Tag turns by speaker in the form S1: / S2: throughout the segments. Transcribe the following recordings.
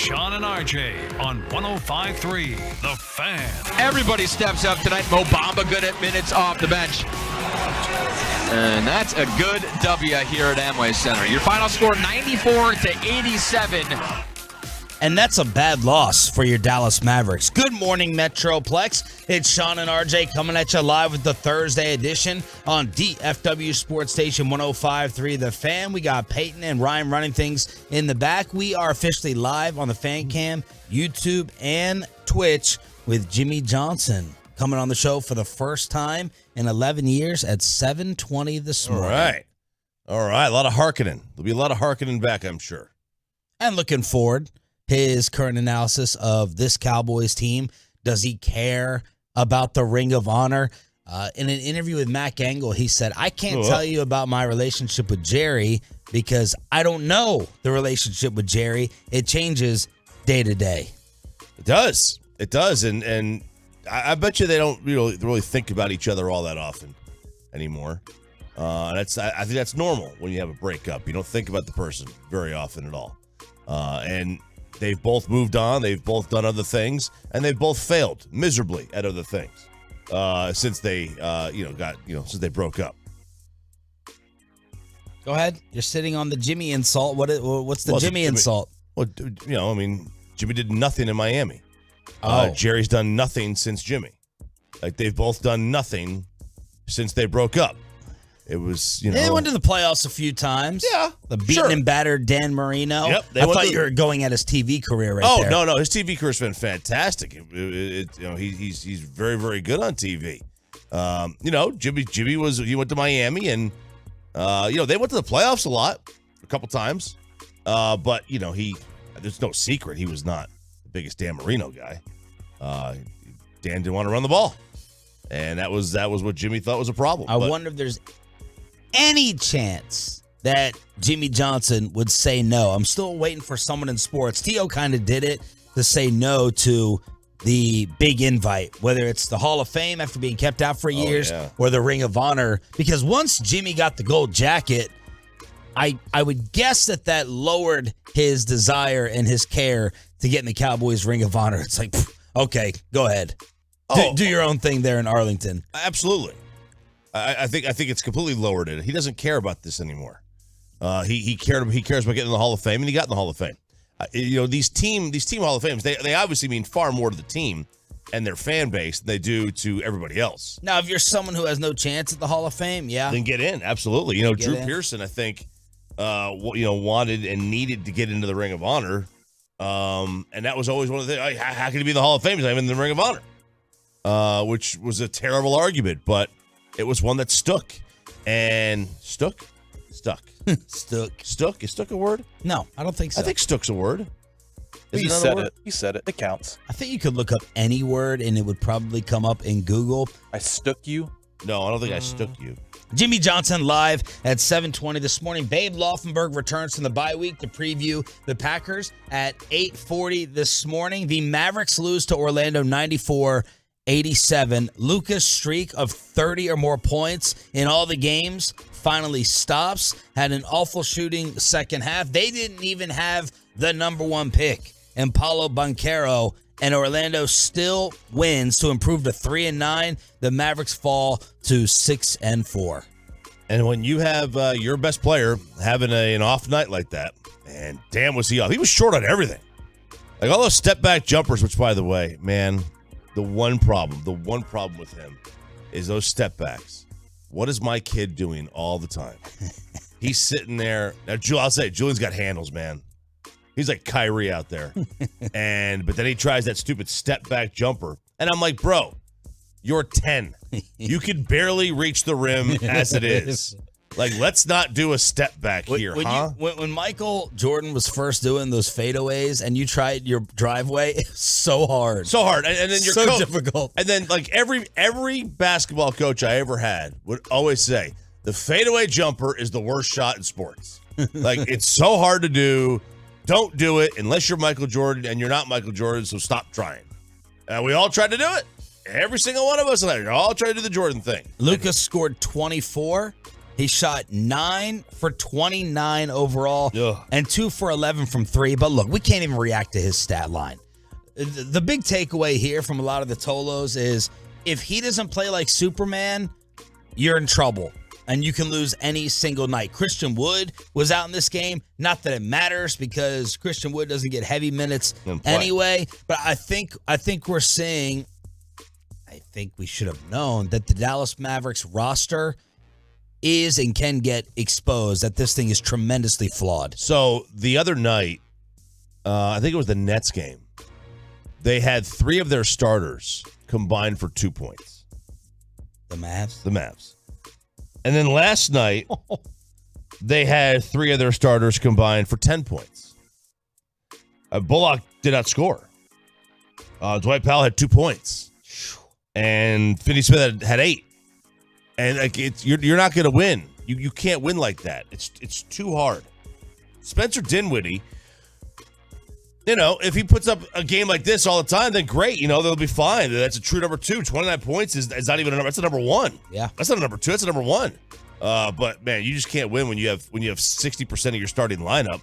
S1: Sean and RJ on 105.3 The Fan.
S2: Everybody steps up tonight. Mo Bamba good at minutes off the bench. And that's a good W here at Amway Center. Your final score, 94-87.
S3: And that's a bad loss for your Dallas Mavericks. Good morning, Metroplex. It's Sean and RJ coming at you live with the Thursday edition on DFW Sports Station 105.3 The Fan. We got Peyton and Ryan running things in the back. We are officially live on the Fan Cam, YouTube, and Twitch with Jimmy Johnson coming on the show for the first time in 11 years at 7:20 this morning.
S4: All right. A lot of hearkening. There'll be a lot of hearkening back, I'm sure.
S3: And looking forward. His current analysis of this Cowboys team. Does he care about the Ring of Honor? In an interview with Matt Gangle, he said, I can't tell you about my relationship with Jerry because I don't know the relationship with Jerry. It changes day to day.
S4: It does. It does. And I bet you they don't really think about each other all that often anymore. I think that's normal when you have a breakup. You don't think about the person very often at all. And they've both moved on. They've both done other things, and they've both failed miserably at other things since they, since they broke up.
S3: Go ahead. You're sitting on the Jimmy insult. What's the Jimmy insult?
S4: Well, Jimmy did nothing in Miami.
S3: Oh.
S4: Jerry's done nothing since Jimmy. Like they've both done nothing since they broke up. It was,
S3: They went to the playoffs a few times.
S4: Yeah,
S3: the beaten and battered Dan Marino.
S4: Yep.
S3: I thought you were going at his TV career there.
S4: Oh, no. His TV career's been fantastic. He's very, very good on TV. Jimmy went to Miami and, they went to the playoffs a couple times. But there's no secret. He was not the biggest Dan Marino guy. Dan didn't want to run the ball. And that was what Jimmy thought was a problem.
S3: I wonder if there's any chance that Jimmy Johnson would say no. I'm still waiting for someone in sports. T.O. kind of did it to say no to the big invite, whether it's the Hall of Fame after being kept out for years or the Ring of Honor. Because once Jimmy got the gold jacket, I would guess that lowered his desire and his care to get in the Cowboys Ring of Honor. It's like, okay, go ahead. Do your own thing there in Arlington.
S4: Absolutely. I think it's completely lowered it. He doesn't care about this anymore. He cares about getting in the Hall of Fame, and he got in the Hall of Fame. These team Hall of Fames, they obviously mean far more to the team and their fan base than they do to everybody else.
S3: Now, if you're someone who has no chance at the Hall of Fame, then
S4: get in. Absolutely. Drew Pearson, I think, wanted and needed to get into the Ring of Honor, and that was always one of the things. How can he be in the Hall of Fame? He's not even in the Ring of Honor. Which was a terrible argument, but it was one that stuck. And stuck?
S3: Stuck.
S4: Stuck? Is stuck a word?
S3: No, I don't think so.
S4: I think stuck's a word.
S5: You said it. You said it. It counts.
S3: I think you could look up any word and it would probably come up in Google.
S5: I stuck you?
S4: No, I don't think I stuck you.
S3: Jimmy Johnson live at 7:20 this morning. Babe Laufenberg returns from the bye week to preview the Packers at 8:40 this morning. The Mavericks lose to Orlando 94-87. Luka's streak of 30 or more points in all the games finally stops. Had an awful shooting second half. They didn't even have the number one pick, and Paolo Banchero, and Orlando still wins to improve to 3-9. The Mavericks fall to 6-4.
S4: And when you have your best player having an off night like that, and damn was he off. He was short on everything. Like all those step back jumpers, which by the way, man, the one problem with him is those step backs. What is my kid doing all the time? He's sitting there. Now, I'll say, Julian's got handles, man. He's like Kyrie out there. But then he tries that stupid step back jumper. And I'm like, bro, you're 10. You can barely reach the rim as it is. Like, let's not do a step back here,
S3: When Michael Jordan was first doing those fadeaways and you tried your driveway, it was so hard.
S4: So hard. And then your
S3: so
S4: coach,
S3: difficult.
S4: And then, like, every basketball coach I ever had would always say, the fadeaway jumper is the worst shot in sports. Like, it's so hard to do. Don't do it unless you're Michael Jordan, and you're not Michael Jordan, so stop trying. We all tried to do it. Every single one of us all tried to do the Jordan thing.
S3: Lucas scored 24 He shot 9 for 29 overall and 2 for 11 from 3. But look, we can't even react to his stat line. The big takeaway here from a lot of the Tolos is if he doesn't play like Superman, you're in trouble. And you can lose any single night. Christian Wood was out in this game. Not that it matters because Christian Wood doesn't get heavy minutes anyway. But I think we're seeing, I think we should have known that the Dallas Mavericks roster is and can get exposed, that this thing is tremendously flawed.
S4: So the other night, I think it was the Nets game, they had 3 of their starters combined for 2 points.
S3: The Mavs?
S4: The Mavs. And then last night, they had 3 of their starters combined for 10 points. Bullock did not score. Dwight Powell had 2 points. And Finney Smith had 8. And like you're not going to win. You can't win like that. It's too hard. Spencer Dinwiddie, if he puts up a game like this all the time, then great. They'll be fine. That's a true number 2. 29 points is not even a number. That's a number 1.
S3: Yeah,
S4: that's not a number 2. That's a number 1. But man, you just can't win when you have 60% of your starting lineup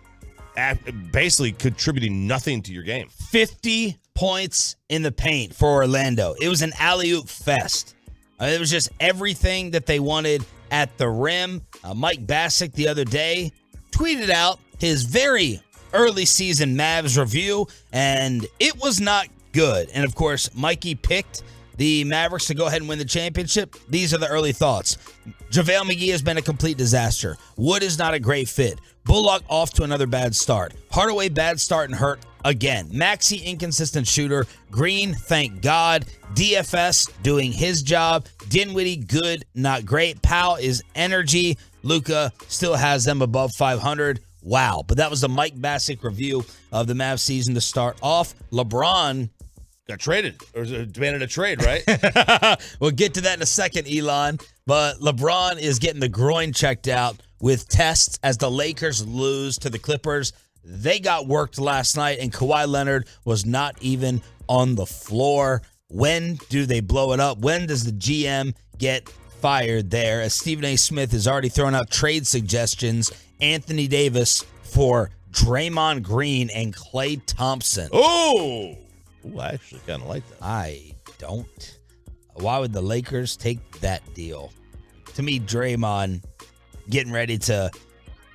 S4: basically contributing nothing to your game.
S3: 50 points in the paint for Orlando. It was an alley-oop fest. It was just everything that they wanted at the rim. Mike Bassick the other day tweeted out his very early season Mavs review, and it was not good. And, of course, Mikey picked the Mavericks to go ahead and win the championship. These are the early thoughts. JaVale McGee has been a complete disaster. Wood is not a great fit. Bullock off to another bad start. Hardaway bad start and hurt again. Maxey inconsistent shooter. Green, thank God. DFS doing his job. Dinwiddie good, not great. Powell is energy. Luka still has them above 500. Wow. But that was the Mike Bassick review of the Mavs season to start off. LeBron
S4: got traded or demanded a trade, right?
S3: We'll get to that in a second, Elon. But LeBron is getting the groin checked out with tests as the Lakers lose to the Clippers. They got worked last night, and Kawhi Leonard was not even on the floor. When do they blow it up? When does the GM get fired there? As Stephen A. Smith is already throwing out trade suggestions, Anthony Davis for Draymond Green and Klay Thompson.
S4: Oh, I actually kind of like that.
S3: I don't. Why would the Lakers take that deal? To me, Draymond getting ready to,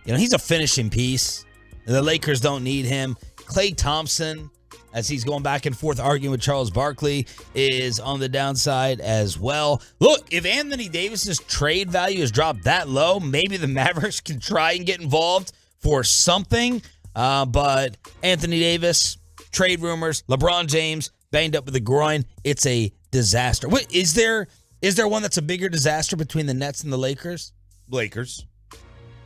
S3: he's a finishing piece. The Lakers don't need him. Klay Thompson, as he's going back and forth arguing with Charles Barkley, is on the downside as well. Look, if Anthony Davis's trade value has dropped that low, maybe the Mavericks can try and get involved for something. But Anthony Davis, trade rumors, LeBron James banged up with the groin. It's a disaster. Wait, is there one that's a bigger disaster between the Nets and the Lakers?
S4: Lakers.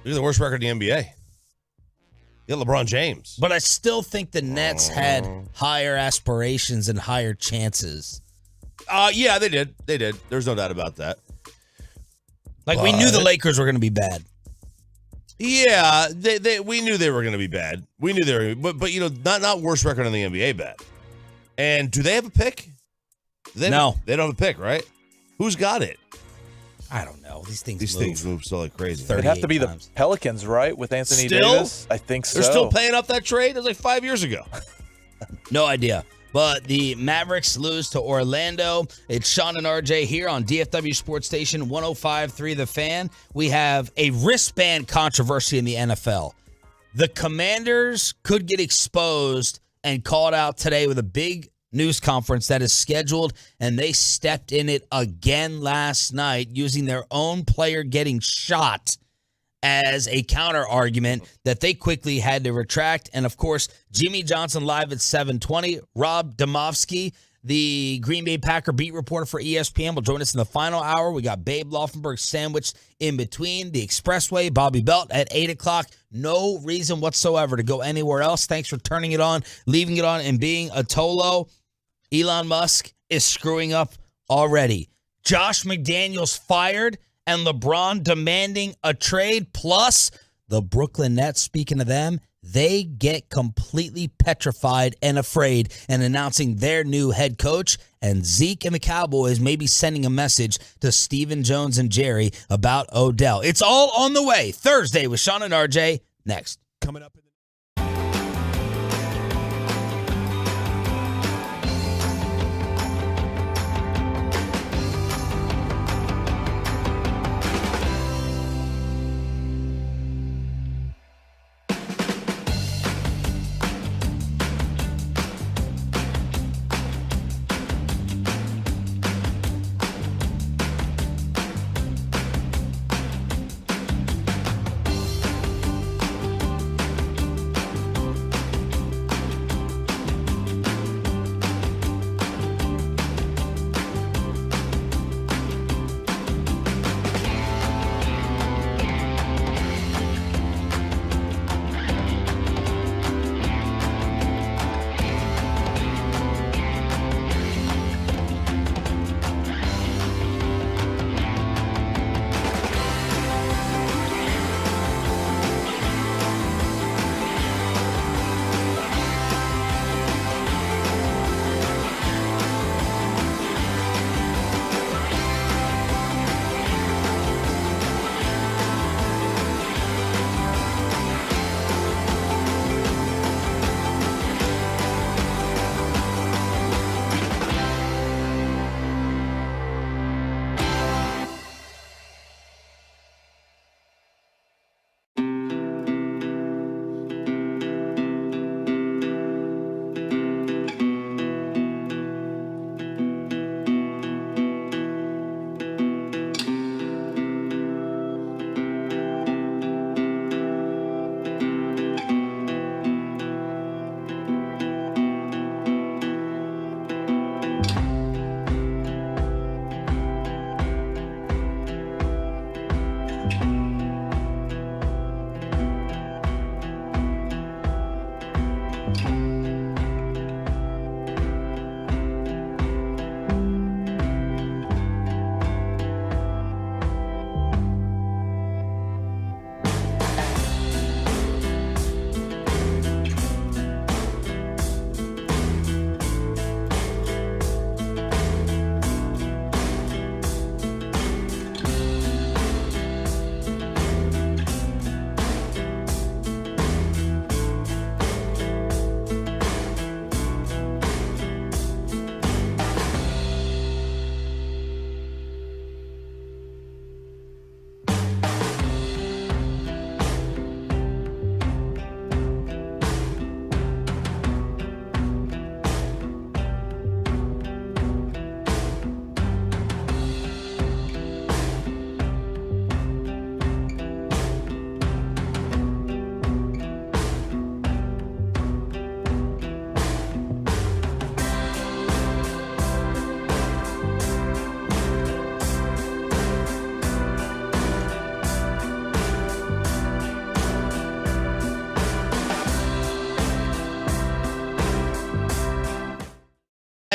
S4: They're the worst record in the NBA. Yeah, LeBron James.
S3: But I still think the Nets had higher aspirations and higher chances.
S4: Yeah, they did. They did. There's no doubt about that.
S3: We knew the Lakers were going to be bad.
S4: Yeah, we knew they were going to be bad. We knew they were, but not worst record in the NBA bad. And do they have a pick?
S3: No,
S4: they don't have a pick, right? Who's got it?
S3: I don't know. These things
S4: move so like crazy.
S5: It'd have to be the Pelicans, right? With Anthony Davis? I think so.
S4: They're still paying off that trade? It was like 5 years ago.
S3: No idea. But the Mavericks lose to Orlando. It's Sean and RJ here on DFW Sports Station 105.3 The Fan. We have a wristband controversy in the NFL. The Commanders could get exposed and called out today with a big news conference that is scheduled, and they stepped in it again last night using their own player getting shot as a counter argument that they quickly had to retract. And of course, Jimmy Johnson live at 7:20. Rob Domofsky, the Green Bay Packer beat reporter for ESPN, will join us in the final hour. We got Babe Laufenberg sandwiched in between. The Expressway, Bobby Belt at 8 o'clock. No reason whatsoever to go anywhere else. Thanks for turning it on, leaving it on, and being a Tolo. Elon Musk is screwing up already. Josh McDaniels fired and LeBron demanding a trade, plus the Brooklyn Nets, speaking of them, they get completely petrified and afraid and announcing their new head coach. And Zeke and the Cowboys may be sending a message to Stephen Jones and Jerry about Odell. It's all on the way. Thursday with Sean and RJ. Next.
S6: Coming up.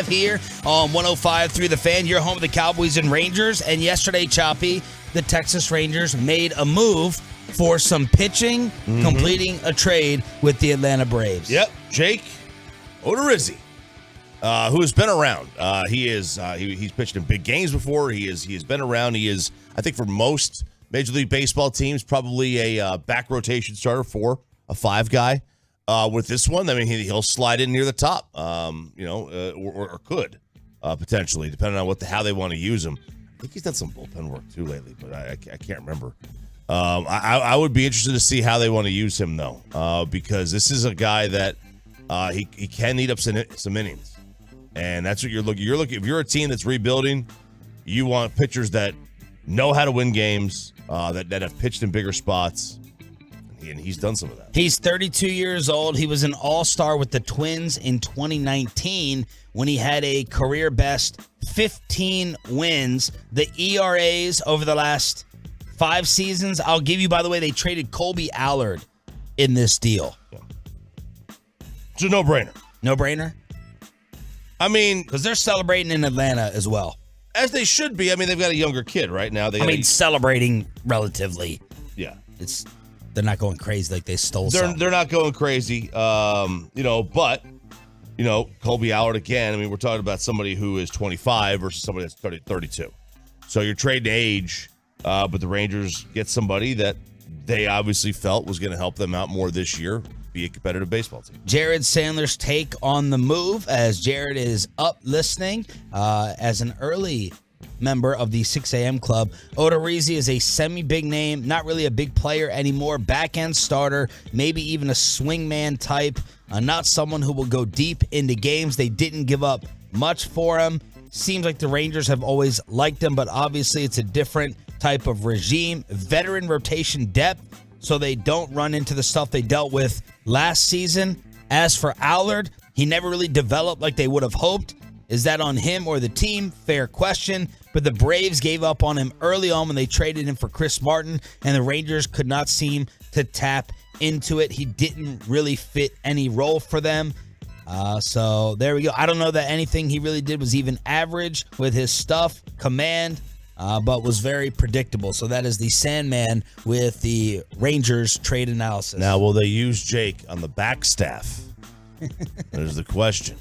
S3: Here on 105.3 The Fan, your home of the Cowboys and Rangers. And yesterday, Choppy, the Texas Rangers made a move for some pitching, completing a trade with the Atlanta Braves.
S4: Yep, Jake Odorizzi, who has been around. He's pitched in big games before. He has been around. He is, I think, for most Major League Baseball teams, probably a back rotation starter for a 5 guy. With this one, I mean, he'll slide in near the top, or could potentially, depending on how they want to use him. I think he's done some bullpen work too lately, but I can't remember. I would be interested to see how they want to use him though, because this is a guy that he can eat up some innings, and that's what you're looking. If you're a team that's rebuilding, you want pitchers that know how to win games, that have pitched in bigger spots. And he's done some of that.
S3: He's 32 years old. He was an all-star with the Twins in 2019 when he had a career best 15 wins. The ERAs over the last 5 seasons, I'll give you, by the way, they traded Colby Allard in this deal.
S4: Yeah. It's a no-brainer.
S3: No-brainer?
S4: I mean,
S3: because they're celebrating in Atlanta as well.
S4: As they should be. I mean, they've got a younger kid right now.
S3: Celebrating relatively.
S4: Yeah.
S3: It's they're not going crazy like they stole something.
S4: They're not going crazy. But Colby Allard again. I mean, we're talking about somebody who is 25 versus somebody that's 32. So you're trading age, but the Rangers get somebody that they obviously felt was going to help them out more this year, be a competitive baseball team.
S3: Jared Sandler's take on the move, as Jared is up listening as an early member of the 6 a.m. club. Odorizzi is a semi-big name, not really a big player anymore, back-end starter, maybe even a swingman type, not someone who will go deep into games. They didn't give up much for him. Seems like the Rangers have always liked him, but obviously it's a different type of regime. Veteran rotation depth, so they don't run into the stuff they dealt with last season. As for Allard, he never really developed like they would have hoped. Is that on him or the team? Fair question. But the Braves gave up on him early on when they traded him for Chris Martin, and the Rangers could not seem to tap into it. He didn't really fit any role for them. So there we go. I don't know that anything he really did was even average with his stuff, command, but was very predictable. So that is the Sandman with the Rangers trade analysis.
S4: Now, will they use Jake on the back staff? There's the question.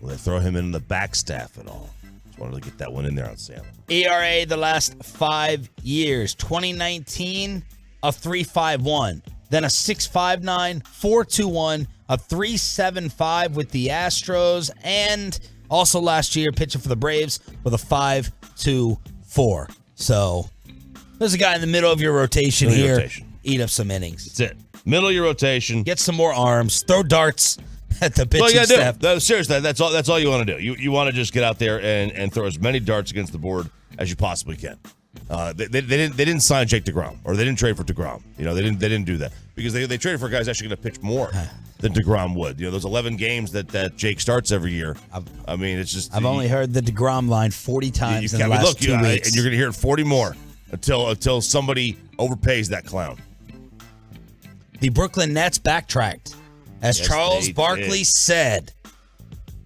S4: Will they throw him in the back staff at all? Just wanted to get that one in there on Sam.
S3: ERA the last 5 years. 2019, a 3.51. Then a 6.59, 4.21, a 3.75 with the Astros, and also last year pitching for the Braves with a 5.24. So there's a guy in the middle of your rotation here. Eat up some innings.
S4: That's it. Middle of your rotation.
S3: Get some more arms. Throw darts at the pitching staff.
S4: Seriously, that's all you want to do. You want to just get out there and throw as many darts against the board as you possibly can. They didn't sign Jake DeGrom, or they didn't trade for DeGrom. They didn't do that because they traded for guys actually going to pitch more than DeGrom would. Those 11 games that Jake starts every year. It's just
S3: I've only heard the DeGrom line 40 times in the last 2 weeks,
S4: and you're going to hear it 40 more until somebody overpays that clown.
S3: The Brooklyn Nets backtracked, as Charles Barkley said.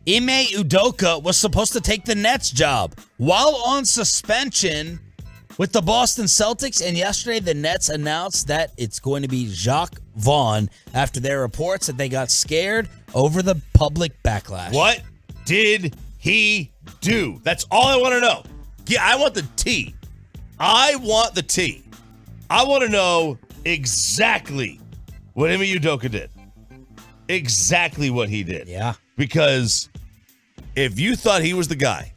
S3: Ime Udoka was supposed to take the Nets job while on suspension with the Boston Celtics, and yesterday the Nets announced that it's going to be Jacques Vaughn after their reports that they got scared over the public backlash.
S4: What did he do? That's all I want to know. Yeah, I want the tea. I want the tea. I want to know exactly what Ime Udoka did. Exactly what he did.
S3: Yeah.
S4: Because if you thought he was the guy,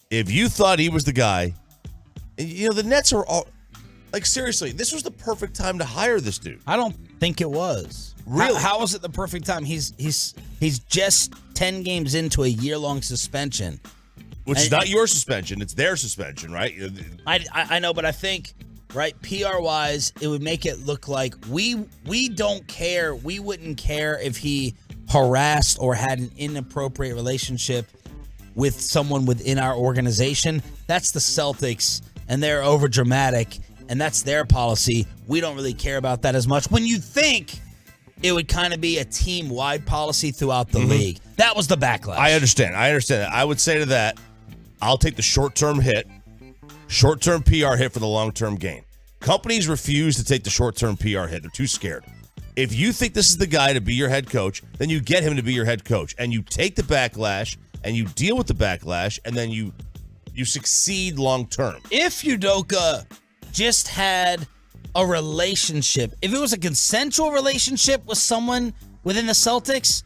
S4: the Nets are all, seriously, this was the perfect time to hire this dude.
S3: I don't think it was.
S4: Really?
S3: How was it the perfect time? He's just 10 games into a year-long suspension.
S4: Which is not your suspension. It's their suspension, right?
S3: I know, but I think, right, PR-wise, it would make it look like we don't care. We wouldn't care if he harassed or had an inappropriate relationship with someone within our organization. That's the Celtics, and they're overdramatic, and that's their policy. We don't really care about that as much. When you think it would kind of be a team-wide policy throughout the league. That was the backlash.
S4: I understand that. I would say to that, I'll take the short-term hit, short-term PR hit for the long-term gain. Companies refuse to take the short-term PR hit. They're too scared. If you think this is the guy to be your head coach, then you get him to be your head coach, and you take the backlash, and you deal with the backlash, and then you succeed long-term.
S3: If Udoka just had a relationship, if it was a consensual relationship with someone within the Celtics,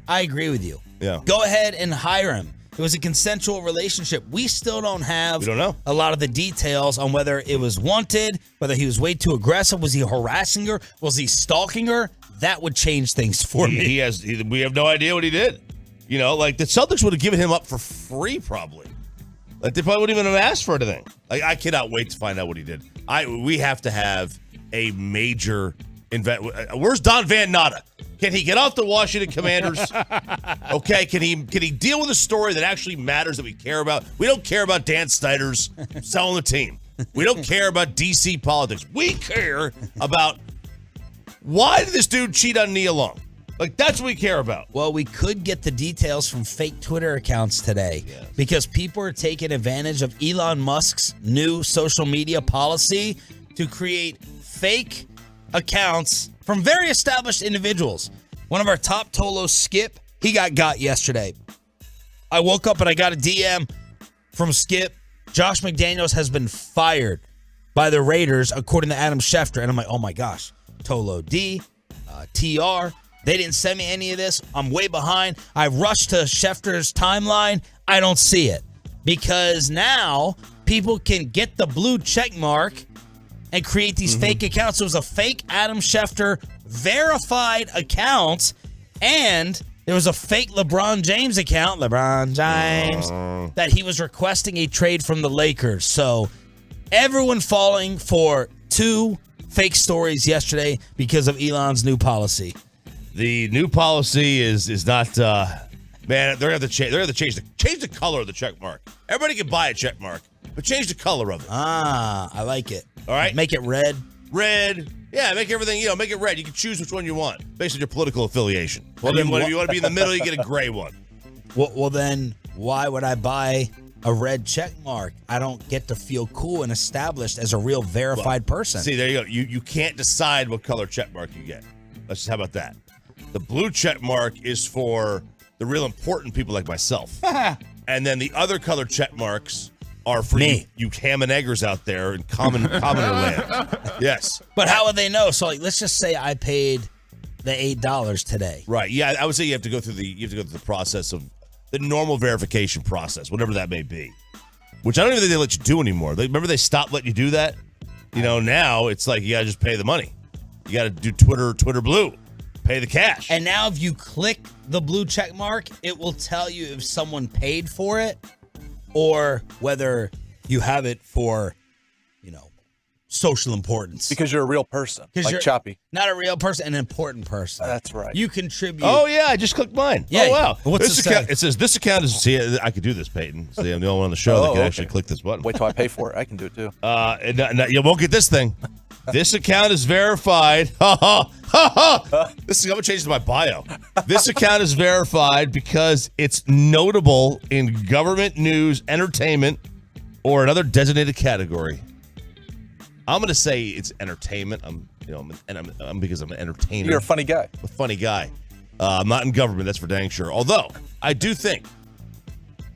S3: I agree with you.
S4: Yeah.
S3: Go ahead and hire him. It was a consensual relationship. We still don't know a lot of the details on whether it was wanted, whether he was way too aggressive. Was he harassing her? Was he stalking her? That would change things for me.
S4: We have no idea what he did. The Celtics would have given him up for free, probably. They probably wouldn't even have asked for anything. I cannot wait to find out what he did. We have to have a major where's Don Van Natta? Can he get off the Washington Commanders? Okay, can he deal with a story that actually matters, that we care about? We don't care about Dan Snyder's selling the team. We don't care about DC politics. We care about, why did this dude cheat on Nia Long? That's what we care about.
S3: Well, we could get the details from fake Twitter accounts today, because people are taking advantage of Elon Musk's new social media policy to create fake accounts from very established individuals. One of our top Tolos, Skip, he got yesterday. I woke up and I got a DM from Skip. Josh McDaniels has been fired by the Raiders, according to Adam Schefter. And I'm like, oh my gosh, Tolo D, TR. They didn't send me any of this. I'm way behind. I rushed to Schefter's timeline. I don't see it. Because now people can get the blue check mark and create these fake accounts. It was a fake Adam Schefter verified account, and there was a fake LeBron James account, that he was requesting a trade from the Lakers. So everyone falling for two fake stories yesterday because of Elon's new policy.
S4: The new policy is not, man, they're going to change the color of the check mark. Everybody can buy a check mark, but change the color of it.
S3: I like it.
S4: All right.
S3: Make it red.
S4: Red. Yeah, make everything, make it red. You can choose which one you want based on your political affiliation.
S3: Well,
S4: If
S3: then
S4: you want to be in the middle, you get a gray one.
S3: Well, then why would I buy a red check mark? I don't get to feel cool and established as a real verified person.
S4: See, there you go. You can't decide what color check mark you get. How about that? The blue check mark is for the real important people like myself. And then the other color check marks are for
S3: me.
S4: You ham and eggers out there in commoner land. Yes.
S3: But how would they know? So let's just say I paid the $8 today.
S4: Right. Yeah, I would say you have to go through the process of the normal verification process, whatever that may be. Which I don't even think they let you do anymore. Remember they stopped letting you do that? Now it's like you gotta just pay the money. You gotta do Twitter Blue. Pay the cash.
S3: And now if you click the blue check mark, it will tell you if someone paid for it or whether you have it for, social importance.
S5: Because you're a real person, like
S3: you're
S5: Choppy.
S3: Not a real person, an important person.
S5: That's right.
S3: You contribute.
S4: Oh, yeah, I just clicked mine.
S3: Yeah.
S4: Oh, wow.
S3: What's
S4: this
S3: it
S4: account,
S3: say?
S4: it says this account is, see, I could do this, Peyton. See, I'm the only one on the show that can actually click this button.
S5: Wait till I pay for it. I can do it too.
S4: You won't get this thing. This account is verified. Ha ha ha ha. I'm gonna change to my bio. This account is verified because it's notable in government news, entertainment, or another designated category. I'm gonna say it's entertainment. I'm because I'm an entertainer.
S5: You're a funny guy.
S4: A funny guy. I'm not in government. That's for dang sure. Although I do think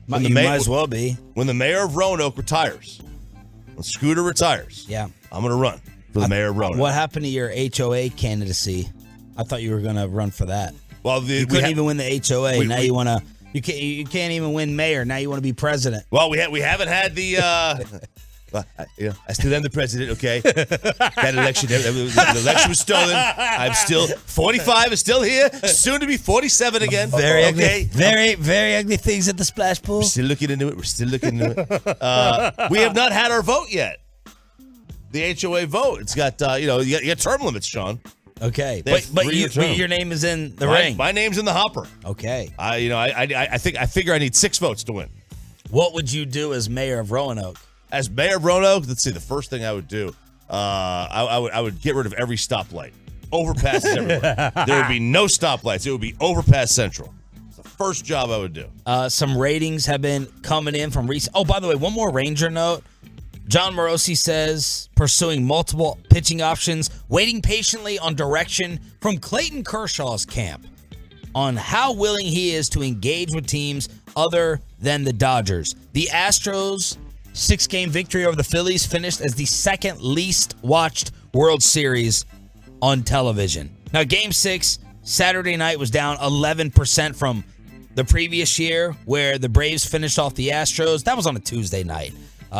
S3: You might as well be.
S4: when the mayor of Roanoke retires, when Scooter retires,
S3: Yeah.
S4: I'm gonna run for the mayor of Roanoke.
S3: What happened to your HOA candidacy? I thought you were going to run for that.
S4: Well,
S3: You couldn't even win the HOA. Now you want to. You can't even win mayor. Now you want to be president.
S4: Well, we haven't had the. Well, I still am the president. Okay, that election, the election was stolen. I'm still 45. Is still here. Soon to be 47 again.
S3: Very ugly.
S4: Okay.
S3: Very, very ugly things at the splash pool.
S4: We're still looking into it. We have not had our vote yet. The HOA vote. It's got you got term limits, Sean.
S3: Okay,
S4: They have
S3: but
S4: 3-year term.
S3: your name is in the ring.
S4: My name's in the hopper.
S3: Okay.
S4: I figure I need 6 votes to win.
S3: What would you do as mayor of Roanoke?
S4: As mayor of Roanoke, let's see. The first thing I would do, I would get rid of every stoplight, overpasses everywhere. There would be no stoplights. It would be overpass central. It's the first job I would do.
S3: Some ratings have been coming in from recent. Oh, by the way, one more Ranger note. John Morosi says pursuing multiple pitching options, waiting patiently on direction from Clayton Kershaw's camp on how willing he is to engage with teams other than the Dodgers. The Astros' 6-game victory over the Phillies finished as the second least watched World Series on television. Now, Game 6, Saturday night, was down 11% from the previous year where the Braves finished off the Astros. That was on a Tuesday night.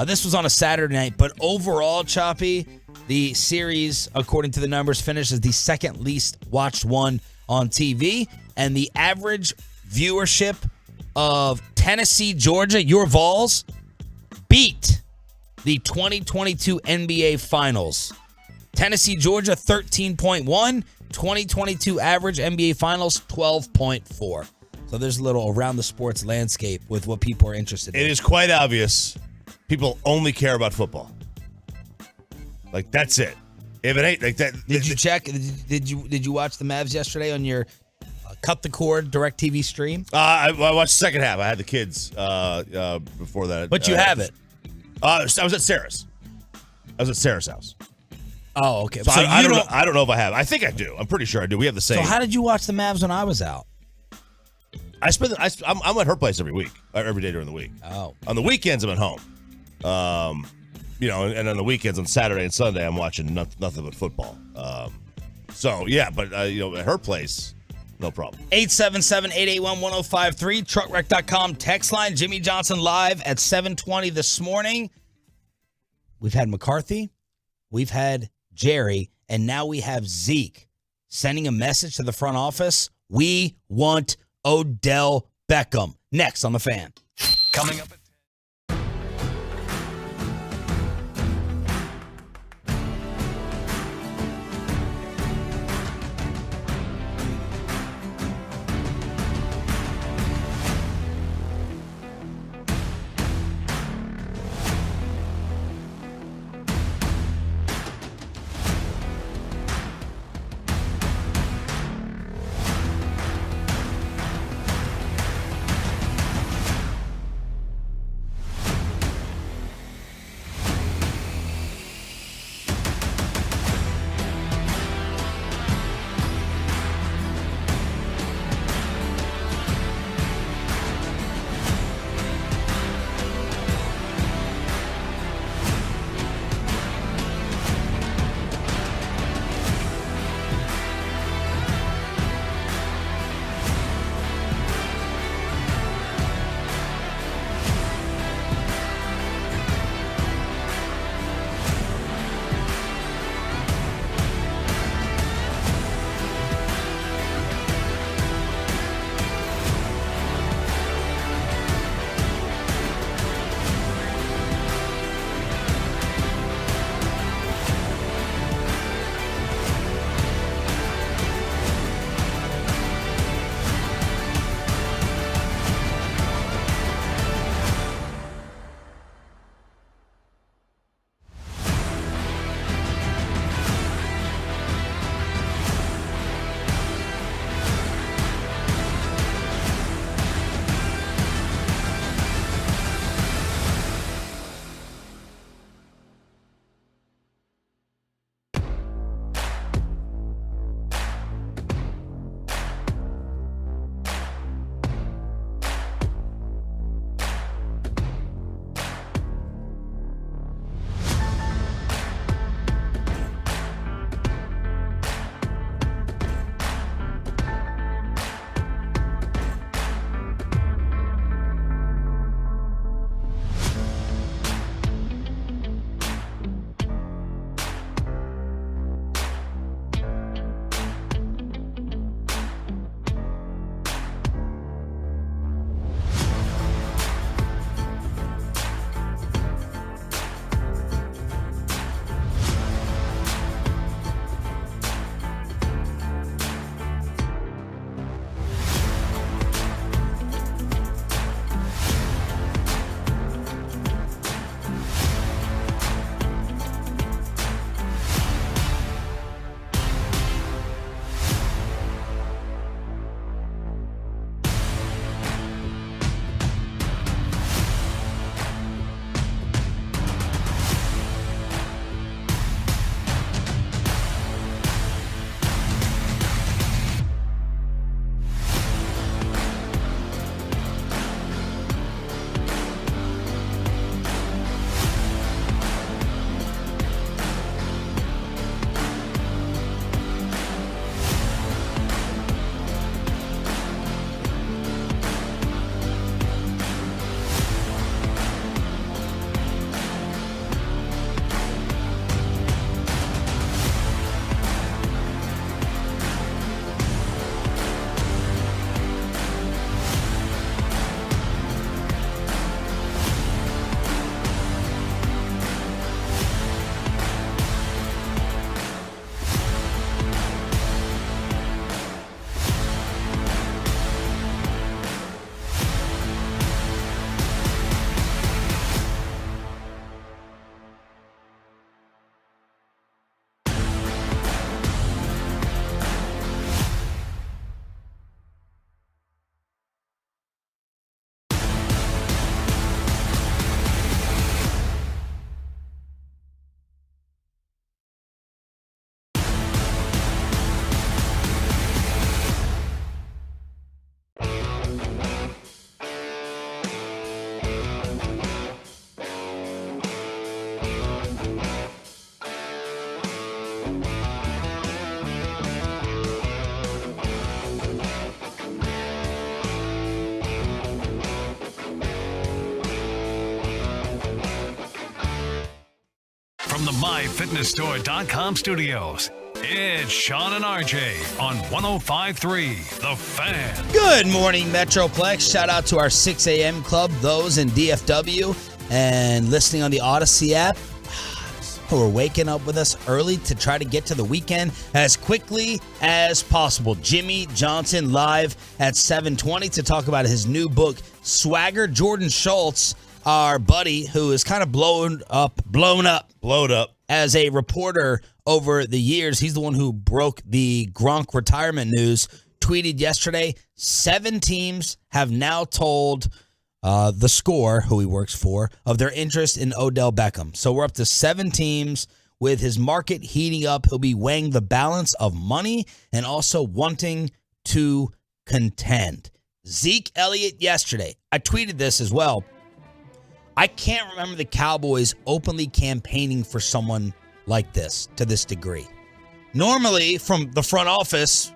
S3: This was on a Saturday night, but overall, Choppy, the series, according to the numbers, finished as the second least watched one on TV, and the average viewership of Tennessee, Georgia, your Vols, beat the 2022 NBA Finals. Tennessee, Georgia, 13.1, 2022 average NBA Finals, 12.4. So there's a little around the sports landscape with what people are interested in.
S4: It is quite obvious. People only care about football. Like, that's it. If it ain't like that.
S3: Did you check? Did you watch the Mavs yesterday on your cut the cord DirecTV stream?
S4: I watched the second half. I had the kids before that.
S3: But you have it.
S4: I was at Sarah's. I was at Sarah's house.
S3: Oh, okay.
S4: So I don't know if I have. I think I do. I'm pretty sure I do. We have the same.
S3: So how did you watch the Mavs when I was out?
S4: I'm at her place every week, every day during the week.
S3: Oh.
S4: On the weekends, I'm at home. And on the weekends, on Saturday and Sunday, I'm watching nothing but football. But at her place, no problem.
S3: 877-881-1053, truckwreck.com text line. Jimmy Johnson live at 7:20 this morning. We've had McCarthy, we've had Jerry, and now we have Zeke sending a message to the front office. We want Odell Beckham. Next on The Fan.
S1: Coming up at from the MyFitnessStore.com studios, it's Sean and RJ on 105.3 The Fan.
S3: Good morning, Metroplex. Shout out to our 6 a.m. club, those in DFW and listening on the Odyssey app, who are waking up with us early to try to get to the weekend as quickly as possible. Jimmy Johnson live at 7:20 to talk about his new book, Swagger. Jordan Schultz, our buddy, who is kind of blown up as a reporter over the years. He's the one who broke the Gronk retirement news. Tweeted yesterday, 7 teams have now told the Score, who he works for, of their interest in Odell Beckham. So we're up to 7 teams. With his market heating up, he'll be weighing the balance of money and also wanting to contend. Zeke Elliott yesterday, I tweeted this as well. I can't remember the Cowboys openly campaigning for someone like this to this degree. Normally, from the front office,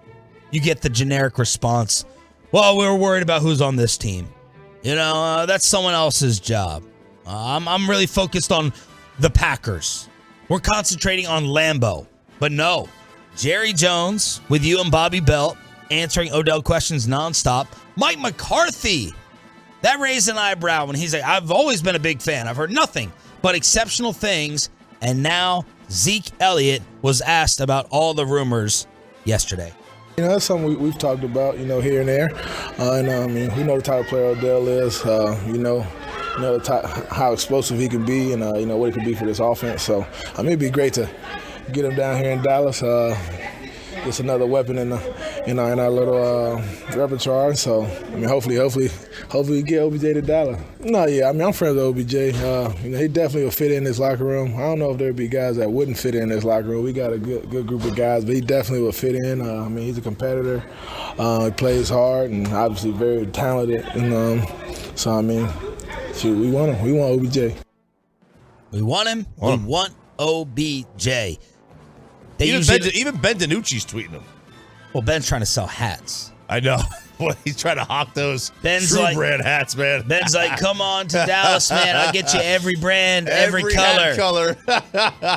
S3: you get the generic response, well, we're worried about who's on this team. That's someone else's job. I'm really focused on the Packers. We're concentrating on Lambeau. But no, Jerry Jones with you and Bobby Belt answering Odell questions nonstop. Mike McCarthy, that raised an eyebrow when he's like, I've always been a big fan. I've heard nothing but exceptional things. And now Zeke Elliott was asked about all the rumors yesterday.
S6: That's something we've talked about, here and there. We know the type of player Odell is. How explosive he can be, and what he can be for this offense. So, it'd be great to get him down here in Dallas. Just another weapon in our little repertoire. So, hopefully we get OBJ to Dallas. I'm friends with OBJ. He definitely will fit in this locker room. I don't know if there'd be guys that wouldn't fit in this locker room. We got a good group of guys, but he definitely will fit in. He's a competitor. He plays hard and obviously very talented. And we want him. We want OBJ.
S3: We want him. We want OBJ.
S4: Even Ben DiNucci's tweeting him.
S3: Well, Ben's trying to sell hats.
S4: I know. Boy, he's trying to hawk those brand hats, man.
S3: Ben's like, come on to Dallas, man. I'll get you every brand, every color.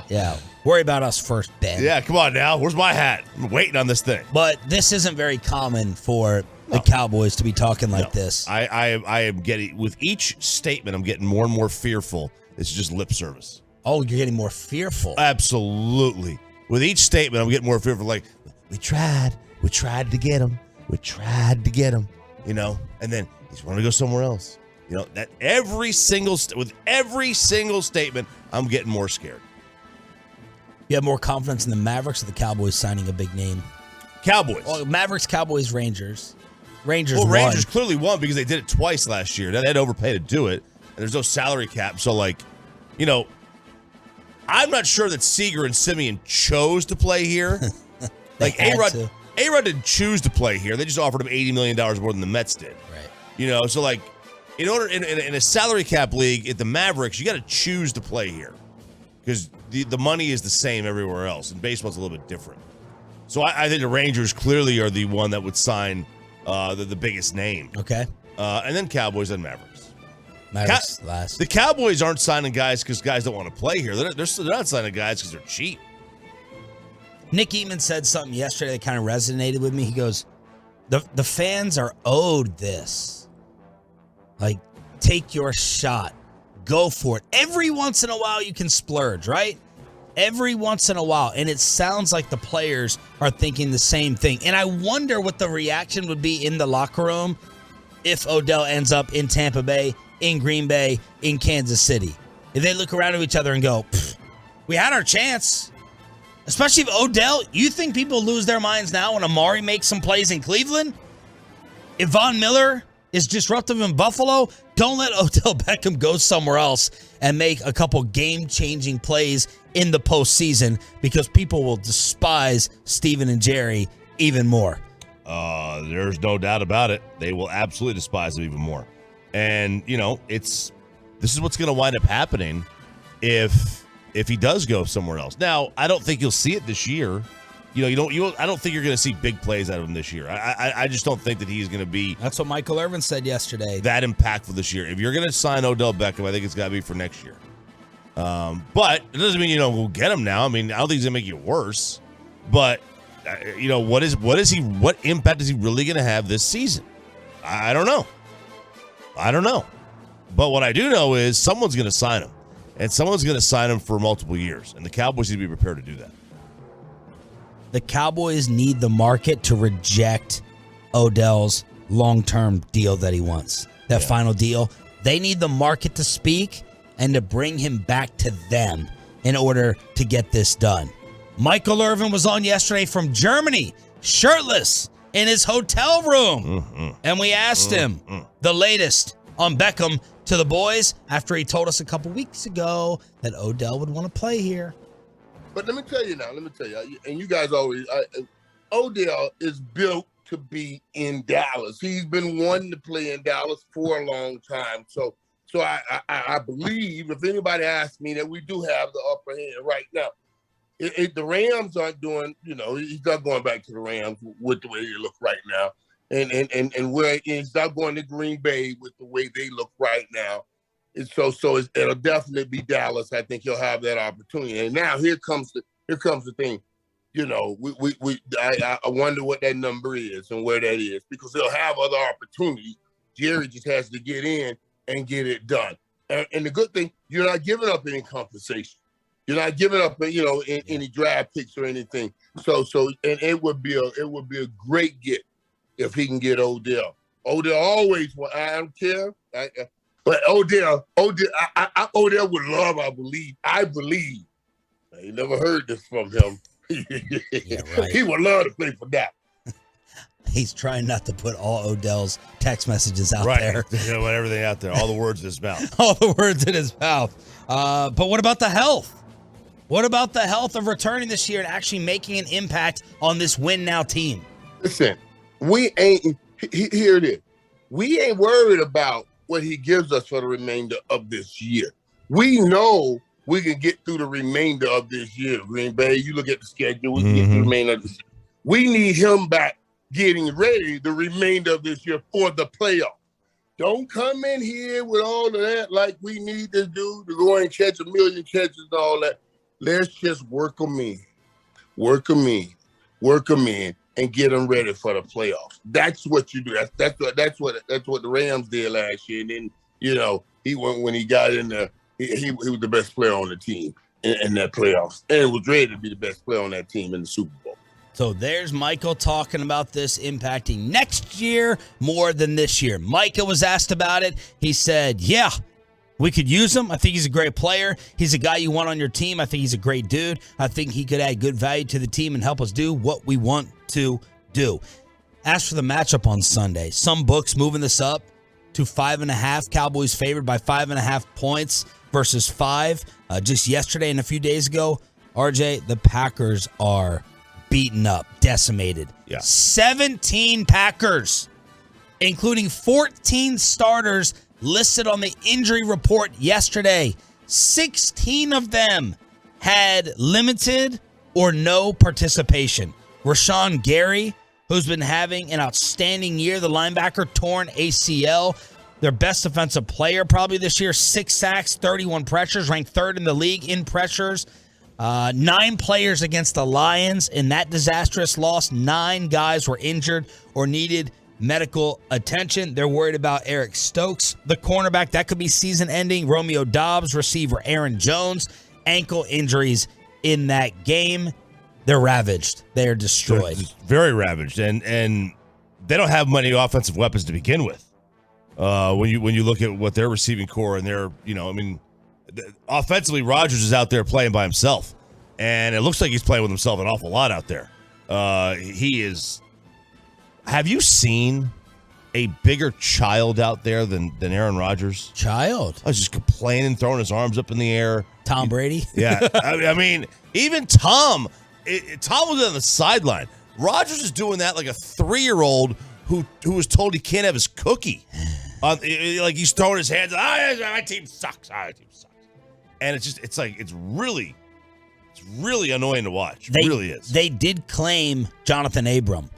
S3: Yeah. Worry about us first, Ben.
S4: Yeah, come on now. Where's my hat? I'm waiting on this thing.
S3: But this isn't very common for the Cowboys to be talking like this.
S4: I am getting, with each statement, I'm getting more and more fearful. It's just lip service.
S3: Oh, you're getting more fearful.
S4: Absolutely. With each statement, I'm getting more fearful. Like, we tried to get him. And then he's wanting to go somewhere else. That every single statement, I'm getting more scared.
S3: You have more confidence in the Mavericks or the Cowboys signing a big name?
S4: Cowboys.
S3: Well, Mavericks, Cowboys, Rangers. Rangers
S4: clearly won because they did it twice last year. They had overpaid to do it, and there's no salary cap. So, I'm not sure that Seager and Simeon chose to play here. A-Rod didn't choose to play here. They just offered him $80 million more than the Mets did.
S3: Right.
S4: So in order in a salary cap league at the Mavericks, you got to choose to play here because the money is the same everywhere else, and baseball's a little bit different. So I think the Rangers clearly are the one that would sign the biggest name.
S3: Okay.
S4: And then Cowboys and Mavericks.
S3: Last.
S4: The Cowboys aren't signing guys because guys don't want to play here. They're not signing guys because they're cheap.
S3: Nick Eatman said something yesterday that kind of resonated with me. He goes, the fans are owed this. Like, take your shot. Go for it. Every once in a while you can splurge, right? Every once in a while. And it sounds like the players are thinking the same thing. And I wonder what the reaction would be in the locker room if Odell ends up in Tampa Bay, in Green Bay, in Kansas City. If they look around at each other and go, we had our chance. Especially if Odell, you think people lose their minds now when Amari makes some plays in Cleveland? If Von Miller is disruptive in Buffalo, don't let Odell Beckham go somewhere else and make a couple game-changing plays in the postseason because people will despise Steven and Jerry even more.
S4: There's no doubt about it. They will absolutely despise him even more. And, this is what's going to wind up happening if he does go somewhere else. Now, I don't think you'll see it this year. I don't think you're going to see big plays out of him this year. I just don't think that he's going to be.
S3: That's what Michael Irvin said yesterday.
S4: That impactful this year. If you're going to sign Odell Beckham, I think it's got to be for next year. But it doesn't mean, we'll get him now. I mean, I don't think he's going to make it worse. But, what impact is he really going to have this season? I don't know. But what I do know is someone's going to sign him. And someone's going to sign him for multiple years. And the Cowboys need to be prepared to do that.
S3: The Cowboys need the market to reject Odell's long-term deal that he wants. That final deal. They need the market to speak and to bring him back to them in order to get this done. Michael Irvin was on yesterday from Germany, shirtless, in his hotel room. And we asked him the latest on Beckham to the boys after he told us a couple weeks ago that Odell would want to play here.
S7: But let me tell you, and you guys always, Odell is built to be in Dallas. He's been wanting to play in Dallas for a long time. So I believe, if anybody asks me, that we do have the upper hand right now. The Rams aren't doing, he's not going back to the Rams with the way they look right now. And where he's not going to Green Bay with the way they look right now. And so it'll definitely be Dallas. I think he'll have that opportunity. And now here comes the thing. I wonder what that number is and where that is, because they'll have other opportunities. Jerry just has to get in and get it done. And the good thing, you're not giving up any compensation. You're not giving up, any draft picks or anything. So it would be a great get if he can get Odell. Odell always, I don't care. But Odell would love, I believe. I ain't never heard this from him.
S3: Yeah, right.
S7: He would love to play for that.
S3: He's trying not to put all Odell's text messages out there.
S4: Everything out there, all the words in his mouth.
S3: All the words in his mouth. But what about the health? What about the health of returning this year and actually making an impact on this win now team?
S7: Listen, here it is. We ain't worried about what he gives us for the remainder of this year. We know we can get through the remainder of this year. Green Bay, you look at the schedule, we can get through the remainder of this year. We need him back getting ready the remainder of this year for the playoff. Don't come in here with all of that like we need this dude to go and catch 1 million catches and all that. Let's just work them in, and get them ready for the playoffs. That's what you do. That's what the Rams did last year. And then he went when he got in there. He was the best player on the team in that playoffs, and was ready to be the best player on that team in the Super Bowl.
S3: So there's Michael talking about this impacting next year more than this year. Micah was asked about it. He said, yeah, we could use him. I think he's a great player. He's a guy you want on your team. I think he's a great dude. I think he could add good value to the team and help us do what we want to do. As for the matchup on Sunday, some books moving this up to 5.5. Cowboys favored by 5.5 points versus 5. Just yesterday and a few days ago, RJ, the Packers are beaten up, decimated.
S4: Yeah.
S3: 17 Packers, including 14 starters listed on the injury report yesterday. 16 of them had limited or no participation. Rashawn Gary, who's been having an outstanding year, the linebacker, torn ACL. Their best defensive player probably this year, 6 sacks, 31 pressures, ranked 3rd in the league in pressures. 9 players against the Lions in that disastrous loss. 9 guys were injured or needed medical attention. They're worried about Eric Stokes, the cornerback. That could be season-ending. Romeo Doubs, receiver Aaron Jones. Ankle injuries in that game. They're ravaged. They are destroyed.
S4: They're very ravaged. And they don't have many offensive weapons to begin with. When you look at what their receiving core and their, offensively, Rodgers is out there playing by himself. And it looks like he's playing with himself an awful lot out there. He is. Have you seen a bigger child out there than Aaron Rodgers?
S3: Child?
S4: I was just complaining, throwing his arms up in the air.
S3: Tom Brady?
S4: Yeah. I mean, even Tom. Tom was on the sideline. Rodgers is doing that like a 3-year-old who was told he can't have his cookie. Like he's throwing his hands. My team sucks. My team sucks. And it's really annoying to watch. It really is.
S3: They did claim Jonathan Abram,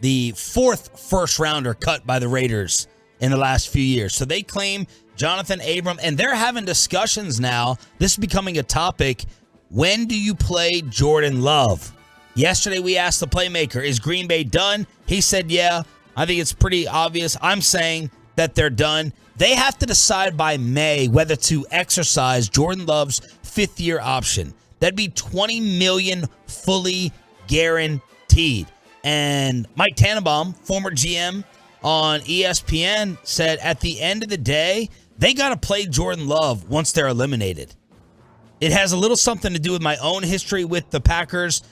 S3: the 4th first rounder cut by the Raiders in the last few years. So they claim Jonathan Abram, and they're having discussions now. This is becoming a topic. When do you play Jordan Love? Yesterday we asked the playmaker, is Green Bay done? He said, yeah. I think it's pretty obvious. I'm saying that they're done. They have to decide by May whether to exercise Jordan Love's fifth-year option. That'd be $20 million fully guaranteed. And Mike Tannenbaum, former GM on ESPN, said at the end of the day, they got to play Jordan Love once they're eliminated. It has a little something to do with my own history with the Packers.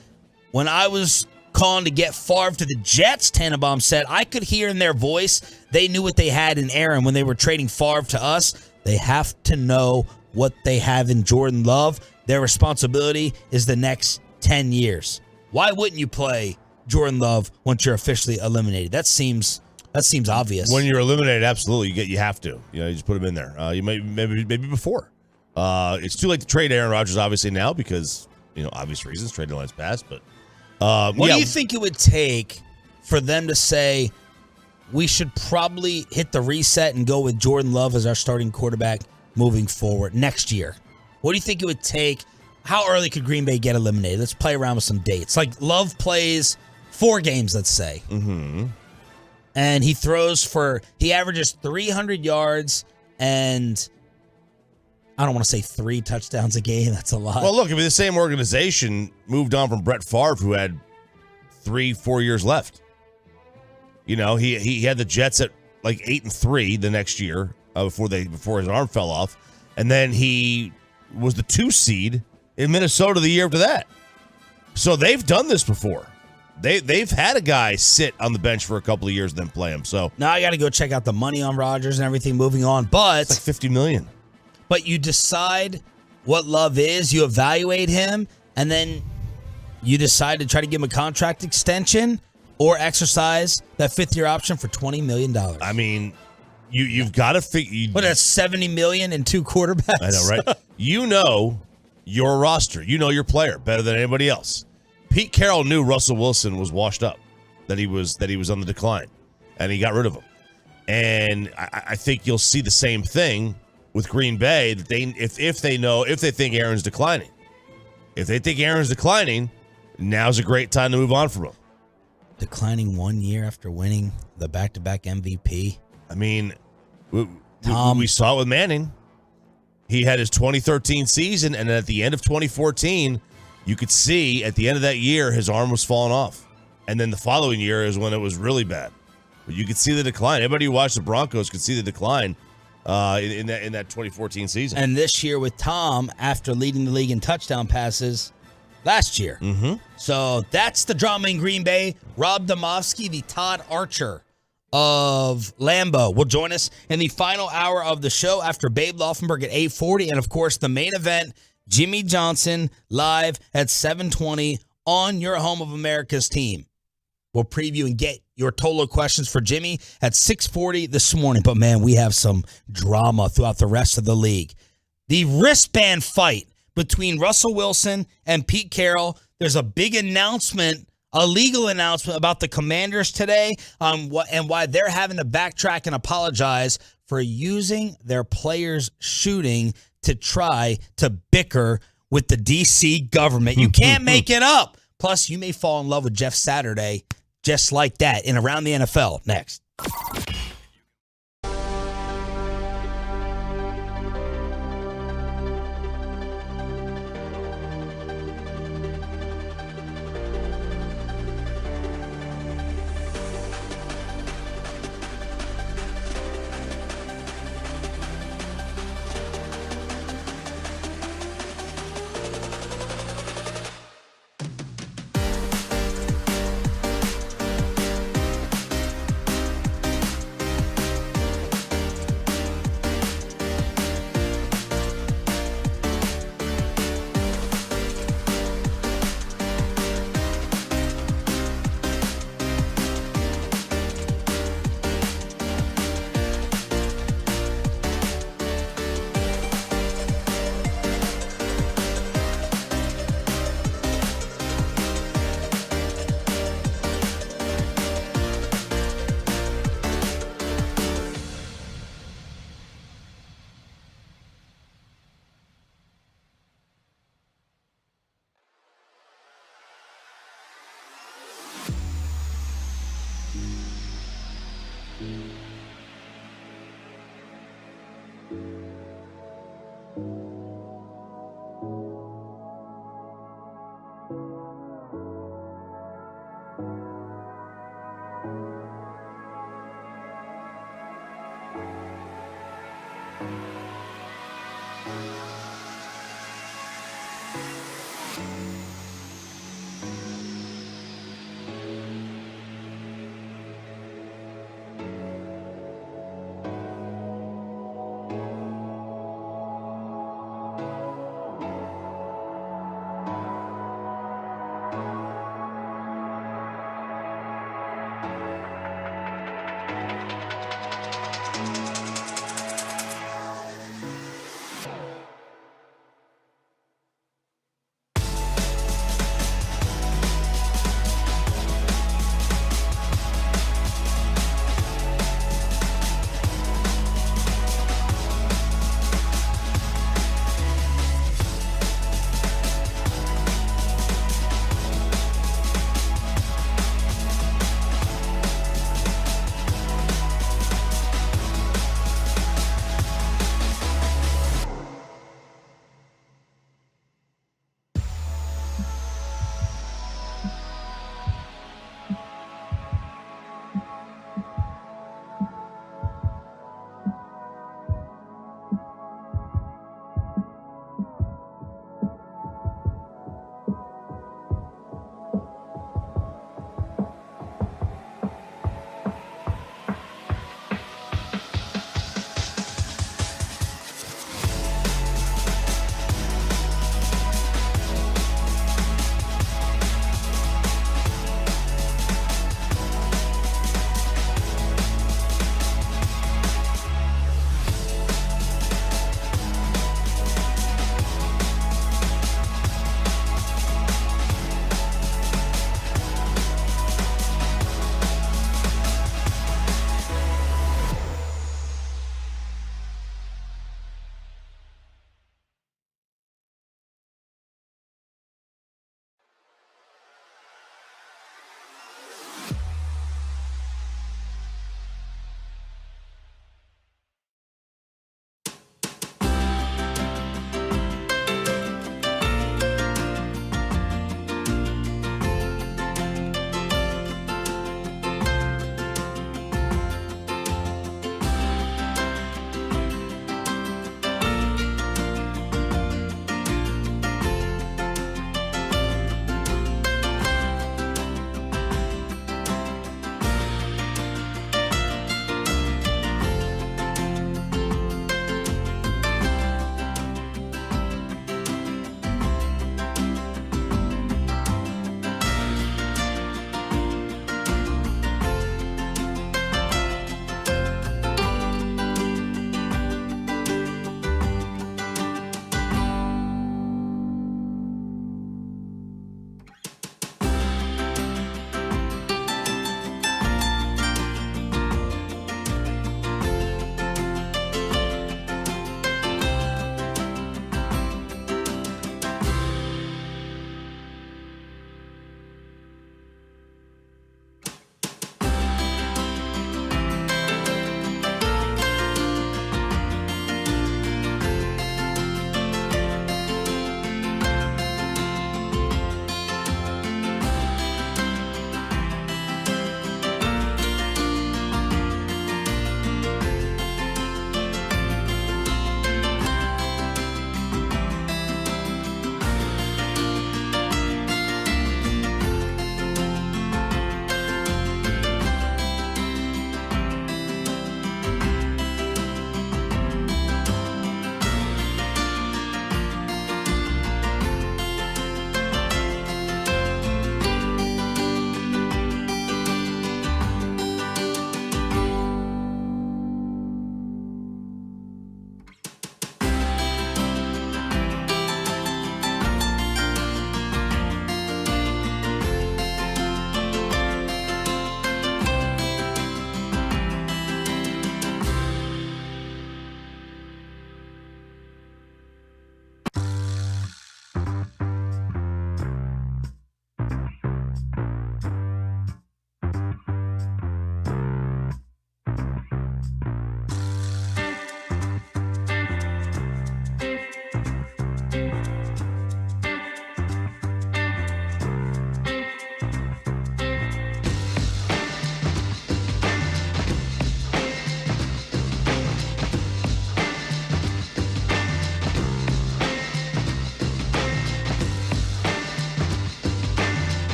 S3: When I was calling to get Favre to the Jets, Tannenbaum said, I could hear in their voice they knew what they had in Aaron when they were trading Favre to us. They have to know what they have in Jordan Love. Their responsibility is the next 10 years. Why wouldn't you play Jordan Love once you're officially eliminated? That seems obvious.
S4: When you're eliminated, absolutely, you have to. You just put him in there. You maybe before. It's too late to trade Aaron Rodgers, obviously, now because obvious reasons. Trade deadline's passed, but
S3: what do you think it would take for them to say we should probably hit the reset and go with Jordan Love as our starting quarterback moving forward next year? What do you think it would take? How early could Green Bay get eliminated? Let's play around with some dates. Like Love plays 4 games, let's say. Mm-hmm. And he averages 300 yards and I don't want to say 3 touchdowns a game. That's a lot.
S4: Well, look, if the same organization moved on from Brett Favre, who had 3-4 years left. He had the Jets at like 8-3 the next year before his arm fell off, and then he was the 2 seed in Minnesota the year after that. So they've done this before. They've had a guy sit on the bench for a couple of years and then play him. So
S3: now I got to go check out the money on Rodgers and everything moving on. But
S4: it's like $50 million.
S3: But you decide what Love is, you evaluate him, and then you decide to try to give him a contract extension or exercise that 5th-year option for $20 million.
S4: I mean, you've got to figure.
S3: What, that's $70 million in 2 quarterbacks?
S4: I know, right? You know your roster. You know your player better than anybody else. Pete Carroll knew Russell Wilson was washed up, that he was on the decline, and he got rid of him. And I think you'll see the same thing with Green Bay, that if they think Aaron's declining. If they think Aaron's declining, now's a great time to move on from him.
S3: Declining 1 year after winning the back-to-back MVP.
S4: I mean, we saw it with Manning. He had his 2013 season, and at the end of 2014, you could see at the end of that year his arm was falling off. And then the following year is when it was really bad. But you could see the decline. Everybody who watched the Broncos could see the decline in that 2014 season.
S3: And this year with Tom, after leading the league in touchdown passes last year.
S4: Mm-hmm.
S3: So that's the drama in Green Bay. Rob Domofsky, the Todd Archer of Lambeau, will join us in the final hour of the show after Babe Laufenberg at 8:40. And, of course, the main event, Jimmy Johnson, live at 7:20 on your Home of America's team. We'll preview and get your total questions for Jimmy at 6:40 this morning. But, man, we have some drama throughout the rest of the league. The wristband fight between Russell Wilson and Pete Carroll. There's a big announcement, a legal announcement about the Commanders today and why they're having to backtrack and apologize for using their players' shooting to try to bicker with the D.C. government. You can't make it up. Plus, you may fall in love with Jeff Saturday just like that in Around the NFL next.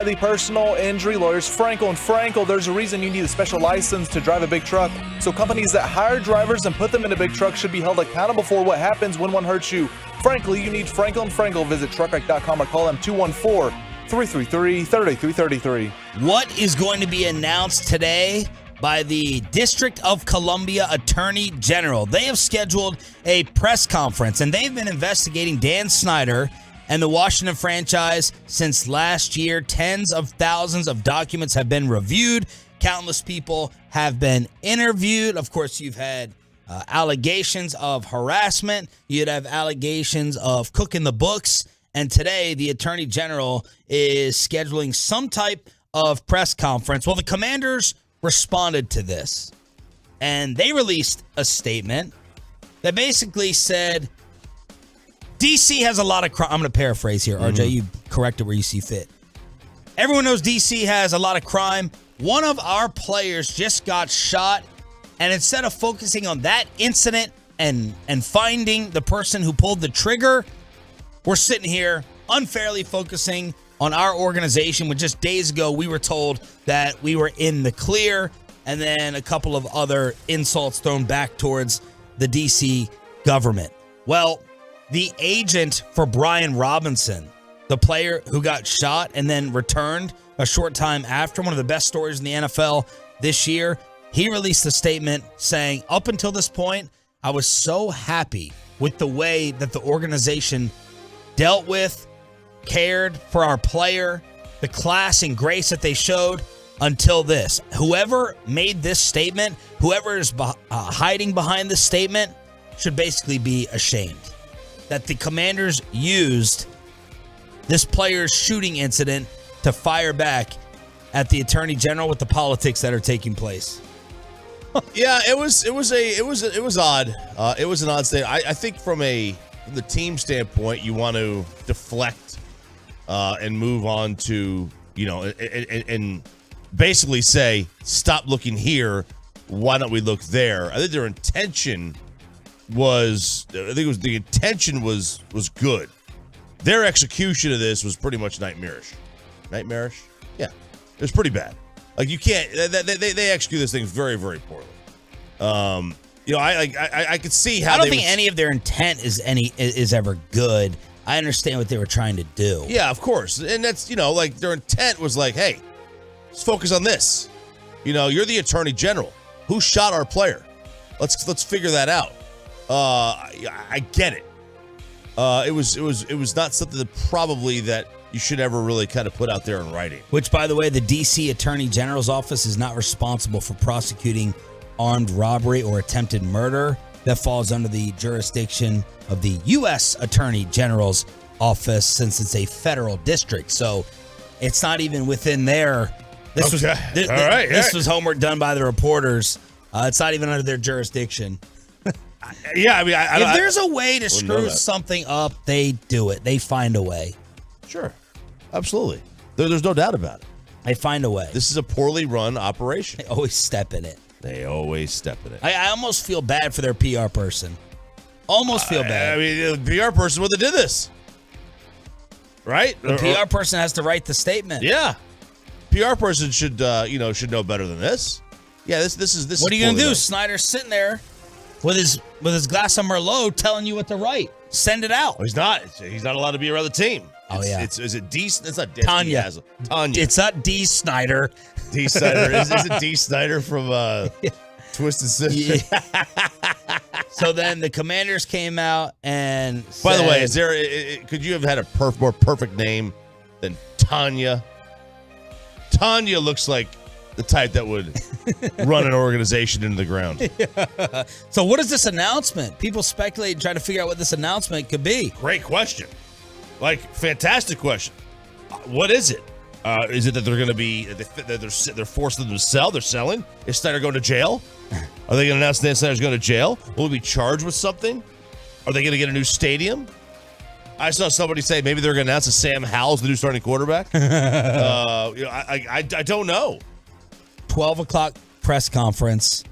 S5: The personal injury lawyers, Frankel and Frankel. There's a reason you need a special license to drive a big truck. So companies that hire drivers and put them in a big truck should be held accountable for what happens when one hurts you. Frankly, you need Frankel and Frankel. Visit truckwreck.com or call them 214-333-3333.
S3: What is going to be announced today by the District of Columbia Attorney General? They have scheduled a press conference, and they've been investigating Dan Snyder and the Washington franchise since last year. Tens of thousands of documents have been reviewed. Countless people have been interviewed. Of course, you've had allegations of harassment. You'd have allegations of cooking the books. And today, the Attorney General is scheduling some type of press conference. Well, the Commanders responded to this, and they released a statement that basically said, DC has a lot of crime. I'm going to paraphrase here, RJ. You correct it where you see fit. Everyone knows DC has a lot of crime. One of our players just got shot, and instead of focusing on that incident and finding the person who pulled the trigger, we're sitting here unfairly focusing on our organization, when just days ago we were told that we were in the clear, and then a couple of other insults thrown back towards the DC government. Well, the agent for Brian Robinson, the player who got shot and then returned a short time after, one of the best stories in the NFL this year, he released a statement saying, up until this point, I was so happy with the way that the organization dealt with, cared for our player, the class and grace that they showed until this. Whoever made this statement, whoever is hiding behind this statement, should basically be ashamed that the Commanders used this player's shooting incident to fire back at the Attorney General with the politics that are taking place.
S4: Yeah, it was odd. It was an odd statement. I think from the team standpoint, you want to deflect and move on to, and basically say, stop looking here. Why don't we look there? I think their intention was good. Their execution of this was pretty much nightmarish. Nightmarish? Yeah. It was pretty bad. Like, you can't, they execute this thing very, very poorly. I could see how
S3: I don't think any of their intent is ever good. I understand what they were trying to do.
S4: Yeah, of course. And that's, their intent was like, hey, let's focus on this. You're the Attorney General. Who shot our player? Let's figure that out. I get it. It was not something that you should ever really kind of put out there in writing.
S3: Which, by the way, the DC Attorney General's office is not responsible for prosecuting armed robbery or attempted murder. That falls under the jurisdiction of the U.S. Attorney General's office, since it's a federal district. So it's not even within their. This was homework done by the reporters. It's not even under their jurisdiction.
S4: Yeah, I mean,
S3: if there's a way to screw something up, they do it. They find a way.
S4: Sure, absolutely. There's no doubt about it.
S3: They find a way.
S4: This is a poorly run operation.
S3: They always step in it.
S4: I
S3: almost feel bad for their PR person. Almost feel bad.
S4: I mean, the PR person would have did this, right?
S3: The PR person has to write the statement.
S4: Yeah, PR person should know better than this. Yeah, this is.
S3: What are you gonna do? Snyder's sitting there with his glass of Merlot, telling you what to write. Send it out.
S4: Oh, he's not. He's not allowed to be around the team. Is it D? It's not Tanya. Tanya.
S3: It's not D. Snyder.
S4: D. Snyder. Is it D. Snyder from Twisted Sister?
S3: Yeah. So then the Commanders came out and said,
S4: by the way, could you have had a more perfect name than Tanya? Tanya looks like the type that would run an organization into the ground.
S3: Yeah. So what is this announcement? People speculate and try to figure out what this announcement could be.
S4: Great question. Fantastic question. What is it? Is it that they're going to be that they're forcing them to sell? They're selling. Is Snyder going to jail? Are they going to announce that Snyder's going to jail? Will he be charged with something? Are they going to get a new stadium? I saw somebody say maybe they're going to announce that Sam Howell's the new starting quarterback. I don't know.
S3: 12 o'clock press conference,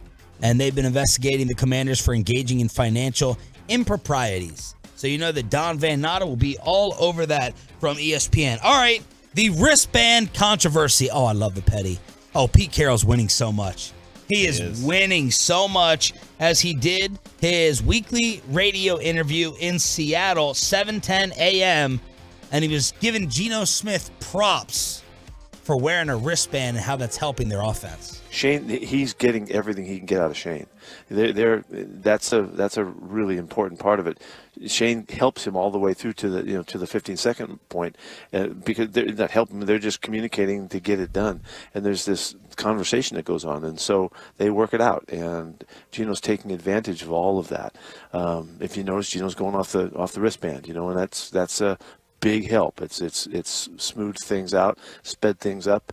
S3: and they've been investigating the Commanders for engaging in financial improprieties. So you know that Don Van Natta will be all over that from ESPN. All right, The wristband controversy. Oh, I love the petty. Oh, Pete Carroll's winning so much. He is winning so much as he did his weekly radio interview in Seattle, 7:10 a.m., and he was giving Geno Smith props for wearing a wristband and how that's helping their offense.
S8: Shane, he's getting everything he can get out of Shane. That's a really important part of it. Shane helps him all the way through to the 15-second point because they're not helping him. They're just communicating to get it done. And there's this conversation that goes on, and so they work it out. And Geno's taking advantage of all of that. If you notice, Geno's going off the wristband, and that's a big help. It's smoothed things out, sped things up,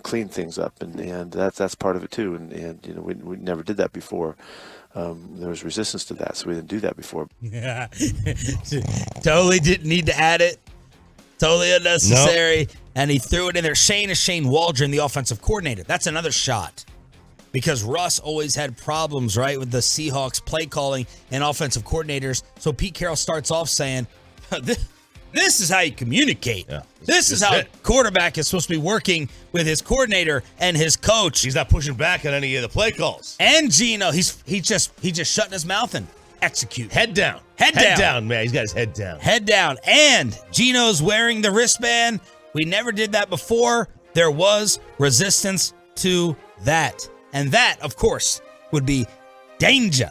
S8: cleaned things up, and that's part of it too. And we never did that before. There was resistance to that, so we didn't do that before.
S3: Yeah, totally didn't need to add it. Totally unnecessary. Nope. And he threw it in there. Shane is Shane Waldron, the offensive coordinator. That's another shot. Because Russ always had problems, right, with the Seahawks play calling and offensive coordinators. So Pete Carroll starts off saying, this is how you communicate. Yeah, this is how a quarterback is supposed to be working with his coordinator and his coach.
S4: He's not pushing back on any of the play calls.
S3: And Geno, he just shutting his mouth and execute.
S4: Head down.
S3: Head
S4: down, man. He's got his head down.
S3: Head down. And Geno's wearing the wristband. We never did that before. There was resistance to that. And that, of course, would be danger.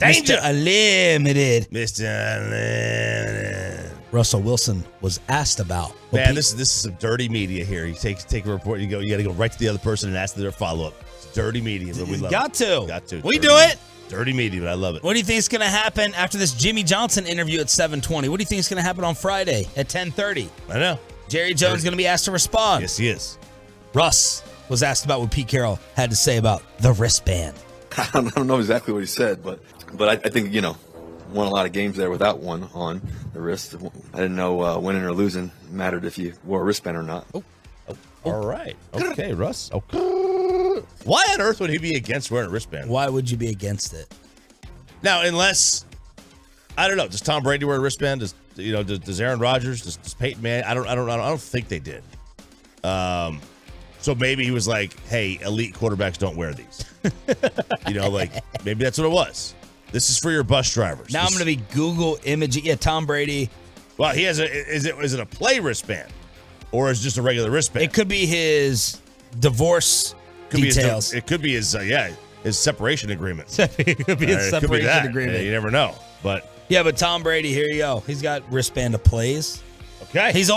S4: Danger.
S3: Mr. Unlimited.
S4: Mr. Unlimited.
S3: Russell Wilson was asked about.
S4: Man, this is some dirty media here. You take a report, you got to go right to the other person and ask their follow-up. It's dirty media, but we love it. Got to.
S3: We do it.
S4: Dirty media, but I love it.
S3: What do you think is going to happen after this Jimmy Johnson interview at 7:20? What do you think is going to happen on Friday at 10:30?
S4: I know.
S3: Jerry Jones is going to be asked to respond.
S4: Yes, he is.
S3: Russ was asked about what Pete Carroll had to say about the wristband.
S9: I don't know exactly what he said, but I think, won a lot of games there without one on the wrist. I didn't know winning or losing mattered if you wore a wristband or not.
S4: All right. Okay, Russ. Okay. Why on earth would he be against wearing a wristband?
S3: Why would you be against it?
S4: Now, unless, I don't know, does Tom Brady wear a wristband? Does Aaron Rodgers? Does Peyton Manning? I don't think they did. So maybe he was like, hey, elite quarterbacks don't wear these. Maybe that's what it was. This is for your bus drivers.
S3: Now I'm going to be Google imaging. Yeah, Tom Brady.
S4: Well, he has is it a play wristband or is it just a regular wristband?
S3: It could be his divorce details.
S4: It could be his separation agreement.
S3: It could be his separation agreement.
S4: Yeah, you never know. But
S3: Tom Brady, here you go. He's got wristband of plays.
S4: Okay.
S3: He's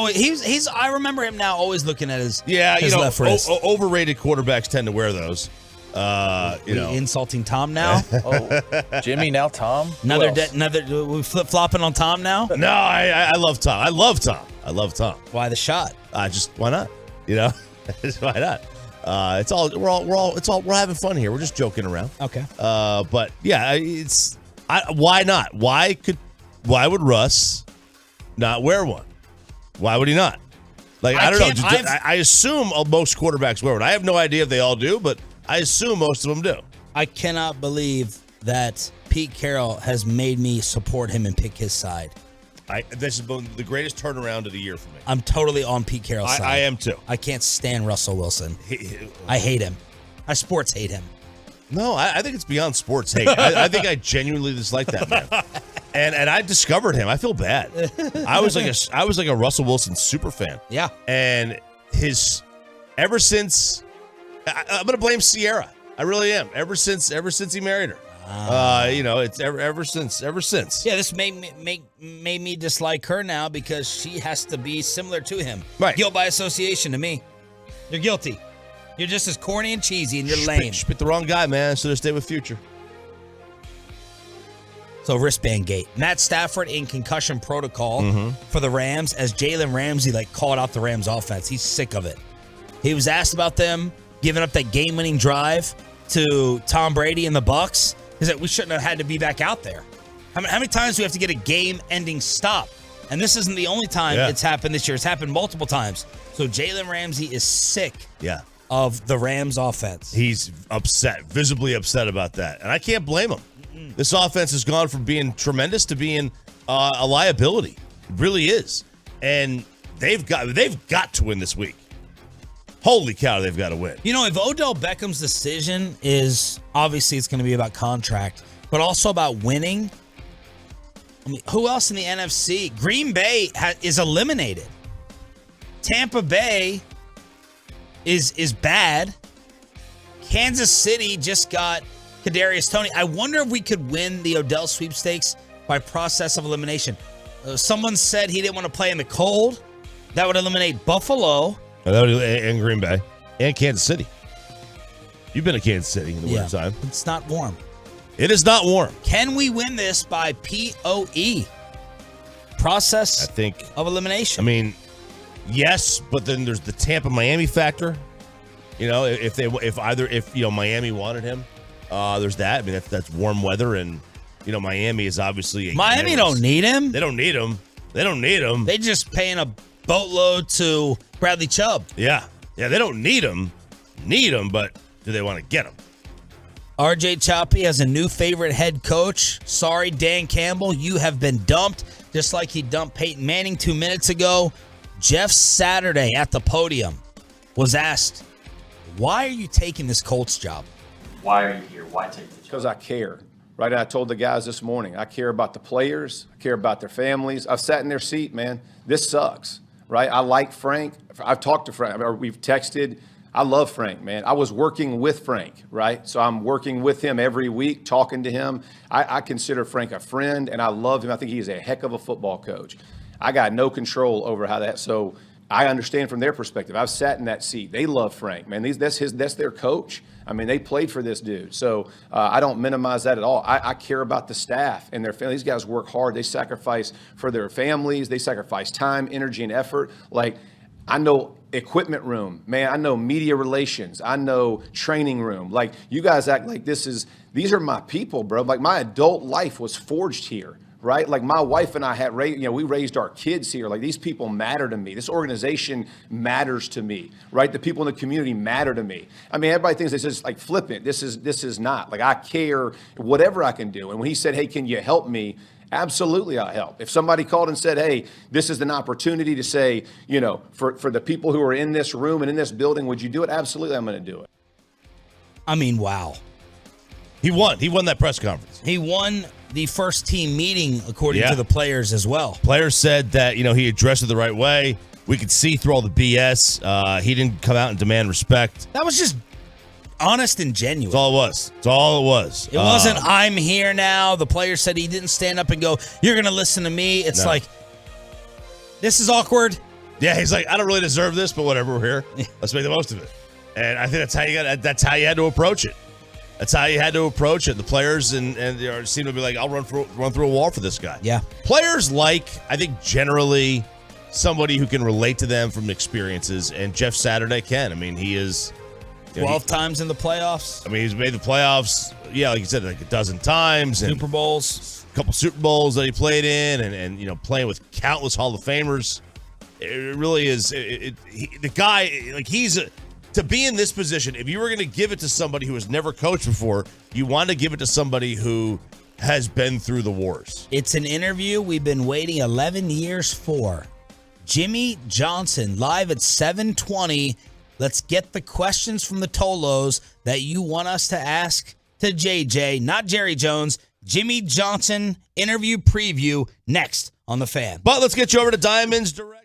S3: I remember him now always looking at his left wrist.
S4: Overrated quarterbacks tend to wear those.
S3: Insulting Tom now.
S5: Jimmy now Tom.
S3: Another we flip flopping on Tom now.
S4: No, I love Tom. I love Tom.
S3: Why the shot?
S4: Why not? Why not? We're having fun here. We're just joking around.
S3: Okay.
S4: But yeah, why not? Why would Russ not wear one? Why would he not? I don't know. I assume most quarterbacks wear one. I have no idea if they all do, but I assume most of them do.
S3: I cannot believe that Pete Carroll has made me support him and pick his side.
S4: This has been the greatest turnaround of the year for me.
S3: I'm totally on Pete Carroll's side.
S4: I am too.
S3: I can't stand Russell Wilson. I hate him. I sports hate him.
S4: No, I think it's beyond sports hate. I think I genuinely dislike that man. And I discovered him. I feel bad. I was like a Russell Wilson super fan.
S3: Yeah.
S4: And ever since I'm gonna blame Sierra. I really am. Ever since he married her. It's ever since.
S3: Yeah, this made me dislike her now because she has to be similar to him.
S4: Right.
S3: Guilt by association to me. You're guilty. You're just as corny and cheesy and you're lame.
S4: Picked the wrong guy, man. Should have stayed with Future.
S3: So wristband gate. Matt Stafford in concussion protocol for the Rams as Jalen Ramsey called out the Rams offense. He's sick of it. He was asked about them giving up that game-winning drive to Tom Brady and the Bucs. He said, we shouldn't have had to be back out there. How many times do we have to get a game-ending stop? And this isn't the only time it's happened this year. It's happened multiple times. So Jalen Ramsey is sick of the Rams offense.
S4: He's upset, visibly upset about that. And I can't blame him. This offense has gone from being tremendous to being a liability. It really is. And they've got to win this week. Holy cow, they've got to win.
S3: You know, if Odell Beckham's decision is, obviously it's going to be about contract, but also about winning, I mean, who else in the NFC? Green Bay is eliminated. Tampa Bay is bad. Kansas City just got Kadarius Toney. I wonder if we could win the Odell sweepstakes by process of elimination. Someone said he didn't want to play in the cold. That would eliminate Buffalo.
S4: And Green Bay. And Kansas City. You've been to Kansas City in the wintertime.
S3: It's not warm.
S4: It is not warm.
S3: Can we win this by POE? Process of elimination.
S4: I mean, yes, but then there's the Tampa-Miami factor. You know, if Miami wanted him, there's that. I mean, that's warm weather, and Miami is obviously
S3: Miami don't need him.
S4: They don't need him.
S3: They just paying a boatload to Bradley Chubb.
S4: Yeah, they don't need him, but do they want to get him?
S3: RJ Choppy has a new favorite head coach. Sorry, Dan Campbell, you have been dumped, just like he dumped Peyton Manning 2 minutes ago. Jeff Saturday at the podium was asked, why are you taking this Colts job?
S10: Why are you here? Why take the job? Because I care. Right, I told the guys this morning, I care about the players. I care about their families. I've sat in their seat, man. This sucks, right? I like Frank. I've talked to Frank. We've texted. I love Frank, man. I was working with Frank, right? So I'm working with him every week, talking to him. I consider Frank a friend, and I love him. I think he is a heck of a football coach. I got no control over how that. So I understand from their perspective. I've sat in that seat. They love Frank, man. That's their coach. I mean, they played for this dude. So I don't minimize that at all. I care about the staff and their families. These guys work hard. They sacrifice for their families. They sacrifice time, energy, and effort. Like, I know equipment room, man. I know media relations. I know training room. Like, you guys act like these are my people, bro. Like, my adult life was forged here. Right? Like, my wife and I we raised our kids here. Like, these people matter to me. This organization matters to me, right? The people in the community matter to me. I mean, everybody thinks this is like flippant. This is not. Like, I care whatever I can do. And when he said, hey, can you help me? Absolutely, I'll help. If somebody called and said, hey, this is an opportunity to say, for the people who are in this room and in this building, would you do it? Absolutely, I'm going to do it.
S3: I mean, wow.
S4: He won that press conference.
S3: He won the first team meeting, according to the players as well.
S4: Players said that, he addressed it the right way. We could see through all the BS. He didn't come out and demand respect.
S3: That was just honest and genuine.
S4: That's all it was. That's all it was.
S3: It wasn't, I'm here now. The player said he didn't stand up and go, you're going to listen to me. It's like, this is awkward.
S4: Yeah, he's like, I don't really deserve this, but whatever, we're here. Let's make the most of it. And I think that's how you had to approach it. That's how you had to approach it. The players and they seem to be like, I'll run through a wall for this guy.
S3: Yeah.
S4: Players I think generally somebody who can relate to them from experiences, and Jeff Saturday can. I mean, he is
S3: 12 times in the playoffs.
S4: I mean, he's made the playoffs. Yeah, like you said, like a dozen times.
S3: Super Bowls.
S4: A couple Super Bowls that he played in, and playing with countless Hall of Famers. It really is. The guy, to be in this position, if you were going to give it to somebody who has never coached before, you want to give it to somebody who has been through the wars.
S3: It's an interview we've been waiting 11 years for. Jimmy Johnson, live at 7:20. Let's get the questions from the Tolos that you want us to ask to JJ, not Jerry Jones. Jimmy Johnson interview preview next on The Fan.
S4: But let's get you over to Diamonds Direct.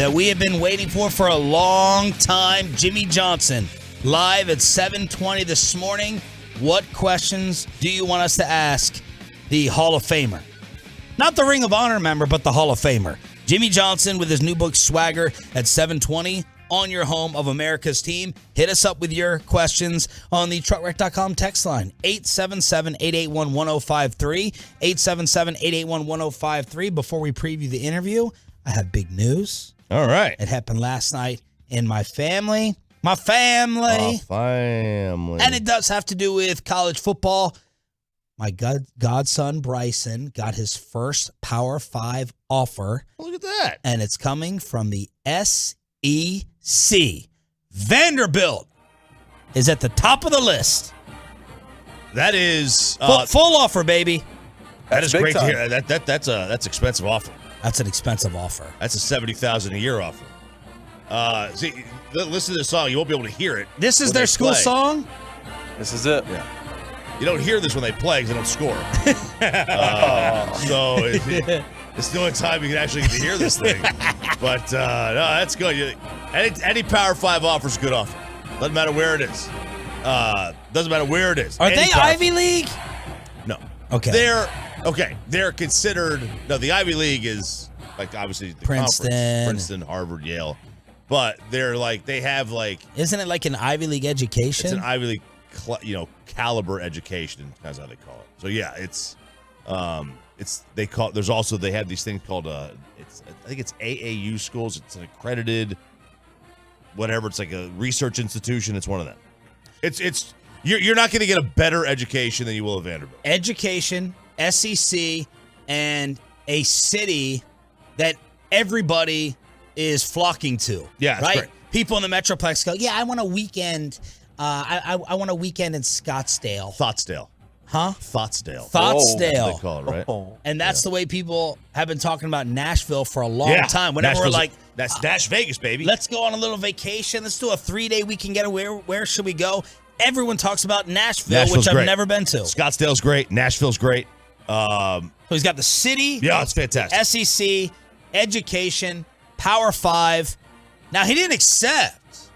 S3: that we have been waiting for a long time. Jimmy Johnson, live at 7:20 this morning. What questions do you want us to ask the Hall of Famer? Not the Ring of Honor member, but the Hall of Famer. Jimmy Johnson with his new book, Swagger, at 7:20 on your home of America's team. Hit us up with your questions on the truckwreck.com text line, 877-881-1053, 877-881-1053. Before we preview the interview, I have big news.
S4: All right.
S3: It happened last night in my family. My family. And it does have to do with college football. My godson, Bryson, got his first Power 5 offer.
S4: Look at that.
S3: And it's coming from the SEC. Vanderbilt is at the top of the list.
S4: That is...
S3: full offer, baby.
S4: That is great to hear. That's an expensive offer.
S3: That's an expensive offer.
S4: That's a $70,000 a year offer. See, listen to the song. You won't be able to hear it.
S3: This is their school song?
S5: This is it.
S4: Yeah. You don't hear this when they play because they don't score. So it's the only time you can actually get to hear this thing. But no, that's good. Any Power 5 offer is a good offer. Doesn't matter where it is. Doesn't matter where it is.
S3: Are they Ivy League?
S4: No.
S3: Okay.
S4: They're considered. No, the Ivy League is like obviously the
S3: Princeton,
S4: conference, Princeton, Harvard, Yale. But they're like they have like.
S3: Isn't it like an Ivy League education?
S4: It's an Ivy League, caliber education. That's how they call it. So yeah, they have these things called I think it's AAU schools. It's an accredited whatever. It's like a research institution. It's one of them. You're not going to get a better education than you will at Vanderbilt.
S3: Education, SEC, and a city that everybody is flocking to.
S4: Yeah, that's
S3: right.
S4: great.
S3: People in the Metroplex go, yeah, I want a weekend. I want a weekend in Scottsdale.
S4: Thoughtsdale.
S3: Huh?
S4: Thoughtsdale.
S3: Thoughtsdale.
S4: They call it, right?
S3: And that's the way people have been talking about Nashville for a long time. Whenever
S4: Nashville's
S3: we're like,
S4: that's Nash Vegas, baby.
S3: Let's go on a little vacation. Let's do a 3-day weekend getaway. Where should we go? Everyone talks about Nashville, which I've never been to.
S4: Scottsdale's great. Nashville's great.
S3: So he's got the city.
S4: Yeah, it's fantastic.
S3: SEC, education, Power 5. Now, he didn't accept.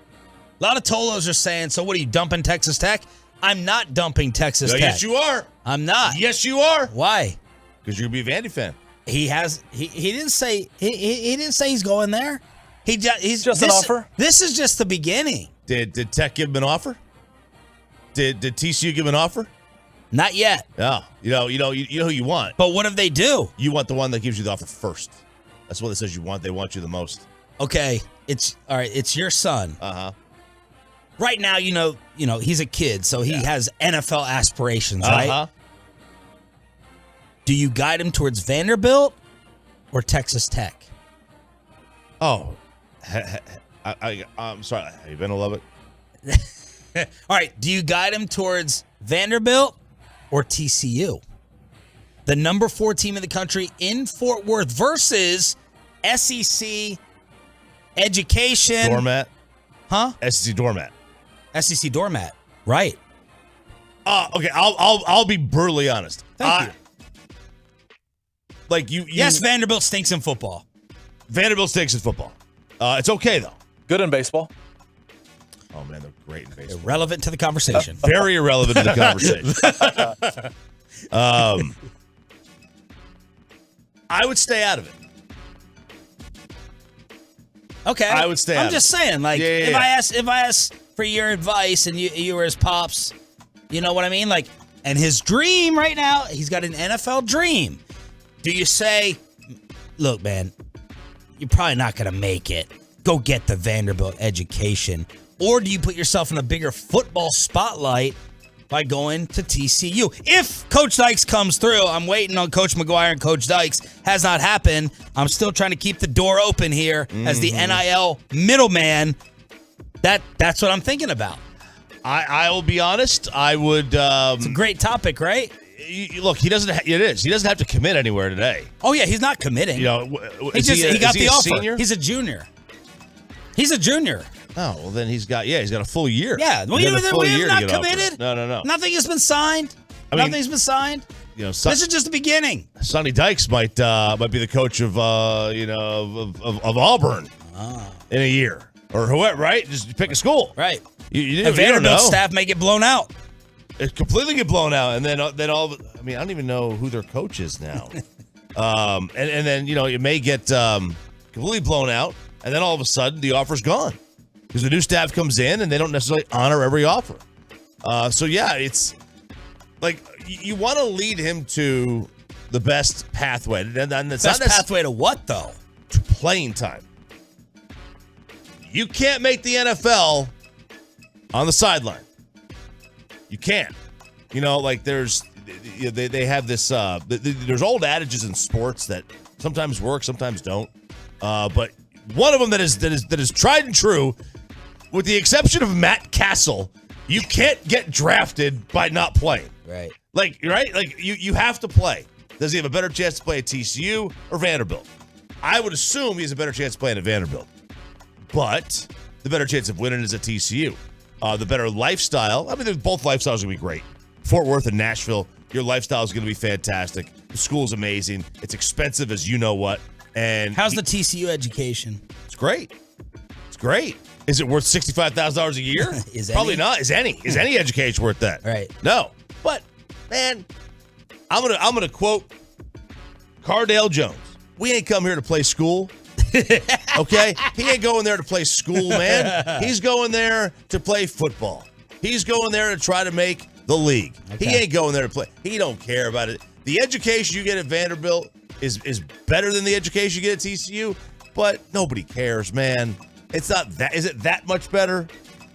S3: A lot of Tolos are saying, so what are you, dumping Texas Tech? I'm not dumping Texas Tech.
S4: Yes, you are.
S3: I'm not.
S4: Yes, you are.
S3: Why?
S4: Because you're going to be a Vandy fan.
S3: He didn't say he didn't say he's going there. He's
S5: just an offer.
S3: This is just the beginning.
S4: Did Tech give him an offer? Did TCU give him an offer?
S3: Not yet.
S4: No. You know who you want.
S3: But what if they do?
S4: You want the one that gives you the offer first. That's what it says you want. They want you the most.
S3: Okay. It's all right. It's your son.
S4: Uh-huh.
S3: Right now, he's a kid, so he has NFL aspirations, right? Do you guide him towards Vanderbilt or Texas Tech?
S4: Oh, I'm sorry. Have you been to Lubbock?
S3: All right. Do you guide him towards Vanderbilt or TCU? The number 4 team in the country in Fort Worth versus SEC education.
S4: Doormat.
S3: Huh?
S4: SEC doormat.
S3: SEC doormat. Right.
S4: Okay. I'll be brutally honest.
S3: Thank
S4: you.
S3: Yes, Vanderbilt stinks in football.
S4: Vanderbilt stinks in football. It's okay though.
S5: Good in baseball.
S4: Oh man, they're great in baseball.
S3: Irrelevant to the conversation.
S4: Very irrelevant to the conversation. I would stay out of it.
S3: Okay.
S4: I would stay out
S3: I'm
S4: of
S3: just
S4: it.
S3: saying, like, if I ask for your advice and you were his pops, you know what I mean? Like, and his dream right now, he's got an NFL dream. Do you say, look, man, you're probably not going to make it. Go get the Vanderbilt education. Or do you put yourself in a bigger football spotlight by going to TCU? If Coach Dykes comes through, I'm waiting on Coach McGuire and Coach Dykes. Has not happened. I'm still trying to keep the door open here as the NIL middleman. That's what I'm thinking about.
S4: I will be honest. I would.
S3: It's a great topic, right?
S4: Look, he doesn't. It is. He doesn't have to commit anywhere today.
S3: Oh yeah, he's not committing.
S4: He got
S3: the offer.
S4: Senior?
S3: He's a junior. He's a junior.
S4: Oh well, then he's got a full year.
S3: Yeah, well,
S4: he's
S3: not committed.
S4: No.
S3: Nothing has been signed. Nothing's been signed. This is just the beginning.
S4: Sonny Dykes might be the coach of Auburn. in a year or whoever, right? Just pick a school.
S3: Right.
S4: You
S3: The Vanderbilt
S4: don't know.
S3: staff may get blown out.
S4: It completely get blown out, and then all. I mean, I don't even know who their coach is now. And then it may get completely blown out, and then all of a sudden the offer's gone because the new staff comes in and they don't necessarily honor every offer. So yeah, it's like you want to lead him to the best pathway, and it's
S3: Best
S4: not
S3: pathway to what, though?
S4: to playing time. You can't make the NFL on the sideline. You can't. There's they have this. There's old adages in sports that sometimes work, sometimes don't. But one of them that is tried and true, with the exception of Matt Castle, you can't get drafted by not playing.
S3: Right.
S4: Like you have to play. Does he have a better chance to play at TCU or Vanderbilt? I would assume he has a better chance of playing at Vanderbilt. But the better chance of winning is at TCU. The better lifestyle. I mean, both lifestyles are going to be great. Fort Worth and Nashville, your lifestyle is going to be fantastic. The school's amazing. It's expensive as you know what. And
S3: how's the TCU education?
S4: It's great. It's great. Is it worth $65,000 a year? Probably
S3: any?
S4: not. Is any education worth that?
S3: Right.
S4: No. But man, I'm gonna quote Cardale Jones. We ain't come here to play school. Okay? He ain't going there to play school, man. He's going there to play football. He's going there to try to make the league. Okay. He ain't going there to play. He don't care about it. The education you get at Vanderbilt is better than the education you get at TCU, but nobody cares, man. It's not that. Is it that much better?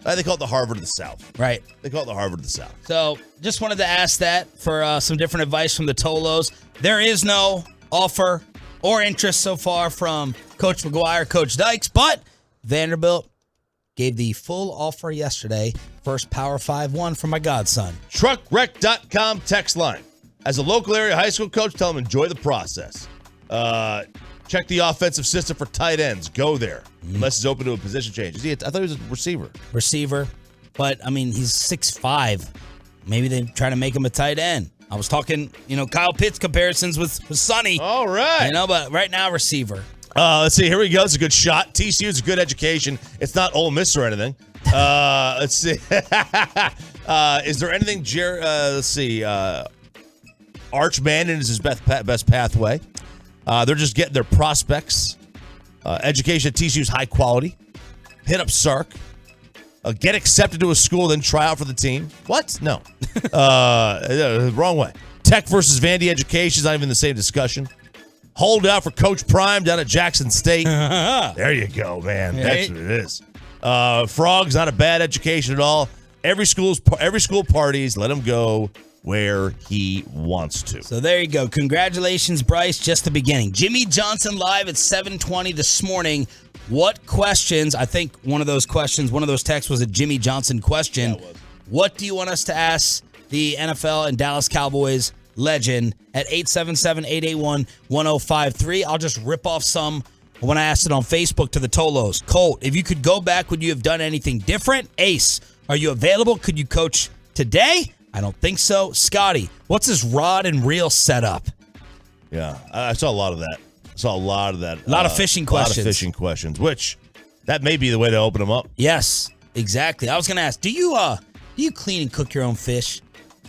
S4: They call it the Harvard of the South.
S3: Right.
S4: They call it the Harvard of the South.
S3: So just wanted to ask that for some different advice from the Tolos. There is no offer or interest so far from Coach McGuire, Coach Dykes, but Vanderbilt gave the full offer yesterday. First Power 5-1 from my godson.
S4: Truckwreck.com text line. As a local area high school coach, tell them enjoy the process. Check the offensive system for tight ends. Go there. Unless he's open to a position change. I thought he was a receiver.
S3: Receiver. But, I mean, he's 6'5". Maybe they try to make him a tight end. I was talking, Kyle Pitts comparisons with Sonny.
S4: All right.
S3: But right now, receiver.
S4: Let's see. Here we go. It's a good shot. TCU is a good education. It's not Ole Miss or anything. Let's see. Is there anything, let's see. Arch Manning is his best pathway. They're just getting their prospects. Education at TCU is high quality. Hit up Sark. Get accepted to a school, then try out for the team. What? No. Wrong way. Tech versus Vandy education is not even the same discussion. Hold out for Coach Prime down at Jackson State. There you go, man.
S3: Right.
S4: That's what it is. Frog's not a bad education at all. Every school parties. Let him go where he wants to.
S3: So there you go. Congratulations, Bryce. Just the beginning. Jimmy Johnson live at 7:20 this morning. What questions? I think one of those texts was a Jimmy Johnson question.
S4: Yeah, it was.
S3: What do you want us to ask the NFL and Dallas Cowboys legend at 877-881-1053? I'll just rip off some when I asked it on Facebook to the Tolos. Colt, if you could go back, would you have done anything different? Ace, are you available? Could you coach today? I don't think so. Scotty, what's his rod and reel setup?
S4: Yeah, I saw a lot of that. A lot of
S3: fishing questions.
S4: Which that may be the way to open them up.
S3: Yes, exactly. I was going to ask, do you clean and cook your own fish?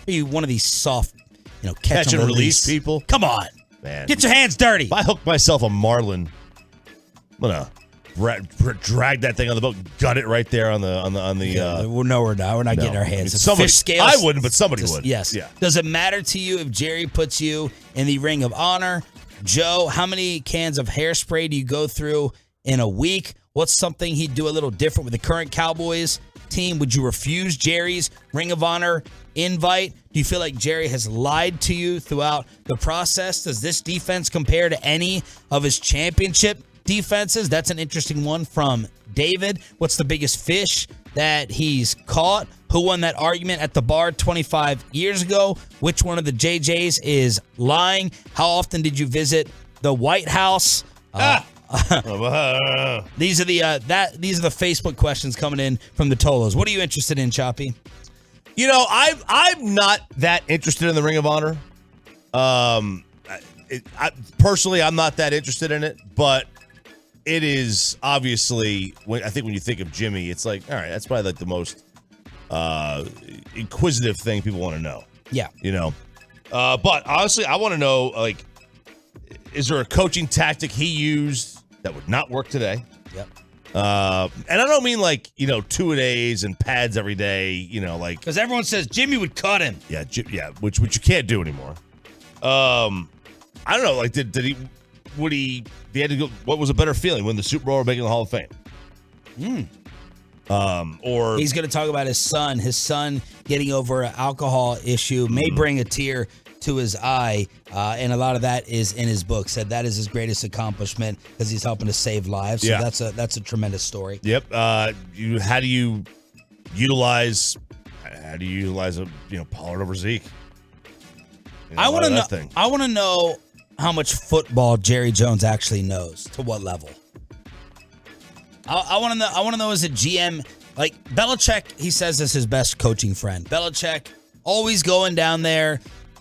S3: Are you one of these soft, catch and release
S4: people?
S3: Come on,
S4: man.
S3: Get your hands dirty.
S4: If I hook myself a marlin, I'm gonna drag that thing on the boat, gut it right there on the.
S3: No, we're not. We're not getting our hands. Fish scales.
S4: I wouldn't, but somebody would.
S3: Yes.
S4: Yeah.
S3: Does it matter to you if Jerry puts you in the Ring of Honor? Joe, how many cans of hairspray do you go through in a week? What's something he'd do a little different with the current Cowboys team? Would you refuse Jerry's Ring of Honor invite? Do you feel like Jerry has lied to you throughout the process? Does this defense compare to any of his championship defenses? That's an interesting one from David. What's the biggest fish that he's caught? Who won that argument at the bar 25 years ago? Which one of the JJs is lying? How often did you visit the White House? These are the Facebook questions coming in from the Tolos. What are you interested in, Choppy?
S4: I'm not that interested in the Ring of Honor. Personally, I'm not that interested in it, but it is obviously, I think when you think of Jimmy, it's like, all right, that's probably like the most inquisitive thing people want to know.
S3: Yeah.
S4: But honestly, I want to know, like, is there a coaching tactic he used that would not work today?
S3: Yep.
S4: And I don't mean like, two-a-days and pads every day, like.
S3: Because everyone says Jimmy would cut him.
S4: Yeah, which you can't do anymore. I don't know, like, did he, would he had to go, what was a better feeling, win the Super Bowl or making the Hall of Fame? Or
S3: he's going to talk about his son getting over an alcohol issue may bring a tear to his eye, and a lot of that is in his book. Said that is his greatest accomplishment because he's helping to save lives. So that's a tremendous story.
S4: Yep. How do you utilize a Pollard over Zeke?
S3: I want to know. I want to know how much football Jerry Jones actually knows. To what level? I want to know. I want to know as a GM, like Belichick. He says is his best coaching friend. Belichick always going down there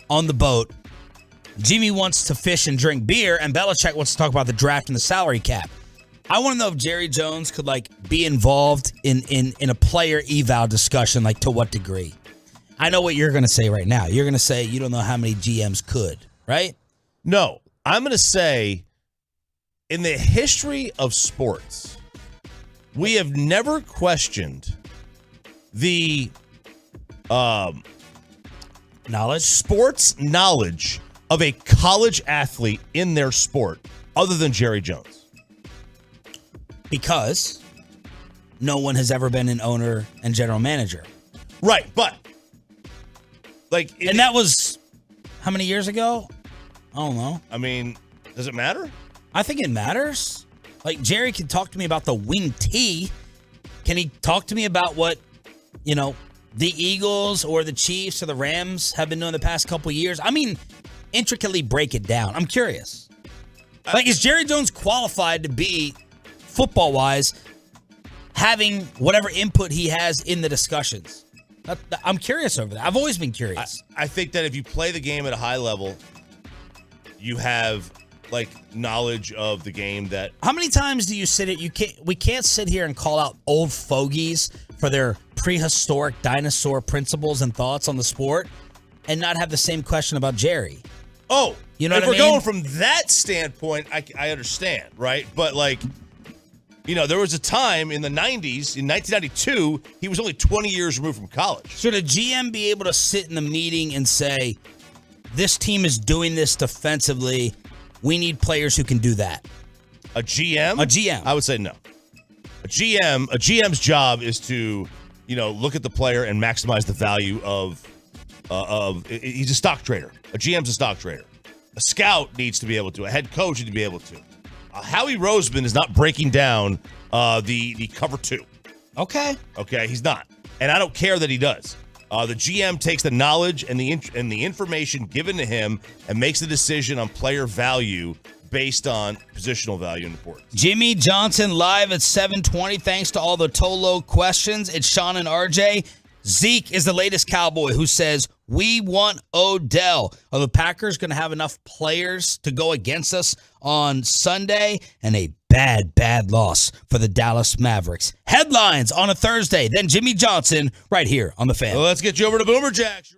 S3: on the boat. Jimmy wants to fish and drink beer, and Belichick wants to talk about the draft and the salary cap. I want to know if Jerry Jones could be involved in a player eval discussion. Like to what degree? I know what you're going to say right now. You're going to say you don't know how many GMs could, right?
S4: No, I'm going to say in the history of sports, we have never questioned the sports knowledge of a college athlete in their sport other than Jerry Jones.
S3: Because no one has ever been an owner and general manager.
S4: Right, but
S3: and that was how many years ago? I don't know.
S4: I mean, does it matter?
S3: I think it matters. Like Jerry can talk to me about the wing T. Can he talk to me about what, the Eagles or the Chiefs or the Rams have been doing the past couple of years? I mean, intricately break it down. I'm curious. Is Jerry Jones qualified to be, football-wise, having whatever input he has in the discussions? I'm curious over that. I've always been curious.
S4: I think that if you play the game at a high level, you have knowledge of the game that.
S3: How many times do you we can't sit here and call out old fogies for their prehistoric dinosaur principles and thoughts on the sport and not have the same question about Jerry.
S4: Oh,
S3: you know what I mean?
S4: If we're going from that standpoint, I understand, right? But there was a time in the 90s, in 1992, he was only 20 years removed from college.
S3: Should a GM be able to sit in the meeting and say, this team is doing this defensively, we need players who can do that?
S4: A GM?
S3: A GM.
S4: I would say no. A GM's job is to, look at the player and maximize the value of he's a stock trader. A GM's a stock trader. A scout needs to be able to. A head coach needs to be able to. Howie Roseman is not breaking down the cover two.
S3: Okay,
S4: he's not, and I don't care that he does. The GM takes the knowledge and the information given to him and makes a decision on player value based on positional value and importance.
S3: Jimmy Johnson live at 7:20. Thanks to all the Tolo questions. It's Sean and RJ. Zeke is the latest Cowboy who says, we want Odell. Are the Packers going to have enough players to go against us on Sunday? And a bad loss for the Dallas Mavericks. Headlines on a Thursday. Then Jimmy Johnson right here on The Fan.
S4: Well, let's get you over to Boomer Jacks.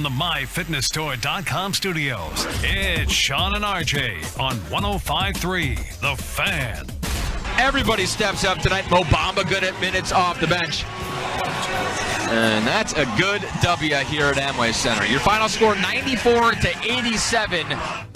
S1: from the MyFitnessStore.com studios, it's Sean and RJ on 105.3 The Fan.
S2: Everybody steps up tonight. Mo Bamba good at minutes off the bench. And that's a good W here at Amway Center. Your final score, 94-87.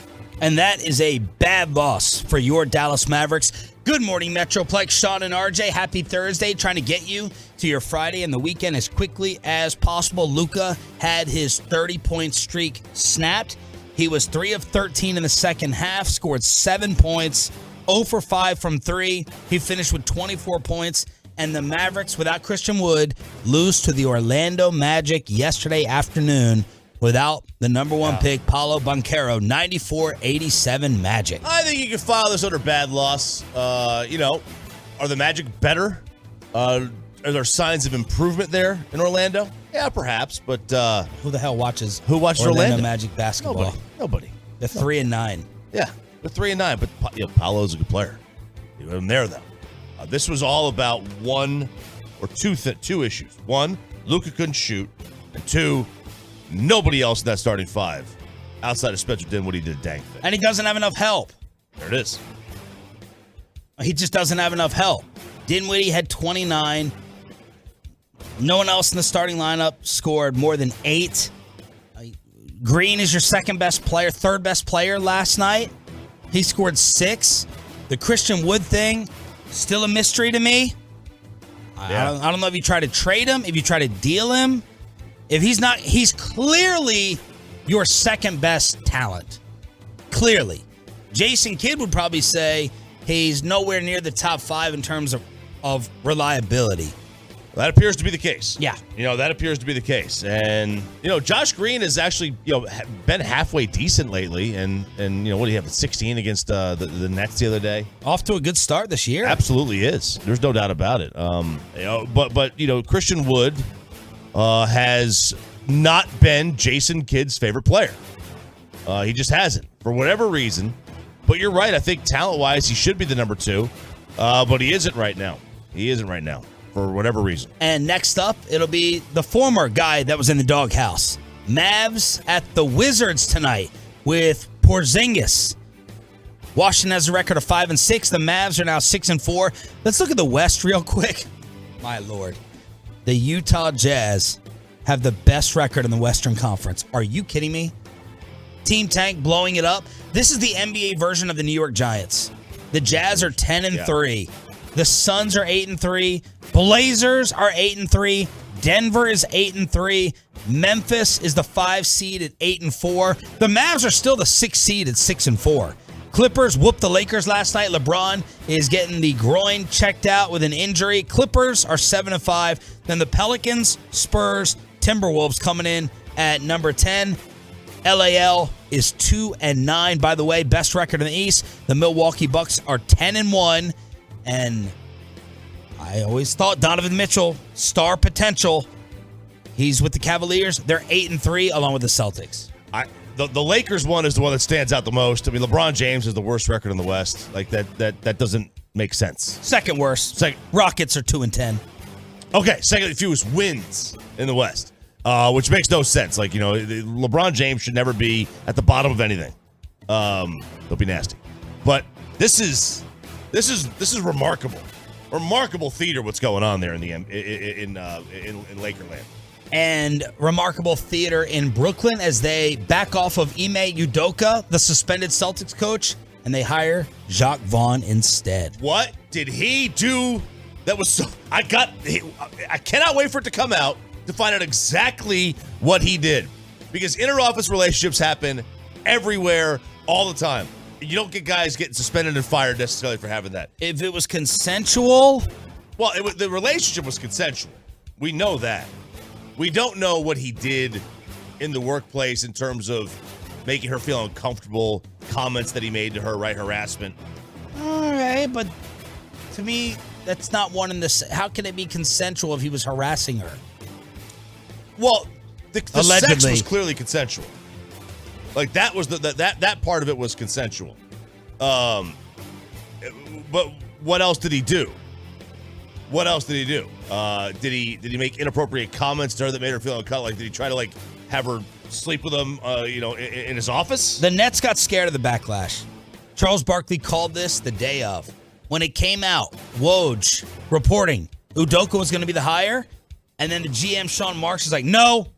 S3: And that is a bad loss for your Dallas Mavericks. Good morning, Metroplex. Sean and RJ, happy Thursday. Trying to get you to your Friday and the weekend as quickly as possible. Luka had his 30-point streak snapped. He was 3 of 13 in the second half, scored 7 points, 0 for 5 from 3. He finished with 24 points. And the Mavericks, without Christian Wood, lose to the Orlando Magic yesterday afternoon without the number one pick, Paolo Banchero, 94-87 Magic.
S4: I think you can file this under bad loss. Are the Magic better? Are there signs of improvement there in Orlando? Yeah, perhaps, but
S3: who the hell watches
S4: Orlando
S3: Magic basketball?
S4: Nobody.
S3: They're 3-9.
S4: Yeah, they're 3-9, but Paolo's a good player. You have him there, though. This was all about one or two issues. One, Luka couldn't shoot, and two, nobody else in that starting five outside of Spencer Dinwiddie did a dang thing.
S3: And he doesn't have enough help.
S4: There it is.
S3: He just doesn't have enough help. Dinwiddie had 29. No one else in the starting lineup scored more than 8. Green is your second best player, third best player last night. He scored 6. The Christian Wood thing, still a mystery to me.
S4: Yeah.
S3: I don't know if you try to trade him, if you try to deal him. If he's not, he's clearly your second best talent. Clearly. Jason Kidd would probably say he's nowhere near the top 5 in terms of reliability.
S4: That appears to be the case.
S3: Yeah.
S4: That appears to be the case. And, Josh Green has actually, been halfway decent lately. And what do you have, 16 against the Nets the other day?
S3: Off to a good start this year.
S4: Absolutely is. There's no doubt about it. But Christian Wood has not been Jason Kidd's favorite player. He just hasn't, for whatever reason. But you're right. I think talent-wise, he should be the number 2. But he isn't right now. For whatever reason.
S3: And next up, it'll be the former guy that was in the doghouse. Mavs at the Wizards tonight with Porzingis. Washington has a record of 5-6. The Mavs are now 6-4. Let's look at the West real quick. My Lord. The Utah Jazz have the best record in the Western Conference. Are you kidding me? Team Tank blowing it up. This is the NBA version of the New York Giants. The Jazz are 10-3. The Suns are 8-3. Blazers are 8-3. Denver is 8-3. Memphis is the 5 seed at 8-4. The Mavs are still the 6 seed at 6-4. Clippers whooped the Lakers last night. LeBron is getting the groin checked out with an injury. Clippers are 7-5. Then the Pelicans, Spurs, Timberwolves coming in at number 10. LAL is 2-9. By the way, best record in the East. The Milwaukee Bucks are 10-1. And I always thought Donovan Mitchell, star potential. He's with the Cavaliers. They're 8-3 along with the Celtics.
S4: The Lakers one is the one that stands out the most. I mean, LeBron James is the worst record in the West. Like that doesn't make sense.
S3: Second worst. Rockets are 2-10.
S4: Okay, second fewest wins in the West, which makes no sense. Like, LeBron James should never be at the bottom of anything. They'll be nasty. But this is remarkable. Remarkable theater what's going on there in Lakerland.
S3: And remarkable theater in Brooklyn as they back off of Ime Udoka, the suspended Celtics coach, and they hire Jacques Vaughn instead.
S4: What did he do? That was so. I cannot wait for it to come out to find out exactly what he did, because interoffice relationships happen everywhere all the time. You don't get guys getting suspended and fired necessarily for having that.
S3: If it was consensual,
S4: well, the relationship was consensual. We know that. We don't know what he did in the workplace in terms of making her feel uncomfortable, comments that he made to her, right? Harassment.
S3: All right, but to me, that's not one in this. How can it be consensual if he was harassing her?
S4: Well, the
S3: Allegedly.
S4: sex was clearly consensual. Like that was that part of it was consensual. But what else did he do? Did he make inappropriate comments to her that made her feel uncomfortable? Like, did he try to have her sleep with him, in his office.
S3: The Nets got scared of the backlash. Charles Barkley called this the day of. When it came out, Woj reporting Udoka was going to be the hire, and then the GM, Sean Marks, is like, no.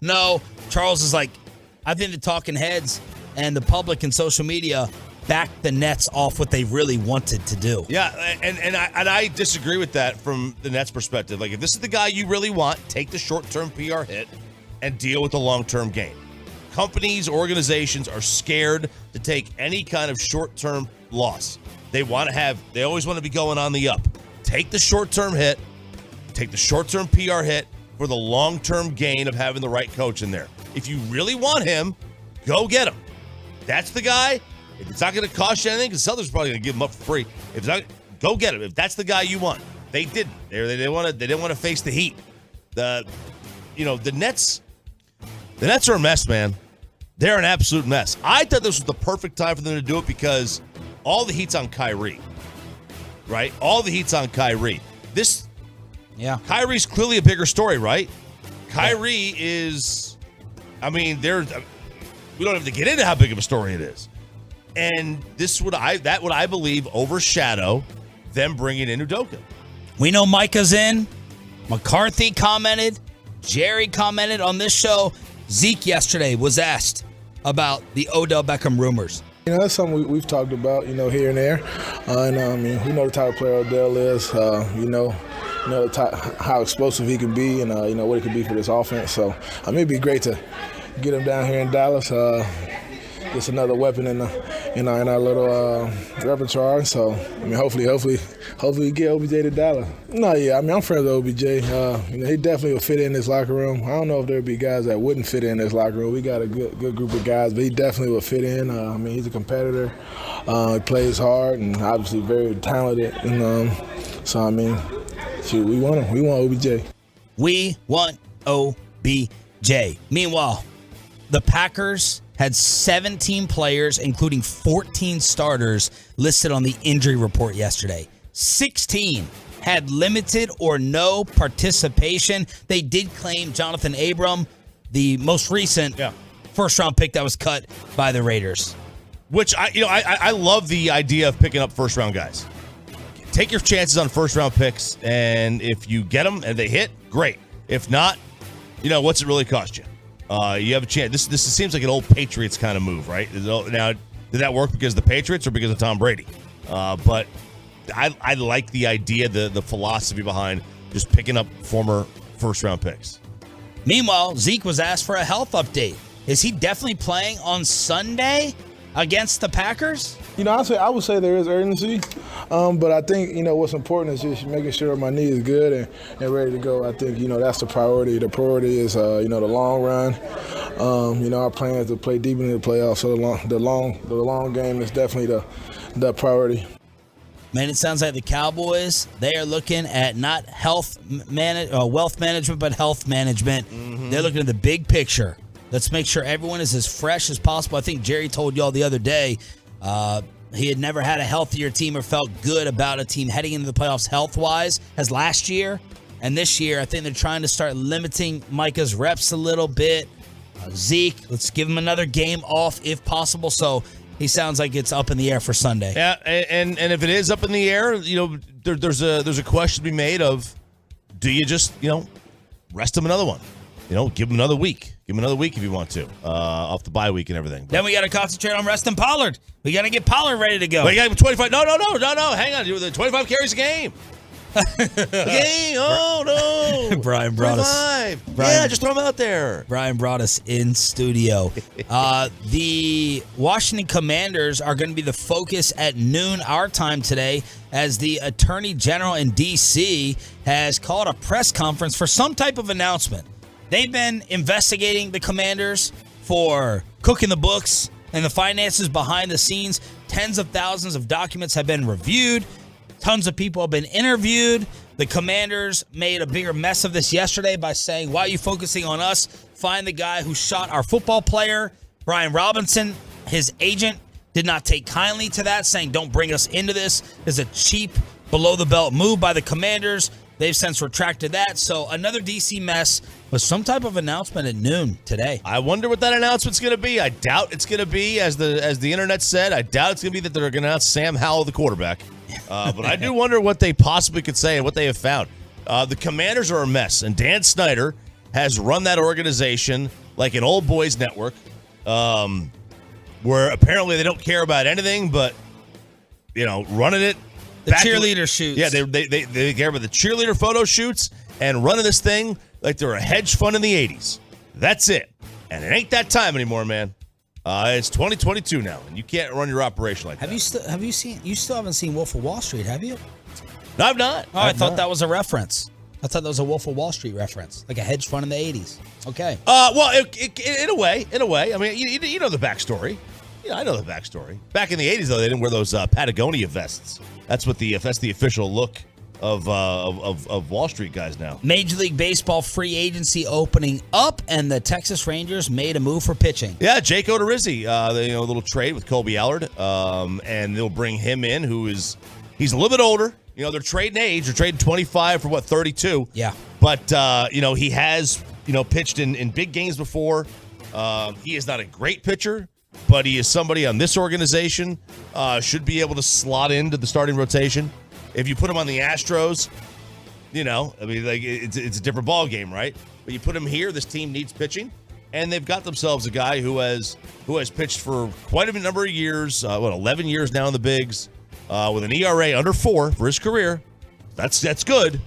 S3: Charles is like, I think the talking heads and the public and social media backed the Nets off what they really wanted to do.
S4: Yeah, and I disagree with that from the Nets' perspective. Like, if this is the guy you really want, take the short-term PR hit and deal with the long-term gain. Companies, organizations are scared to take any kind of short-term loss. They always want to be going on the up. Take the short-term hit, take the short-term PR hit for the long-term gain of having the right coach in there. If you really want him, go get him. That's the guy. If it's not going to cost you anything, because Celtics are probably going to give him up for free. If it's not, go get him. If that's the guy you want, they didn't. They didn't want to face the heat. The Nets. The Nets are a mess, man. They're an absolute mess. I thought this was the perfect time for them to do it because all the heat's on Kyrie, right? All the heat's on Kyrie. Kyrie's clearly a bigger story, right? Kyrie is, we don't have to get into how big of a story it is. And this would I believe overshadow them bringing in Udoka.
S3: We know Micah's in. McCarthy commented. Jerry commented on this show. Zeke yesterday was asked about the Odell Beckham rumors.
S6: That's something we've talked about, here and there. We know the type of player Odell is. How explosive he can be, and what he can be for this offense. So, it'd be great to get him down here in Dallas. Just another weapon in our little repertoire. So, hopefully we get OBJ to Dallas. I'm friends with OBJ. He definitely will fit in this locker room. I don't know if there'd be guys that wouldn't fit in this locker room. We got a good group of guys, but he definitely will fit in. He's a competitor. He plays hard and obviously very talented. And we want him. We want OBJ.
S3: We want OBJ. Meanwhile, the Packers had 17 players, including 14 starters, listed on the injury report yesterday. 16 had limited or no participation. They did claim Jonathan Abram, the most recent first-round pick that was cut by the Raiders.
S4: Which, I love the idea of picking up first-round guys. Take your chances on first-round picks, and if you get them and they hit, great. If not, what's it really cost you? You have a chance. This seems like an old Patriots kind of move, right? Now, did that work because of the Patriots or because of Tom Brady? But I like the idea, the philosophy behind just picking up former first-round picks.
S3: Meanwhile, Zeke was asked for a health update. Is he definitely playing on Sunday against the Packers?
S6: I would say there is urgency, but I think, what's important is just making sure my knee is good and ready to go. I think, that's the priority. The priority is, the long run. Our plan is to play deep into the playoffs, so the long game is definitely the priority.
S3: Man, it sounds like the Cowboys, they are looking at not wealth management, but health management. Mm-hmm. They're looking at the big picture. Let's make sure everyone is as fresh as possible. I think Jerry told y'all the other day he had never had a healthier team or felt good about a team heading into the playoffs health-wise as last year. And this year, I think they're trying to start limiting Micah's reps a little bit. Zeke, let's give him another game off if possible. So he sounds like it's up in the air for Sunday.
S4: Yeah, and if it is up in the air, there's a question to be made of, do you just, rest him another one? Give him another week. Give him another week if you want to, off the bye week and everything.
S3: Then we got to concentrate on resting Pollard. We got to get Pollard ready to go.
S4: But you got 25. No. Hang on. The 25 carries a game. Game. Oh, no.
S3: Brian brought us.
S4: Just throw him out there.
S3: Brian brought us in studio. The Washington Commanders are going to be the focus at noon our time today as the Attorney General in D.C. has called a press conference for some type of announcement. They've been investigating the Commanders for cooking the books and the finances behind the scenes. Tens of thousands of documents have been reviewed. Tons of people have been interviewed. The Commanders made a bigger mess of this yesterday by saying, why are you focusing on us? Find the guy who shot our football player, Brian Robinson. His agent did not take kindly to that, saying, don't bring us into this. It's a cheap, below-the-belt move by the Commanders. They've since retracted that. So another DC mess with some type of announcement at noon today.
S4: I wonder what that announcement's going to be. I doubt it's going to be, as the internet said, I doubt it's going to be that they're going to announce Sam Howell, the quarterback. But I do wonder what they possibly could say and what they have found. The Commanders are a mess, and Dan Snyder has run that organization like an old boys network, where apparently they don't care about anything but, running it.
S3: The cheerleader shoots.
S4: Yeah, they care about the cheerleader photo shoots and running this thing like they're a hedge fund in the 80s. That's it. And it ain't that time anymore, man. It's 2022 now, and you can't run your operation like that.
S3: You still haven't seen Wolf of Wall Street, have you?
S4: No, I've not.
S3: Oh, I thought that was a reference. I thought that was a Wolf of Wall Street reference, like a hedge fund in the 80s. Okay.
S4: Well, in a way. I mean, you know the backstory. Yeah, I know the backstory. Back in the 80s, though, they didn't wear those Patagonia vests. That's the official look of Wall Street guys now.
S3: Major League Baseball free agency opening up, and the Texas Rangers made a move for pitching.
S4: Yeah, Jake Odorizzi, a little trade with Colby Allard, and they'll bring him in, he's a little bit older. They're trading age. They're trading 25 for 32.
S3: Yeah.
S4: But, he has, pitched in big games before. He is not a great pitcher, but he is somebody on this organization, should be able to slot into the starting rotation. If you put him on the Astros, it's a different ball game, right? But you put him here, this team needs pitching, and they've got themselves a guy who has pitched for quite a number of years, 11 years now in the bigs, with an ERA under 4 for his career. That's good.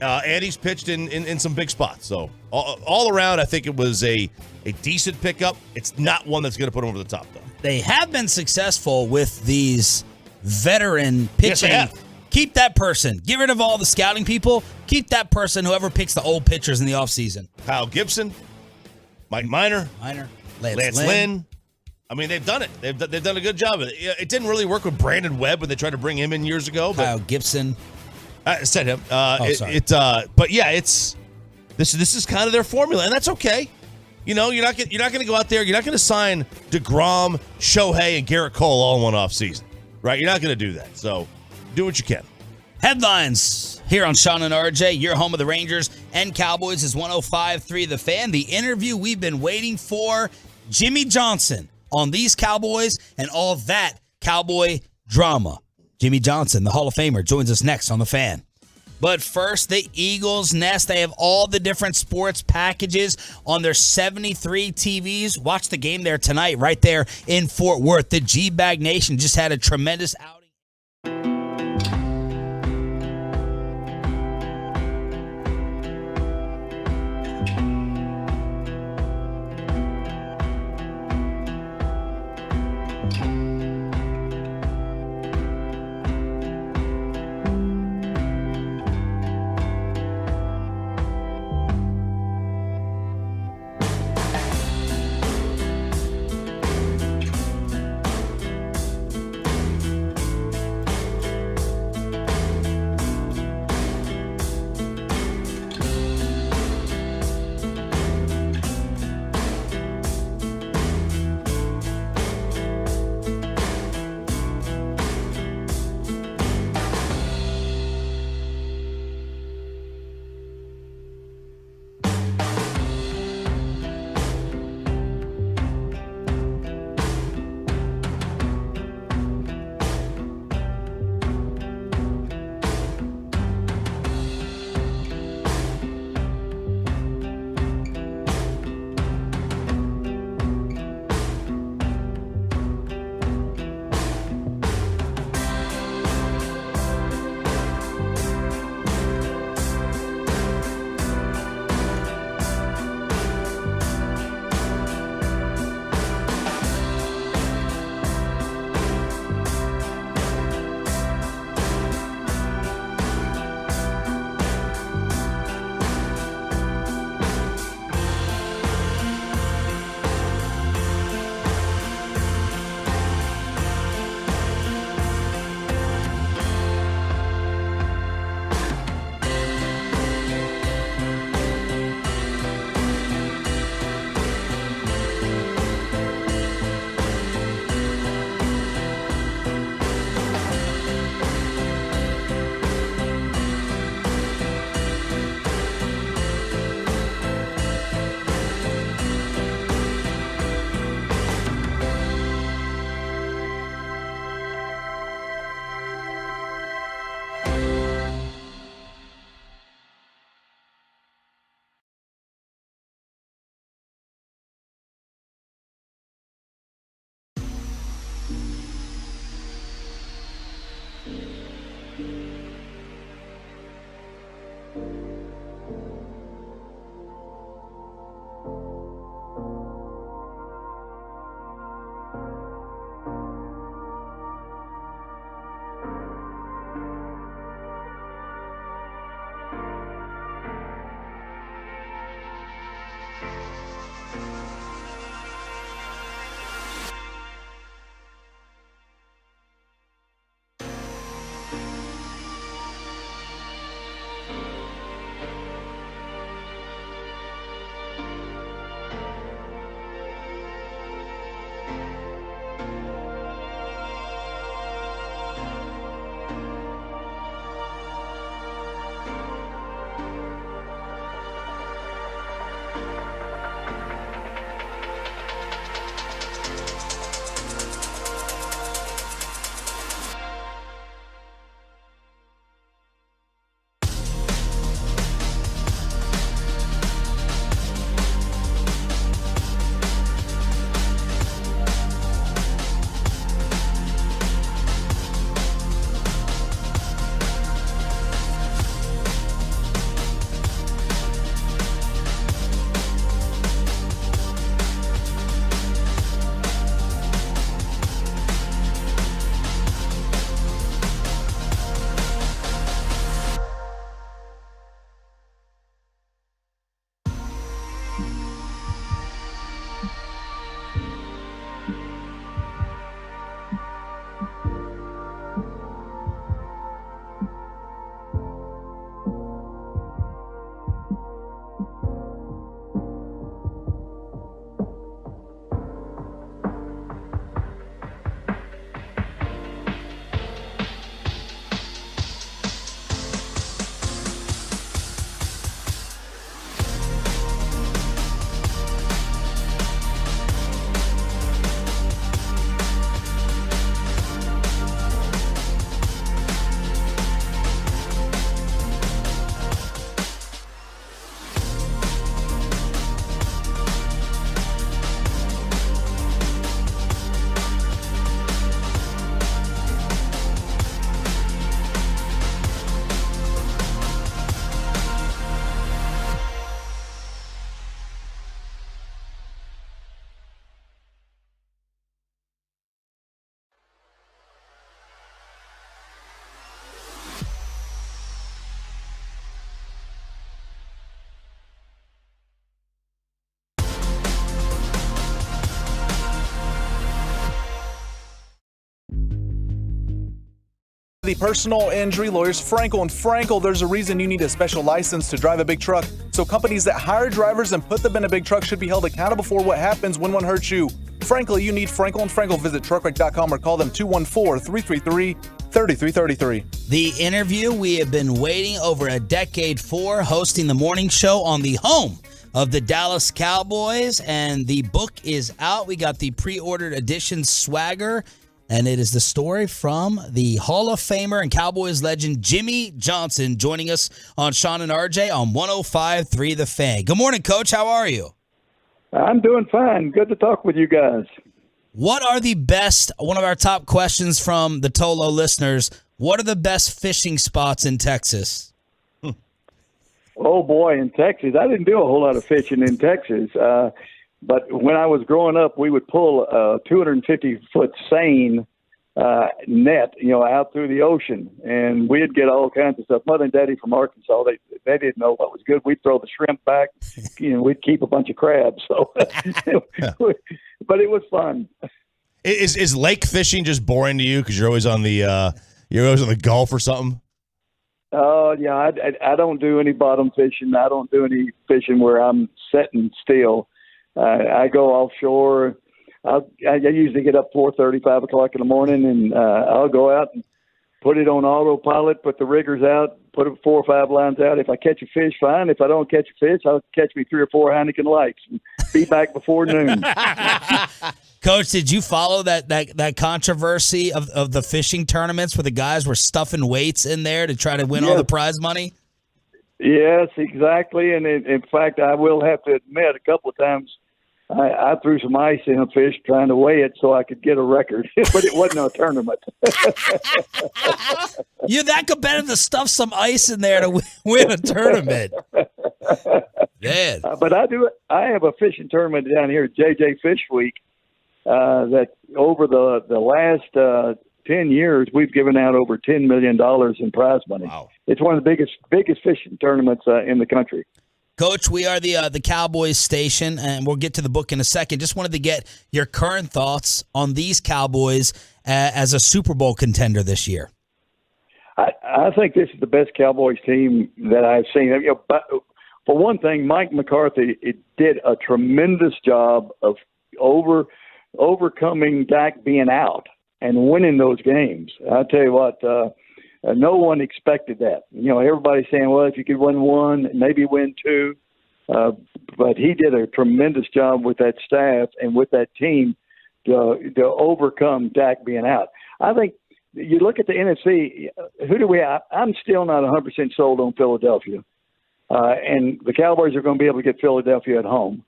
S4: And he's pitched in some big spots. So all around, I think it was a decent pickup. It's not one that's going to put him over the top, though.
S3: They have been successful with these veteran pitching.
S4: Yes, they have.
S3: Keep that person. Get rid of all the scouting people. Keep that person, whoever picks the old pitchers in the offseason.
S4: Kyle Gibson, Mike Minor, Lance Lynn. I mean, they've done it. They've done a good job of it. It didn't really work with Brandon Webb when they tried to bring him in years ago.
S3: Kyle Gibson.
S4: I said him.
S3: Sorry.
S4: But yeah, this is kind of their formula, and that's okay. You're not going to go out there. You're not going to sign DeGrom, Shohei, and Garrett Cole all in one offseason, right? You're not going to do that. So do what you can.
S3: Headlines here on Sean and RJ. Your home of the Rangers and Cowboys is 105.3 The Fan. The interview we've been waiting for. Jimmy Johnson on these Cowboys and all that Cowboy drama. Jimmy Johnson, the Hall of Famer, joins us next on The Fan. But first, the Eagles Nest. They have all the different sports packages on their 73 TVs. Watch the game there tonight, right there in Fort Worth. The G-Bag Nation just had a tremendous outing.
S5: The personal injury lawyers, Frankel and Frankel. There's a reason you need a special license to drive a big truck. So companies that hire drivers and put them in a big truck should be held accountable for what happens when one hurts you. Frankly, you need Frankel and Frankel. Visit truckwreck.com or call them 214-333-3333.
S3: The interview we have been waiting over a decade for, hosting the morning show on the home of the Dallas Cowboys, and the book is out. We got the pre-ordered edition swagger, and it is the story from the Hall of Famer and Cowboys legend Jimmy Johnson joining us on Sean and RJ on 105.3 The Fan. Good morning, Coach. How are you?
S11: I'm doing fine. Good to talk with you guys.
S3: What are the best, one of our top questions from the Tolo listeners, what are the best fishing spots in Texas?
S11: Oh, boy, in Texas. I didn't do a whole lot of fishing in Texas. But when I was growing up, we would pull a 250-foot seine net, out through the ocean, and we'd get all kinds of stuff. Mother and Daddy from Arkansas, they didn't know what was good. We'd throw the shrimp back, we'd keep a bunch of crabs. So, but it was fun.
S4: Is lake fishing just boring to you because you're always on the Gulf or something?
S11: Oh, yeah, I don't do any bottom fishing. I don't do any fishing where I'm sitting still. I go offshore. I usually get up 4:30, 5 o'clock in the morning, and I'll go out and put it on autopilot, put the riggers out, put 4 or 5 lines out. If I catch a fish, fine. If I don't catch a fish, I'll catch me 3 or 4 Heineken Lights and be back before noon.
S3: Coach, did you follow that controversy of the fishing tournaments where the guys were stuffing weights in there to try to win all the prize money?
S11: Yes, exactly. And in fact, I will have to admit, a couple of times I threw some ice in a fish trying to weigh it so I could get a record, but it wasn't a tournament.
S3: You're that competitive to stuff some ice in there to win a tournament. Man.
S11: But I have a fishing tournament down here at JJ Fish Week that over the last 10 years, we've given out over $10 million in prize money.
S4: Wow.
S11: It's one of the biggest fishing tournaments in the country.
S3: Coach, we are the Cowboys station, and we'll get to the book in a second. Just wanted to get your current thoughts on these Cowboys as a Super Bowl contender this year.
S11: I think this is the best Cowboys team that I've seen. For one thing, Mike McCarthy did a tremendous job of overcoming Dak being out and winning those games. I'll tell you what, no one expected that. Everybody's saying, well, if you could win one, maybe win two. But he did a tremendous job with that staff and with that team to overcome Dak being out. I think you look at the NFC, who do we have? I'm still not 100% sold on Philadelphia. And the Cowboys are going to be able to get Philadelphia at home.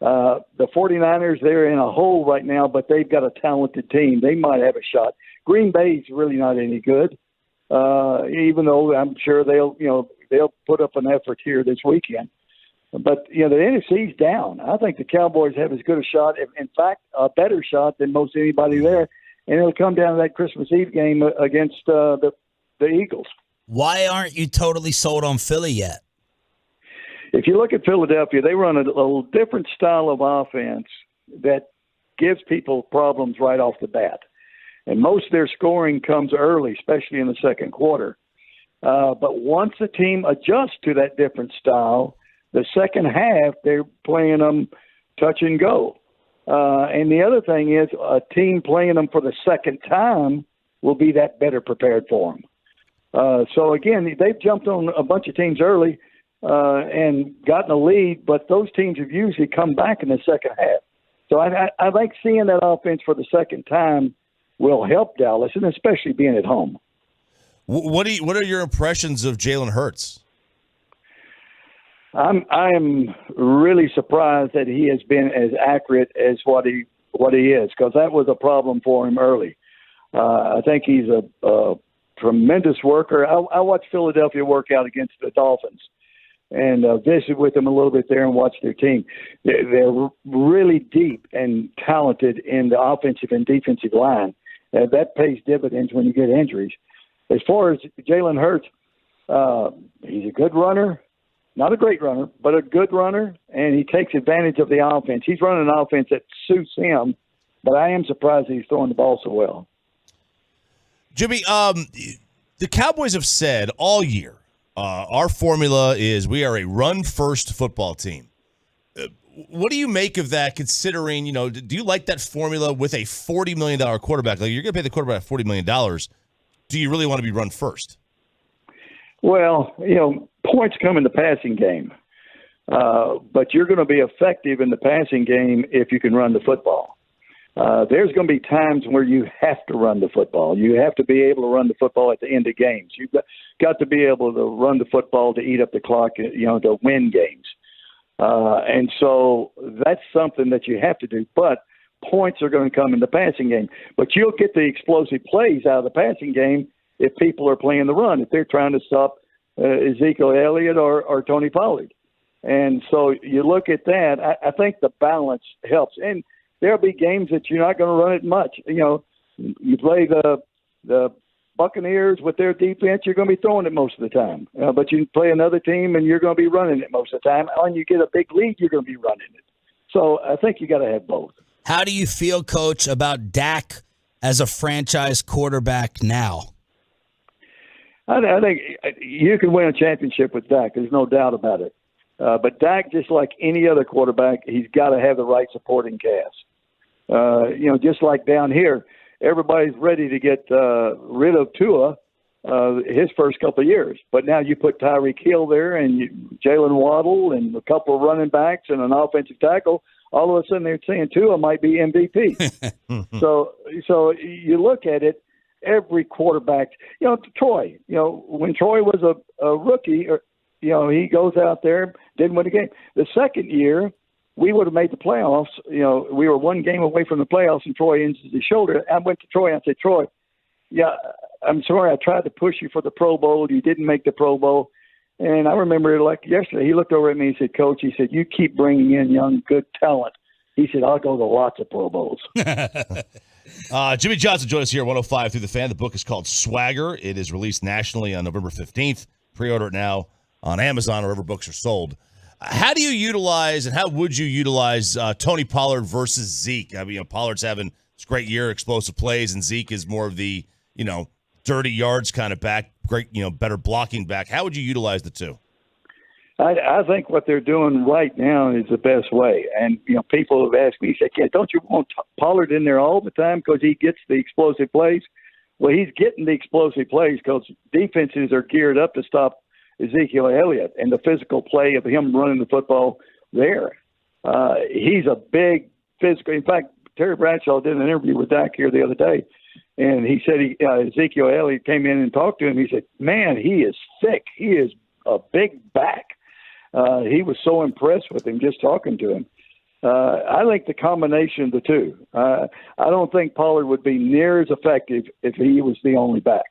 S11: The 49ers, they're in a hole right now, but they've got a talented team. They might have a shot. Green Bay's really not any good, even though I'm sure they'll put up an effort here this weekend. But, the NFC's down. I think the Cowboys have as good a shot, in fact, a better shot than most anybody there. And it'll come down to that Christmas Eve game against the Eagles.
S3: Why aren't you totally sold on Philly yet?
S11: If you look at Philadelphia, they run a little different style of offense that gives people problems right off the bat. And most of their scoring comes early, especially in the second quarter. But once the team adjusts to that different style, the second half, they're playing them touch and go. And the other thing is a team playing them for the second time will be that better prepared for them. So, again, they've jumped on a bunch of teams early and gotten a lead, but those teams have usually come back in the second half. So I like seeing that offense for the second time will help Dallas, and especially being at home.
S4: What are your impressions of Jalen Hurts?
S11: I'm really surprised that he has been as accurate as what he is, because that was a problem for him early. I think he's a tremendous worker. I watched Philadelphia work out against the Dolphins and visit with them a little bit there and watch their team. They're really deep and talented in the offensive and defensive line. That pays dividends when you get injuries. As far as Jalen Hurts, he's a good runner. Not a great runner, but a good runner, and he takes advantage of the offense. He's running an offense that suits him, but I am surprised that he's throwing the ball so well.
S4: Jimmy, the Cowboys have said all year, our formula is we are a run-first football team. What do you make of that, considering, do you like that formula with a $40 million quarterback? Like, you're going to pay the quarterback $40 million. Do you really want to be run first?
S11: Well, points come in the passing game, but you're going to be effective in the passing game if you can run the football. There's going to be times where you have to run the football. You have to be able to run the football at the end of games. You've got to be able to run the football to eat up the clock, to win games. And so that's something that you have to do. But points are going to come in the passing game. But you'll get the explosive plays out of the passing game if people are playing the run, if they're trying to stop Ezekiel Elliott or Tony Pollard. And so you look at that, I think the balance helps. And there'll be games that you're not going to run it much. You play the Buccaneers with their defense, you're going to be throwing it most of the time. But you play another team and you're going to be running it most of the time. When you get a big lead, you're going to be running it. So I think you got to have both.
S3: How do you feel, Coach, about Dak as a franchise quarterback now?
S11: I think you can win a championship with Dak. There's no doubt about it. But Dak, just like any other quarterback, he's got to have the right supporting cast. Just like down here, everybody's ready to get rid of Tua his first couple of years. But now you put Tyreek Hill there and Jalen Waddle and a couple of running backs and an offensive tackle. All of a sudden they're saying Tua might be MVP. So you look at it. Every quarterback, Troy, when Troy was a rookie, he goes out there, didn't win a game. The second year, we would have made the playoffs. We were one game away from the playoffs, and Troy injured his shoulder. I went to Troy and I said, Troy, I'm sorry, I tried to push you for the Pro Bowl. You didn't make the Pro Bowl. And I remember it like yesterday. He looked over at me and said, Coach, he said, you keep bringing in young, good talent. He said, I'll go to lots of Pro Bowls.
S4: Jimmy Johnson joined us here at 105 through the Fan. The book is called Swagger. It is released nationally on November 15th. Pre-order it now on Amazon or wherever books are sold. How do you utilize and how would you utilize Tony Pollard versus Zeke? I mean, Pollard's having this great year, explosive plays, and Zeke is more of the, dirty yards kind of back, great, better blocking back. How would you utilize the two?
S11: I think what they're doing right now is the best way. And, people have asked me, said, don't you want Pollard in there all the time because he gets the explosive plays? Well, he's getting the explosive plays because defenses are geared up to stop Ezekiel Elliott and the physical play of him running the football there. He's a big physical. In fact, Terry Bradshaw did an interview with Dak here the other day, and he said Ezekiel Elliott came in and talked to him. He said, man, he is thick. He is a big back. He was so impressed with him just talking to him. I think the combination of the two. I don't think Pollard would be near as effective if he was the only back.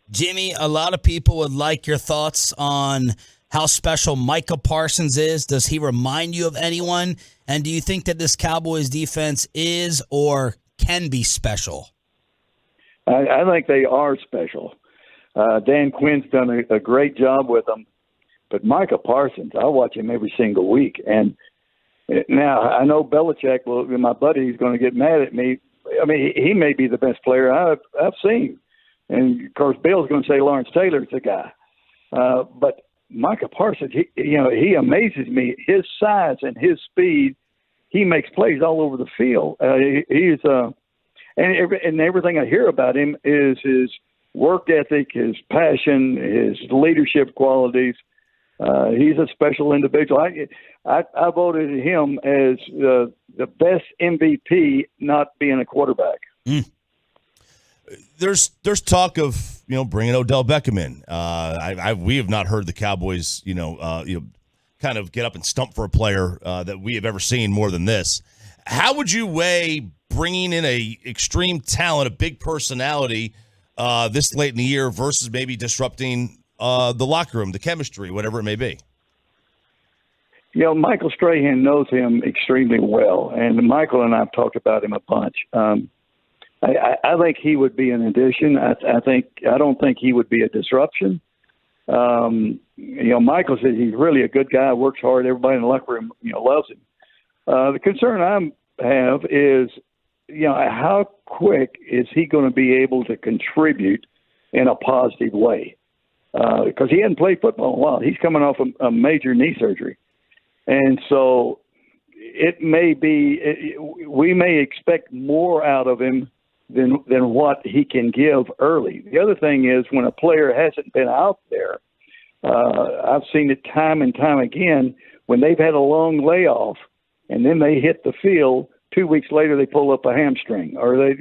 S3: Jimmy, a lot of people would like your thoughts on how special Micah Parsons is. Does he remind you of anyone? And do you think that this Cowboys defense is or can be special?
S11: I think they are special. Dan Quinn's done a great job with them. But Micah Parsons, I watch him every single week. And now I know Belichick, my buddy, is going to get mad at me. I mean, he may be the best player I've seen. And, of course, Bill's going to say Lawrence Taylor's the guy. But Micah Parsons, he amazes me. His size and his speed, he makes plays all over the field. And everything I hear about him is his work ethic, his passion, his leadership qualities. He's a special individual. I voted him as the best MVP, not being a quarterback.
S4: Mm. There's talk of bringing Odell Beckham in. We have not heard the Cowboys kind of get up and stump for a player that we have ever seen more than this. How would you weigh bringing in a extreme talent, a big personality this late in the year versus maybe disrupting the locker room, the chemistry, whatever it may be?
S11: Michael Strahan knows him extremely well, and Michael and I have talked about him a bunch. I think he would be an addition. I don't think he would be a disruption. Michael says he's really a good guy, works hard. Everybody in the locker room, loves him. The concern I have is, how quick is he going to be able to contribute in a positive way? Because he hadn't played football in a while. He's coming off a major knee surgery. And so we may expect more out of him than what he can give early. The other thing is when a player hasn't been out there, I've seen it time and time again, when they've had a long layoff and then they hit the field, 2 weeks later they pull up a hamstring or they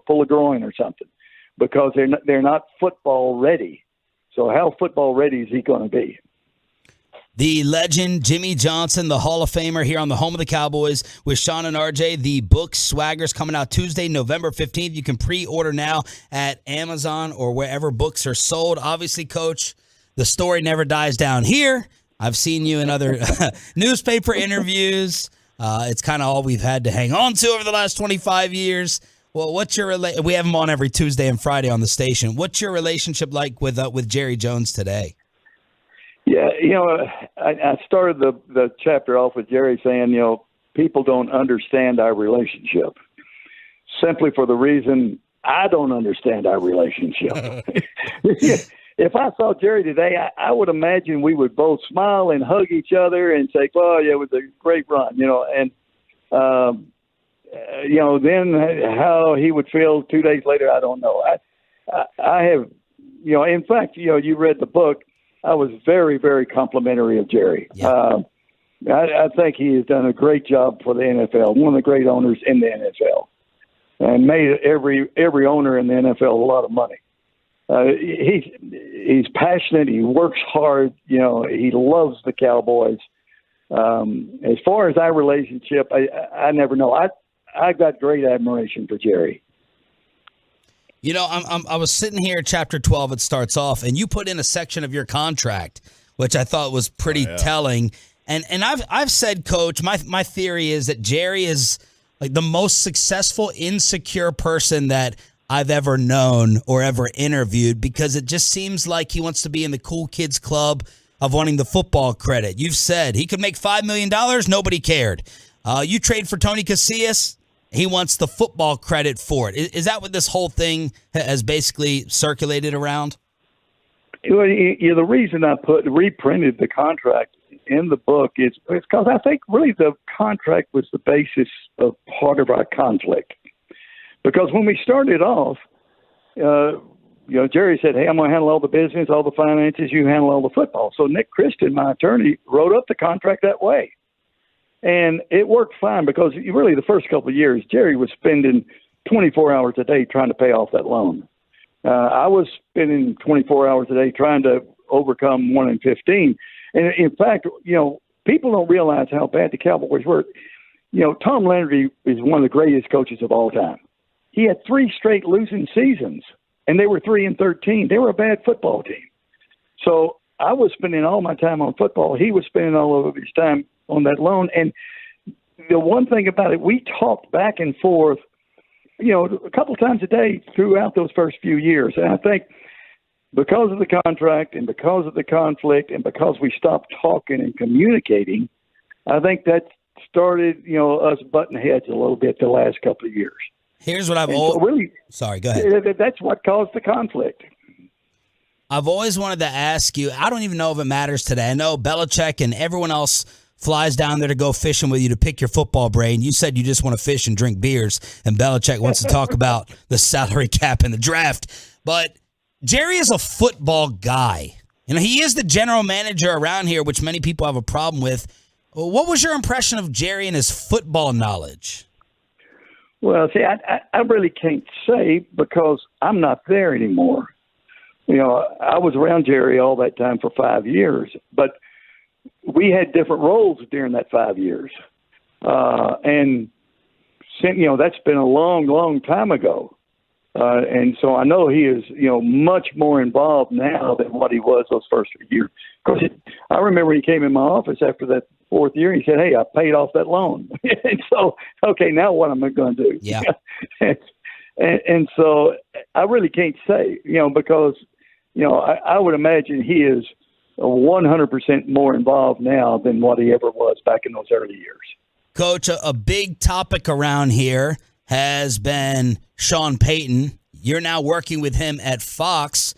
S11: pull a groin or something because they're not football ready. So how football ready is he going to be?
S3: The legend, Jimmy Johnson, the Hall of Famer here on the home of the Cowboys with Sean and RJ. The book Swagger's coming out Tuesday, November 15th. You can pre-order now at Amazon or wherever books are sold. Obviously, Coach, the story never dies down here. I've seen you in other newspaper interviews. It's kind of all we've had to hang on to over the last 25 years. Well, what's your we have him on every Tuesday and Friday on the station. What's your relationship like with Jerry Jones today?
S11: Yeah, I started the chapter off with Jerry saying, people don't understand our relationship simply for the reason I don't understand our relationship. If I saw Jerry today, I would imagine we would both smile and hug each other and say, "Oh, yeah, it was a great run," and then how he would feel 2 days later, I don't know. I have, in fact, you read the book. I was very, very complimentary of Jerry. Yeah. I think he has done a great job for the NFL, one of the great owners in the NFL, and made every owner in the NFL a lot of money. He's passionate. He works hard. He loves the Cowboys. As far as our relationship, I never know. I got great admiration for Jerry.
S3: I was sitting here, chapter 12, it starts off, and you put in a section of your contract, which I thought was pretty telling. And I've said, Coach, my theory is that Jerry is like the most successful, insecure person that I've ever known or ever interviewed, because it just seems like he wants to be in the cool kids club of wanting the football credit. You've said he could make $5 million, nobody cared. You trade for Tony Casillas, he wants the football credit for it. Is that what this whole thing has basically circulated around?
S11: Well, the reason I reprinted the contract in the book is because I think really the contract was the basis of part of our conflict. Because when we started off, Jerry said, hey, I'm going to handle all the business, all the finances, you handle all the football. So Nick Christian, my attorney, wrote up the contract that way. And it worked fine because really the first couple of years, Jerry was spending 24 hours a day trying to pay off that loan. I was spending 24 hours a day trying to overcome 1 in 15. And in fact, people don't realize how bad the Cowboys were. Tom Landry is one of the greatest coaches of all time. He had 3 straight losing seasons, and they were 3-13. They were a bad football team. So I was spending all my time on football. He was spending all of his time on that loan. And the one thing about it, we talked back and forth, a couple times a day throughout those first few years. And I think because of the contract and because of the conflict and because we stopped talking and communicating, I think that started, us butting heads a little bit the last couple of years.
S3: Here's what I've Sorry, go ahead.
S11: That's what caused the conflict.
S3: I've always wanted to ask you, I don't even know if it matters today. I know Belichick and everyone else flies down there to go fishing with you to pick your football brain. You said you just want to fish and drink beers, and Belichick wants to talk about the salary cap and the draft. But Jerry is a football guy. He is the general manager around here, which many people have a problem with. What was your impression of Jerry and his football knowledge?
S11: Well, see, I really can't say because I'm not there anymore. I was around Jerry all that time for 5 years, but we had different roles during that 5 years. And, that's been a long, long time ago. And so I know he is, much more involved now than what he was those first 3 years. Of course, I remember he came in my office after that 4th year. He said, hey, I paid off that loan. And so, okay, now what am I going to do?
S3: Yeah.
S11: and so I really can't say, because, I would imagine he is 100% more involved now than what he ever was back in those early years.
S3: Coach, a big topic around here has been Sean Payton. You're now working with him at Fox.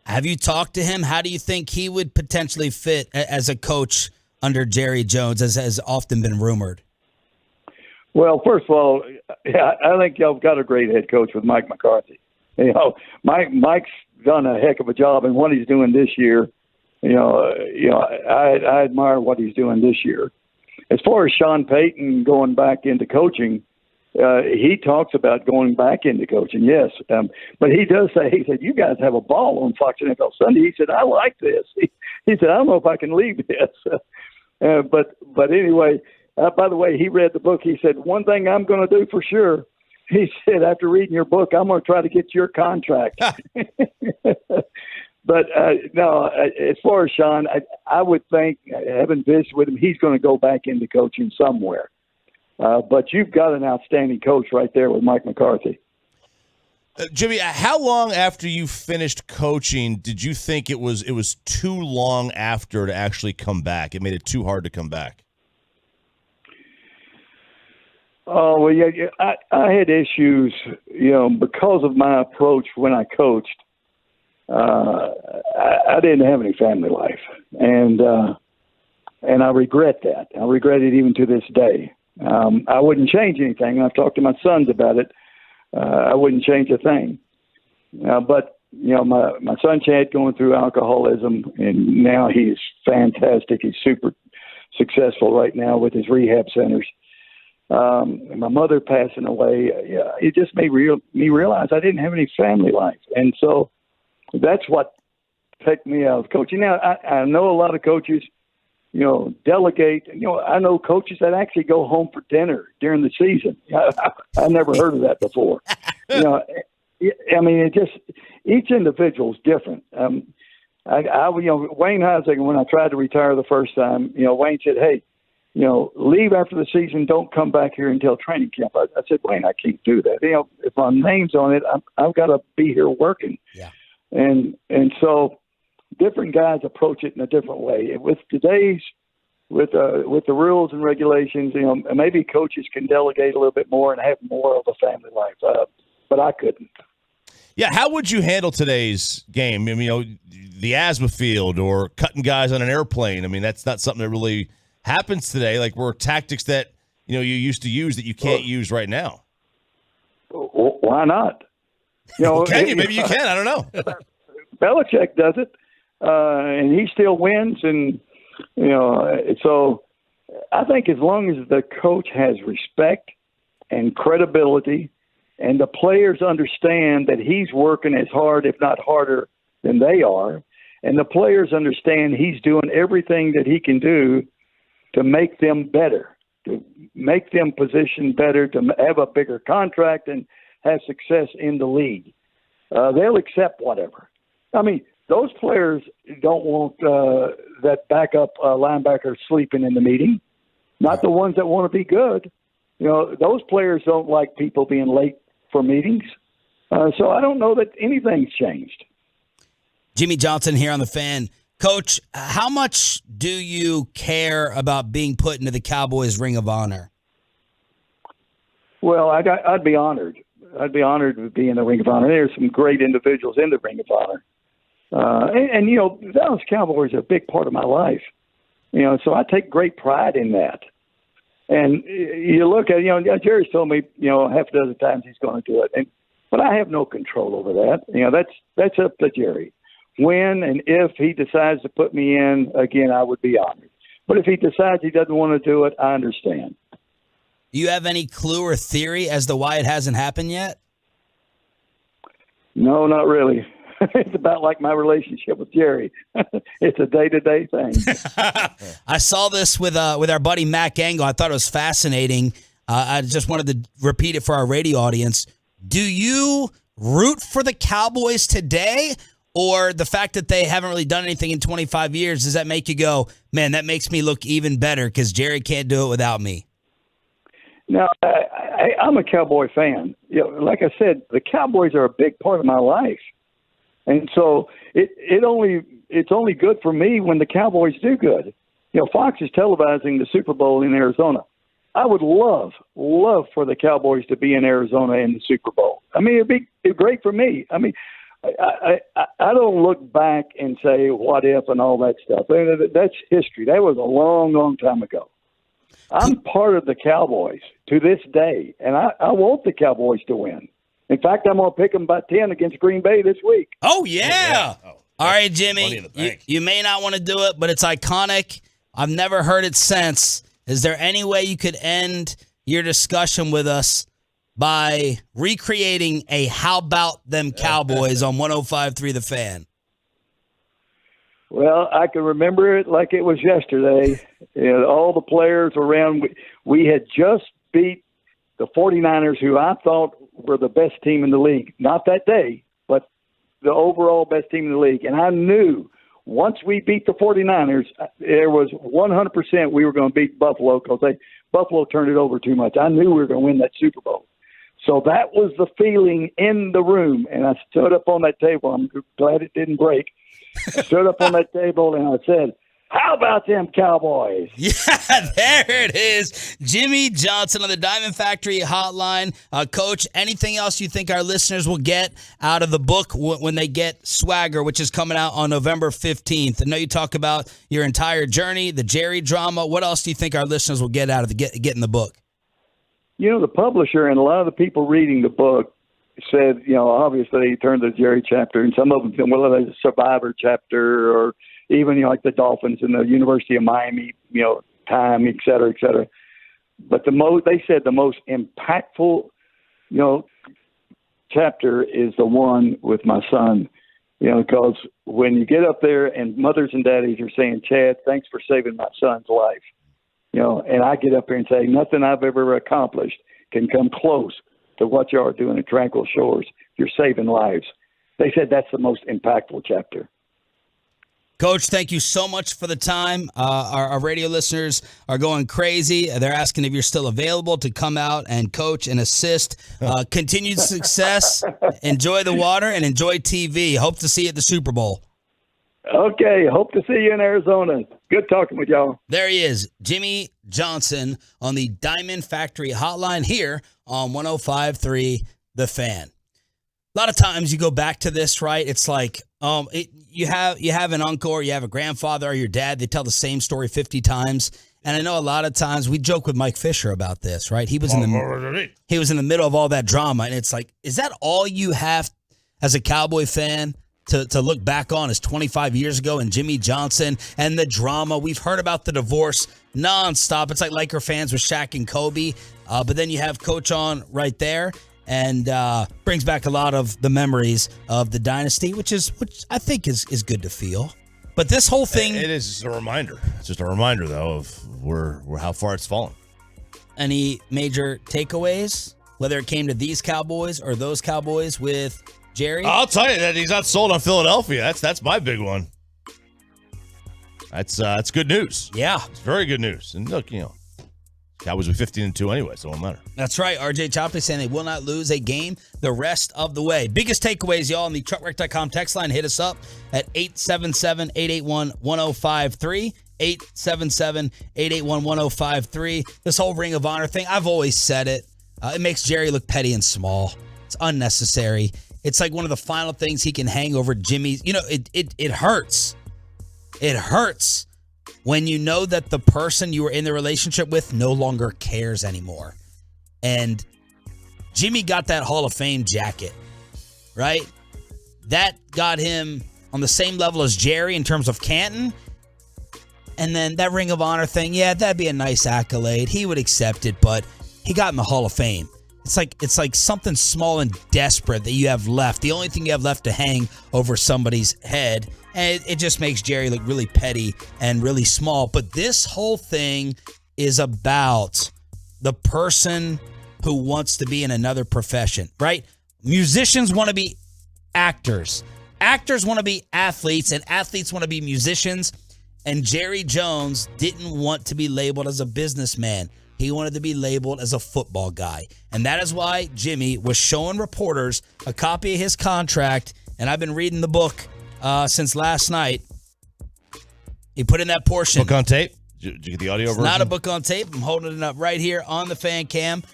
S3: Have you talked to him? How do you think he would potentially fit as a coach under Jerry Jones, as has often been rumored?
S11: Well, first of all, I think y'all got a great head coach with Mike McCarthy. Mike's done a heck of a job in what he's doing this year. I admire what he's doing this year. As far as Sean Payton going back into coaching, he talks about going back into coaching, yes. But he does say, he said, you guys have a ball on Fox NFL Sunday. He said, I like this. He said, I don't know if I can leave this. But anyway, by the way, he read the book. He said, one thing I'm going to do for sure, he said, after reading your book, I'm going to try to get your contract. But no, as far as Sean, I would think, having visited with him, he's going to go back into coaching somewhere. But you've got an outstanding coach right there with Mike McCarthy.
S4: Jimmy, how long after you finished coaching did you think it was too long after to actually come back? It made it too hard to come back.
S11: Oh, well, yeah, I had issues, because of my approach when I coached. I didn't have any family life, and I regret that. I regret it even to this day. I wouldn't change anything. I've talked to my sons about it. I wouldn't change a thing. But my son Chad going through alcoholism, and now he's fantastic. He's super successful right now with his rehab centers. And my mother passing away, it just made me realize I didn't have any family life. And so that's what took me out of coaching. Now, I know a lot of coaches, delegate. I know coaches that actually go home for dinner during the season. I never heard of that before. I mean, it just, each individual is different. Wayne Heising, when I tried to retire the first time, Wayne said, hey, leave after the season. Don't come back here until training camp. I said, Wayne, I can't do that. If my name's on it, I've got to be here working.
S3: Yeah.
S11: And so, different guys approach it in a different way. With today's with the rules and regulations, maybe coaches can delegate a little bit more and have more of a family life. But I couldn't.
S4: Yeah, how would you handle today's game? I mean, the asthma field or cutting guys on an airplane. I mean, that's not something that really happens today. Like, we're tactics that you used to use that you can't use right now.
S11: Why not?
S4: Can you? Maybe you can. I don't know.
S11: Belichick does it, and he still wins. And so I think as long as the coach has respect and credibility, and the players understand that he's working as hard, if not harder, than they are, and the players understand he's doing everything that he can do to make them better, to make them position better, to have a bigger contract and have success in the league. They'll accept whatever. I mean, those players don't want that backup linebacker sleeping in the meeting, not the ones that want to be good. Those players don't like people being late for meetings. So I don't know that anything's changed.
S3: Jimmy Johnson here on The Fan. Coach, how much do you care about being put into the Cowboys Ring of Honor?
S11: Well, I'd be honored. I'd be honored to be in the Ring of Honor. There's some great individuals in the Ring of Honor. And the Dallas Cowboys are a big part of my life. So I take great pride in that. And you look at, Jerry's told me, half a dozen times he's going to do it. But I have no control over that. That's up to Jerry. When and if he decides to put me in, again, I would be honored. But if he decides he doesn't want to do it, I understand.
S3: Do you have any clue or theory as to why it hasn't happened yet?
S11: No, not really. It's about like my relationship with Jerry. It's a day-to-day thing.
S3: I saw this with our buddy Matt Gangle. I thought it was fascinating. I just wanted to repeat it for our radio audience. Do you root for the Cowboys today, or the fact that they haven't really done anything in 25 years, does that make you go, man, that makes me look even better because Jerry can't do it without me?
S11: No, I'm a Cowboy fan. Like I said, the Cowboys are a big part of my life. And so it's only good for me when the Cowboys do good. Fox is televising the Super Bowl in Arizona. I would love for the Cowboys to be in Arizona in the Super Bowl. I mean, it'd be great for me. I mean, I don't look back and say what if and all that stuff. That's history. That was a long, long time ago. I'm part of the Cowboys to this day, and I want the Cowboys to win. In fact, I'm going to pick them by 10 against Green Bay this week.
S3: Oh, yeah. All right, Jimmy, you may not want to do it, but it's iconic. I've never heard it since. Is there any way you could end your discussion with us by recreating a How About Them Cowboys on 105.3 The Fan?
S11: Well, I can remember it like it was yesterday. All the players around, we had just beat the 49ers, who I thought were the best team in the league. Not that day, but the overall best team in the league. And I knew once we beat the 49ers, there was 100% we were going to beat Buffalo because Buffalo turned it over too much. I knew we were going to win that Super Bowl. So that was the feeling in the room. And I stood up on that table. I'm glad it didn't break. I stood up on that table and I said, how about them Cowboys?
S3: Yeah, there it is. Jimmy Johnson on the Diamond Factory Hotline. Coach, anything else you think our listeners will get out of the book when they get Swagger, which is coming out on November 15th? I know you talk about your entire journey, the Jerry drama. What else do you think our listeners will get out of getting the book?
S11: The publisher and a lot of the people reading the book said, obviously he turned to the Jerry chapter, and some of them said, well, there's a Survivor chapter, or even, like the Dolphins and the University of Miami, time, et cetera, et cetera. But they said the most impactful, chapter is the one with my son, because when you get up there and mothers and daddies are saying, Chad, thanks for saving my son's life, and I get up there and say, nothing I've ever accomplished can come close to what you are doing at Tranquil Shores. You're saving lives. They said that's the most impactful chapter.
S3: Coach, thank you so much for the time. Our radio listeners are going crazy. They're asking if you're still available to come out and coach and assist. Continued success. Enjoy the water and enjoy TV. Hope to see you at the Super Bowl.
S11: Okay, hope to see you in Arizona. Good talking with y'all.
S3: There he is, Jimmy Johnson on the Diamond Factory Hotline here on 105.3 The Fan. A lot of times you go back to this, right? It's like you have an uncle or you have a grandfather or your dad. They tell the same story 50 times. And I know a lot of times we joke with Mike Fisher about this, right? He was in the middle of all that drama, and it's like, is that all you have as a Cowboy fan to look back on is 25 years ago and Jimmy Johnson and the drama? We've heard about the divorce nonstop. It's like Laker fans with Shaq and Kobe, but then you have Coach on right there, and brings back a lot of the memories of the dynasty, which I think is good to feel. But this whole thing,
S4: it is just a reminder. It's just a reminder, though, of where how far it's fallen.
S3: Any major takeaways, whether it came to these Cowboys or those Cowboys with Jerry?
S4: I'll tell you that he's not sold on Philadelphia. That's my big one. That's good news.
S3: Yeah,
S4: it's very good news. And look, Cowboys were 15-2 anyway, so it won't matter.
S3: That's right. RJ Chopley saying they will not lose a game the rest of the way. Biggest takeaways, y'all, on the truckwreck.com text line. Hit us up at 877-881-1053. 877-881-1053. This whole Ring of Honor thing, I've always said it. It makes Jerry look petty and small. It's unnecessary. It's like one of the final things he can hang over Jimmy's. It hurts. It hurts when you know that the person you were in the relationship with no longer cares anymore. And Jimmy got that Hall of Fame jacket, right? That got him on the same level as Jerry in terms of Canton. And then that Ring of Honor thing, yeah, that'd be a nice accolade. He would accept it, but he got in the Hall of Fame. It's like something small and desperate that you have left. The only thing you have left to hang over somebody's head. And it just makes Jerry look really petty and really small. But this whole thing is about the person who wants to be in another profession, right? Musicians want to be actors. Actors want to be athletes, and athletes want to be musicians. And Jerry Jones didn't want to be labeled as a businessman. He wanted to be labeled as a football guy. And that is why Jimmy was showing reporters a copy of his contract. And I've been reading the book since last night. He put in that portion.
S4: Book on tape? Did you get the audio version?
S3: Not a book on tape. I'm holding it up right here on the fan cam.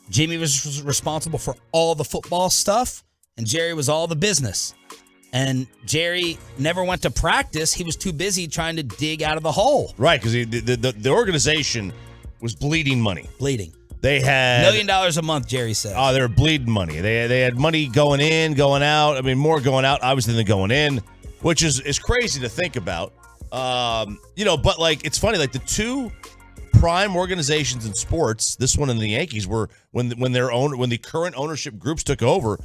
S3: Jimmy was responsible for all the football stuff, and Jerry was all the business. And Jerry never went to practice. He was too busy trying to dig out of the hole.
S4: Right, because the organization was bleeding money.
S3: Bleeding.
S4: They had
S3: $1 million a month, Jerry said.
S4: Oh, they were bleeding money. They had money going in, going out. I mean, more going out, obviously, than going in, which is crazy to think about. But like it's funny, like the two prime organizations in sports, this one and the Yankees, were when the current ownership groups took over,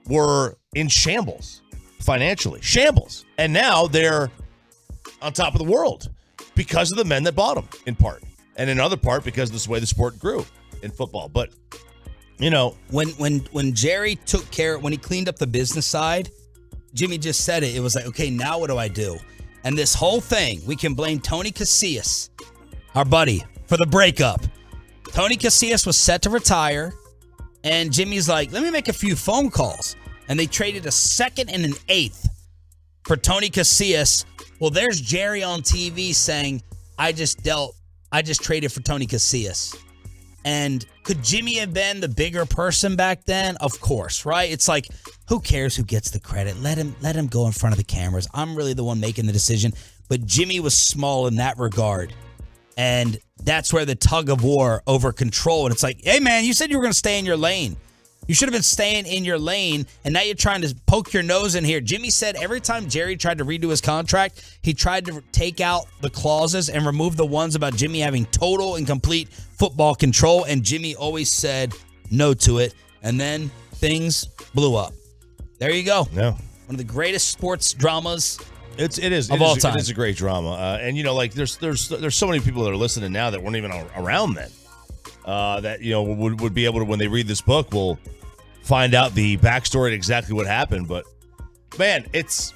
S4: were in shambles financially, shambles, and now they're on top of the world because of the men that bought them, in part, and in other part because of the way the sport grew in football. But
S3: when Jerry took care, when he cleaned up the business side, Jimmy just said it. It was like, okay, now what do I do? And this whole thing, we can blame Tony Casillas, our buddy, for the breakup. Tony Casillas was set to retire, and Jimmy's like, let me make a few phone calls. And they traded a second and an eighth for Tony Casillas. Well, there's Jerry on TV saying, I just traded for Tony Casillas. And could Jimmy have been the bigger person back then? Of course, right? It's like, who cares who gets the credit? Let him go in front of the cameras. I'm really the one making the decision. But Jimmy was small in that regard. And that's where the tug of war over control. And it's like, hey, man, you said you were going to stay in your lane. You should have been staying in your lane, and now you're trying to poke your nose in here. Jimmy said every time Jerry tried to redo his contract, he tried to take out the clauses and remove the ones about Jimmy having total and complete football control, and Jimmy always said no to it, and then things blew up. There you go.
S4: Yeah.
S3: One of the greatest sports dramas
S4: it is
S3: of all time.
S4: It is a great drama. And, there's so many people that are listening now that weren't even around then. That would be able to, when they read this book, will find out the backstory and exactly what happened. But man, it's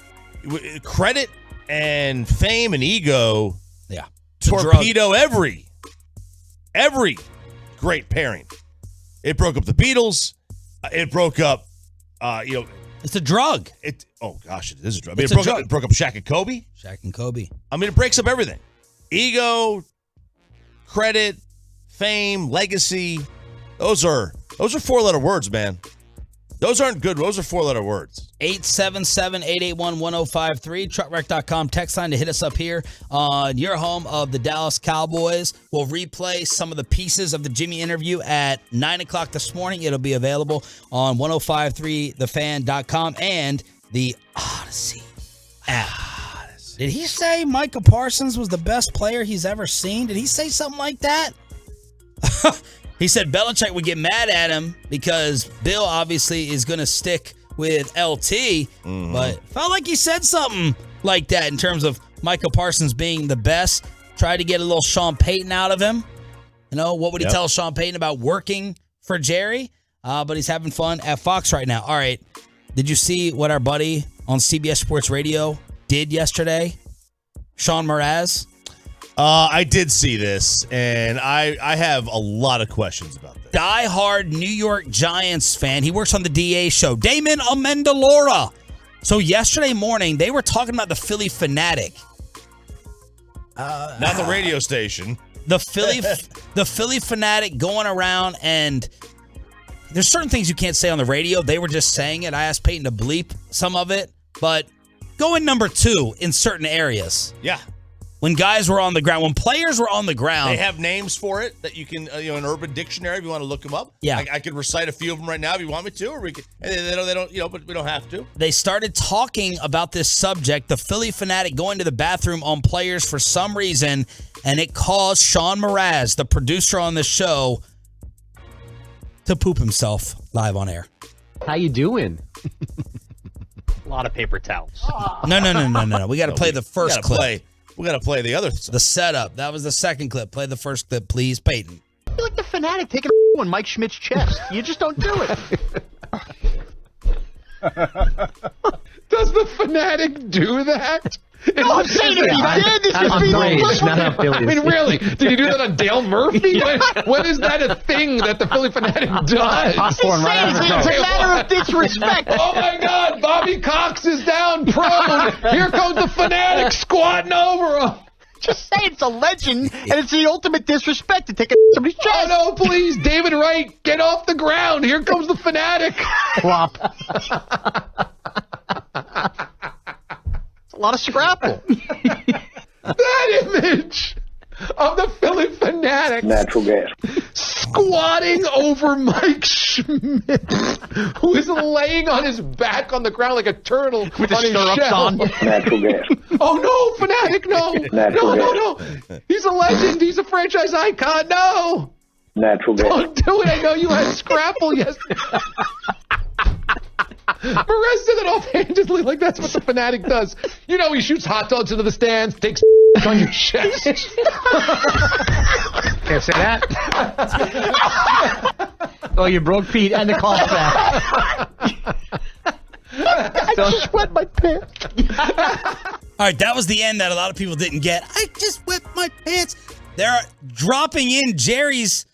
S4: credit and fame and ego.
S3: Yeah,
S4: torpedo every great pairing. It broke up the Beatles. It broke up.
S3: It It's a drug.
S4: Oh, gosh, it is a drug. I mean, it broke up Shaq and Kobe.
S3: Shaq and Kobe.
S4: I mean, it breaks up everything. Ego, credit, fame, legacy. Those are 4-letter words, man. Those aren't good. Those are 4-letter words.
S3: 877-881-1053. Truckwreck.com text line to hit us up here on your home of the Dallas Cowboys. We'll replay some of the pieces of the Jimmy interview at 9 o'clock this morning. It'll be available on 1053thefan.com and the Odyssey app. Did he say Micah Parsons was the best player he's ever seen? Did he say something like that? He said Belichick would get mad at him because Bill obviously is going to stick with LT, but felt like he said something like that in terms of Micah Parsons being the best. Tried to get a little Sean Payton out of him. You know, what would he tell Sean Payton about working for Jerry? But he's having fun at Fox right now. All right, did you see what our buddy on CBS Sports Radio did yesterday? Sean Mraz?
S4: I did see this, and I have a lot of questions about this.
S3: Die-hard New York Giants fan. He works on the DA show. Damon Amendola. So yesterday morning, they were talking about the Philly Fanatic.
S4: Not the radio station.
S3: The Philly Fanatic going around, and there's certain things you can't say on the radio. They were just saying it. I asked Peyton to bleep some of it, but going number 2 in certain areas.
S4: Yeah.
S3: When guys were on the ground, when players were on the ground.
S4: They have names for it that you can, an Urban Dictionary if you want to look them up.
S3: Yeah.
S4: I could recite a few of them right now if you want me to, or we can. They don't, but we don't have to.
S3: They started talking about this subject, the Philly Fanatic going to the bathroom on players for some reason, and it caused Sean Mraz, the producer on the show, to poop himself live on air.
S12: How you doing?
S13: A lot of paper towels.
S3: No. We got to play the first clip.
S4: We got to play the other stuff.
S3: The setup. That was the second clip. Play the first clip, please, Peyton.
S13: You're like the Fanatic taking on Mike Schmidt's chest. You just don't do it.
S14: Does the Fanatic do that?
S13: No, I'm saying if he did, this is
S14: I mean, really? Did he do that on Dale Murphy? When is that a thing that the Philly Fanatic does?
S13: It's a matter of disrespect.
S14: Oh, my God. Bobby Cox is down prone. Here comes the Fanatic squatting over him.
S13: Just say it's a legend, and it's the ultimate disrespect to take somebody's chest.
S14: Oh, no, please. David Wright, get off the ground. Here comes the Fanatic.
S13: Flop. A lot of scrapple.
S14: That image of the Philly Fanatic
S11: Natural gas.
S14: squatting over Mike Schmidt, who is laying on his back on the ground like a turtle
S13: with
S14: on
S13: his stirrups on.
S11: Natural gas.
S14: Oh, no, Fanatic, no. No. He's a legend. He's a franchise icon. No.
S11: Natural gas.
S14: Don't do it. I know you had scrapple yesterday. Perez did it offhandedly, like that's what the Fanatic does. You know, he shoots hot dogs into the stands, takes on your chest.
S13: Can't say that. Oh, you broke Pete and the cloth back. I just wet my pants.
S3: All right, that was the end that a lot of people didn't get. I just wet my pants. They're dropping in Jerry's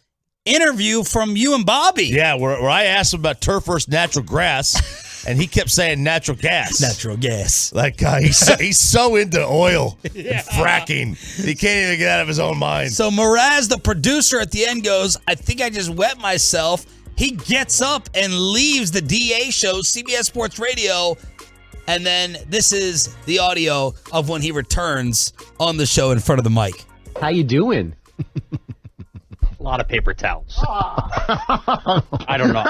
S3: interview from you and Bobby.
S4: Yeah, where I asked him about turf versus natural grass, and he kept saying natural gas.
S3: Natural gas.
S4: Like, he's so into oil and fracking, he can't even get out of his own mind.
S3: So Mraz, the producer, at the end goes, I think I just wet myself. He gets up and leaves the DA show, CBS Sports Radio, and then this is the audio of when he returns on the show in front of the mic.
S12: How you doing?
S13: A lot of paper towels. I don't know.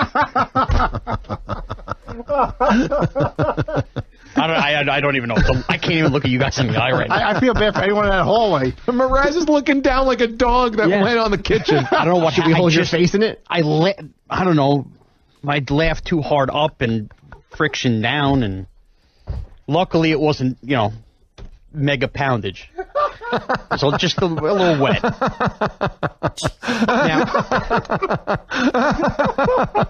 S13: I don't even know. I can't even look at you guys in the eye right now.
S12: I feel bad for anyone in that hallway.
S14: Mraz is looking down like a dog that went on the kitchen.
S13: I don't know what.
S12: Should we hold your face in it?
S13: I don't know. I'd laugh too hard up and friction down, and luckily it wasn't, mega poundage. So just a little wet. Now,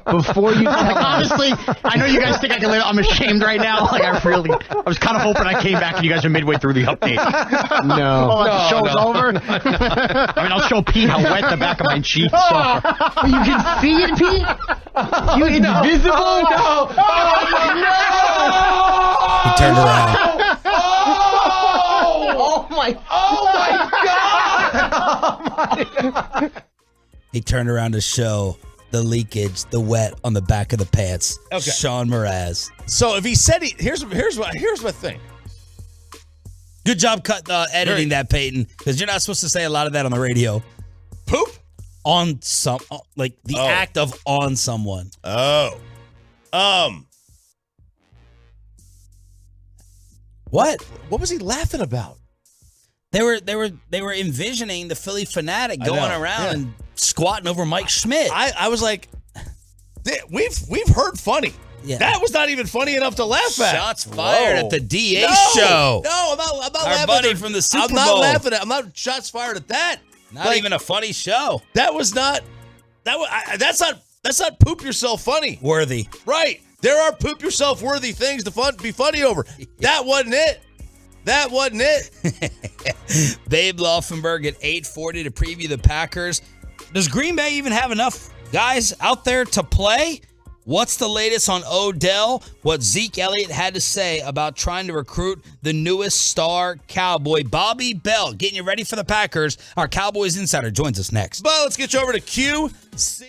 S13: before you honestly, I know you guys think I can I'm ashamed right now. Like I was kind of hoping I came back and you guys are midway through the update.
S12: The show's over.
S13: I mean, I'll show Pete how wet the back of my cheeks are.
S12: You can see it, Pete? You invisible?
S14: Oh, no!
S3: He turned around.
S12: Oh my!
S3: He turned around to show the leakage, the wet on the back of the pants.
S4: Okay.
S3: Sean Mraz.
S4: So if he said here's my thing.
S3: Good job editing that, Peyton, because you're not supposed to say a lot of that on the radio.
S4: Poop?
S3: On some, like the act of on someone.
S4: Oh.
S3: What?
S4: What was he laughing about?
S3: They were envisioning the Philly fanatic going around and squatting over Mike Schmidt.
S4: I was like, we've heard funny.
S3: Yeah.
S4: That was not even funny enough to laugh at.
S3: Shots fired at the DA show.
S4: No, I'm not
S3: Our
S4: laughing.
S3: buddy from the Super Bowl.
S4: I'm not laughing at. I'm not shots fired at that.
S3: Not even a funny show.
S4: That was not. That's not poop yourself funny.
S3: Worthy.
S4: Right. There are poop yourself worthy things to be funny over. That wasn't it. That wasn't it.
S3: Babe Laufenberg at 8:40 to preview the Packers. Does Green Bay even have enough guys out there to play? What's the latest on Odell? What Zeke Elliott had to say about trying to recruit the newest star Cowboy, Bobby Bell. Getting you ready for the Packers. Our Cowboys insider joins us next.
S4: But let's get you over to QC.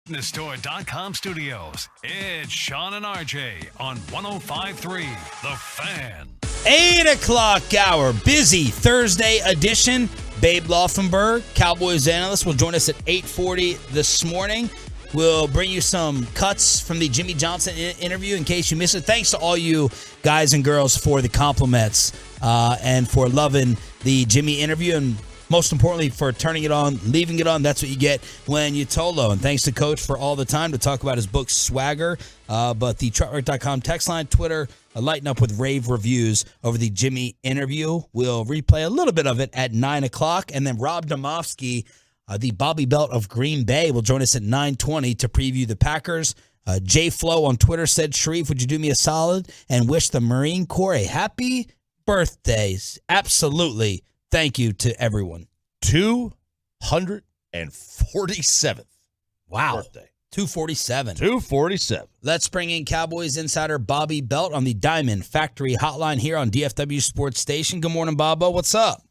S1: Store.com studios. It's Sean and RJ on 105.3 The Fan.
S3: 8 o'clock hour, busy Thursday edition. Babe Laufenberg, Cowboys analyst, will join us at 8:40 this morning. We'll bring you some cuts from the Jimmy Johnson interview in case you missed it. Thanks to all you guys and girls for the compliments and for loving the Jimmy interview, and most importantly, for turning it on, leaving it on. That's what you get when you Tolo. And thanks to Coach for all the time to talk about his book, Swagger. But the Truckright.com text line, Twitter, lighten up with rave reviews over the Jimmy interview. We'll replay a little bit of it at 9 o'clock. And then Rob Domofsky, the Bobby Belt of Green Bay, will join us at 9:20 to preview the Packers. Jay Flo on Twitter said, Sharif, would you do me a solid and wish the Marine Corps a happy birthdays? Absolutely. Thank you to everyone.
S4: 247th.
S3: Wow.
S4: Birthday.
S3: 247.
S4: 247.
S3: Let's bring in Cowboys insider Bobby Belt on the Diamond Factory Hotline here on DFW Sports Station. Good morning, Bobo. What's up?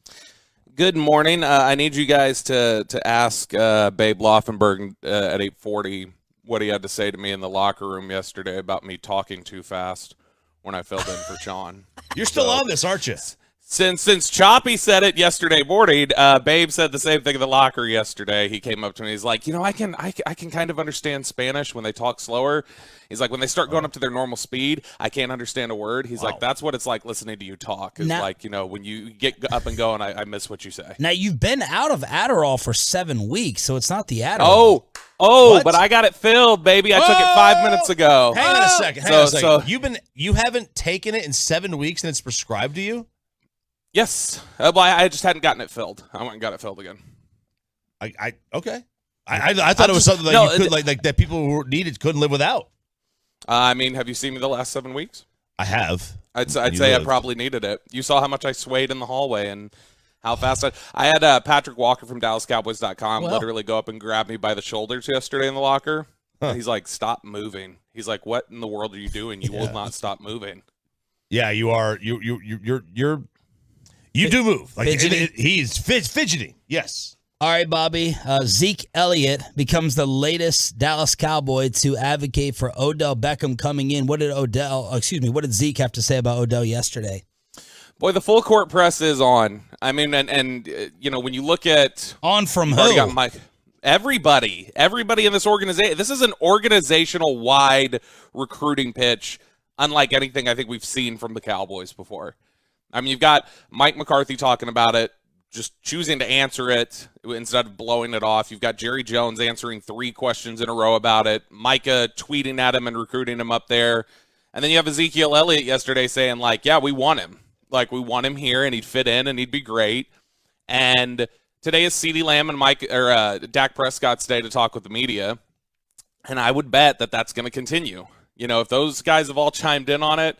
S15: Good morning. I need you guys to ask Babe Laufenberg at 8:40 what he had to say to me in the locker room yesterday about me talking too fast when I filled in for Sean.
S4: You're still on this, aren't you?
S15: Since Choppy said it yesterday morning, Babe said the same thing in the locker yesterday. He came up to me. He's like, I can kind of understand Spanish when they talk slower. He's like, when they start going up to their normal speed, I can't understand a word. He's like, that's what it's like listening to you talk. It's like, when you get up and going, I miss what you say.
S3: Now, you've been out of Adderall for 7 weeks, so it's not the Adderall.
S15: Oh, but I got it filled, baby. I took it 5 minutes ago.
S4: Hang on a second. So you haven't taken it in 7 weeks and it's prescribed to you?
S15: Yes. Well, I just hadn't gotten it filled. I went and got it filled again.
S4: Okay. I thought it was something that you could like that people who needed couldn't live without.
S15: I mean, have you seen me the last 7 weeks?
S4: I have.
S15: I'd say I probably needed it. You saw how much I swayed in the hallway and how fast I had Patrick Walker from DallasCowboys.com literally go up and grab me by the shoulders yesterday in the locker. Huh. He's like, "Stop moving." He's like, "What in the world are you doing? You will not stop moving."
S4: Yeah, you are. You do move. Like he's fidgeting. Yes.
S3: All right, Bobby. Zeke Elliott becomes the latest Dallas Cowboy to advocate for Odell Beckham coming in. What did Zeke have to say about Odell yesterday?
S15: Boy, the full court press is on. I mean, and when you look at
S3: on from who?
S15: Everybody in this organization. This is an organizational wide recruiting pitch, unlike anything I think we've seen from the Cowboys before. I mean, you've got Mike McCarthy talking about it, just choosing to answer it instead of blowing it off. You've got Jerry Jones answering 3 questions in a row about it, Micah tweeting at him and recruiting him up there. And then you have Ezekiel Elliott yesterday saying, like, yeah, we want him. Like, we want him here, and he'd fit in, and he'd be great. And today is CeeDee Lamb and Dak Prescott's day to talk with the media. And I would bet that that's going to continue. If those guys have all chimed in on it,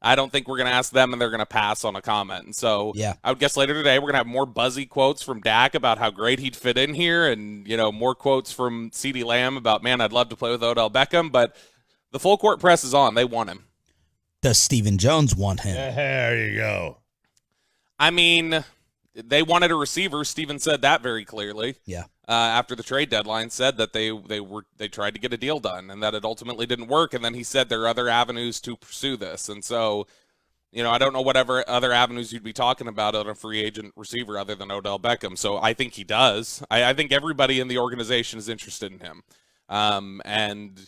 S15: I don't think we're going to ask them and they're going to pass on a comment. And so I would guess later today we're going to have more buzzy quotes from Dak about how great he'd fit in here and, more quotes from CeeDee Lamb about, man, I'd love to play with Odell Beckham. But the full court press is on. They want him.
S3: Does Stephen Jones want him?
S4: There you go.
S15: I mean, they wanted a receiver. Stephen said that very clearly.
S3: Yeah.
S15: After the trade deadline, said that they tried to get a deal done and that it ultimately didn't work. And then he said there are other avenues to pursue this. And so, I don't know whatever other avenues you'd be talking about on a free agent receiver other than Odell Beckham. So I think he does. I think everybody in the organization is interested in him. And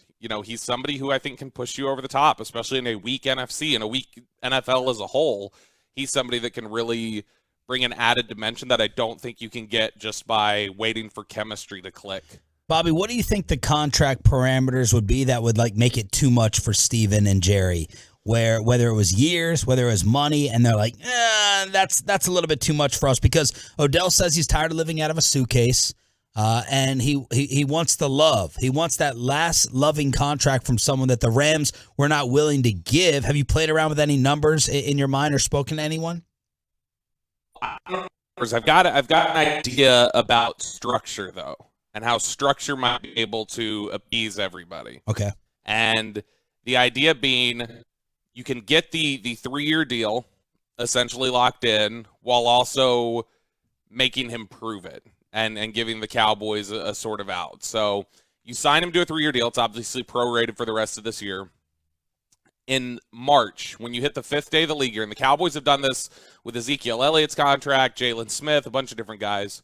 S15: he's somebody who I think can push you over the top, especially in a weak NFC and a weak NFL as a whole. He's somebody that can really bring an added dimension that I don't think you can get just by waiting for chemistry to click.
S3: Bobby, what do you think the contract parameters would be that would make it too much for Steven and Jerry? Whether it was years, whether it was money, and they're like, that's a little bit too much for us because Odell says he's tired of living out of a suitcase, and he wants the love. He wants that last loving contract from someone that the Rams were not willing to give. Have you played around with any numbers in your mind or spoken to anyone?
S15: I've got an idea about structure though, and how structure might be able to appease everybody.
S3: Okay.
S15: And the idea being, you can get the 3-year deal essentially locked in while also making him prove it and giving the Cowboys a sort of out. So You sign him to a 3-year deal. It's obviously prorated for the rest of this year. In March, when you hit the 5th day of the league year, and the Cowboys have done this with Ezekiel Elliott's contract, Jalen Smith, a bunch of different guys,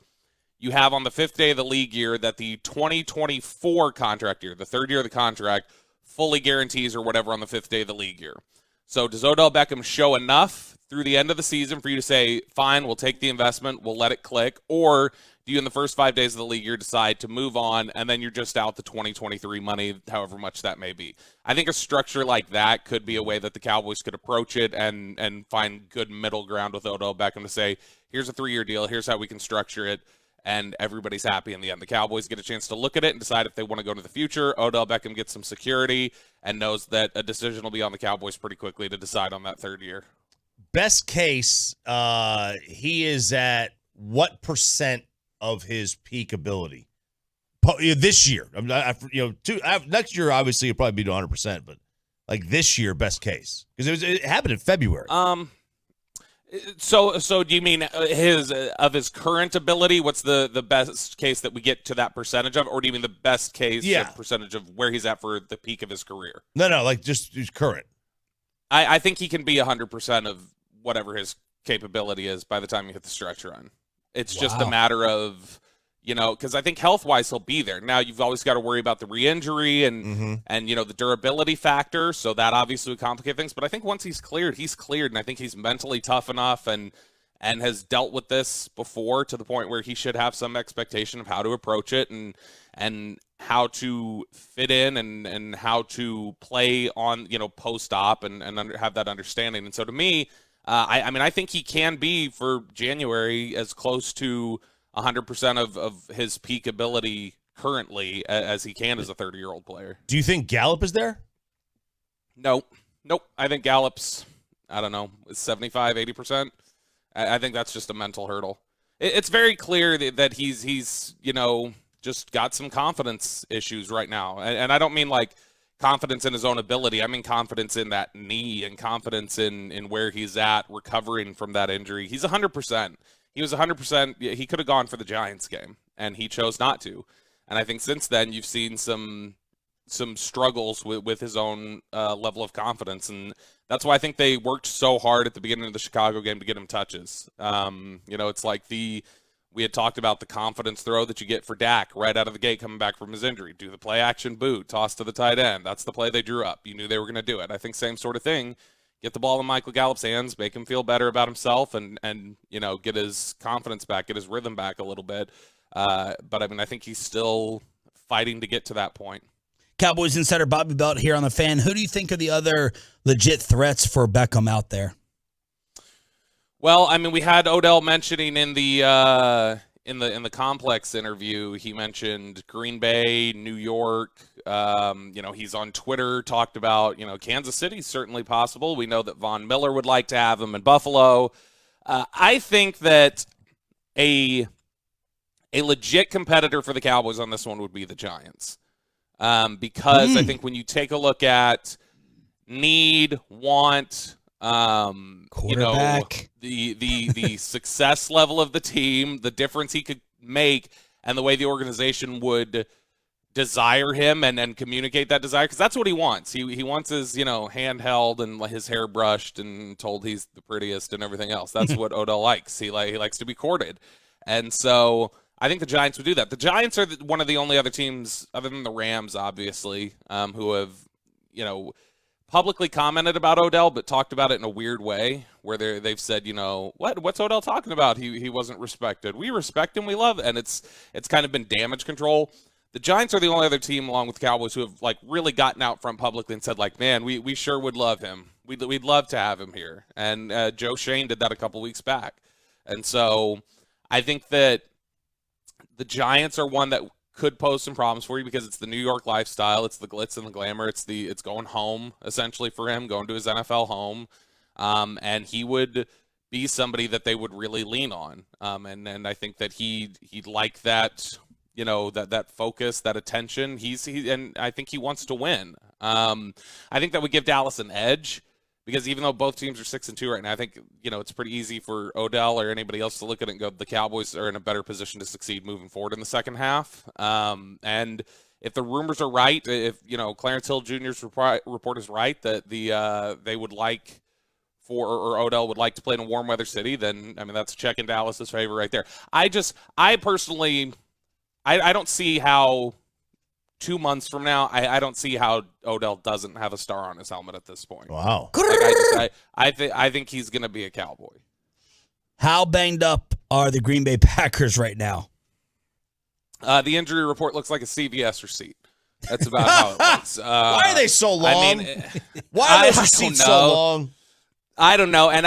S15: you have on the 5th day of the league year that the 2024 contract year, the 3rd year of the contract, fully guarantees or whatever on the 5th day of the league year. So does Odell Beckham show enough through the end of the season for you to say, fine, we'll take the investment, we'll let it click? Or do you in the first 5 days of the league year decide to move on and then you're just out the 2023 money, however much that may be? I think a structure like that could be a way that the Cowboys could approach it and find good middle ground with Odell Beckham to say, here's a 3-year deal, here's how we can structure it, and everybody's happy in the end. The Cowboys get a chance to look at it and decide if they want to go into the future. Odell Beckham gets some security and knows that a decision will be on the Cowboys pretty quickly to decide on that 3rd year.
S4: Best case, he is at what percent of his peak ability this year? Next year, obviously, it'll probably be to 100%, but like this year, best case, because it happened in February.
S15: So do you mean his current ability? What's the best case that we get to that percentage of, or do you mean the best case percentage of where he's at for the peak of his career?
S4: No, like just his current.
S15: I think he can be 100% of whatever his capability is by the time you hit the stretch run. It's just a matter of, because I think health-wise he'll be there. Now you've always got to worry about the re-injury and the durability factor, so that obviously would complicate things. But I think once he's cleared, and I think he's mentally tough enough and has dealt with this before to the point where he should have some expectation of how to approach it and how to fit in and how to play on, post-op and have that understanding. And so to me, I think he can be for January as close to 100% of his peak ability currently as he can as a 30-year-old player.
S4: Do you think Gallup is there?
S15: Nope. I think Gallup's, I don't know, 75, 80%. I think that's just a mental hurdle. It's very clear that he's just got some confidence issues right now. And I don't mean like confidence in his own ability. I mean confidence in that knee and confidence in where he's at recovering from that injury. He's 100%. He was 100%. He could have gone for the Giants game, and he chose not to. And I think since then you've seen some struggles with his own level of confidence, and that's why I think they worked so hard at the beginning of the Chicago game to get him touches. It's like we had talked about the confidence throw that you get for Dak right out of the gate coming back from his injury. Do the play-action boot, toss to the tight end. That's the play they drew up. You knew they were going to do it. I think same sort of thing. Get the ball in Michael Gallup's hands, make him feel better about himself, and get his confidence back, get his rhythm back a little bit. But, I think he's still fighting to get to that point.
S3: Cowboys insider Bobby Belt here on The Fan. Who do you think are the other legit threats for Beckham out there?
S15: Well, we had Odell mentioning in the Complex interview. He mentioned Green Bay, New York. He's on Twitter, talked about Kansas City's certainly possible. We know that Von Miller would like to have him in Buffalo. I think that a legit competitor for the Cowboys on this one would be the Giants, because I think when you take a look at need, want,
S3: quarterback,
S15: the success level of the team, the difference he could make, and the way the organization would desire him and communicate that desire, because that's what he wants. He wants his hand held and his hair brushed and told he's the prettiest and everything else. That's what Odell likes. He likes to be courted, and so I think the Giants would do that. The Giants are one of the only other teams, other than the Rams, obviously, who have publicly commented about Odell, but talked about it in a weird way, where they've said, what's Odell talking about? He wasn't respected. We respect him, we love, and it's kind of been damage control. The Giants are the only other team, along with the Cowboys, who have really gotten out front publicly and said, man, we sure would love him. We'd love to have him here. And Joe Shane did that a couple weeks back. And so I think that the Giants are one that could pose some problems for you, because it's the New York lifestyle, it's the glitz and the glamour, it's going home essentially for him, going to his NFL home, and he would be somebody that they would really lean on, and I think that he'd like that, that focus, that attention. And I think he wants to win. I think that would give Dallas an edge, because even though both teams are 6-2 right now, I think, it's pretty easy for Odell or anybody else to look at it and go, the Cowboys are in a better position to succeed moving forward in the second half. And if the rumors are right, if, Clarence Hill Jr.'s report is right that they would like or Odell would like to play in a warm weather city, then, that's a check in Dallas's favor right there. I personally, I don't see how 2 months from now, I don't see how Odell doesn't have a star on his helmet at this point.
S4: Wow.
S15: I think he's going to be a Cowboy.
S3: How banged up are the Green Bay Packers right now?
S15: The injury report looks like a CVS receipt. That's about how it looks.
S4: Why are they so long? Why are those receipts so long?
S15: I don't know. And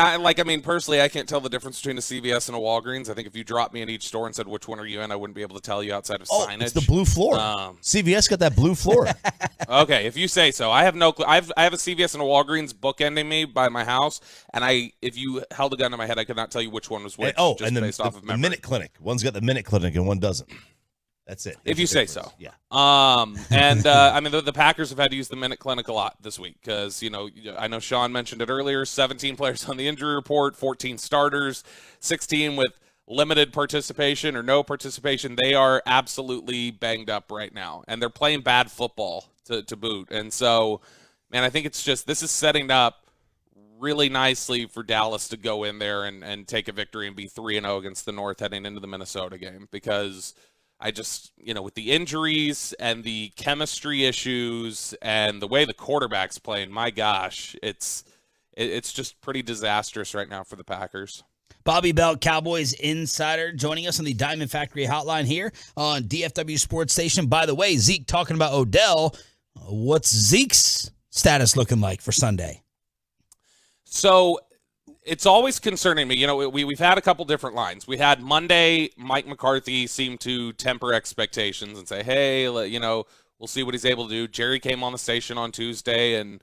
S15: personally, I can't tell the difference between a CVS and a Walgreens. I think if you dropped me in each store and said, which one are you in, I wouldn't be able to tell you outside of signage.
S4: It's the blue floor. CVS got that blue floor.
S15: Okay, if you say so. I have no clue. I have a CVS and a Walgreens bookending me by my house, and if you held a gun to my head, I could not tell you which one was which.
S4: And
S15: based off of memory.
S4: the Minute Clinic. One's got the Minute Clinic and one doesn't. That's it.
S15: If you say so.
S4: Yeah.
S15: The Packers have had to use the Minute Clinic a lot this week because, I know Sean mentioned it earlier, 17 players on the injury report, 14 starters, 16 with limited participation or no participation. They are absolutely banged up right now, and they're playing bad football to boot. And so, man, I think it's just this is setting up really nicely for Dallas to go in there and take a victory and be 3-0 against the North heading into the Minnesota game because – I just, with the injuries and the chemistry issues and the way the quarterback's playing, my gosh, it's just pretty disastrous right now for the Packers.
S3: Bobby Belt, Cowboys insider, joining us on the Diamond Factory hotline here on DFW Sports Station. By the way, Zeke talking about Odell. What's Zeke's status looking like for Sunday?
S15: So it's always concerning me. We've had a couple different lines. We had Monday, Mike McCarthy seemed to temper expectations and say, hey, we'll see what he's able to do. Jerry came on the station on Tuesday and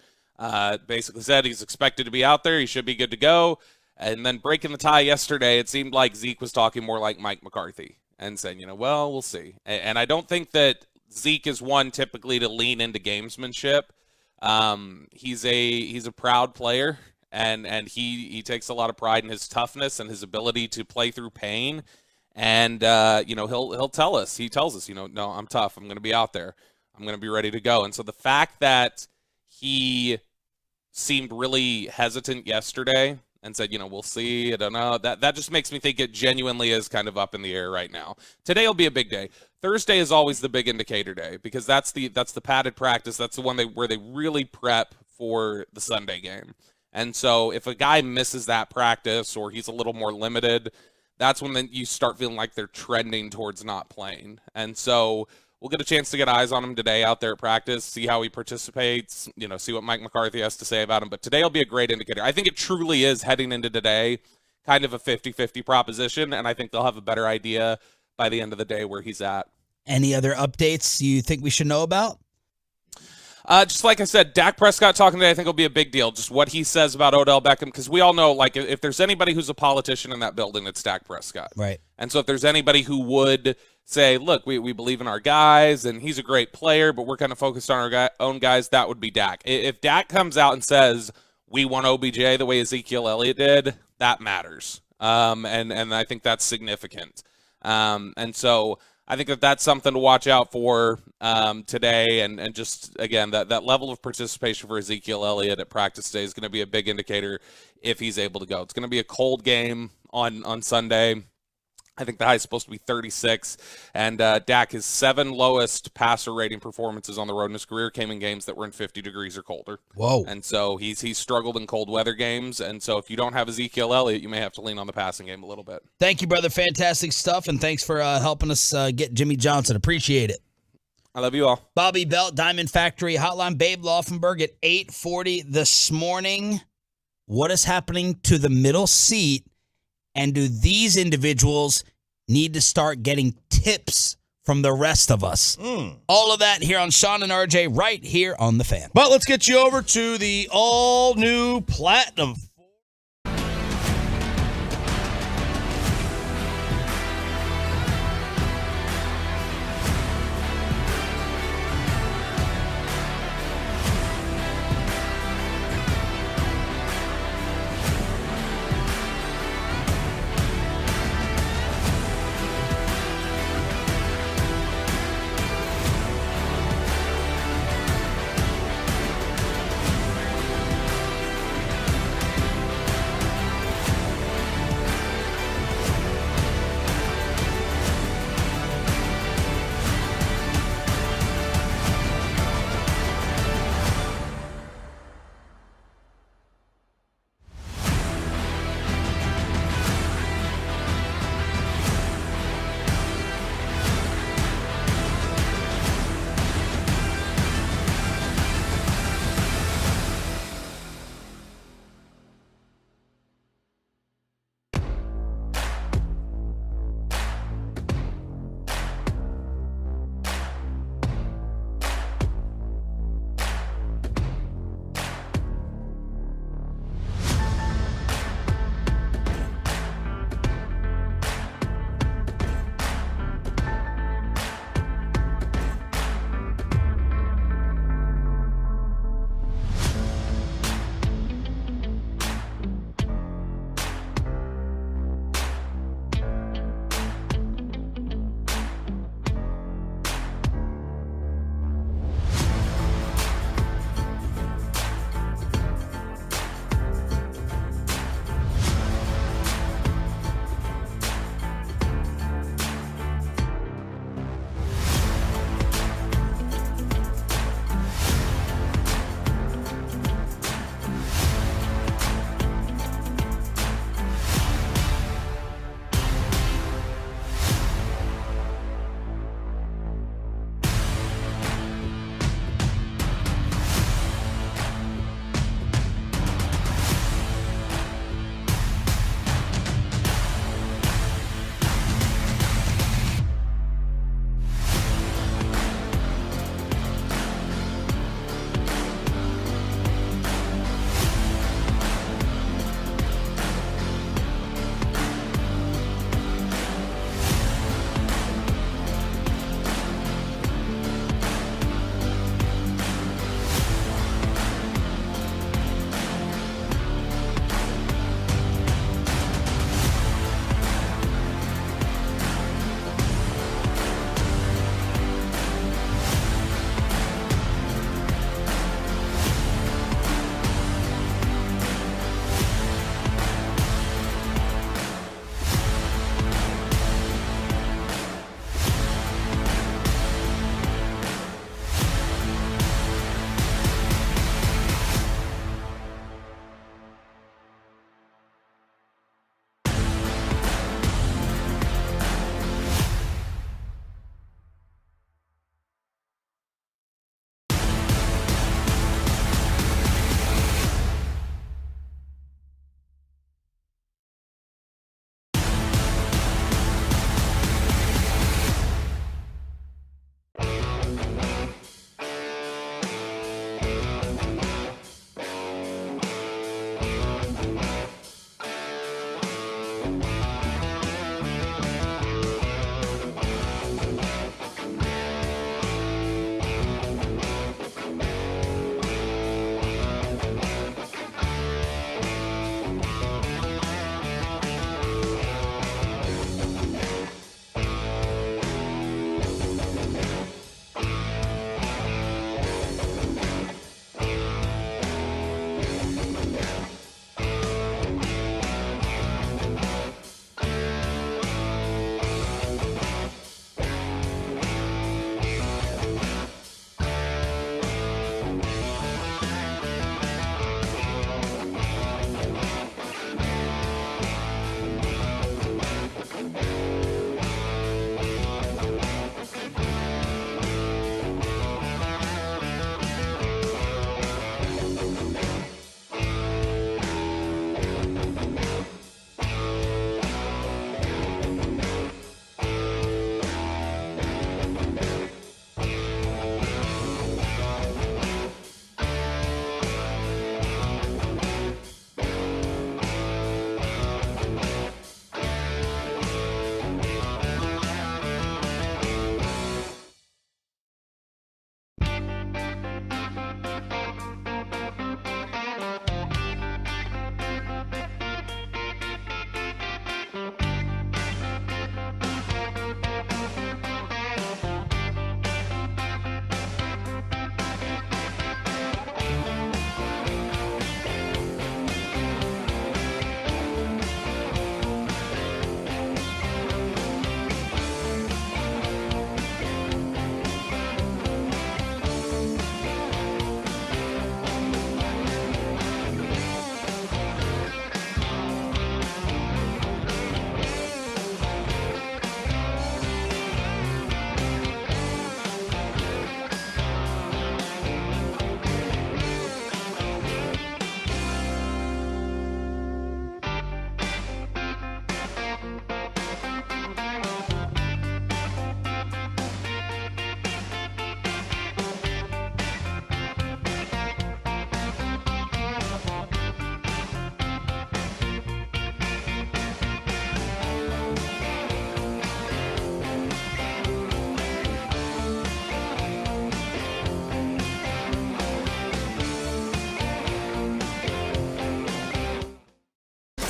S15: basically said he's expected to be out there. He should be good to go. And then breaking the tie yesterday, it seemed like Zeke was talking more like Mike McCarthy and saying, we'll see. And I don't think that Zeke is one typically to lean into gamesmanship. He's a proud player. And he takes a lot of pride in his toughness and his ability to play through pain. And, he'll tell us. He tells us, no, I'm tough. I'm going to be out there. I'm going to be ready to go. And so the fact that he seemed really hesitant yesterday and said, we'll see, I don't know, that just makes me think it genuinely is kind of up in the air right now. Today will be a big day. Thursday is always the big indicator day because that's the padded practice. That's the one where they really prep for the Sunday game. And so if a guy misses that practice or he's a little more limited, that's when then you start feeling like they're trending towards not playing. And so we'll get a chance to get eyes on him today out there at practice, see how he participates, see what Mike McCarthy has to say about him. But today will be a great indicator. I think it truly is heading into today kind of a 50-50 proposition, and I think they'll have a better idea by the end of the day where he's at.
S3: Any other updates you think we should know about?
S15: Just like I said, Dak Prescott talking today I think will be a big deal. Just what he says about Odell Beckham, because we all know, if there's anybody who's a politician in that building, it's Dak Prescott.
S3: Right.
S15: And so if there's anybody who would say, look, we believe in our guys, and he's a great player, but we're kind of focused on our own guys, that would be Dak. If Dak comes out and says, we want OBJ the way Ezekiel Elliott did, that matters. And I think that's significant. And so I think that's something to watch out for today. And just, again, that level of participation for Ezekiel Elliott at practice today is going to be a big indicator if he's able to go. It's going to be a cold game on Sunday. I think the high is supposed to be 36. And Dak, his 7 lowest passer rating performances on the road in his career came in games that were in 50 degrees or colder.
S3: Whoa.
S15: And so he's struggled in cold weather games. And so if you don't have Ezekiel Elliott, you may have to lean on the passing game a little bit.
S3: Thank you, brother. Fantastic stuff. And thanks for helping us get Jimmy Johnson. Appreciate it.
S15: I love you all.
S3: Bobby Belt, Diamond Factory Hotline. Babe Laufenberg at 8:40 this morning. What is happening to the middle seat? And do these individuals need to start getting tips from the rest of us? All of that here on Sean and RJ right here on The Fan.
S4: But let's get you over to the all-new Platinum.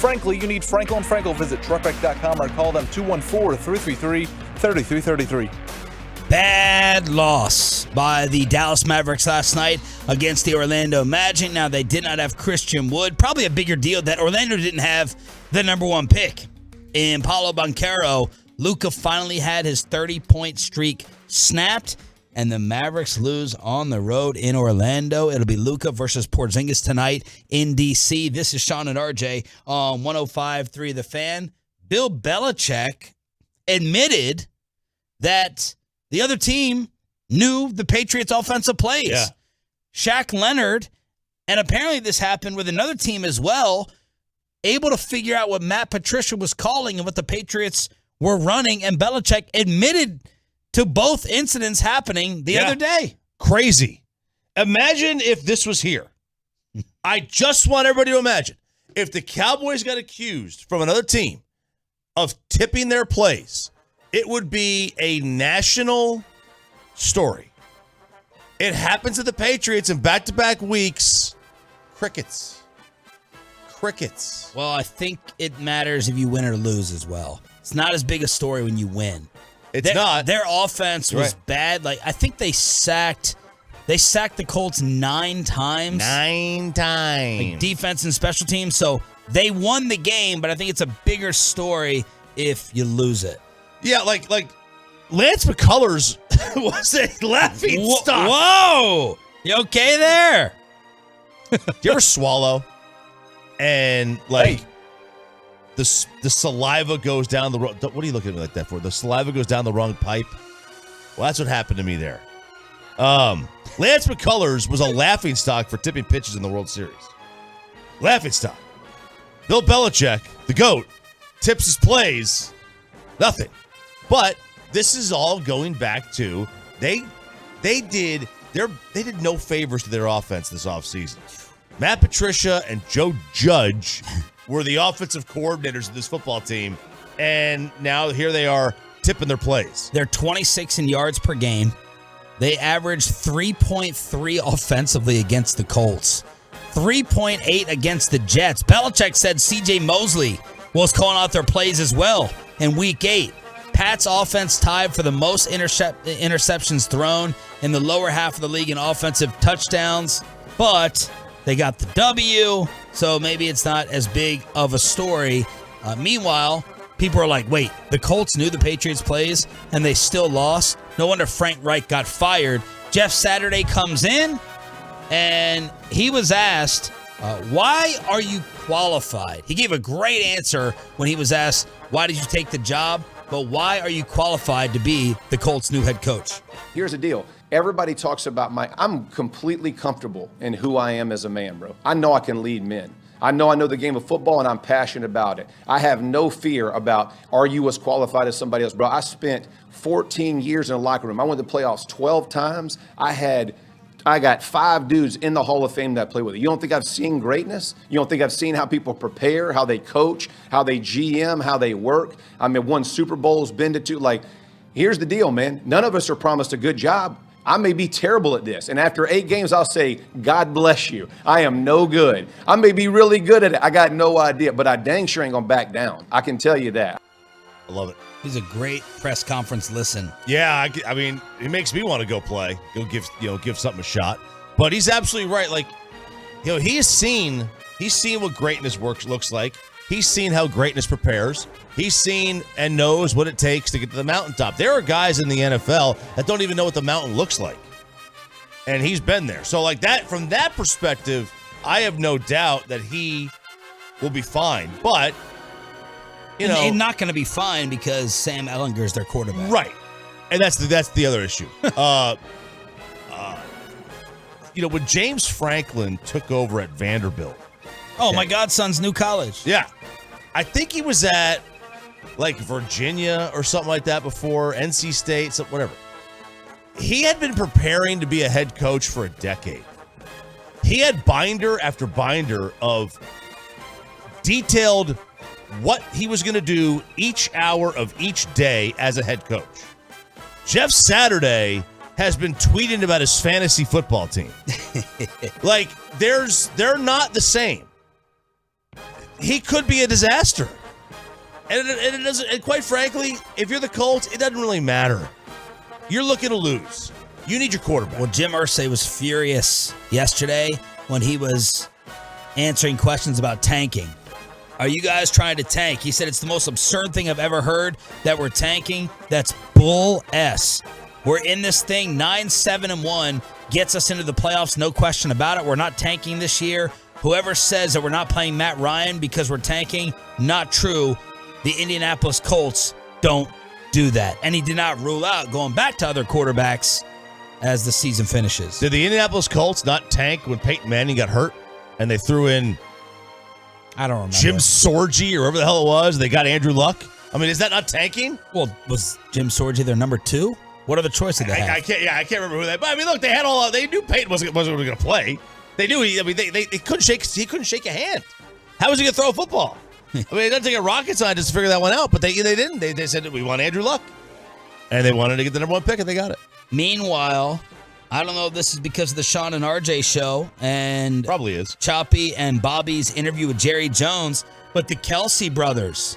S5: Frankly, you need Frankel & Frankel. Visit truckwreck.com or call them 214-333-3333.
S3: Bad loss by the Dallas Mavericks last night against the Orlando Magic. Now, they did not have Christian Wood. Probably a bigger deal that Orlando didn't have the number one pick in Paolo Banchero. Luka finally had his 30-point streak snapped, and the Mavericks lose on the road in Orlando. It'll be Luka versus Porzingis tonight in D.C. This is Sean and RJ on 105.3 The Fan. Bill Belichick admitted that the other team knew the Patriots' offensive plays.
S4: Yeah.
S3: Shaq Leonard, and apparently this happened with another team as well, able to figure out what Matt Patricia was calling and what the Patriots were running, and Belichick admitted to both incidents happening the other day.
S4: Crazy. Imagine if this was here. I just want everybody to imagine. If the Cowboys got accused from another team of tipping their plays, it would be a national story. It happens to the Patriots in back-to-back weeks. Crickets.
S3: Well, I think it matters if you win or lose as well. It's not as big a story when you win.
S4: It's not.
S3: Their offense was bad. Like, I think they sacked the Colts 9 times.
S4: 9 times.
S3: Like, defense and special teams. So they won the game, but I think it's a bigger story if you lose it.
S4: Yeah, like Lance McCullers was a laughing stock.
S3: Whoa! You okay there?
S4: Do you ever swallow and the saliva goes down the wrong? What are you looking at me like that for? The saliva goes down the wrong pipe. Well, that's what happened to me there. Lance McCullers was a laughing stock for tipping pitches in the World Series. Laughing stock. Bill Belichick, the GOAT, tips his plays. Nothing. But this is all going back to they did no favors to their offense this offseason. Matt Patricia and Joe Judge were the offensive coordinators of this football team, and now here they are tipping their plays.
S3: They're 26 in yards per game. They averaged 3.3 offensively against the Colts, 3.8 against the Jets. Belichick said C.J. Mosley was calling out their plays as well in Week 8. Pat's offense tied for the most interceptions thrown in the lower half of the league in offensive touchdowns, but they got the W, so maybe it's not as big of a story. Meanwhile, people are like, wait, the Colts knew the Patriots' plays, and they still lost? No wonder Frank Reich got fired. Jeff Saturday comes in, and he was asked, why are you qualified? He gave a great answer when he was asked, why did you take the job? But why are you qualified to be the Colts' new head coach?
S10: Here's the deal. Everybody talks about I'm completely comfortable in who I am as a man, bro. I know I can lead men. I know the game of football, and I'm passionate about it. I have no fear about, are you as qualified as somebody else? Bro, I spent 14 years in the locker room. I went to playoffs 12 times. I got 5 dudes in the Hall of Fame that I play with. You don't think I've seen greatness? You don't think I've seen how people prepare, how they coach, how they GM, how they work? I mean, won Super Bowls, been to 2. Like, here's the deal, man. None of us are promised a good job. I may be terrible at this. And after 8 games, I'll say, God bless you. I am no good. I may be really good at it. I got no idea. But I dang sure ain't going to back down. I can tell you that.
S4: I love it.
S3: He's a great press conference listen.
S4: Yeah, I mean, it makes me want to go play, go give something a shot. But he's absolutely right. Like, he's seen what greatness looks like. He's seen how greatness prepares. He's seen and knows what it takes to get to the mountaintop. There are guys in the NFL that don't even know what the mountain looks like, and he's been there. So, like that, from that perspective, I have no doubt that he will be fine. But
S3: and not going to be fine because Sam Ehlinger is their quarterback.
S4: Right. And that's the other issue. When James Franklin took over at Vanderbilt.
S3: Oh, my godson's new college.
S4: Yeah. I think he was at Virginia or something like that before, NC State, whatever. He had been preparing to be a head coach for a decade. He had binder after binder of detailed what he was going to do each hour of each day as a head coach. Jeff Saturday has been tweeting about his fantasy football team. They're not the same. he could be a disaster. And it doesn't. And quite frankly, if you're the Colts, it doesn't really matter. You're looking to lose. You need your quarterback.
S3: Well, Jim Irsay was furious yesterday when he was answering questions about tanking. Are you guys trying to tank? He said it's the most absurd thing I've ever heard that we're tanking. That's bull S. We're in this thing. 9-7-1 gets us into the playoffs. No question about it. We're not tanking this year. Whoever says that we're not playing Matt Ryan because we're tanking, not true. The Indianapolis Colts don't do that. And he did not rule out going back to other quarterbacks as the season finishes.
S4: Did the Indianapolis Colts not tank when Peyton Manning got hurt and they threw in
S3: I don't remember.
S4: Jim Sorgi or whoever the hell it was? They got Andrew Luck. I mean, is that not tanking?
S3: Well, was Jim Sorgi their number 2? What other choices did they have?
S4: I can't remember who they. But I mean, look, they had all. They knew Peyton wasn't going to play. They knew they couldn't shake. He couldn't shake a hand. How was he going to throw a football? I mean, it doesn't take a rocket scientist to figure that one out. But they didn't. They said we want Andrew Luck, and they wanted to get the number 1 pick, and they got it.
S3: Meanwhile, I don't know if this is because of the Sean and RJ show and
S4: probably is
S3: Choppy and Bobby's interview with Jerry Jones, but the Kelsey brothers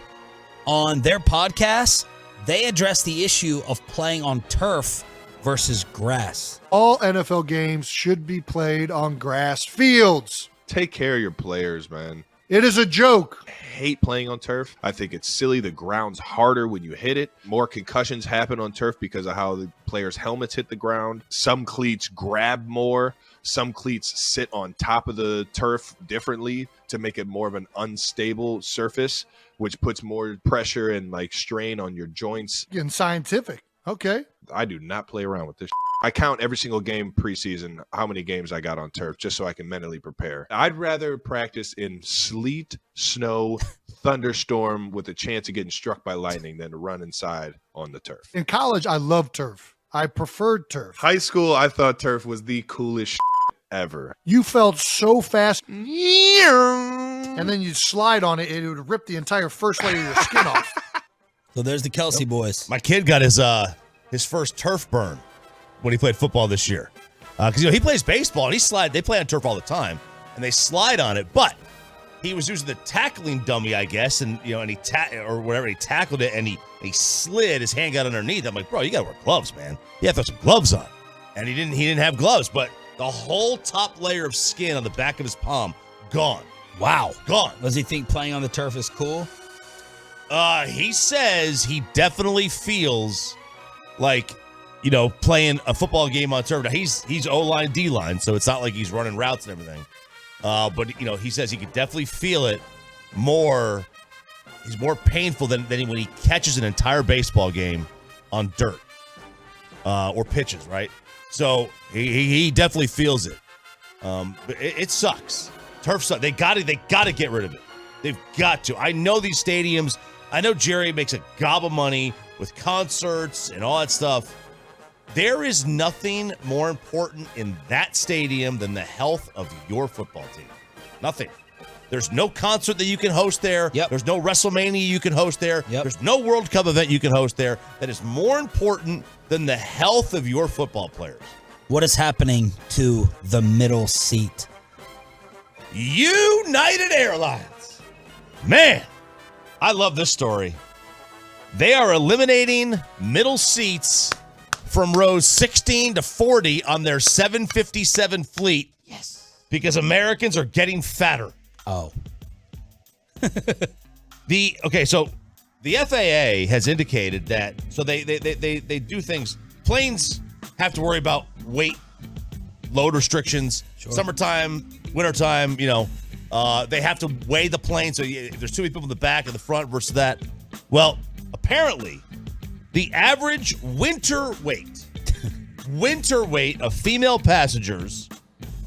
S3: on their podcast, they address the issue of playing on turf versus grass.
S16: All NFL games should be played on grass fields.
S14: Take care of your players, man.
S16: It is a joke.
S14: I hate playing on turf. I think it's silly. The ground's harder when you hit it. More concussions happen on turf because of how the players' helmets hit the ground. Some cleats grab more. Some cleats sit on top of the turf differently to make it more of an unstable surface, which puts more pressure and like strain on your joints.
S16: Getting scientific. Okay.
S14: I do not play around with this. I count every single game preseason, how many games I got on turf, just so I can mentally prepare. I'd rather practice in sleet, snow, thunderstorm with a chance of getting struck by lightning than to run inside on the turf.
S16: In college, I loved turf. I preferred turf.
S14: High school, I thought turf was the coolest ever.
S16: You felt so fast. And then you'd slide on it, and it would rip the entire first layer of your skin off.
S3: So there's the Kelsey boys.
S4: My kid got his first turf burn when he played football this year. Because he plays baseball, and they play on turf all the time, and they slide on it. But he was using the tackling dummy, I guess, and he tackled it, and he slid. His hand got underneath. I'm like, bro, you got to wear gloves, man. You have to throw some gloves on. And he didn't have gloves, but the whole top layer of skin on the back of his palm, gone.
S3: Wow.
S4: Gone.
S3: Does he think playing on the turf is cool?
S4: He says he definitely feels like, playing a football game on turf. Now, he's O-line, D-line, so it's not like he's running routes and everything. But, he says he could definitely feel it more. He's more painful than when he catches an entire baseball game on dirt or pitches, right? So he definitely feels it. But it sucks. Turf sucks. They got to get rid of it. They've got to. I know these stadiums. I know Jerry makes a gob of money with concerts and all that stuff. There is nothing more important in that stadium than the health of your football team. Nothing. There's no concert that you can host there.
S3: Yep.
S4: There's no WrestleMania you can host there.
S3: Yep.
S4: There's no World Cup event you can host there that is more important than the health of your football players.
S3: What is happening to the middle seat?
S4: United Airlines. Man, I love this story. They are eliminating middle seats from rows 16 to 40 on their 757 fleet.
S3: Yes.
S4: Because Americans are getting fatter.
S3: Oh.
S4: So the FAA has indicated that, so they do things. Planes have to worry about weight, load restrictions, summertime, wintertime, they have to weigh the plane. So there's too many people in the back and the front versus that. Well, apparently, the average winter weight of female passengers,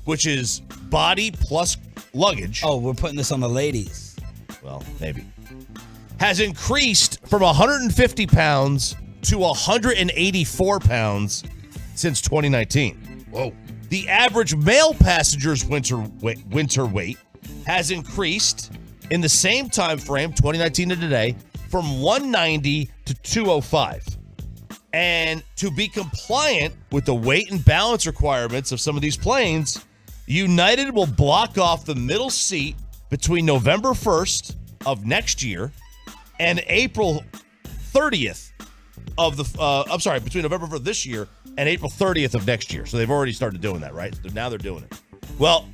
S4: which is body plus luggage.
S3: Oh, we're putting this on the ladies.
S4: Well, maybe. Has increased from 150 pounds to 184 pounds since 2019. Whoa. The average male passenger's winter weight has increased in the same time frame, 2019 to today, from 190 to 205. And to be compliant with the weight and balance requirements of some of these planes, United will block off the middle seat between November 1st of next year and April 30th of the between November 1st this year and April 30th of next year. So they've already started doing that, right? So now they're doing it. Well,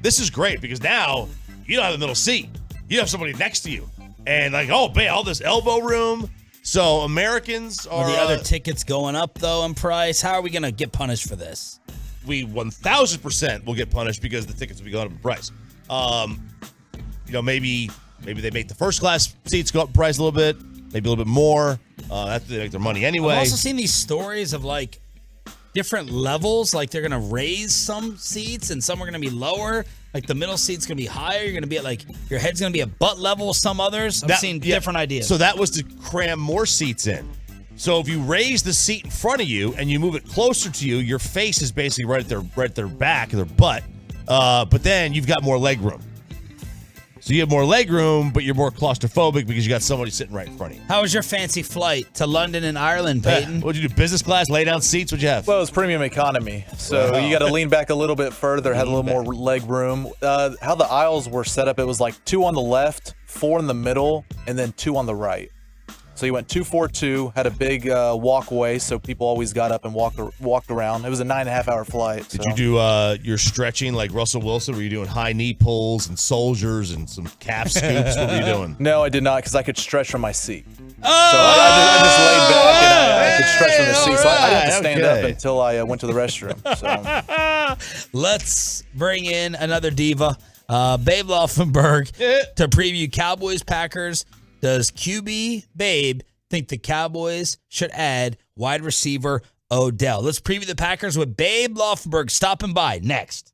S4: this is great because now you don't have a middle seat. You have somebody next to you. And like, oh, man, all this elbow room. So Americans are...
S3: the other tickets going up, though, in price? How are we going to get punished for this?
S4: We 1,000% will get punished because the tickets will be going up in price. Maybe they make the first class seats go up in price a little bit, maybe a little bit more. After they make their money anyway.
S3: I've also seen these stories of like different levels. Like they're going to raise some seats and some are going to be lower. Like the middle seat's going to be higher. You're going to be at like your head's going to be at butt level with some others. I've seen different ideas.
S4: So that was to cram more seats in. So if you raise the seat in front of you and you move it closer to you, your face is basically right at their back, their butt. But then you've got more leg room. So you have more leg room, but you're more claustrophobic because you got somebody sitting right in front of you.
S3: How was your fancy flight to London and Ireland, Peyton?
S4: What'd you do, business class, lay down seats? What'd you have?
S5: Well, it was premium economy. So you got to lean back a little bit further, had a little more leg room. How the aisles were set up, it was like 2 on the left, 4 in the middle, and then 2 on the right. So you went 2-4-2, had a big walkway, so people always got up and walked around. It was a 9.5-hour flight.
S4: Did you do your stretching like Russell Wilson? Were you doing high knee pulls and soldiers and some calf scoops? What were you doing?
S5: No, I did not because I could stretch from my seat. So I just laid back and I could stretch from the seat. So I didn't have to stand up until I went to the restroom. So.
S3: Let's bring in another diva, Babe Laufenberg, to preview Cowboys Packers. Does QB Babe think the Cowboys should add wide receiver Odell? Let's preview the Packers with Babe Laufenberg stopping by next.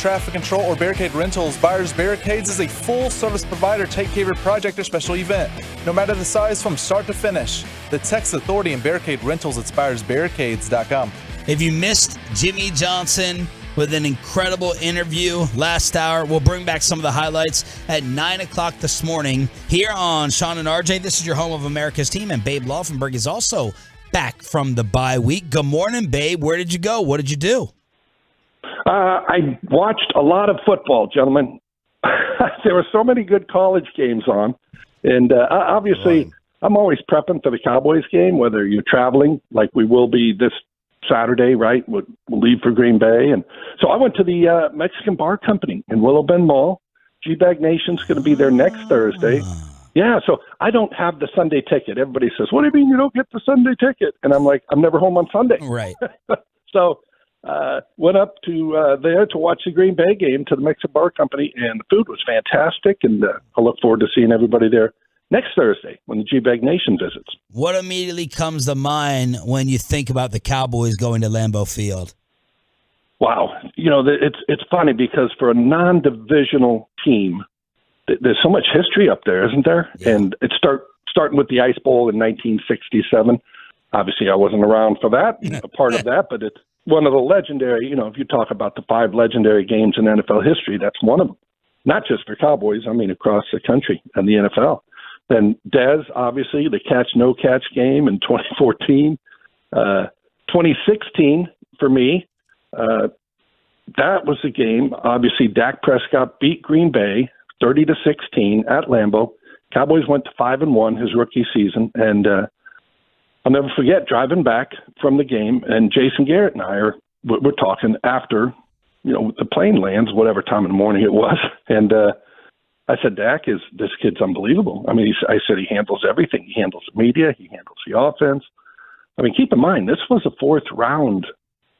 S5: traffic control, or barricade rentals, Spires Barricades is a full-service provider. Take care of your project or special event, no matter the size, from start to finish. The Texas Authority and Barricade Rentals at spiresbarricades.com.
S3: If you missed Jimmy Johnson with an incredible interview last hour, we'll bring back some of the highlights at 9 o'clock this morning here on Sean and RJ. This is your home of America's team, and Babe Laufenberg is also back from the bye week. Good morning, Babe. Where did you go? What did you do?
S17: I watched a lot of football, gentlemen. There were so many good college games on. And obviously, I'm always prepping for the Cowboys game, whether you're traveling, like we will be this Saturday, right? We'll leave for Green Bay. And so I went to the Mexican Bar Company in Willow Bend Mall. G-Bag Nation's going to be there next Thursday. Yeah, so I don't have the Sunday ticket. Everybody says, what do you mean you don't get the Sunday ticket? And I'm like, I'm never home on Sunday.
S3: Right.
S17: So went up to there to watch the Green Bay game to the Mexican Bar Company, and the food was fantastic, and I look forward to seeing everybody there next Thursday when the G-Bag Nation visits.
S3: What immediately comes to mind when you think about the Cowboys going to Lambeau Field?
S17: Wow. You know, it's funny because for a non-divisional team, there's so much history up there, isn't there? Yeah. And it's starting with the Ice Bowl in 1967. Obviously, I wasn't around for that, a part of that, but it's one of the legendary, you know, if you talk about the 5 legendary games in NFL history, that's one of them. Not just for Cowboys, I mean, across the country and the NFL. Then Dez, obviously, the catch-no-catch game in 2014. 2016, for me, that was the game. Obviously, Dak Prescott beat Green Bay 30-16 at Lambeau. Cowboys went to 5-1 his rookie season, and I'll never forget driving back from the game, and Jason Garrett and I we're talking after, you know, the plane lands, whatever time in the morning it was, and I said, Dak, this kid's unbelievable. I mean, I said he handles everything. He handles the media. He handles the offense. I mean, keep in mind, this was a 4th round,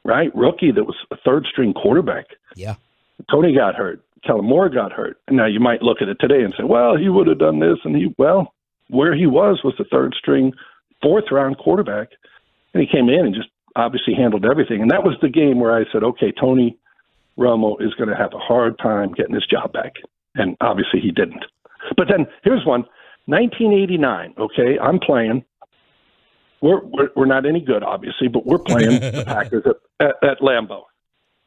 S17: right, rookie that was a 3rd-string quarterback.
S3: Yeah.
S17: Tony got hurt. Kellen Moore got hurt. And now you might look at it today and say, well, he would have done this. And where he was the 3rd-string, 4th-round quarterback. And he came in and just obviously handled everything. And that was the game where I said, okay, Tony Romo is going to have a hard time getting his job back. And obviously he didn't. But then here's one, 1989, okay, I'm playing. We're not any good, obviously, but we're playing the Packers at Lambeau.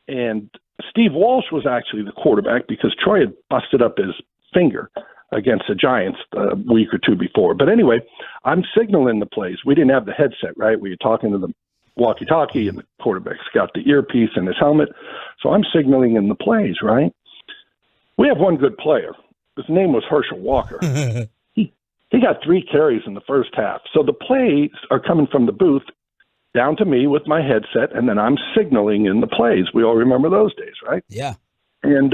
S17: And Steve Walsh was actually the quarterback because Troy had busted up his finger against the Giants a week or two before. But anyway, I'm signaling the plays. We didn't have the headset, right? We were talking to the walkie-talkie, and the quarterback's got the earpiece in his helmet. So I'm signaling in the plays, right? We have one good player. His name was Herschel Walker. He got 3 carries in the first half. So the plays are coming from the booth down to me with my headset, and then I'm signaling in the plays. We all remember those days, right?
S3: Yeah.
S17: And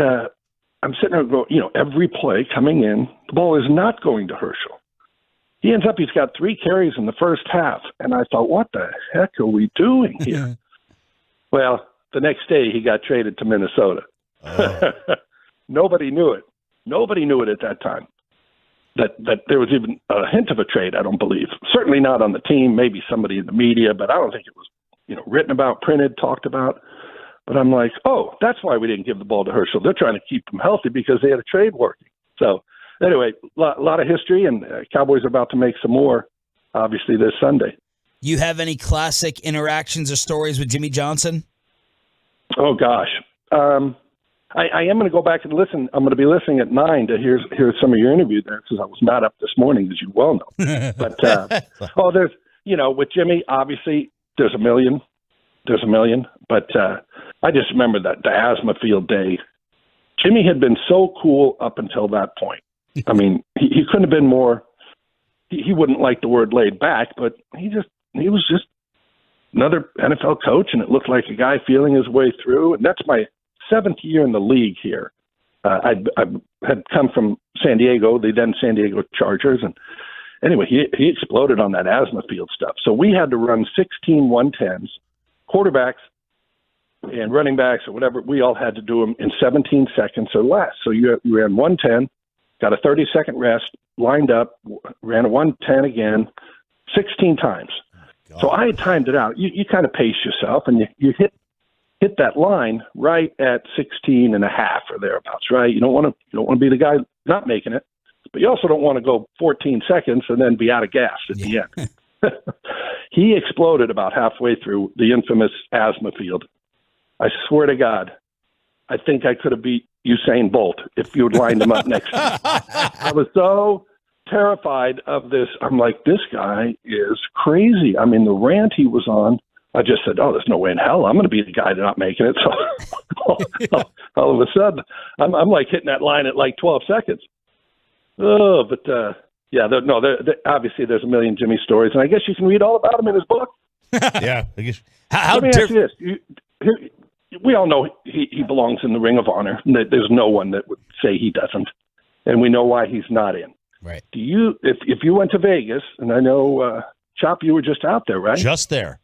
S17: I'm sitting there going, you know, every play coming in, the ball is not going to Herschel. He ends up, he's got 3 carries in the first half. And I thought, what the heck are we doing here? Well, the next day he got traded to Minnesota. Oh. Nobody knew it. Nobody knew it at that time. That there was even a hint of a trade, I don't believe. Certainly not on the team, maybe somebody in the media, but I don't think it was, you know, written about, printed, talked about. But I'm like, oh, that's why we didn't give the ball to Herschel. They're trying to keep him healthy because they had a trade working. So anyway, a lot of history, and Cowboys are about to make some more, obviously, this Sunday.
S3: You have any classic interactions or stories with Jimmy Johnson?
S17: Oh, gosh. I am going to go back and listen. I'm going to be listening at 9 to hear some of your interview there because I was not up this morning, as you well know. But, there's, you know, with Jimmy, obviously, there's a million. But I just remember that the asthma field day. Jimmy had been so cool up until that point. I mean, he couldn't have been more. He wouldn't like the word laid back, but he was just another NFL coach, and it looked like a guy feeling his way through. And that's my 7th year in the league here. I had come from San Diego, the then San Diego Chargers, and anyway, he exploded on that asthma field stuff. So we had to run 16 110s, quarterbacks and running backs or whatever. We all had to do them in 17 seconds or less. So you ran 110, got a 30-second rest, lined up, ran a 110 again, 16 times. So I had timed it out. You kind of pace yourself, and you hit hit that line right at 16 and a half or thereabouts, right? You don't want to be the guy not making it, but you also don't want to go 14 seconds and then be out of gas at the end. He exploded about halfway through the infamous asthma field. I swear to God, I think I could have beat Usain Bolt if you had lined him up next to me. I was so terrified of this. I'm like, this guy is crazy. I mean, the rant he was on, I just said, oh, there's no way in hell I'm going to be the guy not making it. So all of a sudden, I'm like hitting that line at like 12 seconds. Oh, but obviously there's a million Jimmy stories, and I guess you can read all about him in his book.
S4: Yeah. I guess.
S17: Let me ask you this. We all know he belongs in the Ring of Honor. There's no one that would say he doesn't, and we know why he's not in.
S3: Right.
S17: Do you, if you went to Vegas, and I know, Chop, you were just out there, right?
S4: Just there.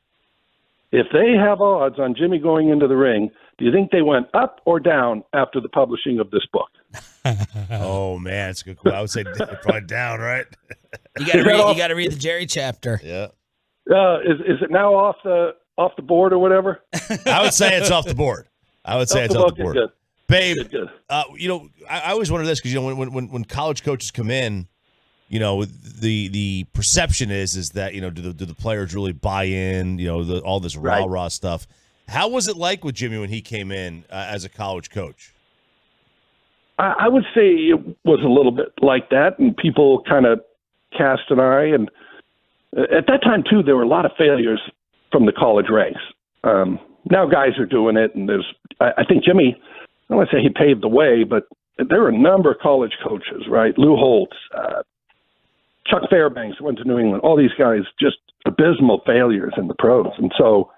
S17: If they have odds on Jimmy going into the ring, do you think they went up or down after the publishing of this book?
S4: Oh, man, it's a good question. I would say probably down, right?
S3: You got to read the Jerry chapter.
S4: Yeah.
S17: Is it now off the board or whatever?
S4: I would say it's off the board. It's off the board.
S17: Good.
S4: Babe,
S17: Good.
S4: I always wonder this because when college coaches come in, the perception is that do the players really buy in? All this rah stuff. How was it like with Jimmy when he came in as a college coach?
S17: I would say it was a little bit like that, and people kind of cast an eye. And at that time too, there were a lot of failures from the college ranks. Now guys are doing it, and I think Jimmy, I don't want to say he paved the way, but there were a number of college coaches, right? Lou Holtz, Chuck Fairbanks went to New England. All these guys, just abysmal failures in the pros. And so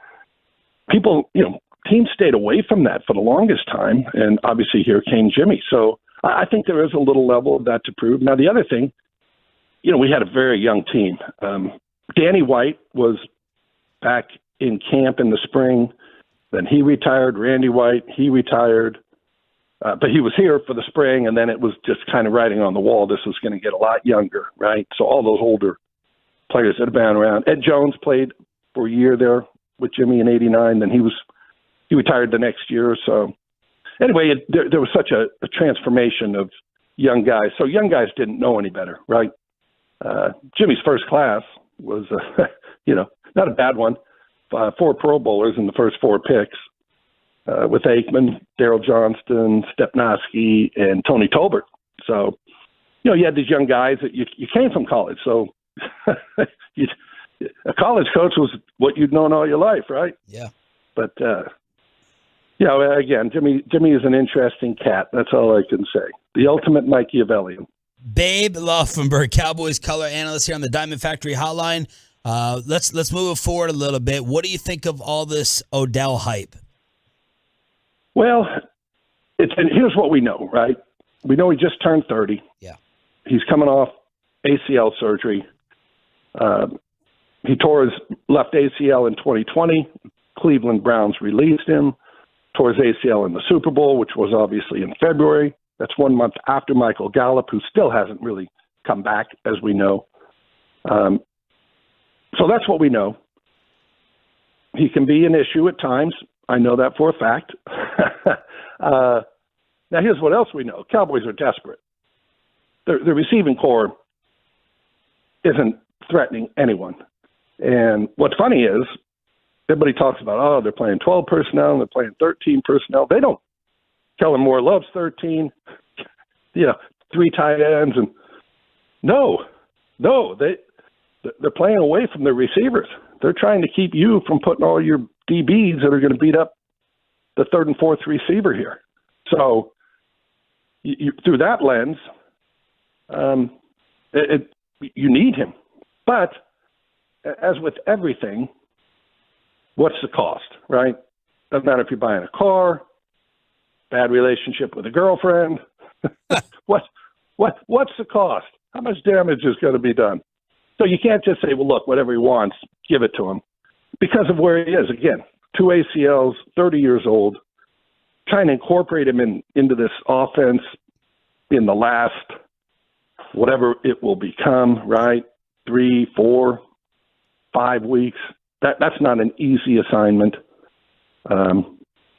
S17: people, teams stayed away from that for the longest time. And obviously here came Jimmy. So I think there is a little level of that to prove. Now, the other thing, we had a very young team. Danny White was back in camp in the spring. Then he retired. Randy White, he retired. But he was here for the spring, and then it was just kind of writing on the wall. This was going to get a lot younger, right? So all those older players that have been around. Ed Jones played for a year there with Jimmy in '89. Then he retired the next year or so. Anyway, there was such a transformation of young guys. So young guys didn't know any better, right? Jimmy's first class was, not a bad one. 4 Pro Bowlers in the first 4 picks. With Aikman, Daryl Johnston, Stepnoski, and Tony Tolbert. So, you had these young guys that you came from college. So a college coach was what you'd known all your life, right?
S3: Yeah.
S17: But, again, Jimmy is an interesting cat. That's all I can say. The ultimate Machiavellian.
S3: Babe Laufenberg, Cowboys color analyst here on the Diamond Factory Hotline. Let's move it forward a little bit. What do you think of all this Odell hype?
S17: Well, here's what we know, right? We know he just turned 30.
S3: Yeah.
S17: He's coming off ACL surgery. He tore his left ACL in 2020. Cleveland Browns released him. Tore his ACL in the Super Bowl, which was obviously in February. That's 1 month after Michael Gallup, who still hasn't really come back, as we know. So that's what we know. He can be an issue at times. I know that for a fact. Now, here's what else we know. Cowboys are desperate. The receiving core isn't threatening anyone. And what's funny is everybody talks about, they're playing 12 personnel, they're playing 13 personnel. They don't. Kellen Moore loves 13, 3 tight ends. And no, they're playing away from their receivers. They're trying to keep you from putting all your DBs that are going to beat up the 3rd and 4th receiver here. So through that lens, you need him. But as with everything, what's the cost, right? Doesn't matter if you're buying a car, bad relationship with a girlfriend. What's the cost? How much damage is going to be done? So you can't just say, well, look, whatever he wants, give it to him. Because of where he is. Again, 2 ACLs, 30 years old, trying to incorporate him into this offense in the last, whatever it will become, right? 3, 4, 5 weeks. That's not an easy assignment.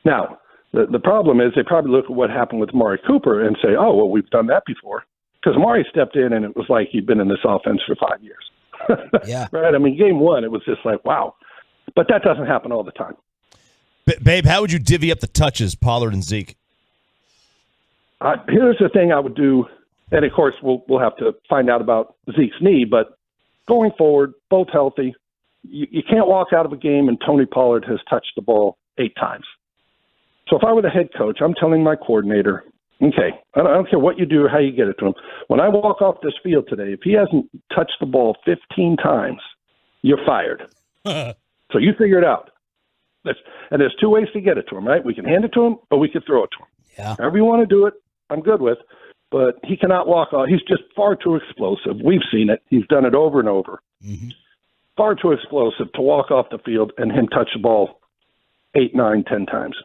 S17: Now, the problem is they probably look at what happened with Amari Cooper and say, oh, well, we've done that before. Because Amari stepped in and it was like he'd been in this offense for 5 years.
S3: Yeah.
S17: Right? I mean, game one, it was just like, wow. But that doesn't happen all the time.
S4: Babe, how would you divvy up the touches, Pollard and Zeke?
S17: Here's the thing I would do, and of course we'll have to find out about Zeke's knee, but going forward, both healthy, you can't walk out of a game and Tony Pollard has touched the ball 8 times. So if I were the head coach, I'm telling my coordinator, okay, I don't care what you do or how you get it to him. When I walk off this field today, if he hasn't touched the ball 15 times, you're fired. So you figure it out. And there's 2 ways to get it to him, right? We can hand it to him or we can throw it to him.
S3: Yeah.
S17: However you want to do it, I'm good with. But he cannot walk off. He's just far too explosive. We've seen it. He's done it over and over.
S3: Mm-hmm.
S17: Far too explosive to walk off the field and him touch the ball 8, 9, 10 times.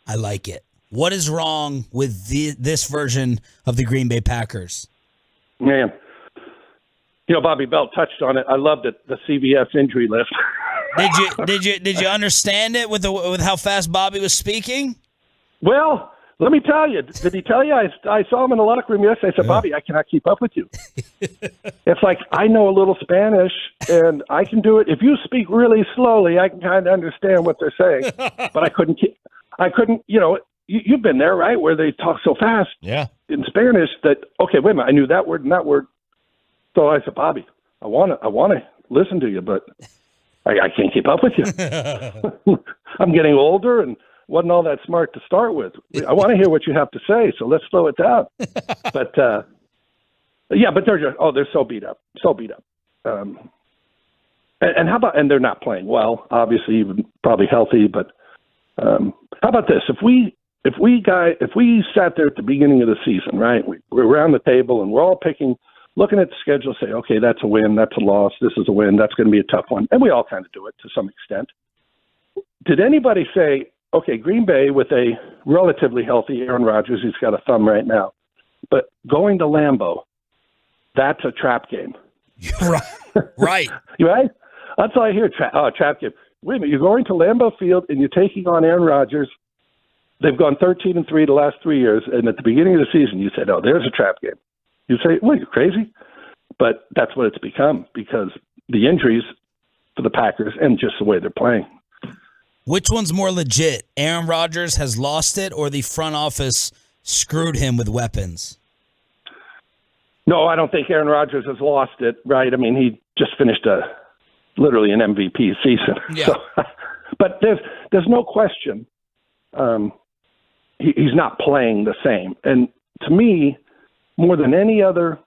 S3: I like it. What is wrong with this version of the Green Bay Packers?
S17: Man, Bobby Belt touched on it. I loved it. The CVS injury list.
S3: Did you understand it with how fast Bobby was speaking?
S17: Well, let me tell you. Did he tell you? I saw him in the locker room yesterday. I said, Bobby, I cannot keep up with you. It's like I know a little Spanish, and I can do it. If you speak really slowly, I can kind of understand what they're saying. But I couldn't. You've been there, right, where they talk so fast in Spanish that, okay, wait a minute, I knew that word and that word. So I said, Bobby, I want to listen to you, but I can't keep up with you. I'm getting older and wasn't all that smart to start with. I want to hear what you have to say, so let's slow it down. But but they're so beat up. And how about, and they're not playing well, obviously, even probably healthy, but how about this? If we sat there at the beginning of the season, right, we're around the table and we're all looking at the schedule, say, okay, that's a win, that's a loss, this is a win, that's going to be a tough one. And we all kind of do it to some extent. Did anybody say, okay, Green Bay with a relatively healthy Aaron Rodgers, he's got a thumb right now, but going to Lambeau, that's a trap game.
S3: Right.
S17: Right? That's all I hear, trap game. Wait a minute, you're going to Lambeau Field and you're taking on Aaron Rodgers. They've gone 13-3 the last 3 years, and at the beginning of the season, you said, oh, there's a trap game. You say, well, you're crazy? But that's what it's become because the injuries for the Packers and just the way they're playing.
S3: Which one's more legit? Aaron Rodgers has lost it or the front office screwed him with weapons?
S17: No, I don't think Aaron Rodgers has lost it, right? I mean, he just finished literally an MVP season.
S3: Yeah.
S17: So, but there's no question he's not playing the same. And to me, more than any other,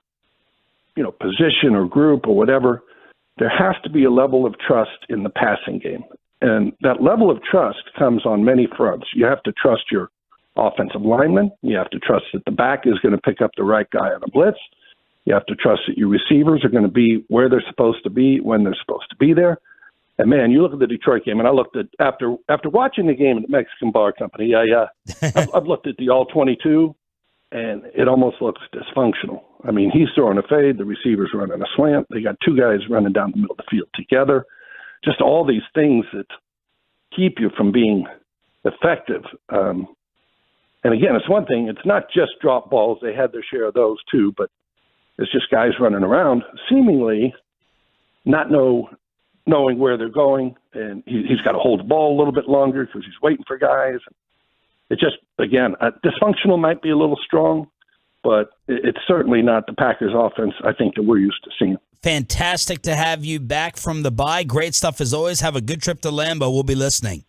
S17: position or group or whatever, there has to be a level of trust in the passing game. And that level of trust comes on many fronts. You have to trust your offensive lineman. You have to trust that the back is going to pick up the right guy on a blitz. You have to trust that your receivers are going to be where they're supposed to be when they're supposed to be there. And man, you look at the Detroit game, and I looked at after watching the game at the Mexican Bar Company. I've looked at the all 22, and it almost looks dysfunctional. I mean, he's throwing a fade, the receivers running a slant. They got 2 guys running down the middle of the field together. Just all these things that keep you from being effective. And again, it's one thing. It's not just drop balls. They had their share of those too, but it's just guys running around, seemingly not knowing where they're going, and he's got to hold the ball a little bit longer because he's waiting for guys. It just, again, dysfunctional might be a little strong, but it's certainly not the Packers offense I think that we're used to seeing.
S3: Fantastic to have you back from the bye. Great stuff as always. Have a good trip to Lambeau. We'll be listening.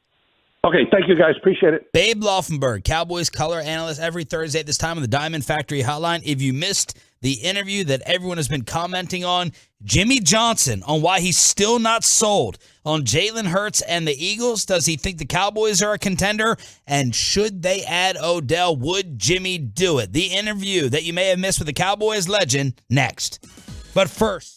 S17: Okay, thank you guys. Appreciate it.
S3: Babe Laufenberg, Cowboys color analyst every Thursday at this time on the Diamond Factory Hotline. If you missed the interview that everyone has been commenting on, Jimmy Johnson, on why he's still not sold on Jalen Hurts and the Eagles. Does he think the Cowboys are a contender? And should they add Odell? Would Jimmy do it? The interview that you may have missed with the Cowboys legend next. But first,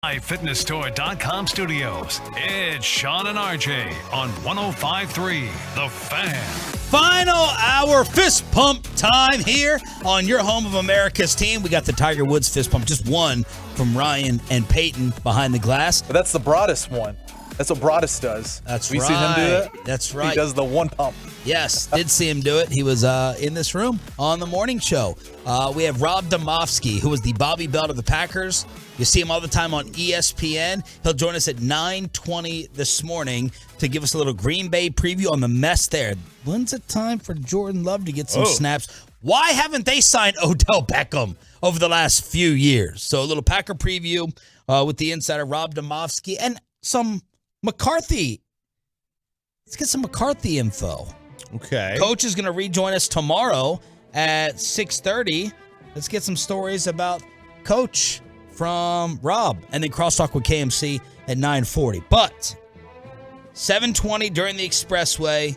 S1: FitnessStore.com studios. It's Sean and RJ on 105.3 The Fan.
S3: Final hour fist pump time here on your home of America's team. We got the Tiger Woods fist pump, just one from Ryan and Peyton behind the glass.
S5: But that's the broadest one. That's what Broadus does.
S3: That's
S5: we
S3: right.
S5: See him do that?
S3: That's right.
S5: He does the one pump.
S3: Yes, did see him do it. He was in this room on the morning show. We have Rob Domofsky, who was the Bobby Belt of the Packers. You see him all the time on ESPN. He'll join us at 9:20 this morning to give us a little Green Bay preview on the mess there. When's it time for Jordan Love to get some snaps? Why haven't they signed Odell Beckham over the last few years? So a little Packer preview with the insider Rob Domofsky and some McCarthy. Let's get some McCarthy info.
S4: Okay.
S3: Coach is going to rejoin us tomorrow at 6:30. Let's get some stories about Coach from Rob, and then crosstalk with KMC at 9:40. But 7:20 during the Expressway,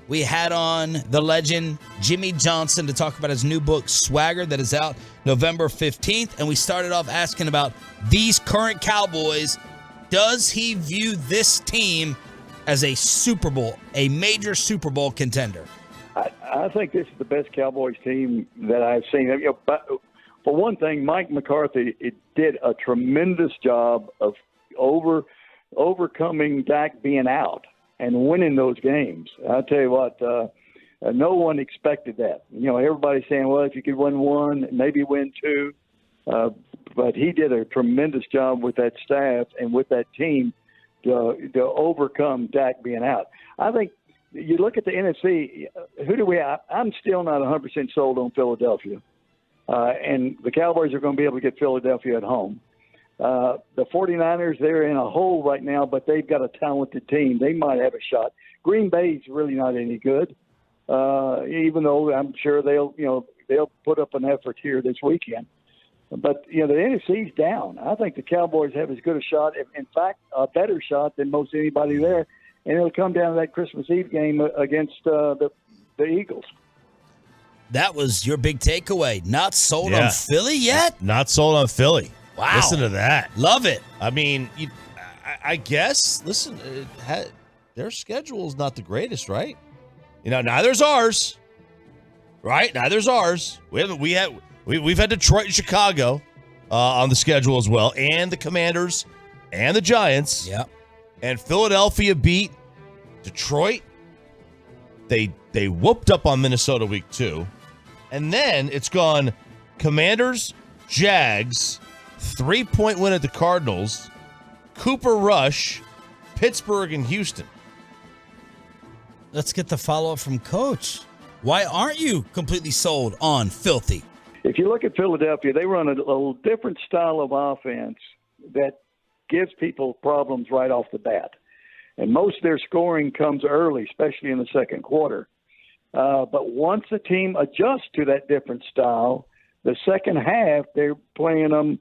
S3: we had on the legend Jimmy Johnson to talk about his new book, Swagger, that is out November 15th. And we started off asking about these current Cowboys. Does he view this team as a Super Bowl, a major Super Bowl contender?
S11: I think this is the best Cowboys team that I've seen. But for one thing, Mike McCarthy did a tremendous job of overcoming Dak being out and winning those games. I'll tell you what, no one expected that. Everybody's saying, well, if you could win one, maybe win two. But he did a tremendous job with that staff and with that team to overcome Dak being out. I think you look at the NFC, who do we have? I'm still not 100% sold on Philadelphia. And the Cowboys are going to be able to get Philadelphia at home. The 49ers, they're in a hole right now, but they've got a talented team. They might have a shot. Green Bay's really not any good, even though I'm sure they'll put up an effort here this weekend. But, the NFC's down. I think the Cowboys have as good a shot, in fact, a better shot than most anybody there. And it'll come down to that Christmas Eve game against the Eagles.
S3: That was your big takeaway. Not sold on Philly yet?
S4: Not sold on Philly.
S3: Wow.
S4: Listen to that.
S3: Love it.
S4: I mean, I guess, listen, their schedule is not the greatest, right? Neither's ours. Right? Neither's ours. We've had Detroit and Chicago on the schedule as well, and the Commanders and the Giants.
S3: Yep.
S4: And Philadelphia beat Detroit. They whooped up on Minnesota week 2. And then it's gone Commanders, Jags, 3-point win at the Cardinals, Cooper Rush, Pittsburgh, and Houston.
S3: Let's get the follow-up from Coach. Why aren't you completely sold on Filthy?
S11: If you look at Philadelphia, they run a little different style of offense that gives people problems right off the bat. And most of their scoring comes early, especially in the second quarter. But once a team adjusts to that different style, the second half, they're playing them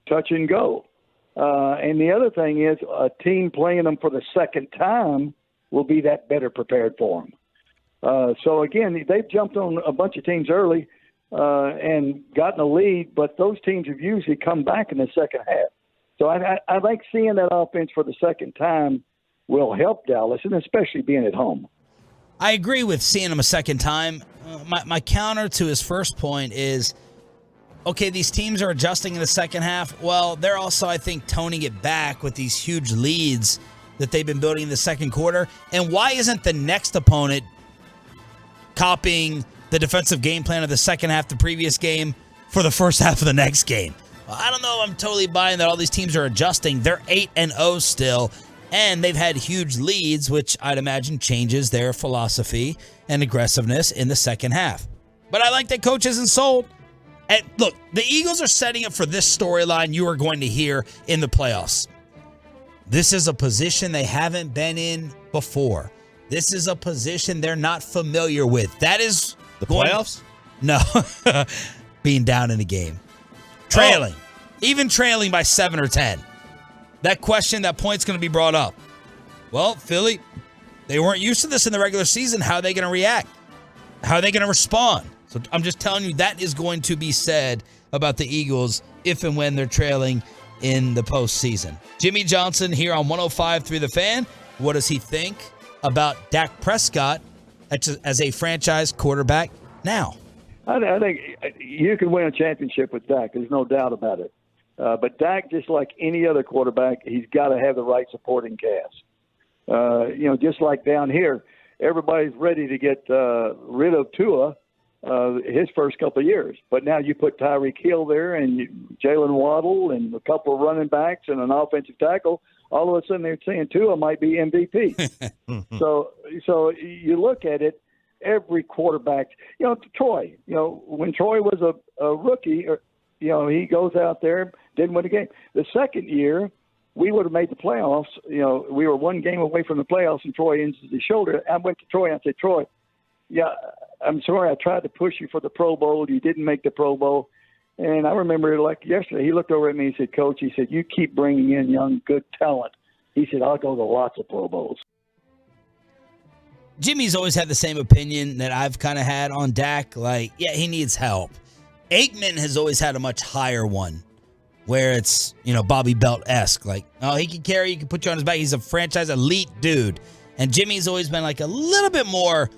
S11: touch and go. And the other thing is a team playing them for the second time will be that better prepared for them. So, again, they've jumped on a bunch of teams early and gotten a lead, but those teams have usually come back in the second half. So I think seeing that offense for the second time will help Dallas, and especially being at home.
S3: I agree with seeing him a second time. My counter to his first point is, okay, these teams are adjusting in the second half. Well, they're also, I think, toning it back with these huge leads that they've been building in the second quarter. And why isn't the next opponent copying the defensive game plan of the second half of the previous game for the first half of the next game? I don't know. I'm totally buying that all these teams are adjusting. They're 8-0 still, and they've had huge leads, which I'd imagine changes their philosophy and aggressiveness in the second half. But I like that Coach isn't sold. And look, the Eagles are setting up for this storyline you are going to hear in the playoffs. This is a position they haven't been in before. This is a position they're not familiar with. That is
S4: the playoffs?
S3: No. Being down in a game. Trailing. Even trailing by 7 or 10. That point's going to be brought up. Well, Philly, they weren't used to this in the regular season. How are they going to react? How are they going to respond? So I'm just telling you that is going to be said about the Eagles if and when they're trailing in the postseason. Jimmy Johnson here on 105.3 The Fan. What does he think about Dak Prescott as a franchise quarterback now?
S11: I think you can win a championship with Dak. There's no doubt about it. But Dak, just like any other quarterback, he's got to have the right supporting cast. Just like down here, everybody's ready to get rid of Tua his first couple of years. But now you put Tyreek Hill there and Jalen Waddle and a couple of running backs and an offensive tackle. All of a sudden they're saying Tua might be MVP. So you look at it, every quarterback, Troy, when Troy was a rookie, he goes out there, didn't win a game. The second year, we would have made the playoffs. We were one game away from the playoffs, and Troy injured his shoulder. I went to Troy and I said, Troy, I'm sorry, I tried to push you for the Pro Bowl. You didn't make the Pro Bowl. And I remember like yesterday, he looked over at me and said, Coach, he said, you keep bringing in young, good talent. He said, I'll go to lots of Pro Bowls.
S3: Jimmy's always had the same opinion that I've kind of had on Dak. Like, yeah, he needs help. Aikman has always had a much higher one where it's, Bobby Belt-esque. Like, oh, he can carry, he can put you on his back. He's a franchise elite dude. And Jimmy's always been like a little bit more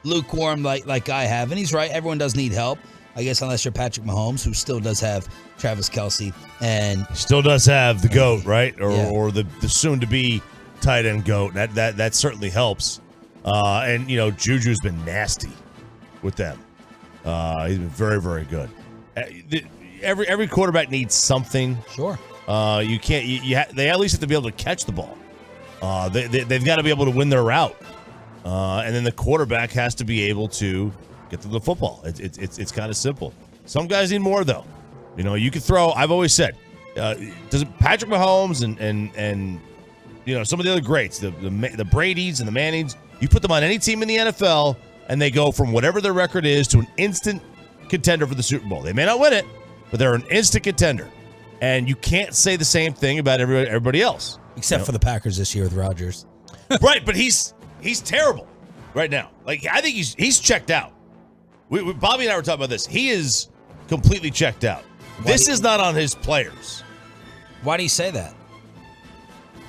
S3: lukewarm like I have. And he's right. Everyone does need help. I guess unless you're Patrick Mahomes, who still does have Travis Kelce. And
S4: still does have the GOAT, right? Or the soon-to-be tight end GOAT. That certainly helps. And Juju's been nasty with them. He's been very, very good. Every quarterback needs something.
S3: Sure.
S4: You can't. They at least have to be able to catch the ball. They've got to be able to win their route. And then the quarterback has to be able to get to the football. It's kind of simple. Some guys need more though. You can throw. I've always said, does Patrick Mahomes and some of the other greats, the Bradys and the Mannings, you put them on any team in the NFL, and they go from whatever their record is to an instant contender for the Super Bowl. They may not win it, but they're an instant contender. And you can't say the same thing about everybody else.
S3: Except for the Packers this year with Rodgers.
S4: Right, but he's terrible right now. Like, I think he's checked out. Bobby and I were talking about this. He is completely checked out. This is not on his players.
S3: Why do you say that?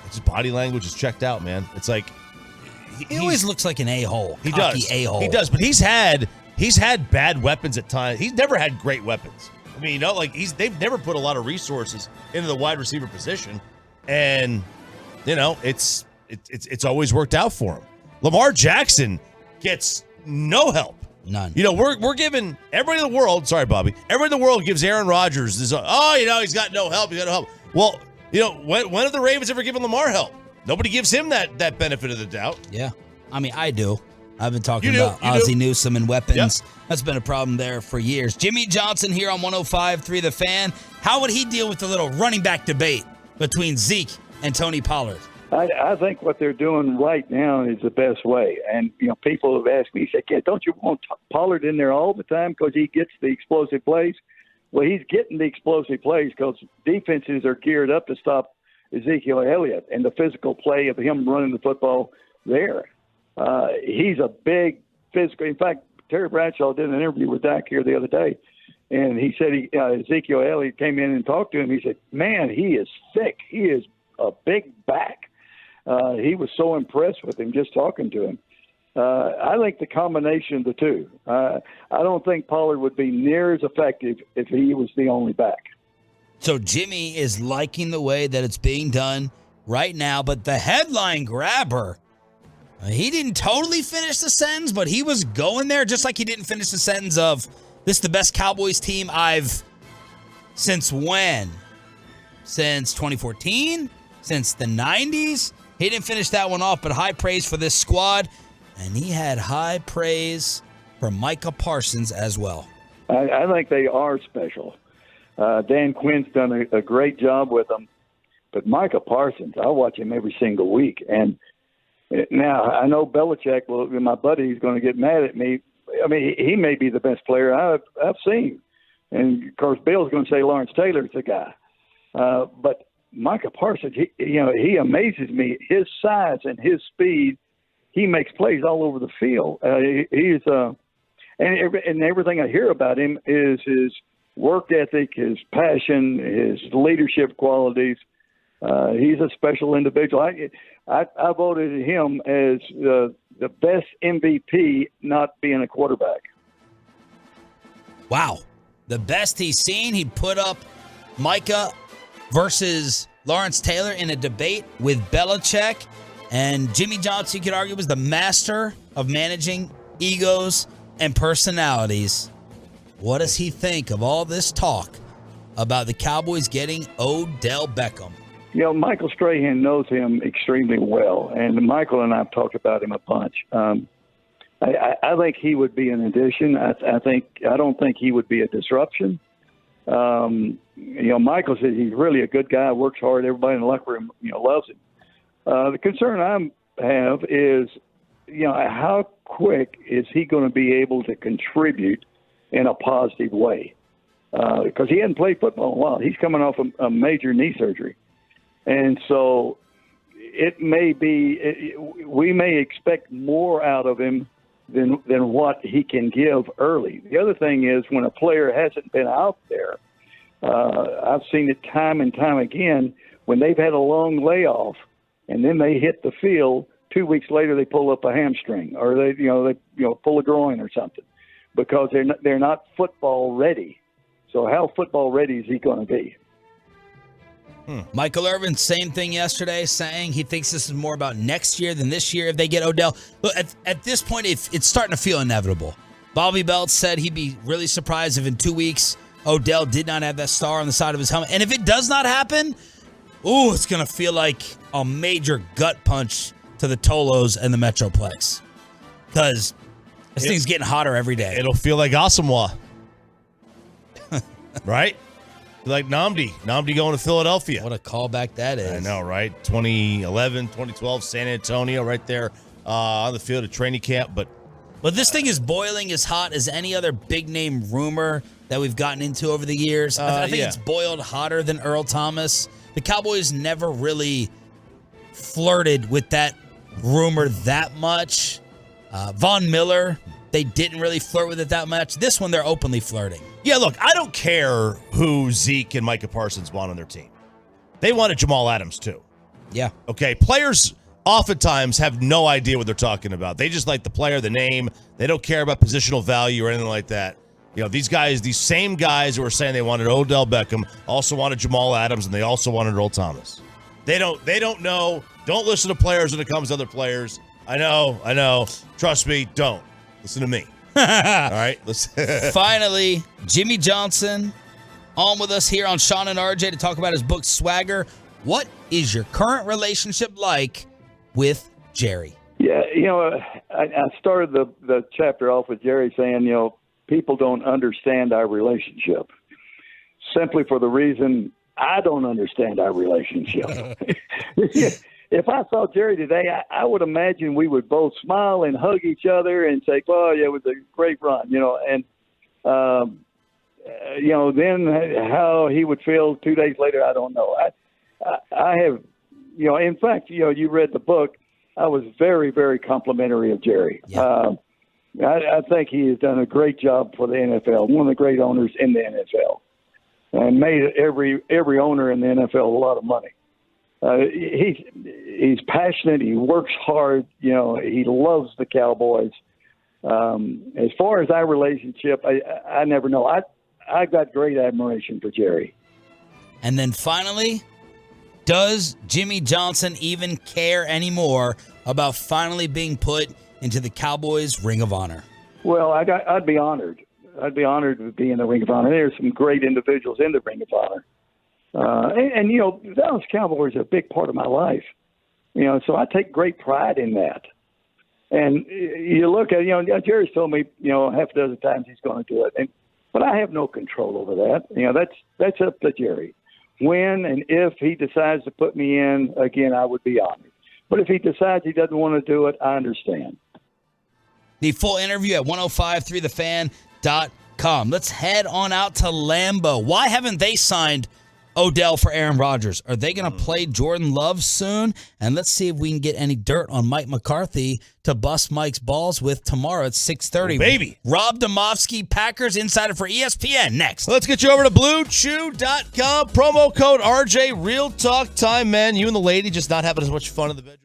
S4: His body language is checked out, man. It's like
S3: he always looks like an a-hole.
S4: He does.
S3: A-hole.
S4: He does, but he's had bad weapons at times. He's never had great weapons. I mean, they've never put a lot of resources into the wide receiver position, and it's always worked out for him. Lamar Jackson gets no help.
S3: None.
S4: We're giving everybody in the world. Sorry, Bobby. Everybody in the world gives Aaron Rodgers this. He's got no help. He's got no help. Well, when have the Ravens ever given Lamar help? Nobody gives him that benefit of the doubt.
S3: Yeah. I mean, I do. I've been talking about Ozzie Newsome and weapons. Yep. That's been a problem there for years. Jimmy Johnson here on 105.3 The Fan. How would he deal with the little running back debate between Zeke and Tony Pollard?
S11: I think what they're doing right now is the best way. And, people have asked me, don't you want Pollard in there all the time because he gets the explosive plays? Well, he's getting the explosive plays because defenses are geared up to stop Ezekiel Elliott and the physical play of him running the football there. He's a big physical. In fact, Terry Bradshaw did an interview with Dak here the other day, and he said Ezekiel Elliott came in and talked to him. He said, man, he is thick. He is a big back. He was so impressed with him just talking to him. I think the combination of the two. I don't think Pollard would be near as effective if he was the only back.
S3: So Jimmy is liking the way that it's being done right now, but the headline grabber, he didn't totally finish the sentence, but he was going there just like he didn't finish the sentence of, this is the best Cowboys team since when? Since 2014? Since the 90s? He didn't finish that one off, but high praise for this squad. And he had high praise for Micah Parsons as well.
S11: I think they are special. Dan Quinn's done a great job with them. But Micah Parsons, I watch him every single week. And now, I know Belichick, my buddy, is going to get mad at me. I mean, he may be the best player I've seen. And, of course, Bill's going to say Lawrence Taylor's the guy. But Micah Parsons, he amazes me. His size and his speed, he makes plays all over the field. And everything I hear about him is his work ethic, his passion, his leadership qualities. He's a special individual. I voted him as the best MVP, not being a quarterback.
S3: Wow. The best he's seen. He put up Micah versus Lawrence Taylor in a debate with Belichick. And Jimmy Johnson, you could argue, was the master of managing egos and personalities. What does he think of all this talk about the Cowboys getting Odell Beckham?
S11: You know, Michael Strahan knows him extremely well, and Michael and I have talked about him a bunch. I think he would be an addition. I don't think he would be a disruption. You know, Michael says he's really a good guy, works hard. Everybody in the locker room, you know, loves him. The concern I have is, you know, how quick is he going to be able to contribute in a positive way? Because he hadn't played football in a while. He's coming off a major knee surgery. And so it may be, we may expect more out of him than what he can give early. The other thing is when a player hasn't been out there, I've seen it time and time again, when they've had a long layoff and then they hit the field, 2 weeks later they pull up a hamstring or they pull a groin or something because they're not football ready. So how football ready is he going to be?
S3: Michael Irvin, same thing yesterday, saying he thinks this is more about next year than this year if they get Odell. Look, at this point, it's starting to feel inevitable. Bobby Belt said he'd be really surprised if in 2 weeks Odell did not have that star on the side of his helmet. And if it does not happen, it's going to feel like a major gut punch to the Tolos and the Metroplex. Because this thing's getting hotter every day.
S4: It'll feel like Asamoah. Right? Like Nnamdi going to Philadelphia.
S3: What a callback that is.
S4: I know, right? 2011, 2012, San Antonio right there on the field of training camp. But
S3: this thing is boiling as hot as any other big-name rumor that we've gotten into over the years. I think it's boiled hotter than Earl Thomas. The Cowboys never really flirted with that rumor that much. Von Miller, they didn't really flirt with it that much. This one, they're openly flirting.
S4: Yeah, look, I don't care who Zeke and Micah Parsons want on their team. They wanted Jamal Adams, too.
S3: Yeah.
S4: Okay, players oftentimes have no idea what they're talking about. They just like the player, the name. They don't care about positional value or anything like that. You know, these same guys who were saying they wanted Odell Beckham also wanted Jamal Adams, and they also wanted Earl Thomas. They don't know. Don't listen to players when it comes to other players. I know. Trust me, don't. Listen to me. All right, let's.
S3: Finally, Jimmy Johnson on with us here on Sean and RJ to talk about his book Swagger. What is your current relationship like with Jerry?
S11: Yeah, you know, I started the chapter off with Jerry saying, you know, people don't understand our relationship simply for the reason I don't understand our relationship. If I saw Jerry today, I would imagine we would both smile and hug each other and say, "Oh, yeah, it was a great run," you know. And you know, then how he would feel 2 days later, I don't know. I have, you know, in fact, you know, you read the book. I was very, very complimentary of Jerry. Yeah. I think he has done a great job for the NFL. One of the great owners in the NFL, and made every owner in the NFL a lot of money. He's passionate. He works hard. You know, he loves the Cowboys. As far as our relationship, I never know. I got great admiration for Jerry.
S3: And then finally, does Jimmy Johnson even care anymore about finally being put into the Cowboys Ring of Honor?
S11: Well, I'd be honored. I'd be honored to be in the Ring of Honor. There's some great individuals in the Ring of Honor. And, you know, the Dallas Cowboys are a big part of my life, you know, so I take great pride in that. And you look at, you know, Jerry's told me, you know, half a dozen times he's going to do it. But I have no control over that. You know, that's up to Jerry. When and if he decides to put me in, again, I would be honored. But if he decides he doesn't want to do it, I understand.
S3: The full interview at 1053thefan.com. Let's head on out to Lambeau. Why haven't they signed Odell for Aaron Rodgers. Are they going to play Jordan Love soon? And let's see if we can get any dirt on Mike McCarthy to bust Mike's balls with tomorrow at 6:30.
S4: Oh, baby.
S3: Rob Demovsky, Packers insider for ESPN. Next.
S4: Let's get you over to BlueChew.com. Promo code RJ. Real talk time, man. You and the lady just not having as much fun in the bedroom.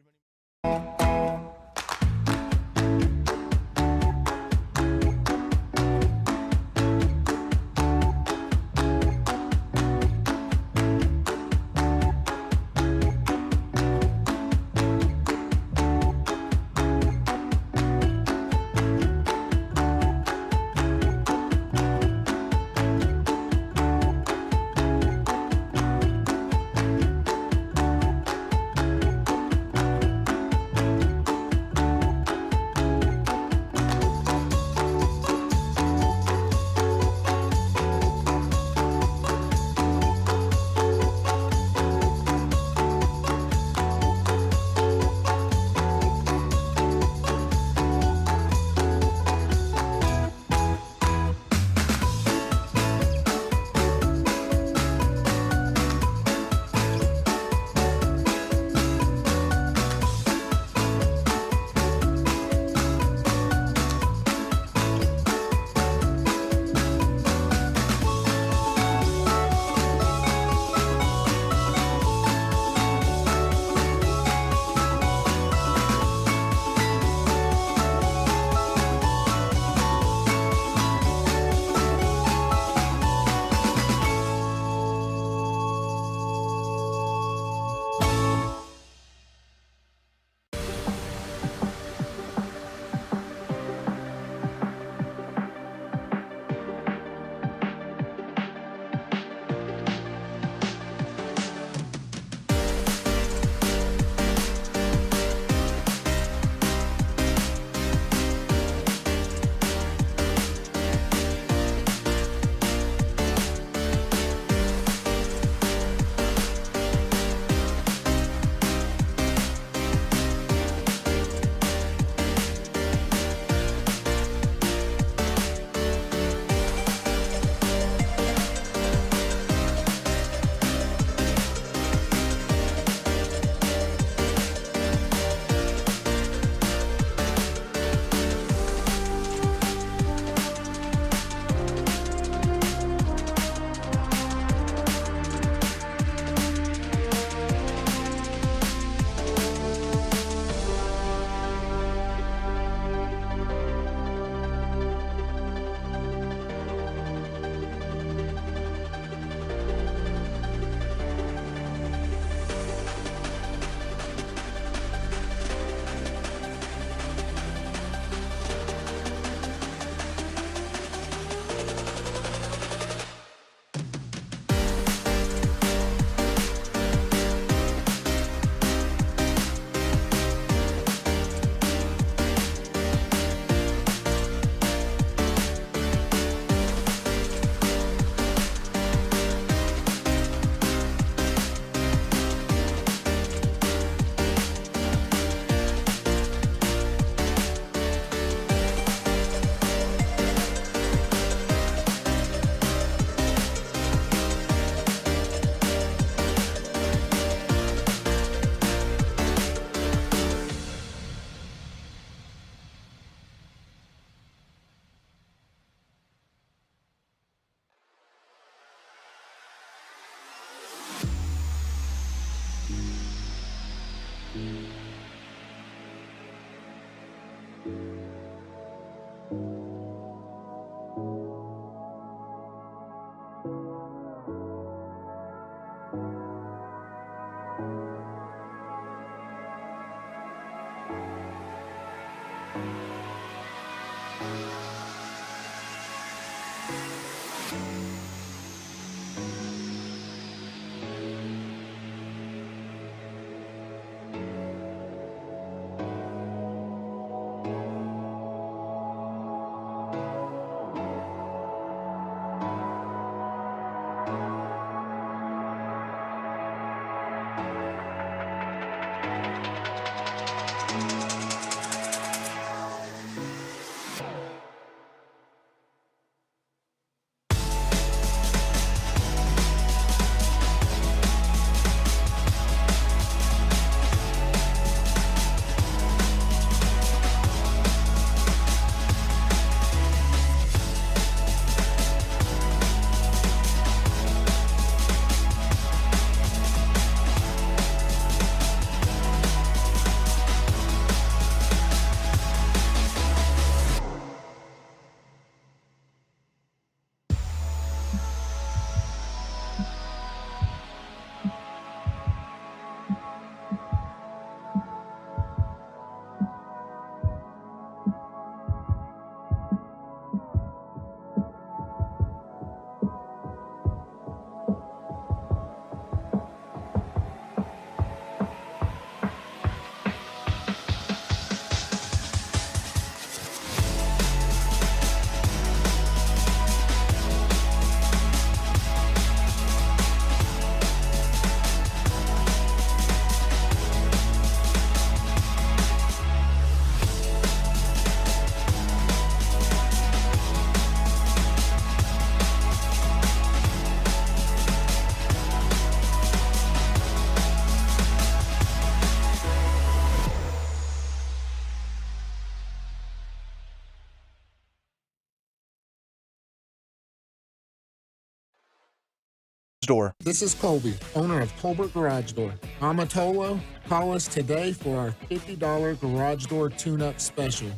S5: Door.
S18: This is Colby, owner of Colbert Garage Door. Amatolo, call us today for our $50 garage door tune-up special.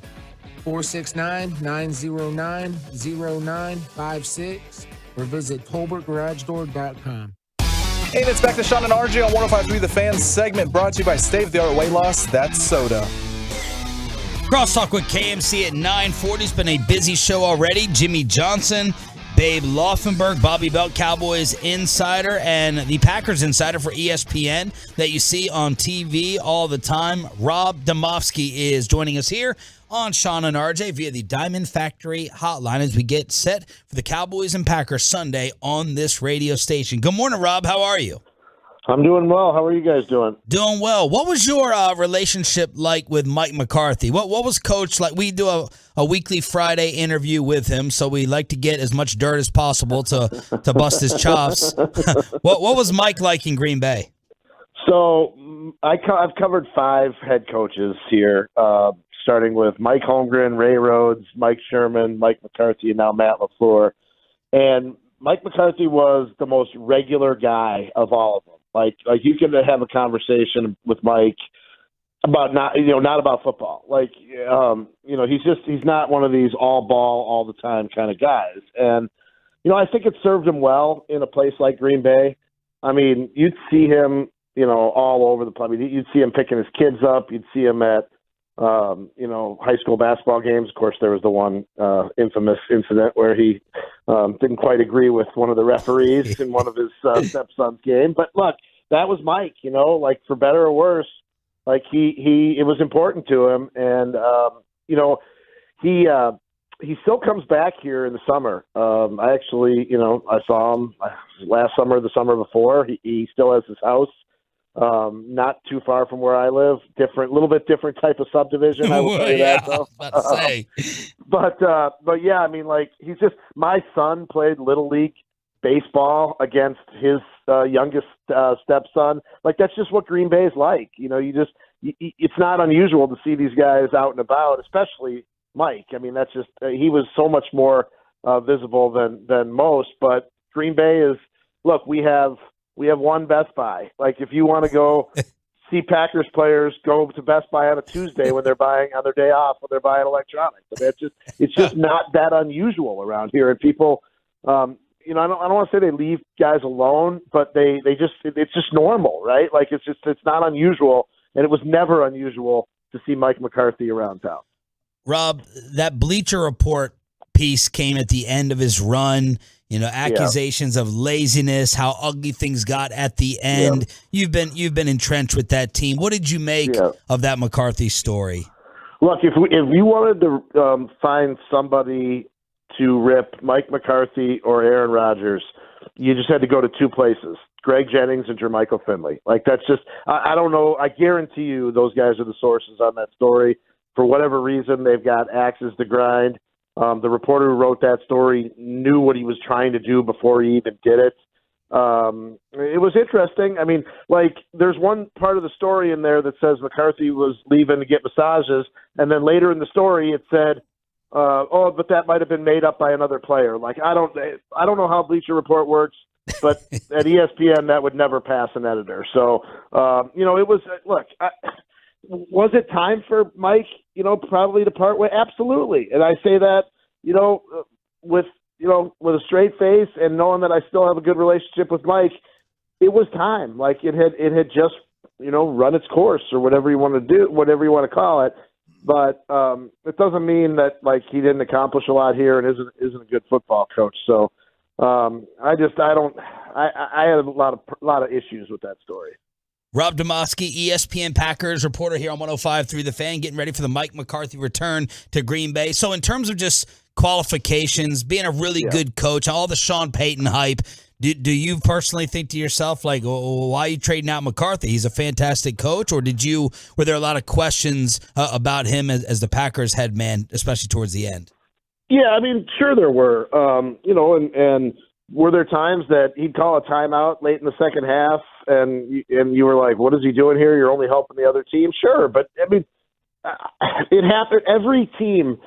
S18: 469-909-0956 or visit colbertgaragedoor.com.
S5: And it's back to Sean and RJ on 105.3 The Fan segment brought to you by State-of-the-Art Weight Loss. That's soda.
S3: Crosstalk with KMC at 9:40. It's been a busy show already. Jimmy Johnson, Babe Laufenberg, Bobby Belt Cowboys insider, and the Packers insider for ESPN that you see on TV all the time. Rob Domofsky is joining us here on Sean and RJ via the Diamond Factory hotline as we get set for the Cowboys and Packers Sunday on this radio station. Good morning, Rob. How are you?
S19: I'm doing well. How are you guys doing?
S3: Doing well. What was your relationship like with Mike McCarthy? What was Coach like? We do a weekly Friday interview with him, so we like to get as much dirt as possible to bust his chops. What was Mike like in Green Bay?
S19: So I've covered 5 head coaches here, starting with Mike Holmgren, Ray Rhodes, Mike Sherman, Mike McCarthy, and now Matt LaFleur. And Mike McCarthy was the most regular guy of all of them. Like you can have a conversation with Mike about not about football. Like, he's not one of these all ball all the time kind of guys. And, I think it served him well in a place like Green Bay. I mean, you'd see him, all over the place. I mean, you'd see him picking his kids up. You'd see him at, high school basketball games. Of course, there was the one infamous incident where he didn't quite agree with one of the referees in one of his stepson's game. But look, that was Mike, like for better or worse, like it was important to him. And, he still comes back here in the summer. I actually, I saw him last summer, the summer before. He still has his house. Not too far from where I live. Little bit different type of subdivision. I will tell you that. Though.
S3: I was about to say.
S19: But yeah, I mean, like he's just. My son played Little League baseball against his youngest stepson. Like that's just what Green Bay is like. It's not unusual to see these guys out and about, especially Mike. I mean, that's just he was so much more visible than most. But Green Bay is. Look, we have one Best Buy. Like if you want to go see Packers players, go to Best Buy on a Tuesday when they're buying on their day off when they're buying electronics. I mean, it's just not that unusual around here. And people, I don't want to say they leave guys alone, but it's just normal, right? Like it's not unusual, and it was never unusual to see Mike McCarthy around town.
S3: Rob, that Bleacher Report piece came at the end of his run. Accusations of laziness, how ugly things got at the end. Yeah. You've been entrenched with that team. What did you make of that McCarthy story?
S19: Look, if you wanted to find somebody to rip Mike McCarthy or Aaron Rodgers, you just had to go to 2 places: Greg Jennings and Jermichael Finley. Like that's just I don't know. I guarantee you those guys are the sources on that story. For whatever reason, they've got axes to grind. The reporter who wrote that story knew what he was trying to do before he even did it. It was interesting. I mean, like, there's one part of the story in there that says McCarthy was leaving to get massages, and then later in the story it said, but that might have been made up by another player. Like, I don't know how Bleacher Report works, but at ESPN that would never pass an editor. So, it was, look, was it time for Mike, probably to part way? Absolutely. And I say that, with a straight face and knowing that I still have a good relationship with Mike, it was time. Like it had just, run its course or whatever you want to do, whatever you want to call it. But it doesn't mean that like he didn't accomplish a lot here and isn't a good football coach. So I had a lot of issues with that story.
S3: Rob Domofsky, ESPN Packers reporter here on 105.3 The Fan, getting ready for the Mike McCarthy return to Green Bay. So in terms of just qualifications, being a really good coach, all the Sean Payton hype, do you personally think to yourself, like, why are you trading out McCarthy? He's a fantastic coach, or were there a lot of questions about him as the Packers head man, especially towards the end?
S19: Yeah, I mean, sure there were, and were there times that he'd call a timeout late in the second half and you were like, what is he doing here? You're only helping the other team. Sure. But I mean, it happened. Every team,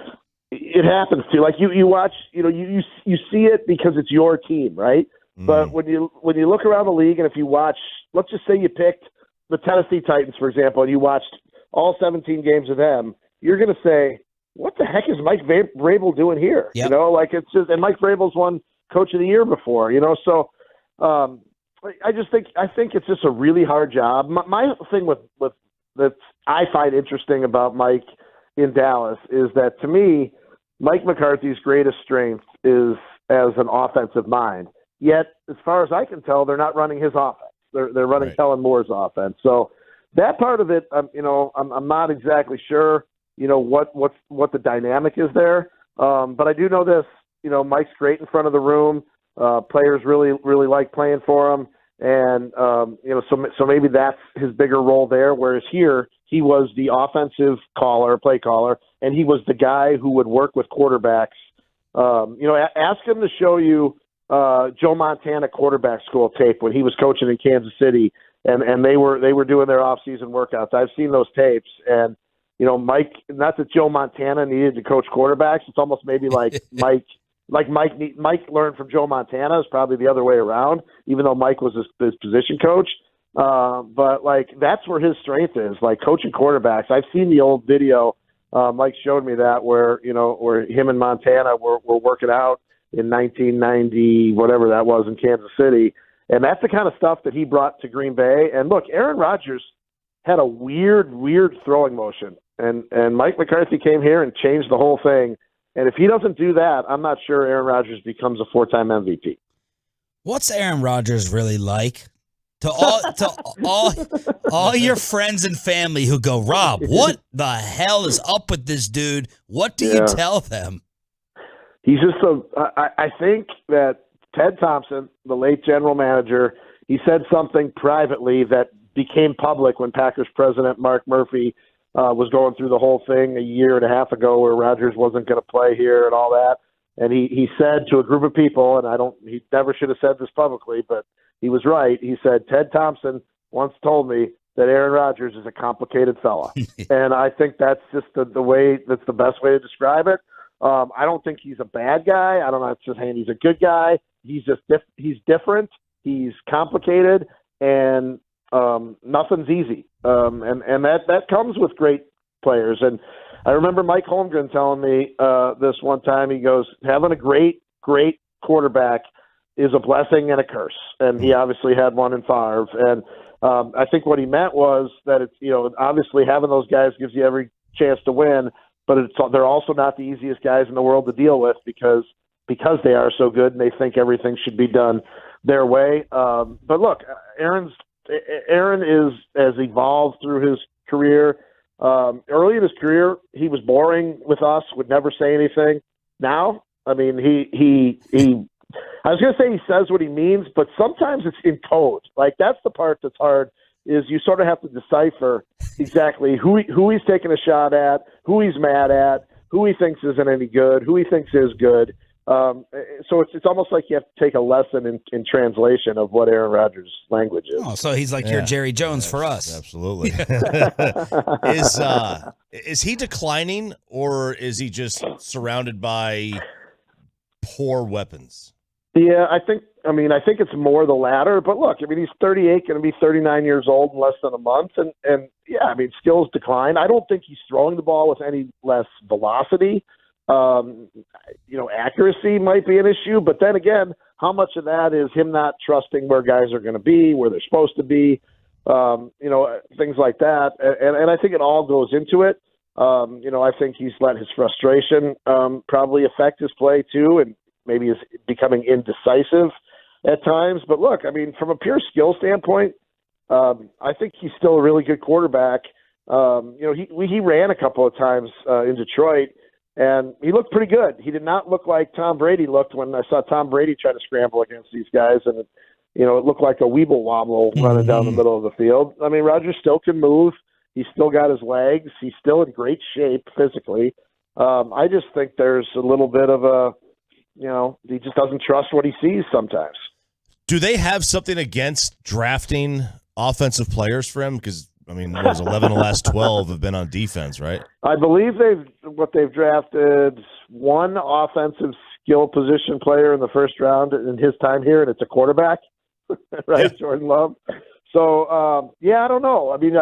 S19: it happens to. Like you watch, you see it because it's your team, right? But when you look around the league, and if you watch, let's just say you picked the Tennessee Titans, for example, and you watched all 17 games of them, you're going to say, what the heck is Mike Vrabel doing here?
S3: Yep.
S19: You know, like it's just, and Mike Vrabel's won Coach of the Year before, you know, so I think it's just a really hard job. My thing with that I find interesting about Mike in Dallas is that, to me, Mike McCarthy's greatest strength is as an offensive mind. Yet, as far as I can tell, they're not running his offense. They're running Kellen Moore's offense. So that part of it, I'm not exactly sure, what the dynamic is there. But I do know this, Mike's great in front of the room. Players really, really like playing for him. And, so maybe that's his bigger role there. Whereas here, he was the offensive play caller, and he was the guy who would work with quarterbacks. Ask him to show you Joe Montana quarterback school tape when he was coaching in Kansas City, and they were doing their off-season workouts. I've seen those tapes, and Mike. Not that Joe Montana needed to coach quarterbacks. It's almost maybe like Mike learned from Joe Montana. Is probably the other way around. Even though Mike was his position coach, but that's where his strength is, coaching quarterbacks. I've seen the old video. Mike showed me that where him and Montana were working out in 1990, whatever that was, in Kansas City. And that's the kind of stuff that he brought to Green Bay. And look, Aaron Rodgers had a weird throwing motion. And Mike McCarthy came here and changed the whole thing. And if he doesn't do that, I'm not sure Aaron Rodgers becomes a 4-time MVP.
S3: What's Aaron Rodgers really like? To all your friends and family who go, Rob, what the hell is up with this dude? What do you tell them?
S19: He's just I think that Ted Thompson, the late general manager, he said something privately that became public when Packers president Mark Murphy was going through the whole thing a year and a half ago where Rodgers wasn't going to play here and all that. And he said to a group of people, and he never should have said this publicly, but he was right. He said, Ted Thompson once told me that Aaron Rodgers is a complicated fella. And I think that's just the way, that's the best way to describe it. I don't think he's a bad guy. I don't know. It's just saying he's a good guy. He's just he's different. He's complicated, and nothing's easy. And that comes with great players. And I remember Mike Holmgren telling me this one time. He goes, having a great quarterback is a blessing and a curse. And he obviously had one in Favre. And I think what he meant was that it's, obviously having those guys gives you every chance to win, but they're also not the easiest guys in the world to deal with because they are so good and they think everything should be done their way. But look, Aaron has evolved through his career. Early in his career, he was boring with us, would never say anything. Now, I mean, I was going to say he says what he means, but sometimes it's in code. That's the part that's hard, is you sort of have to decipher exactly who he's taking a shot at, who he's mad at, who he thinks isn't any good, who he thinks is good. So it's almost like you have to take a lesson in translation of what Aaron Rodgers' language is.
S3: Oh, so he's like your Jerry Jones for us.
S4: Absolutely. Is he declining, or is he just surrounded by poor weapons?
S19: Yeah, I think it's more the latter. But look, he's 38, going to be 39 years old in less than a month. And yeah, skills decline. I don't think he's throwing the ball with any less velocity. Accuracy might be an issue. But then again, how much of that is him not trusting where guys are going to be, where they're supposed to be, things like that. And I think it all goes into it. I think he's let his frustration probably affect his play too, and maybe is becoming indecisive at times. But look, from a pure skill standpoint, I think he's still a really good quarterback. He ran a couple of times in Detroit, and he looked pretty good. He did not look like Tom Brady looked when I saw Tom Brady try to scramble against these guys, and it looked like a weeble wobble running down the middle of the field. Rodgers still can move. He's still got his legs. He's still in great shape physically. I just think there's a little bit of he just doesn't trust what he sees sometimes.
S4: Do they have something against drafting offensive players for him? Because, 11 of the last 12 have been on defense, right?
S19: I believe they've drafted one offensive skill position player in the first round in his time here, and it's a quarterback, right? Yeah. Jordan Love. So, I don't know. I mean,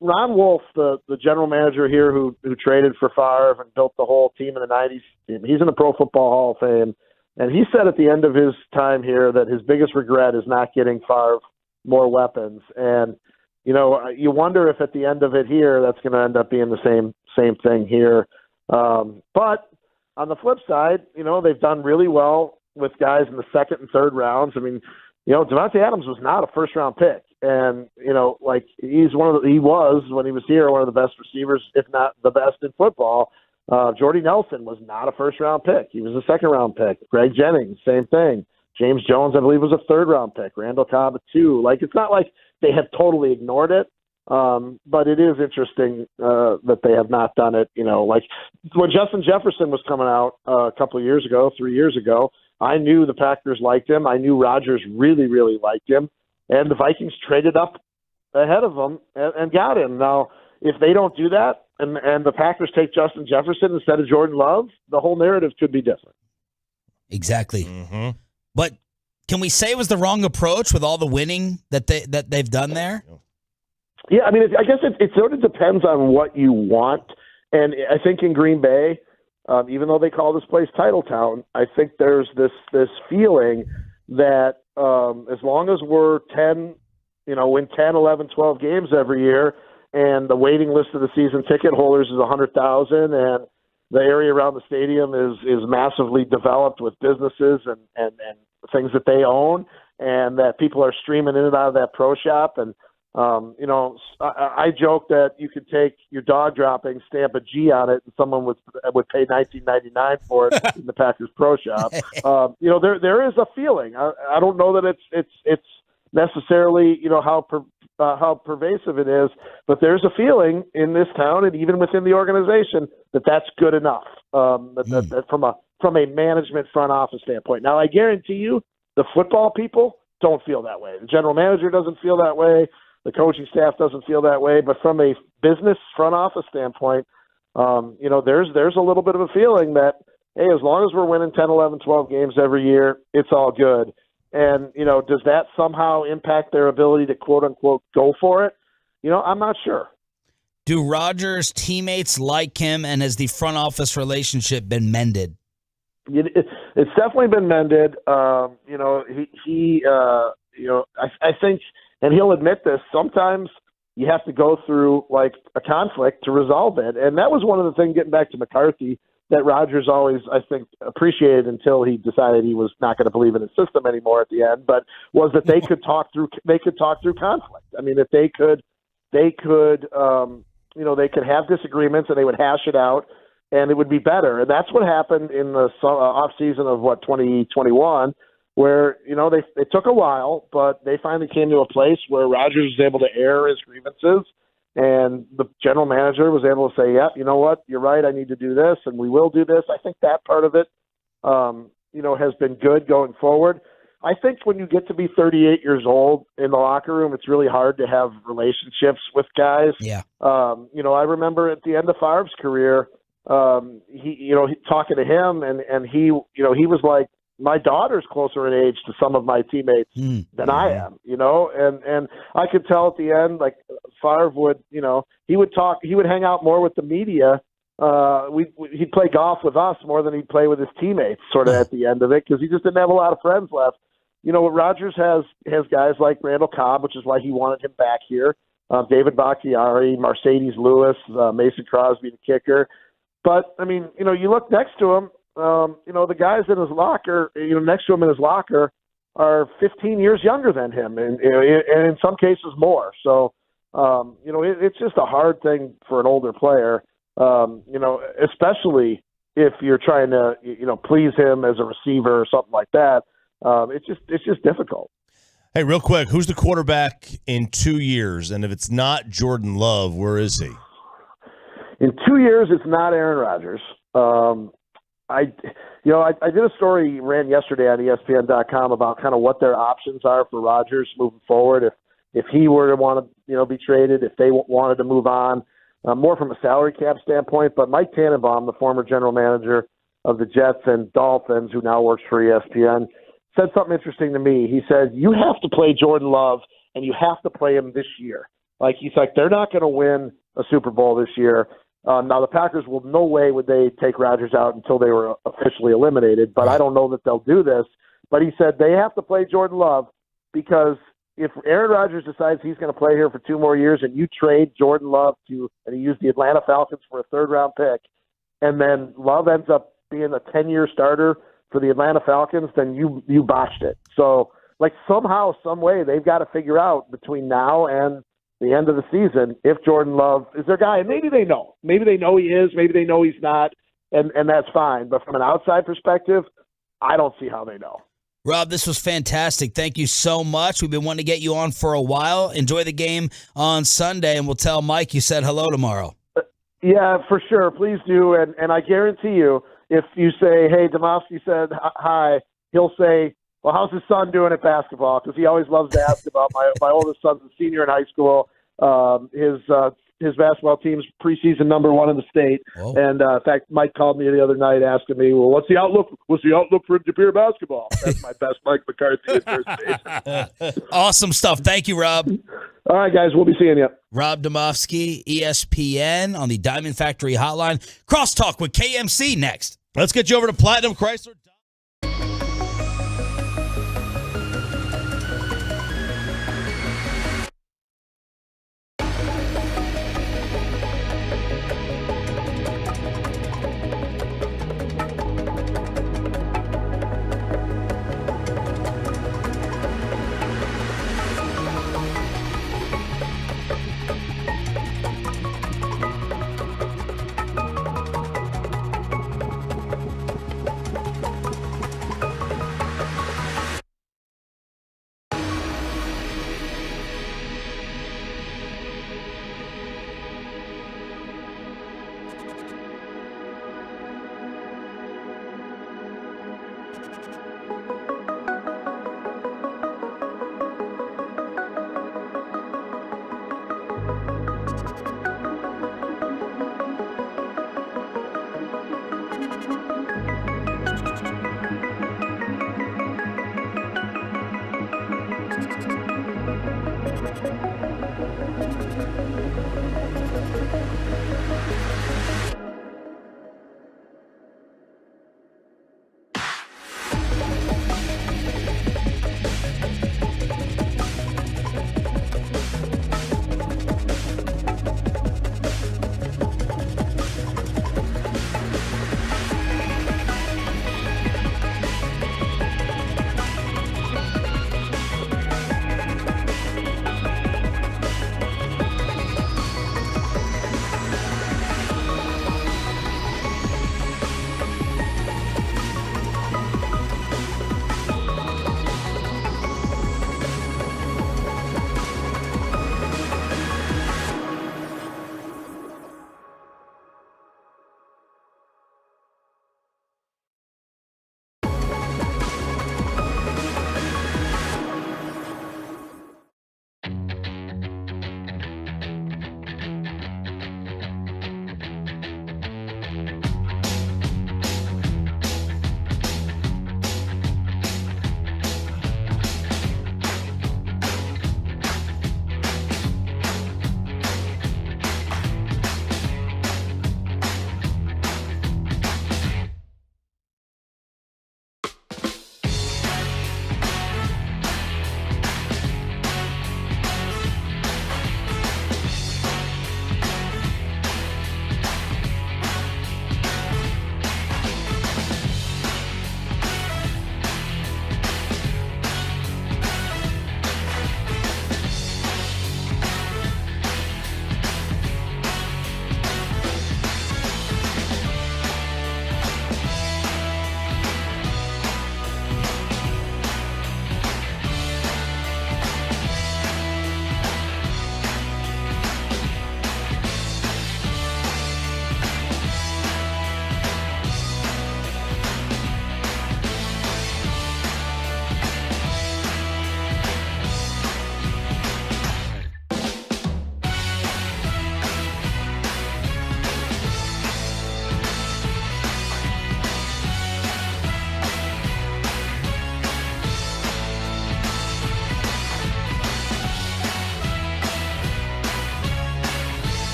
S19: Ron Wolf, the general manager here who traded for Favre and built the whole team in the 90s, he's in the Pro Football Hall of Fame. And he said at the end of his time here that his biggest regret is not getting Favre more weapons. And, you wonder if at the end of it here, that's going to end up being the same thing here. But on the flip side, they've done really well with guys in the second and third rounds. I mean, Devontae Adams was not a first-round pick. And, he was, when he was here, one of the best receivers, if not the best in football. Jordy Nelson was not a first-round pick. He was a second-round pick. Greg Jennings, same thing. James Jones, I believe, was a third-round pick. Randall Cobb, a 2. It's not like they have totally ignored it, but it is interesting that they have not done it. When Justin Jefferson was coming out a couple of years ago, 3 years ago, I knew the Packers liked him. I knew Rodgers really, really liked him. And the Vikings traded up ahead of him and got him. Now, if they don't do that and the Packers take Justin Jefferson instead of Jordan Love, the whole narrative could be different.
S3: Exactly. Mm-hmm. But can we say it was the wrong approach with all the winning that they've done there?
S19: Yeah, I mean, I guess it sort of depends on what you want. And I think in Green Bay, even though they call this place Title Town, I think there's this feeling that as long as we're win 10, 11, 12 games every year, and the waiting list of the season ticket holders is 100,000, and the area around the stadium is massively developed with businesses and things that they own, and that people are streaming in and out of that pro shop. And I joke that you could take your dog dropping, stamp a G on it, and someone would pay $19.99 for it in the Packers Pro Shop. There is a feeling. I don't know that it's necessarily how pervasive it is, but there's a feeling in this town and even within the organization that that's good enough. That from a management front office standpoint. Now, I guarantee you, the football people don't feel that way. The general manager doesn't feel that way. The coaching staff doesn't feel that way. But from a business front office standpoint, there's a little bit of a feeling that, hey, as long as we're winning 10, 11, 12 games every year, it's all good. And, does that somehow impact their ability to, quote unquote, go for it? I'm not sure.
S3: Do Rodgers' teammates like him, and has the front office relationship been mended?
S19: It's definitely been mended. I think, and he'll admit this, sometimes you have to go through like a conflict to resolve it. And that was one of the things, getting back to McCarthy, that Rodgers always, I think, appreciated until he decided he was not going to believe in his system anymore at the end, but was that they could talk through conflict. I mean, if they could have disagreements and they would hash it out, and it would be better. And that's what happened in the off season of 2021, where, they took a while, but they finally came to a place where Rodgers was able to air his grievances, and the general manager was able to say, yeah, you know what, you're right, I need to do this, and we will do this. I think that part of it, has been good going forward. I think when you get to be 38 years old in the locker room, it's really hard to have relationships with guys.
S3: Yeah.
S19: I remember at the end of Favre's career, he talking to him, and he was like, my daughter's closer in age to some of my teammates than I am, and I could tell at the end, like Favre would, he would hang out more with the media. He'd play golf with us more than he'd play with his teammates sort of at the end of it, because he just didn't have a lot of friends left. Rodgers has guys like Randall Cobb, which is why he wanted him back here. David Bakhtiari, Mercedes Lewis, Mason Crosby, the kicker. But, I mean, you look next to him, the guys in his locker, next to him in his locker are 15 years younger than him, and in some cases more. So, it's just a hard thing for an older player, especially if you're trying to, please him as a receiver or something like that. It's just difficult.
S4: Hey, real quick, who's the quarterback in 2 years? And if it's not Jordan Love, where is he?
S19: In 2 years, it's not Aaron Rodgers. I did a story ran yesterday on ESPN.com about kind of what their options are for Rodgers moving forward. If he were to want to, be traded, if they wanted to move on, more from a salary cap standpoint. But Mike Tannenbaum, the former general manager, of the Jets and Dolphins, who now works for ESPN, said something interesting to me. He said, you have to play Jordan Love, and you have to play him this year. Like, he's like, they're not going to win a Super Bowl this year. Now, the Packers will no way would they take Rodgers out until they were officially eliminated, but I don't know that they'll do this. But he said they have to play Jordan Love because if Aaron Rodgers decides he's going to play here for 2 more years and you trade Jordan Love and he used the Atlanta Falcons for a 3rd-round pick, and then Love ends up being a 10-year starter for the Atlanta Falcons, then you botched it. So, like, somehow, some way, they've got to figure out between now and the end of the season if Jordan Love is their guy. And maybe they know. Maybe they know he is. Maybe they know he's not, and that's fine. But from an outside perspective, I don't see how they know.
S3: Rob, this was fantastic. Thank you so much. We've been wanting to get you on for a while. Enjoy the game on Sunday, and we'll tell Mike you said hello tomorrow.
S19: Yeah, for sure. Please do. And I guarantee you, if you say, hey, Domofsky said hi, he'll say, well, how's his son doing at basketball? Because he always loves to ask about my oldest son's a senior in high school. His basketball team's preseason number 1 in the state. Whoa. And in fact, Mike called me the other night asking me, well, what's the outlook for him to appear basketball? That's my best Mike McCarthy impersonation.
S3: Awesome stuff. Thank you, Rob.
S19: All right, guys, we'll be seeing you.
S3: Rob Domofsky, ESPN on the Diamond Factory Hotline. Crosstalk with KMC next.
S4: Let's get you over to Platinum Chrysler.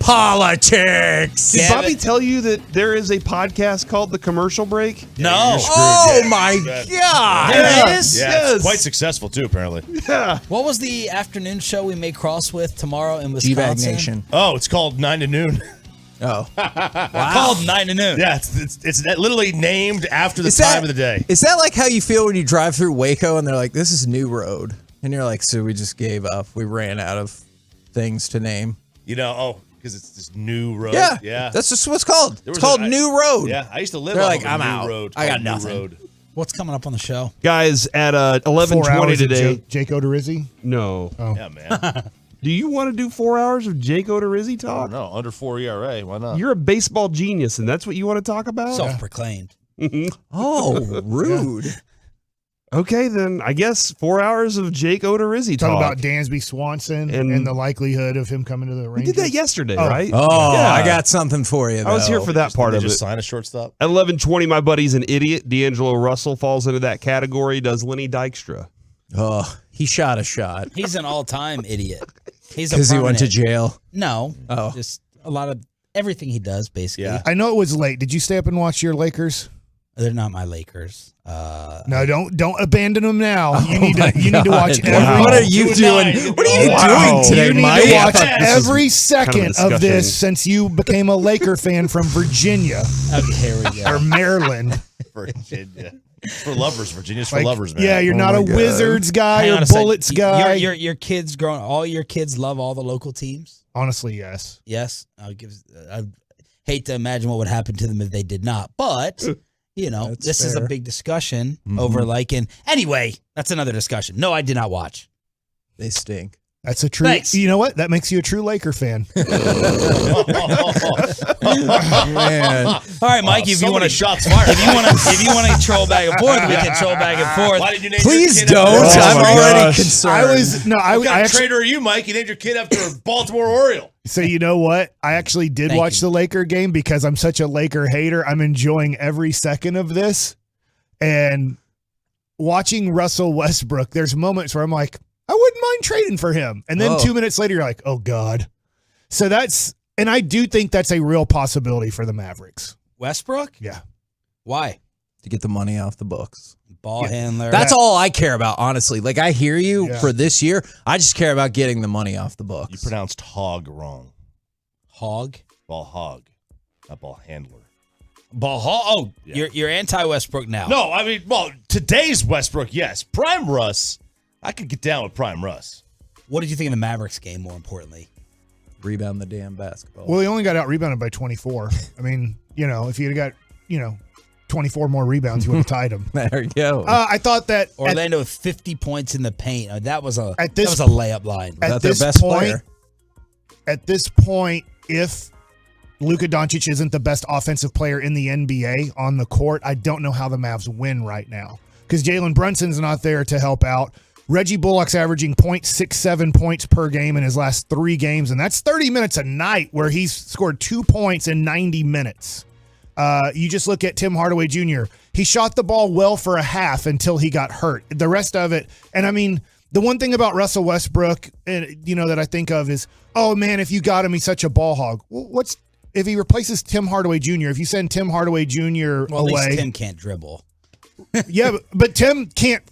S20: Politics.
S21: Did Bobby tell you that there is a podcast called The Commercial Break?
S3: No.
S20: My God.
S3: There it is?
S4: Yeah, it's quite successful, too, apparently.
S21: Yeah.
S3: What was the afternoon show we may cross with tomorrow in
S20: G-Bag
S3: Wisconsin?
S20: Nation.
S4: Oh, it's called 9 to Noon.
S20: Oh. Wow.
S3: Called 9 to Noon.
S4: Yeah, it's literally named after the time of the day.
S20: Is that like how you feel when you drive through Waco and they're like, this is New Road? And you're like, so we just gave up. We ran out of things to name.
S4: Because it's this new road.
S20: Yeah.
S4: Yeah.
S20: That's just what it's called. It's called New Road.
S4: Yeah, I used to live
S20: They're
S4: on
S20: like,
S4: a
S20: I'm
S4: new
S20: out.
S4: road.
S20: I got
S4: called New
S20: nothing.
S4: Road.
S3: What's coming up on the show?
S21: Guys, at
S22: 4
S21: 11:20
S22: hours of
S21: today.
S22: Jake Odorizzi?
S21: No.
S22: Oh.
S4: Yeah, man.
S21: Do you want to do 4 hours of Jake Odorizzi talk?
S4: No, under 4 ERA. Why not?
S21: You're a baseball genius, and that's what you want to talk about?
S3: Self-proclaimed.
S20: Oh, rude.
S21: Okay, then I guess 4 hours of Jake Odorizzi
S22: Talk
S21: talk.
S22: about Dansby Swanson and the likelihood of him coming to the
S21: We
S22: Rangers.
S21: did that yesterday, right?
S20: Oh,
S21: Yeah.
S20: I got something for you, though.
S21: I was here for that part
S4: Did
S21: of
S4: they
S21: it.
S4: just sign a shortstop?
S21: At 11:20, my buddy's an idiot. D'Angelo Russell falls into that category. Does Lenny Dykstra?
S20: Oh, he shot a shot.
S3: He's an all-time idiot. He's
S20: Because he went to jail?
S3: No.
S20: Oh.
S3: Just a lot of everything he does, basically.
S4: Yeah.
S22: I know it was late. Did you stay up and watch your Lakers?
S3: They're not my Lakers.
S22: No, don't abandon them now. You need to watch every.
S20: Wow. What are you doing? What are you doing today,
S22: You need
S20: Mike?
S22: to watch
S21: this
S22: every
S21: is
S22: second
S21: kind of
S22: of this since you became a Laker fan from Virginia
S3: Here we go.
S22: or Maryland.
S4: Virginia. It's for lovers. Virginia's for lovers, man.
S22: Yeah, you're not a Wizards guy
S3: Hang on
S22: or
S3: a sec.
S22: Bullets guy.
S3: Your kids growing. All your kids love all the local teams.
S22: Honestly, yes.
S3: Yes. I hate to imagine what would happen to them if they did not, but.
S22: That's
S3: this is a
S22: fair.
S3: big discussion over anyway, that's another discussion. No, I did not watch.
S20: They stink.
S22: That's a true.
S3: Thanks.
S22: You know what? That makes you a true Laker fan.
S20: Man.
S3: All right, Mike, if you want to
S4: shots fired.
S3: if you want to troll back and forth, we can troll back and forth.
S4: Why did you name
S20: Please
S4: your kid
S20: don't.
S4: after
S20: I'm
S4: a
S20: already concerned.
S4: What kind of
S22: actually,
S4: traitor are you, Mike? You named your kid after a Baltimore Oriole.
S22: So you know what? I actually did
S3: Thank
S22: watch
S3: you.
S22: the Laker game because I'm such a Laker hater. I'm enjoying every second of this. And watching Russell Westbrook, there's moments where I'm like, I wouldn't mind trading for him. And then 2 minutes later, you're like, oh, God. So and I do think that's a real possibility for the Mavericks.
S3: Westbrook?
S22: Yeah.
S3: Why?
S20: To get the money off the books.
S3: Ball handler.
S20: That's all I care about, honestly. Like, I hear you
S22: Yeah.
S20: for this year. I just care about getting the money off the books.
S4: You pronounced hog wrong.
S3: Hog.
S4: Ball hog, not ball handler.
S3: Ball hog. Oh,
S4: Yeah.
S3: you're anti-Westbrook now.
S4: No, I mean, well, today's Westbrook, yes. Prime Russ, I could get down with Prime Russ.
S3: What did you think of the Mavericks game? More importantly,
S20: Rebound the damn basketball.
S22: Well, he only got out rebounded by 24. I mean, if he had got, 24 more rebounds, he would have tied him.
S20: There you go.
S22: I thought that
S3: Orlando with 50 points in the paint. That was a
S22: At this-
S3: that was a layup line.
S22: at
S20: That their
S22: this
S20: best
S22: point,
S20: player.
S22: At this point, if Luka Doncic isn't the best offensive player in the NBA on the court, I don't know how the Mavs win right now because Jalen Brunson's not there to help out. Reggie Bullock's averaging 0.67 points per game in his last 3 games, and that's 30 minutes a night where he's scored 2 points in 90 minutes. You just look at Tim Hardaway Jr. He shot the ball well for a half until he got hurt. The rest of it, and I mean, the one thing about Russell Westbrook, that I think of is, oh man, if you got him, he's such a ball hog. Well, if he replaces Tim Hardaway Jr.? If you send Tim Hardaway Jr.
S3: Well, at
S22: away,
S3: least Tim can't dribble.
S22: yeah, but Tim can't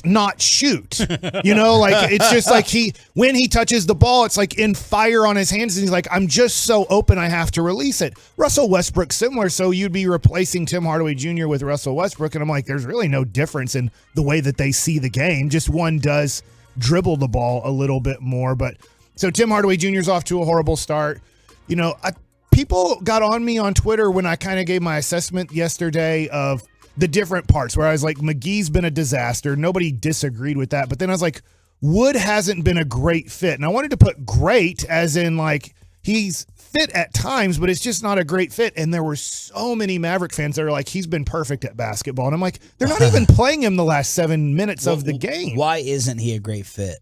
S22: not shoot. It's just like when he touches the ball, it's like in fire on his hands, and he's like, I'm just so open, I have to release it. Russell Westbrook, similar, so you'd be replacing Tim Hardaway Jr. with Russell Westbrook, and I'm like, there's really no difference in the way that they see the game. Just one does dribble the ball a little bit more, but so Tim Hardaway Jr. is off to a horrible start. People got on me on Twitter when I kind of gave my assessment yesterday of the different parts where I was like, McGee's been a disaster. Nobody disagreed with that. But then I was like, Wood hasn't been a great fit. And I wanted to put great as in like he's fit at times, but it's just not a great fit. And there were so many Maverick fans that are like, he's been perfect at basketball. And I'm like, they're not even playing him the last 7 minutes of the game.
S3: Why isn't he a great fit?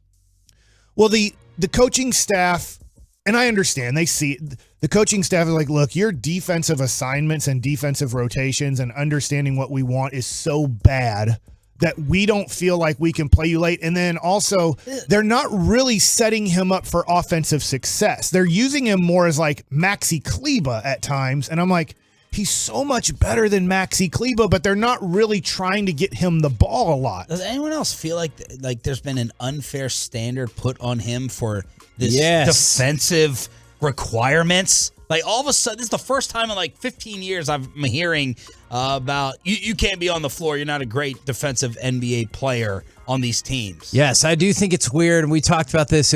S22: Well, the coaching staff, and I understand, they see the coaching staff is like, look, your defensive assignments and defensive rotations and understanding what we want is so bad that we don't feel like we can play you late. And then also, they're not really setting him up for offensive success. They're using him more as like Maxi Kleba at times. And I'm like, he's so much better than Maxi Kleba, but they're not really trying to get him the ball a lot.
S3: Does anyone else feel like there's been an unfair standard put on him for this defensive requirements? Like, all of a sudden, this is the first time in like 15 years I'm hearing about you can't be on the floor. You're not a great defensive NBA player on these teams.
S20: Yes, I do think it's weird. And we talked about this.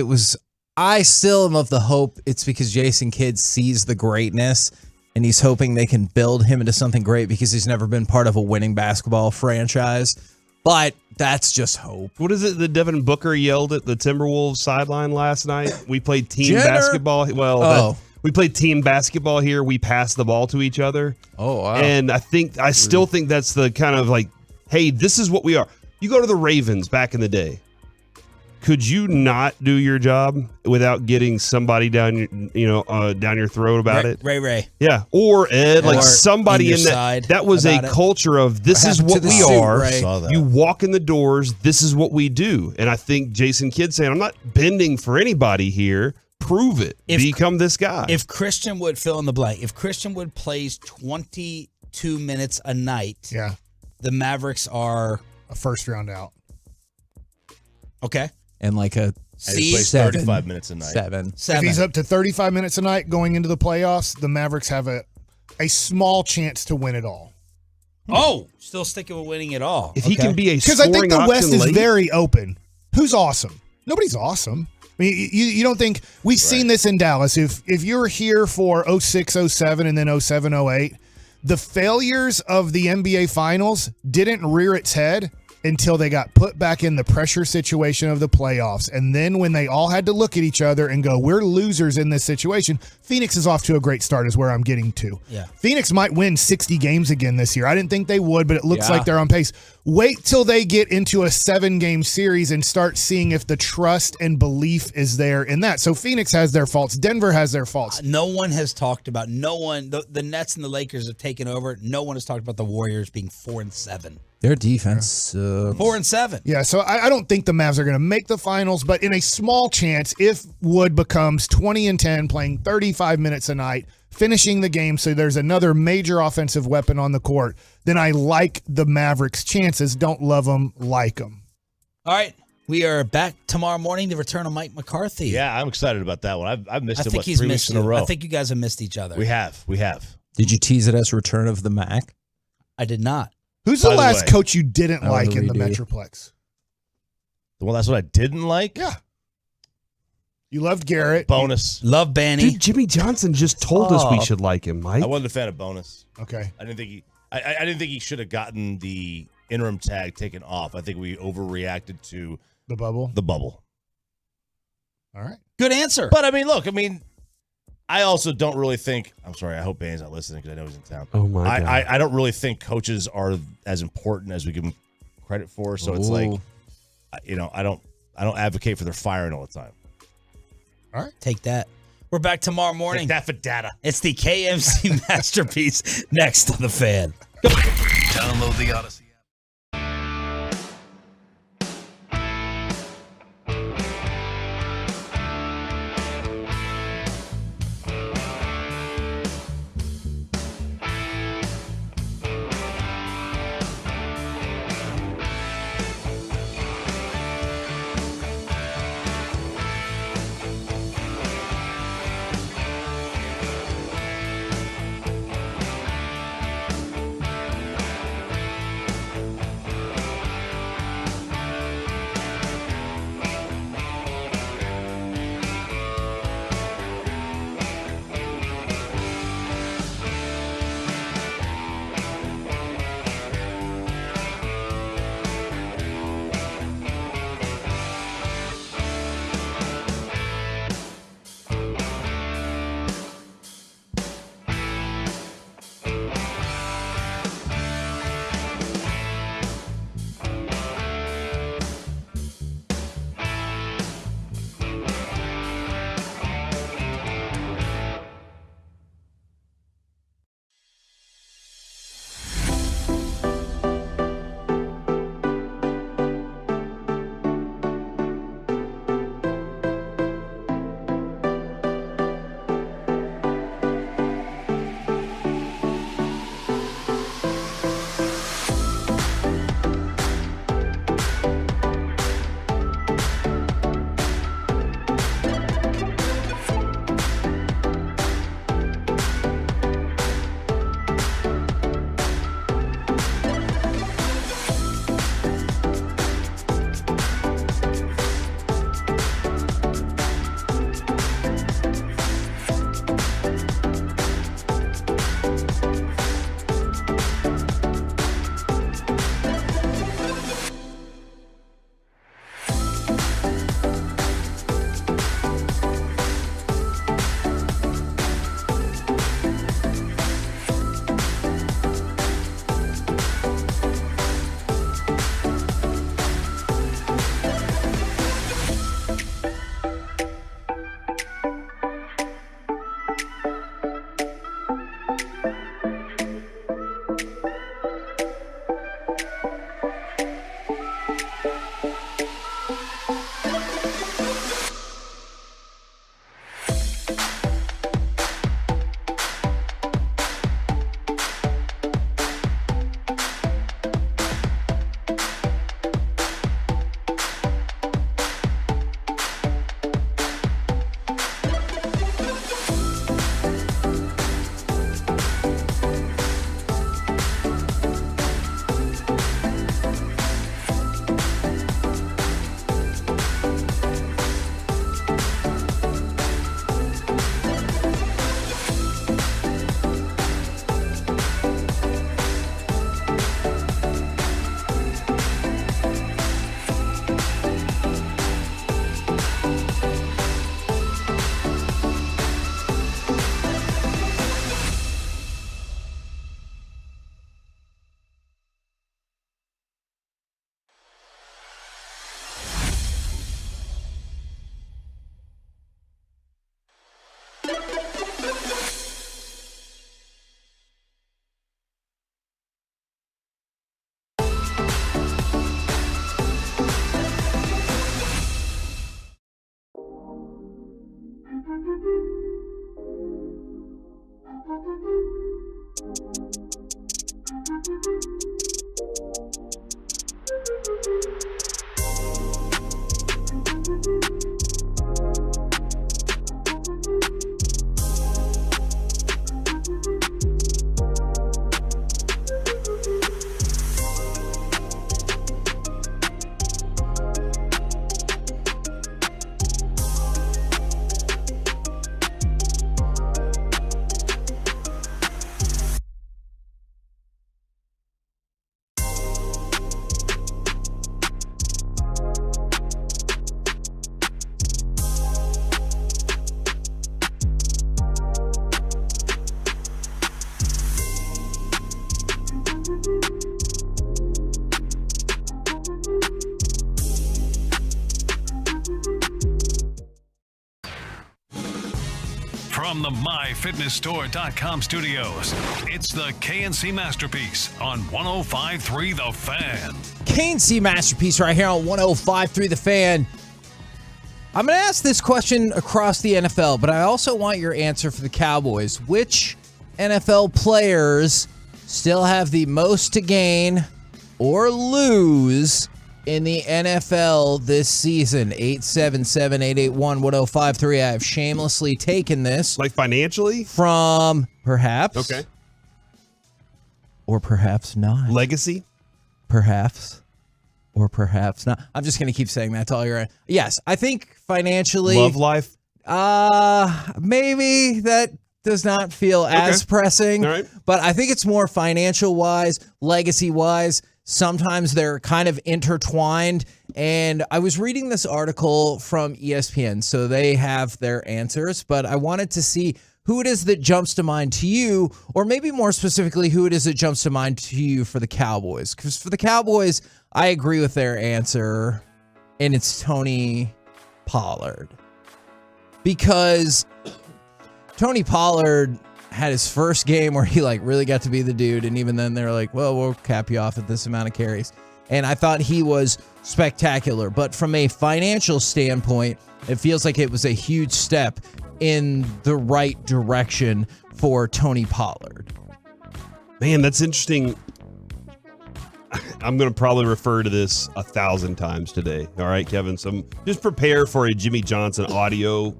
S20: I still am of the hope it's because Jason Kidd sees the greatness and he's hoping they can build him into something great because he's never been part of a winning basketball franchise. But that's just hope.
S21: What is it that Devin Booker yelled at the Timberwolves sideline last night? We played team basketball. Well, we played team basketball here. We passed the ball to each other.
S20: Oh, wow.
S21: And I still think that's the kind of like, hey, this is what we are. You go to the Ravens back in the day. Could you not do your job without getting somebody down your throat about it?
S3: Ray.
S21: Yeah. Or Ed, like
S3: Or
S21: somebody
S3: in
S21: in
S3: your
S21: that.
S3: side
S21: That was a
S3: about it.
S21: culture of this is what we are. You walk in the doors. This is what we do. And I think Jason Kidd saying, I'm not bending for anybody here. Prove it. Become this guy.
S3: If Christian Wood, fill in the blank, if Christian Wood plays 22 minutes a night,
S22: the
S3: Mavericks are
S22: a first round out.
S3: Okay.
S20: And like a
S4: And he plays 35 minutes a night.
S20: Seven.
S22: If he's up to 35 minutes a night going into the playoffs, the Mavericks have a small chance to win it all.
S3: Oh, still sticking with winning it all.
S21: If he can be a
S22: because I think the West is
S21: late.
S22: very open. Who's awesome? Nobody's awesome. I mean, you don't think we've seen this in Dallas? If you're here for 06, 07, and then 07, 08, the failures of the NBA Finals didn't rear its head until they got put back in the pressure situation of the playoffs. And then when they all had to look at each other and go, we're losers in this situation, Phoenix is off to a great start is where I'm getting to.
S3: Yeah.
S22: Phoenix might win 60 games again this year. I didn't think they would, but it looks
S20: Yeah.
S22: like they're on pace. Wait till they get into a 7-game series and start seeing if the trust and belief is there in that. So Phoenix has their faults. Denver has their faults.
S3: No one has talked about, the Nets and the Lakers have taken over. No one has talked about the Warriors being 4-7.
S20: Their defense.
S3: 4-7.
S22: Yeah, so I don't think the Mavs are going to make the finals, but in a small chance, if Wood becomes 20-10, playing 35 minutes a night, finishing the game so there's another major offensive weapon on the court, then I like the Mavericks' chances. Don't love them, like them.
S3: All right. We are back tomorrow morning, the return of Mike McCarthy.
S4: Yeah, I'm excited about that one. I've missed
S3: I
S4: him
S3: think
S4: like
S3: he's
S4: 3
S3: missed
S4: weeks in a
S3: you.
S4: row.
S3: I think you guys have missed each other.
S4: We have.
S20: Did you tease it as Return of the Mac?
S3: I did not.
S22: Who's the
S4: By the
S22: last
S4: way,
S22: coach you didn't
S20: I
S22: like
S20: wanna
S22: in the
S20: redo.
S22: Metroplex?
S4: Well, that's what I didn't like.
S22: Yeah. You loved Garrett.
S4: Bonus.
S3: Love Banny.
S21: Dude, Jimmy Johnson just told us we should like him, Mike.
S4: I wasn't a fan of Bonus.
S22: Okay.
S4: I didn't think he should have gotten the interim tag taken off. I think we overreacted to
S22: The bubble.
S4: the bubble.
S22: All right.
S3: Good answer.
S4: But look, I also don't really think. I'm sorry. I hope Bane's not listening because I know he's in town.
S21: Oh my God.
S4: I don't really think coaches are as important as we give them credit for. So it's like,
S20: Ooh.
S4: I don't advocate for their firing all the time.
S22: All right.
S3: Take that. We're back tomorrow morning.
S4: Take that for data.
S3: It's the KMC Masterpiece next on The Fan.
S1: Download the Odyssey. From the MyFitnessStore.com studios, it's the KNC Masterpiece on 105.3 The Fan.
S20: KNC Masterpiece right here on 105.3 The Fan. I'm going to ask this question across the NFL, but I also want your answer for the Cowboys. Which NFL players still have the most to gain or lose in the NFL this season? 877-881-1053. I have shamelessly taken this.
S21: Like financially?
S20: From perhaps.
S21: Okay.
S20: Or perhaps not.
S21: Legacy?
S20: Perhaps. Or perhaps not. I'm just going to keep saying that to all your... Yes, I think financially...
S21: Love life?
S20: Maybe that does not feel as pressing.
S21: All right.
S20: But I think it's more financial-wise, legacy-wise. Sometimes they're kind of intertwined. And I was reading this article from ESPN, so they have their answers. But I wanted to see who it is that jumps to mind to you, or maybe more specifically, who it is that jumps to mind to you for the Cowboys. Because for the Cowboys, I agree with their answer, and it's Tony Pollard. Because Tony Pollard had his first game where he really got to be the dude, and even then they're like, well, we'll cap you off at this amount of carries. And I thought he was spectacular. But from a financial standpoint, it feels like it was a huge step in the right direction for Tony Pollard.
S21: Man, that's interesting. I'm going to probably refer to this 1,000 times today. All right, Kevin. So just prepare for a Jimmy Johnson audio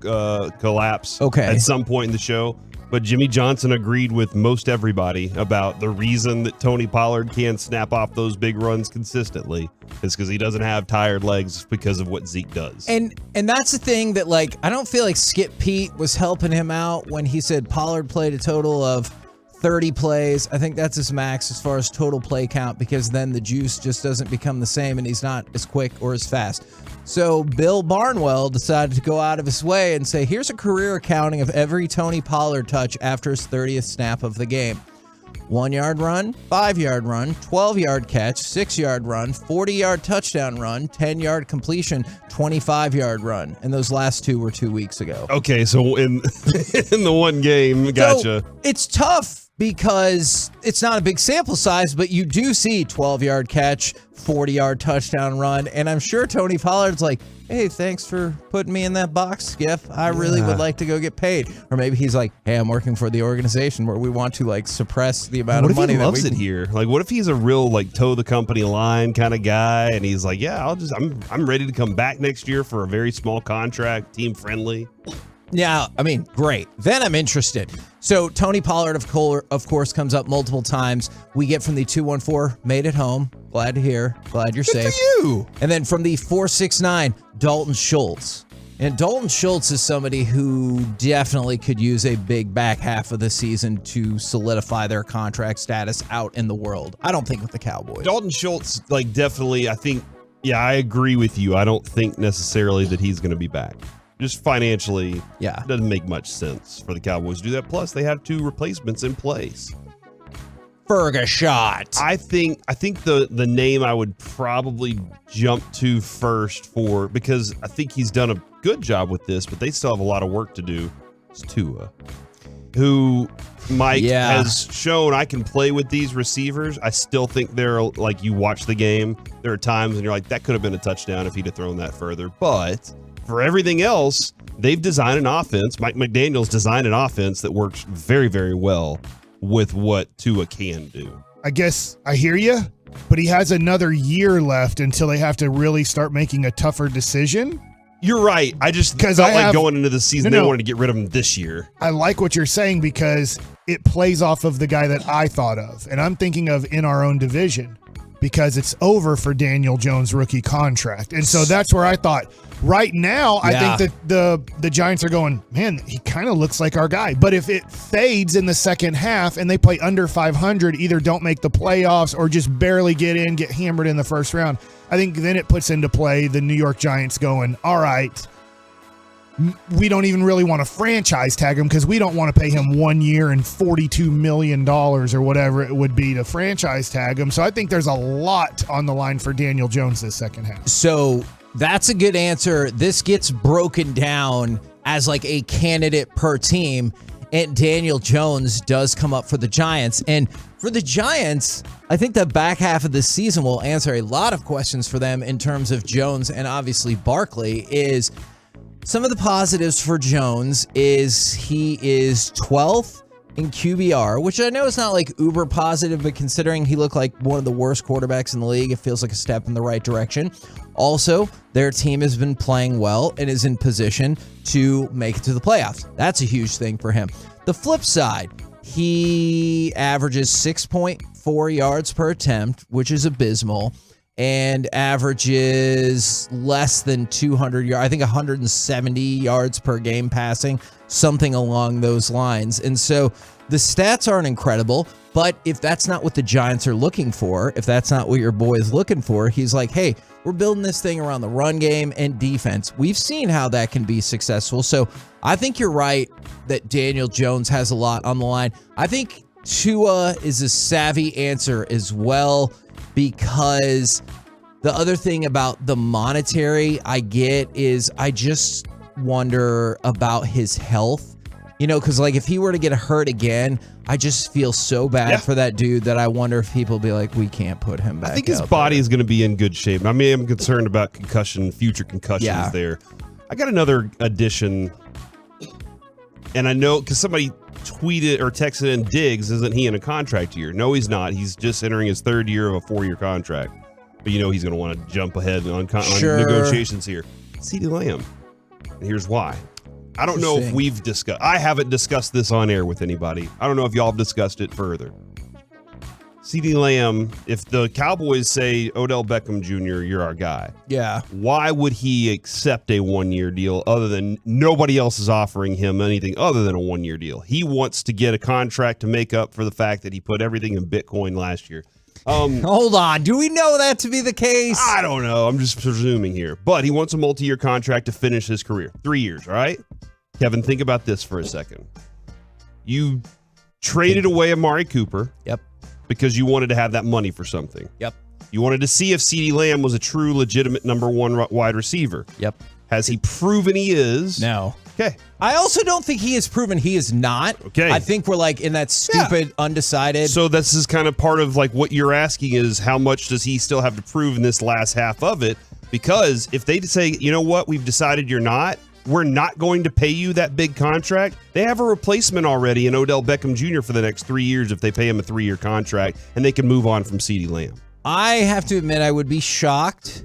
S21: collapse at some point in the show. But Jimmy Johnson agreed with most everybody about the reason that Tony Pollard can't snap off those big runs consistently is because he doesn't have tired legs because of what Zeke does.
S20: And that's the thing that, I don't feel like Skip Pete was helping him out when he said Pollard played a total of 30 plays. I think that's his max as far as total play count, because then the juice just doesn't become the same and he's not as quick or as fast. So Bill Barnwell decided to go out of his way and say, here's a career accounting of every Tony Pollard touch after his 30th snap of the game. 1-yard run, 5-yard run, 12-yard catch, 6-yard run, 40-yard touchdown run, 10-yard completion, 25-yard run. And those last two were 2 weeks ago.
S21: Okay, so in the one game, gotcha.
S20: So it's tough because it's not a big sample size, but you do see 12-yard catch, 40-yard touchdown run. And I'm sure Tony Pollard's like, hey, thanks for putting me in that box, Skip. I really would like to go get paid. Or maybe he's like, hey, I'm working for the organization where we want to suppress the amount of money
S21: that we
S20: loves
S21: it here. What if he's a real toe the company line kind of guy, and he's like, yeah, I'm ready to come back next year for a very small contract, team friendly.
S20: Yeah, I mean, great. Then I'm interested. So Tony Pollard, of course, comes up multiple times. We get from the 214, made it home. Glad to hear. Glad you're safe.
S21: Good for you.
S20: And then from the 469, Dalton Schultz. And Dalton Schultz is somebody who definitely could use a big back half of the season to solidify their contract status out in the world. I don't think with the Cowboys.
S21: Dalton Schultz, definitely, I think, yeah, I agree with you. I don't think necessarily that he's going to be back. Just financially, it doesn't make much sense for the Cowboys to do that. Plus, they have 2 replacements in place.
S20: Ferguson.
S21: I think the name I would probably jump to first because I think he's done a good job with this, but they still have a lot of work to do. It's Tua, who Mike has shown I can play with these receivers. I still think they're you watch the game, there are times when you're like, that could have been a touchdown if he'd have thrown that further. But for everything else, they've designed an offense. Mike McDaniel's designed an offense that works very, very well with what Tua can do.
S22: I guess I hear you, but he has another year left until they have to really start making a tougher decision.
S21: You're right. I just felt like going into the season, they wanted to get rid of him this year.
S22: I like what you're saying because it plays off of the guy that I thought of, and I'm thinking of in our own division because it's over for Daniel Jones' rookie contract. And so that's where I thought right now, I think that the Giants are going, man, he kind of looks like our guy. But if it fades in the second half and they play under 500, either don't make the playoffs or just barely get in, get hammered in the first round, I think then it puts into play the New York Giants going, all right, we don't even really want to franchise tag him because we don't want to pay him 1 year and $42 million or whatever it would be to franchise tag him. So I think there's a lot on the line for Daniel Jones this second half.
S20: So that's a good answer. This gets broken down as like a candidate per team, and Daniel Jones does come up for the Giants. And for the Giants, I think the back half of the season will answer a lot of questions for them in terms of Jones and obviously Barkley. Is some of the positives for Jones is he is 12th in QBR, which I know is not like uber positive, but considering he looked like one of the worst quarterbacks in the league, it feels like a step in the right direction. Also, their team has been playing well and is in position to make it to the playoffs. That's a huge thing for him. The flip side, he averages 6.4 yards per attempt, which is abysmal, and averages less than 200 yards, I think 170 yards per game passing, something along those lines. And so the stats aren't incredible, but if that's not what the Giants are looking for, if that's not what your boy is looking for, he's like, hey, we're building this thing around the run game and defense. We've seen how that can be successful. So I think you're right that Daniel Jones has a lot on the line. I think Tua is a savvy answer as well, because the other thing about the monetary I get is I just wonder about his health, because like if he were to get hurt again, I just feel so bad for that dude that I wonder if people be like, we can't put him back.
S21: I think his body is going to be in good shape. I mean, I'm concerned about future concussions there. I got another addition, and I know because somebody tweeted or texted in, Diggs, isn't he in a contract year? No, he's not. He's just entering his third year of a 4-year contract. But he's going to want to jump ahead on negotiations here. CeeDee Lamb. And here's why. I don't know if we've discussed. I haven't discussed this on air with anybody. I don't know if y'all have discussed it further. CeeDee Lamb, if the Cowboys say, Odell Beckham Jr., you're our guy.
S20: Yeah.
S21: Why would he accept a 1-year deal other than nobody else is offering him anything other than a 1-year deal? He wants to get a contract to make up for the fact that he put everything in Bitcoin last year.
S20: Hold on. Do we know that to be the case?
S21: I don't know. I'm just presuming here. But he wants a multi-year contract to finish his career. 3 years, all right? Kevin, think about this for a second. You traded away Amari Cooper.
S20: Yep.
S21: Because you wanted to have that money for something.
S20: Yep.
S21: You wanted to see if CeeDee Lamb was a true, legitimate number 1 wide receiver.
S20: Yep.
S21: Has he proven he is?
S20: No.
S21: Okay.
S20: I also don't think he has proven he is not.
S21: Okay.
S20: I think we're like in that stupid undecided.
S21: So this is kind of part of like what you're asking is how much does he still have to prove in this last half of it? Because if they say, you know what, we've decided you're not, we're not going to pay you that big contract. They have a replacement already in Odell Beckham Jr. for the next 3 years if they pay him a 3-year contract, and they can move on from CeeDee Lamb.
S20: I have to admit I would be shocked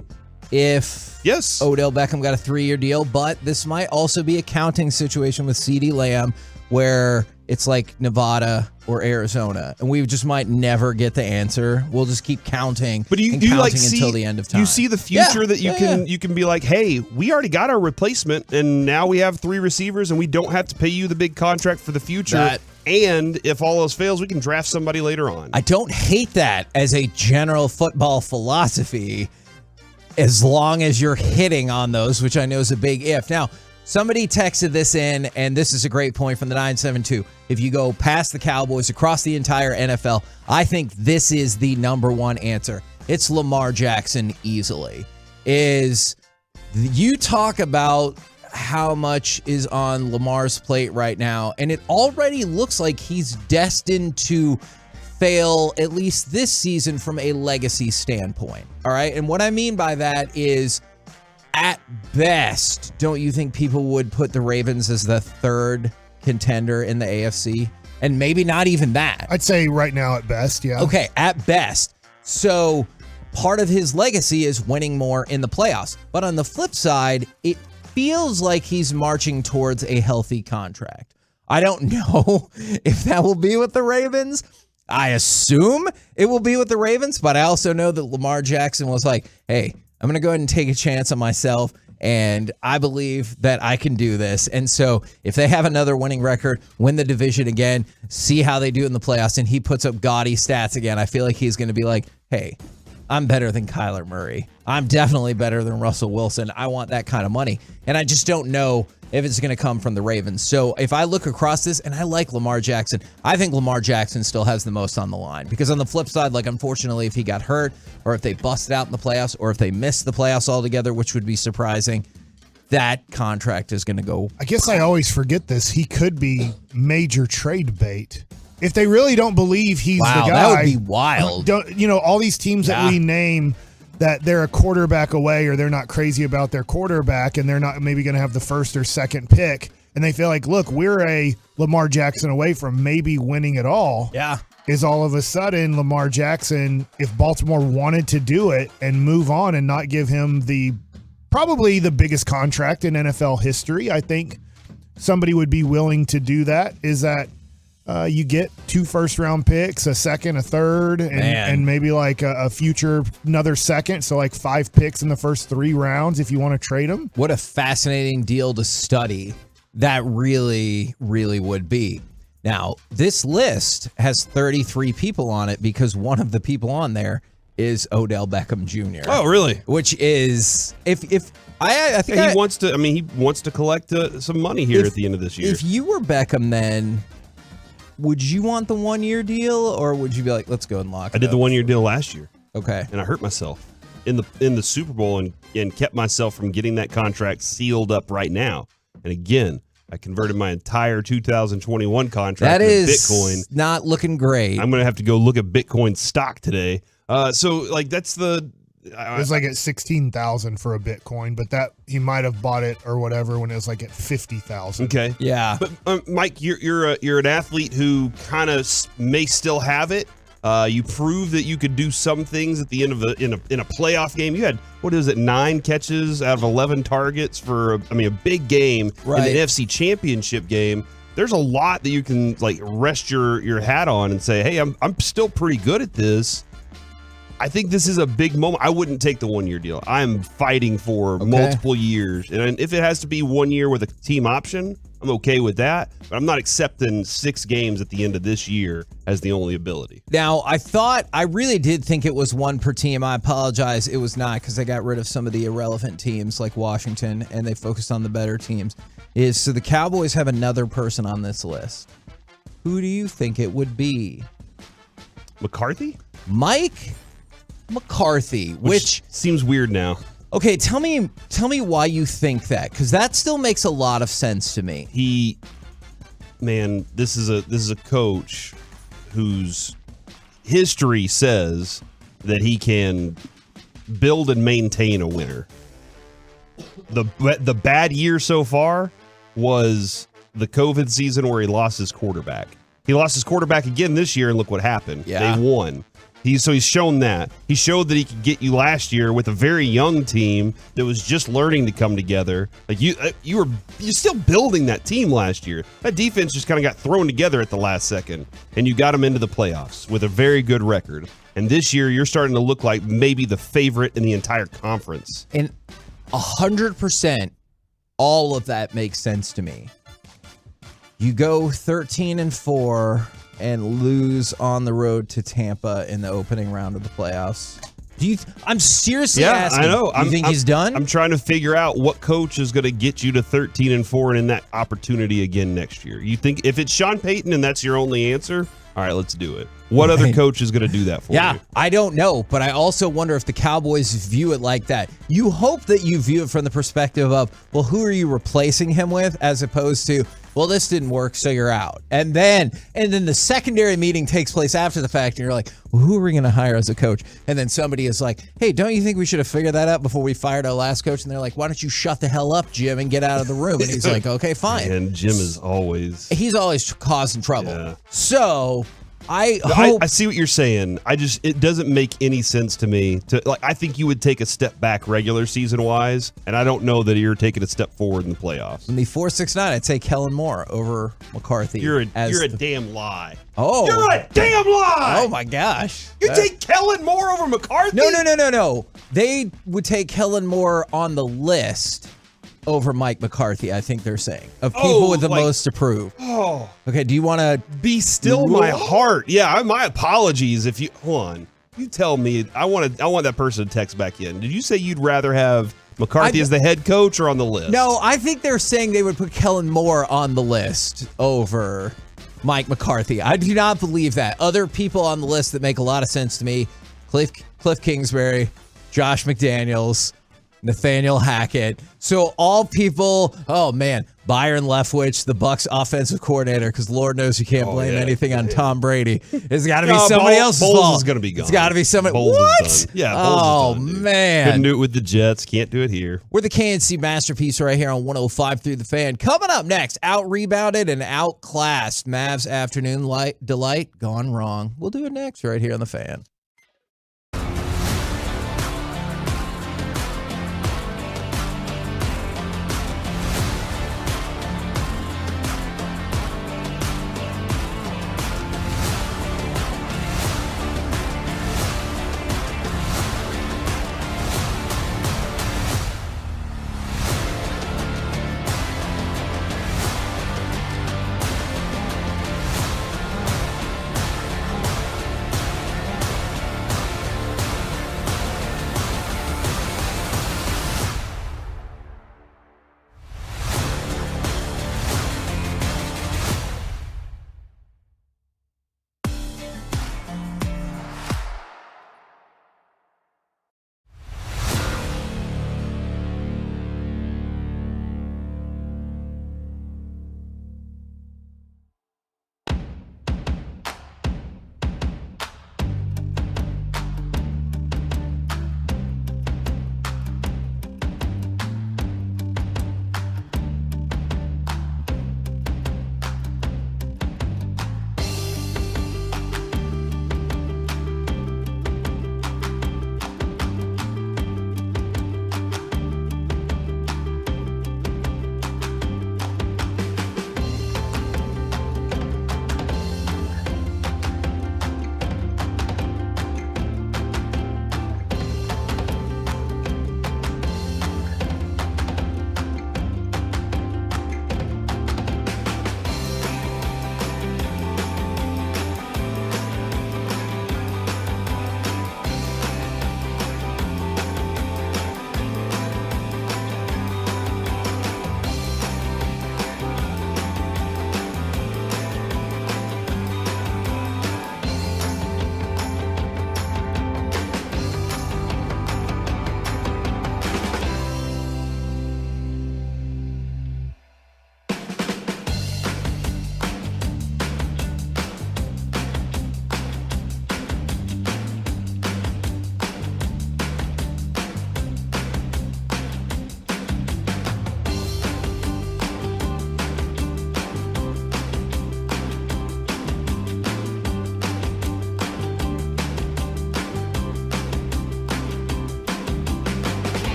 S20: if Odell Beckham got a 3-year deal, but this might also be a counting situation with CeeDee Lamb where it's like Nevada or Arizona, and we just might never get the answer. We'll just keep counting,
S21: but you
S20: counting
S21: like
S20: until the end of time.
S21: You see the future that you can be like, hey, we already got our replacement, and now we have 3 receivers, and we don't have to pay you the big contract for the future. And if all else fails, we can draft somebody later on.
S20: I don't hate that as a general football philosophy, as long as you're hitting on those, which I know is a big if. Now, somebody texted this in, and this is a great point from the 972. If you go past the Cowboys across the entire NFL, I think this is the number one answer. It's Lamar Jackson easily. You talk about how much is on Lamar's plate right now, and it already looks like he's destined to fail at least this season from a legacy standpoint. All right. And what I mean by that is At best, don't you think people would put the Ravens as the third contender in the AFC? And maybe not even that.
S22: I'd say right now at best, yeah.
S20: Okay, at best. So part of his legacy is winning more in the playoffs. But on the flip side, it feels like he's marching towards a healthy contract. I don't know if that will be with the Ravens. I assume it will be with the Ravens, but I also know that Lamar Jackson was like, hey, I'm going to go ahead and take a chance on myself, and I believe that I can do this. And so if they have another winning record, win the division again, see how they do in the playoffs, and he puts up gaudy stats again, I feel like he's going to be like, hey, I'm better than Kyler Murray. I'm definitely better than Russell Wilson. I want that kind of money. And I just don't know if it's going to come from the Ravens. So if I look across this, and I like Lamar Jackson, I think Lamar Jackson still has the most on the line. Because on the flip side, like unfortunately, if he got hurt, or if they busted out in the playoffs, or if they missed the playoffs altogether, which would be surprising, that contract is going to go.
S22: I guess I always forget this. He could be major trade bait. If they really don't believe he's the guy.
S20: That would be wild.
S22: All these teams that we name that they're a quarterback away, or they're not crazy about their quarterback, and they're not maybe going to have the first or second pick, and they feel like, look, we're a Lamar Jackson away from maybe winning it all.
S20: Yeah.
S22: Is all of a sudden Lamar Jackson, if Baltimore wanted to do it and move on and not give him probably the biggest contract in NFL history, I think somebody would be willing to do that. Is that you get 2 first-round picks, a second, a third, and maybe like a future another second, so like 5 picks in the first 3 rounds if you want to trade them.
S20: What a fascinating deal to study that really, really would be. Now, this list has 33 people on it because one of the people on there is Odell Beckham Jr.
S21: Oh, really?
S20: Which is I think
S21: he wants to. I mean, he wants to collect some money here at the end of this year.
S20: If you were Beckham, then would you want the 1-year deal, or would you be like, let's go and lock it
S21: I did
S20: up?
S21: the 1-year deal last year.
S20: Okay.
S21: And I hurt myself in the Super Bowl and kept myself from getting that contract sealed up right now. And again, I converted my entire 2021 contract to Bitcoin.
S20: Not looking great.
S21: I'm going to have to go look at Bitcoin stock today. So like that's the
S22: it was like at 16,000 for a Bitcoin, but that he might have bought it or whatever when it was like at 50,000.
S21: Okay.
S20: Yeah.
S21: But Mike, you're an athlete who kind of may still have it. You proved that you could do some things at the end of in a playoff game. You had 9 catches out of 11 targets for a big game in the NFC Championship game. There's a lot that you can like rest your hat on and say, hey, I'm still pretty good at this. I think this is a big moment. I wouldn't take the 1-year deal. I'm fighting for multiple years. And if it has to be 1 year with a team option, I'm okay with that. But I'm not accepting 6 games at the end of this year as the only ability.
S20: Now, I really did think it was 1 per team. I apologize. It was not, because they got rid of some of the irrelevant teams like Washington, and they focused on the better teams. So the Cowboys have another person on this list. Who do you think it would be?
S21: McCarthy?
S20: Mike McCarthy, which
S21: seems weird now.
S20: Okay, tell me why you think that, because that still makes a lot of sense to me.
S21: This is a coach whose history says that he can build and maintain a winner. The bad year so far was the COVID season where he lost his quarterback. He lost his quarterback again this year, and look what happened.
S20: Yeah.
S21: They won. He's shown that. He showed that he could get you last year with a very young team that was just learning to come together. Like you're still building that team last year. That defense just kind of got thrown together at the last second, and you got them into the playoffs with a very good record. And this year, you're starting to look like maybe the favorite in the entire conference.
S20: And 100%, all of that makes sense to me. You go 13-4 and lose on the road to Tampa in the opening round of the playoffs. I'm seriously asking.
S21: I know.
S20: You think he's done?
S21: I'm trying to figure out what coach is going to get you to 13-4 and in that opportunity again next year. You think if it's Sean Payton and that's your only answer, all right, let's do it. What other coach is going to do that for you?
S20: Yeah, I don't know, but I also wonder if the Cowboys view it like that. You hope that you view it from the perspective of, well, who are you replacing him with, as opposed to, well, this didn't work, so you're out. And then the secondary meeting takes place after the fact, and you're like, well, who are we going to hire as a coach? And then somebody is like, hey, don't you think we should have figured that out before we fired our last coach? And they're like, why don't you shut the hell up, Jim, and get out of the room? And he's like, okay, fine.
S21: And Jim is
S20: he's always causing trouble.
S21: Yeah.
S20: So I
S21: see what you're saying. It doesn't make any sense to me. I think you would take a step back regular season wise, and I don't know that you're taking a step forward in the playoffs.
S20: In the 4-6-9, I'd say Kellen Moore over McCarthy.
S21: You're a damn lie.
S20: Oh,
S21: you're a damn lie.
S20: Oh my gosh,
S21: you take Kellen Moore over McCarthy?
S20: No. They would take Kellen Moore on the list over Mike McCarthy, I think they're saying, of people with the most to prove.
S21: Oh.
S20: Okay, do you want to
S21: be still my heart? Yeah, my apologies if you hold on. You tell me. I want that person to text back in. Did you say you'd rather have McCarthy as the head coach or on the list?
S20: No, I think they're saying they would put Kellen Moore on the list over Mike McCarthy. I do not believe that. Other people on the list that make a lot of sense to me: Cliff Kingsbury, Josh McDaniels, Nathaniel Hackett. So all people, oh man, Byron Leftwich, the Bucs offensive coordinator, because Lord knows you can't blame anything on Tom Brady. It's got to be somebody else's fault.
S21: Bowles is going to be gone.
S20: It's got to be somebody.
S21: Bowles
S20: What?
S21: Yeah. Bowles
S20: is done, man.
S21: Couldn't do it with the Jets. Can't do it here.
S20: We're the KNC masterpiece right here on 105 through the Fan. Coming up next, out-rebounded and outclassed Mavs afternoon delight gone wrong. We'll do it next right here on the Fan.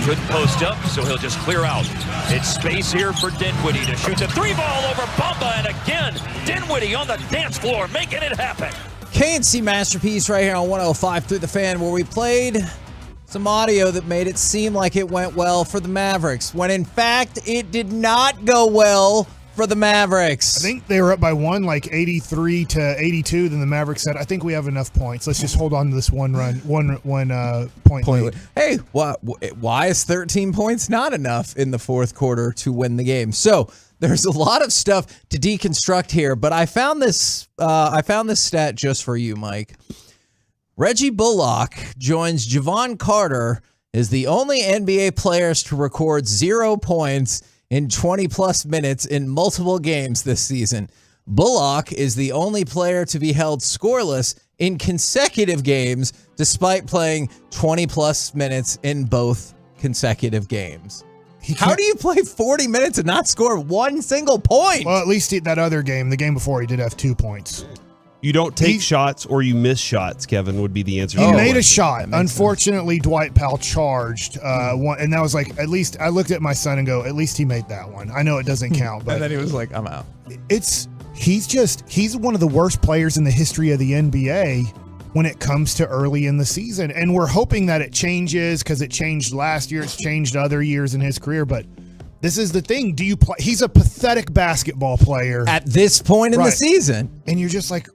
S7: Couldn't post up, so he'll just clear out. It's space here for Dinwiddie to shoot the 3-ball over Bamba, and again, Dinwiddie on the dance floor making it happen.
S20: KNC Masterpiece right here on 105 through the Fan, where we played some audio that made it seem like it went well for the Mavericks, when in fact it did not go well for the Mavericks.
S22: I think they were up by one, like 83 to 82. Then the Mavericks said, "I think we have enough points. Let's just hold on to this one point lead."
S20: Hey, why is 13 points not enough in the fourth quarter to win the game? So there's a lot of stuff to deconstruct here, but I found this stat just for you, Mike. Reggie Bullock joins Javon Carter as the only NBA players to record 0 points in 20-plus minutes in multiple games this season. Bullock is the only player to be held scoreless in consecutive games despite playing 20-plus minutes in both consecutive games. How do you play 40 minutes and not score one single point?
S22: Well, at least that other game, the game before, he did have 2 points.
S21: You don't take shots or you miss shots, Kevin, would be the answer.
S22: He made a shot. Unfortunately, Dwight Powell charged one, and that was like, at least I looked at my son and go, at least he made that one. I know it doesn't count, but
S20: and then he was like, I'm out.
S22: He's one of the worst players in the history of the NBA when it comes to early in the season, and we're hoping that it changes because it changed last year. It's changed other years in his career, but this is the thing. Do you play? He's a pathetic basketball player
S20: at this point in the season,
S22: and you're just like,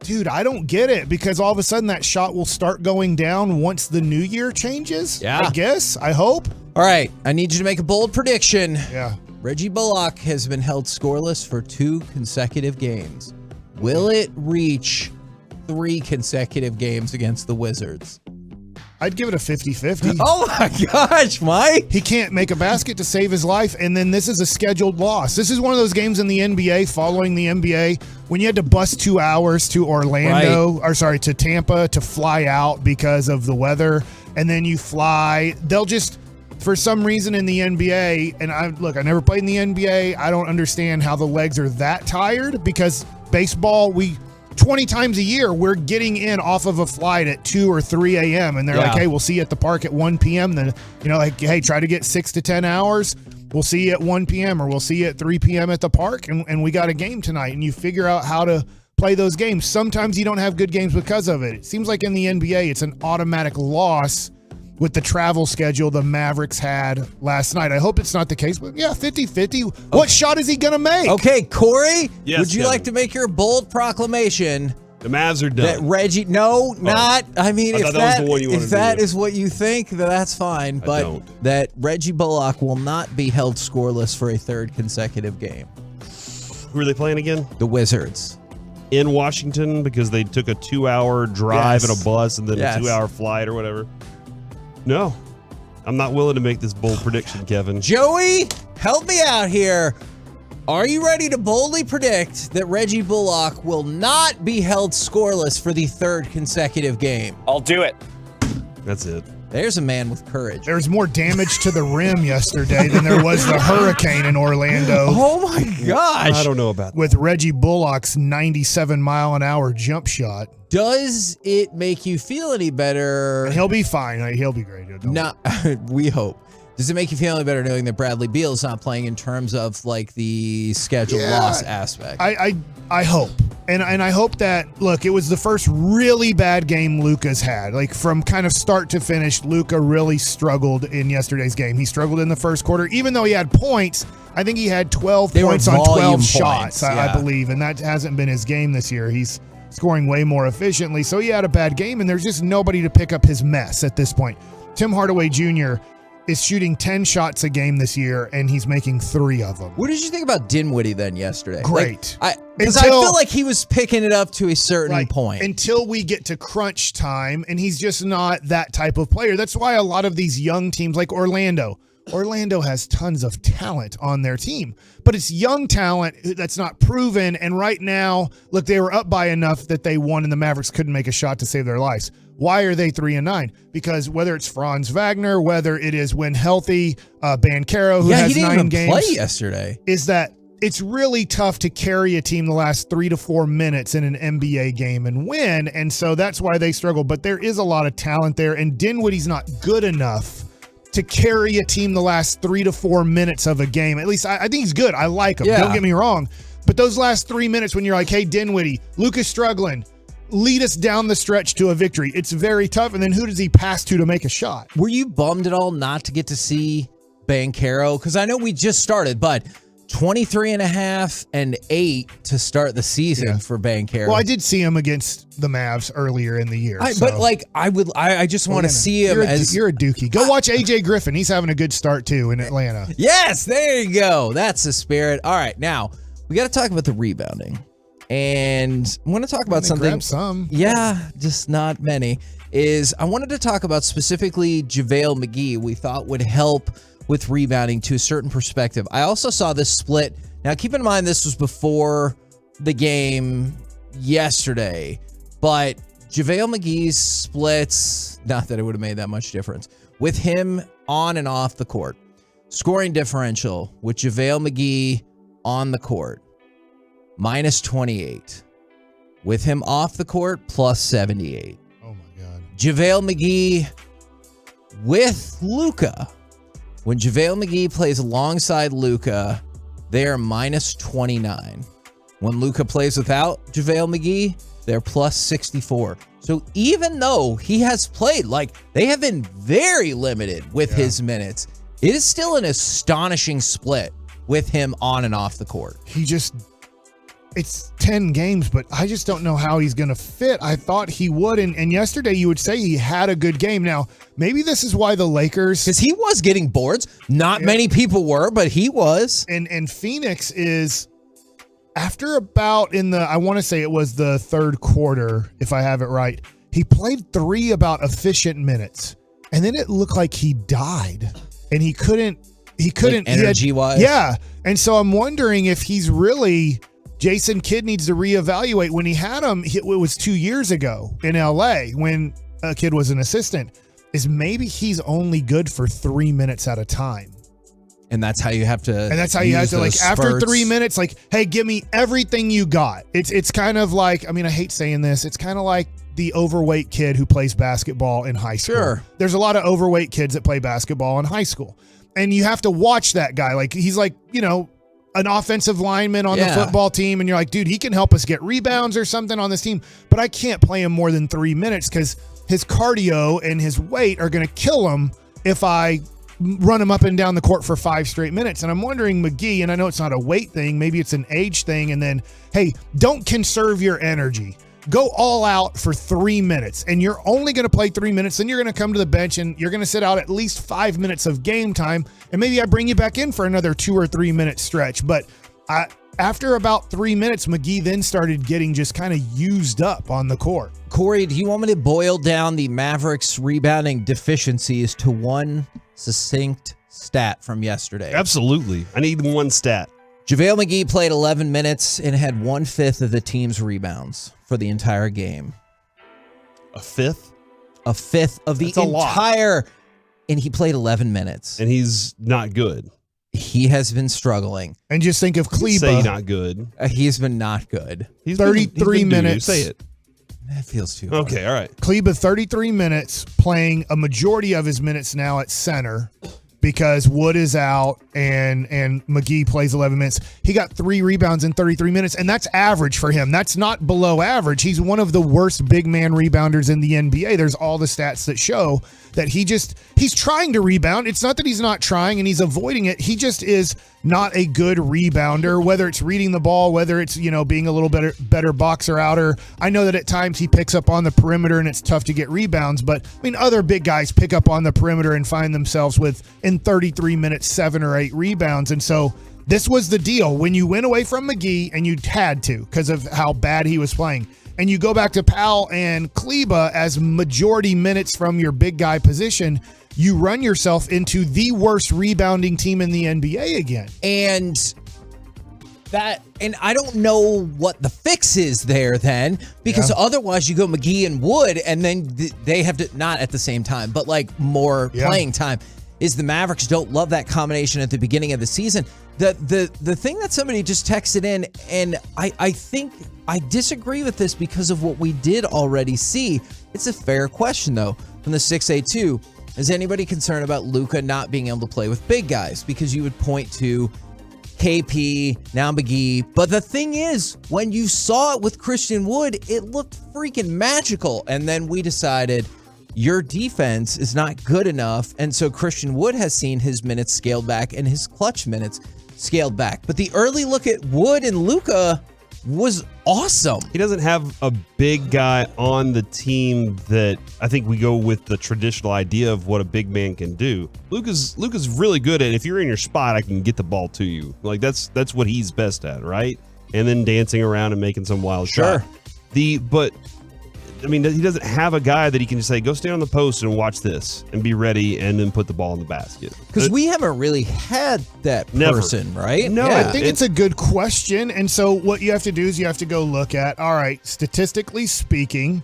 S22: dude, I don't get it, because all of a sudden that shot will start going down once the new year changes.
S20: Yeah.
S22: I guess. I hope.
S20: All right. I need you to make a bold prediction.
S22: Yeah.
S20: Reggie Bullock has been held scoreless for 2 consecutive games. Will it reach 3 consecutive games against the Wizards?
S22: I'd give it a 50-50.
S20: Oh my gosh, Mike.
S22: He can't make a basket to save his life, and then this is a scheduled loss. This is one of those games in the NBA, following the NBA, when you had to bust 2 hours to to Tampa to fly out because of the weather, and then you fly. They'll just, for some reason in the NBA, and I never played in the NBA. I don't understand how the legs are that tired, because baseball, 20 times a year, we're getting in off of a flight at 2 or 3 a.m. And they're like, hey, we'll see you at the park at 1 p.m. Then, hey, try to get 6 to 10 hours. We'll see you at 1 p.m. or we'll see you at 3 p.m. at the park. And we got a game tonight. And you figure out how to play those games. Sometimes you don't have good games because of it. It seems like in the NBA, it's an automatic loss with the travel schedule the Mavericks had last night. I hope it's not the case, but 50-50. What shot is he going to make?
S20: Okay, Corey,
S21: yes,
S20: would you
S21: Kevin.
S20: like to make your bold proclamation?
S21: The Mavs are done.
S20: That Reggie, not. I mean,
S21: I
S20: if
S21: thought that was the one you wanted
S20: if
S21: to
S20: that
S21: do.
S20: is what you think, then that's fine. But that Reggie Bullock will not be held scoreless for a 3rd consecutive game.
S21: Who are they playing again?
S20: The Wizards.
S21: In Washington, because they took a 2-hour drive in a bus and then a 2-hour flight or whatever. No, I'm not willing to make this bold prediction, Kevin.
S20: Joey, help me out here. Are you ready to boldly predict that Reggie Bullock will not be held scoreless for the third consecutive game?
S8: I'll do it.
S21: That's it.
S20: There's a man with courage.
S22: There's more damage to the rim yesterday than there was the hurricane in Orlando.
S20: Oh my gosh.
S21: I don't know about that.
S22: With Reggie Bullock's 97-mile-an-hour jump shot.
S20: Does it make you feel any better?
S22: He'll be fine. He'll be great.
S20: We hope. Does it make you feel any better knowing that Bradley Beal's not playing in terms of like the schedule loss aspect?
S22: I hope. And I hope that, look, it was the first really bad game Luka's had. Like from kind of start to finish, Luka really struggled in yesterday's game. He struggled in the first quarter. Even though he had points, I think he had 12 points on 12 shots, I believe. And that hasn't been his game this year. He's scoring way more efficiently. So he had a bad game, and there's just nobody to pick up his mess at this point. Tim Hardaway Jr. is shooting 10 shots a game this year, and he's making 3 of them.
S20: What did you think about Dinwiddie then yesterday?
S22: Great.
S20: Because I feel like he was picking it up to a certain point.
S22: Until we get to crunch time, and he's just not that type of player. That's why a lot of these young teams like Orlando has tons of talent on their team, but it's young talent that's not proven. And right now, look, they were up by enough that they won, and the Mavericks couldn't make a shot to save their lives. Why are they 3-9? Because whether it's Franz Wagner, whether it is when healthy, Banchero, who has 9 games,
S20: play yesterday,
S22: is that it's really tough to carry a team the last 3 to 4 minutes in an NBA game and win. And so that's why they struggle. But there is a lot of talent there, and Dinwiddie's not good enough to carry a team the last 3 to 4 minutes of a game. At least I think he's good. I like him. Yeah. Don't get me wrong. But those last 3 minutes when you're like, hey, Dinwiddie, Luka's struggling, lead us down the stretch to a victory. It's very tough. And then who does he pass to make a shot?
S20: Were you bummed at all not to get to see Banchero? Because I know we just started, but 23.5 and 8 to start the season for Banchero.
S22: Well, I did see him against the Mavs earlier in the year.
S20: But like, I just want to see him
S22: you're a dookie. Go watch AJ Griffin. He's having a good start too in Atlanta.
S20: Yes, there you go. That's the spirit. All right, now we got to talk about the rebounding. And I want to talk about something.
S22: Grab some.
S20: Yeah, just not many. I wanted to talk about specifically JaVale McGee. We thought would help with rebounding to a certain perspective. I also saw this split. Now, keep in mind, this was before the game yesterday, but JaVale McGee's splits, not that it would have made that much difference, with him on and off the court. Scoring differential with JaVale McGee on the court, minus 28. With him off the court, plus 78.
S22: Oh, my God.
S20: JaVale McGee with Luka. When JaVale McGee plays alongside Luka, they are minus 29. When Luka plays without JaVale McGee, they're plus 64. So even though he has played, like, they have been very limited with his minutes, it is still an astonishing split with him on and off the court.
S22: It's 10 games, but I just don't know how he's going to fit. I thought he would, and yesterday you would say he had a good game. Now, maybe this is why the Lakers...
S20: Because he was getting boards. Not many people were, but he was.
S22: And Phoenix is, after about I want to say it was the third quarter, if I have it right, he played 3 about efficient minutes, and then it looked like he died, and he couldn't... Like
S20: energy-wise?
S22: Yeah, and so I'm wondering if he's really... Jason Kidd needs to reevaluate. When he had him, it was 2 years ago in LA when a kid was an assistant, is maybe he's only good for 3 minutes at a time.
S20: And that's how you have to.
S22: And that's how you have to, like, after 3 minutes, like, hey, give me everything you got. It's kind of like, I mean, I hate saying this. It's kind of like the overweight kid who plays basketball in high school.
S20: Sure.
S22: There's a lot of overweight kids that play basketball in high school. And you have to watch that guy. Like, he's like, an offensive lineman on the football team, and you're like, dude, he can help us get rebounds or something on this team, but I can't play him more than 3 minutes because his cardio and his weight are going to kill him if I run him up and down the court for 5 straight minutes. And I'm wondering, McGee, and I know it's not a weight thing, maybe it's an age thing, and then, hey, don't conserve your energy. Go all out for 3 minutes, and you're only going to play 3 minutes. Then you're going to come to the bench, and you're going to sit out at least 5 minutes of game time, and maybe I bring you back in for another 2 or 3 minute stretch. But after about 3 minutes, McGee then started getting just kind of used up on the court.
S20: Corey, do you want me to boil down the Mavericks rebounding deficiencies to one succinct stat from yesterday?
S21: Absolutely. I need one stat.
S20: JaVale McGee played 11 minutes and had 1/5 of the team's rebounds for the entire game.
S21: A fifth?
S20: A fifth of the entire, and he played 11 minutes.
S21: And he's not good.
S20: He has been struggling.
S22: And just think of Kleba.
S21: Say not good.
S20: He's been not good.
S21: He's
S22: 33 minutes.
S21: Say it.
S20: That feels too hard.
S21: Okay, all right.
S22: Kleba, 33 minutes, playing a majority of his minutes now at center because Wood is out and McGee plays 11 minutes. He got 3 rebounds in 33 minutes, and that's average for him. That's not below average. He's one of the worst big man rebounders in the NBA. There's all the stats that show that he's trying to rebound. It's not that he's not trying and he's avoiding it. He just is not a good rebounder, whether it's reading the ball, whether it's, being a little better boxer outer. I know that at times he picks up on the perimeter and it's tough to get rebounds, but other big guys pick up on the perimeter and find themselves with, in 33 minutes, 7 or 8 rebounds. And so this was the deal. When you went away from McGee, and you had to because of how bad he was playing, and you go back to Powell and Kleba as majority minutes from your big guy position, you run yourself into the worst rebounding team in the NBA again.
S20: And I don't know what the fix is there then, because otherwise you go McGee and Wood, and then they have to, not at the same time, but more playing time. Is the Mavericks don't love that combination at the beginning of the season. The thing that somebody just texted in, and I think I disagree with this because of what we did already see. It's a fair question, though, from the 682. Is anybody concerned about Luka not being able to play with big guys? Because you would point to KP, now McGee. But the thing is, when you saw it with Christian Wood, it looked freaking magical. And then we decided your defense is not good enough. And so Christian Wood has seen his minutes scaled back and his clutch minutes scaled back. But the early look at Wood and Luka was awesome.
S21: He doesn't have a big guy on the team that I think we go with the traditional idea of what a big man can do. Luka's really good at, if you're in your spot, I can get the ball to you. That's what he's best at, right? And then dancing around and making some wild shot. But he doesn't have a guy that he can just say, go stand on the post and watch this and be ready and then put the ball in the basket.
S20: Because we haven't really had that person, right?
S22: No, I think it's a good question. And so what you have to do is you have to go look at, all right, statistically speaking,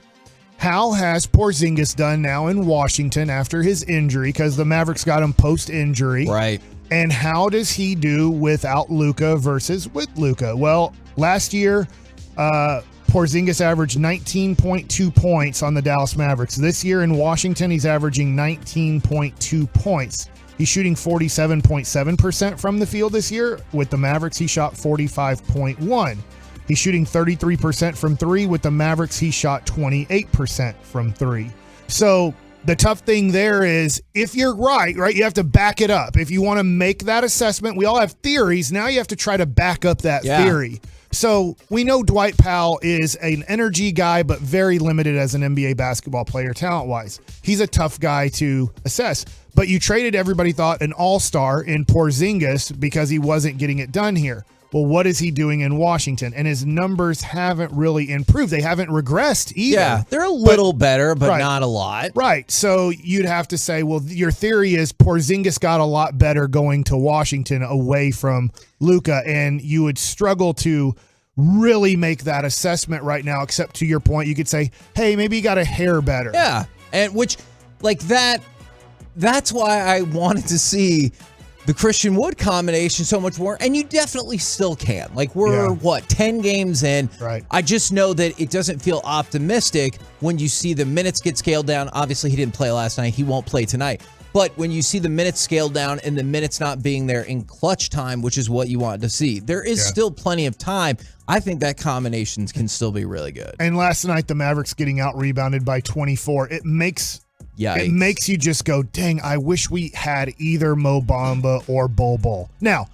S22: how has Porzingis done now in Washington after his injury? Because the Mavericks got him post-injury.
S20: Right.
S22: And how does he do without Luka versus with Luka? Well, last year, Porzingis averaged 19.2 points on the Dallas Mavericks. This year in Washington, he's averaging 19.2 points. He's shooting 47.7% from the field this year. With the Mavericks, he shot 45.1. He's shooting 33% from 3. With the Mavericks, he shot 28% from 3. So the tough thing there is, if you're right, you have to back it up. If you want to make that assessment, we all have theories. Now you have to try to back up that theory. So we know Dwight Powell is an energy guy, but very limited as an NBA basketball player talent-wise. He's a tough guy to assess. But you traded, everybody thought, an all-star in Porzingis because he wasn't getting it done here. Well, what is he doing in Washington? And his numbers haven't really improved. They haven't regressed either.
S20: Yeah, they're a little better, but not a lot.
S22: Right. So you'd have to say, well, your theory is Porzingis got a lot better going to Washington away from Luka, and you would struggle to really make that assessment right now, except to your point, you could say, hey, maybe he got a hair better.
S20: Yeah, and which, that's why I wanted to see the Christian Wood combination so much more, and you definitely still can. We're 10 games in.
S22: Right.
S20: I just know that it doesn't feel optimistic when you see the minutes get scaled down. Obviously, he didn't play last night. He won't play tonight. But when you see the minutes scaled down and the minutes not being there in clutch time, which is what you want to see, there is still plenty of time. I think that combination can still be really good.
S22: And last night, the Mavericks getting out-rebounded by 24. It makes you just go, dang, I wish we had either Mo Bamba or Bol Bol. Now,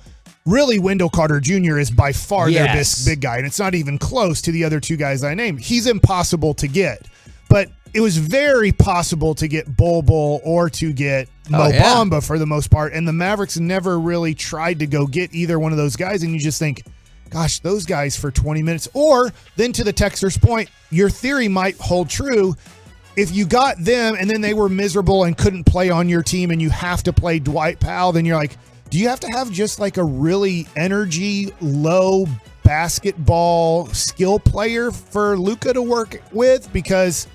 S22: really, Wendell Carter Jr. is by far their best big guy, and it's not even close to the other two guys I named. He's impossible to get. But it was very possible to get Bol Bol or to get Mo Bamba for the most part, and the Mavericks never really tried to go get either one of those guys, and you just think, gosh, those guys for 20 minutes. Or then to the texter's point, your theory might hold true. If you got them and then they were miserable and couldn't play on your team and you have to play Dwight Powell, then you're like, do you have to have just like a really energy low basketball skill player for Luka to work with? Because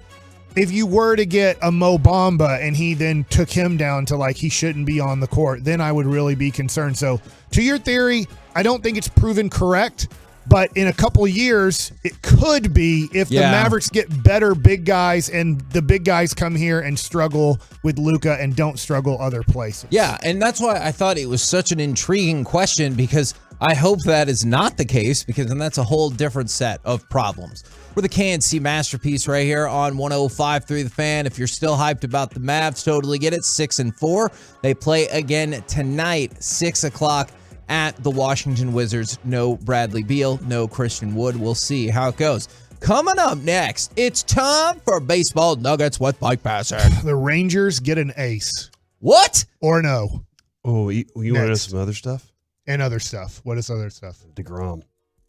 S22: if you were to get a Mo Bamba and he then took him down to like he shouldn't be on the court, then I would really be concerned. So to your theory, I don't think it's proven correct, but in a couple of years, it could be if the Mavericks get better big guys and the big guys come here and struggle with Luka and don't struggle other places.
S20: Yeah, and that's why I thought it was such an intriguing question, because I hope that is not the case, because then that's a whole different set of problems. We're the KNC Masterpiece right here on 105.3 The Fan. If you're still hyped about the Mavs, totally get it. 6-4. They play again tonight, 6 o'clock at the Washington Wizards. No Bradley Beal, no Christian Wood. We'll see how it goes. Coming up next, it's time for Baseball Nuggets with Mike Passer.
S22: The Rangers get an ace.
S20: What?
S22: Or no.
S21: Oh, you want to know some other stuff?
S22: And other stuff. What is other stuff?
S21: DeGrom.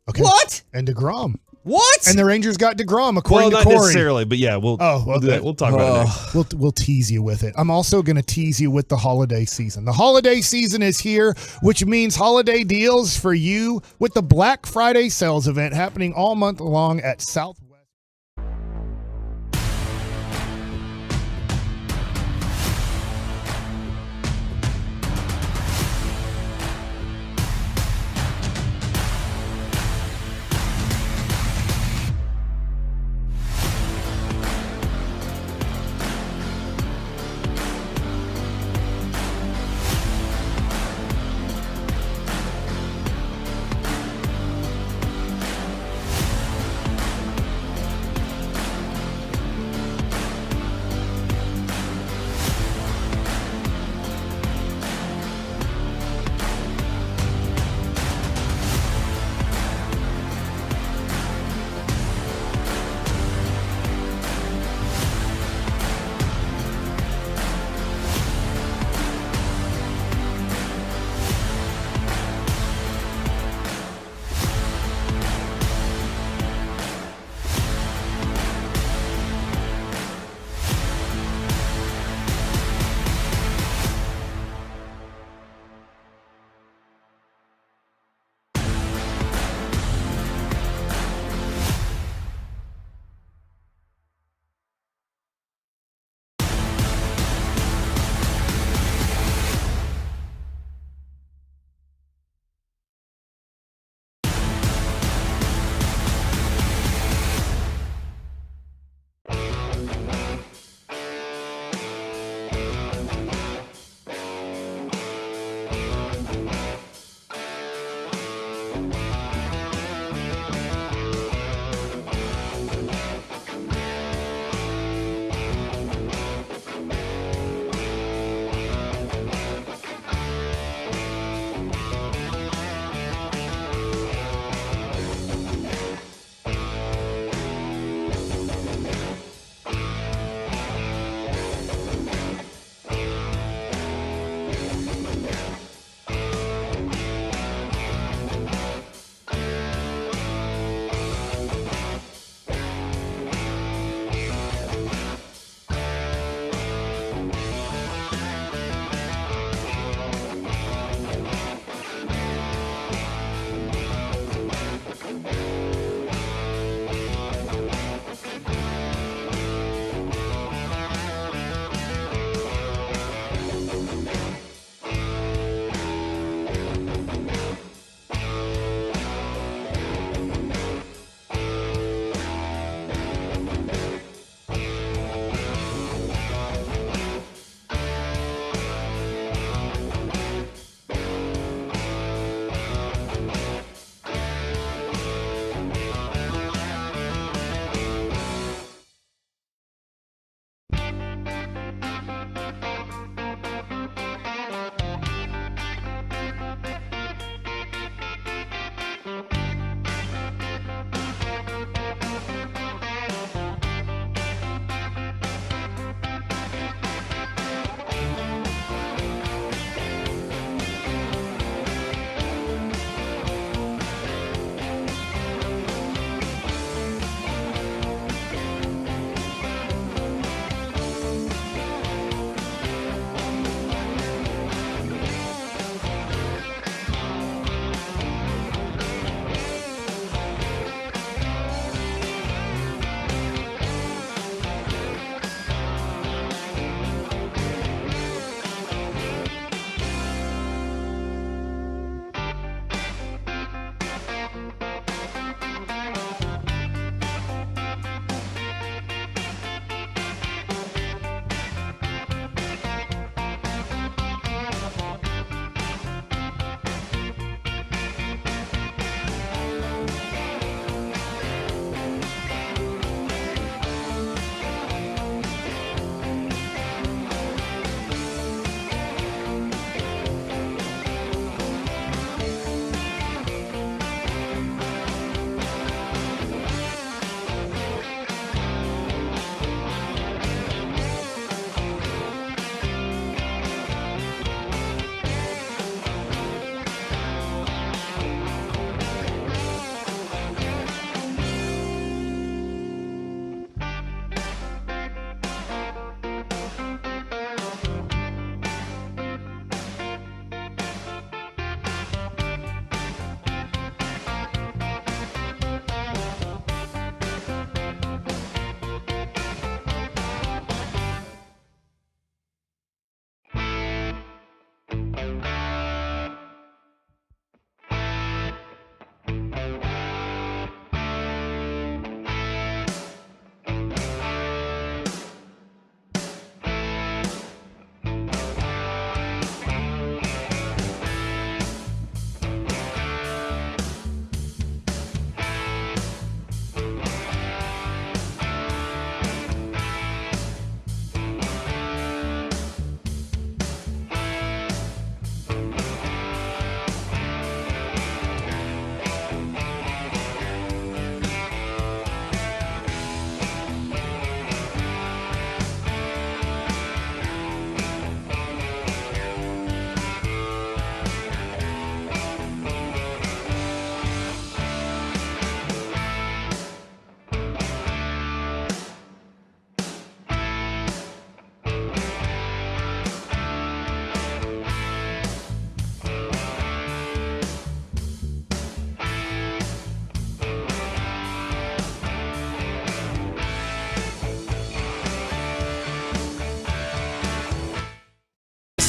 S22: Okay.
S20: What?
S22: And DeGrom.
S20: What?
S22: And the Rangers got DeGrom, according to
S21: not
S22: Corey.
S21: Necessarily, but yeah, we'll do that. We'll talk about it next.
S22: We'll tease you with it. I'm also going to tease you with the holiday season. The holiday season is here, which means holiday deals for you with the Black Friday sales event happening all month long at Southwest.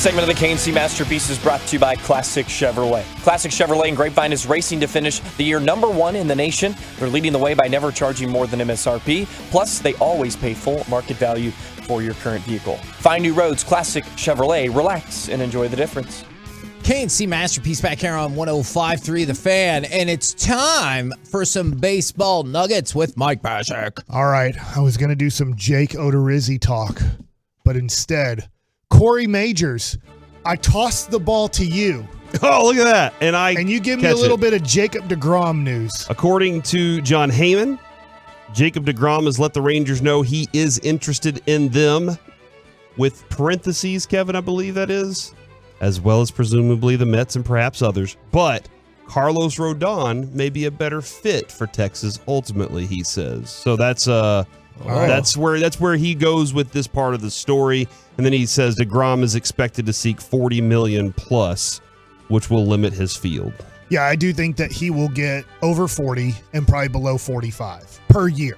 S8: segment of the KNC Masterpiece is brought to you by Classic Chevrolet. Classic Chevrolet in Grapevine is racing to finish the year #1 in the nation. They're leading the way by never charging more than MSRP. Plus, they always pay full market value for your current vehicle. Find new roads, Classic Chevrolet. Relax and enjoy the difference.
S20: KNC Masterpiece back here on 105.3 The Fan, and it's time for some baseball nuggets with Mike Bashak.
S22: All right, I was going to do some Jake Odorizzi talk, but instead, Corey Majors, I tossed the ball to you.
S21: Oh, look at that. And
S22: you give me a little bit of Jacob deGrom news.
S21: According to John Heyman, Jacob deGrom has let the Rangers know he is interested in them, with parentheses, Kevin, I believe that is, as well as presumably the Mets and perhaps others. But Carlos Rodon may be a better fit for Texas ultimately, he says. So that's where he goes with this part of the story. And then he says deGrom is expected to seek $40 million plus, which will limit his field.
S22: Yeah, I do think that he will get over 40 and probably below 45 per year.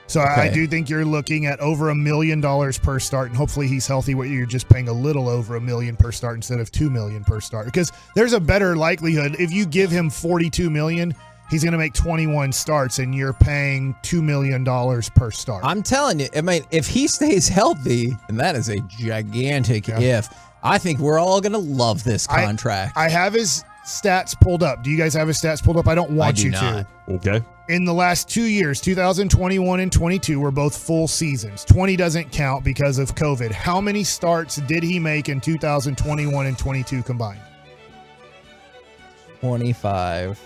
S22: So okay. I do think you're looking at over $1 million per start, and hopefully he's healthy where you're just paying a little over $1 million per start instead of $2 million per start. Because there's a better likelihood if you give him $42 million, he's going to make 21 starts, and you're paying $2 million per start.
S20: I'm telling you, I mean, if he stays healthy, and that is a gigantic if, I think we're all going to love this contract.
S22: I have his stats pulled up. Do you guys have his stats pulled up? I don't want you to.
S21: Okay.
S22: In the last 2 years, 2021 and 22 were both full seasons. 20 doesn't count because of COVID. How many starts did he make in 2021 and 22 combined?
S20: 25.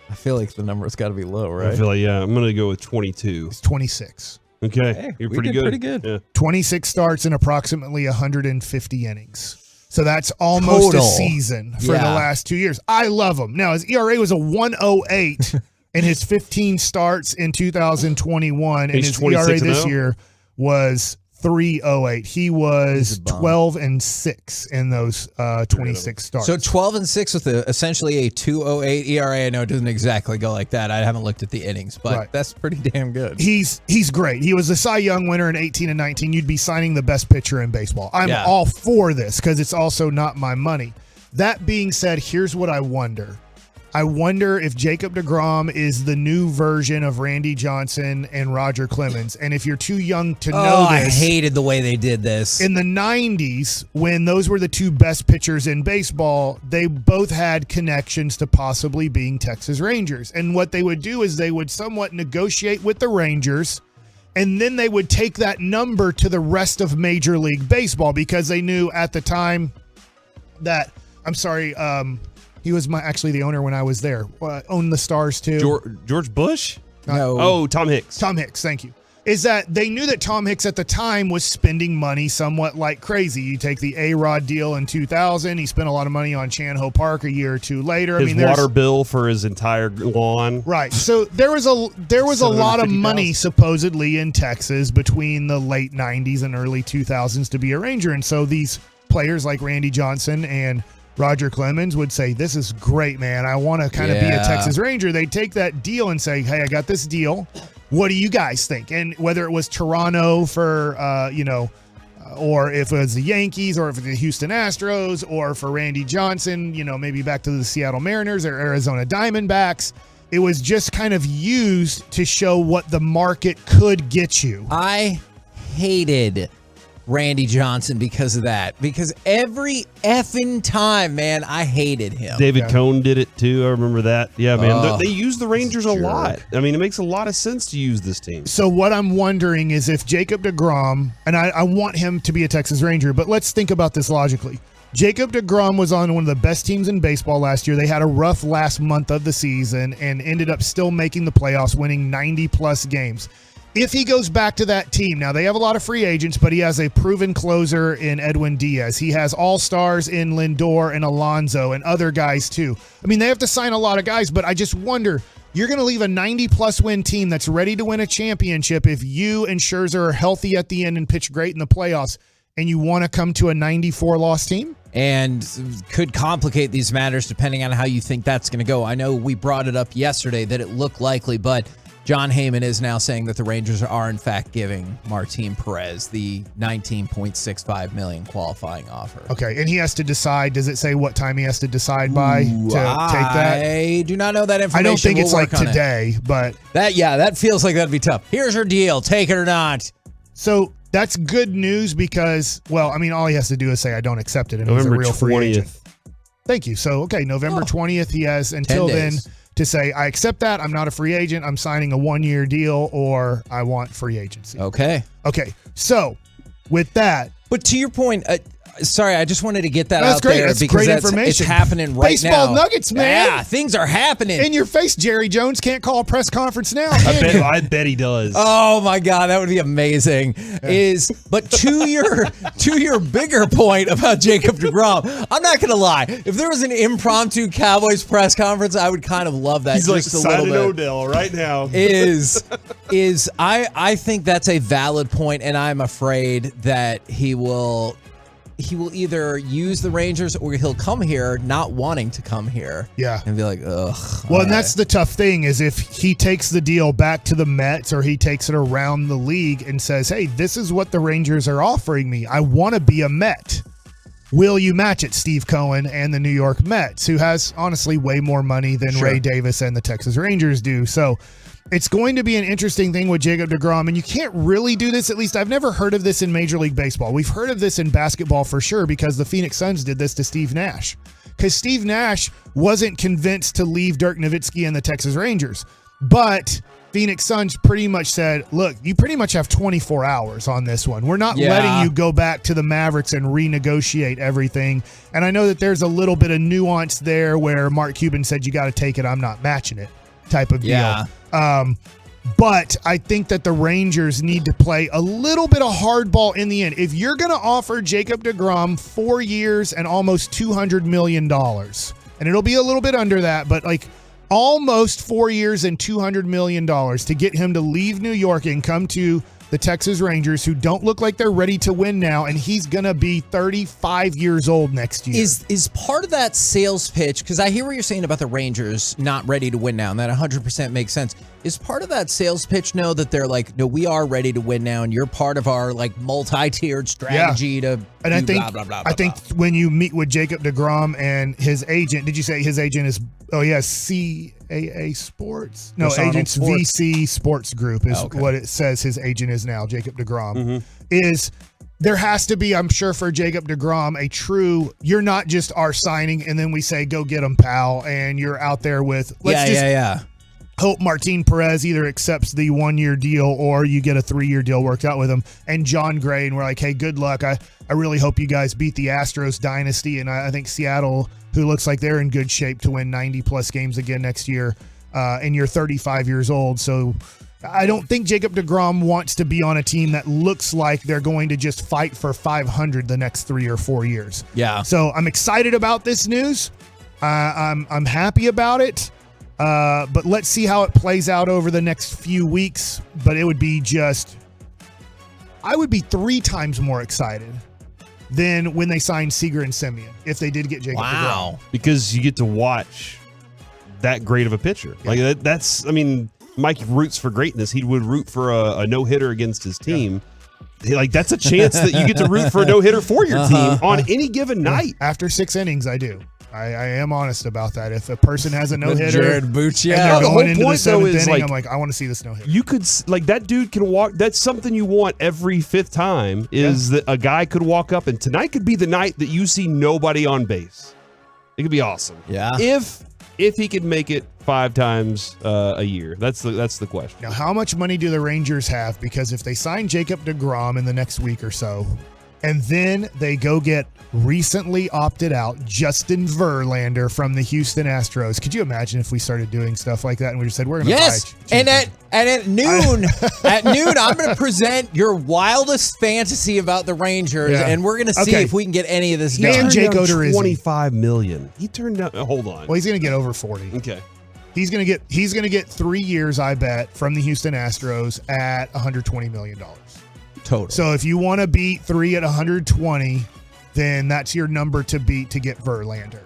S20: I feel like the number's got to be low, right?
S21: I feel like, I'm going to go with 22.
S22: It's 26.
S21: Okay.
S20: Hey,
S21: you're pretty good.
S20: Pretty good.
S21: Yeah.
S22: 26 starts in approximately 150 innings. So that's almost a season for the last 2 years. I love him. Now, his ERA was a 1.08 in his 15 starts in 2021, and his ERA this year was 3.08. He was 12-6 in those 26 starts.
S20: So 12-6 with essentially a 2.08 ERA. I know it doesn't exactly go like that. I haven't looked at the innings, but that's pretty damn good.
S22: He's great. He was the Cy Young winner in 18 and 19. You'd be signing the best pitcher in baseball. I'm all for this because it's also not my money. That being said, here's what I wonder. I wonder if Jacob deGrom is the new version of Randy Johnson and Roger Clemens. And if you're too young to know this.
S20: I hated the way they did this.
S22: In the 90s, when those were the two best pitchers in baseball, they both had connections to possibly being Texas Rangers. And what they would do is they would somewhat negotiate with the Rangers, and then they would take that number to the rest of Major League Baseball because they knew at the time that, he was actually the owner when I was there. Owned the Stars too.
S21: George Bush?
S22: No.
S21: Oh, Tom Hicks.
S22: Tom Hicks, thank you. Is that they knew that Tom Hicks at the time was spending money somewhat like crazy. You take the A-Rod deal in 2000. He spent a lot of money on Chan-Ho Park a year or two later.
S21: His water bill for his entire lawn.
S22: Right. So there was a lot of money supposedly in Texas between the late 90s and early 2000s to be a Ranger. And so these players like Randy Johnson and Roger Clemens would say, this is great, man. I want to kind of be a Texas Ranger. They'd take that deal and say, hey, I got this deal. What do you guys think? And whether it was Toronto for, or if it was the Yankees or if it was the Houston Astros or for Randy Johnson, maybe back to the Seattle Mariners or Arizona Diamondbacks, it was just kind of used to show what the market could get you.
S20: I hated Randy Johnson because of that. Because every effing time, man, I hated him.
S21: David Cohn did it too. I remember that. Yeah, man. They use the Rangers a lot. I mean, it makes a lot of sense to use this team.
S22: So what I'm wondering is if Jacob deGrom, and I want him to be a Texas Ranger, but let's think about this logically. Jacob deGrom was on one of the best teams in baseball last year. They had a rough last month of the season and ended up still making the playoffs, winning 90-plus games. If he goes back to that team, now they have a lot of free agents, but he has a proven closer in Edwin Diaz. He has all-stars in Lindor and Alonso and other guys too. I mean, they have to sign a lot of guys, but I just wonder, you're going to leave a 90-plus win team that's ready to win a championship if you and Scherzer are healthy at the end and pitch great in the playoffs, and you want to come to a 94-loss team?
S20: And could complicate these matters depending on how you think that's going to go. I know we brought it up yesterday that it looked likely, but John Heyman is now saying that the Rangers are in fact giving Martin Perez the $19.65 million qualifying offer.
S22: Okay, and he has to decide. Does it say what time he has to decide by to take that?
S20: I do not know that information.
S22: I don't think it's
S20: We'll
S22: like
S20: work on
S22: today, but
S20: that feels like that'd be tough. Here's your deal. Take it or not.
S22: So that's good news because, well, I mean, all he has to do is say, I don't accept it, and he's a
S21: November
S22: real free
S21: 20th.
S22: agent. Thank you. So, okay, November 20th, he has until
S20: 10
S22: then
S20: days.
S22: to say, I accept that. I'm not a free agent. I'm signing a 1-year deal, or I want free agency.
S20: Okay.
S22: Okay, so with that.
S20: But to your point, sorry, I just wanted to get that
S22: That's
S20: out
S22: great.
S20: there
S22: That's
S20: because
S22: great
S20: it's
S22: information.
S20: happening right now.
S22: Baseball nuggets, man.
S20: Yeah, things are happening.
S22: In your face, Jerry Jones can't call a press conference now.
S21: I bet he does.
S20: Oh my God, that would be amazing. But to your bigger point about Jacob deGrom, I'm not gonna lie. If there was an impromptu Cowboys press conference, I would kind of love that.
S21: He's
S20: just
S21: like
S20: a little
S21: signing
S20: bit.
S21: Odell right now.
S20: I think that's a valid point, and I'm afraid that he will either use the Rangers or he'll come here not wanting to come here.
S22: Yeah.
S20: And be like, ugh.
S22: Well, and that's the tough thing is if he takes the deal back to the Mets or he takes it around the league and says, hey, this is what the Rangers are offering me. I want to be a Met. Will you match it, Steve Cohen and the New York Mets, who has honestly way more money than Ray Davis and the Texas Rangers do? So it's going to be an interesting thing with Jacob deGrom, and you can't really do this. At least I've never heard of this in Major League Baseball. We've heard of this in basketball for sure because the Phoenix Suns did this to Steve Nash. Because Steve Nash wasn't convinced to leave Dirk Nowitzki and the Texas Rangers. But Phoenix Suns pretty much said, look, you pretty much have 24 hours on this one. We're not letting you go back to the Mavericks and renegotiate everything. And I know that there's a little bit of nuance there where Mark Cuban said, you got to take it, I'm not matching it type of deal.
S20: Yeah.
S22: But I think that the Rangers need to play a little bit of hardball in the end. If you're going to offer Jacob deGrom 4 years and almost $200 million, and it'll be a little bit under that, but like almost 4 years and $200 million to get him to leave New York and come to the Texas Rangers, who don't look like they're ready to win now, and he's going to be 35 years old next year.
S20: Is part of that sales pitch, because I hear what you're saying about the Rangers not ready to win now, and that 100% makes sense. Is part of that sales pitch, no, that they're like, no, we are ready to win now, and you're part of our like multi-tiered strategy to
S22: and I think,
S20: blah, blah, blah,
S22: I think when you meet with Jacob deGrom and his agent, did you say his agent is, CAA Sports? No,
S20: Personnel
S22: Agents
S20: Sports.
S22: VC Sports Group is what it says his agent is now, Jacob deGrom. Is there has to be, I'm sure, for Jacob deGrom, a true, you're not just our signing and then we say, go get him, pal, and you're out there with, hope Martin Perez either accepts the 1-year deal or you get a 3-year deal worked out with him. And John Gray, and we're like, hey, good luck. I really hope you guys beat the Astros dynasty. And I think Seattle, who looks like they're in good shape to win 90-plus games again next year, and you're 35 years old. So I don't think Jacob deGrom wants to be on a team that looks like they're going to just fight for 500 the next 3 or 4 years.
S20: Yeah.
S22: So I'm excited about this news. I'm happy about it. But let's see how it plays out over the next few weeks. But it would be I would be 3 times more excited than when they signed Seager and Simeon if they did get Jacob deGrom.
S21: Because you get to watch that great of a pitcher. Like that's, I mean, Mike roots for greatness. He would root for a no-hitter against his team. Like that's a chance that you get to root for a no-hitter for your team on any given night.
S22: After 6 innings, I do. I am honest about that. If a person has a no-hitter
S20: Jared Buccia.
S22: and they're
S21: The
S22: going
S21: whole
S22: into the
S21: point, though,
S22: 7th
S21: is,
S22: inning,
S21: like,
S22: I'm like, I want to see this no-hitter.
S21: You could, like, that dude can walk. That's something you want every 5th time is that a guy could walk up, and tonight could be the night that you see nobody on base. It could be awesome.
S20: Yeah.
S21: If he could make it 5 times a year. That's the question.
S22: Now, how much money do the Rangers have? Because if they sign Jacob deGrom in the next week or so, and then they go get recently opted out Justin Verlander from the Houston Astros. Could you imagine if we started doing stuff like that and we just said we're going to
S20: Yes, and at noon, I'm going to present your wildest fantasy about the Rangers, and we're going to see if we can get any of this done.
S22: And Jake Odorizzi.
S21: $25 million. He turned down. Hold on.
S22: Well, he's going to get over 40.
S21: Okay.
S22: He's going to get 3 years, I bet, from the Houston Astros at $120 million.
S20: Total.
S22: So if you want to beat 3 at 120, then that's your number to beat to get Verlander.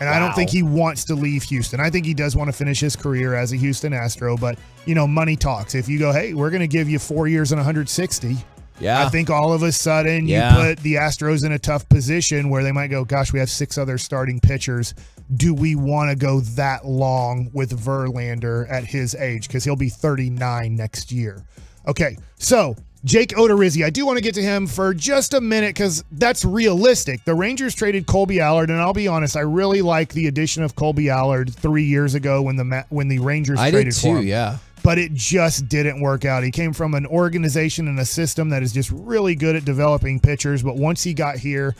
S22: And I don't think he wants to leave Houston. I think he does want to finish his career as a Houston Astro, but, money talks. If you go, hey, we're going to give you 4 years and 160, I think all of a sudden you put the Astros in a tough position where they might go, gosh, we have 6 other starting pitchers. Do we want to go that long with Verlander at his age? Because he'll be 39 next year. Okay, so Jake Odorizzi, I do want to get to him for just a minute because that's realistic. The Rangers traded Colby Allard, and I'll be honest, I really like the addition of Colby Allard 3 years ago when the Rangers traded for him.
S20: Yeah.
S22: But it just didn't work out. He came from an organization and a system that is just really good at developing pitchers, but once he got here,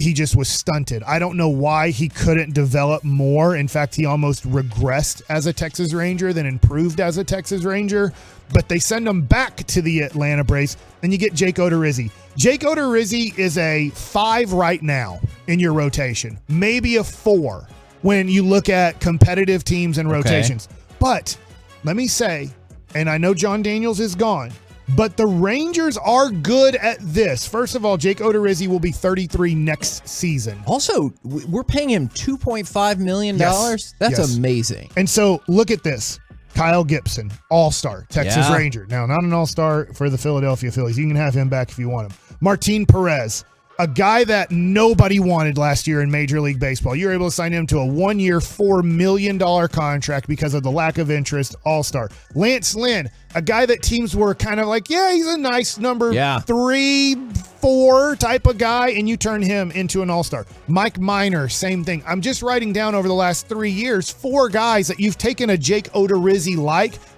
S22: he just was stunted. I don't know why he couldn't develop more. In fact, he almost regressed as a Texas Ranger than improved as a Texas Ranger. But they send him back to the Atlanta Braves, and you get Jake Odorizzi. Jake Odorizzi is a 5 right now in your rotation, maybe a 4 when you look at competitive teams and rotations. But let me say, and I know John Daniels is gone, but the Rangers are good at this. First of all, Jake Odorizzi will be 33 next season.
S20: Also, we're paying him $2.5 million.
S22: Yes.
S20: That's
S22: Yes.
S20: amazing.
S22: And so look at this. Kyle Gibson, all-star, Texas Ranger. Now, not an all-star for the Philadelphia Phillies. You can have him back if you want him. Martin Perez, a guy that nobody wanted last year in Major League Baseball. You were able to sign him to a 1-year, $4 million contract because of the lack of interest, all-star. Lance Lynn, a guy that teams were kind of like, yeah, he's a nice number 3, 4 type of guy, and you turn him into an all-star. Mike Minor, same thing. I'm just writing down over the last 3 years, 4 guys that you've taken a Jake Odorizzi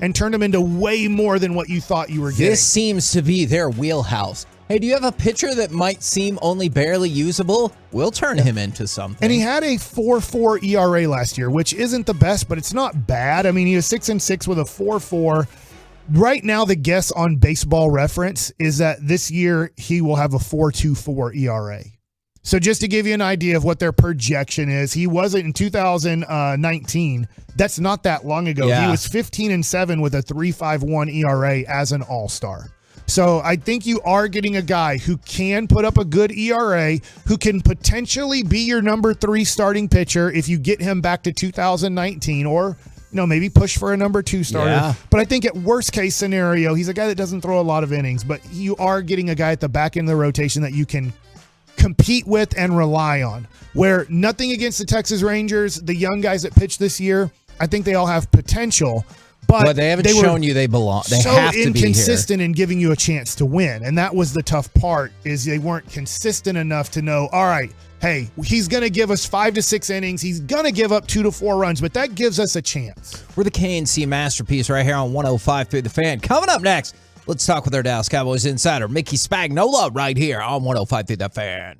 S22: and turned him into way more than what you thought you were getting.
S20: This seems to be their wheelhouse. Hey, do you have a pitcher that might seem only barely usable? We'll turn him into something.
S22: And he had a 4.4 ERA last year, which isn't the best, but it's not bad. I mean, he was 6-6 with a 4.4. Right now, the guess on Baseball Reference is that this year he will have a 4.24 ERA. So just to give you an idea of what their projection is, he wasn't in 2019. That's not that long ago. He was 15-7 with a 3.51 ERA as an all-star. So I think you are getting a guy who can put up a good ERA, who can potentially be your number 3 starting pitcher if you get him back to 2019, or maybe push for a number 2 starter.
S20: Yeah.
S22: But I think at worst case scenario, he's a guy that doesn't throw a lot of innings, but you are getting a guy at the back end of the rotation that you can compete with and rely on. Where nothing against the Texas Rangers, the young guys that pitched this year, I think they all have potential. But
S20: they haven't shown you they belong. They
S22: so
S20: have to be here.
S22: inconsistent in giving you a chance to win. And that was the tough part, is they weren't consistent enough to know, all right, hey, he's going to give us 5 to 6 innings. He's going to give up 2 to 4 runs, but that gives us a chance.
S20: We're the KNC Masterpiece right here on 105.3 The Fan. Coming up next, let's talk with our Dallas Cowboys insider, Mickey Spagnola, right here on 105.3 The Fan.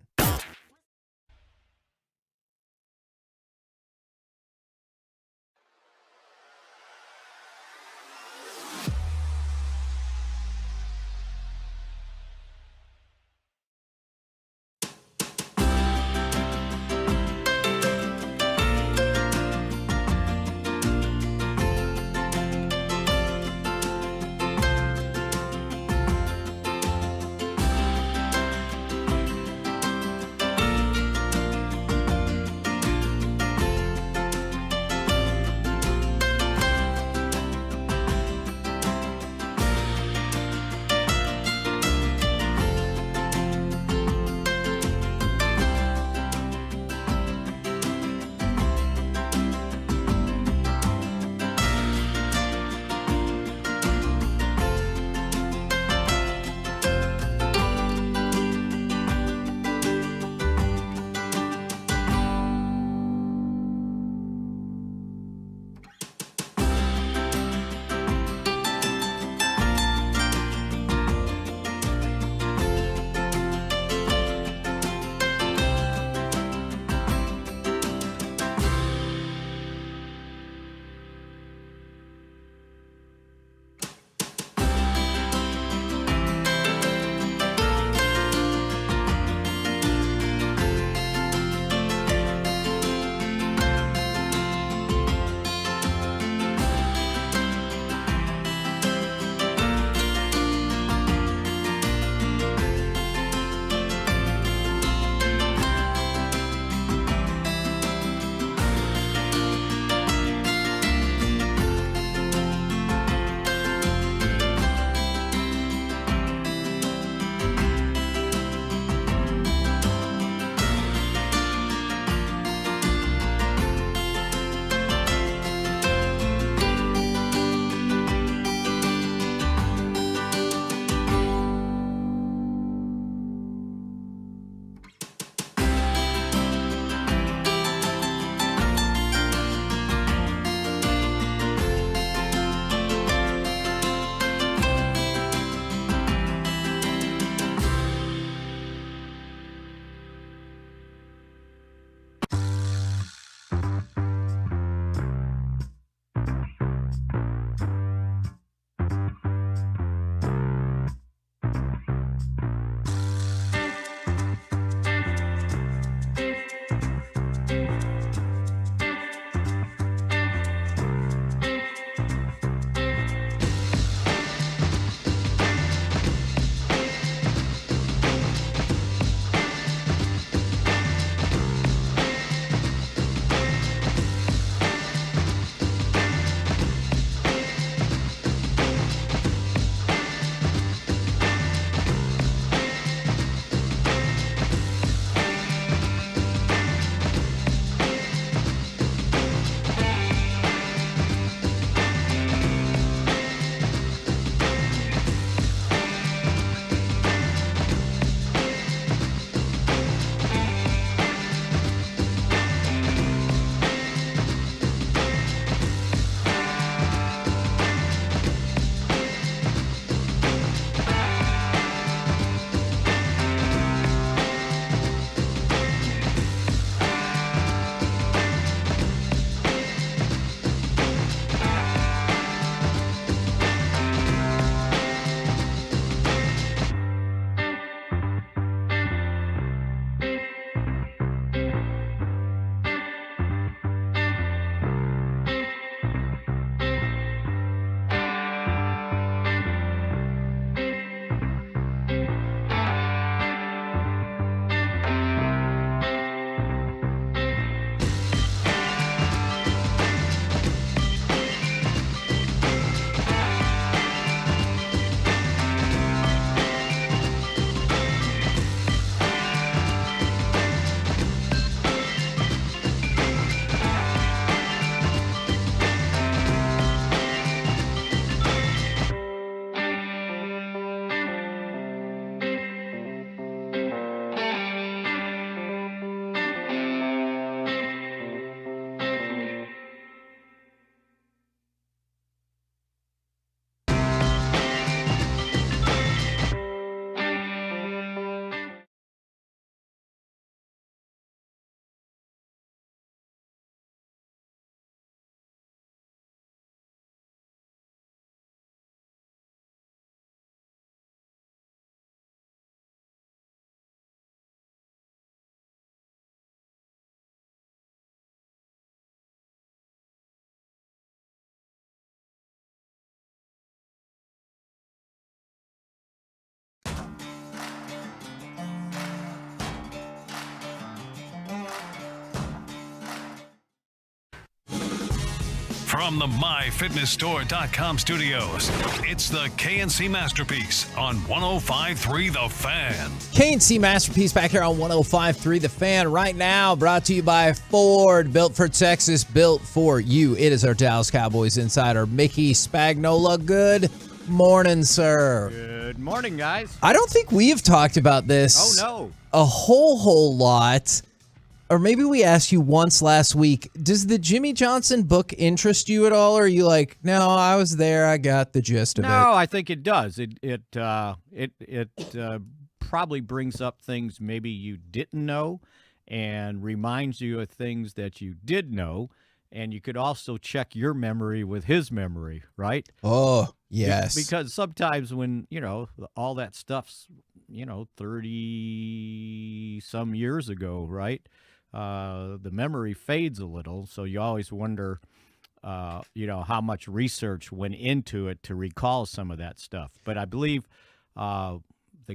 S1: From the MyFitnessStore.com studios, it's the KNC Masterpiece on 105.3 The Fan.
S20: KNC Masterpiece back here on 105.3 The Fan right now, brought to you by Ford, built for Texas, built for you. It is our Dallas Cowboys insider, Mickey Spagnola. Good morning, sir.
S2: Good morning, guys.
S20: I don't think we have talked about this a whole lot. Or maybe we asked you once last week, does the Jimmy Johnson book interest you at all? Or are you like, no, I was there, I got the gist of it?
S2: No, I think it does. It probably brings up things maybe you didn't know and reminds you of things that you did know. And you could also check your memory with his memory, right?
S20: Oh, yes.
S2: Because sometimes when, all that stuff's, 30-some years ago, right? The memory fades a little, so you always wonder, how much research went into it to recall some of that stuff. But I believe the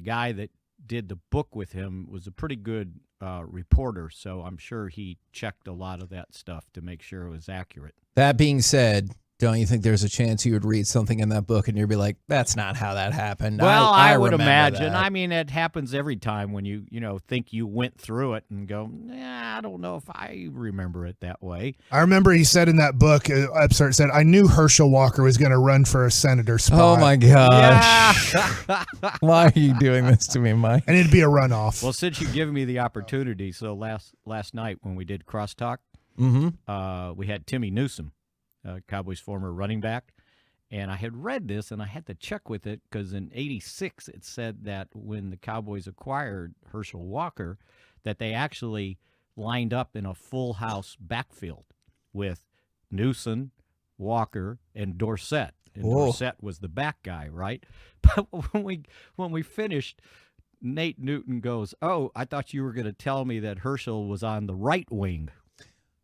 S2: guy that did the book with him was a pretty good reporter, so I'm sure he checked a lot of that stuff to make sure it was accurate.
S20: That being said, don't you think there's a chance you would read something in that book and you'd be like, that's not how that happened?
S2: Well, I would
S20: remember
S2: imagine.
S20: that.
S2: I mean, it happens every time when you think you went through it and go, I don't know if I remember it that way.
S22: I remember he said in that book, Upstart said, I knew Herschel Walker was going to run for a senator spot.
S20: Oh, my gosh.
S2: Yeah.
S20: Why are you doing this to me, Mike?
S22: And it'd be a runoff.
S2: Well, since you've given me the opportunity, so last night when we did Crosstalk, we had Timmy Newsome, Cowboys former running back, and I had read this, and I had to check with it because in '86 it said that when the Cowboys acquired Herschel Walker, that they actually lined up in a full house backfield with Newsom, Walker, and Dorsett. And Dorsett was the back guy, right? But when we finished, Nate Newton goes, "Oh, I thought you were going to tell me that Herschel was on the right wing."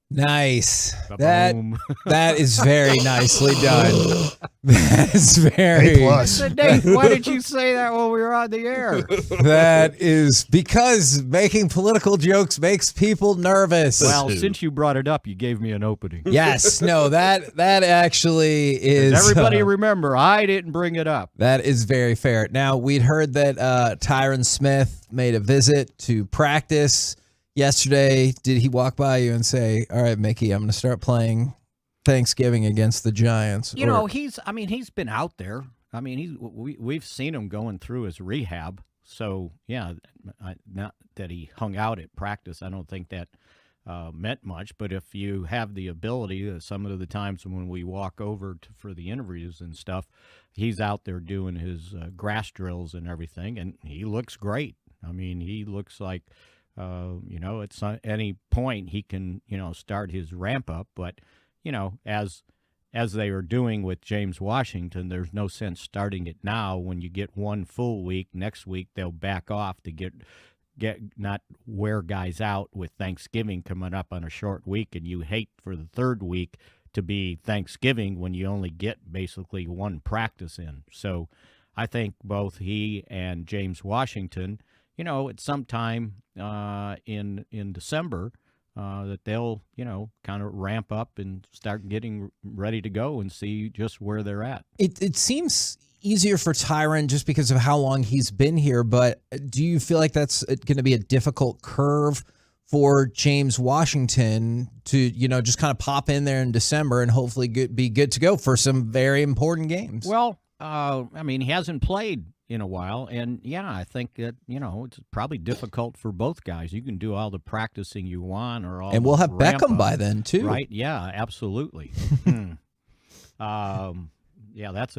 S20: Nice.
S2: Ba-boom.
S20: That is very nicely done. That's very.
S2: I said, Nate, why did you say that when we were on the air?
S20: That is because making political jokes makes people nervous.
S2: Well, since you brought it up, you gave me an opening.
S20: Yes. No, that actually is.
S2: Everybody remember, I didn't bring it up.
S20: That is very fair. Now, we'd heard that Tyron Smith made a visit to practice yesterday. Did he walk by you and say, all right, Mickey, I'm going to start playing Thanksgiving against the Giants?
S2: He's been out there. I mean, we've seen him going through his rehab. So, yeah, not that he hung out at practice. I don't think that meant much. But if you have the ability, some of the times when we walk over for the interviews and stuff, he's out there doing his grass drills and everything, and he looks great. I mean, he looks like, at any point he can, start his ramp up. But, as they are doing with James Washington, there's no sense starting it now when you get one full week. Next week they'll back off to get not wear guys out with Thanksgiving coming up on a short week, and you hate for the third week to be Thanksgiving when you only get basically one practice in. So I think both he and James Washington, at some time in December, that they'll, kind of ramp up and start getting ready to go and see just where they're at.
S20: It seems easier for Tyron just because of how long he's been here, but do you feel like that's going to be a difficult curve for James Washington to, just kind of pop in there in December and hopefully be good to go for some very important games?
S2: Well, he hasn't played in a while, and I think that it's probably difficult for both guys. You can do all the practicing you want, or all,
S20: and we'll have
S2: ramp
S20: Beckham
S2: up,
S20: by then too,
S2: right? Yeah, absolutely. That's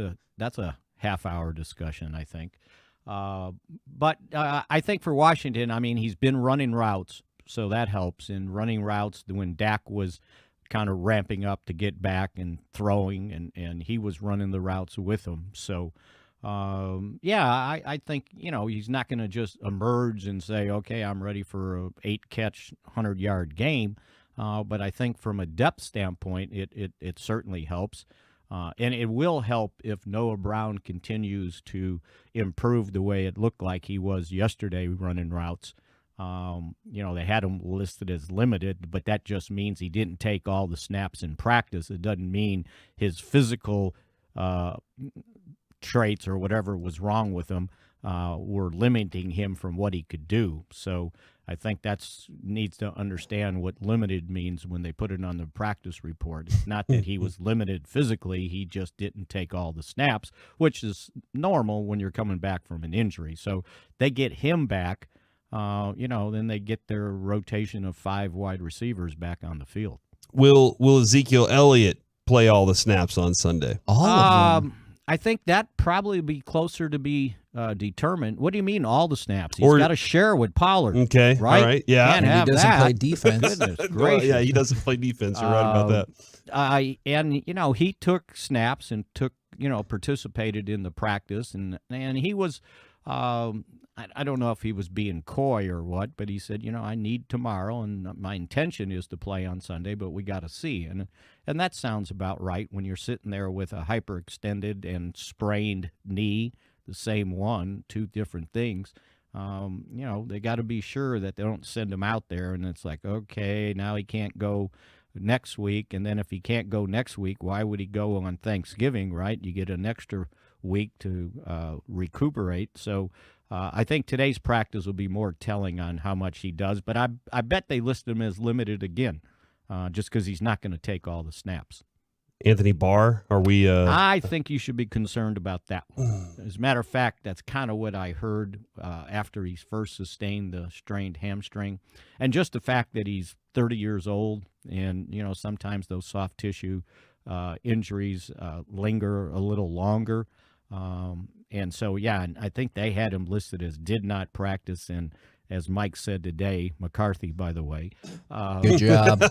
S2: a half-hour discussion, I think. But I think for Washington, he's been running routes, so that helps. And running routes when Dak was kind of ramping up to get back and throwing, and he was running the routes with him. So. I think, he's not going to just emerge and say, okay, I'm ready for a 8-catch, 100-yard game. But I think from a depth standpoint, it certainly helps. And it will help if Noah Brown continues to improve the way it looked like he was yesterday running routes. They had him listed as limited, but that just means he didn't take all the snaps in practice. It doesn't mean his physical traits or whatever was wrong with him were limiting him from what he could do. So I think needs to understand what limited means when they put it on the practice report. It's not that he was limited physically. He just didn't take all the snaps, which is normal when you're coming back from an injury. So they get him back, then they get their rotation of 5 wide receivers back on the field.
S21: Will Ezekiel Elliott play all the snaps on Sunday?
S20: All of them?
S2: I think that probably be closer to be determined. What do you mean all the snaps? He's got to share with Pollard.
S21: Okay,
S2: right?
S21: All right, yeah.
S2: Can't
S20: And
S2: have
S20: he doesn't
S2: that.
S20: play defense.
S2: Goodness
S21: Well,
S2: gracious.
S21: yeah, he doesn't play defense. You're right about that.
S2: He took snaps and participated in the practice, and he was. I don't know if he was being coy or what, but he said, I need tomorrow, and my intention is to play on Sunday, but we got to see. And that sounds about right when you're sitting there with a hyperextended and sprained knee, the same one, 2 different things. They got to be sure that they don't send him out there, and it's like, okay, now he can't go next week, and then if he can't go next week, why would he go on Thanksgiving, right? You get an extra week to recuperate. So I think today's practice will be more telling on how much he does, but I bet they list him as limited again, just because he's not going to take all the snaps.
S21: Anthony Barr, are we?
S2: I think you should be concerned about that one. As a matter of fact, that's kind of what I heard after he first sustained the strained hamstring, and just the fact that he's 30 years old, and sometimes those soft tissue injuries linger a little longer. And so, and I think they had him listed as did not practice. And as Mike said today, McCarthy, by the way.
S20: Good job.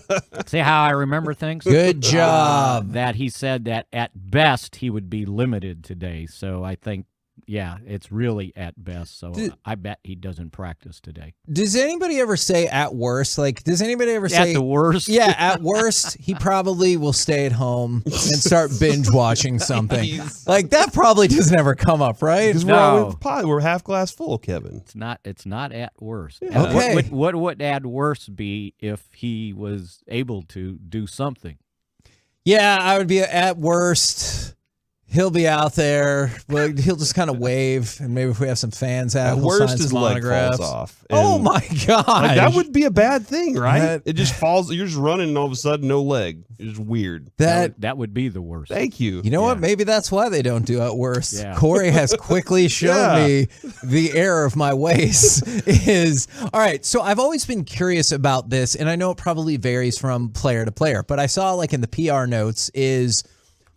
S2: See how I remember things?
S20: Good job.
S2: That he said that at best he would be limited today. So I think, it's really at best. So I bet he doesn't practice today.
S20: Does anybody ever say at worst? Like, does anybody ever say
S2: at the worst?
S20: Yeah, at worst, he probably will stay at home and start binge watching something. Like that probably doesn't ever come up, right?
S21: Because we're half glass full, Kevin.
S2: It's not at worst.
S20: Yeah. Okay.
S2: What would at worst be if he was able to do something?
S20: Yeah, I would be at worst. He'll be out there. Well, he'll just kind of wave, and maybe if we have some fans out,
S21: at
S20: he'll
S21: worst
S20: sign
S21: his
S20: some
S21: leg
S20: autographs.
S21: falls off.
S20: Oh my god!
S21: Like, that would be a bad thing, right?
S20: That-
S21: It just falls. You're just running, and all of a sudden, no leg. It's just weird.
S2: That would be the worst.
S21: Thank you.
S20: You know what? Maybe that's why they don't do at worst.
S2: Yeah.
S20: Corey has quickly shown me the error of my ways is all right. So I've always been curious about this, and I know it probably varies from player to player, but I saw like in the PR notes is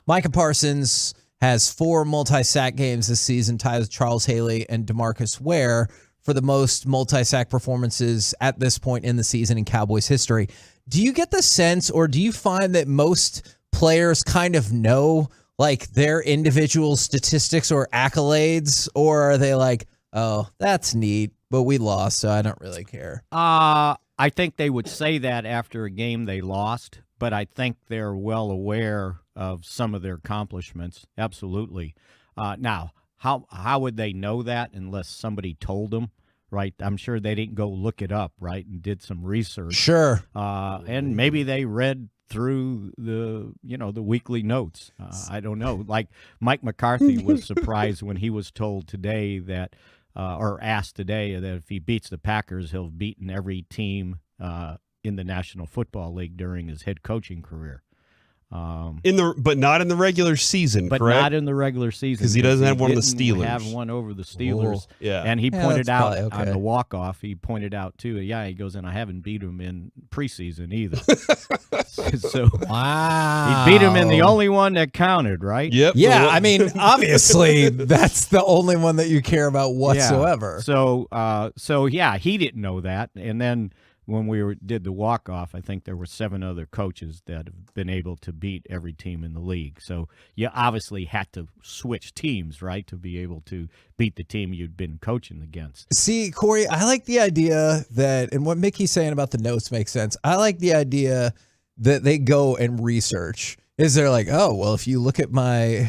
S20: Micah Parsons has 4 multi-sack games this season, ties Charles Haley and DeMarcus Ware for the most multi-sack performances at this point in the season in Cowboys history. Do you get the sense, or do you find that most players kind of know like their individual statistics or accolades, or are they like, oh, that's neat, but we lost, so I don't really care?
S2: I think they would say that after a game they lost, but I think they're well aware of some of their accomplishments. Absolutely. Now, how would they know that unless somebody told them, right? I'm sure they didn't go look it up, right, and did some research.
S20: Sure.
S2: And maybe they read through the weekly notes. I don't know. Like Mike McCarthy was surprised when he was told today that, or asked today that if he beats the Packers, he'll have beaten every team in the National Football League during his head coaching career.
S21: But not in the regular season,
S2: but
S21: correct?
S2: not in the regular season
S21: because he doesn't have one of the
S2: didn't
S21: Steelers.
S2: Have one over the Steelers.
S21: Oh, yeah,
S2: and he pointed out
S20: okay.
S2: on the walk off. He pointed out too. Yeah, he goes, and I haven't beat him in preseason either. So
S20: wow,
S2: he beat him in the only one that counted, right?
S21: Yep.
S20: Yeah, I mean, obviously that's the only one that you care about whatsoever.
S2: Yeah. So yeah, he didn't know that, and then. When we did the walk-off, I think there were 7 other coaches that have been able to beat every team in the league. So you obviously had to switch teams, right, to be able to beat the team you'd been coaching against.
S20: See, Corey, I like the idea that, and what Mickey's saying about the notes makes sense. I like the idea that they go and research. is they're like, oh, well, if you look at my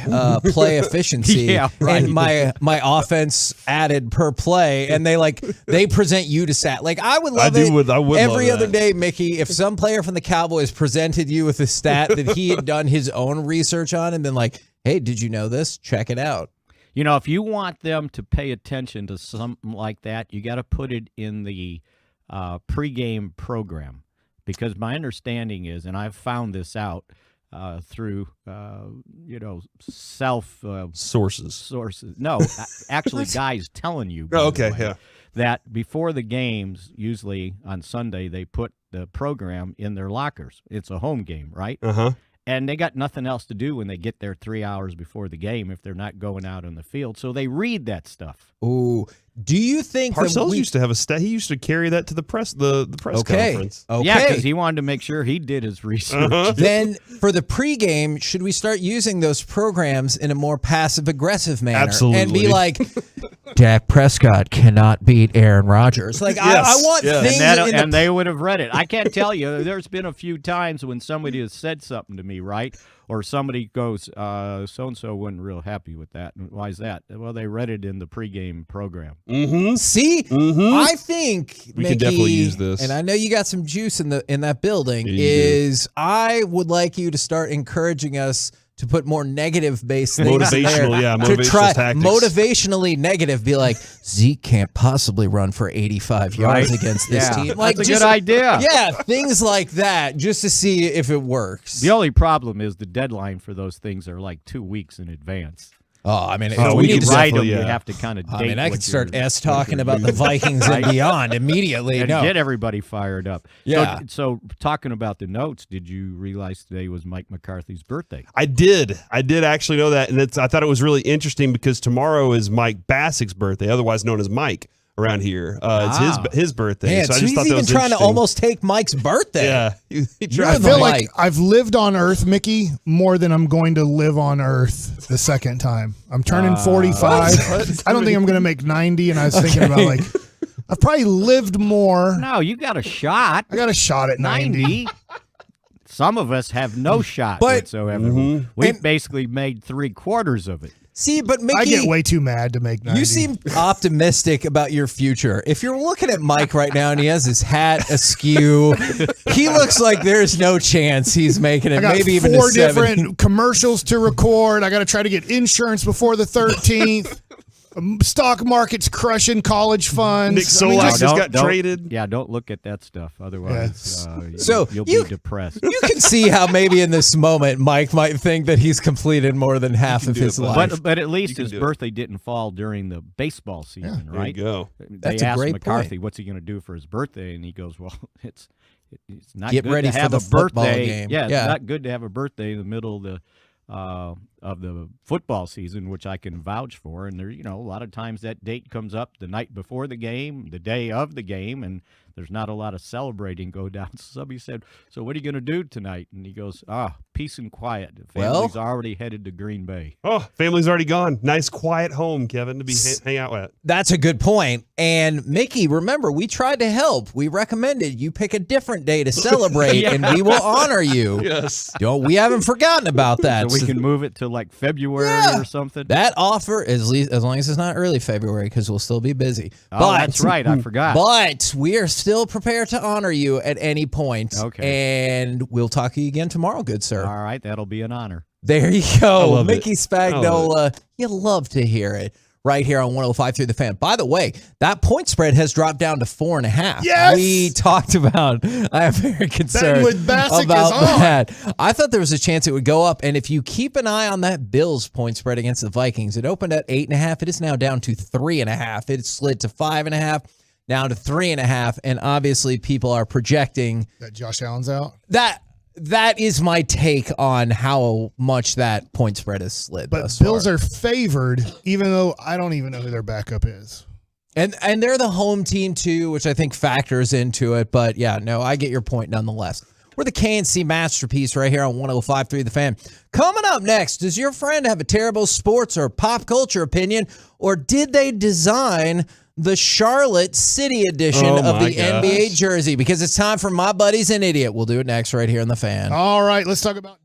S20: play efficiency
S2: Yeah, right.
S20: and my offense added per play, and they present you to stat. Like, I would love every
S21: love
S20: other
S21: that.
S20: day, Mickey, if some player from the Cowboys presented you with a stat that he had done his own research on and been like, hey, did you know this? Check it out.
S2: You know, if you want them to pay attention to something like that, you got to put it in the pregame program, because my understanding is, and I've found this out through self
S21: sources.
S2: No, actually, guys telling you.
S21: Oh, okay, yeah.
S2: That before the games, usually on Sunday, they put the program in their lockers. It's a home game, right?
S21: Uh-huh.
S2: And they got nothing else to do when they get there 3 hours before the game if they're not going out on the field. So they read that stuff.
S20: Ooh. Do you think
S21: Parcells used to have a stat? He used to carry that to the press conference.
S20: Okay.
S2: Yeah, because he wanted to make sure he did his research.
S21: Uh-huh.
S20: Then for the pregame, should we start using those programs in a more passive-aggressive manner?
S21: Absolutely.
S20: And be like, Dak Prescott cannot beat Aaron Rodgers. Like,
S21: Yes.
S20: I want things
S2: And they would have read it. I can't tell you. There's been a few times when somebody has said something to me, right? Or somebody goes, so-and-so wasn't real happy with that. And why is that? Well, they read it in the pregame program.
S21: Mm-hmm.
S20: See,
S21: Mm-hmm.
S20: I think,
S21: We
S20: Mickey,
S21: can definitely use this.
S20: and I know you got some juice in that building,
S21: Yeah, you
S20: is I would like you to start encouraging us to put more negative-based things there. To try
S21: tactics.
S20: motivationally negative, be like, Zeke can't possibly run for 85 yards
S2: Right.
S20: against this
S2: Yeah.
S20: team. Like,
S2: That's a good idea.
S20: Yeah, things like that, just to see if it works.
S2: The only problem is the deadline for those things are like 2 weeks in advance.
S20: Oh, I mean,
S2: So
S20: we
S2: when
S20: need
S2: you
S20: to
S2: write them,
S21: definitely,
S2: you
S21: yeah.
S2: have to kind of date.
S20: I mean, I
S2: what
S20: could start
S2: you're-
S20: talking
S2: what
S20: about
S2: you're
S20: the
S2: doing.
S20: Vikings and beyond immediately.
S2: And
S20: No.
S2: get everybody fired up.
S20: Yeah.
S2: So talking about the notes, did you realize today was Mike McCarthy's birthday?
S21: I did actually know that, and I thought it was really interesting because tomorrow is Mike Bassick's birthday, otherwise known as Mike around here. It's his birthday.
S20: Man,
S21: so I
S20: so
S21: just
S20: he's
S21: thought that
S20: even
S21: was
S20: trying to
S21: interesting.
S20: almost take Mike's birthday.
S21: Yeah, he
S22: I
S21: tried.
S22: feel like I've lived on Earth, Mickey, more than I'm going to live on Earth the second time. I'm turning 45. I don't think I'm going to make 90, and I was thinking about, like, I've probably lived more.
S2: No, you got a shot.
S22: I got a shot at 90.
S2: Some of us have no shot
S20: But-
S2: whatsoever. We've basically made 3/4 of it.
S20: See, but Mickey,
S22: I get way too mad to make 90.
S20: you seem optimistic about your future. If you're looking at Mike right now and he has his hat askew, he looks like there's no chance he's making it.
S22: I got
S20: Maybe even
S22: 4
S20: to 70.
S22: different commercials to record. I got to try to get insurance before the 13th. Stock market's crushing college funds.
S21: Nick Solak just got traded.
S2: Yeah, don't look at that stuff. Otherwise,
S20: So
S2: you'll
S20: you-
S2: be depressed.
S20: You can see how maybe in this moment Mike might think that he's completed more than half of his life.
S2: But at least
S21: can
S2: his
S21: do it.
S2: birthday didn't fall during the baseball season,
S21: There
S2: right?
S21: you go.
S20: That's
S2: they
S20: a
S2: asked
S20: great
S2: McCarthy,
S20: point.
S2: "What's he going to do for his birthday?" And he goes, "Well, it's not
S20: Get
S2: good
S20: ready
S2: to
S20: for
S2: have
S20: the
S2: a
S20: football
S2: birthday.
S20: game."
S2: Yeah,
S20: Yeah.
S2: it's not good to have a birthday in the middle of the football season, which I can vouch for. And there, a lot of times that date comes up the night before the game, the day of the game, and there's not a lot of celebrating go down. So somebody said, "So what are you going to do tonight?" And he goes, peace and quiet. The family's already headed to Green Bay."
S21: Oh, family's already gone. Nice, quiet home, Kevin, to be hang out at.
S20: That's a good point. And Mickey, remember, we tried to help. We recommended you pick a different day to celebrate, and we will honor you.
S21: Yes.
S20: We haven't forgotten about that.
S2: So we can move it to like February or something.
S20: That offer, as long as it's not early February, because we'll still be busy.
S2: Oh, that's right. I forgot.
S20: But we are still prepared to honor you at any point.
S2: Okay.
S20: And we'll talk to you again tomorrow, good sir.
S2: All right, that'll be an honor.
S20: There you
S21: I
S20: go.
S21: love
S20: Mickey
S21: it. I love
S20: Spagnola. You love to hear it. Right here on 105 through the Fan. By the way, that point spread has dropped down to 4.5.
S22: Yes!
S20: We talked about. I am very concerned
S22: with Bassick
S20: about
S22: is on.
S20: that. I thought there was a chance it would go up, and if you keep an eye on that Bills point spread against the Vikings, it opened at 8.5. It is now down to 3.5. It slid to 5.5, down to 3.5, and obviously people are projecting
S22: That Josh Allen's out.
S20: that is my take on how much that point spread has slid.
S22: But
S20: thus
S22: Bills
S20: far.
S22: are favored, even though I don't even know who their backup is.
S20: And they're the home team too, which I think factors into it. But yeah, no, I get your point nonetheless. We're the KNC Masterpiece right here on 105.3 The Fan. Coming up next, does your friend have a terrible sports or pop culture opinion, or did they design the Charlotte City edition of
S21: my
S20: the
S21: gosh.
S20: NBA jersey? Because it's time for My Buddy's an Idiot. We'll do it next right here on The Fan.
S22: All right, let's talk about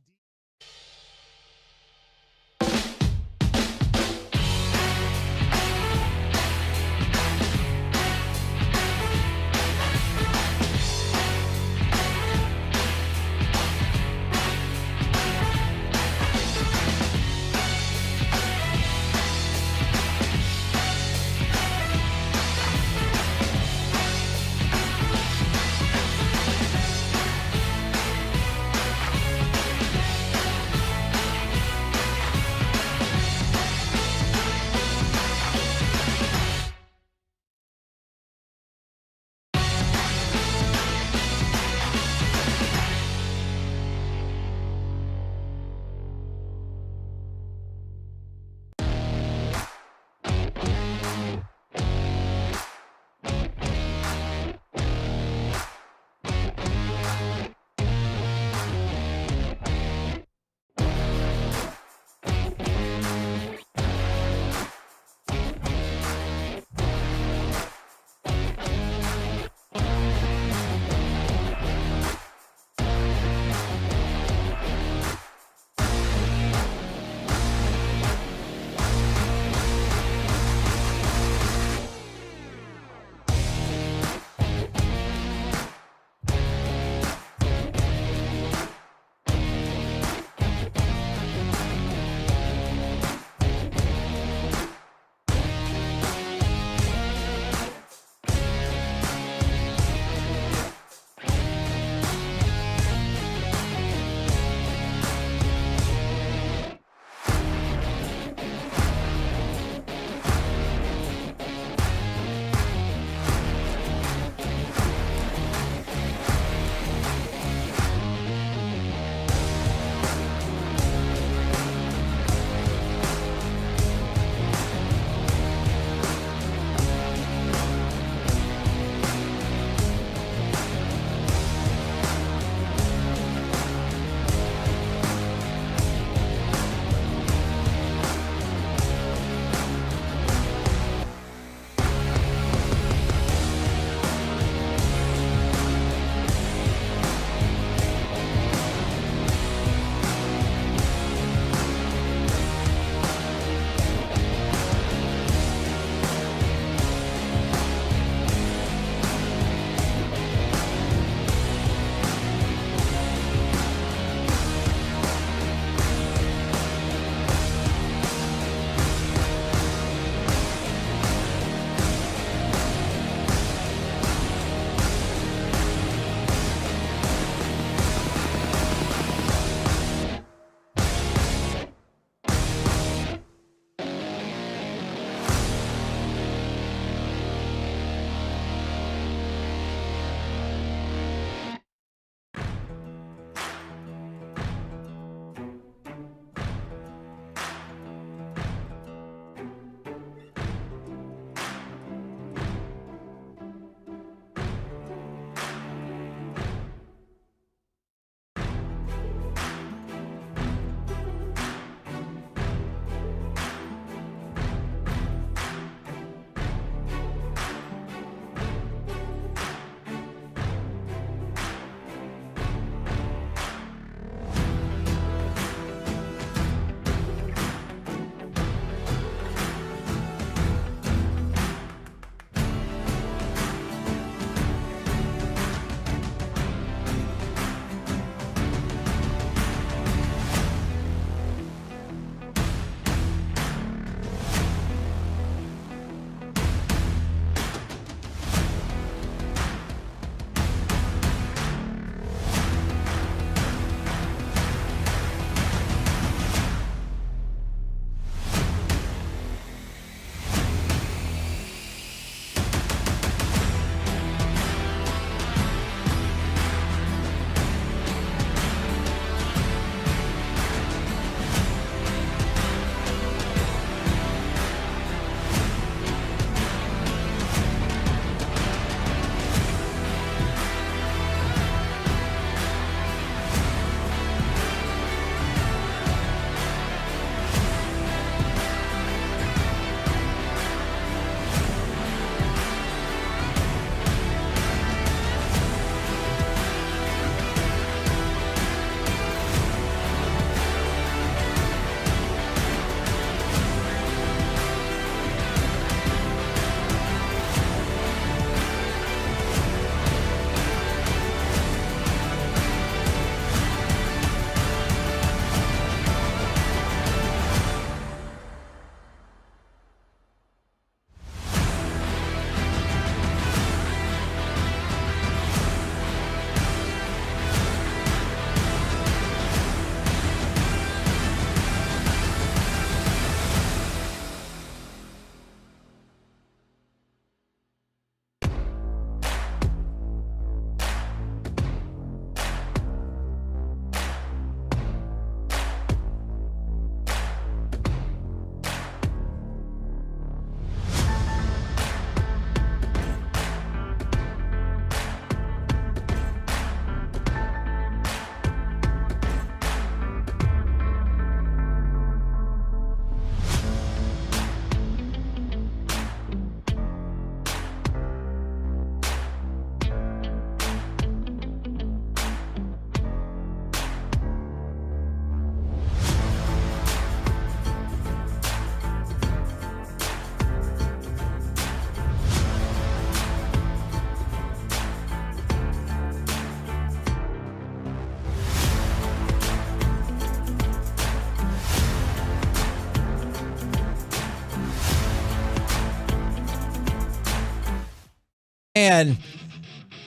S20: And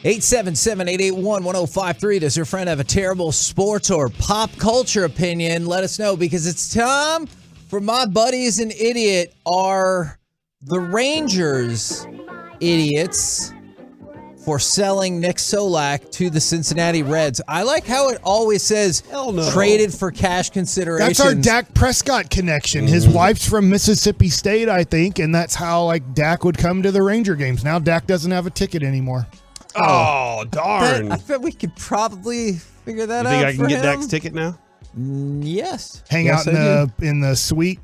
S20: 877-881-1053. Does your friend have a terrible sports or pop culture opinion? Let us know, because it's time for My Buddy's an Idiot. Are the Rangers idiots for selling Nick Solak to the Cincinnati Reds? I like how it always says traded for cash considerations.
S22: That's our Dak Prescott connection. His wife's from Mississippi State, I think, and that's how like Dak would come to the Ranger games. Now Dak doesn't have a ticket anymore.
S21: Oh, darn.
S20: I bet we could probably figure that
S21: You
S20: out.
S21: think I can get
S20: him.
S21: Dak's ticket now?
S20: Yes.
S22: Hang
S20: Yes,
S22: out in the suite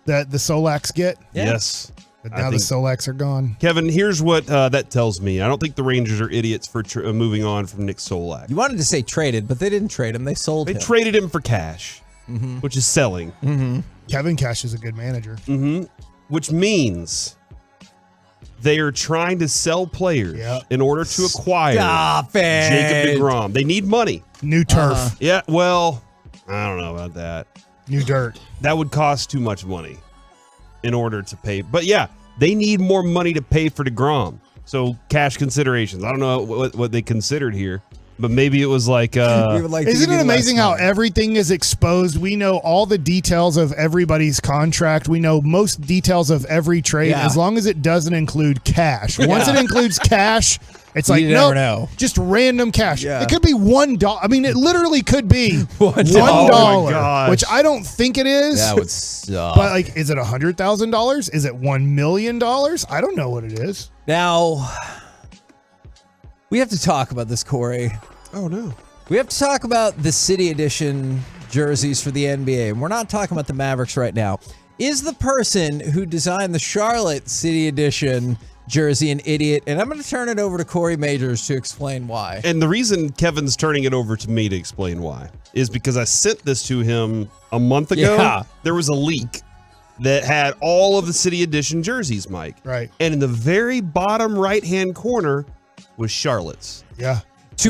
S22: that the Solaks get.
S20: Yeah.
S21: Yes.
S22: But now the Solaks are gone.
S21: Kevin, here's what that tells me. I don't think the Rangers are idiots for moving on from Nick Solak.
S20: You wanted to say traded, but they didn't trade him. They sold him.
S21: They traded him for cash, which is selling.
S22: Kevin Cash is a good manager.
S21: Which means they are trying to sell players in order to acquire
S20: Stop it.
S21: Jacob deGrom. They need money.
S22: New turf.
S21: Yeah, well, I don't know about that.
S22: New dirt.
S21: That would cost too much money in order to pay. But yeah, they need more money to pay for deGrom. So cash considerations. I don't know what they considered here, but maybe it was like.
S22: Isn't it amazing how everything is exposed? We know all the details of everybody's contract. We know most details of every trade, as long as it doesn't include cash. Once it includes cash, it's like,
S20: You never
S22: no,
S20: know.
S22: just random cash.
S20: Yeah.
S22: It could be $1. I mean, it literally could be $1,
S21: Oh my gosh.
S22: which I don't think it is.
S20: That would suck.
S22: But like, is it $100,000? Is it $1 million? I don't know what it is.
S20: Now, we have to talk about this, Corey.
S21: Oh, no.
S20: We have to talk about the City Edition jerseys for the NBA. And we're not talking about the Mavericks right now. Is the person who designed the Charlotte City Edition jersey an idiot? And I'm going to turn it over to Corey Majors to explain why.
S21: And the reason Kevin's turning it over to me to explain why is because I sent this to him a month ago.
S20: Yeah.
S21: There was a leak that had all of the City Edition jerseys, Mike.
S22: Right.
S21: And in the very bottom right-hand corner was Charlotte's.
S22: Yeah.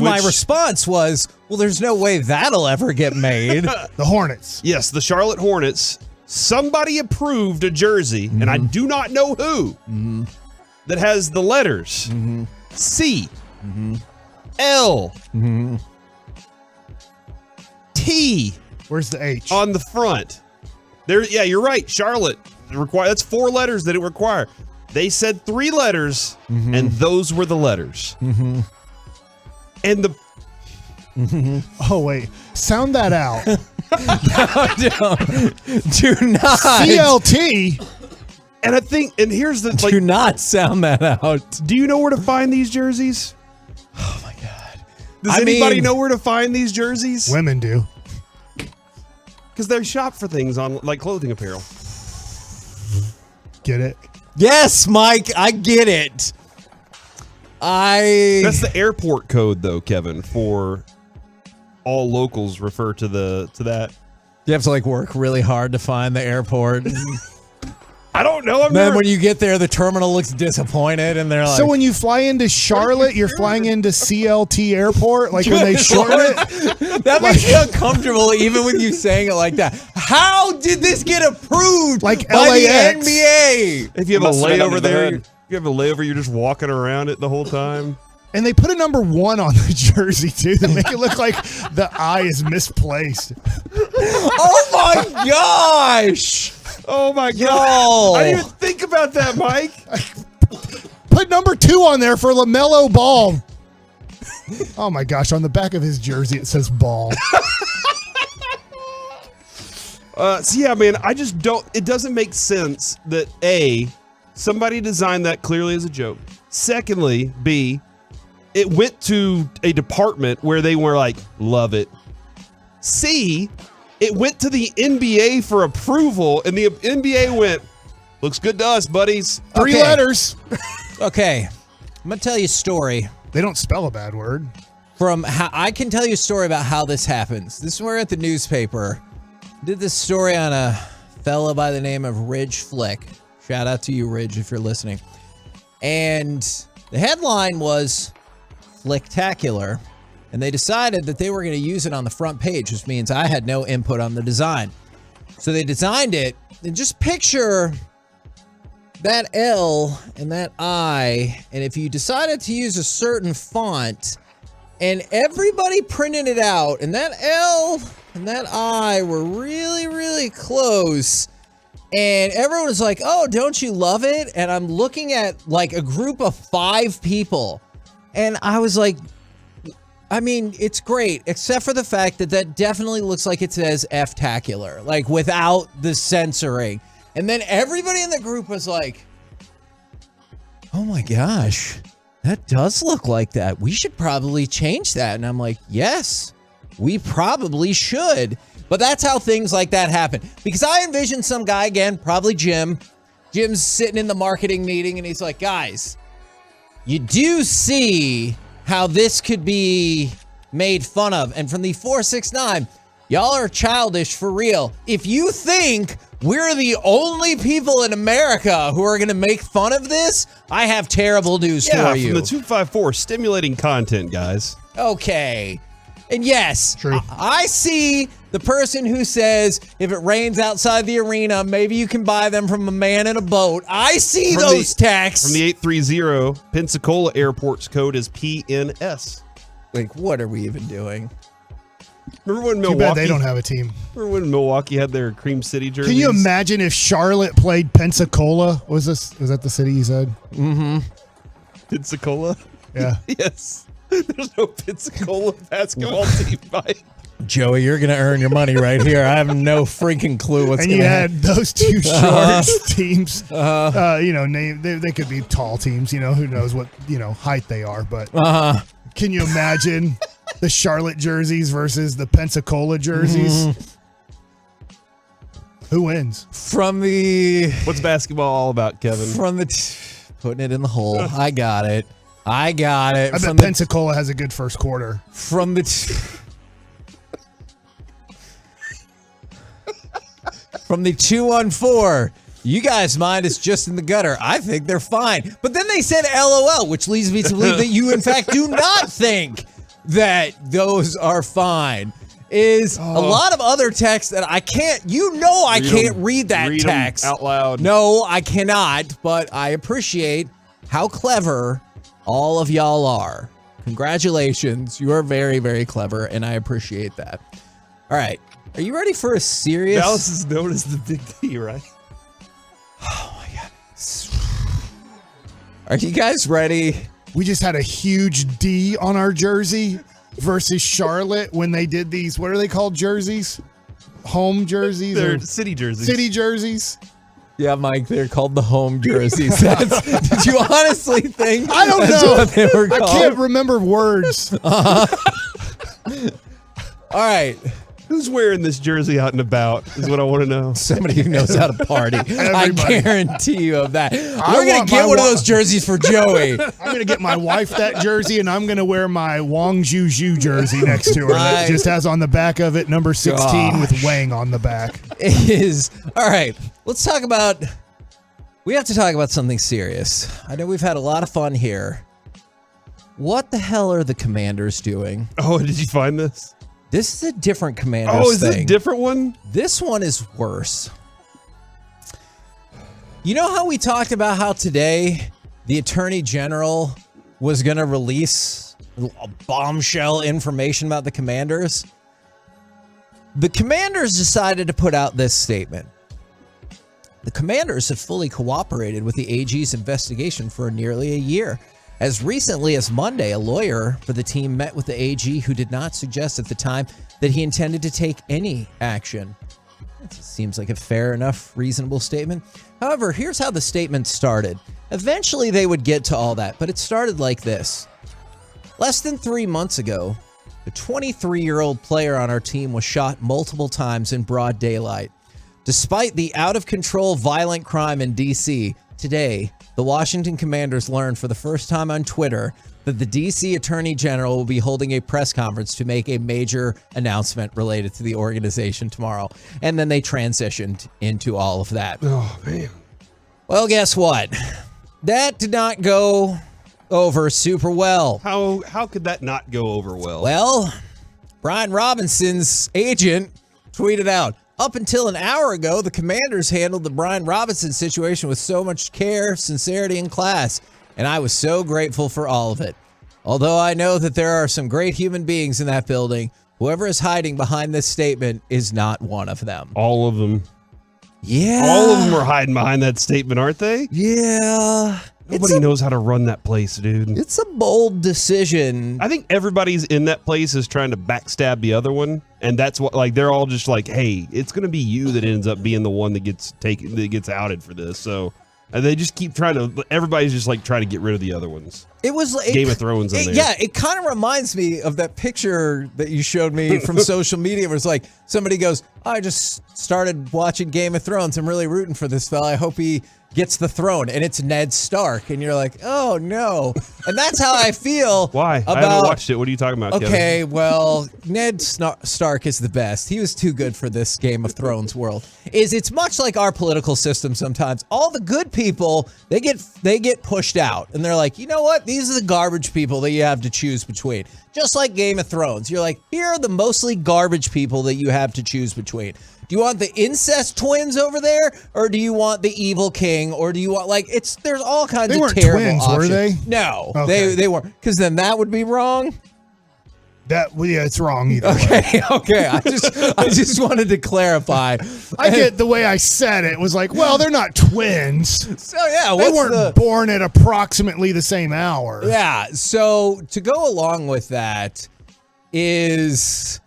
S20: My response was, well, there's no way that'll ever get made.
S22: The Hornets.
S21: Yes, the Charlotte Hornets. Somebody approved a jersey, and I do not know who, that has the letters C, L, T.
S22: Where's the H?
S21: On the front. There, yeah, you're right. Charlotte. That's 4 letters that it require. They said 3 letters, and those were the letters. And the
S22: Oh wait, sound that out.
S20: Do not.
S22: CLT.
S21: And I think, and here's the
S20: Do not sound that out.
S21: Do you know where to find these jerseys?
S20: Oh my god.
S21: Does anybody know where to find these jerseys?
S22: Women do.
S21: Because they shop for things on like clothing apparel.
S22: Get it?
S20: Yes, Mike, I get it.
S21: That's the airport code though, Kevin, for all locals refer to that.
S20: You have to like work really hard to find the airport.
S21: I don't know.
S20: Then when you get there, the terminal looks disappointed, and they're like,
S22: So when you fly into Charlotte, you're flying into CLT Airport, like when they shorten it?
S20: That makes me uncomfortable even with you saying it like that. How did this get approved
S22: like
S20: by
S22: LAX?
S20: the NBA?
S21: If you have a
S20: Must have been
S21: layover
S20: under the
S21: there,
S20: hood.
S21: you have a layover, you're just walking around it the whole time.
S22: And they put a number 1 on the jersey, too, to make it look like the I is misplaced.
S20: Oh, my gosh.
S21: Oh, my God.
S20: Yo.
S21: I didn't even think about that, Mike.
S22: Put number 2 on there for LaMelo Ball. Oh, my gosh. On the back of his jersey, it says ball.
S21: So, yeah, man, I just don't, it doesn't make sense that A, somebody designed that clearly as a joke. Secondly, B, it went to a department where they were like, love it. C, it went to the NBA for approval, and the NBA went, looks good to us, buddies.
S22: 3 letters.
S20: Okay. I'm going to tell you a story.
S22: They don't spell a bad word.
S20: From how I can tell you a story about how this happens. This is where at the newspaper did this story on a fella by the name of Ridge Flick. Shout out to you, Ridge, if you're listening. And the headline was Flicktacular. And they decided that they were going to use it on the front page, which means I had no input on the design. So they designed it. And just picture that L and that I, and if you decided to use a certain font, and everybody printed it out, and that L and that I were really, really close, and everyone was like, oh, don't you love it? And I'm looking at like a group of 5 people, and I was like, I mean, it's great, except for the fact that that definitely looks like it says F-tacular, like without the censoring. And then everybody in the group was like, oh my gosh, that does look like that. We should probably change that. And I'm like, yes, we probably should. But that's how things like that happen. Because I envision some guy, again, probably Jim. Jim's sitting in the marketing meeting and he's like, guys, you do see how this could be made fun of. And from the 469, y'all are childish for real. If you think we're the only people in America who are going to make fun of this, I have terrible news for you.
S21: From the 254, stimulating content, guys.
S20: Okay. And yes, I see the person who says if it rains outside the arena, maybe you can buy them from a man in a boat. I see those texts.
S21: From the 830, Pensacola Airport's code is PNS.
S20: Like, what are we even doing?
S21: Remember when
S22: Too
S21: Milwaukee?
S22: bad they don't have a team.
S21: Remember when Milwaukee had their Cream City jerseys?
S22: Can you imagine if Charlotte played Pensacola? Was that the city you said?
S20: Mm-hmm.
S21: Pensacola?
S22: Yeah.
S21: Yes. There's no Pensacola basketball team, Mike.
S20: Joey, you're going to earn your money right here. I have no freaking clue what's going to happen.
S22: And you had those two short teams. They could be tall teams. Who knows what height they are. But can you imagine the Charlotte jerseys versus the Pensacola jerseys? Mm-hmm. Who wins?
S21: What's basketball all about, Kevin?
S20: Putting it in the hole. I got it. I
S22: bet Pensacola has a good first quarter.
S20: From the 214, you guys' mind is just in the gutter. I think they're fine. But then they said LOL, which leads me to believe that you, in fact, do not think that those are fine. A lot of other text that I can't, I can't read that text
S21: out loud.
S20: No, I cannot, but I appreciate how clever all of y'all are. Congratulations. You are very, very clever, and I appreciate that. All right. Are you ready for a serious...
S21: Dallas is known as the Big D, right?
S20: Oh, my God. Are you guys ready?
S22: We just had a huge D on our jersey versus Charlotte when they did these, what are they called jerseys? Home jerseys?
S21: They're city jerseys.
S22: City jerseys.
S20: Yeah, Mike, they're called the home jerseys. Did you honestly think
S22: I don't
S20: that's
S22: know.
S20: what they were called?
S22: I can't remember words.
S20: All right.
S21: Who's wearing this jersey out and about is what I want to know.
S20: Somebody who knows how to party. I guarantee you of that. We're going to
S22: want
S20: get
S22: my
S20: one of those jerseys for Joey.
S22: I'm going to get my wife that jersey, and I'm going to wear my Wang Zhu jersey next to her. That just has on the back of it number 16 with Wang on the back.
S20: All right. Let's talk about... We have to talk about something serious. I know we've had a lot of fun here. What the hell are the Commanders doing?
S21: Oh, did you find this?
S20: This is a different Commanders
S21: thing. Oh, is
S20: thing.
S21: this a different one?
S20: This one is worse. You know how we talked about how today the Attorney General was going to release bombshell information about the Commanders? The Commanders decided to put out this statement. The Commanders have fully cooperated with the AG's investigation for nearly a year. As recently as Monday, a lawyer for the team met with the AG who did not suggest at the time that he intended to take any action. It seems like a fair enough, reasonable statement. However, here's how the statement started. Eventually, they would get to all that, but it started like this. Less than 3 months ago, a 23-year-old player on our team was shot multiple times in broad daylight. Despite the out-of-control violent crime in D.C., today, the Washington Commanders learned for the first time on Twitter that the D.C. Attorney General will be holding a press conference to make a major announcement related to the organization tomorrow. And then they transitioned into all of that.
S21: Oh, man.
S20: Well, guess what? That did not go over super well.
S21: How could that not go over well?
S20: Well, Brian Robinson's agent tweeted out, Up until an hour ago, the Commanders handled the Brian Robinson situation with so much care, sincerity, and class, and I was so grateful for all of it. Although I know that there are some great human beings in that building, whoever is hiding behind this statement is not one of them.
S21: All of them.
S20: Yeah.
S21: All of them are hiding behind that statement, aren't they?
S20: Yeah.
S21: Nobody knows how to run that place, dude.
S20: It's a bold decision.
S21: I think everybody's in that place is trying to backstab the other one, and that's what, like, they're all just like, hey, it's going to be you that ends up being the one that gets outed for this. So and they just keep trying to. Everybody's just like trying to get rid of the other ones.
S20: It was like
S21: Game of Thrones in there.
S20: Yeah, it kind of reminds me of that picture that you showed me from social media where it's like somebody goes, I just started watching Game of Thrones. I'm really rooting for this fella. I hope he gets the throne. And it's Ned Stark. And you're like, oh, no. And that's how I feel.
S21: Why? I haven't watched it. What are you talking about,
S20: Okay,
S21: Kevin?
S20: well, Ned Stark is the best. He was too good for this Game of Thrones world. It's much like our political system sometimes. All the good people, they get pushed out. And they're like, you know what? These are the garbage people that you have to choose between. Just like Game of Thrones. You're like, here are the mostly garbage people that you have to choose between. Do you want the incest twins over there, or do you want the evil king, or do you want there's all kinds of terrible
S22: twins,
S20: options.
S22: were they?
S20: No,
S22: Okay.
S20: they weren't, because then that would be wrong.
S22: It's wrong either
S20: way. Okay. I just wanted to clarify.
S22: I get the way I said it was like, well, they're not twins.
S20: So yeah,
S22: they weren't born at approximately the same hour.
S20: Yeah. So to go along with that is.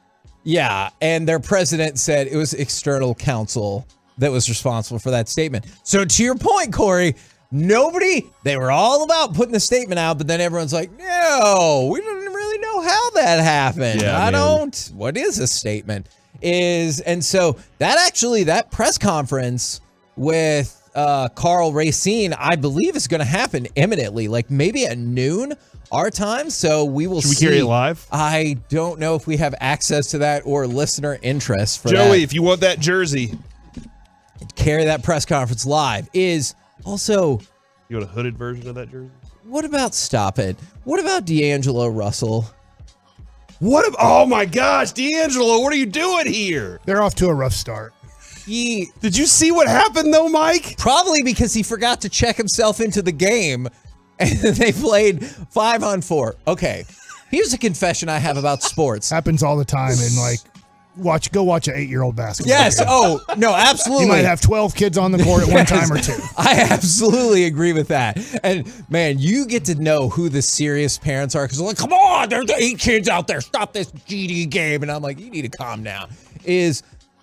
S20: Yeah, and their president said it was external counsel that was responsible for that statement. So to your point, Corey, they were all about putting the statement out, but then everyone's like, no, we don't really know how that happened.
S21: Yeah,
S20: What is a statement? And so that press conference with Carl Racine, I believe is going to happen imminently, like maybe at noon our time, so we will see.
S21: Should we carry it live?
S20: I don't know if we have access to that or listener interest for that.
S21: Joey, if you want that jersey.
S20: Carry that press conference live is also...
S21: You want a hooded version of that jersey?
S20: What about Stop It? What about D'Angelo Russell?
S21: Oh my gosh, D'Angelo, what are you doing here?
S22: They're off to a rough start.
S21: Did you see what happened though, Mike?
S20: Probably because he forgot to check himself into the game. And they played 5-on-4. Okay, here's a confession I have about sports.
S22: Happens all the time and go watch an 8-year-old basketball
S20: game. Yes, oh, no, absolutely.
S22: You might have 12 kids on the court at one time or two.
S20: I absolutely agree with that. And, man, you get to know who the serious parents are because they're like, come on, there's 8 kids out there. Stop this GD game. And I'm like, you need to calm down.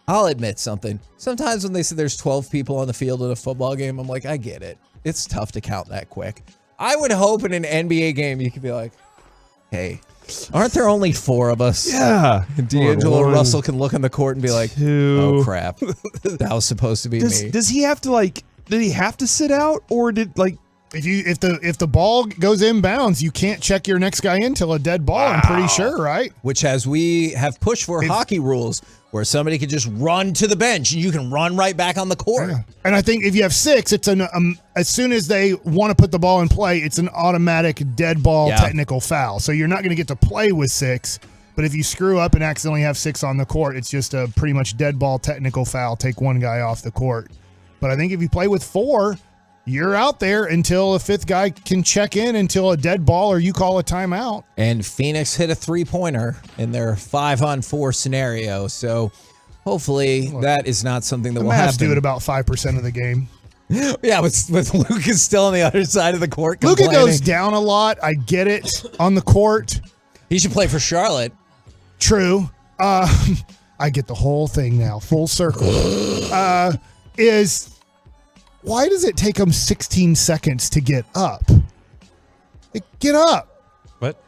S20: I'll admit something. Sometimes when they say there's 12 people on the field in a football game, I'm like, I get it. It's tough to count that quick. I would hope in an NBA game you could be like, hey, aren't there only 4 of us?
S21: Yeah.
S20: And D'Angelo Russell can look on the court and be like,
S21: 2.
S20: oh, crap. That was supposed to be me.
S21: Does he have to did he have to sit out or did
S22: if the ball goes inbounds, you can't check your next guy in till a dead ball, I'm pretty sure, right?
S20: Which we have pushed for hockey rules where somebody could just run to the bench and you can run right back on the court.
S22: Yeah. And I think if you have 6, it's as soon as they want to put the ball in play, it's an automatic dead ball technical foul. So you're not going to get to play with 6, but if you screw up and accidentally have 6 on the court, it's just a pretty much dead ball technical foul, take one guy off the court. But I think if you play with 4, you're out there until a 5th guy can check in until a dead ball or you call a timeout.
S20: And Phoenix hit a 3-pointer in their 5-on-4 scenario. So hopefully that is not something that will happen.
S22: The Mavs do it about 5% of the game.
S20: Yeah, with Luka still on the other side of the court
S22: Luka goes down a lot. I get it on the court.
S20: He should play for Charlotte.
S22: True. I get the whole thing now. Full circle. Why does it take them 16 seconds to get up? Get up.
S21: What?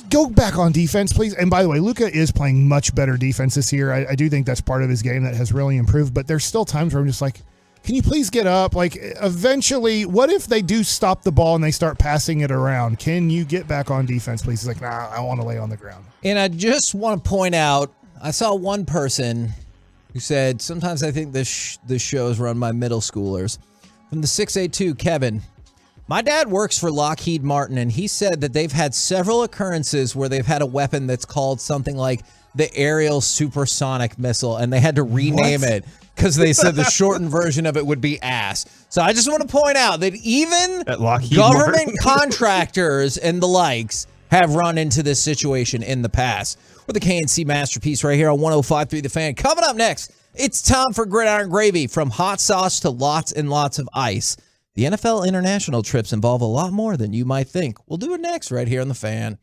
S22: Go back on defense, please. And by the way, Luka is playing much better defense this year. I do think that's part of his game that has really improved, but there's still times where I'm just like, can you please get up? Eventually, what if they do stop the ball and they start passing it around? Can you get back on defense, please? He's like, nah, I want to lay on the ground.
S20: And I just want to point out, I saw one person who said, sometimes I think this show is run by middle schoolers. From the 682, Kevin, My dad works for Lockheed Martin, and he said that they've had several occurrences where they've had a weapon that's called something like the aerial supersonic missile, and they had to rename it because they said the shortened version of it would be ass. So I just want to point out that even government contractors and the likes have run into this situation in the past. With the KNC Masterpiece right here on 105.3 The Fan. Coming up next, it's time for Gridiron Gravy. From hot sauce to lots and lots of ice. The NFL international trips involve a lot more than you might think. We'll do it next right here on The Fan.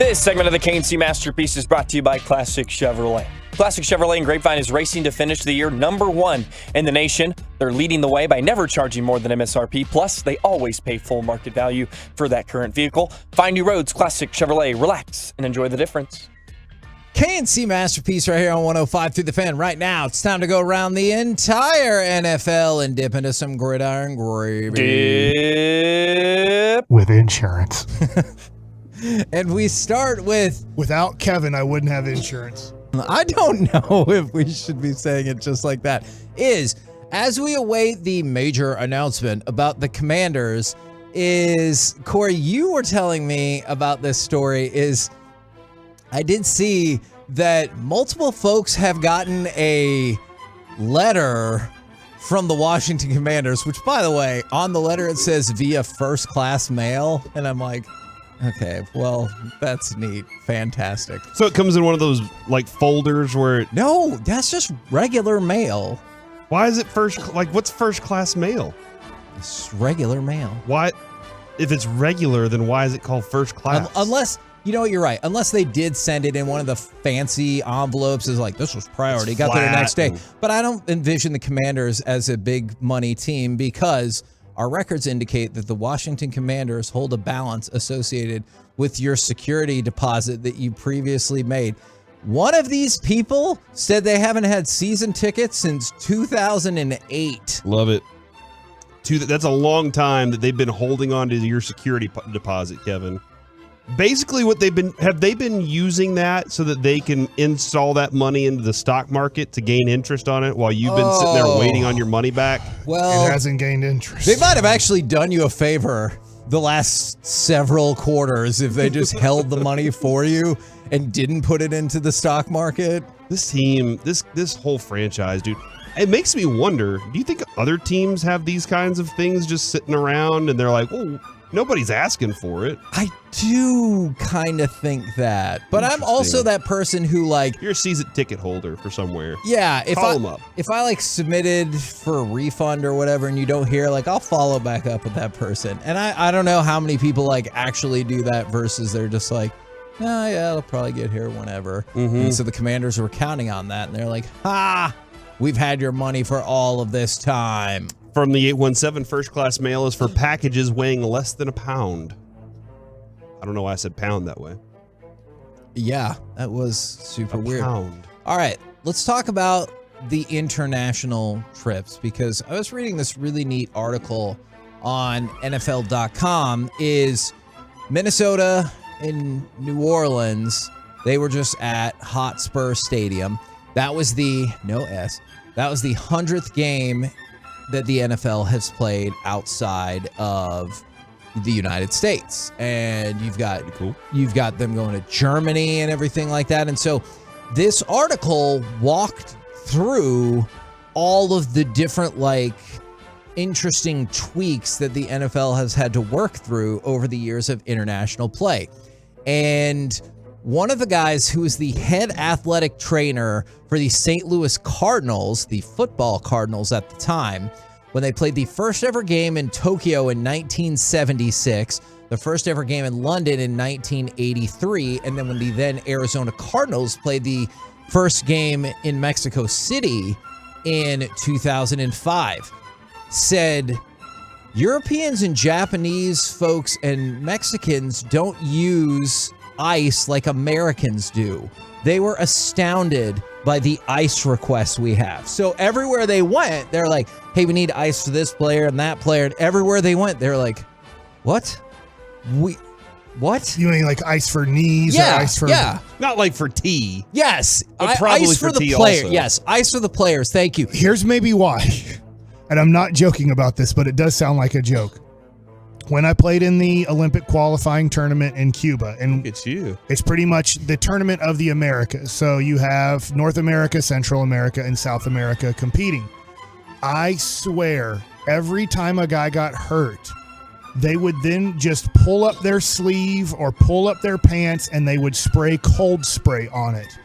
S8: This segment of the KNC Masterpiece is brought to you by Classic Chevrolet. Classic Chevrolet and Grapevine is racing to finish the year #1 in the nation. They're leading the way by never charging more than MSRP. Plus, they always pay full market value for that current vehicle. Find new roads, Classic Chevrolet. Relax and enjoy the difference.
S20: KNC Masterpiece right here on 105 through the Fan. Right now, it's time to go around the entire NFL and dip into some gridiron gravy.
S8: Dip.
S22: With insurance.
S20: And we start with...
S22: Without Kevin, I wouldn't have insurance.
S20: I don't know if we should be saying it just like that. As we await the major announcement about the Commanders, Corey, you were telling me about this story, I did see that multiple folks have gotten a letter from the Washington Commanders, which, by the way, on the letter it says via first class mail. And I'm like, okay, well, that's neat. Fantastic.
S21: So it comes in one of those like folders where
S20: No, that's just regular mail.
S21: Why is it what's first class mail?
S20: It's regular mail.
S21: Why? If it's regular, then why is it called first class?
S20: Unless, you know what, you're right. Unless they did send it in one of the fancy envelopes is like, this was priority, got there the next day. But I don't envision the Commanders as a big money team because our records indicate that the Washington Commanders hold a balance associated with your security deposit that you previously made. One of these people said they haven't had season tickets since 2008.
S21: Love it. That's a long time that they've been holding on to your security deposit, Kevin. Basically, have they been using that so that they can install that money into the stock market to gain interest on it while you've been sitting there waiting on your money back?
S20: Well,
S22: it hasn't gained interest.
S20: They might have actually done you a favor the last several quarters if they just held the money for you and didn't put it into the stock market.
S21: This team, this whole franchise, dude, it makes me wonder, do you think other teams have these kinds of things just sitting around and they're like, well, nobody's asking for it?
S20: I do kind of think that, but I'm also that person who
S21: you're a season ticket holder for somewhere.
S20: Yeah,
S21: Call them up.
S20: If I submitted for a refund or whatever and you don't hear, I'll follow back up with that person. And I don't know how many people actually do that versus they're just oh yeah, it'll probably get here whenever.
S21: Mm-hmm.
S20: And so the Commanders were counting on that and they're like, we've had your money for all of this time.
S21: From the 817, first class mail is for packages weighing less than a pound. I don't know why I said pound that way.
S20: Yeah, that was super weird.
S21: Pound.
S20: All right, let's talk about the international trips because I was reading this really neat article on NFL.com. Minnesota and New Orleans, they were just at Hotspur Stadium. That was the 100th game that the NFL has played outside of the United States. And you've got them going to Germany and everything like that. And so this article walked through all of the different interesting tweaks that the NFL has had to work through over the years of international play. And one of the guys who was the head athletic trainer for the St. Louis Cardinals, the football Cardinals at the time, when they played the first ever game in Tokyo in 1976, the first ever game in London in 1983, and then when the then Arizona Cardinals played the first game in Mexico City in 2005, said Europeans and Japanese folks and Mexicans don't use ice like Americans do. They were astounded by the ice requests we have. So everywhere they went, they're like, hey, we need ice for this player and that player. And everywhere they went, they're like, what? What?
S22: You mean ice for knees or ice for...
S20: Yeah.
S21: Not for tea.
S20: Yes.
S21: But probably
S20: ice for the player. Yes, ice for the players. Thank you.
S22: Here's maybe why. And I'm not joking about this, but it does sound like a joke. When I played in the Olympic qualifying tournament in Cuba, and it's pretty much the tournament of the Americas. So you have North America, Central America, and South America competing. I swear, every time a guy got hurt, they would then just pull up their sleeve or pull up their pants and they would spray cold spray on it.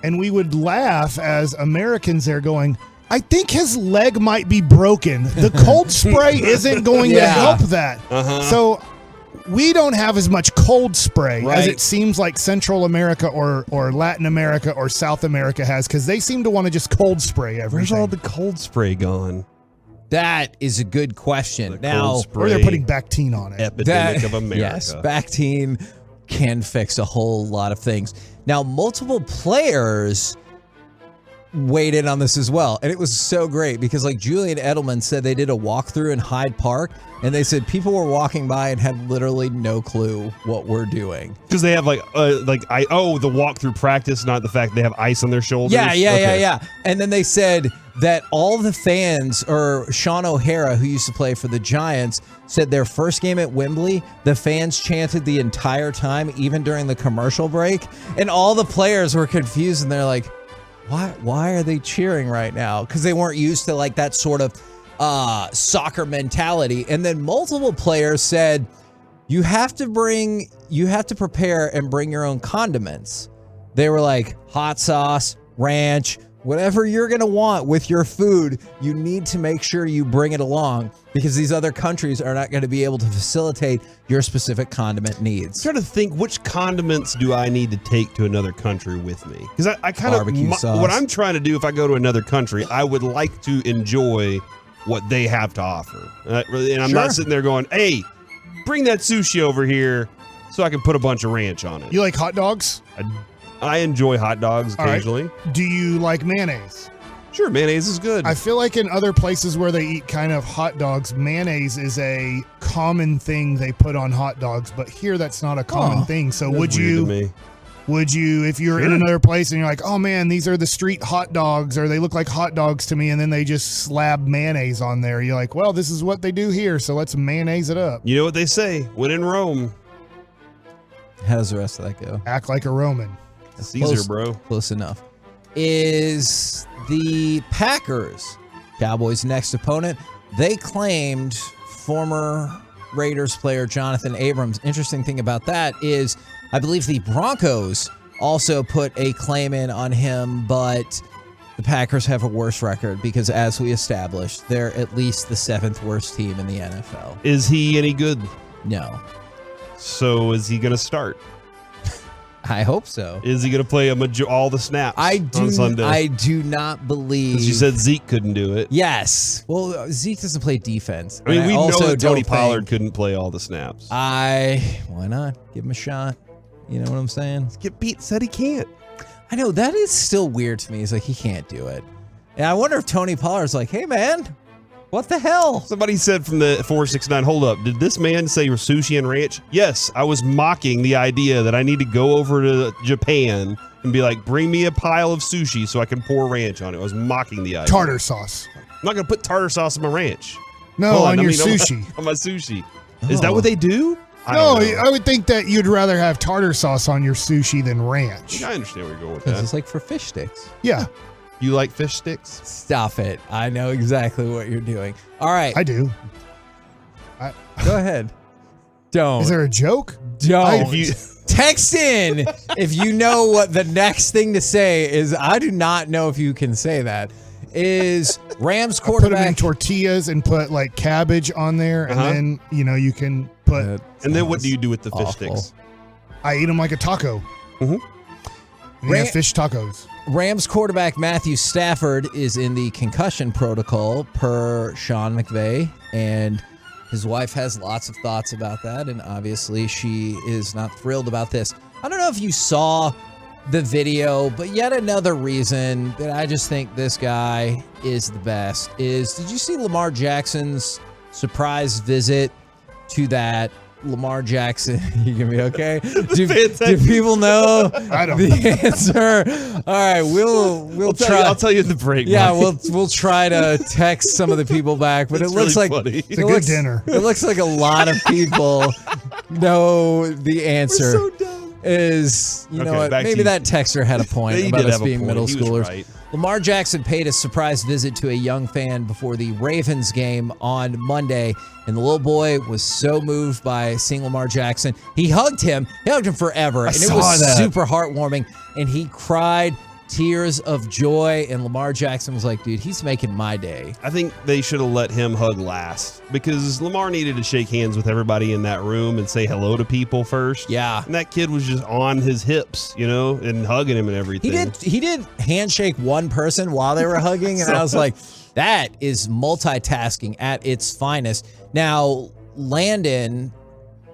S22: And we would laugh as Americans there going, I think his leg might be broken. The cold spray isn't going to help that.
S21: Uh-huh.
S22: So we don't have as much cold spray
S20: Right.
S22: as it seems like Central America or Latin America or South America has, because they seem to want to just cold spray everything.
S21: Where's all the cold spray gone?
S20: That is a good question.
S21: The
S20: Now,
S21: cold spray
S22: or they're putting Bactine on it.
S21: epidemic of America.
S20: Yes, Bactine can fix a whole lot of things. Now, multiple players weighed in on this as well, and it was so great because, like, Julian Edelman said they did a walkthrough in Hyde Park, and they said people were walking by and had literally no clue what we're doing.
S21: Because they have the walkthrough practice, not the fact they have ice on their shoulders.
S20: Yeah. And then they said that all the fans, or Sean O'Hara, who used to play for the Giants, said their first game at Wembley, the fans chanted the entire time, even during the commercial break, and all the players were confused, and they're like, why are they cheering right now? Because they weren't used to like that sort of soccer mentality. And then multiple players said, you have to prepare and bring your own condiments. They were like, hot sauce, ranch, whatever you're going to want with your food, you need to make sure you bring it along, because these other countries are not going to be able to facilitate your specific condiment needs.
S21: I'm trying to think, which condiments do I need to take to another country with me? Because I kind of,
S20: Barbecue sauce.
S21: what I'm trying to do if I go to another country, I would like to enjoy what they have to offer. And I'm not sitting there going, hey, bring that sushi over here so I can put a bunch of ranch on it.
S22: You like hot dogs?
S21: I enjoy hot dogs occasionally.
S22: Right. Do you like mayonnaise?
S21: Sure, mayonnaise is good.
S22: I feel like in other places where they eat kind of hot dogs, mayonnaise is a common thing they put on hot dogs, but here that's not a common thing. So would you, if you're in another place and you're like, oh man, these are the street hot dogs, or they look like hot dogs to me, and then they just slab mayonnaise on there, you're like, well, this is what they do here, so let's mayonnaise it up.
S21: You know what they say, when in Rome.
S20: How does the rest of that go?
S22: Act like a Roman.
S21: Caesar, bro.
S20: Close enough. Is the Packers, Cowboys' next opponent. They claimed former Raiders player Jonathan Abrams. Interesting thing about that is I believe the Broncos also put a claim in on him, but the Packers have a worse record because, as we established, they're at least the 7th worst team in the NFL.
S21: Is he any good?
S20: No.
S21: So is he going to start?
S20: I hope so.
S21: Is he going to play all the snaps on Sunday?
S20: I do not believe.
S21: Because you said Zeke couldn't do it.
S20: Yes. Well, Zeke doesn't play defense.
S21: I mean, we know that Tony
S20: don't
S21: Pollard couldn't play all the snaps.
S20: Why not? Give him a shot. You know what I'm saying?
S21: Get beat. Said he can't.
S20: I know. That is still weird to me. He's like, he can't do it. And I wonder if Tony Pollard's like, hey, man, what the hell?
S21: Somebody said from the 469, hold up, did this man say sushi and ranch? Yes, I was mocking the idea that I need to go over to Japan and be like, bring me a pile of sushi so I can pour ranch on it. I was mocking the idea.
S22: Tartar sauce.
S21: I'm not going to put tartar sauce on my ranch.
S22: No, on your sushi.
S21: On my sushi. Is that what they do?
S22: No, I would think that you'd rather have tartar sauce on your sushi than ranch.
S21: I understand where you're going with
S20: Because
S21: that.
S20: it's like for fish sticks.
S22: Yeah.
S21: You like fish sticks?
S20: Stop it. I know exactly what you're doing. All right.
S22: I do.
S20: Go ahead. Don't.
S22: Is there a joke?
S20: Don't. Text in if you know what the next thing to say is. I do not know if you can say that. Is Rams quarterback.
S22: Put them in tortillas and put like cabbage on there, and then you can put.
S21: And then what do you do with the fish sticks?
S22: I eat them like a taco.
S21: Mm-hmm.
S22: We have fish tacos.
S20: Rams quarterback Matthew Stafford is in the concussion protocol per Sean McVay, and his wife has lots of thoughts about that, and obviously she is not thrilled about this. I don't know if you saw the video, but yet another reason that I just think this guy is the best is, did you see Lamar Jackson's surprise visit to that Lamar Jackson? You gonna be okay? Do people know the answer? All right, we'll try.
S21: I'll tell you in the break.
S20: Yeah,
S21: Mike.
S20: we'll try to text some of the people back, but
S21: It's
S20: it looks
S21: really
S20: like
S21: funny.
S22: It's a good dinner.
S20: It looks like a lot of people know the answer.
S21: We're so dumb.
S20: Is you know
S21: Okay,
S20: what?
S21: back to
S20: Maybe
S21: you.
S20: that texter had a point
S21: He
S20: about
S21: did
S20: us
S21: have a
S20: being
S21: point.
S20: middle
S21: He was
S20: schoolers.
S21: right.
S20: Lamar Jackson paid a surprise visit to a young fan before the Ravens game on Monday, and the little boy was so moved by seeing Lamar Jackson. He hugged him. He hugged him forever, and it was super heartwarming, and he cried tears of joy, and Lamar Jackson was like, dude, he's making my day.
S21: I think they should have let him hug last because Lamar needed to shake hands with everybody in that room and say hello to people first.
S20: Yeah.
S21: And that kid was just on his hips, and hugging him and everything.
S20: He did handshake one person while they were hugging, and I was like, that is multitasking at its finest. Now, Landon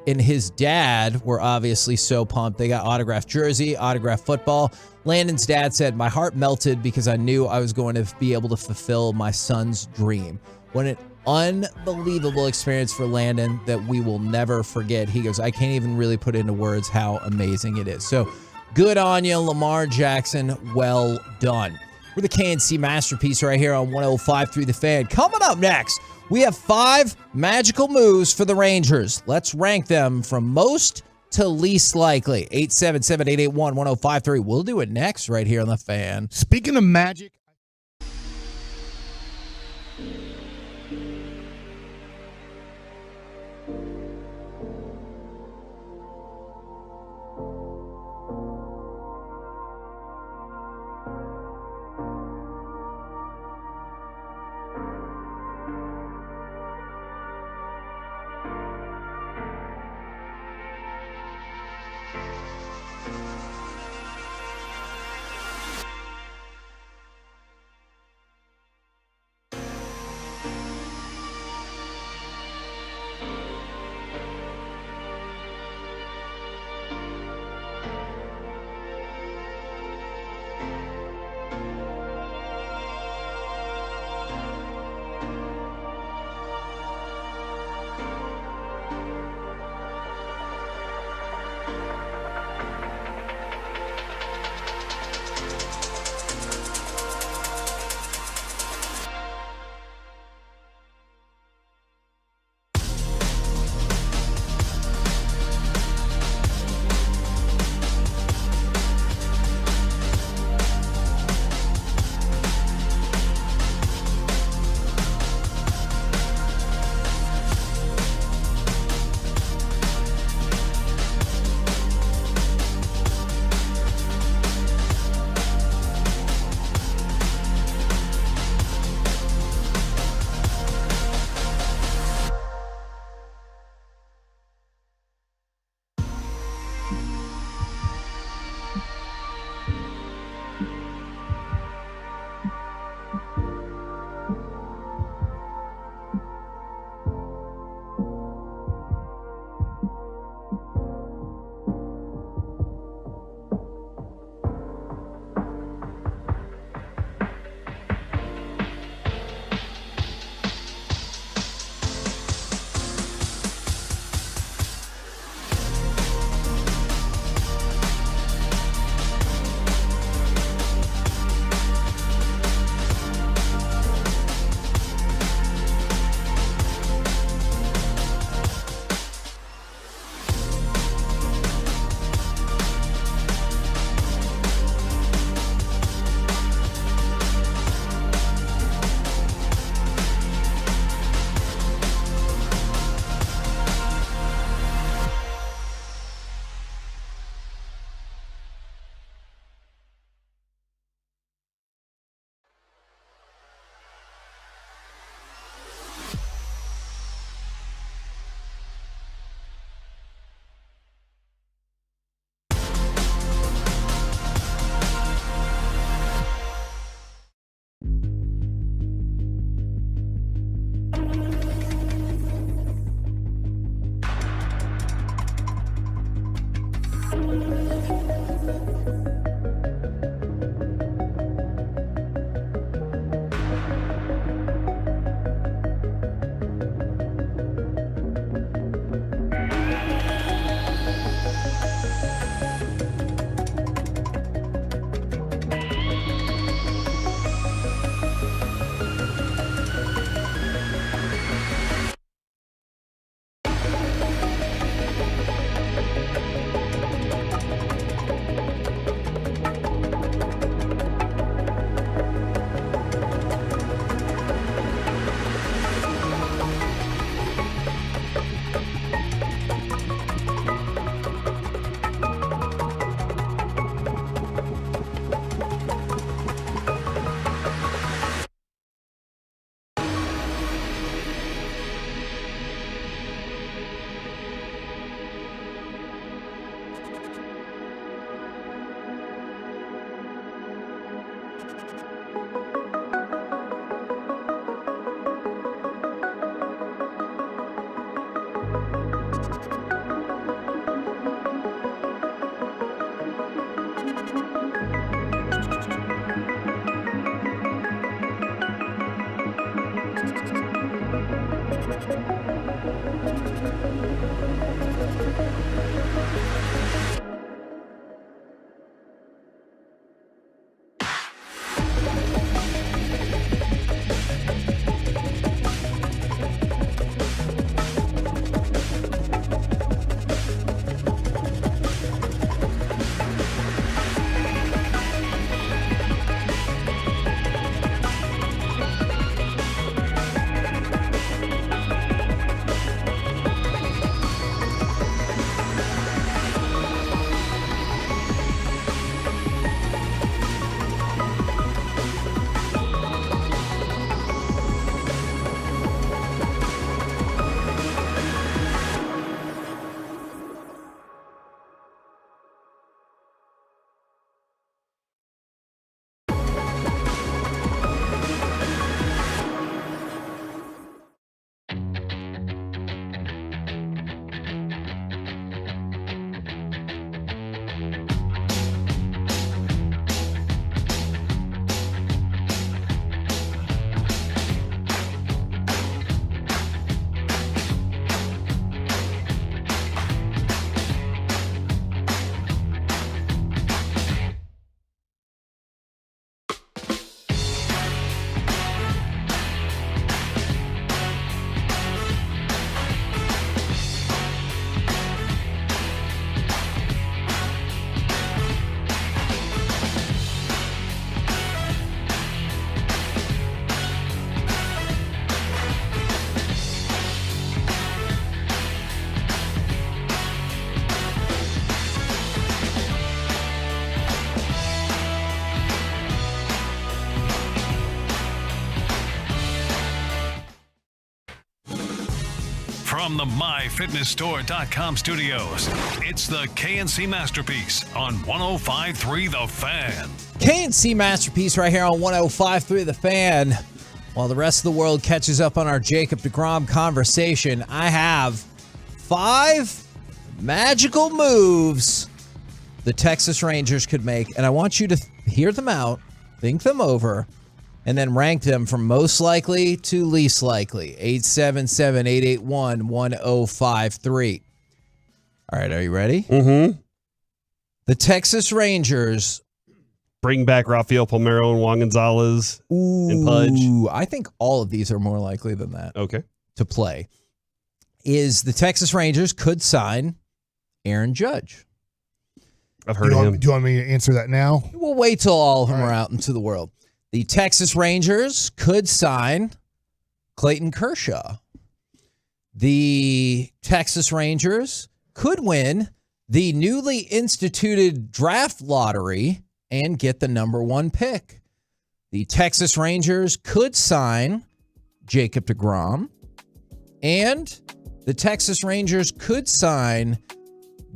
S20: and his dad were obviously so pumped. They got autographed jersey, autographed football. Landon's dad said, my heart melted because I knew I was going to be able to fulfill my son's dream. What an unbelievable experience for Landon that we will never forget. He goes, I can't even really put into words how amazing it is. So good on you, Lamar Jackson. Well done. We're the KNC Masterpiece right here on 105.3 The Fan. Coming up next, we have 5 magical moves for the Rangers. Let's rank them from most to least likely. 877-881-1053. We'll do it next right here on The Fan.
S22: Speaking of magic.
S1: From the MyFitnessStore.com studios, it's the KNC Masterpiece on 105.3 The Fan.
S20: KNC Masterpiece right here on 105.3 The Fan. While the rest of the world catches up on our Jacob deGrom conversation, I have 5 magical moves the Texas Rangers could make, and I want you to hear them out, think them over, and then rank them from most likely to least likely. 877-881-1053. All right, are you ready?
S21: Mm-hmm.
S20: The Texas Rangers
S21: bring back Rafael Palmeiro and Juan Gonzalez and Pudge.
S20: I think all of these are more likely than that.
S21: Okay.
S20: To play. Is the Texas Rangers could sign Aaron Judge.
S21: I've heard of him.
S22: Do you want me to answer that now?
S20: We'll wait till all of them are out into the world. The Texas Rangers could sign Clayton Kershaw. The Texas Rangers could win the newly instituted draft lottery and get the number 1 pick. The Texas Rangers could sign Jacob deGrom. And the Texas Rangers could sign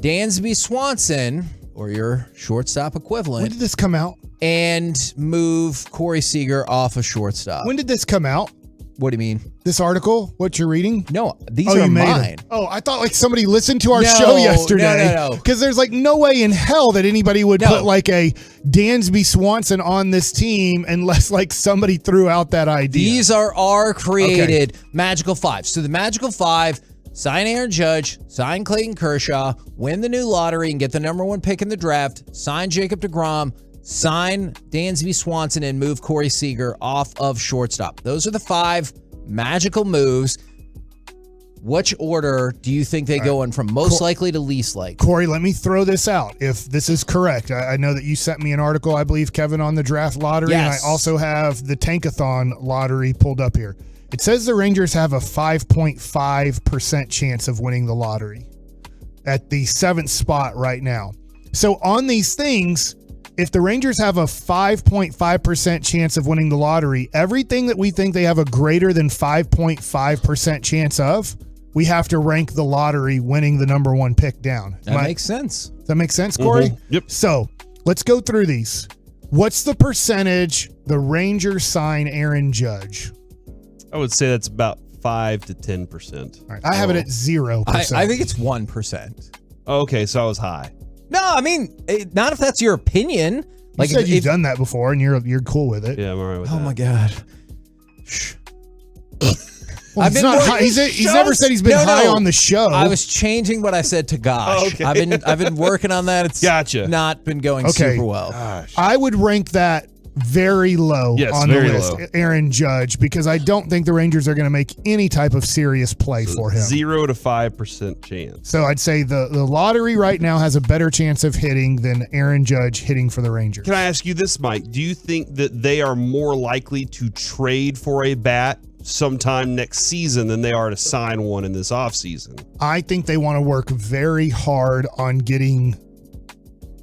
S20: Dansby Swanson, or your shortstop equivalent.
S22: When did this come out?
S20: And move Corey Seager off of shortstop.
S22: When did this come out?
S20: What do you mean?
S22: This article, what you're reading?
S20: No, these are mine.
S22: Oh, I thought like somebody listened to our show yesterday.
S20: No.
S22: Because there's like no way in hell that anybody would put like a Dansby Swanson on this team unless like somebody threw out that idea.
S20: These are our created Magical 5. So the Magical 5, sign Aaron Judge, sign Clayton Kershaw, win the new lottery and get the number 1 pick in the draft, sign Jacob deGrom, sign Dansby Swanson, and move Corey Seager off of shortstop. Those are the 5 magical moves. Which order do you think they go in from most likely to least likely?
S22: Corey, let me throw this out. If this is correct, I know that you sent me an article, I believe, Kevin, on the draft lottery, and I also have the Tankathon lottery pulled up here. It says the Rangers have a 5.5% chance of winning the lottery at the 7th spot right now. So on these things, if the Rangers have a 5.5% chance of winning the lottery, everything that we think they have a greater than 5.5% chance of, we have to rank the lottery winning the number 1 pick down.
S20: That makes sense.
S22: Does that make sense, Corey?
S21: Mm-hmm. Yep.
S22: So let's go through these. What's the percentage the Rangers sign Aaron Judge?
S21: I would say that's about 5 to 10%.
S22: All right, I have it at 0%.
S20: I think it's 1%.
S21: Okay, so I was high.
S20: No, I mean, not if that's your opinion.
S22: You said you've done that before, and you're cool with it.
S21: Yeah, I'm all right with that.
S20: Oh my god.
S22: Well, he's never said he's been high on the show.
S20: I was changing what I said to Gosh.
S21: Oh, okay.
S20: I've been working on that. It's not been going super well.
S21: Gosh.
S22: I would rank that very low on the list, Aaron Judge, because I don't think the Rangers are going to make any type of serious play for him.
S21: 0 to 5% chance.
S22: So I'd say the lottery right now has a better chance of hitting than Aaron Judge hitting for the Rangers.
S21: Can I ask you this, Mike? Do you think that they are more likely to trade for a bat sometime next season than they are to sign one in this offseason?
S22: I think they want to work very hard on getting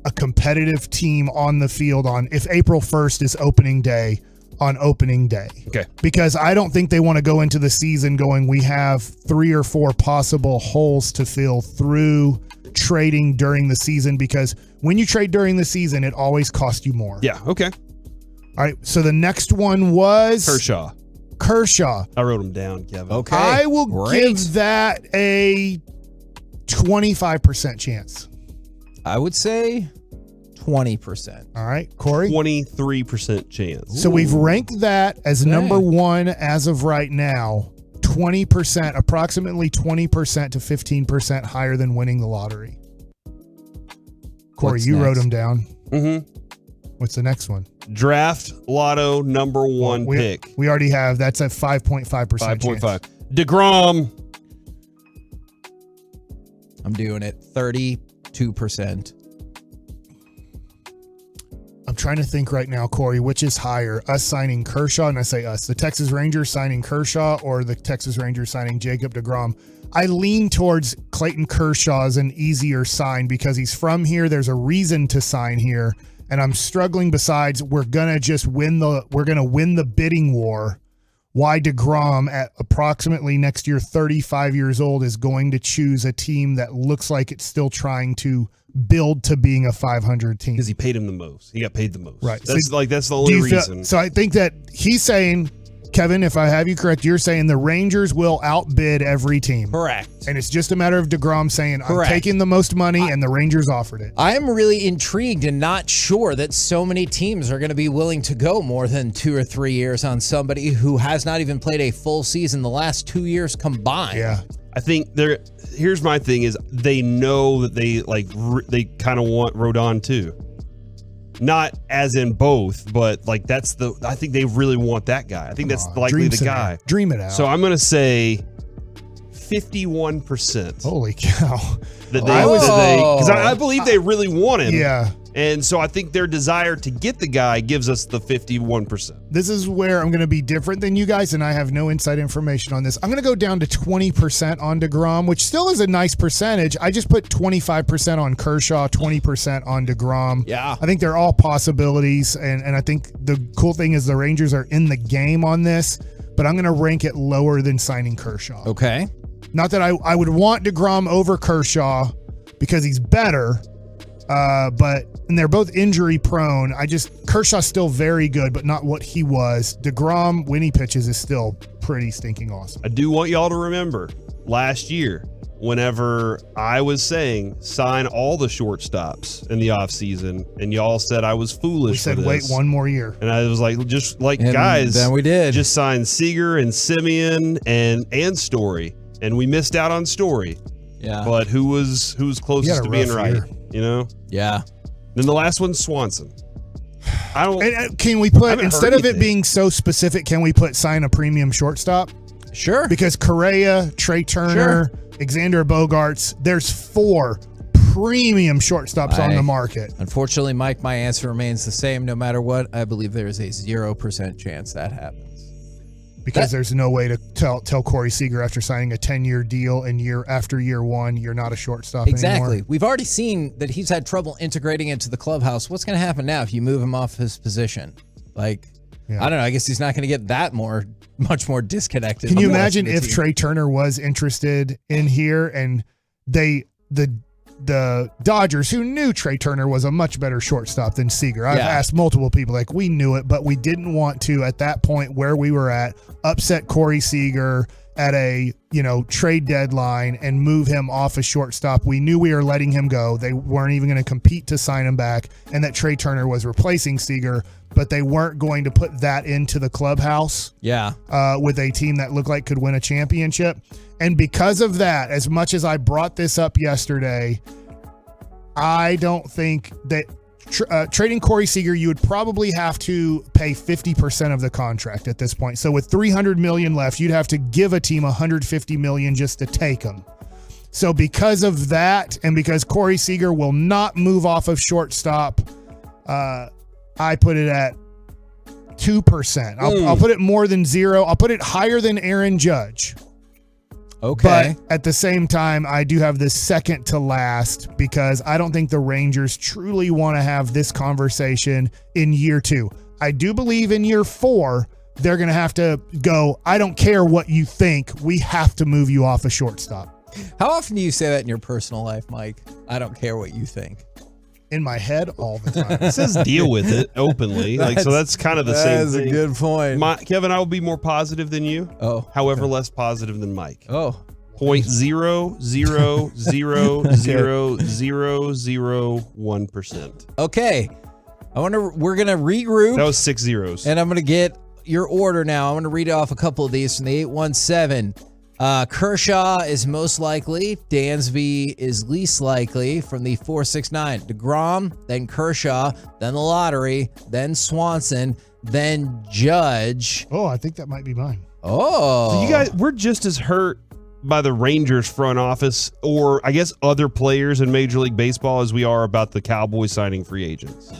S22: a competitive team on the field if April 1st is opening day, on opening day.
S21: Okay.
S22: Because I don't think they want to go into the season going, we have 3 or 4 possible holes to fill through trading during the season, because when you trade during the season, it always costs you more.
S21: Yeah, okay.
S22: All right, so the next one was
S21: Kershaw. I wrote him down, Kevin.
S20: Okay.
S22: I will give that a 25% chance.
S20: I would say 20%.
S22: All right, Corey?
S21: 23% chance.
S22: So we've ranked that as number 1 as of right now. 20%, approximately 20% to 15% higher than winning the lottery. Corey, you wrote them down.
S21: Mm-hmm.
S22: What's the next one?
S21: Draft lotto number 1 pick.
S22: We already have. That's at 5.5%.
S21: 5.5. DeGrom.
S20: I'm doing it 32%.
S22: I'm trying to think right now, Corey, which is higher? Us signing Kershaw, and I say us, the Texas Rangers signing Kershaw or the Texas Rangers signing Jacob DeGrom. I lean towards Clayton Kershaw as an easier sign because he's from here. There's a reason to sign here. And I'm struggling besides we're going to win the bidding war. Why DeGrom at approximately next year, 35 years old, is going to choose a team that looks like it's still trying to build to being a 500 team.
S21: Because he paid him the most. He got paid the most.
S22: Right.
S21: That's the only reason.
S22: So I think that he's saying, Kevin, if I have you correct, you're saying the Rangers will outbid every team.
S20: Correct.
S22: And it's just a matter of DeGrom saying, I'm taking the most money, and the Rangers offered it.
S20: I am really intrigued and not sure that so many teams are going to be willing to go more than 2 or 3 years on somebody who has not even played a full season the last 2 years combined.
S22: Yeah.
S21: I think here's my thing is they know that they kind of want Rodon too. Not as in both, but I think they really want that guy. I think that's likely the guy.
S22: Dream it out.
S21: So I'm going to say 51%.
S22: Holy cow.
S21: Because I believe they really want him.
S22: Yeah.
S21: And so I think their desire to get the guy gives us the 51%.
S22: This is where I'm going to be different than you guys, and I have no inside information on this. I'm going to go down to 20% on DeGrom, which still is a nice percentage. I just put 25% on Kershaw, 20% on DeGrom.
S20: Yeah.
S22: I think they're all possibilities, and I think the cool thing is the Rangers are in the game on this, but I'm going to rank it lower than signing Kershaw.
S20: Okay.
S22: Not that I would want DeGrom over Kershaw because he's better, and they're both injury prone. Kershaw's still very good, but not what he was. DeGrom, when he pitches, is still pretty stinking awesome.
S21: I do want y'all to remember last year, whenever I was saying sign all the shortstops in the offseason, and y'all said I was foolish.
S22: We said
S21: for this.
S22: wait one more year.
S21: And I was like, guys,
S20: then we did.
S21: Just sign Seager and Simeon and Story. And we missed out on Story.
S20: Yeah.
S21: But who was closest to being right? You know?
S20: Yeah.
S21: Then the last one's Swanson. I don't.
S22: And can we put, instead of it being so specific, can we put sign a premium shortstop?
S20: Sure.
S22: Because Correa, Trey Turner, Xander Bogaerts, there's 4 premium shortstops on the market.
S20: Unfortunately, Mike, my answer remains the same. No matter what, I believe there is a 0% chance that happens.
S22: Because there's no way to tell Corey Seager after signing a 10-year deal and after year 1, you're not a shortstop
S20: Exactly.
S22: anymore.
S20: We've already seen that he's had trouble integrating into the clubhouse. What's going to happen now if you move him off his position? I don't know. I guess he's not going to get that much more disconnected.
S22: Can you imagine if Trey Turner was interested in here and the Dodgers, who knew Trey Turner was a much better shortstop than Seager. I've asked multiple people, we knew it, but we didn't want to, at that point where we were at, upset Corey Seager, at a trade deadline and move him off a shortstop. We knew we were letting him go. They weren't even going to compete to sign him back, and that Trey Turner was replacing Seager, but they weren't going to put that into the clubhouse.
S20: Yeah.
S22: With a team that looked like could win a championship. And because of that, as much as I brought this up yesterday, I don't think that trading Corey Seager, you would probably have to pay 50% of the contract at this point. So with $300 million left, you'd have to give a team $150 million just to take him. So because of that, and because Corey Seager will not move off of shortstop, I put it at 2%. I'll put it more than 0. I'll put it higher than Aaron Judge.
S20: Okay.
S22: But at the same time, I do have the second to last because I don't think the Rangers truly want to have this conversation in year 2. I do believe in year 4, they're going to have to go, I don't care what you think. We have to move you off a shortstop.
S20: How often do you say that in your personal life, Mike? I don't care what you think.
S22: In my head all the time.
S21: It says deal with it openly. So that's kind of the same thing.
S20: That's a good point.
S21: Kevin, I will be more positive than you.
S20: Oh.
S21: However, less positive than Mike.
S20: Oh.
S21: 0.0000001%.
S20: Okay. We're gonna regroup.
S21: That was 6 zeros.
S20: And I'm gonna get your order now. I'm gonna read off a couple of these from the 817. Kershaw is most likely. Dansby is least likely from the 469. DeGrom, then Kershaw, then the lottery, then Swanson, then Judge.
S22: Oh, I think that might be mine.
S20: Oh.
S21: So you guys, we're just as hurt by the Rangers front office, or I guess other players in Major League Baseball, as we are about the Cowboys signing free agents.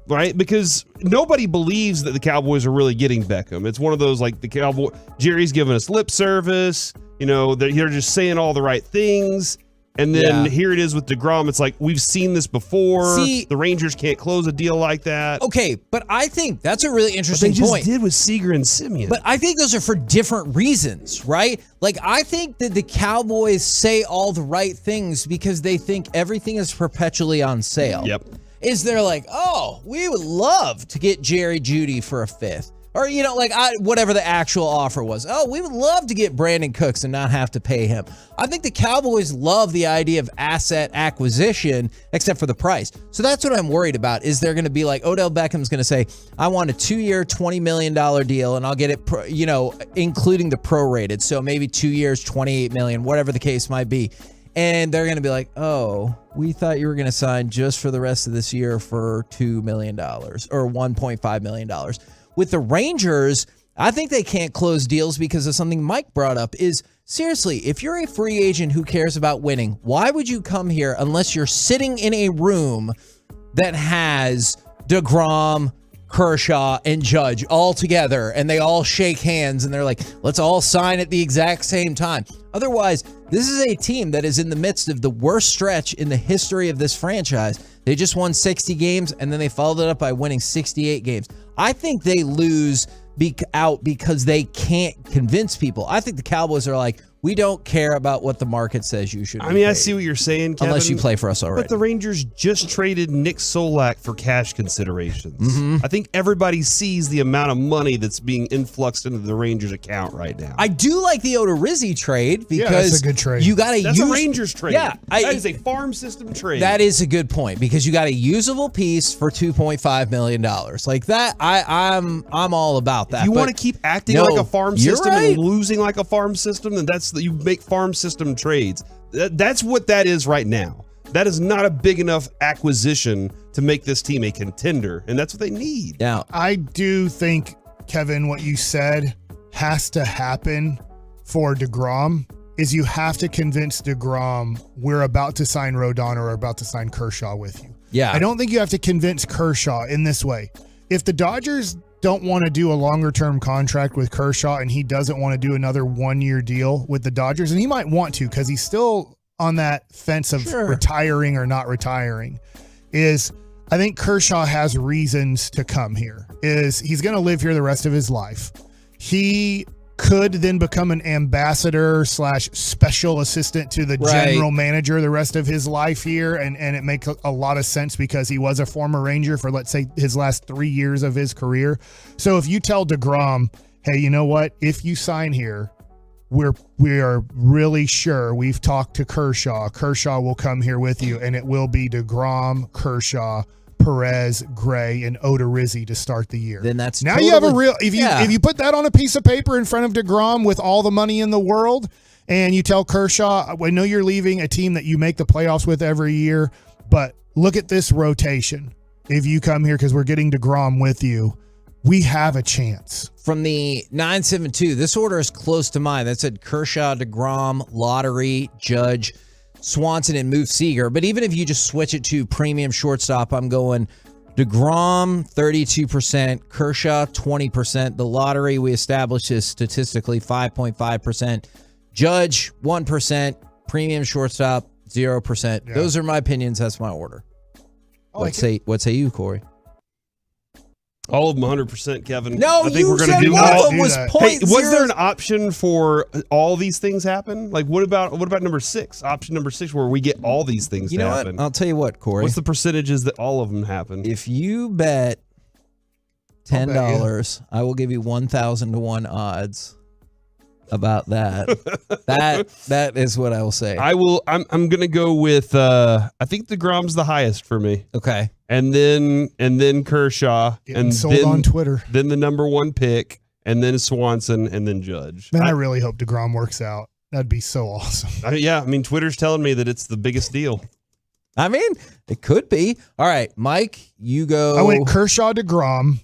S21: Right? Because nobody believes that the Cowboys are really getting Beckham. It's one of those, like, the Cowboy, Jerry's giving us lip service, they're just saying all the right things. And then here it is with DeGrom. It's like, we've seen this before.
S20: See,
S21: the Rangers can't close a deal like that.
S20: Okay, but I think that's a really interesting
S21: point. They
S20: point.
S21: just did with Seager and Simeon.
S20: But I think those are for different reasons, right? Like, I think that the Cowboys say all the right things because they think everything is perpetually on sale.
S21: Yep.
S20: Is they're like, oh, we would love to get Jerry Jeudy for a 5th. Or, whatever the actual offer was. Oh, we would love to get Brandon Cooks and not have to pay him. I think the Cowboys love the idea of asset acquisition, except for the price. So that's what I'm worried about, is they're going to be like, Odell Beckham's going to say, I want a 2-year, $20 million deal, and I'll get it, including the prorated. So maybe 2 years, $28 million, whatever the case might be. And they're going to be like, oh, we thought you were going to sign just for the rest of this year for $2 million or $1.5 million. With the Rangers, I think they can't close deals because of something Mike brought up is, seriously, if you're a free agent who cares about winning, why would you come here unless you're sitting in a room that has DeGrom, Kershaw, and Judge all together and they all shake hands and they're like, let's all sign at the exact same time. Otherwise, this is a team that is in the midst of the worst stretch in the history of this franchise. They just won 60 games and then they followed it up by winning 68 games. I think they lose out because they can't convince people. I think the Cowboys are like, we don't care about what the market says you should.
S21: I see what you're saying, Kevin.
S20: Unless you play for us already.
S21: But the Rangers just traded Nick Solak for cash considerations.
S20: Mm-hmm.
S21: I think everybody sees the amount of money that's being influxed into the Rangers account right now.
S20: I do like the Odorizzi trade because
S22: that's a good trade.
S20: You got
S21: That's a Rangers trade.
S20: Yeah,
S21: that is a farm system trade.
S20: That is a good point because you got a usable piece for $2.5 million. Like that, I'm all about that.
S21: If you want to keep acting like a farm system and losing like a farm system, then you make farm system trades. That's what that is right now. That is not a big enough acquisition to make this team a contender, and that's what they need.
S20: Now,
S22: I do think, Kevin, what you said has to happen for DeGrom is you have to convince DeGrom we're about to sign Rodon or about to sign Kershaw with you.
S20: Yeah.
S22: I don't think you have to convince Kershaw in this way. If the Dodgers don't want to do a longer-term contract with Kershaw and he doesn't want to do another 1-year deal with the Dodgers, and he might want to because he's still on that fence of retiring or not retiring, is I think Kershaw has reasons to come here. He's going to live here the rest of his life. He could then become an ambassador / special assistant to the general manager the rest of his life here. And it makes a lot of sense because he was a former Ranger for, let's say, his last 3 years of his career. So if you tell DeGrom, hey, you know what? If you sign here, we are really sure. We've talked to Kershaw. Kershaw will come here with you, and it will be DeGrom, Kershaw, Perez, Gray, and Odorizzi to start the year.
S20: Then that's
S22: now
S20: totally,
S22: you have a real. If you put that on a piece of paper in front of DeGrom with all the money in the world, and you tell Kershaw, I know you're leaving a team that you make the playoffs with every year, but look at this rotation. If you come here, because we're getting DeGrom with you, we have a chance.
S20: From the 972, this order is close to mine. That said Kershaw, DeGrom, Lottery, Judge, Swanson, and Move Seager. But even if you just switch it to premium shortstop, I'm going DeGrom 32%, Kershaw 20%. The Lottery we established is statistically 5.5%. Judge 1%, premium shortstop 0%.
S22: Yeah.
S20: Those are my opinions. That's my order. What say you, Corey?
S21: All of them 100%, Kevin.
S20: No,
S21: I think
S20: you
S21: we're going
S20: said
S21: to do
S20: one
S21: all.
S20: of them was
S21: Hey, was
S20: 0.0.
S21: there an option for all these things happen? Like, what about number 6? Option number 6, where we get all these things
S20: You
S21: to
S20: know
S21: happen.
S20: what? I'll tell you what, Corey.
S21: What's the percentages that all of them happen?
S20: If you bet $10, I will give you 1,000 to 1 odds about that. that is what I will say.
S21: I'm gonna go with I think DeGrom's the highest for me.
S20: Okay.
S21: And then Kershaw.
S22: Getting
S21: and
S22: sold
S21: then,
S22: on Twitter.
S21: Then the number 1 pick, and then Swanson, and then Judge.
S22: Man, I really hope DeGrom works out. That'd be so awesome.
S21: I mean, Twitter's telling me that it's the biggest deal.
S20: I mean, it could be. All right, Mike, you go.
S22: I went Kershaw, DeGrom,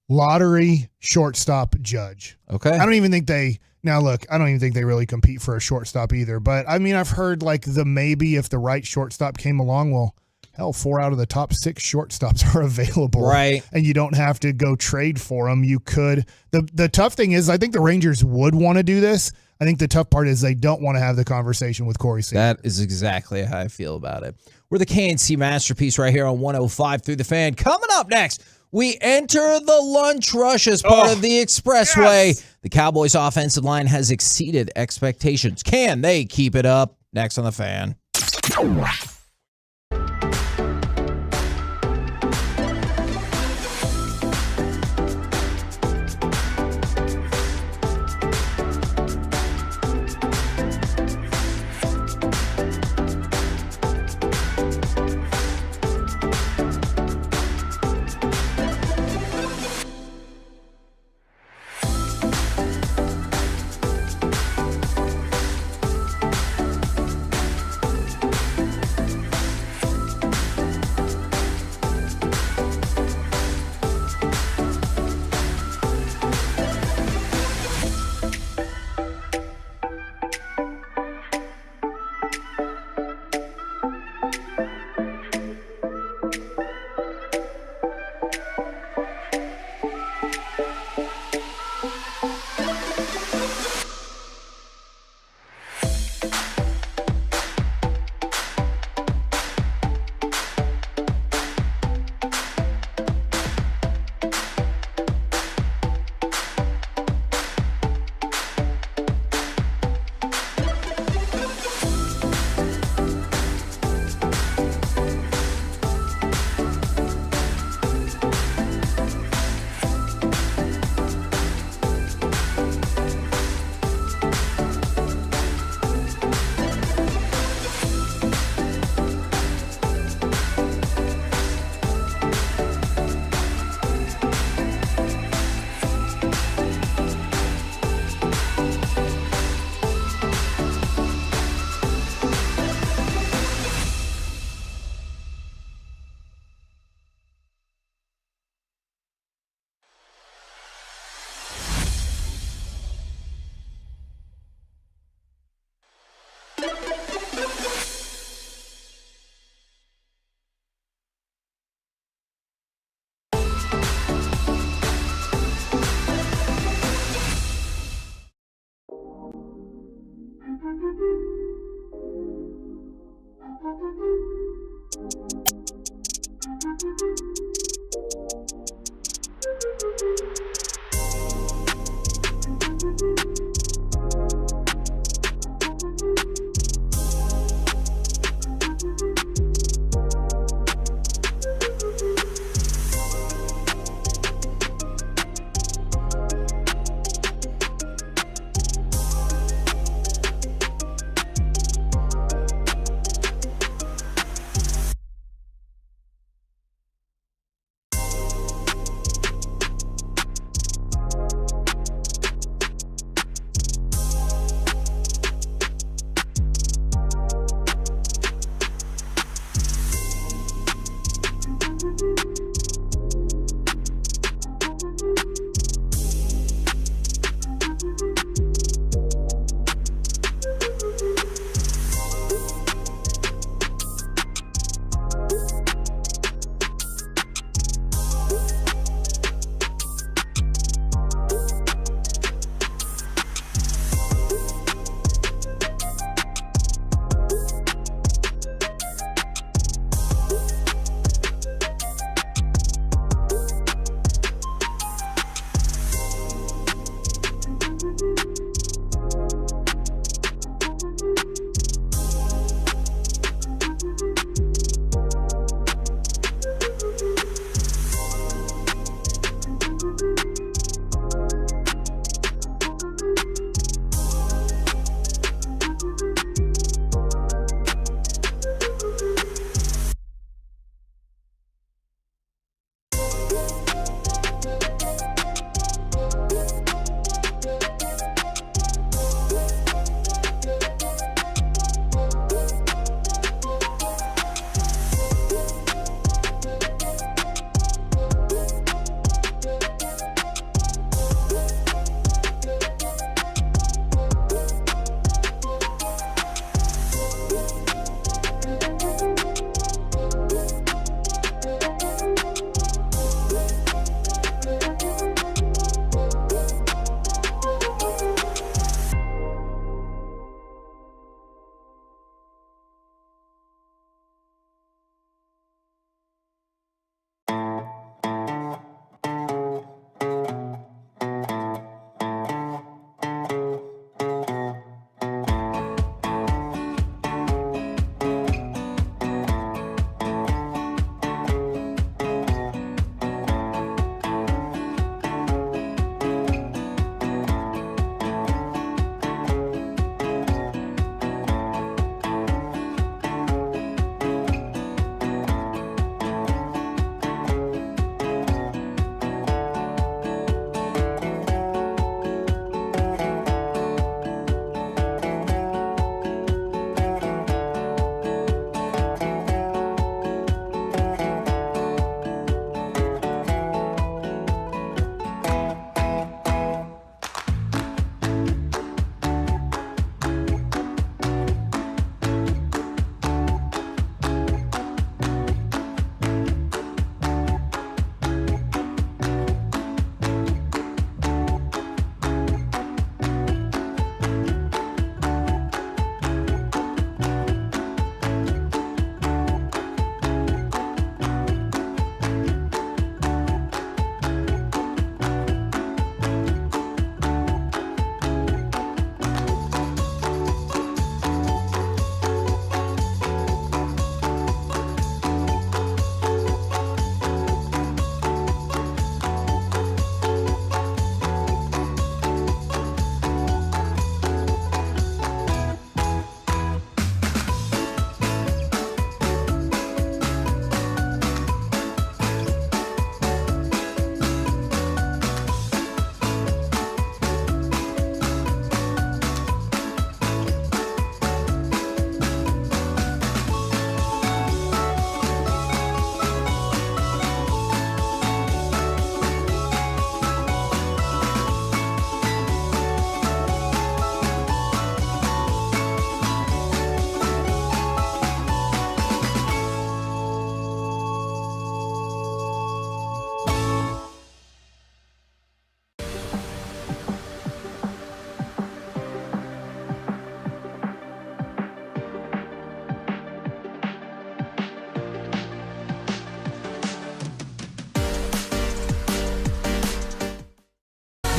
S22: Lottery, shortstop, Judge.
S20: Okay.
S22: I don't even think they really compete for a shortstop either. But I mean, I've heard like maybe if the right shortstop came along, well, hell, 4 out of the top 6 shortstops are available.
S20: Right.
S22: And you don't have to go trade for them. You could. The tough thing is, I think the Rangers would want to do this. I think the tough part is they don't want to have the conversation with Corey Seager.
S20: That is exactly how I feel about it. We're the KNC Masterpiece right here on 105 through the Fan. Coming up next, we enter the lunch rush as part of the Expressway. Yes. The Cowboys offensive line has exceeded expectations. Can they keep it up? Next on the Fan.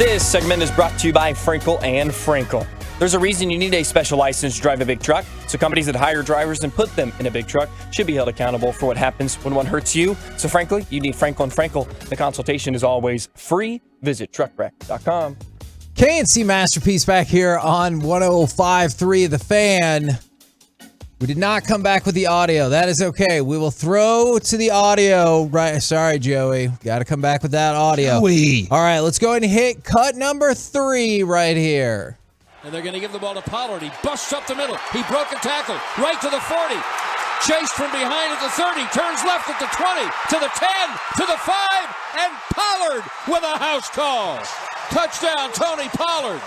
S8: This segment is brought to you by Frankel and Frankel. There's a reason you need a special license to drive a big truck, so companies that hire drivers and put them in a big truck should be held accountable for what happens when one hurts you. So frankly, you need Frankel and Frankel. The consultation is always free. Visit truckwreck.com.
S20: KNC Masterpiece back here on 105.3 The Fan. We did not come back with the audio. That is okay. We will throw to the audio. Right? Sorry, Joey. Got to come back with that audio.
S21: Joey.
S20: All right, let's go ahead and hit cut number 3 right here.
S6: And they're going to give the ball to Pollard. He busts up the middle. He broke a tackle. Right to the 40. Chased from behind at the 30. Turns left at the 20. To the 10. To the 5. And Pollard with a house call. Touchdown, Tony Pollard.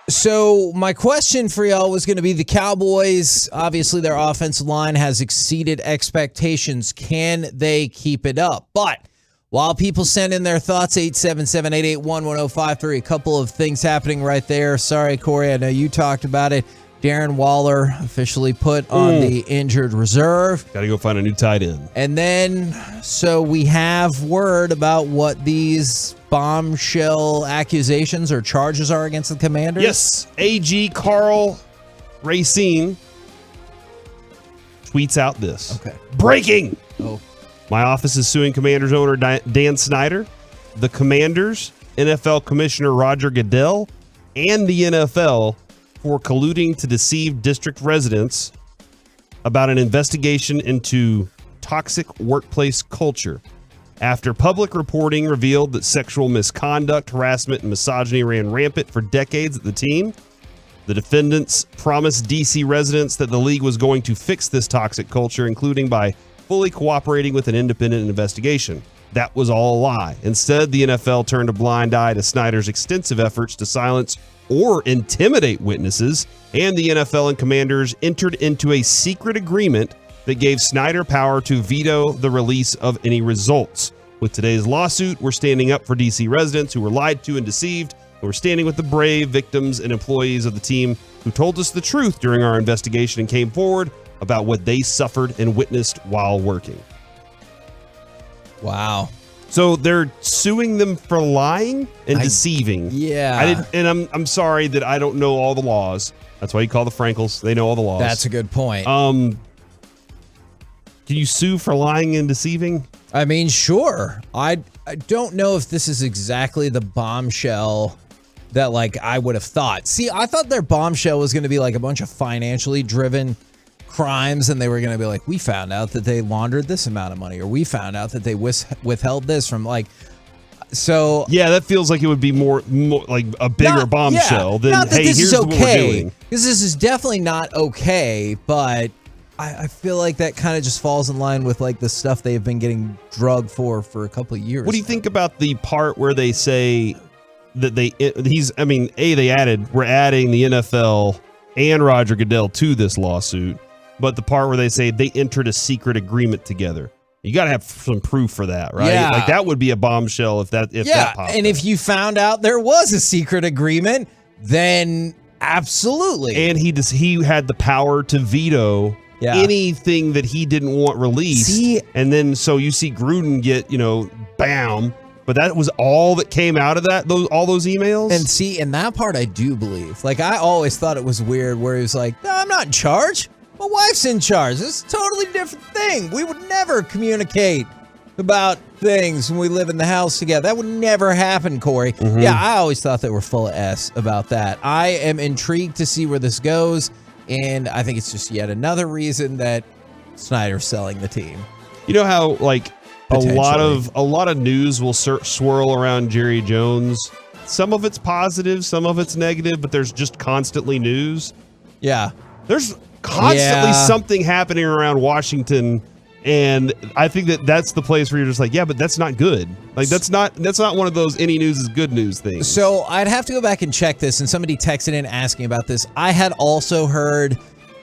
S20: So my question for y'all was going to be the Cowboys. Obviously, their offensive line has exceeded expectations. Can they keep it up? But while people send in their thoughts, 877-881-1053, a couple of things happening right there. Sorry, Corey, I know you talked about it. Darren Waller officially put on the injured reserve.
S21: Got to go find a new tight end.
S20: And then, so we have word about what these bombshell accusations or charges are against the Commanders?
S21: Yes. AG Carl Racine tweets out this.
S20: Okay.
S21: Breaking.
S20: Oh.
S21: My office is suing Commanders owner Dan Snyder, the Commanders, NFL Commissioner Roger Goodell, and the NFL for colluding to deceive district residents about an investigation into toxic workplace culture. After public reporting revealed that sexual misconduct, harassment, and misogyny ran rampant for decades at the team, the defendants promised D.C. residents that the league was going to fix this toxic culture, including by fully cooperating with an independent investigation. That was all a lie. Instead, the NFL turned a blind eye to Snyder's extensive efforts to silence or intimidate witnesses, and the NFL and Commanders entered into a secret agreement that gave Snyder power to veto the release of any results. With today's lawsuit, we're standing up for D.C. residents who were lied to and deceived, and we're standing with the brave victims and employees of the team who told us the truth during our investigation and came forward about what they suffered and witnessed while working.
S20: Wow.
S21: So they're suing them for lying and deceiving.
S20: Yeah.
S21: I'm sorry that I don't know all the laws. That's why you call the Frankels. They know all the laws.
S20: That's a good point.
S21: Can you sue for lying and deceiving?
S20: I mean, sure. I don't know if this is exactly the bombshell that like I would have thought. See, I thought their bombshell was going to be like a bunch of financially driven crimes, and they were going to be like, we found out that they laundered this amount of money, or we found out that they withheld this from like. So
S21: yeah, that feels like it would be more like a bigger bombshell than
S20: not that
S21: hey,
S20: this
S21: here's
S20: is
S21: what we're
S20: okay,
S21: doing.
S20: because this is definitely not okay, but I feel like that kind of just falls in line with like the stuff they've been getting drugged for a couple of years.
S21: What do you think about the part where they say that we're adding the NFL and Roger Goodell to this lawsuit, but the part where they say they entered a secret agreement together. You got to have some proof for that, right?
S20: Yeah.
S21: Like that would be a bombshell if that popped
S20: and
S21: up.
S20: if you found out there was a secret agreement, then absolutely.
S21: And he had the power to veto anything that he didn't want released. And then so you see Gruden get, bam. But that was all that came out of that, all those emails?
S20: And see, in that part I do believe. Like I always thought it was weird where he was like, no, I'm not in charge. My wife's in charge. It's a totally different thing. We would never communicate about things when we live in the house together. That would never happen, Corey.
S21: Mm-hmm.
S20: Yeah, I always thought they were full of S about that. I am intrigued to see where this goes, and I think it's just yet another reason that Snyder's selling the team.
S21: You know how like a lot of news will swirl around Jerry Jones. Some of it's positive, some of it's negative, but there's just constantly news.
S20: Yeah.
S21: There's constantly something happening around Washington, and I think that's the place where you're just like, yeah, but that's not good. Like that's not one of those any news is good news things.
S20: So I'd have to go back and check this, and somebody texted in asking about this. I had also heard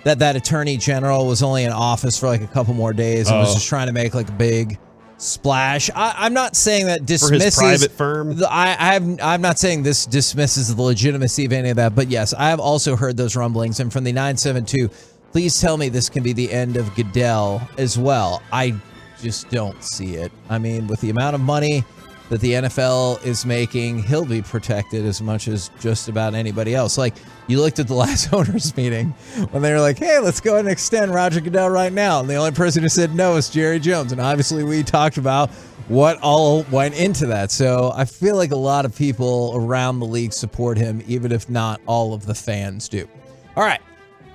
S20: that attorney general was only in office for like a couple more days and was just trying to make like a big splash. I'm not saying that dismisses
S21: for his private firm.
S20: I'm not saying this dismisses the legitimacy of any of that, but yes, I have also heard those rumblings. And from the 972, please tell me this can be the end of Goodell as well. I just don't see it. I mean, with the amount of money that the NFL is making, he'll be protected as much as just about anybody else. Like, you looked at the last owners meeting when they were like, hey, let's go ahead and extend Roger Goodell right now. And the only person who said no is Jerry Jones. And obviously we talked about what all went into that. So I feel like a lot of people around the league support him, even if not all of the fans do. All right.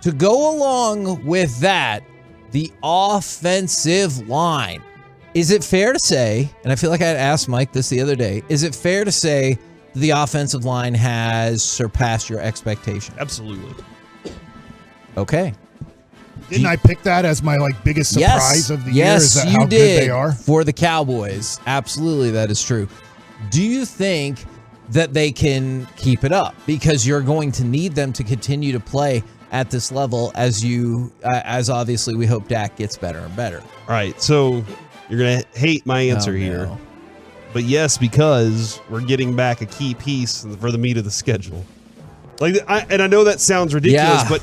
S20: To go along with that, the offensive line. Is it fair to say, and I feel like I had asked Mike this the other day, is it fair to say the offensive line has surpassed your expectations?
S21: Absolutely.
S20: Okay.
S22: Didn't I pick that as my biggest surprise of the year? Is that
S20: you
S22: how
S20: did
S22: good they are?
S20: For the Cowboys. Absolutely, that is true. Do you think that they can keep it up? Because you're going to need them to continue to play at this level as obviously we hope Dak gets better and better.
S21: All right, so you're going to hate my answer here. But yes, because we're getting back a key piece for the meat of the schedule. And I know that sounds ridiculous, but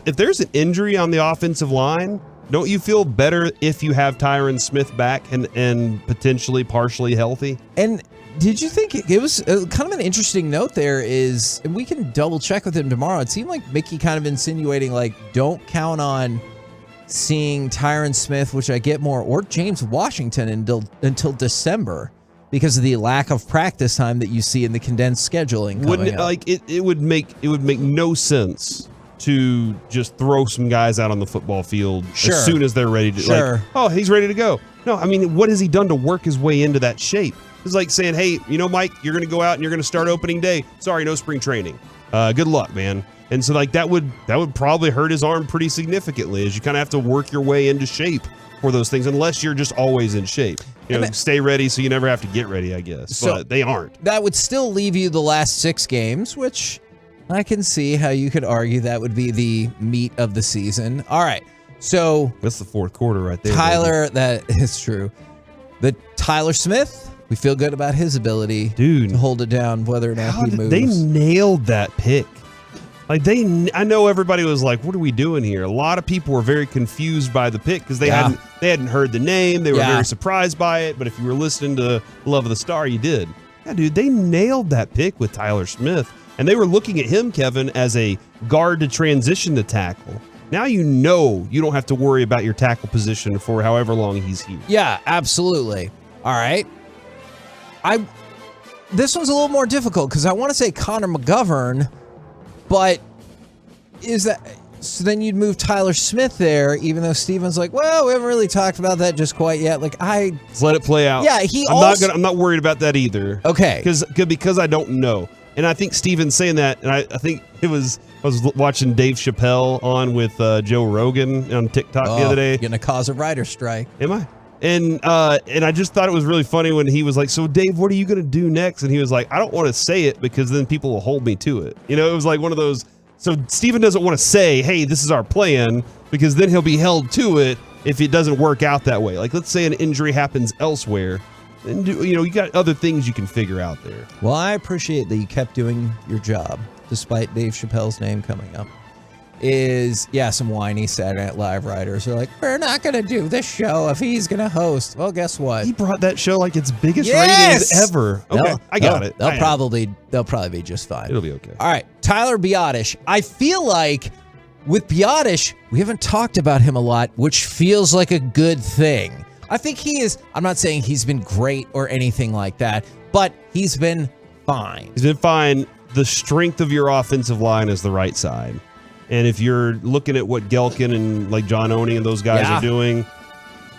S21: if there's an injury on the offensive line, don't you feel better if you have Tyron Smith back and potentially partially healthy?
S20: And did you think it was kind of an interesting note there is, and we can double check with him tomorrow, it seemed like Mickey kind of insinuating don't count on seeing Tyron Smith, which I get more, or James Washington until December because of the lack of practice time that you see in the condensed scheduling.
S21: Wouldn't it it would make no sense to just throw some guys out on the football field as soon as they're ready to he's ready to go. No, I mean, what has he done to work his way into that shape? It's like saying, hey, Mike, you're going to go out and you're going to start opening day. Sorry, no spring training. Good luck, man. And so that would probably hurt his arm pretty significantly as you kind of have to work your way into shape for those things, unless you're just always in shape. Stay ready so you never have to get ready, I guess. But they aren't.
S20: That would still leave you the last 6 games, which I can see how you could argue that would be the meat of the season. All right. So
S21: that's the fourth quarter right there.
S20: Tyler, that is true. The Tyler Smith, we feel good about his ability to hold it down, whether or not he moves.
S21: They nailed that pick. I know everybody was like, what are we doing here? A lot of people were very confused by the pick because they hadn't heard the name. They were very surprised by it. But if you were listening to Love of the Star, you did. Yeah, dude, they nailed that pick with Tyler Smith. And they were looking at him, Kevin, as a guard to transition to tackle. Now you don't have to worry about your tackle position for however long he's here.
S20: Yeah, absolutely. All right. This one's a little more difficult because I want to say Connor McGovern, but so then you'd move Tyler Smith there, even though Steven's like, well, we haven't really talked about that just quite yet.
S21: Let's let it play out.
S20: Yeah,
S21: I'm not worried about that either.
S20: Okay.
S21: Because I don't know. And I think Steven's saying that, and I think I was watching Dave Chappelle on with Joe Rogan on TikTok the other day.
S20: You're gonna cause a writer's strike.
S21: Am I? And I just thought it was really funny when he was like, so Dave, what are you going to do next? And he was like, I don't want to say it because then people will hold me to it. It was like one of those. So Steven doesn't want to say, hey, this is our plan, because then he'll be held to it if it doesn't work out that way. Like, let's say an injury happens elsewhere. And you got other things you can figure out there.
S20: Well, I appreciate that you kept doing your job despite Dave Chappelle's name coming up. Some whiny Saturday Night Live writers are like, we're not going to do this show if he's going to host. Well, guess what?
S21: He brought that show like its biggest ratings ever. Okay, I got it.
S20: They'll probably be just fine.
S21: It'll be okay.
S20: All right, Tyler Biadasz. I feel like with Biadasz, we haven't talked about him a lot, which feels like a good thing. I think he is. I'm not saying he's been great or anything like that, but he's been fine.
S21: He's been fine. The strength of your offensive line is the right side. And if you're looking at what Gelkin and John Oney and those guys are doing,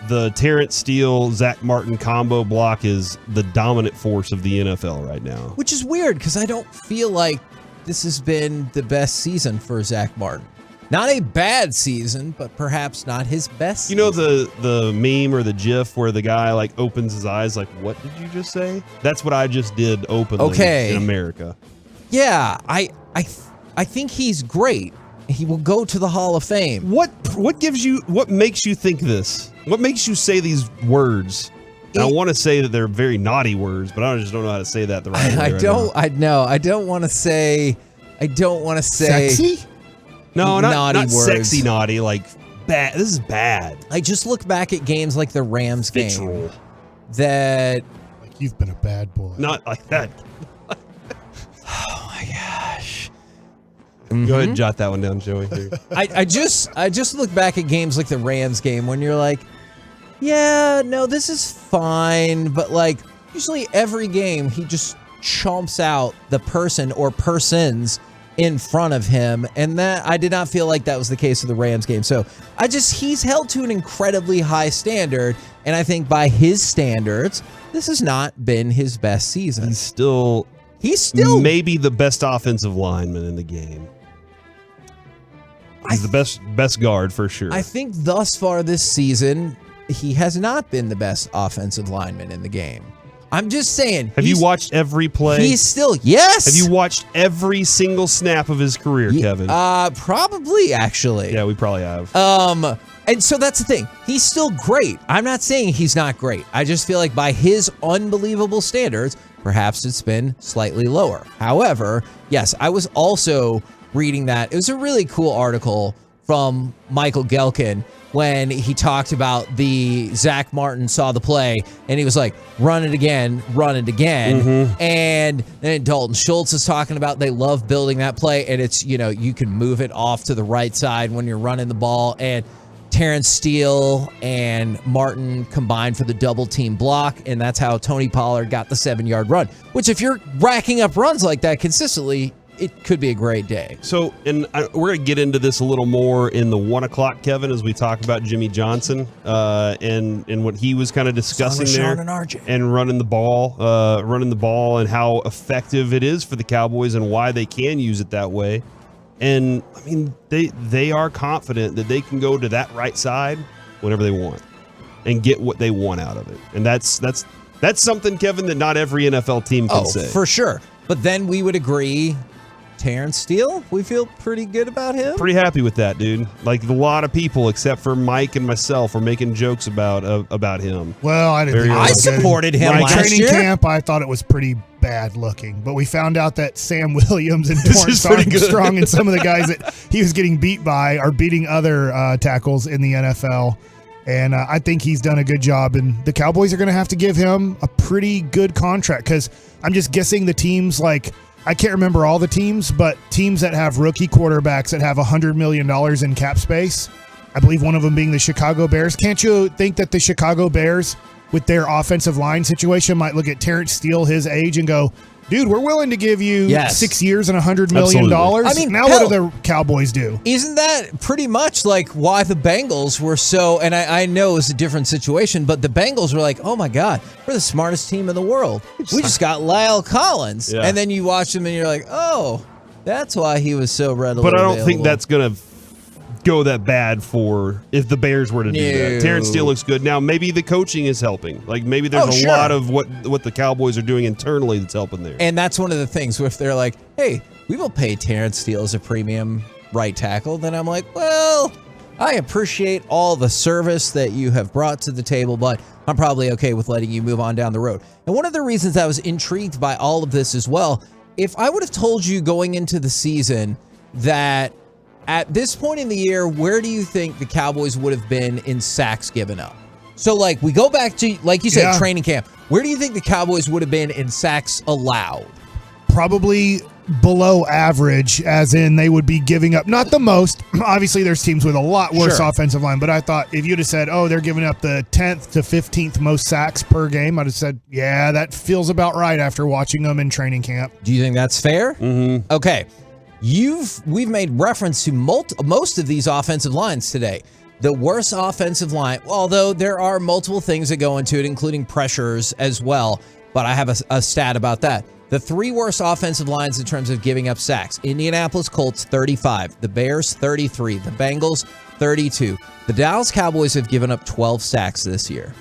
S21: the Terrence Steele, Zach Martin combo block is the dominant force of the NFL right now.
S20: Which is weird because I don't feel like this has been the best season for Zach Martin. Not a bad season, but perhaps not his best season.
S21: The meme or the GIF where the guy opens his eyes like, what did you just say? That's what I just did openly in America.
S20: Yeah, I think he's great. He will go to the Hall of Fame.
S21: What makes you think this? What makes you say these words? I want to say that they're very naughty words, but I just don't know how to say that the right way.
S20: I don't want to say
S22: sexy?
S21: No, not
S20: words.
S21: Sexy naughty, bad. This is bad.
S20: I just look back at games like the Rams game that
S22: You've been a bad boy.
S21: Not like that.
S20: Oh my gosh.
S21: Go ahead and jot that one down, Joey. Here.
S20: I just look back at games like the Rams game when you're like, yeah, no, this is fine, but like usually every game he just chomps out the person or persons in front of him, and that I did not feel like that was the case of the Rams game. So he's held to an incredibly high standard, and I think by his standards, this has not been his best season.
S21: He's still maybe the best offensive lineman in the game. He's the best guard for sure.
S20: I think thus far this season, he has not been the best offensive lineman in the game. I'm just saying.
S21: Have you watched every play?
S20: He's still, yes.
S21: Have you watched every single snap of his career, Kevin?
S20: Probably, actually.
S21: Yeah, we probably have.
S20: And so that's the thing. He's still great. I'm not saying he's not great. I just feel like by his unbelievable standards, perhaps it's been slightly lower. However, yes, I was also reading that. It was a really cool article from Michael Gelkin when he talked about the Zach Martin saw the play and he was like, run it again.
S21: Mm-hmm.
S20: And then Dalton Schultz is talking about they love building that play, and it's, you can move it off to the right side when you're running the ball, and Terrence Steele and Martin combined for the double team block, and that's how Tony Pollard got the 7-yard run, which if you're racking up runs like that consistently, it could be a great day.
S21: So, and we're going to get into this a little more in the 1 o'clock, Kevin, as we talk about Jimmy Johnson and what he was kind of discussing there,
S20: Sean and RJ.
S21: And running the ball and how effective it is for the Cowboys and why they can use it that way. And I mean, they are confident that they can go to that right side whenever they want and get what they want out of it. And that's something, Kevin, that not every NFL team can say.
S20: For sure. But then we would agree, Terrence Steele, we feel pretty good about him.
S21: Pretty happy with that, dude. Like a lot of people, except for Mike and myself, are making jokes about him.
S22: Well, I didn't.
S20: I supported him last
S22: training
S20: year.
S22: Camp. I thought it was pretty bad looking, but we found out that Sam Williams and Torrance Armstrong and some of the guys that he was getting beat by are beating other tackles in the NFL. And I think he's done a good job. And the Cowboys are going to have to give him a pretty good contract, because I'm just guessing the teams like, I can't remember all the teams, but teams that have rookie quarterbacks that have $100 million in cap space, I believe one of them being the Chicago Bears. Can't you think that the Chicago Bears, with their offensive line situation, might look at Terrence Steele, his age, and go, dude, we're willing to give you 6 years and $100 million.
S20: I mean,
S22: now what do the Cowboys do?
S20: Isn't that pretty much like why the Bengals were so, and I know it's a different situation, but the Bengals were like, oh my God, we're the smartest team in the world. We just got Lyle Collins.
S21: Yeah.
S20: And then you watch him and you're like, oh, that's why he was so readily
S21: But I don't
S20: available.
S21: think that's going to go that bad for if the Bears were to do that. Terrence Steele looks good. Now, maybe the coaching is helping. Like, maybe there's a lot of what the Cowboys are doing internally that's helping there.
S20: And that's one of the things, if they're like, hey, we will pay Terrence Steele as a premium right tackle, then I'm like, well, I appreciate all the service that you have brought to the table, but I'm probably okay with letting you move on down the road. And one of the reasons I was intrigued by all of this as well, if I would have told you going into the season that at this point in the year, where do you think the Cowboys would have been in sacks given up? So, like, we go back to, like you said, training camp. Where do you think the Cowboys would have been in sacks allowed?
S22: Probably below average, as in they would be giving up, not the most. Obviously, there's teams with a lot worse offensive line, but I thought if you'd have said, oh, they're giving up the 10th to 15th most sacks per game, I'd have said, yeah, that feels about right after watching them in training camp.
S20: Do you think that's fair?
S21: Mm-hmm.
S20: Okay. We've made reference to most of these offensive lines today. The worst offensive line, although there are multiple things that go into it, including pressures as well, but I have a stat about that. The 3 worst offensive lines in terms of giving up sacks: Indianapolis Colts 35, the Bears 33, the Bengals 32. The Dallas Cowboys have given up 12 sacks this year.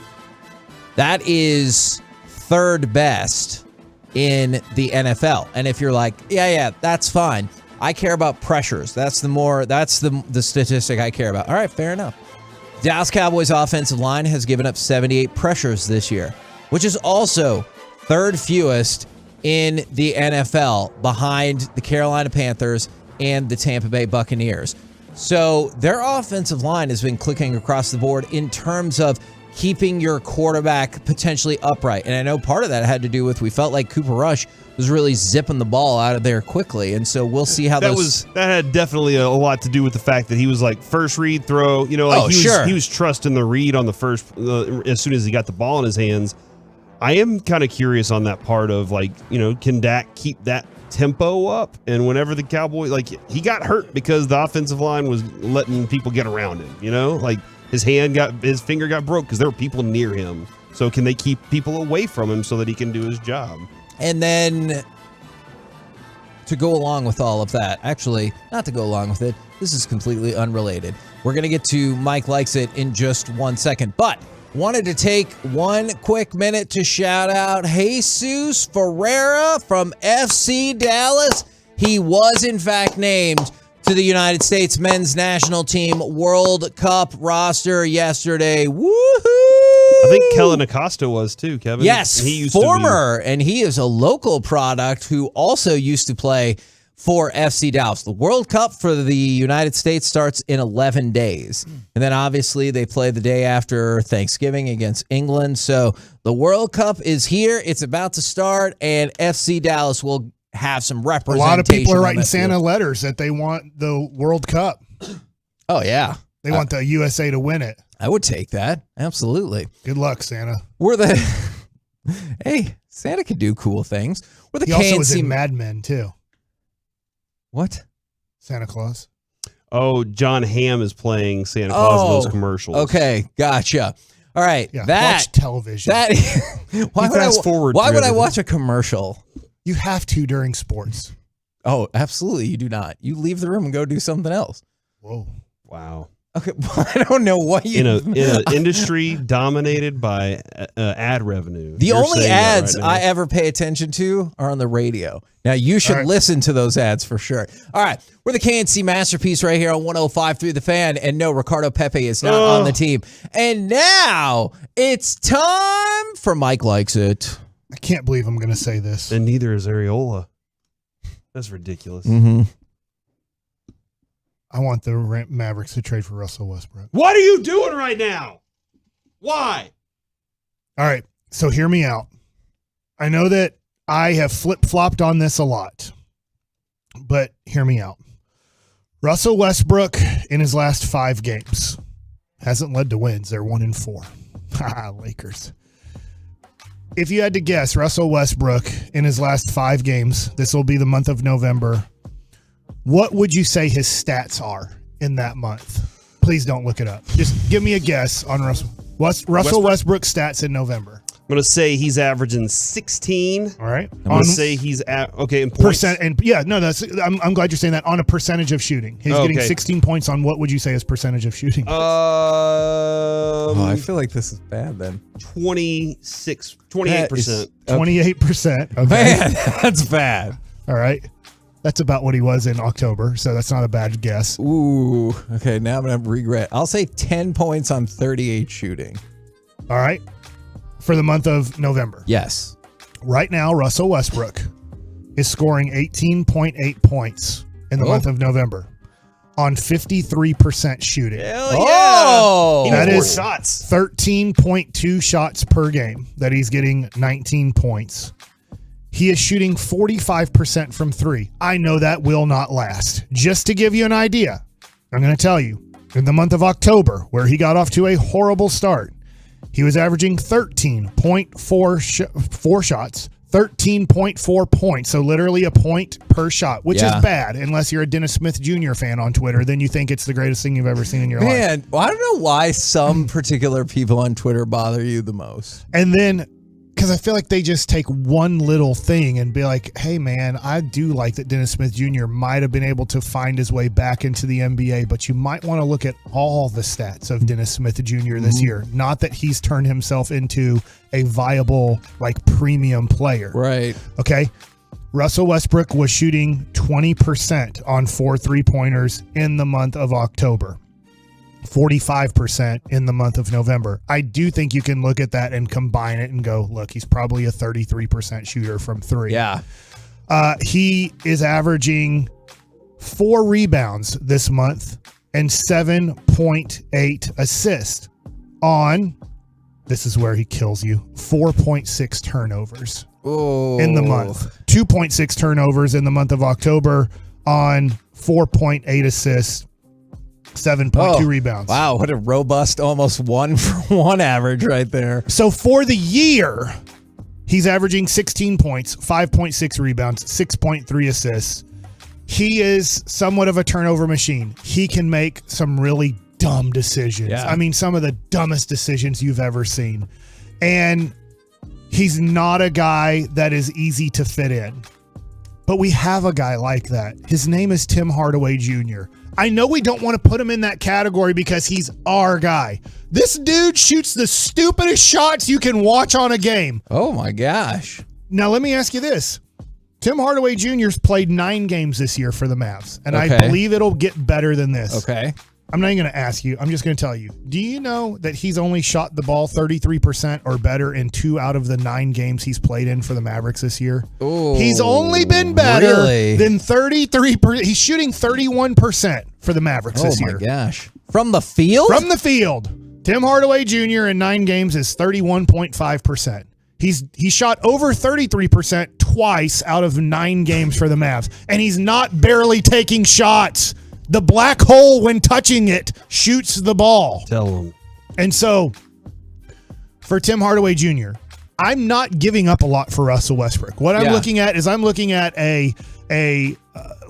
S20: That is 3rd best in the NFL. And if you're like, yeah, that's fine, I care about pressures. That's the statistic I care about. All right, fair enough. Dallas Cowboys offensive line has given up 78 pressures this year, which is also 3rd fewest in the NFL, behind the Carolina Panthers and the Tampa Bay Buccaneers. So their offensive line has been clicking across the board in terms of keeping your quarterback potentially upright. And I know part of that had to do with we felt like Cooper Rush was really zipping the ball out of there quickly. And so we'll see how
S21: that had definitely a lot to do with the fact that he was like first read throw, he was trusting the read on the first as soon as he got the ball in his hands. I am kind of curious on that part of can Dak keep that tempo up? And whenever the Cowboys, he got hurt because the offensive line was letting people get around him, his finger got broke because there were people near him. So can they keep people away from him so that he can do his job?
S20: And then to go along with all of that, actually, not to go along with it, this is completely unrelated. We're going to get to Mike Likes It in just 1 second, but wanted to take 1 quick minute to shout out Jesus Ferreira from FC Dallas. He was, in fact, named to the United States men's national team World Cup roster yesterday. Woohoo!
S21: I think Kellen Acosta was too, Kevin.
S20: Yes, and he is a local product who also used to play for FC Dallas. The World Cup for the United States starts in 11 days. And then obviously they play the day after Thanksgiving against England. So the World Cup is here. It's about to start, and FC Dallas will have some representation.
S22: A lot of people are writing Santa letters that they want the World Cup.
S20: Oh, yeah.
S22: They want the USA to win it.
S20: I would take that. Absolutely.
S22: Good luck, Santa.
S20: Hey, Santa can do cool things.
S22: He also was in Mad Men, too.
S20: What?
S22: Santa Claus.
S21: Oh, John Hamm is playing Santa Claus in those commercials.
S20: Okay, gotcha. All right,
S22: yeah, watch television.
S20: Why would I watch a commercial?
S22: You have to during sports.
S20: Oh, absolutely, you do not. You leave the room and go do something else.
S22: Whoa.
S21: Wow.
S20: Okay, well, I don't know what you...
S21: In an industry dominated by ad revenue.
S20: The only ads I ever pay attention to are on the radio. Now, you should listen to those ads for sure. All right, we're the KNC Masterpiece right here on 105.3 The Fan. And no, Ricardo Pepe is not on the team. And now, it's time for Mike Likes It.
S22: I can't believe I'm going to say this.
S21: And neither is Areola. That's ridiculous.
S20: Mm-hmm.
S22: I want the Mavericks to trade for Russell Westbrook.
S21: What are you doing right now? Why?
S22: All right, so hear me out. I know that I have flip-flopped on this a lot, but hear me out. Russell Westbrook, in his last 5 games, hasn't led to wins. They're 1-4. Lakers. If you had to guess, Russell Westbrook, in his last 5 games, this will be the month of November, what would you say his stats are in that month? Please don't look it up. Just give me a guess on Russell Westbrook's stats in November.
S21: I'm going to say he's averaging 16.
S22: All right.
S21: I'm going to say he's in points.
S22: Percent, and I'm glad you're saying that on a percentage of shooting. He's getting 16 points on what would you say his percentage of shooting?
S20: I feel like this is bad then.
S21: 28%.
S22: 28%. Okay.
S20: Man, that's bad.
S22: All right. That's about what he was in October, so that's not a bad guess.
S20: Ooh, okay, now I'm going to regret. I'll say 10 points on 38 shooting.
S22: All right, for the month of November.
S20: Yes.
S22: Right now, Russell Westbrook is scoring 18.8 points in the month of November on 53% shooting.
S21: Hell yeah!
S22: That is
S21: shots.
S22: 13.2 shots per game that he's getting 19 points. He is shooting 45% from 3. I know that will not last. Just to give you an idea, I'm going to tell you, in the month of October, where he got off to a horrible start, he was averaging 13.4 shots, 13.4 points, so literally a point per shot, which is bad unless you're a Dennis Smith Jr. fan on Twitter. Then you think it's the greatest thing you've ever seen in your life.
S20: Man, well, I don't know why some particular people on Twitter bother you the most.
S22: And then... because I feel like they just take one little thing and be like, hey, man, I do like that Dennis Smith Jr. might have been able to find his way back into the NBA, but you might want to look at all the stats of Dennis Smith Jr. this year. Not that he's turned himself into a viable, premium player.
S20: Right.
S22: Okay? Russell Westbrook was shooting 20% on 4 3-pointers in the month of October. 45% in the month of November. I do think you can look at that and combine it and go, look, he's probably a 33% shooter from 3.
S20: Yeah.
S22: He is averaging 4 rebounds this month and 7.8 assists on this is where he kills you. 4.6 turnovers in the month. 2.6 turnovers in the month of October on 4.8 assists, 7.2 rebounds.
S20: Wow, what a robust almost 1-for-1 average right there.
S22: So for the year, he's averaging 16 points, 5.6 rebounds, 6.3 assists. He is somewhat of a turnover machine. He can make some really dumb decisions.
S20: Yeah.
S22: I mean, some of the dumbest decisions you've ever seen. And he's not a guy that is easy to fit in. But we have a guy like that. His name is Tim Hardaway Jr. I know we don't want to put him in that category because he's our guy. This dude shoots the stupidest shots you can watch on a game.
S20: Oh, my gosh.
S22: Now, let me ask you this. Tim Hardaway Jr.'s played 9 games this year for the Mavs, and I believe it'll get better than this.
S20: Okay.
S22: I'm not even going to ask you. I'm just going to tell you. Do you know that he's only shot the ball 33% or better in 2 out of the 9 games he's played in for the Mavericks this year?
S20: Ooh,
S22: he's only been better than 33%. He's shooting 31% for the Mavericks this year.
S20: Oh, my gosh. From the field?
S22: From the field. Tim Hardaway Jr. in 9 games is 31.5%. He shot over 33% twice out of 9 games for the Mavs, and he's not barely taking shots. The black hole, when touching it, shoots the ball.
S21: Tell him.
S22: And so, for Tim Hardaway Jr., I'm not giving up a lot for Russell Westbrook. What I'm looking at is a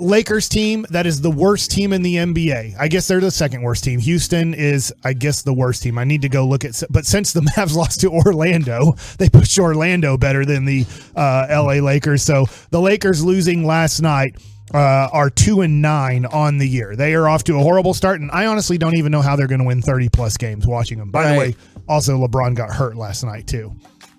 S22: Lakers team that is the worst team in the NBA. I guess they're the second worst team. Houston is, I guess, the worst team. I need to go look at. But since the Mavs lost to Orlando, they pushed Orlando better than the LA Lakers. So the Lakers losing last night are 2-9 on the year. They are off to a horrible start, and I honestly don't even know how they're going to win 30-plus games watching them. By the way, also LeBron got hurt last night too.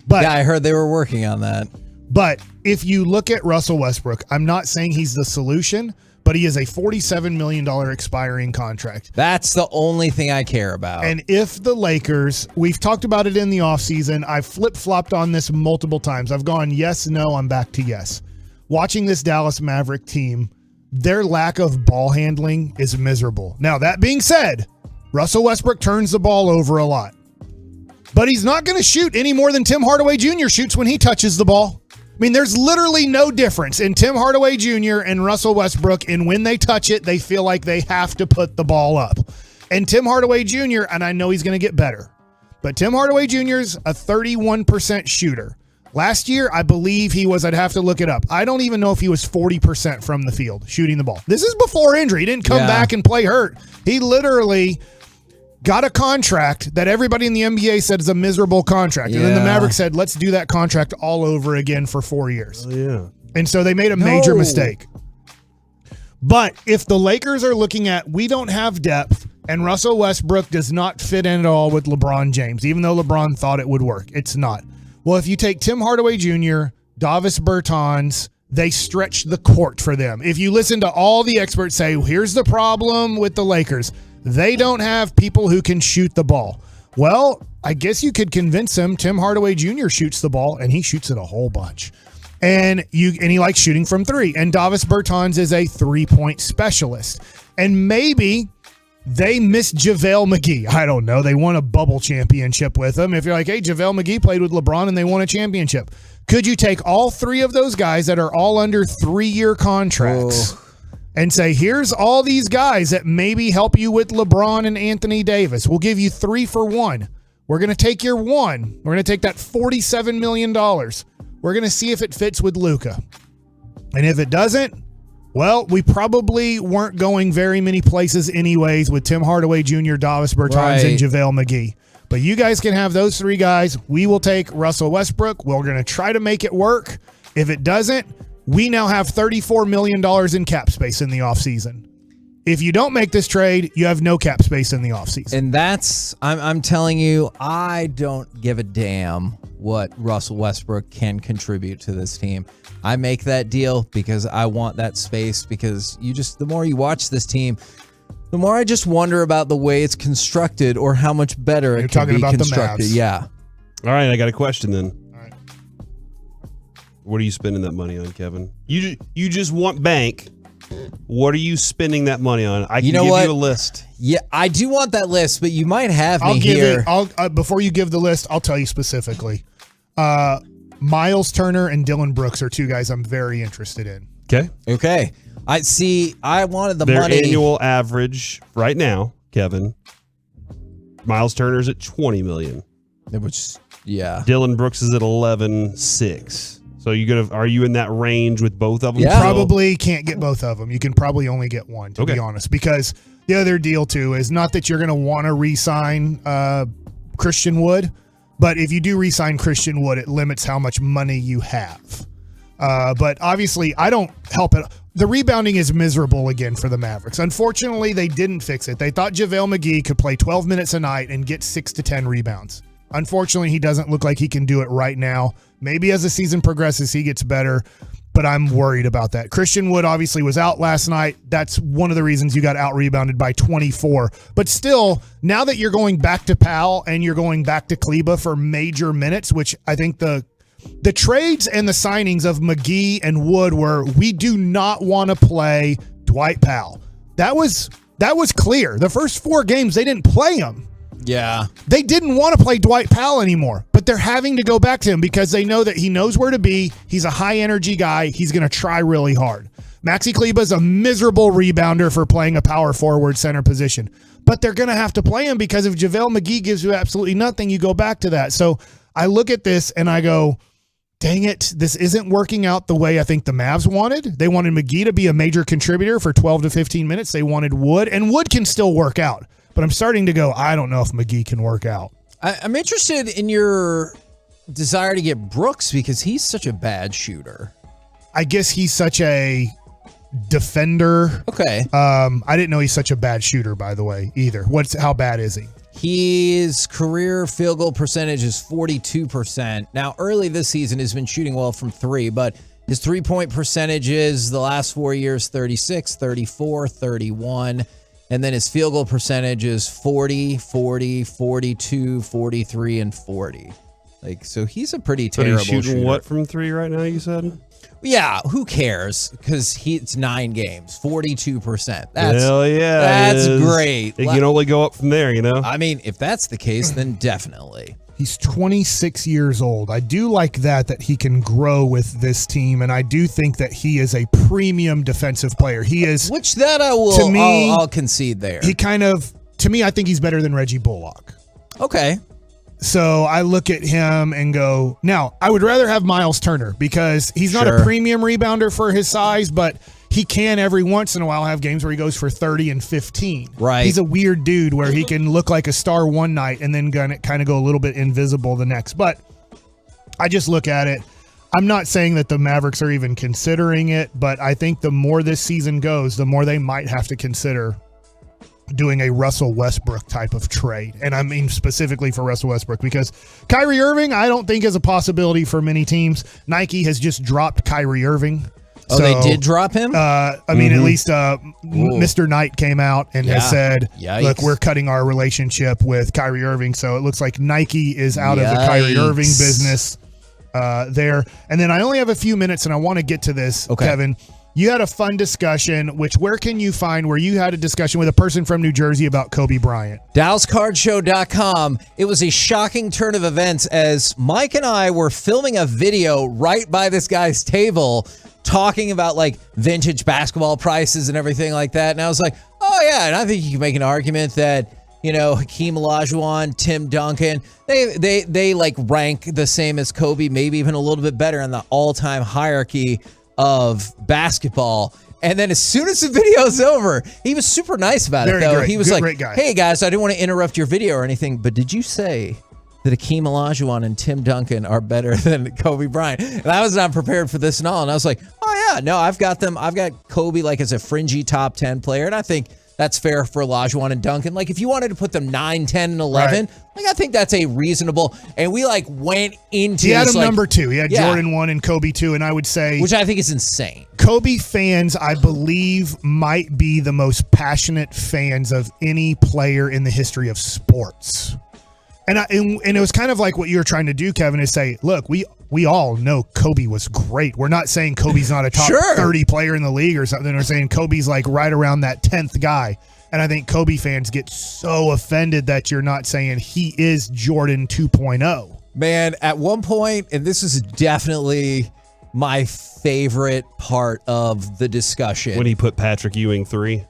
S22: But
S20: yeah, I heard they were working on that.
S22: But if you look at Russell Westbrook, I'm not saying he's the solution, but he is a $47 million expiring contract.
S20: That's the only thing I care about.
S22: And if the Lakers, we've talked about it in the offseason, I've flip-flopped on this multiple times. I've gone yes, no, I'm back to yes. Watching this Dallas Maverick team, their lack of ball handling is miserable. Now, that being said, Russell Westbrook turns the ball over a lot. But he's not going to shoot any more than Tim Hardaway Jr. shoots when he touches the ball. I mean, there's literally no difference in Tim Hardaway Jr. and Russell Westbrook, and when they touch it, they feel like they have to put the ball up. And Tim Hardaway Jr., and I know he's going to get better, but Tim Hardaway Jr. is a 31% shooter. Last year, I believe he was, I'd have to look it up. I don't even know if he was 40% from the field shooting the ball. This is before injury. He didn't come back and play hurt. He literally got a contract that everybody in the NBA said is a miserable contract. And then the Mavericks said, let's do that contract all over again for 4 years.
S21: Oh, yeah.
S22: And so they made a major mistake. But if the Lakers are looking at, we don't have depth, and Russell Westbrook does not fit in at all with LeBron James, even though LeBron thought it would work. It's not. Well, if you take Tim Hardaway Jr., Davis Bertans, they stretch the court for them. If you listen to all the experts say, here's the problem with the Lakers, they don't have people who can shoot the ball. Well, I guess you could convince him Tim Hardaway Jr. shoots the ball, and he shoots it a whole bunch. And he likes shooting from 3. And Davis Bertans is a 3-point specialist. And maybe they miss JaVale McGee. I don't know. They won a bubble championship with him. If you're like, hey, JaVale McGee played with LeBron and they won a championship. Could you take all 3 of those guys that are all under 3-year contracts and say, here's all these guys that maybe help you with LeBron and Anthony Davis. We'll give you 3 for 1. We're going to take your 1. We're going to take that $47 million. We're going to see if it fits with Luka. And if it doesn't, well, we probably weren't going very many places anyways with Tim Hardaway Jr., Davis Bertans, and JaVale McGee. But you guys can have those 3 guys. We will take Russell Westbrook. We're going to try to make it work. If it doesn't, we now have $34 million in cap space in the offseason. If you don't make this trade, you have no cap space in the offseason.
S20: And that's, I'm telling you, I don't give a damn what Russell Westbrook can contribute to this team. I make that deal because I want that space, because the more you watch this team, the more I just wonder about the way it's constructed or how much better it can be constructed. Yeah.
S21: All right, I got a question then. All right. What are you spending that money on, Kevin? You just want bank, What are you spending that money on? I can
S20: You know
S21: give
S20: what?
S21: you a list.
S20: Yeah, I do want that list, but you might have
S22: I'll
S20: me
S22: give
S20: here.
S22: it. Before you give the list, I'll tell you specifically. Miles Turner and Dylan Brooks are two guys I'm very interested in.
S21: Okay.
S20: I wanted the
S21: Their
S20: money.
S21: annual average right now, Kevin. Miles Turner's at $20 million.
S20: Which, yeah.
S21: Dylan Brooks is at 11.6. So are you in that range with both of them?
S22: You probably can't get both of them. You can probably only get one, to be honest, because the other deal too is not that you're going to want to re-sign Christian Wood, but if you do re-sign Christian Wood, it limits how much money you have. But obviously, I don't help it. The rebounding is miserable again for the Mavericks. Unfortunately, they didn't fix it. They thought JaVale McGee could play 12 minutes a night and get 6 to 10 rebounds. Unfortunately, he doesn't look like he can do it right now. Maybe as the season progresses, he gets better, but I'm worried about that. Christian Wood obviously was out last night. That's one of the reasons you got out-rebounded by 24. But still, now that you're going back to Powell and you're going back to Kleba for major minutes, which I think the trades and the signings of McGee and Wood were, we do not want to play Dwight Powell. That was clear. The first 4 games, they didn't play him.
S20: Yeah.
S22: They didn't want to play Dwight Powell anymore, but they're having to go back to him because they know that he knows where to be. He's a high-energy guy. He's going to try really hard. Maxi Kleba's a miserable rebounder for playing a power forward center position, but they're going to have to play him because if JaVale McGee gives you absolutely nothing, you go back to that. So I look at this and I go, dang it, this isn't working out the way I think the Mavs wanted. They wanted McGee to be a major contributor for 12 to 15 minutes. They wanted Wood, and Wood can still work out. But I'm starting to go, I don't know if McGee can work out.
S20: I'm interested in your desire to get Brooks because he's such a bad shooter.
S22: I guess he's such a defender.
S20: Okay.
S22: I didn't know he's such a bad shooter, by the way, either. How bad is he?
S20: His career field goal percentage is 42%. Now, early this season, he's been shooting well from 3, but his three-point percentages the last 4 years, 36, 34, 31. And then his field goal percentage is 40, 40, 42, 43, and 40. So he's a pretty terrible
S21: But he's shooting
S20: shooter.
S21: what from 3 right now, you said?
S20: Yeah, who cares? Because it's 9 games, 42%.
S21: Hell yeah.
S20: That's
S21: it is.
S20: great.
S21: It can only go up from there, you know?
S20: I mean, if that's the case, then definitely.
S22: He's 26 years old. I do like that he can grow with this team, and I do think that he is a premium defensive player. He is,
S20: which that I will.
S22: To me,
S20: I'll concede there.
S22: He to me, I think he's better than Reggie Bullock.
S20: Okay.
S22: So I look at him and go, now I would rather have Miles Turner because he's not a premium rebounder for his size, but he can every once in a while have games where he goes for 30 and 15.
S20: Right.
S22: He's a weird dude where he can look like a star one night and then kind of go a little bit invisible the next. But I just look at it. I'm not saying that the Mavericks are even considering it, but I think the more this season goes, the more they might have to consider doing a Russell Westbrook type of trade. And I mean specifically for Russell Westbrook because Kyrie Irving, I don't think is a possibility for many teams. Nike has just dropped Kyrie Irving.
S20: Oh, so, they did drop him?
S22: I mean, at least Mr. Knight came out and has said, look, we're cutting our relationship with Kyrie Irving. So it looks like Nike is out of the Kyrie Irving business there. And then I only have a few minutes and I want to get to this, Kevin. You had a fun discussion, where can you find where you had a discussion with a person from New Jersey about Kobe Bryant?
S20: DallasCardShow.com. It was a shocking turn of events as Mike and I were filming a video right by this guy's table talking about vintage basketball prices and everything like that. And I was like, oh yeah. And I think you can make an argument that, Hakeem Olajuwon, Tim Duncan, they rank the same as Kobe, maybe even a little bit better in the all-time hierarchy of basketball. And then as soon as the video's over, he was super nice about it, though. He was
S22: great guy.
S20: Hey, guys, I didn't want to interrupt your video or anything, but did you say that Hakeem Olajuwon and Tim Duncan are better than Kobe Bryant? And I was not prepared for this at all. And I was like, oh, yeah, no, I've got them. I've got Kobe as a fringy top 10 player. And I think that's fair for Olajuwon and Duncan. If you wanted to put them 9, 10, and 11, I think that's a reasonable. And we went into.
S22: He had him number 2. He had Jordan 1 and Kobe 2, and I would say,
S20: which I think is insane.
S22: Kobe fans, I believe, might be the most passionate fans of any player in the history of sports. And it was kind of like what you're trying to do, Kevin, is say, look, we all know Kobe was great. We're not saying Kobe's not a top 30 player in the league or something. We're saying Kobe's like right around that 10th guy. And I think Kobe fans get so offended that you're not saying he is Jordan 2.0.
S20: Man, at one point, and this is definitely my favorite part of the discussion.
S21: When he put Patrick Ewing 3.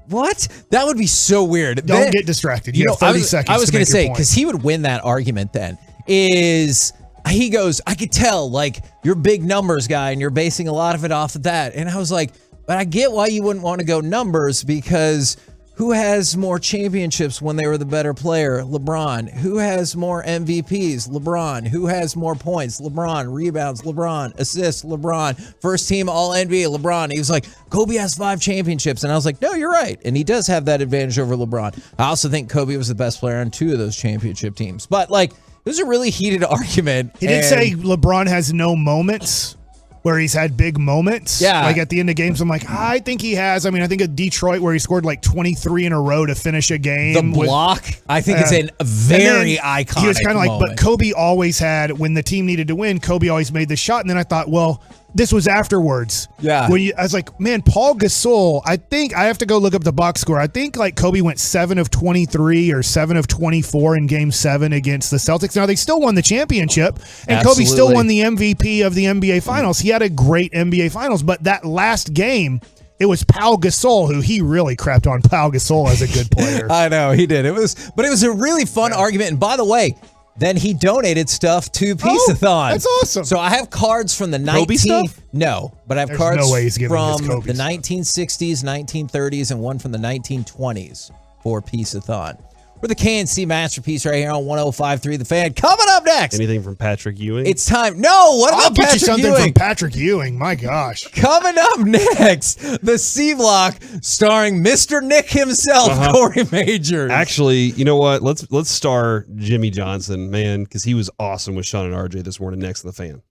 S20: What? That would be so weird.
S22: Don't get distracted. You have 30 seconds.
S20: I was
S22: going to
S20: say, because he would win that argument then, he goes, I could tell, like, you're a big numbers guy and you're basing a lot of it off of that. And I was like, but I get why you wouldn't want to go numbers, because who has more championships when they were the better player? LeBron. Who has more MVPs? LeBron. Who has more points? LeBron. Rebounds? LeBron. Assists? LeBron. First team All-NBA? LeBron. He was like, Kobe has 5 championships. And I was like, no, you're right. And he does have that advantage over LeBron. I also think Kobe was the best player on 2 of those championship teams. But, like, it was a really heated argument.
S22: He did say LeBron has no moments where he's had big moments.
S20: Yeah.
S22: Like at the end of games, I'm like, I think he has. I mean, I think of Detroit where he scored like 23 in a row to finish a game.
S20: The block, I think it's a very iconic
S22: He was kind of like,
S20: moment.
S22: but Kobe always had, when the team needed to win, Kobe always made the shot. And then I thought, well, this was afterwards.
S20: Yeah.
S22: I was like, man, Paul Gasol, I think I have to go look up the box score. I think like Kobe went 7 of 23 or 7 of 24 in game 7 against the Celtics. Now they still won the championship, and Kobe still won the MVP of the NBA Finals. He had a great NBA Finals, but that last game, it was Pau Gasol who he really crapped on Pau Gasol as a good player.
S20: I know he did. It was a really fun argument. And by the way, then he donated stuff to Peace-a-thon.
S22: That's awesome.
S20: So I have cards from the
S22: Kobe stuff?
S20: No, but I have
S22: There's
S20: cards
S22: no way he's giving us
S20: from
S22: Kobe
S20: the
S22: stuff.
S20: 1960s, 1930s, and one from the 1920s for Peace-a-thon. We're the KNC Masterpiece right here on 105.3 The Fan. Coming up next.
S21: Anything from Patrick Ewing?
S20: It's time. No, what about
S22: I'll get
S20: Patrick
S22: you something
S20: Ewing?
S22: from Patrick Ewing. My gosh.
S20: Coming up next, the C Block starring Mr. Nick himself, Corey Majors.
S21: Actually, you know what? Let's star Jimmy Johnson, man, because he was awesome with Sean and RJ this morning next to The Fan.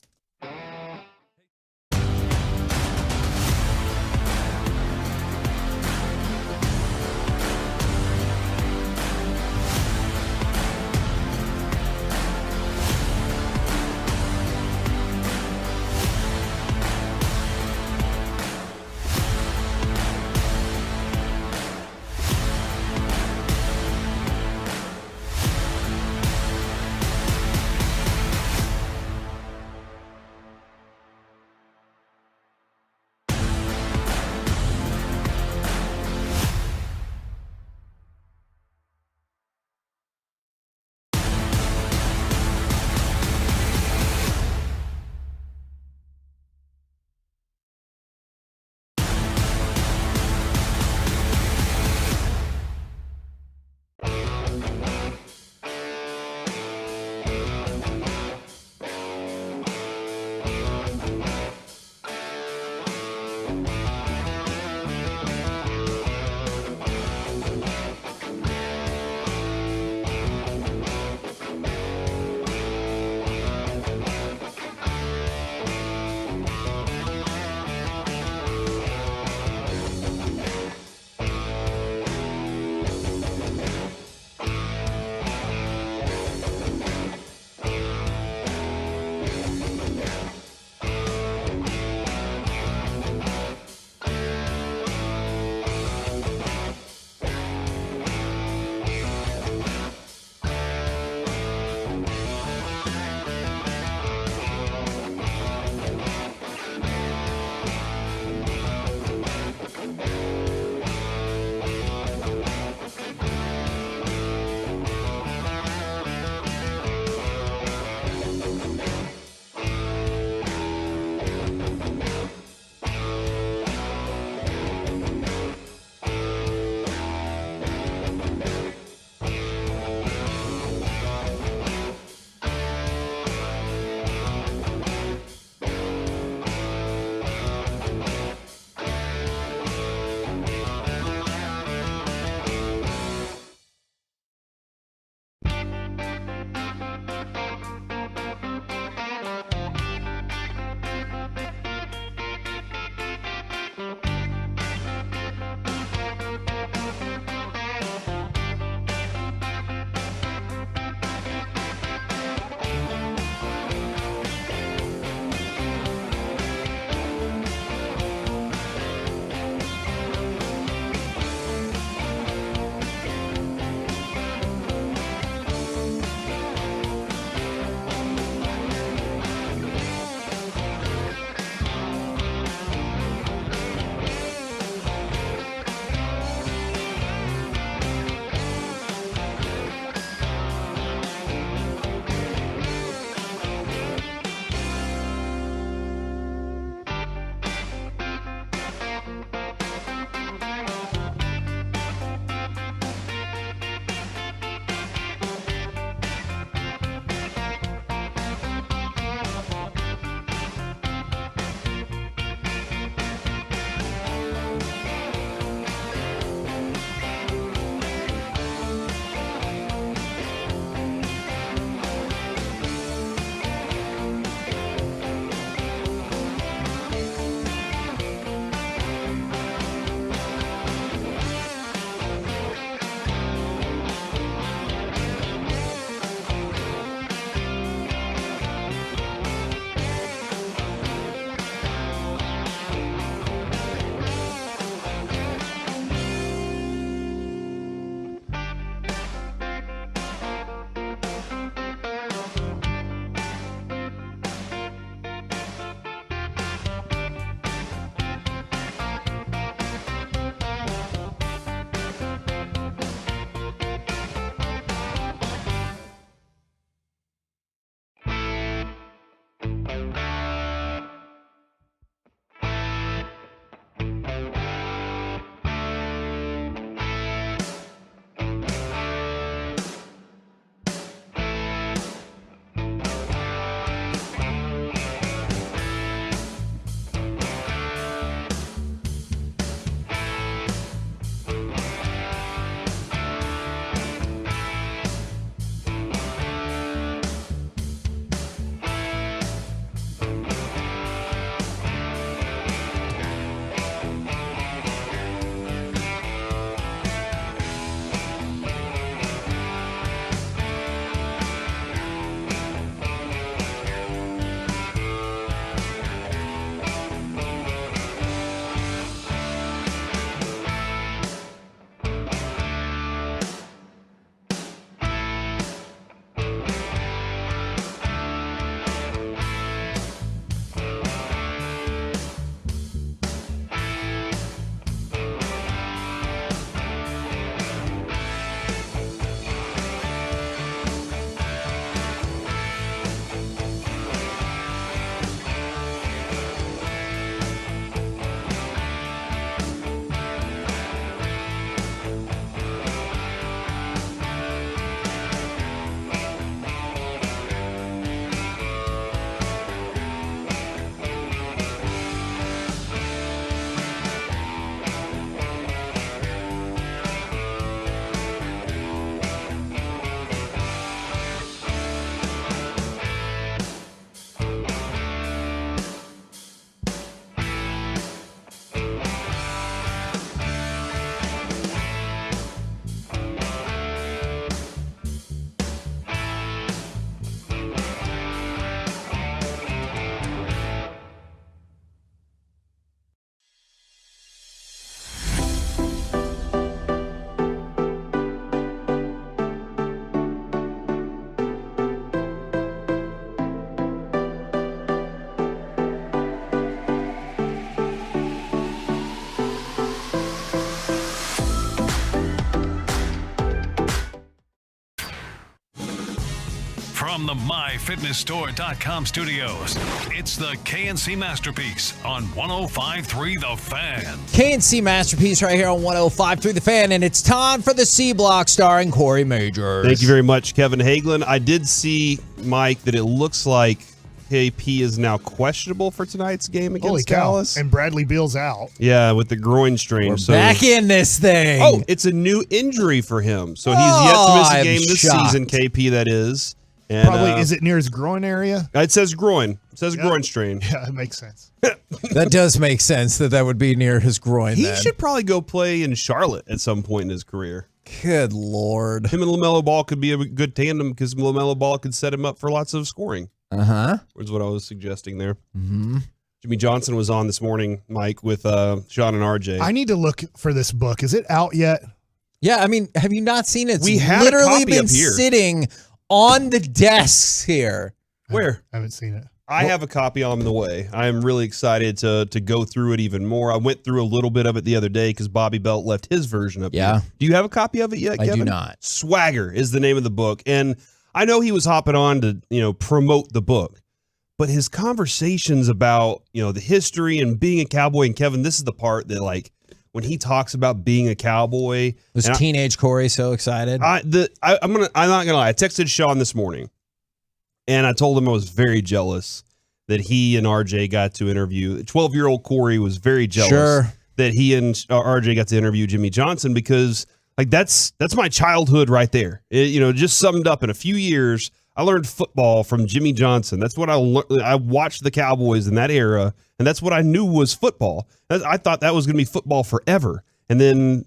S1: From the MyFitnessStore.com studios, it's the KNC Masterpiece on 105.3 The Fan.
S20: KNC Masterpiece right here on 105.3 The Fan, and it's time for the C Block starring Corey Majors.
S21: Thank you very much, Kevin Hagelin. I did see, Mike, that it looks like KP is now questionable for tonight's game against Dallas.
S22: And Bradley Beal's out.
S21: Yeah, with the groin strain.
S20: We're back in this thing.
S21: Oh, it's a new injury for him. So he's yet to miss a game this season, KP, that is. And,
S22: probably, is it near his groin area?
S21: It says groin. It says groin strain.
S22: Yeah, it makes sense.
S20: That does make sense that would be near his groin.
S21: He should probably go play in Charlotte at some point in his career.
S20: Good Lord.
S21: Him and LaMelo Ball could be a good tandem because LaMelo Ball could set him up for lots of scoring. Was what I was suggesting there.
S20: Mm-hmm.
S21: Jimmy Johnson was on this morning, Mike, with Sean and RJ.
S22: I need to look for this book. Is it out yet?
S20: Yeah, I mean, have you not seen it?
S21: We
S20: It's
S21: had
S20: literally
S21: a copy
S20: been
S21: up here.
S20: sitting on the desks here.
S21: Where?
S22: I haven't seen it.
S21: I have a copy on the way. I am really excited to go through it even more. I went through a little bit of it the other day because Bobby Belt left his version up
S20: Yeah.
S21: here. Do you have a copy of it yet,
S20: I
S21: Kevin?
S20: do not.
S21: Swagger is the name of the book. And I know he was hopping on to, promote the book. But his conversations about, the history and being a Cowboy, and Kevin, this is the part that, like, when he talks about being a Cowboy.
S20: Was teenage Corey so excited?
S21: I'm not gonna lie. I texted Sean this morning, and I told him I was very jealous that he and RJ got to interview. 12-year-old Corey was very jealous that he and RJ got to interview Jimmy Johnson because, like, that's my childhood right there. It, just summed up in a few years. I learned football from Jimmy Johnson. That's what I watched the Cowboys in that era, and that's what I knew was football. I thought that was going to be football forever. And then,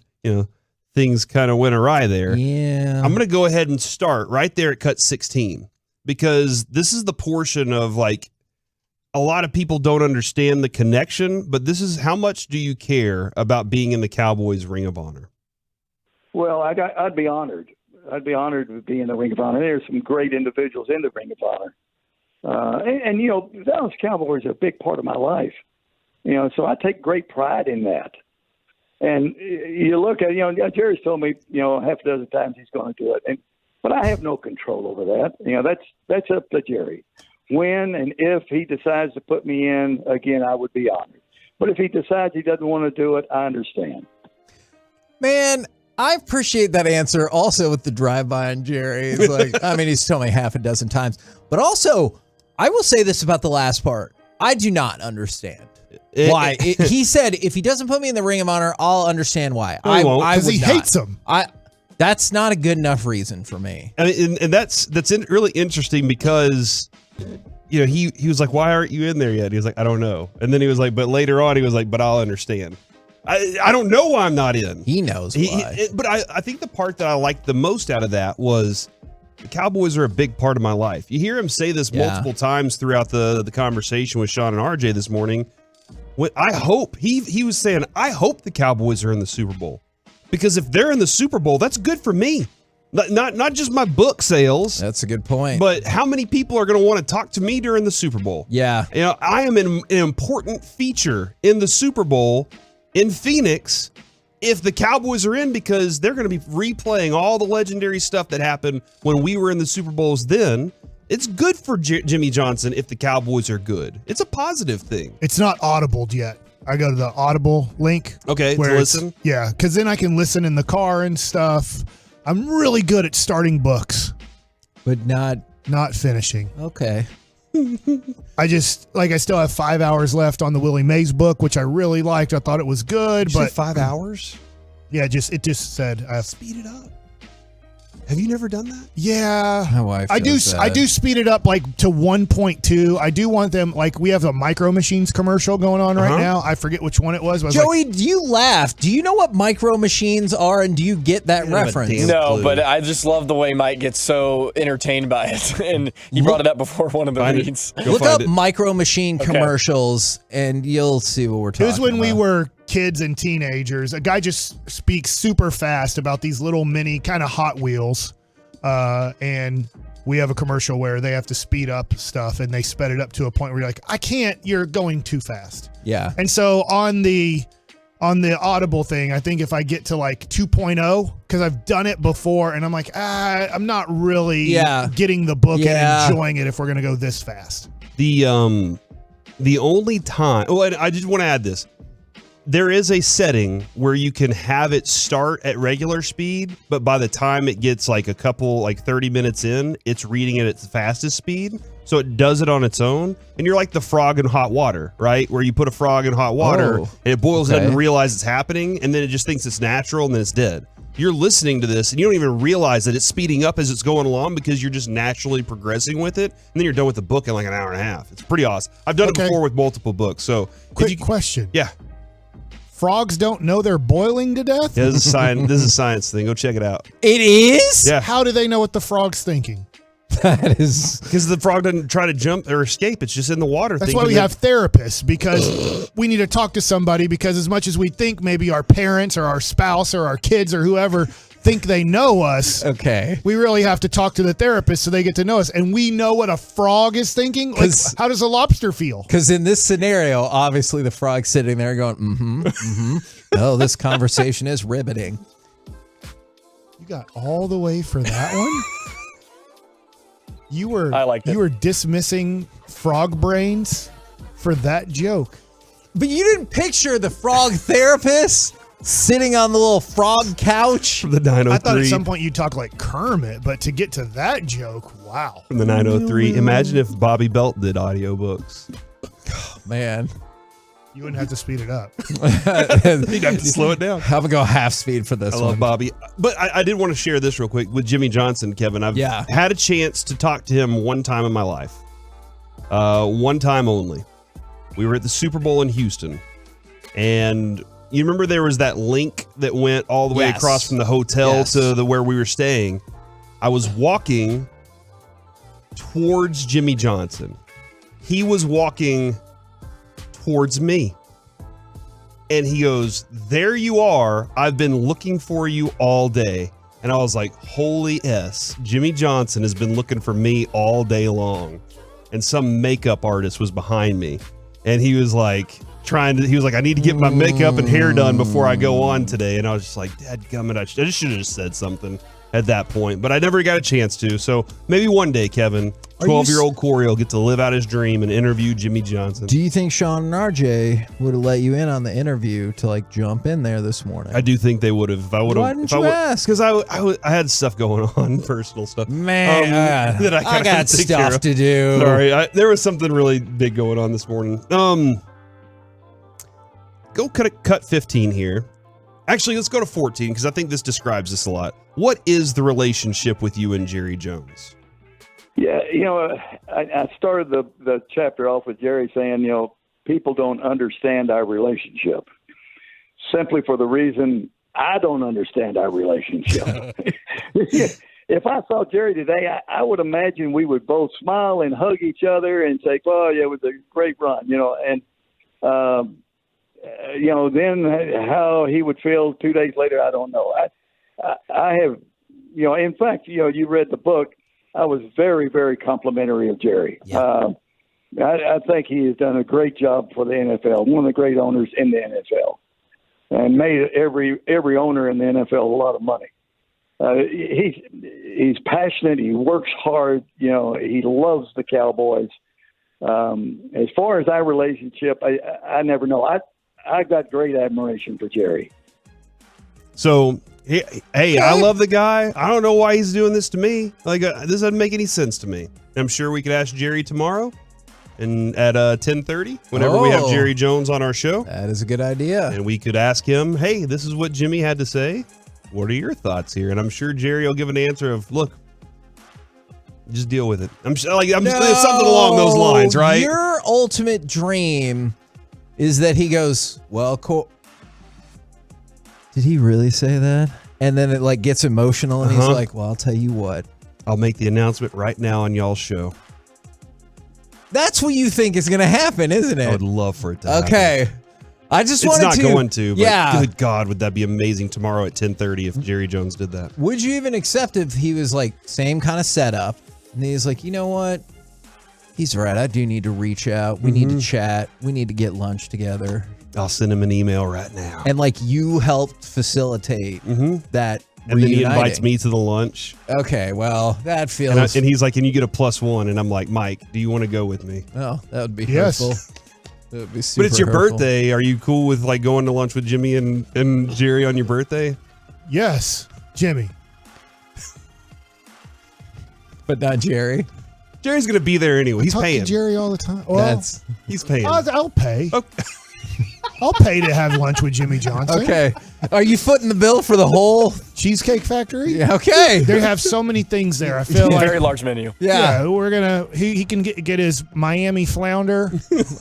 S21: things kind of went awry there.
S20: Yeah.
S21: I'm going to go ahead and start right there at cut 16 because this is the portion of, like, a lot of people don't understand the connection, but this is how much do you care about being in the Cowboys Ring of Honor?
S11: Well, I'd be honored. I'd be honored to be in the Ring of Honor. There's some great individuals in the Ring of Honor. The Dallas Cowboys are a big part of my life. So I take great pride in that. And you look at, Jerry's told me, half a dozen times he's going to do it. But I have no control over that. That's up to Jerry. When and if he decides to put me in, again, I would be honored. But if he decides he doesn't want to do it, I understand.
S20: Man, I appreciate that answer also with the drive-by on Jerry. It's like, he's told me half a dozen times. But also, I will say this about the last part. I do not understand why. He said, if he doesn't put me in the Ring of Honor, I'll understand why.
S22: I won't, because he hates him.
S20: That's not a good enough reason for me.
S21: And that's really interesting because, he was like, why aren't you in there yet? He was like, I don't know. And then he was like, but later on, he was like, but I'll understand. I don't know why I'm not in.
S20: He knows why.
S21: But I think the part that I liked the most out of that was the Cowboys are a big part of my life. You hear him say this multiple times throughout the conversation with Sean and RJ this morning. I hope, he was saying, I hope the Cowboys are in the Super Bowl. Because if they're in the Super Bowl, that's good for me. Not just my book sales.
S20: That's a good point.
S21: But how many people are going to want to talk to me during the Super Bowl?
S20: Yeah.
S21: I am an important feature in the Super Bowl in Phoenix if the Cowboys are in because they're going to be replaying all the legendary stuff that happened when we were in the Super Bowls then. It's good for Jimmy Johnson if the Cowboys are good. It's a positive thing.
S22: It's not audibled yet. I go to the Audible link.
S21: Okay, to listen?
S22: Yeah, because then I can listen in the car and stuff. I'm really good at starting books.
S20: But
S22: not finishing.
S20: Okay.
S22: I still have 5 hours left on the Willie Mays book, which I really liked. I thought it was good.
S21: You
S22: but
S21: said 5 hours?
S22: Yeah, it just said
S21: speed it up. Have you never done that?
S22: Yeah.
S20: My wife
S22: I do speed it up like to 1.2. I do want them, like, we have a Micro Machines commercial going on right now. I forget which one it was. But
S20: Joey, you laugh. Do you know what Micro Machines are, and do you get that reference?
S8: No, but I just love the way Mike gets so entertained by it. And he brought it up before one of the meetings.
S20: Look up Micro Machine commercials, and you'll see what we're talking about.
S22: It was when we were kids and teenagers. A guy just speaks super fast about these little mini kind of Hot Wheels. And we have a commercial where they have to speed up stuff, and they sped it up to a point where you're like, I can't, you're going too fast.
S20: Yeah.
S22: And so on the on the Audible thing. I think if I get to like 2.0, because I've done it before, and I'm like, I'm not really getting the book and enjoying it if we're going to go this fast.
S21: The only time, I just want to add this. There is a setting where you can have it start at regular speed, but by the time it gets like 30 minutes in, it's reading at its fastest speed. So it does it on its own. And you're like the frog in hot water, right? Where you put a frog in hot water and it boils, doesn't realize it's happening, and then it just thinks it's natural, and then it's dead. You're listening to this and you don't even realize that it's speeding up as it's going along because you're just naturally progressing with it. And then you're done with the book in like an hour and a half. It's pretty awesome. I've done it before with multiple books. So
S22: quick question.
S21: Yeah.
S22: Frogs don't know they're boiling to death?
S21: Yeah, this is a science thing. Go check it out.
S20: It is?
S21: Yeah.
S22: How do they know what the frog's thinking?
S20: That is
S21: because the frog doesn't try to jump or escape. It's just in the water.
S22: That's why we have therapists, because we need to talk to somebody, because as much as we think maybe our parents or our spouse or our kids or whoever think they know us, we really have to talk to the therapist so they get to know us, and we know what a frog is thinking. Like, how does a lobster feel?
S20: Because in this scenario, obviously the frog's sitting there going, oh, this conversation is riveting.
S22: You got all the way for that one? You were dismissing frog brains for that joke.
S20: But you didn't picture the frog therapist sitting on the little frog couch
S21: from the 903.
S22: I thought at some point you'd talk like Kermit, but to get to that joke, wow.
S21: From the 903. Imagine if Bobby Belt did audiobooks.
S20: Oh, man.
S22: You wouldn't have to speed it up.
S21: You'd have to slow it down.
S20: I'm going to go half speed for this one.
S21: I love Bobby. But I did want to share this real quick with Jimmy Johnson, Kevin. I've had a chance to talk to him one time in my life. One time only. We were at the Super Bowl in Houston. And you remember there was that link that went all the way across from the hotel to where we were staying. I was walking towards Jimmy Johnson. He was walking towards me. And he goes, "There you are. I've been looking for you all day." And I was like, holy S, Jimmy Johnson has been looking for me all day long. And some makeup artist was behind me. And he was like, I need to get my makeup and hair done before I go on today. And I was just like, dadgummit, I just should have just said something at that point. But I never got a chance to. So maybe one day, Kevin, 12-year-old Corey will get to live out his dream and interview Jimmy Johnson.
S20: Do you think Sean and RJ would have let you in on the interview to like jump in there this morning?
S21: I do think they would have.
S20: Why didn't you ask?
S21: Because I had stuff going on, personal stuff.
S20: Man,
S21: that I
S20: got stuff to do.
S21: Sorry, there was something really big going on this morning. Go cut 15 here. Actually, let's go to 14 because I think this describes this a lot. What is the relationship with you and Jerry Jones?
S11: Yeah, I started the chapter off with Jerry saying, people don't understand our relationship, simply for the reason I don't understand our relationship. If I saw Jerry today, I would imagine we would both smile and hug each other and say, "Oh, yeah, it was a great run," and then how he would feel 2 days later, I don't know. I have, in fact, you read the book. I was very, very complimentary of Jerry. Yeah. I think he has done a great job for the NFL, one of the great owners in the NFL, and made every owner in the NFL a lot of money. He's passionate. He works hard. He loves the Cowboys. As far as our relationship, I never know. I got great admiration for Jerry.
S21: So, hey, I love the guy. I don't know why he's doing this to me. Like, this doesn't make any sense to me. I'm sure we could ask Jerry tomorrow and at 10:30 whenever we have Jerry Jones on our show.
S20: That is a good idea.
S21: And we could ask him, hey, this is what Jimmy had to say. What are your thoughts here? And I'm sure Jerry will give an answer of, look, just deal with it. It's something along those lines, right?
S20: Your ultimate dream is that he goes, well, cool. Did he really say that? And then it gets emotional and he's like, well, I'll tell you what.
S21: I'll make the announcement right now on y'all's show.
S20: That's what you think is going to happen, isn't it?
S21: I would love for it to happen.
S20: Okay. I just wanted to.
S21: It's not going to, but
S20: good
S21: God, would that be amazing tomorrow at 10:30 if Jerry Jones did that?
S20: Would you even accept if he was same kind of setup and he's like, you know what? He's right. I do need to reach out. We need to chat. We need to get lunch together.
S21: I'll send him an email right now.
S20: And like you helped facilitate that.
S21: And then he invites me to the lunch.
S20: Okay, well, that feels.
S21: And he's like, "Can you get a +1?" And I'm like, "Mike, do you want to go with me?"
S20: Oh, that would be
S22: Yes.
S20: hurtful. That would be super
S21: But it's your
S20: hurtful.
S21: birthday. Are you cool with like going to lunch with Jimmy and Jerry on your birthday?
S22: Yes, Jimmy.
S20: But not Jerry.
S21: Jerry's going to be there anyway. He's
S22: Talk to
S21: paying.
S22: Jerry all the time. Well,
S21: He's paying.
S22: I'll pay. I'll pay to have lunch with Jimmy Johnson.
S20: Okay. Are you footing the bill for the whole
S22: Cheesecake Factory?
S20: Yeah, okay.
S22: They have so many things there. I feel like
S8: Very large menu.
S22: Yeah, we're gonna. He can get his Miami flounder.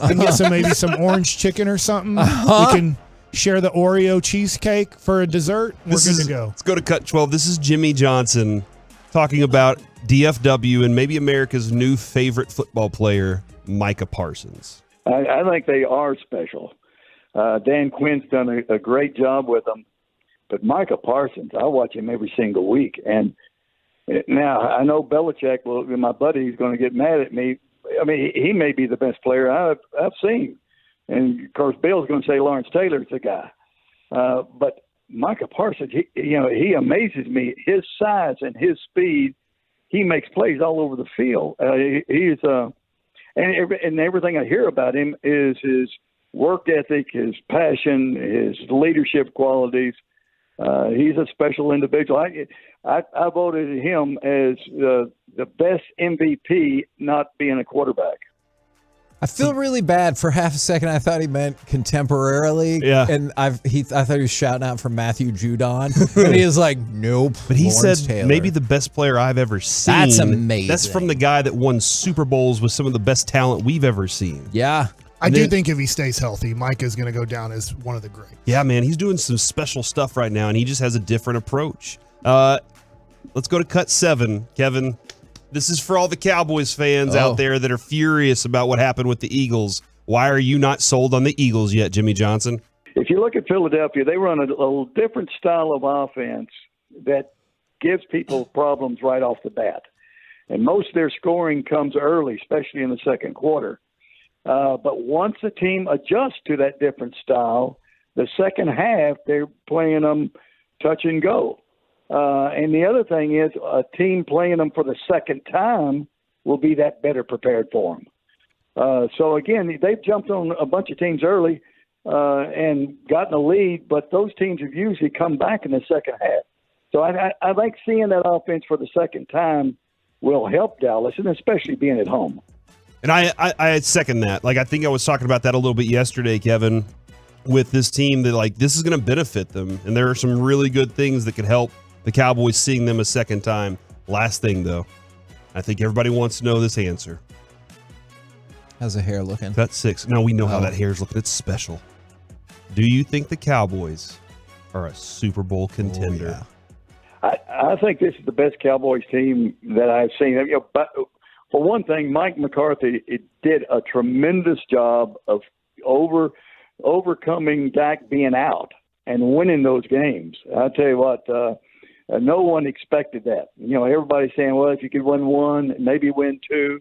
S22: And get maybe some orange chicken or something. We can share the Oreo cheesecake for a dessert. We're good to go.
S21: Let's go to cut 12. This is Jimmy Johnson talking about DFW and maybe America's new favorite football player, Micah Parsons.
S11: I think they are special. Dan Quinn's done a great job with them. But Micah Parsons, I watch him every single week. And now I know Belichick, my buddy, is going to get mad at me. I mean, he may be the best player I've seen. And, of course, Bill's going to say Lawrence Taylor's the guy. But Micah Parsons, he amazes me. His size and his speed, he makes plays all over the field. And everything I hear about him is his work ethic, his passion, his leadership qualities. He's a special individual. I voted him as the best MVP, not being a quarterback.
S20: I feel really bad. For half a second, I thought he meant contemporarily.
S21: Yeah.
S20: And I thought he was shouting out for Matthew Judon. And he was like, nope.
S21: But he
S20: Lawrence
S21: said
S20: Taylor.
S21: maybe the best player I've ever seen.
S20: That's amazing.
S21: That's from the guy that won Super Bowls with some of the best talent we've ever seen.
S20: Yeah.
S22: I do think if he stays healthy, Mike is going to go down as one of the greats.
S21: Yeah, man, he's doing some special stuff right now, and he just has a different approach. Let's go to cut 7, Kevin. This is for all the Cowboys fans out there that are furious about what happened with the Eagles. Why are you not sold on the Eagles yet, Jimmy Johnson?
S11: If you look at Philadelphia, they run a little different style of offense that gives people problems right off the bat. And most of their scoring comes early, especially in the second quarter. But once a team adjusts to that different style, the second half, they're playing them touch and go. And the other thing is a team playing them for the second time will be that better prepared for them. So, again, they've jumped on a bunch of teams early and gotten a lead, but those teams have usually come back in the second half. So I like seeing that offense for the second time will help Dallas, and especially being at home.
S21: And I second that. Like, I think I was talking about that a little bit yesterday, Kevin, with this team that, like, this is going to benefit them. And there are some really good things that could help the Cowboys seeing them a second time. Last thing, though, I think everybody wants to know this answer.
S20: How's the hair looking?
S21: Cut 6. No, we know how that hair's looking. It's special. Do you think the Cowboys are a Super Bowl contender?
S11: I think this is the best Cowboys team that I've seen. But for one thing, Mike McCarthy did a tremendous job of overcoming Dak being out and winning those games. I tell you what, no one expected that. Everybody's saying, well, if you could win one, maybe win two.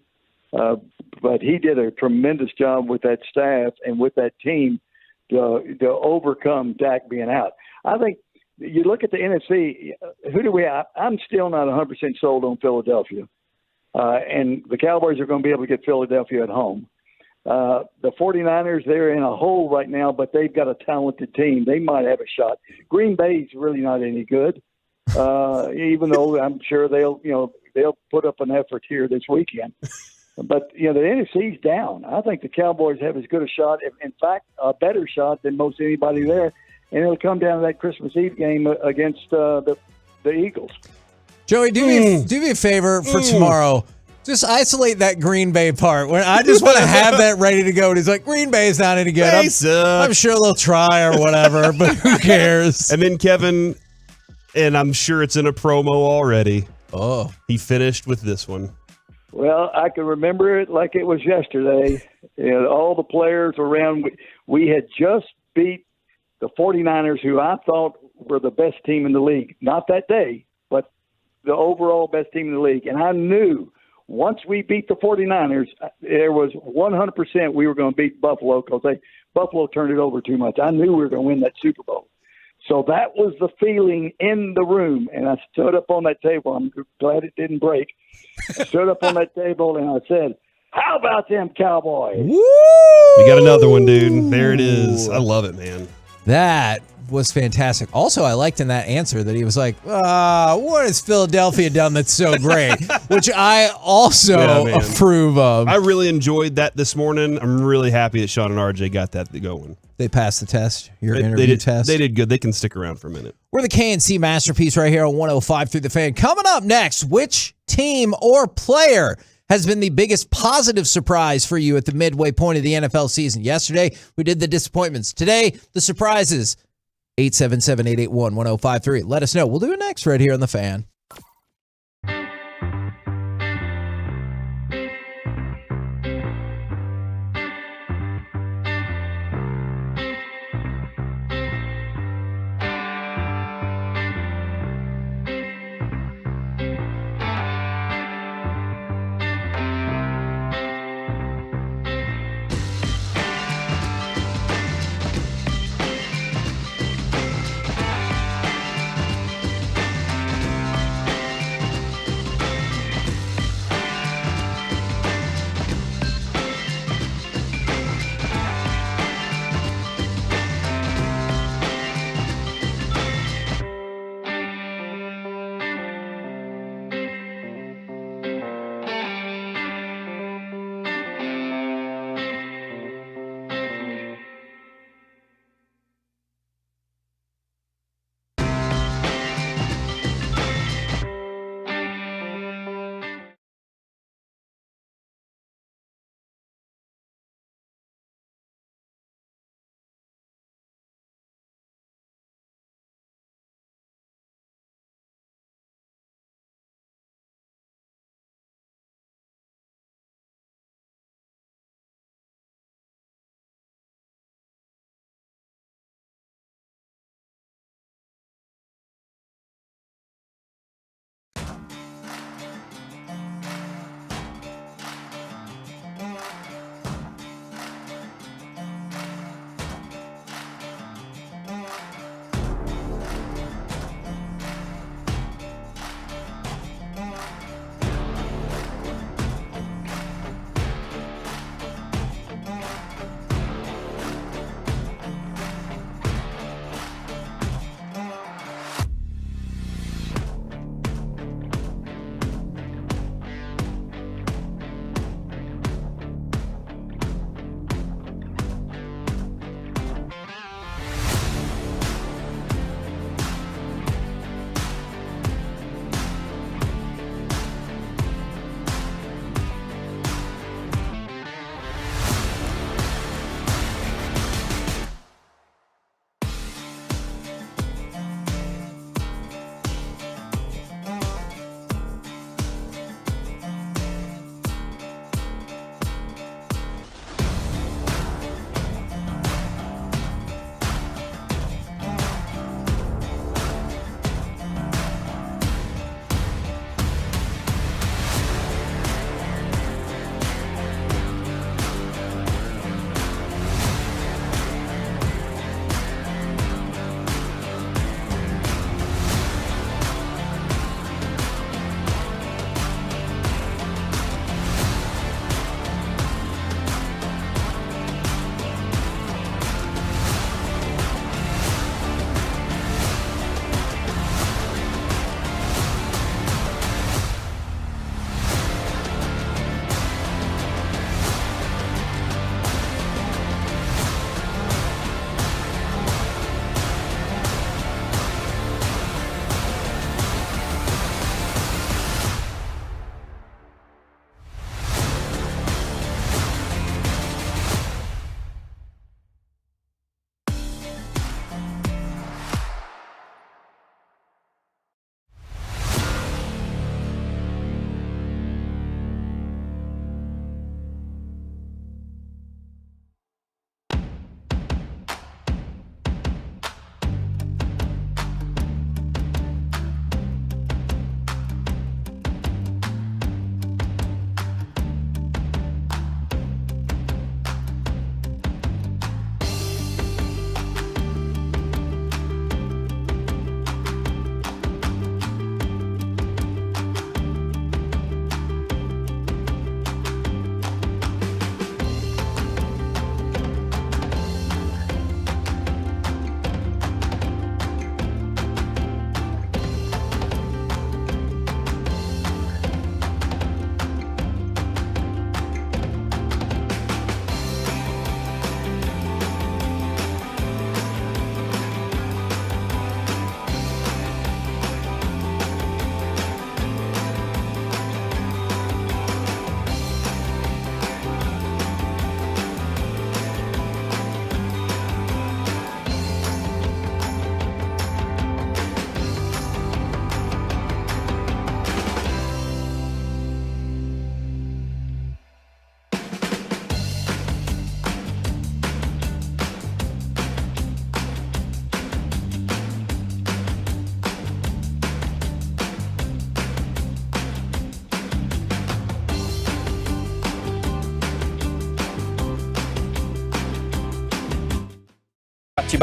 S11: But he did a tremendous job with that staff and with that team to overcome Dak being out. I think you look at the NFC, I'm still not 100% sold on Philadelphia. And the Cowboys are going to be able to get Philadelphia at home. The 49ers, they're in a hole right now, but they've got a talented team. They might have a shot. Green Bay's really not any good, even though I'm sure they'll put up an effort here this weekend. But, the NFC's down. I think the Cowboys have as good a shot, in fact, a better shot than most anybody there. And it'll come down to that Christmas Eve game against the Eagles.
S20: Joey, do me a favor for tomorrow. Just isolate that Green Bay part. I just want to have that ready to go. And he's like, Green Bay's not any good. I'm sure they'll try or whatever, but who cares?
S21: And then Kevin, and I'm sure it's in a promo already.
S20: Oh.
S21: He finished with this one.
S11: Well, I can remember it like it was yesterday. All the players around, we had just beat the 49ers, who I thought were the best team in the league. Not that day, but the overall best team in the league. And I knew once we beat the 49ers, there was 100% we were going to beat Buffalo because Buffalo turned it over too much. I knew we were going to win that Super Bowl. So that was the feeling in the room, and I stood up on that table. I'm glad it didn't break. I stood up on that table, and I said, how about them Cowboys?
S21: We got another one, dude. There it is. I love it, man.
S20: That was fantastic. Also, I liked in that answer that he was like, what has Philadelphia done that's so great? Which I also approve of.
S21: I really enjoyed that this morning. I'm really happy that Sean and RJ got that going.
S20: They passed the test, your interview test.
S21: They did good. They can stick around for a minute.
S20: We're the KNC Masterpiece right here on 105 through the Fan. Coming up next, which team or player has been the biggest positive surprise for you at the midway point of the NFL season? Yesterday, we did the disappointments. Today, the surprises. 877-881-1053. Let us know. We'll do it next right here on the Fan.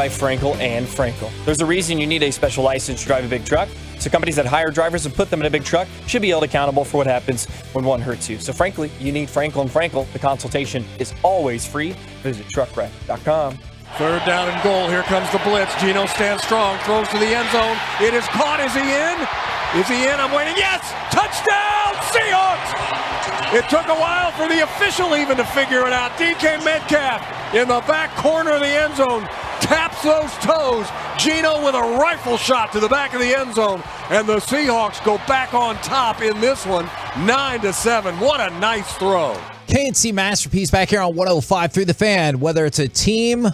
S8: by Frankel and Frankel. There's a reason you need a special license to drive a big truck. So companies that hire drivers and put them in a big truck should be held accountable for what happens when one hurts you. So frankly, you need Frankel and Frankel. The consultation is always free. Visit truckwreck.com.
S6: Third down and goal. Here comes the blitz. Geno stands strong, throws to the end zone. It is caught. Is he in? Is he in? I'm waiting. Yes! Touchdown, Seahawks! It took a while for the official even to figure it out. DK Metcalf in the back corner of the end zone taps those toes. Geno with a rifle shot to the back of the end zone, and the Seahawks go back on top in this one, 9-7. What a nice throw.
S20: K&C Masterpiece back here on 105.3 The Fan. Whether it's a team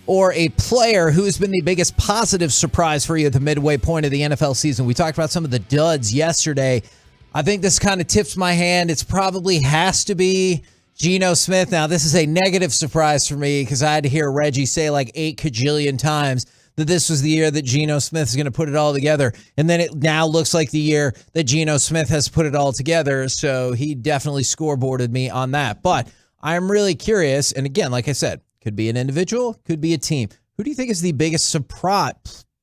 S20: or a player, who has been the biggest positive surprise for you at the midway point of the NFL season? We talked about some of the duds yesterday. I think this kind of tips my hand. It's probably has to be Geno Smith. Now, this is a negative surprise for me because I had to hear Reggie say like 8 kajillion times that this was the year that Geno Smith is going to put it all together. And then it now looks like the year that Geno Smith has put it all together. So he definitely scoreboarded me on that. But I'm really curious. And again, like I said, could be an individual, could be a team. Who do you think is the biggest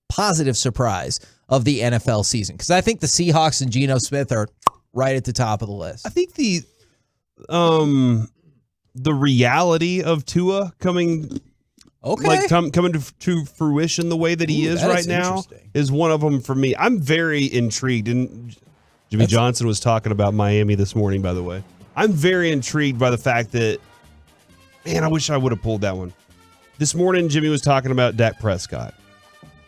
S20: positive surprise of the NFL season? Because I think the Seahawks and Geno Smith are right at the top of the list.
S21: I think the reality of Tua coming coming to fruition the way that he is right now is one of them for me. I'm very intrigued, and Jimmy Johnson was talking about Miami this morning, by the way. I'm very intrigued by the fact that, man, I wish I would have pulled that one. This morning, Jimmy was talking about Dak Prescott,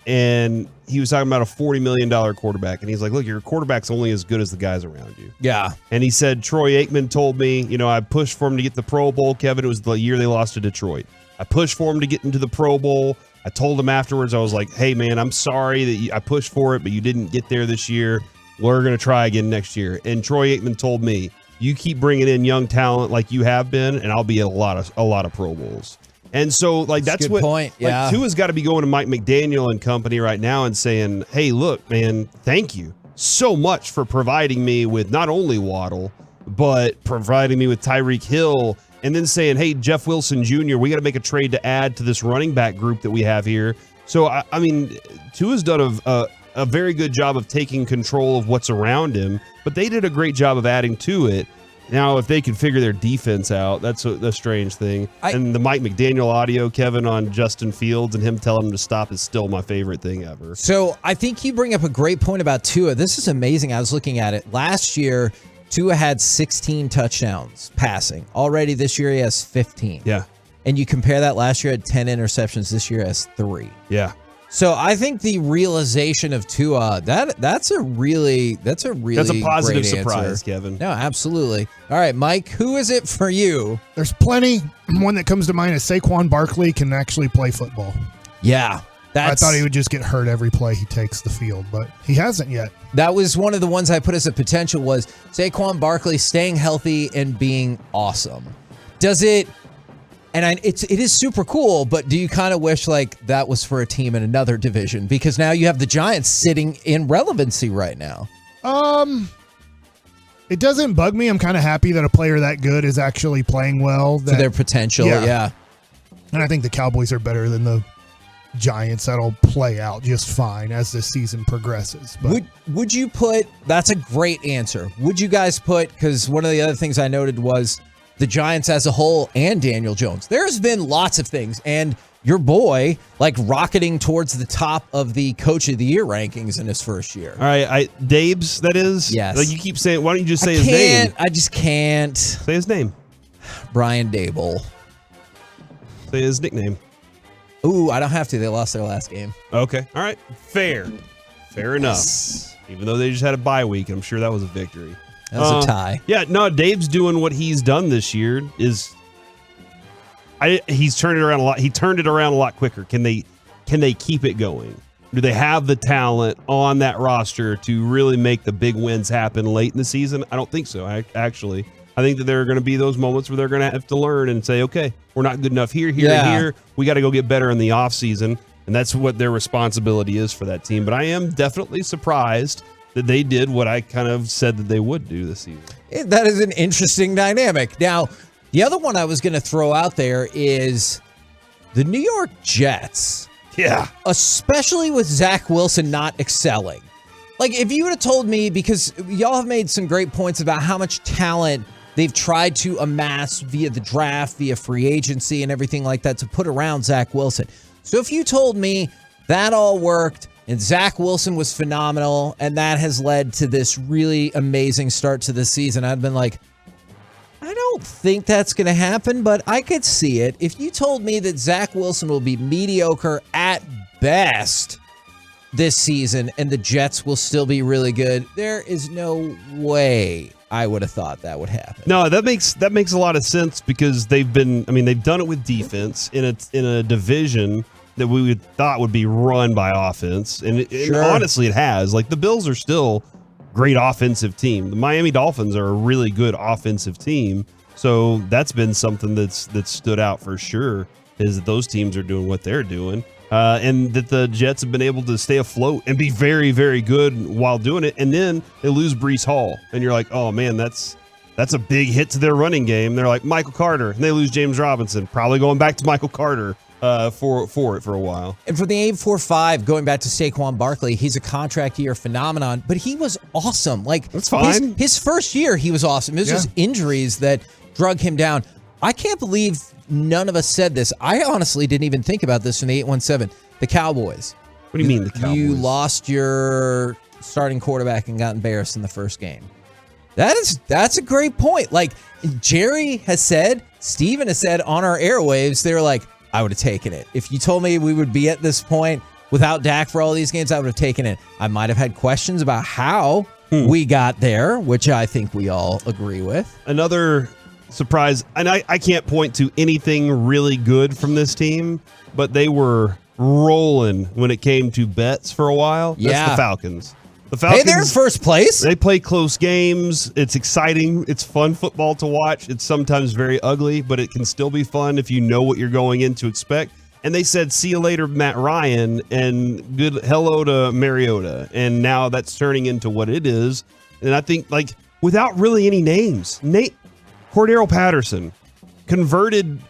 S21: and he was talking about a $40 million quarterback, and he's like, look, your quarterback's only as good as the guys around you.
S20: Yeah.
S21: And he said, Troy Aikman told me, I pushed for him to get the Pro Bowl, Kevin. It was the year they lost to Detroit. I pushed for him to get into the Pro Bowl. I told him afterwards, I was like, hey, man, I'm sorry that I pushed for it, but you didn't get there this year. We're going to try again next year. And Troy Aikman told me, you keep bringing in young talent like you have been, and I'll be at a lot of Pro Bowls. And so, like, that's what point. Yeah. Like, Tua's got to be going to Mike McDaniel and company right now and saying, hey, look, man, thank you so much for providing me with not only Waddle, but providing me with Tyreek Hill, and then saying, hey, Jeff Wilson Jr., we got to make a trade to add to this running back group that we have here. So, I mean, Tua's done a very good job of taking control of what's around him, but they did a great job of adding to it. Now, if they can figure their defense out, that's a strange thing. And the Mike McDaniel audio, Kevin, on Justin Fields and him telling him to stop is still my favorite thing ever.
S20: So I think you bring up a great point about Tua. This is amazing. I was looking at it. Last year, Tua had 16 touchdowns passing. Already this year, he has 15.
S21: Yeah.
S20: And you compare that, last year had 10 interceptions. This year has 3.
S21: Yeah.
S20: So I think the realization of Tua, that's a
S21: positive surprise, Kevin.
S20: No, absolutely. All right, Mike, who is it for you?
S22: There's plenty. One that comes to mind is Saquon Barkley can actually play football.
S20: Yeah.
S22: I thought he would just get hurt every play he takes the field, but he hasn't yet.
S20: That was one of the ones I put as a potential, was Saquon Barkley staying healthy and being awesome. Does it... And it is super cool, but do you kind of wish like that was for a team in another division? Because now you have the Giants sitting in relevancy right now.
S22: It doesn't bug me. I'm kind of happy that a player that good is actually playing well.
S20: For their potential, yeah.
S22: And I think the Cowboys are better than the Giants. That'll play out just fine as the season progresses. But
S20: would you put, that's a great answer. Would you guys put, because one of the other things I noted was the Giants as a whole and Daniel Jones. There's been lots of things, and your boy like rocketing towards the top of the Coach of the Year rankings in his first year.
S21: All right, Dabes, that is?
S20: Yes.
S21: Like you keep saying, why don't you just say his name?
S20: I just can't.
S21: Say his name.
S20: Brian Dable.
S21: Say his nickname.
S20: Ooh, I don't have to. They lost their last game.
S21: Okay. All right. Fair enough. Even though they just had a bye week, I'm sure that was a victory.
S20: That was a tie.
S21: Yeah, no, Dave's doing what he's done this year. He's turned it around a lot. He turned it around a lot quicker. Can they keep it going? Do they have the talent on that roster to really make the big wins happen late in the season? I don't think so. I think that there are going to be those moments where they're going to have to learn and say, okay, we're not good enough here, and here. We got to go get better in the offseason, and that's what their responsibility is for that team. But I am definitely surprised that they did what I kind of said that they would do this season.
S20: That is an interesting dynamic. Now, the other one I was going to throw out there is the New York Jets.
S21: Yeah.
S20: Especially with Zach Wilson not excelling. Like, if you would have told me, because y'all have made some great points about how much talent they've tried to amass via the draft, via free agency and everything like that to put around Zach Wilson. So if you told me that all worked and Zach Wilson was phenomenal and that has led to this really amazing start to the season, I'd been like, I don't think that's going to happen, but I could see it. If you told me that Zach Wilson will be mediocre at best this season and the Jets will still be really good, there is no way I would have thought that would happen.
S21: No, that makes a lot of sense because they've done it with defense in a division that we thought would be run by offense, and honestly, it has. Like, the Bills are still great offensive team. The Miami Dolphins are a really good offensive team, so that's been something that's stood out for sure. Is that those teams are doing what they're doing. And that the Jets have been able to stay afloat and be very, very good while doing it. And then they lose Breece Hall. And you're like, oh, man, that's a big hit to their running game. They're like Michael Carter. And they lose James Robinson. Probably going back to Michael Carter for a while.
S20: And for the 845, going back to Saquon Barkley, he's a contract year phenomenon. But he was awesome. Like,
S21: that's fine.
S20: His first year, he was awesome. It was just injuries that drug him down. I can't believe none of us said this. I honestly didn't even think about this from the 817. The Cowboys.
S21: What do you mean the Cowboys?
S20: You lost your starting quarterback and got embarrassed in the first game. That's a great point. Like, Jerry has said, Steven has said on our airwaves, they were like, I would have taken it. If you told me we would be at this point without Dak for all these games, I would have taken it. I might have had questions about how we got there, which I think we all agree with.
S21: Another surprise, and I can't point to anything really good from this team, but they were rolling when it came to bets for a while. That's the Falcons. The Falcons,
S20: hey, they're in first place.
S21: They play close games. It's exciting. It's fun football to watch. It's sometimes very ugly, but it can still be fun if you know what you're going in to expect. And they said, see you later, Matt Ryan, and good hello to Mariota. And now that's turning into what it is. And I think, like, without really any names, Cordero Patterson, converted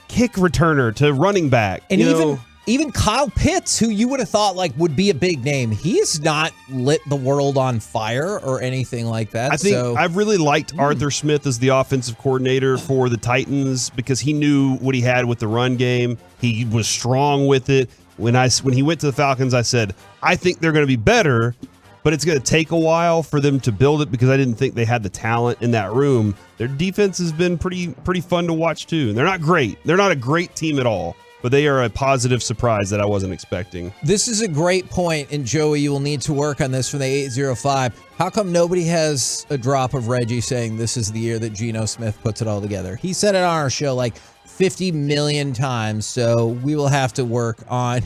S21: kick returner to running back.
S20: And even Kyle Pitts, who you would have thought like would be a big name, he's not lit the world on fire or anything like that.
S21: I think I've really liked Arthur Smith as the offensive coordinator for the Titans because he knew what he had with the run game. He was strong with it. When he went to the Falcons, I said, I think they're going to be better, but it's going to take a while for them to build it because I didn't think they had the talent in that room. Their defense has been pretty fun to watch too. And they're not great. They're not a great team at all, but they are a positive surprise that I wasn't expecting.
S20: This is a great point, and Joey, you will need to work on this for the 805. How come nobody has a drop of Reggie saying this is the year that Geno Smith puts it all together? He said it on our show like 50 million times, so we will have to work on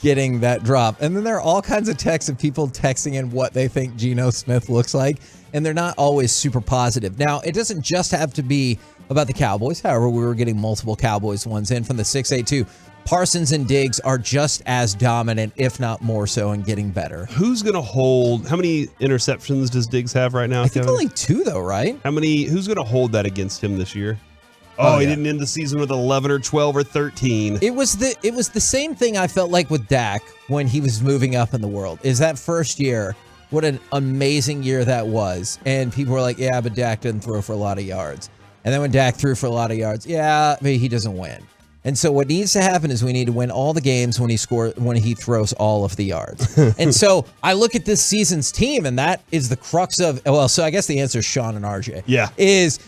S20: getting that drop. And then there are all kinds of texts of people texting in what they think Geno Smith looks like, and they're not always super positive. Now, it doesn't just have to be about the Cowboys. However, we were getting multiple Cowboys ones in from the 682. Parsons and Diggs are just as dominant, if not more so, and getting better.
S21: Who's going to hold? How many interceptions does Diggs have right now,
S20: I think
S21: Kevin?
S20: only 2, though, right?
S21: Who's going to hold that against him this year? He didn't end the season with 11 or 12 or 13.
S20: It was the same thing I felt like with Dak when he was moving up in the world. Is that first year, what an amazing year that was. And people were like, yeah, but Dak didn't throw for a lot of yards. And then when Dak threw for a lot of yards, yeah, but he doesn't win. And so what needs to happen is we need to win all the games when he throws all of the yards. And so I look at this season's team, and that is the crux of, so I guess the answer is Sean and RJ.
S21: Yeah.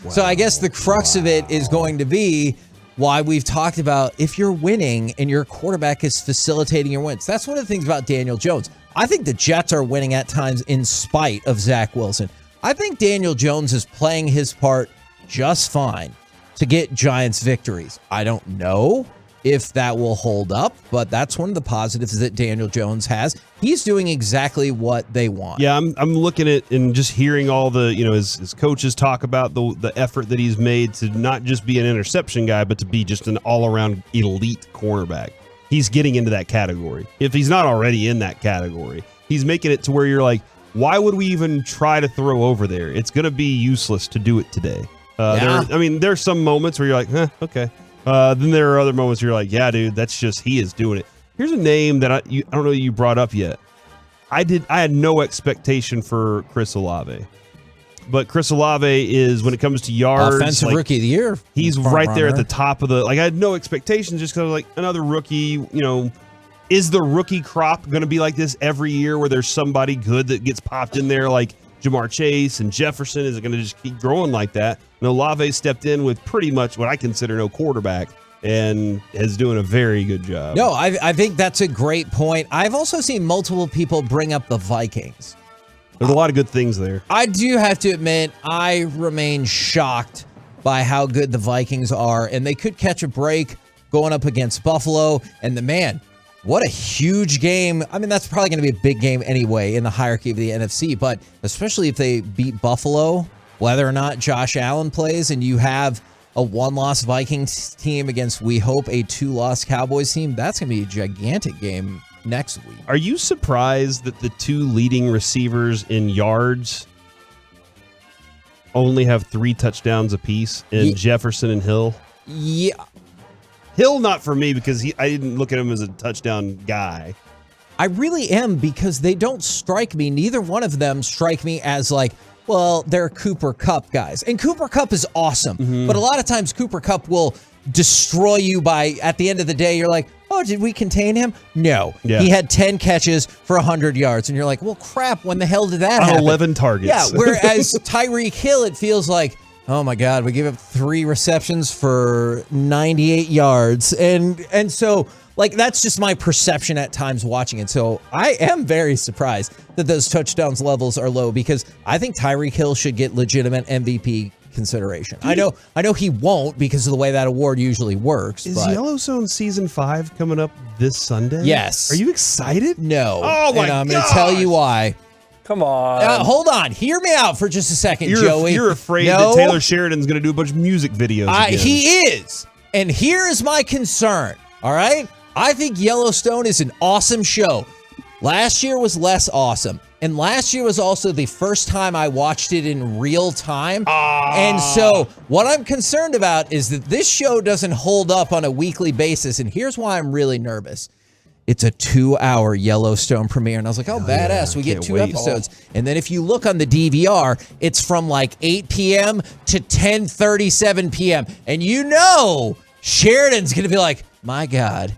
S20: So I guess the crux of it is going to be why we've talked about if you're winning and your quarterback is facilitating your wins. That's one of the things about Daniel Jones. I think the Jets are winning at times in spite of Zach Wilson. I think Daniel Jones is playing his part just fine to get Giants victories. I don't know if that will hold up, but that's one of the positives that Daniel Jones has. He's doing exactly what they want.
S21: Yeah, I'm looking at and just hearing all the, his coaches talk about the effort that he's made to not just be an interception guy, but to be just an all-around elite cornerback. He's getting into that category. If he's not already in that category, he's making it to where you're like, why would we even try to throw over there? It's going to be useless to do it today. There's some moments where you're like, okay. Then there are other moments where you're like, yeah, dude, that's just he is doing it. Here's a name that I don't know you brought up yet. I had no expectation for Chris Olave. But Chris Olave is, when it comes to yards,
S20: Offensive Rookie of the Year.
S21: He's right there at the top of the. Like, I had no expectations just because, like, another rookie. Is the rookie crop going to be like this every year, where there's somebody good that gets popped in there, like Jamar Chase and Jefferson? Is it going to just keep growing like that? And Olave stepped in with pretty much what I consider no quarterback, and is doing a very good job.
S20: No, I think that's a great point. I've also seen multiple people bring up the Vikings.
S21: There's a lot of good things there.
S20: I do have to admit, I remain shocked by how good the Vikings are, and they could catch a break going up against Buffalo. And what a huge game. I mean, that's probably going to be a big game anyway in the hierarchy of the NFC, but especially if they beat Buffalo, whether or not Josh Allen plays, and you have a one-loss Vikings team against, we hope, a two-loss Cowboys team, that's going to be a gigantic game next week.
S21: Are you surprised that the two leading receivers in yards only have 3 touchdowns apiece in Jefferson and Hill?
S20: Yeah.
S21: Hill, not for me, because I didn't look at him as a touchdown guy.
S20: I really am, because they don't strike me. Neither one of them strike me as like, well, they're Cooper Kupp guys. And Cooper Kupp is awesome. But a lot of times Cooper Kupp will destroy you by, at the end of the day, you're like, oh, did we contain him? No.
S21: Yeah.
S20: He had 10 catches for 100 yards. And you're like, well, crap, when the hell did that happen?
S21: 11 targets.
S20: Yeah, whereas Tyreek Hill, it feels like, oh my God, we gave up 3 receptions for 98 yards. And so, like, that's just my perception at times watching it. So I am very surprised that those touchdowns levels are low, because I think Tyreek Hill should get legitimate MVP consideration. I know he won't, because of the way that award usually works.
S21: Is Yellowstone Season 5 coming up this Sunday?
S20: Yes.
S21: Are you excited?
S20: No.
S21: Oh, my God.
S20: And I'm going to tell you why.
S8: Come on.
S20: Hold on. Hear me out for just a second,
S21: You're
S20: Joey.
S21: You're afraid that Taylor Sheridan's going to do a bunch of music videos again.
S20: He is. And here is my concern, all right? I think Yellowstone is an awesome show. Last year was less awesome. And last year was also the first time I watched it in real time. And so what I'm concerned about is that this show doesn't hold up on a weekly basis. And here's why I'm really nervous. It's a 2-hour Yellowstone premiere. And I was like, oh, badass. We get 2 episodes. And then if you look on the DVR, it's from like 8 p.m. to 10:37 p.m. And Sheridan's going to be like, my God,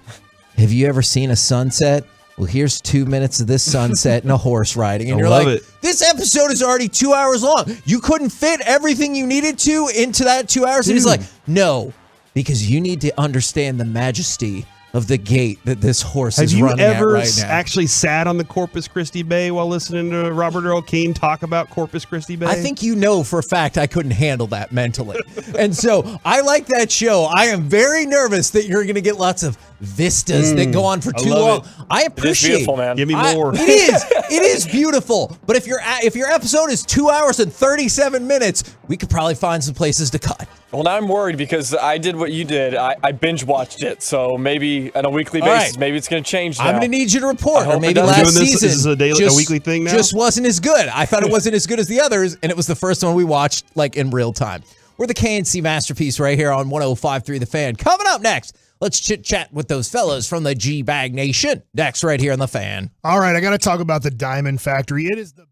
S20: have you ever seen a sunset? Well, here's 2 minutes of this sunset and a horse riding. And you're like, this episode is already 2 hours long. You couldn't fit everything you needed to into that 2 hours. And he's like, no, because you need to understand the majesty of the gate that this horse is running at right now.
S21: Have you ever actually sat on the Corpus Christi Bay while listening to Robert Earl Keen talk about Corpus Christi Bay?
S20: I think for a fact I couldn't handle that mentally. And so I like that show. I am very nervous that you're going to get lots of vistas that go on for too long. I appreciate it.
S8: Beautiful, man.
S21: Give me more.
S20: It is beautiful. But if your episode is 2 hours and 37 minutes, we could probably find some places to cut.
S8: Well, now I'm worried because I did what you did. I binge watched it. So maybe on a weekly basis, maybe it's going to change now.
S20: I'm going to need you to report. Or maybe
S21: last
S20: season.
S21: This is a weekly thing now?
S20: Just wasn't as good. I thought it wasn't as good as the others, and it was the first one we watched like in real time. We're the KNC Masterpiece right here on 105.3 The Fan. Coming up next, let's chit-chat with those fellas from the G-Bag Nation. Next right here on The Fan.
S22: All right, I got to talk about the Diamond Factory. It is the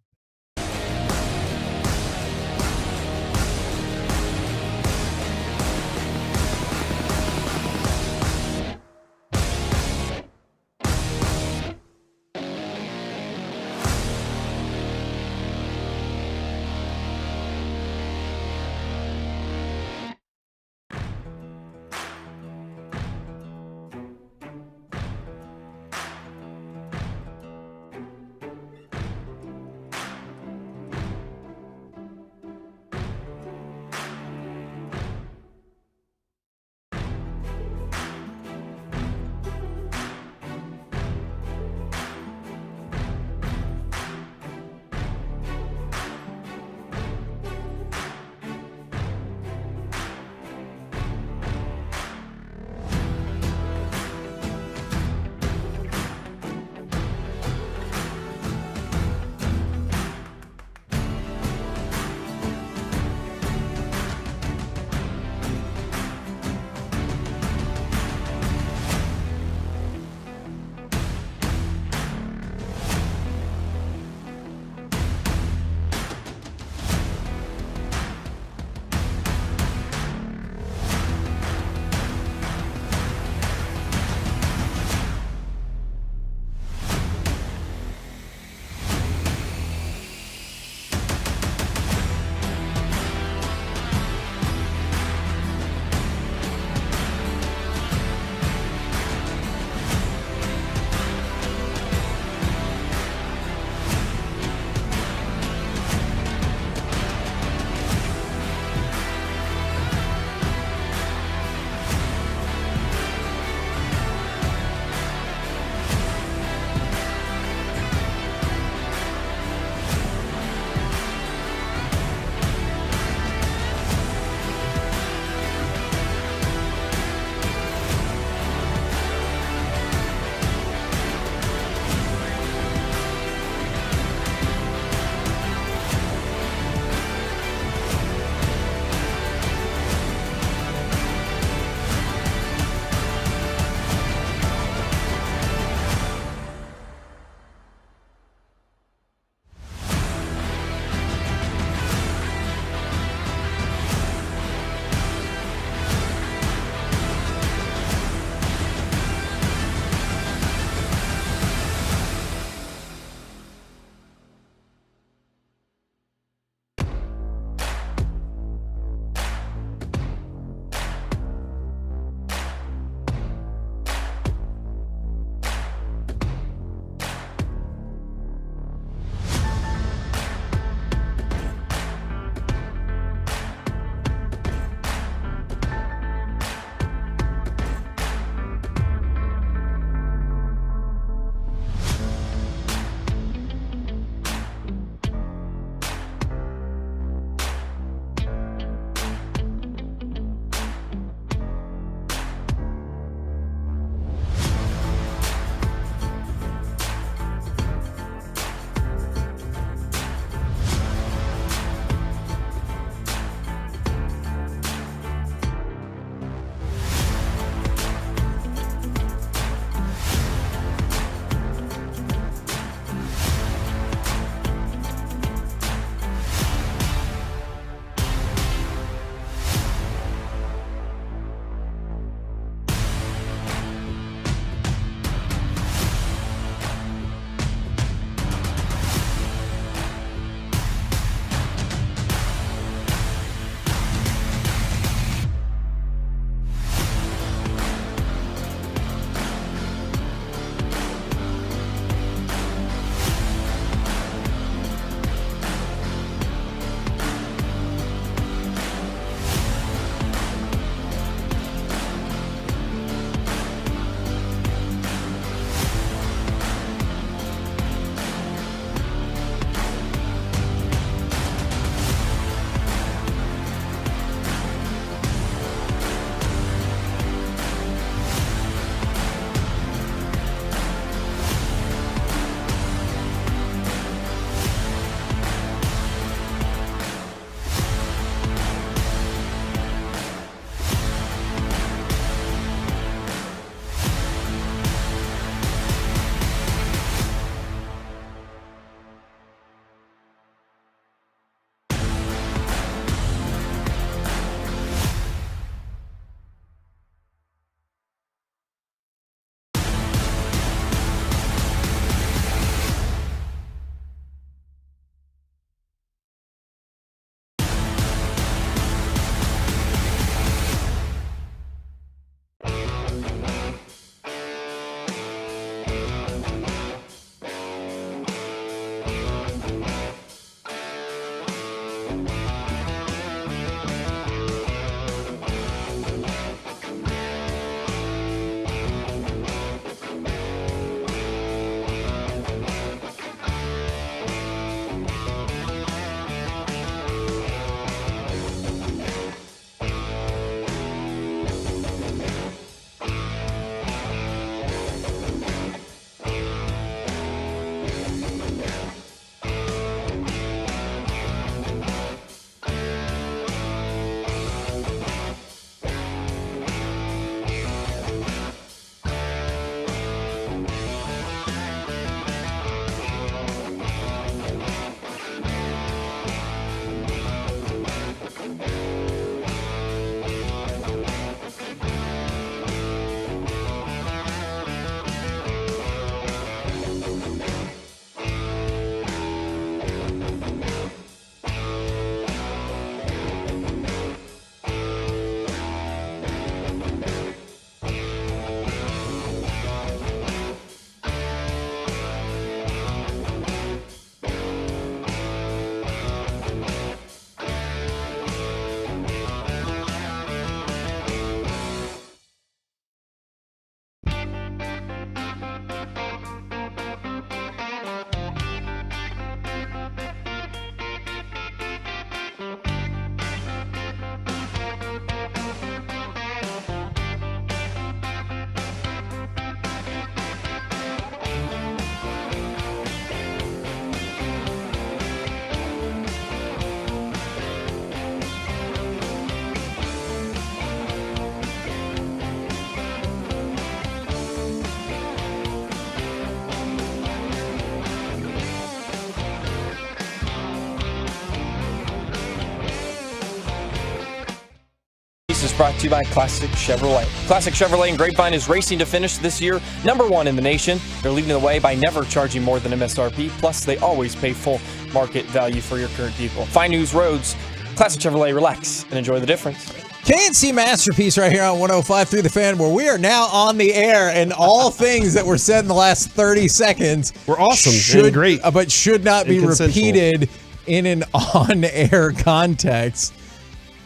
S8: brought to you by Classic Chevrolet. Classic Chevrolet and Grapevine is racing to finish this year #1 in the nation. They're leading the way by never charging more than MSRP. Plus, they always pay full market value for your current vehicle. Fine news roads. Classic Chevrolet, relax and enjoy the difference.
S20: KNC Masterpiece right here on 105.3 The Fan, where we are now on the air, and all things that were said in the last 30 seconds
S21: were awesome and great,
S20: but should not be repeated in an on-air context.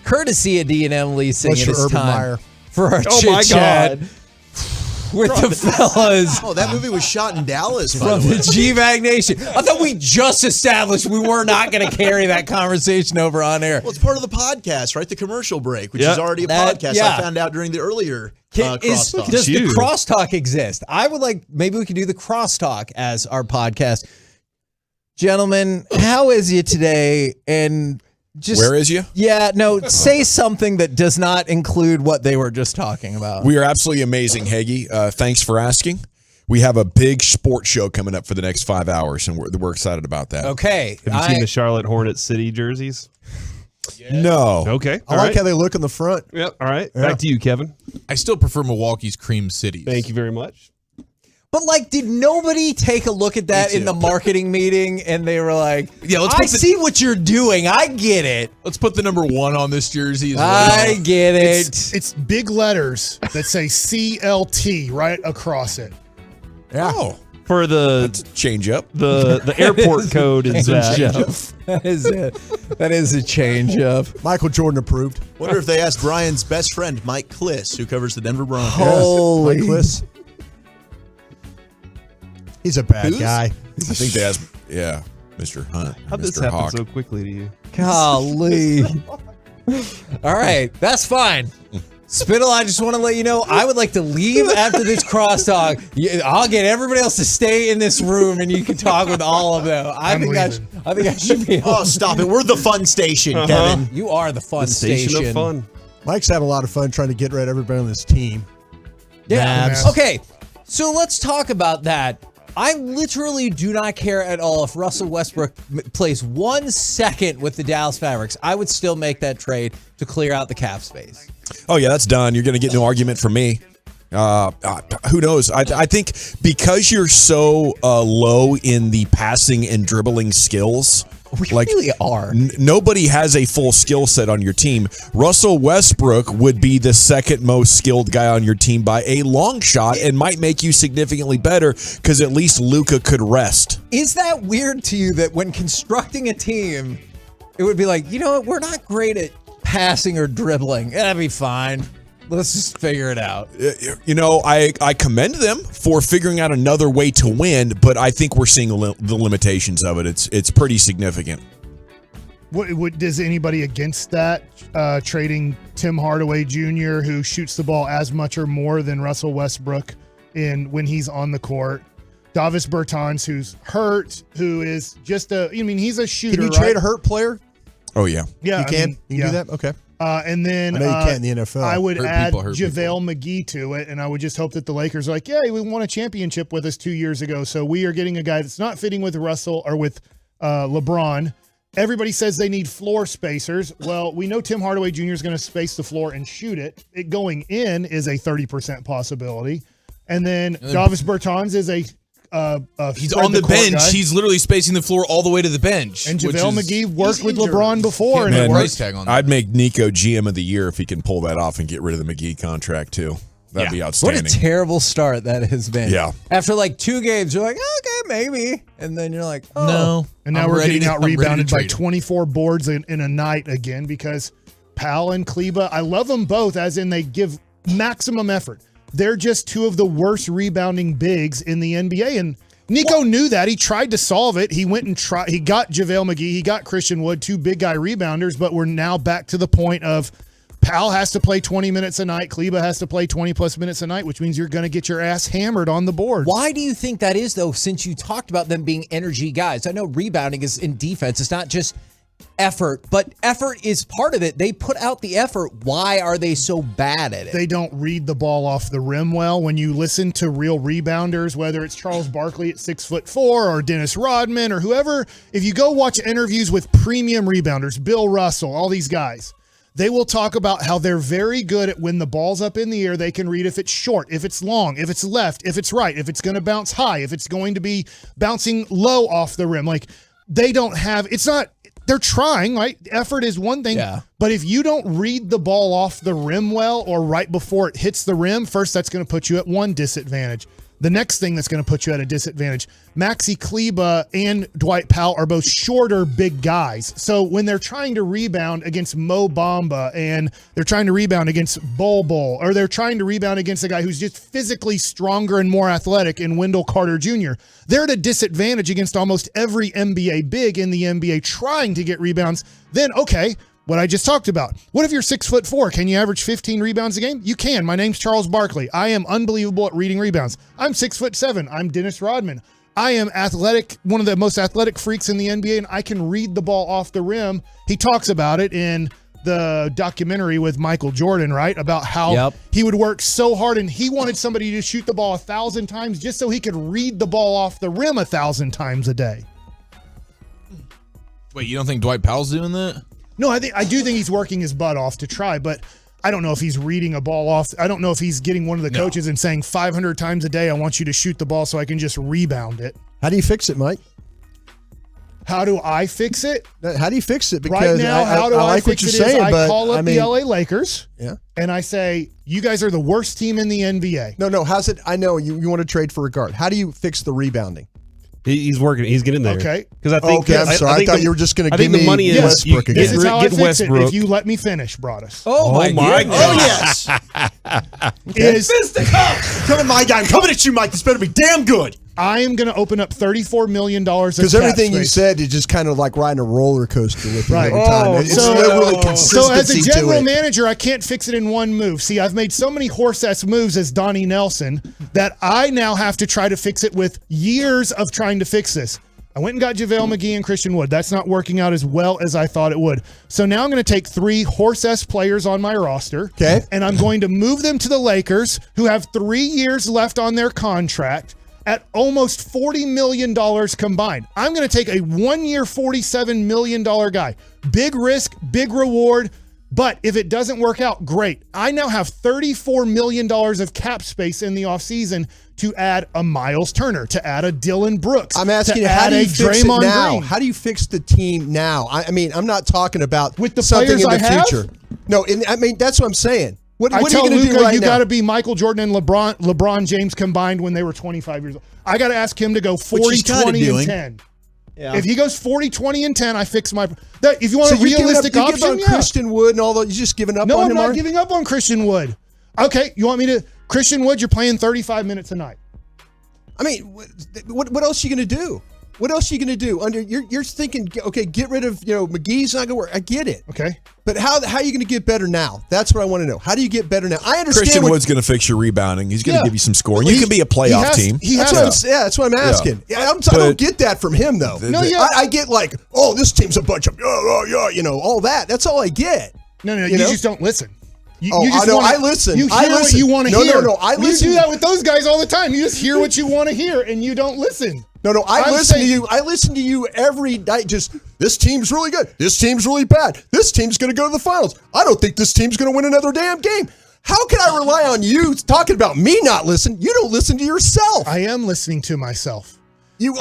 S20: Courtesy of D&M Leasing, it is time for our chit-chat with the fellas.
S9: Oh, that movie was shot in Dallas, by
S20: From
S9: the way.
S20: the G-Bag Nation. I thought we just established we were not going to carry that conversation over on air.
S9: Well, it's part of the podcast, right? The commercial break, which is already a podcast. I found out during the earlier crosstalk.
S20: Does the crosstalk exist? I would like, maybe we could do the crosstalk as our podcast. Gentlemen, how is you today? And just
S13: where is you?
S20: Yeah, no, say something that does not include what they were just talking about.
S13: We are absolutely amazing, Hagee. Thanks for asking. We have a big sports show coming up for the next 5 hours, and we're excited about that.
S20: Okay.
S21: Have you seen the Charlotte Hornet City jerseys?
S13: No.
S21: Okay.
S9: I like how they look in the front.
S21: Yep. All right. Back to you, Kevin.
S23: I still prefer Milwaukee's Cream Cities.
S21: Thank you very much.
S20: But, like, did nobody take a look at that in the marketing meeting and they were like,
S23: yeah,
S20: I see what you're doing. I get it.
S23: Let's put the number 1 on this jersey as well.
S20: I get it.
S22: It's big letters that say CLT right across it.
S9: Yeah.
S13: Oh.
S21: For the
S13: change up.
S21: The airport code is that.
S20: That is it. That is a change up.
S9: Michael Jordan approved. Wonder if they asked Brian's best friend, Mike Kliss, who covers the Denver Broncos.
S20: Holy.
S9: Mike Kliss.
S24: He's a bad guy.
S13: I think they asked, Mr. Hunt.
S21: How'd this
S13: Mr.
S21: happen
S13: Hawk.
S21: so quickly to you?
S20: Golly. All right, that's fine. Spittle, I just want to let you know, I would like to leave after this crosstalk. I'll get everybody else to stay in this room, and you can talk with all of them. I think I should be.
S9: Oh, stop it! We're the fun station, Kevin.
S20: You are the fun station.
S21: of fun.
S24: Mike's having a lot of fun trying to get rid of everybody on this team.
S20: Yeah.
S24: Mavs.
S20: Okay, so let's talk about that. I literally do not care at all if Russell Westbrook plays 1 second with the Dallas Mavericks. I would still make that trade to clear out the cap space.
S13: Oh, yeah, that's done. You're going to get no argument from me. Who knows? I think because you're so low in the passing and dribbling skills,
S20: we really are.
S13: Nobody has a full skill set on your team. Russell Westbrook would be the second most skilled guy on your team by a long shot and might make you significantly better because at least Luka could rest.
S20: Is that weird to you that when constructing a team, it would be like, you know what, we're not great at passing or dribbling. That'd be fine. Let's just figure it out.
S13: You know, I commend them for figuring out another way to win, but I think we're seeing the limitations of it. It's pretty significant.
S22: What does anybody against that trading Tim Hardaway Jr., who shoots the ball as much or more than Russell Westbrook when he's on the court? Davis Bertans, who's hurt, who is just he's a shooter.
S24: Can you trade a hurt player?
S13: Oh, yeah.
S22: Yeah.
S24: You can? You can do that? Okay.
S22: And then
S24: I know you can't in the NFL.
S22: I would add
S13: hurt
S22: JaVale McGee to it, and I would just hope that the Lakers are like, yeah, we won a championship with us 2 years ago, so we are getting a guy that's not fitting with Russell or with LeBron. Everybody says they need floor spacers. Well, we know Tim Hardaway Jr. is going to space the floor and shoot it. It going in is a 30% possibility. And then Davis Bertans is a
S23: he's on the bench.
S22: Guy.
S23: He's literally spacing the floor all the way to the bench.
S22: And JaVale McGee worked with LeBron before.
S13: Man,
S22: and it
S23: tag on that.
S13: I'd make Nico GM of the year if he can pull that off and get rid of the McGee contract, too. That'd be outstanding.
S20: What a terrible start that has been.
S13: Yeah.
S20: After like 2 games, you're like, okay, maybe. And then you're like, oh.
S23: No.
S22: And now we're getting out rebounded by 24 boards in a night again because Powell and Kleba, I love them both as in they give maximum effort. They're just 2 of the worst rebounding bigs in the NBA. And Nico knew that. He tried to solve it. He went and tried. He got JaVale McGee. He got Christian Wood, 2 big guy rebounders, but we're now back to the point of Powell has to play 20 minutes a night. Kleba has to play 20-plus minutes a night, which means you're going to get your ass hammered on the board.
S20: Why do you think that is, though, since you talked about them being energy guys? I know rebounding is in defense. It's not just effort, but effort is part of it. They put out the effort. Why are they so bad at it?
S22: They don't read the ball off the rim well. When you listen to real rebounders, whether it's Charles Barkley at 6'4" or Dennis Rodman or whoever, if you go watch interviews with premium rebounders, Bill Russell, all these guys, They will talk about how they're very good at when the ball's up in the air, they can read if it's short, if it's long, if it's left, if it's right, if it's going to bounce high, if it's going to be bouncing low off the rim. Like, they don't have, it's not, they're trying, right? Effort is one thing, but if you don't read the ball off the rim well or right before it hits the rim, first, that's going to put you at one disadvantage. The next thing that's going to put you at a disadvantage, Maxi Kleba and Dwight Powell are both shorter, big guys. So when they're trying to rebound against Mo Bamba and they're trying to rebound against Bol Bol, or they're trying to rebound against a guy who's just physically stronger and more athletic in Wendell Carter Jr., they're at a disadvantage against almost every NBA big in the NBA trying to get rebounds. Then, okay, what I just talked about. What if you're 6'4"? Can you average 15 rebounds a game? You can. My name's Charles Barkley. I am unbelievable at reading rebounds. I'm 6'7". I'm Dennis Rodman. I am athletic, one of the most athletic freaks in the NBA, and I can read the ball off the rim. He talks about it in the documentary with Michael Jordan, right? About how he would work so hard, and he wanted somebody to shoot the ball 1,000 times just so he could read the ball off the rim 1,000 times a day.
S24: Wait, you don't think Dwight Powell's doing that?
S22: No, I do think he's working his butt off to try, but I don't know if he's reading a ball off. I don't know if he's getting one of the coaches and saying 500 times a day, I want you to shoot the ball so I can just rebound it.
S10: How do you fix it, Mike?
S22: How do I fix it?
S10: How do you fix it?
S22: Right
S10: Because
S22: now, how do I
S10: like
S22: fix
S10: what
S22: it
S10: you're saying,
S22: is I call up
S10: the
S22: LA Lakers and I say, you guys are the worst team in the NBA.
S10: No, how's it? I know you want to trade for a guard. How do you fix the rebounding?
S21: He's working. He's getting there.
S22: Okay.
S21: Because I think.
S10: Okay, I'm sorry. I thought you were just going to give me
S21: the money is
S10: Westbrook again.
S22: This is how I fix it. If you let me finish, Broadus.
S10: Oh my God.
S22: Oh, yes.
S10: Come to my guy. I'm coming at you, Mike. This better be damn good.
S22: I am going to open up $34 million of
S10: because everything you said is just kind of like riding a roller coaster with you every time. It's really consistency
S22: so as a general
S10: to it.
S22: manager, I can't fix it in one move. See, I've made so many horse-ass moves as Donnie Nelson that I now have to try to fix it with years of trying to fix this. I went and got JaVale McGee and Christian Wood. That's not working out as well as I thought it would. So now I'm going to take 3 horse-ass players on my roster, and I'm going to move them to the Lakers, who have 3 years left on their contract, at almost $40 million combined. I'm going to take a 1-year, $47 million guy. Big risk, big reward, but if it doesn't work out, great. I now have $34 million of cap space in the offseason to add a Miles Turner, to add a Dylan Brooks.
S10: I'm asking you, how do you fix it now? How do you fix the team now? I mean, I'm not talking about
S22: with the
S10: something
S22: players
S10: in the
S22: I have?
S10: future. No, I mean, that's what I'm saying. What
S22: I
S10: are you
S22: tell
S10: going to
S22: Luka,
S10: do right
S22: you
S10: now?
S22: got to be Michael Jordan and LeBron James combined when they were 25 years old. I got to ask him to go 40, 20, and 10.
S10: Yeah.
S22: If he goes 40, 20, and 10, I fix my. If you want a realistic option,
S10: you give up Christian Wood and all that. You just giving up
S22: no,
S10: on
S22: I'm
S10: him?
S22: not giving up on Christian Wood. Okay, you want me to Christian Wood? You're playing 35 minutes a night.
S10: I mean, what else are you going to do? What else are you going to do? You're thinking, okay, get rid of, McGee's not going to work. I get it.
S22: Okay.
S10: But how are you going to get better now? That's what I want to know. How do you get better now? I understand.
S13: Christian Wood's going to fix your rebounding. He's going to give you some scoring. You can be a playoff team.
S10: That's what I'm asking.
S13: Yeah.
S10: I don't get that from him, though. I get like, oh, this team's a bunch of, all that. That's all I get.
S22: No, you just don't listen.
S10: I listen.
S22: You hear what you want to hear.
S10: No, I listen.
S22: You do that with those guys all the time. You just hear what you want to hear, and you don't listen.
S10: No, I listen to you. I listen to you every night. Just, this team's really good. This team's really bad. This team's going to go to the finals. I don't think this team's going to win another damn game. How can I rely on you talking about me not listening? You don't listen to yourself.
S22: I am listening to myself.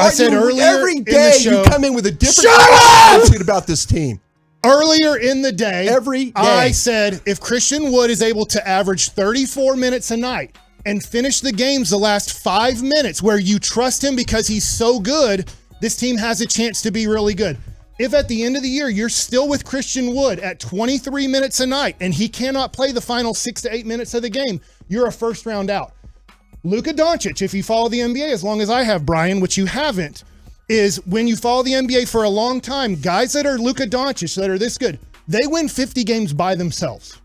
S10: I said earlier every day you come in with a different attitude about this team.
S22: Earlier in the day,
S10: every day,
S22: I said if Christian Wood is able to average 34 minutes a night and finish the games the last 5 minutes where you trust him because he's so good, this team has a chance to be really good. If at the end of the year you're still with Christian Wood at 23 minutes a night and he cannot play the final 6 to 8 minutes of the game, you're a first round out. Luka Doncic, if you follow the NBA as long as I have, Brian, which you haven't, is when you follow the NBA for a long time, guys that are Luka Doncic that are this good, they win 50 games by themselves.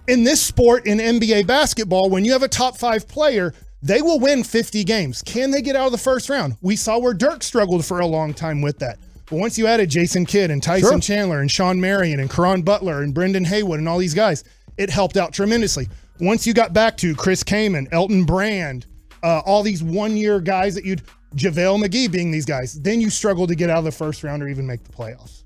S22: In this sport, in NBA basketball, when you have a top 5 player, they will win 50 games. Can they get out of the first round? We saw where Dirk struggled for a long time with that. But once you added Jason Kidd and Tyson Chandler and Sean Marion and Caron Butler and Brendan Haywood and all these guys, it helped out tremendously. Once you got back to Chris Kaman, Elton Brand, all these one-year guys that JaVale McGee being these guys, then you struggle to get out of the first round or even make the playoffs.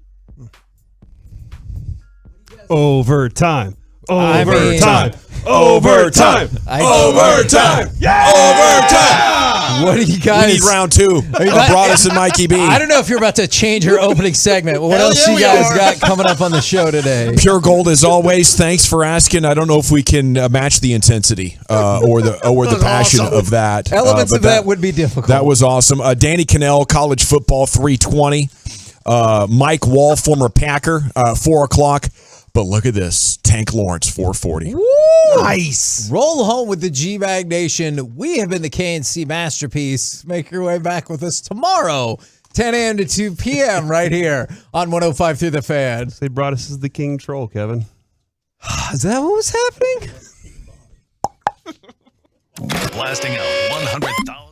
S21: Overtime.
S20: I mean-
S21: Overtime.
S13: Overtime. Overtime.
S20: Yeah! What do you guys?
S13: We need round two. Broadus and Mikey B.
S20: I don't know if you're about to change your opening segment. What else you guys got coming up on the show today?
S13: Pure gold as always. Thanks for asking. I don't know if we can match the intensity or the passion of that.
S20: Elements
S13: but
S20: of that would be difficult.
S13: That was awesome. Danny Cannell, college football, 320. Mike Wahl, former Packer, 4 o'clock. But look at this. Tank Lawrence, 440.
S20: Woo! Nice. Roll home with the G-Bag Nation. We have been the KNC Masterpiece. Make your way back with us tomorrow, 10 a.m. to 2 p.m. right here on 105 through the Fan.
S21: They brought us as the King Troll, Kevin.
S20: Is that what was happening?
S1: Blasting out 100,000.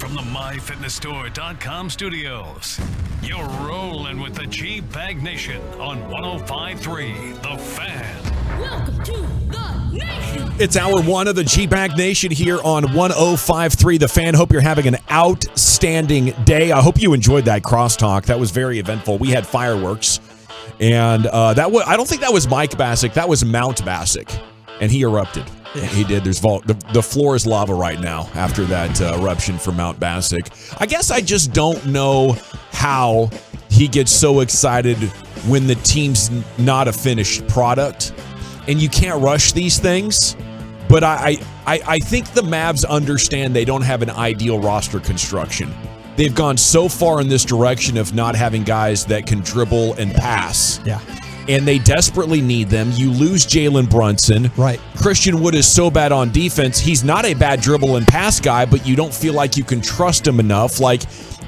S1: from the MyFitnessStore.com studios, you're rolling with the G-Bag Nation on 105.3 The Fan.
S12: Welcome to the Nation.
S13: It's hour one of the G-Bag Nation here on 105.3 The Fan. Hope you're having an outstanding day. I hope you enjoyed that crosstalk. That was very eventful. We had fireworks, and I don't think that was Mike Bassick. That was Mount Bassick, and he erupted. Yeah. He did. There's the floor is lava right now after that eruption from Mount Bassick. I guess I just don't know how he gets so excited when the team's not a finished product, and you can't rush these things. But I think the Mavs understand they don't have an ideal roster construction. They've gone so far in this direction of not having guys that can dribble and pass.
S22: Yeah.
S13: And they desperately need them. You lose Jalen Brunson.
S22: Right.
S13: Christian Wood is so bad on defense. He's not a bad dribble and pass guy, but you don't feel like you can trust him enough. Like,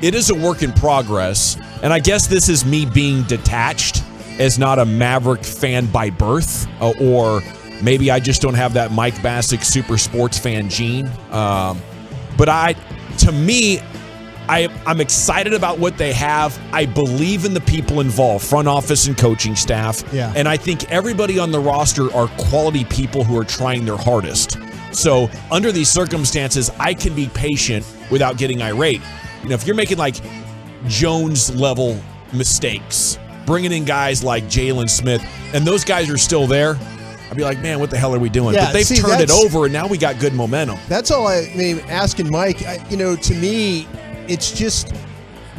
S13: it is a work in progress. And I guess this is me being detached as not a Maverick fan by birth, or maybe I just don't have that Mike Bassick super sports fan gene. But to me, I'm excited about what they have. I believe in the people involved, front office and coaching staff.
S22: Yeah.
S13: And I think everybody on the roster are quality people who are trying their hardest. So under these circumstances, I can be patient without getting irate. You know, if you're making like Jones-level mistakes, bringing in guys like Jalen Smith, and those guys are still there, I'd be like, man, what the hell are we doing?
S22: Yeah,
S13: but they've turned it over, and now we got good momentum.
S10: That's all I mean, asking Mike. To me, it's just,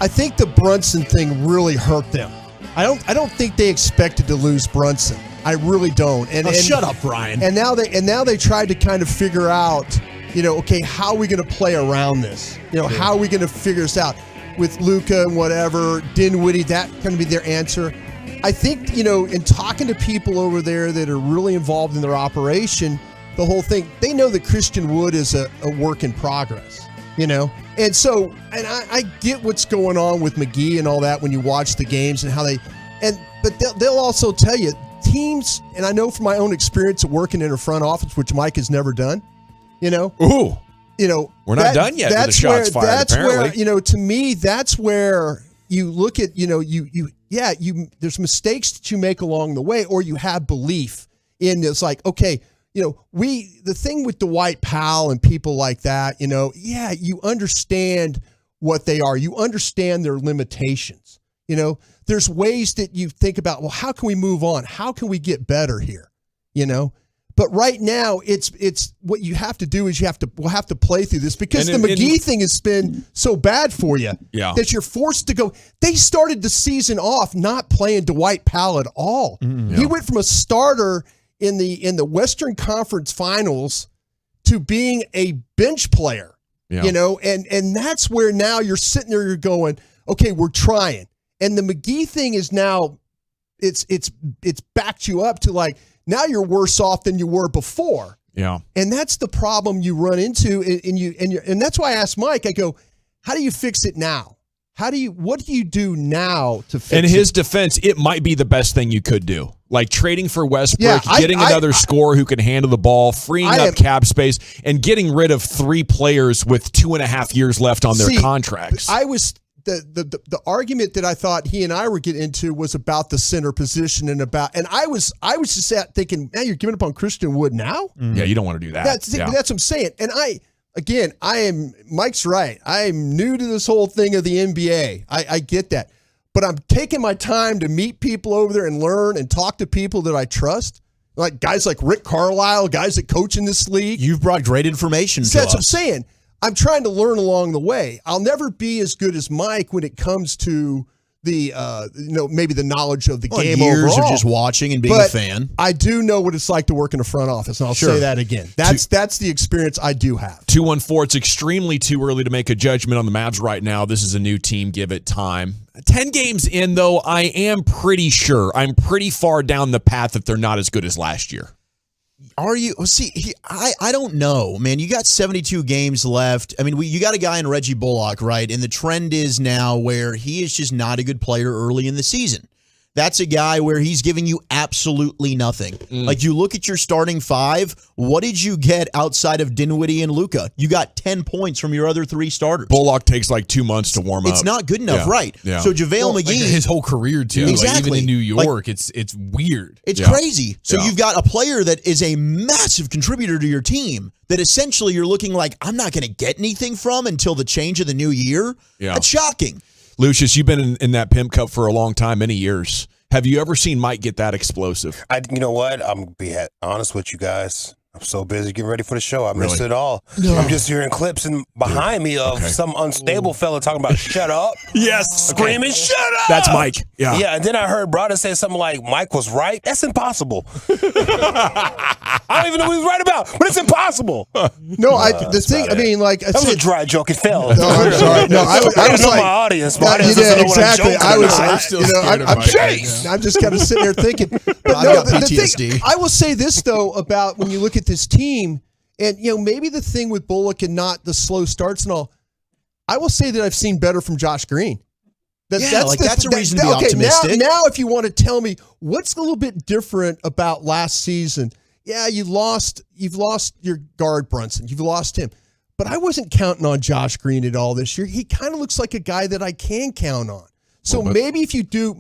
S10: I think the Brunson thing really hurt them. I don't think they expected to lose Brunson. I really don't. And
S9: shut up, Brian.
S10: And now they tried to kind of figure out, okay, how are we going to play around this? How are we going to figure this out with Luka and whatever, Dinwiddie? That going to be their answer. I think in talking to people over there that are really involved in their operation, the whole thing, they know that Christian Wood is a work in progress. And so, I get what's going on with McGee and all that when you watch the games and how but they'll also tell you teams, and I know from my own experience of working in a front office, which Mike has never done,
S13: Ooh. We're not done yet with the shots fired,
S10: that's
S13: apparently.
S10: where, to me, that's where you look at, there's mistakes that you make along the way, or you have belief in it's like, okay, the thing with Dwight Powell and people like that, you understand what they are. You understand their limitations. There's ways that you think about, well, how can we move on? How can we get better here? But right now, it's what you have to do is we'll have to play through this because the McGee thing has been so bad for you that you're forced to go. They started the season off not playing Dwight Powell at all. He went from a starter in the Western Conference Finals to being a bench player, and that's where now you're sitting there, you're going, okay, we're trying. And the McGee thing is now, it's backed you up to like, now you're worse off than you were before.
S13: Yeah.
S10: And that's the problem you run into. And that's why I asked Mike, I go, how do you fix it now? What do you do now to fix it?
S13: In his defense, it might be the best thing you could do. Like trading for Westbrook, getting another scorer who can handle the ball, freeing up cap space, and getting rid of 3 players with 2.5 years left on their contracts.
S10: The argument that I thought he and I were getting into was about the center position and I was just thinking, man, you're giving up on Christian Wood now?
S13: Yeah, you don't want to do that.
S10: That's what I'm saying. And Mike's right. I am new to this whole thing of the NBA. I get that. But I'm taking my time to meet people over there and learn and talk to people that I trust. Like guys like Rick Carlisle, guys that coach in this league.
S9: You've brought great information to us.
S10: That's what I'm saying. I'm trying to learn along the way. I'll never be as good as Mike when it comes to the maybe the knowledge of the game
S9: years
S10: overall.
S9: Of just watching and being a fan.
S10: I do know what it's like to work in a front office, and I'll say that again. That's the experience I do have.
S13: 214. It's extremely too early to make a judgment on the Mavs right now. This is a new team. Give it time. 10 games in, though, I am pretty sure. I'm pretty far down the path that they're not as good as last year.
S9: Are you? See, I don't know, man. You got 72 games left. I mean, you got a guy in Reggie Bullock, right? And the trend is now where he is just not a good player early in the season. That's a guy where he's giving you absolutely nothing. Like, you look at your starting five, what did you get outside of Dinwiddie and Luka? You got 10 points from your other 3 starters.
S13: Bullock takes like 2 months to warm up.
S9: It's not good enough,
S13: Yeah.
S9: right?
S13: Yeah.
S9: So JaVale McGee.
S23: Like his whole career, too.
S9: Exactly.
S23: Like, even in New
S9: Like,
S23: York, it's weird.
S9: It's crazy. So you've got a player that is a massive contributor to your team that essentially you're looking like, I'm not going to get anything from until the change of the new year.
S13: Yeah.
S9: That's shocking.
S13: Lucius, you've been in that Pimp Cup for a long time, many years. Have you ever seen Mike get that explosive?
S14: You know what? I'm going to be honest with you guys. I'm so busy getting ready for the show. I missed
S13: Really?
S14: it all.
S13: No.
S14: I'm just hearing clips behind me of some unstable fella talking about shut up.
S13: Yes.
S14: Screaming, shut up.
S13: That's Mike. Yeah.
S14: Yeah, and then I heard Brada say something like, Mike was right. That's impossible. I don't even know what he was right about, but it's impossible.
S10: No, the thing, I mean, like,
S14: that was a dry joke. It fell.
S10: No, I'm sorry. No, I was
S14: know
S10: like,
S14: my audience.
S10: yeah,
S14: My audience doesn't know what I'm
S10: exactly.
S14: joking
S10: I was,
S14: about.
S10: I'm still I'm just kind of sitting there thinking. But
S9: I've
S10: no,
S9: got
S10: the
S9: PTSD.
S10: thing, I will say this though about when you look at this team, and maybe the thing with Bullock and not the slow starts and all. I will say that I've seen better from Josh Green.
S9: That's a reason to be optimistic.
S10: Now, if you want to tell me what's a little bit different about last season, you've lost your guard Brunson, you've lost him, but I wasn't counting on Josh Green at all this year. He kind of looks like a guy that I can count on. So maybe if you do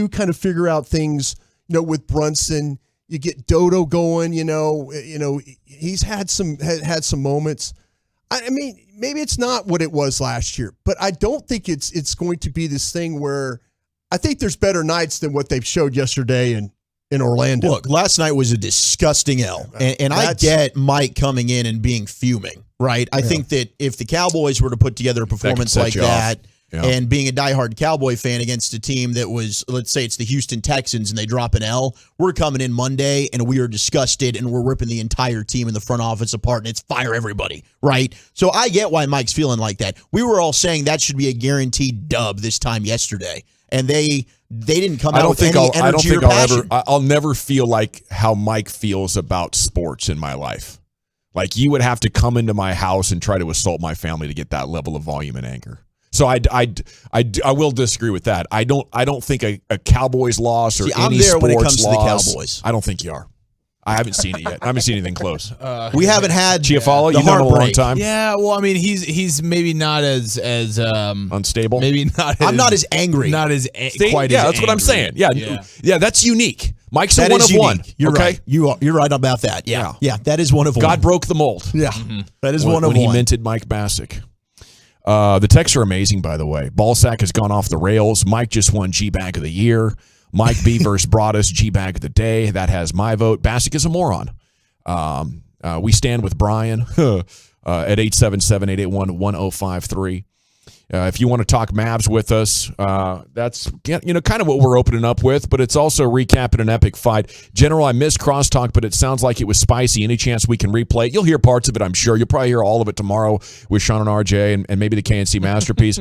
S10: kind of figure out things, with Brunson, you get Dodo going. He's had some moments. I mean, maybe it's not what it was last year, but I don't think it's going to be this thing where I think there's better nights than what they've showed yesterday in Orlando.
S9: Look, last night was a disgusting L, and I get Mike coming in and being fuming, right? I think that if the Cowboys were to put together a performance like that, and being a diehard Cowboy fan against a team that was, let's say it's the Houston Texans and they drop an L, we're coming in Monday and we are disgusted and we're ripping the entire team in the front office apart and it's fire everybody, right? So I get why Mike's feeling like that. We were all saying that should be a guaranteed dub this time yesterday, and they didn't come out with any energy or passion.
S13: I'll never feel like how Mike feels about sports in my life. Like, you would have to come into my house and try to assault my family to get that level of volume and anger. So I will disagree with that. I don't think a Cowboys loss or any
S9: I'm there
S13: sports
S9: when it comes
S13: loss,
S9: to the Cowboys.
S13: I don't think you are. I haven't seen it yet. I haven't seen anything close.
S9: We haven't had
S13: Chiafalo. You've known him a long time.
S23: Yeah, well, I mean, he's maybe not as
S13: unstable.
S23: Maybe not.
S9: I'm not as angry.
S23: Not as quite.
S13: Yeah,
S23: as
S13: that's what I'm
S23: angry.
S13: saying. Yeah, that's unique. Mike's
S9: That
S13: a one
S9: is
S13: of one.
S9: unique. You're
S13: okay?
S9: right. You're right about that. Yeah, that is one of one.
S13: God broke the mold.
S9: Yeah, that is one of
S13: when
S9: one.
S13: he minted Mike Bassick. The texts are amazing, by the way. Ballsack has gone off the rails. Mike just won G-Bag of the Year. Mike B versus Broadus, G-Bag of the Day. That has my vote. Bassick is a moron. We stand with Brian at 877-881-1053. If you want to talk Mavs with us, that's kind of what we're opening up with, but it's also recapping an epic fight. General, I missed crosstalk, but it sounds like it was spicy. Any chance we can replay it? You'll hear parts of it, I'm sure. You'll probably hear all of it tomorrow with Sean and RJ and maybe the KNC Masterpiece.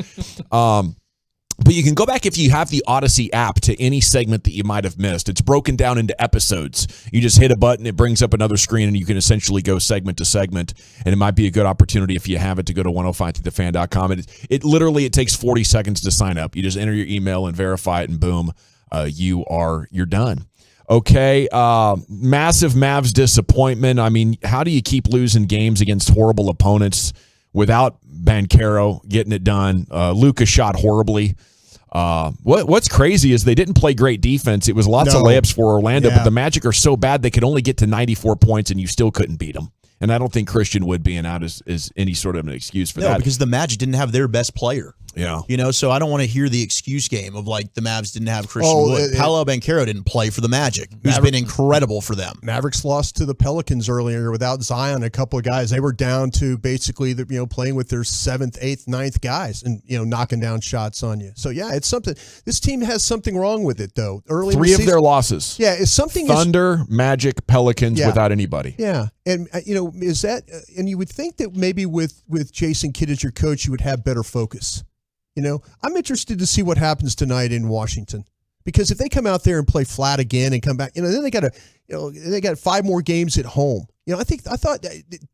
S13: But you can go back if you have the Odyssey app to any segment that you might have missed. It's broken down into episodes. You just hit a button, it brings up another screen, and you can essentially go segment to segment. And it might be a good opportunity if you have it to go to 105thefan.com. It literally takes 40 seconds to sign up. You just enter your email and verify it, and boom, you're done. Okay, massive Mavs disappointment. I mean, how do you keep losing games against horrible opponents without Banchero getting it done? Luka shot horribly. What's crazy is they didn't play great defense. It was lots of layups for Orlando, but the Magic are so bad they could only get to 94 points, and you still couldn't beat them. And I don't think Christian Wood being out is any sort of an excuse for that.
S9: No, because the Magic didn't have their best player.
S13: Yeah.
S9: So I don't want to hear the excuse game of like the Mavs didn't have Christian Wood. Paolo Banchero didn't play for the Magic, who's been incredible for them.
S10: Mavericks lost to the Pelicans earlier without Zion, a couple of guys. They were down to basically playing with their 7th, 8th, 9th guys and knocking down shots on you. So yeah, it's something. This team has something wrong with it though. Early in the season,
S13: their losses.
S10: Yeah, it's something.
S13: Magic, Pelicans without anybody.
S10: Yeah, and is that? And you would think that maybe with Jason Kidd as your coach, you would have better focus. I'm interested to see what happens tonight in Washington, because if they come out there and play flat again and come back, then they got 5 more games at home. I thought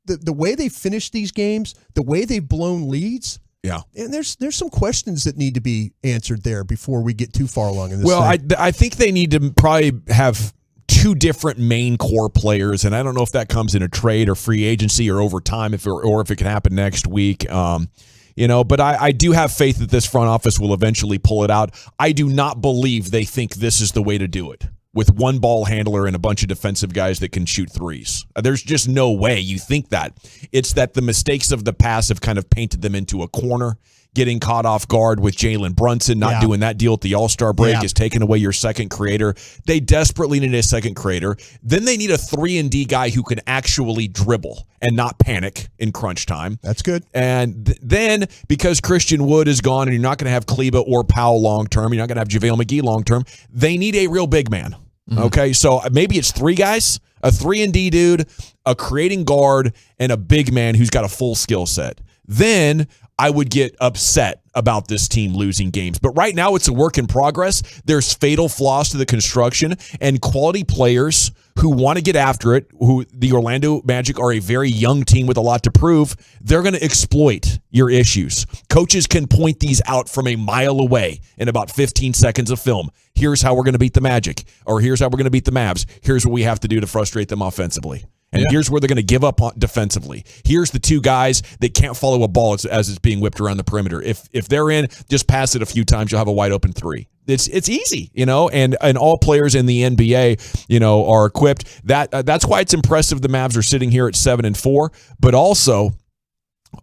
S10: the way they finished these games, the way they've blown leads,
S13: Yeah.
S10: And there's some questions that need to be answered there before we get too far along in this
S13: Well,
S10: thing.
S13: I think they need to probably have two different main core players, and I don't know if that comes in a trade or free agency or over time, or if it can happen next week. But I do have faith that this front office will eventually pull it out. I do not believe they think this is the way to do it, with one ball handler and a bunch of defensive guys that can shoot threes. There's just no way you think that. It's that the mistakes of the past have kind of painted them into a corner. Getting caught off guard with Jalen Brunson, not doing that deal at the All-Star break is taking away your second creator. They desperately need a second creator. Then they need a 3-and-D guy who can actually dribble and not panic in crunch time.
S10: That's good.
S13: And then because Christian Wood is gone and you're not going to have Kleba or Powell long-term, you're not going to have JaVale McGee long-term, they need a real big man. Okay, so maybe it's three guys, a 3-and-D dude, a creating guard, and a big man who's got a full skill set. Then I would get upset about this team losing games. But right now it's a work in progress. There's fatal flaws to the construction, and quality players who want to get after it, who the Orlando Magic are a very young team with a lot to prove, they're going to exploit your issues. Coaches can point these out from a mile away in about 15 seconds of film. Here's how we're going to beat the Magic, or here's how we're going to beat the Mavs. Here's what we have to do to frustrate them offensively. And here's where they're going to give up on defensively. Here's the two guys that can't follow a ball as it's being whipped around the perimeter. If they're in, just pass it a few times. You'll have a wide open three. It's easy, and all players in the NBA, are equipped. That's why it's impressive the Mavs are sitting here at 7-4, but also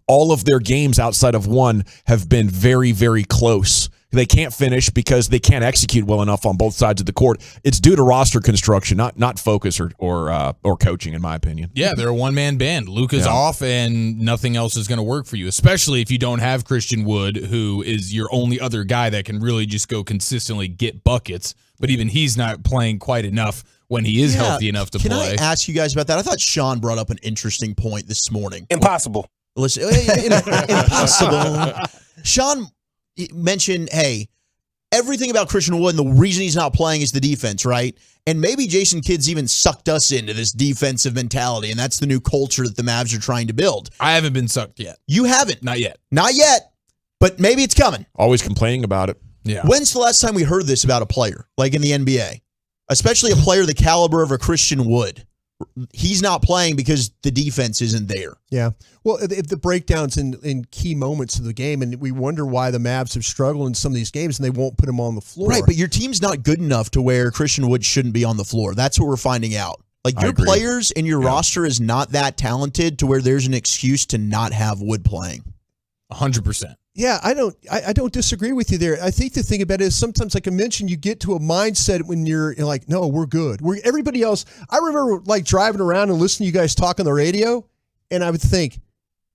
S13: all of their games outside of one have been very, very close. They can't finish because they can't execute well enough on both sides of the court. It's due to roster construction, not focus or coaching, in my opinion.
S23: Yeah, they're a one-man band. Luka's off, and nothing else is going to work for you, especially if you don't have Christian Wood, who is your only other guy that can really just go consistently get buckets. But even he's not playing quite enough when he is healthy enough to play.
S9: Can I ask you guys about that? I thought Sean brought up an interesting point this morning.
S14: Impossible.
S9: Listen, impossible. Sean mentioned, hey, everything about Christian Wood and the reason he's not playing is the defense, right? And maybe Jason Kidd's even sucked us into this defensive mentality, and that's the new culture that the Mavs are trying to build.
S23: I haven't been sucked yet.
S9: You haven't?
S23: Not yet.
S9: Not yet, but maybe it's coming.
S13: Always complaining about it.
S23: Yeah.
S9: When's the last time we heard this about a player, like in the NBA? Especially a player the caliber of a Christian Wood. He's not playing because the defense isn't there.
S10: Yeah. Well, if the breakdowns in key moments of the game, and we wonder why the Mavs have struggled in some of these games and they won't put him on the floor.
S9: Right, but your team's not good enough to where Christian Wood shouldn't be on the floor. That's what we're finding out. Like, your players and your roster is not that talented to where there's an excuse to not have Wood playing.
S23: 100%.
S10: Yeah, I don't disagree with you there. I think the thing about it is sometimes, like I mentioned, you get to a mindset when you're like, no, we're good. Everybody else. I remember like driving around and listening to you guys talk on the radio, and I would think,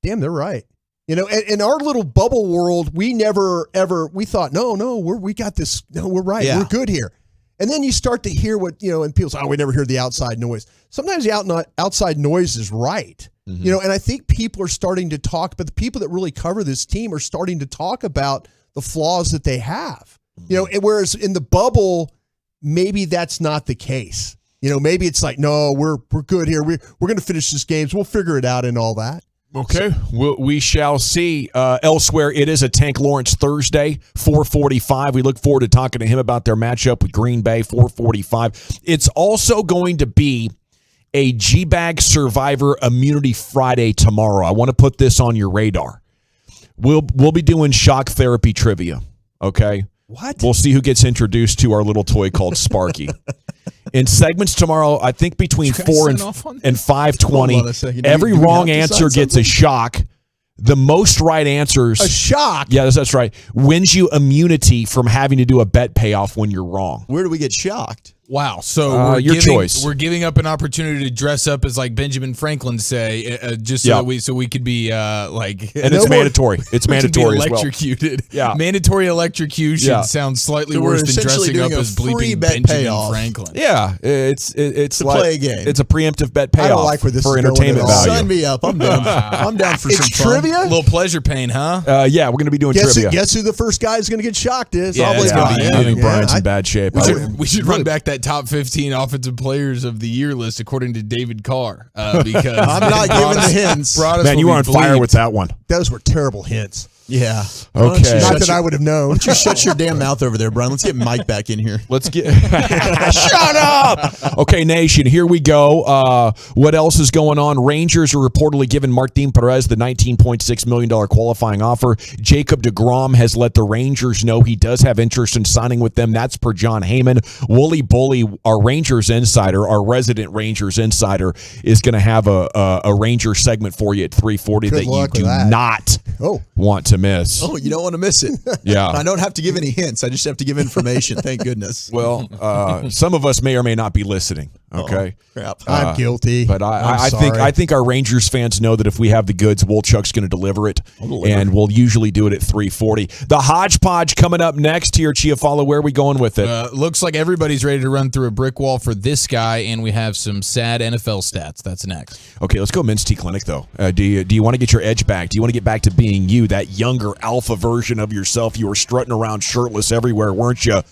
S10: damn, they're right. In our little bubble world, we never ever thought, no, we got this. No, we're right. Yeah. We're good here. And then you start to hear what and people say, oh, we never hear the outside noise. Sometimes the outside noise is right. Mm-hmm. And I think people are starting to talk, but the people that really cover this team are starting to talk about the flaws that they have. And whereas in the bubble, maybe that's not the case. Maybe it's like, no, we're good here. We're going to finish this game. So we'll figure it out and all that.
S13: Okay, we shall see. Elsewhere, it is a Tank Lawrence Thursday, 4:45. We look forward to talking to him about their matchup with Green Bay, 4:45. It's also going to be a G-Bag Survivor Immunity Friday tomorrow. I want to put this on your radar. We'll be doing shock therapy trivia, okay?
S10: What?
S13: We'll see who gets introduced to our little toy called Sparky. In segments tomorrow, I think between 4 and 5:20, every wrong answer gets a shock. The most right answers...
S10: A shock?
S13: Yeah, that's right. Wins you immunity from having to do a bet payoff when you're wrong.
S9: Where do we get shocked?
S23: Wow. So
S13: choice.
S23: We're giving up an opportunity to dress up as like Benjamin Franklin say, just so we could be like.
S13: And it's mandatory. It's mandatory as well.
S23: Electrocuted.
S13: Yeah.
S23: Mandatory electrocution sounds slightly worse than dressing up as bleeping Benjamin Franklin.
S13: Yeah, it's like
S9: play a game.
S13: It's a preemptive bet payoff.
S10: I don't like where this
S13: for
S10: is
S13: entertainment
S10: going.
S13: value.
S9: Sign me up. I'm down. I'm down for some fun.
S10: Trivia.
S23: A little pleasure pain, huh?
S13: Yeah, we're going to be doing trivia.
S10: Guess who the first guy is going to get shocked is?
S23: Yeah,
S10: Probably
S23: gonna be
S13: I think Brian's in bad shape.
S23: We should run back that top 15 offensive players of the year list according to David Carr because
S9: I'm not giving the hints.
S13: Man, you were on fire with that one.
S10: Those were terrible hints.
S9: Yeah.
S13: Okay.
S10: Not that I would have known.
S9: Why don't you shut your damn mouth over there, Brian? Let's get Mike back in here.
S13: Let's get shut up. Okay, nation, here we go. What else is going on? Rangers are reportedly giving Martin Perez the $19.6 million qualifying offer. Jacob deGrom has let the Rangers know he does have interest in signing with them. That's per John Heyman. Wooly Bully, our Rangers insider, our resident Rangers insider, is going to have a Ranger segment for you at 3:40 that you do not want to miss.
S9: Oh, you don't want to miss it.
S13: Yeah.
S9: I don't have to give any hints. I just have to give information. Thank goodness.
S13: Well, some of us may or may not be listening. Okay.
S9: Crap.
S10: I'm guilty.
S13: But I think our Rangers fans know that if we have the goods, Wolchuk's going to deliver it, and we'll usually do it at 3:40. The hodgepodge coming up next here, Chiafalo. Where are we going with it?
S23: Looks like everybody's ready to run through a brick wall for this guy, and we have some sad NFL stats. That's next.
S13: Okay, let's go Men's T Clinic, though. Do you want to get your edge back? Do you want to get back to being you, that younger alpha version of yourself? You were strutting around shirtless everywhere, weren't you?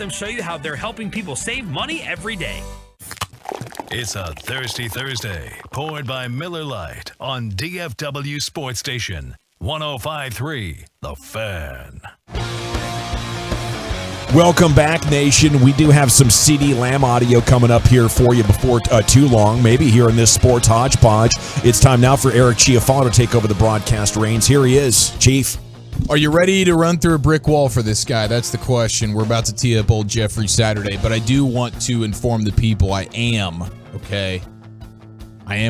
S15: Them show you how they're helping people save money every day.
S1: It's a Thirsty Thursday, poured by Miller Lite on DFW Sports Station 105.3 The Fan.
S13: Welcome back, Nation. We do have some CeeDee Lamb audio coming up here for you before too long, maybe here in this sports hodgepodge. It's time now for Eric Chiafalo to take over the broadcast reins. Here he is, Chief.
S23: Are you ready to run through a brick wall for this guy? That's the question. We're about to tee up old Jeffrey Saturday, but I do want to inform the people I am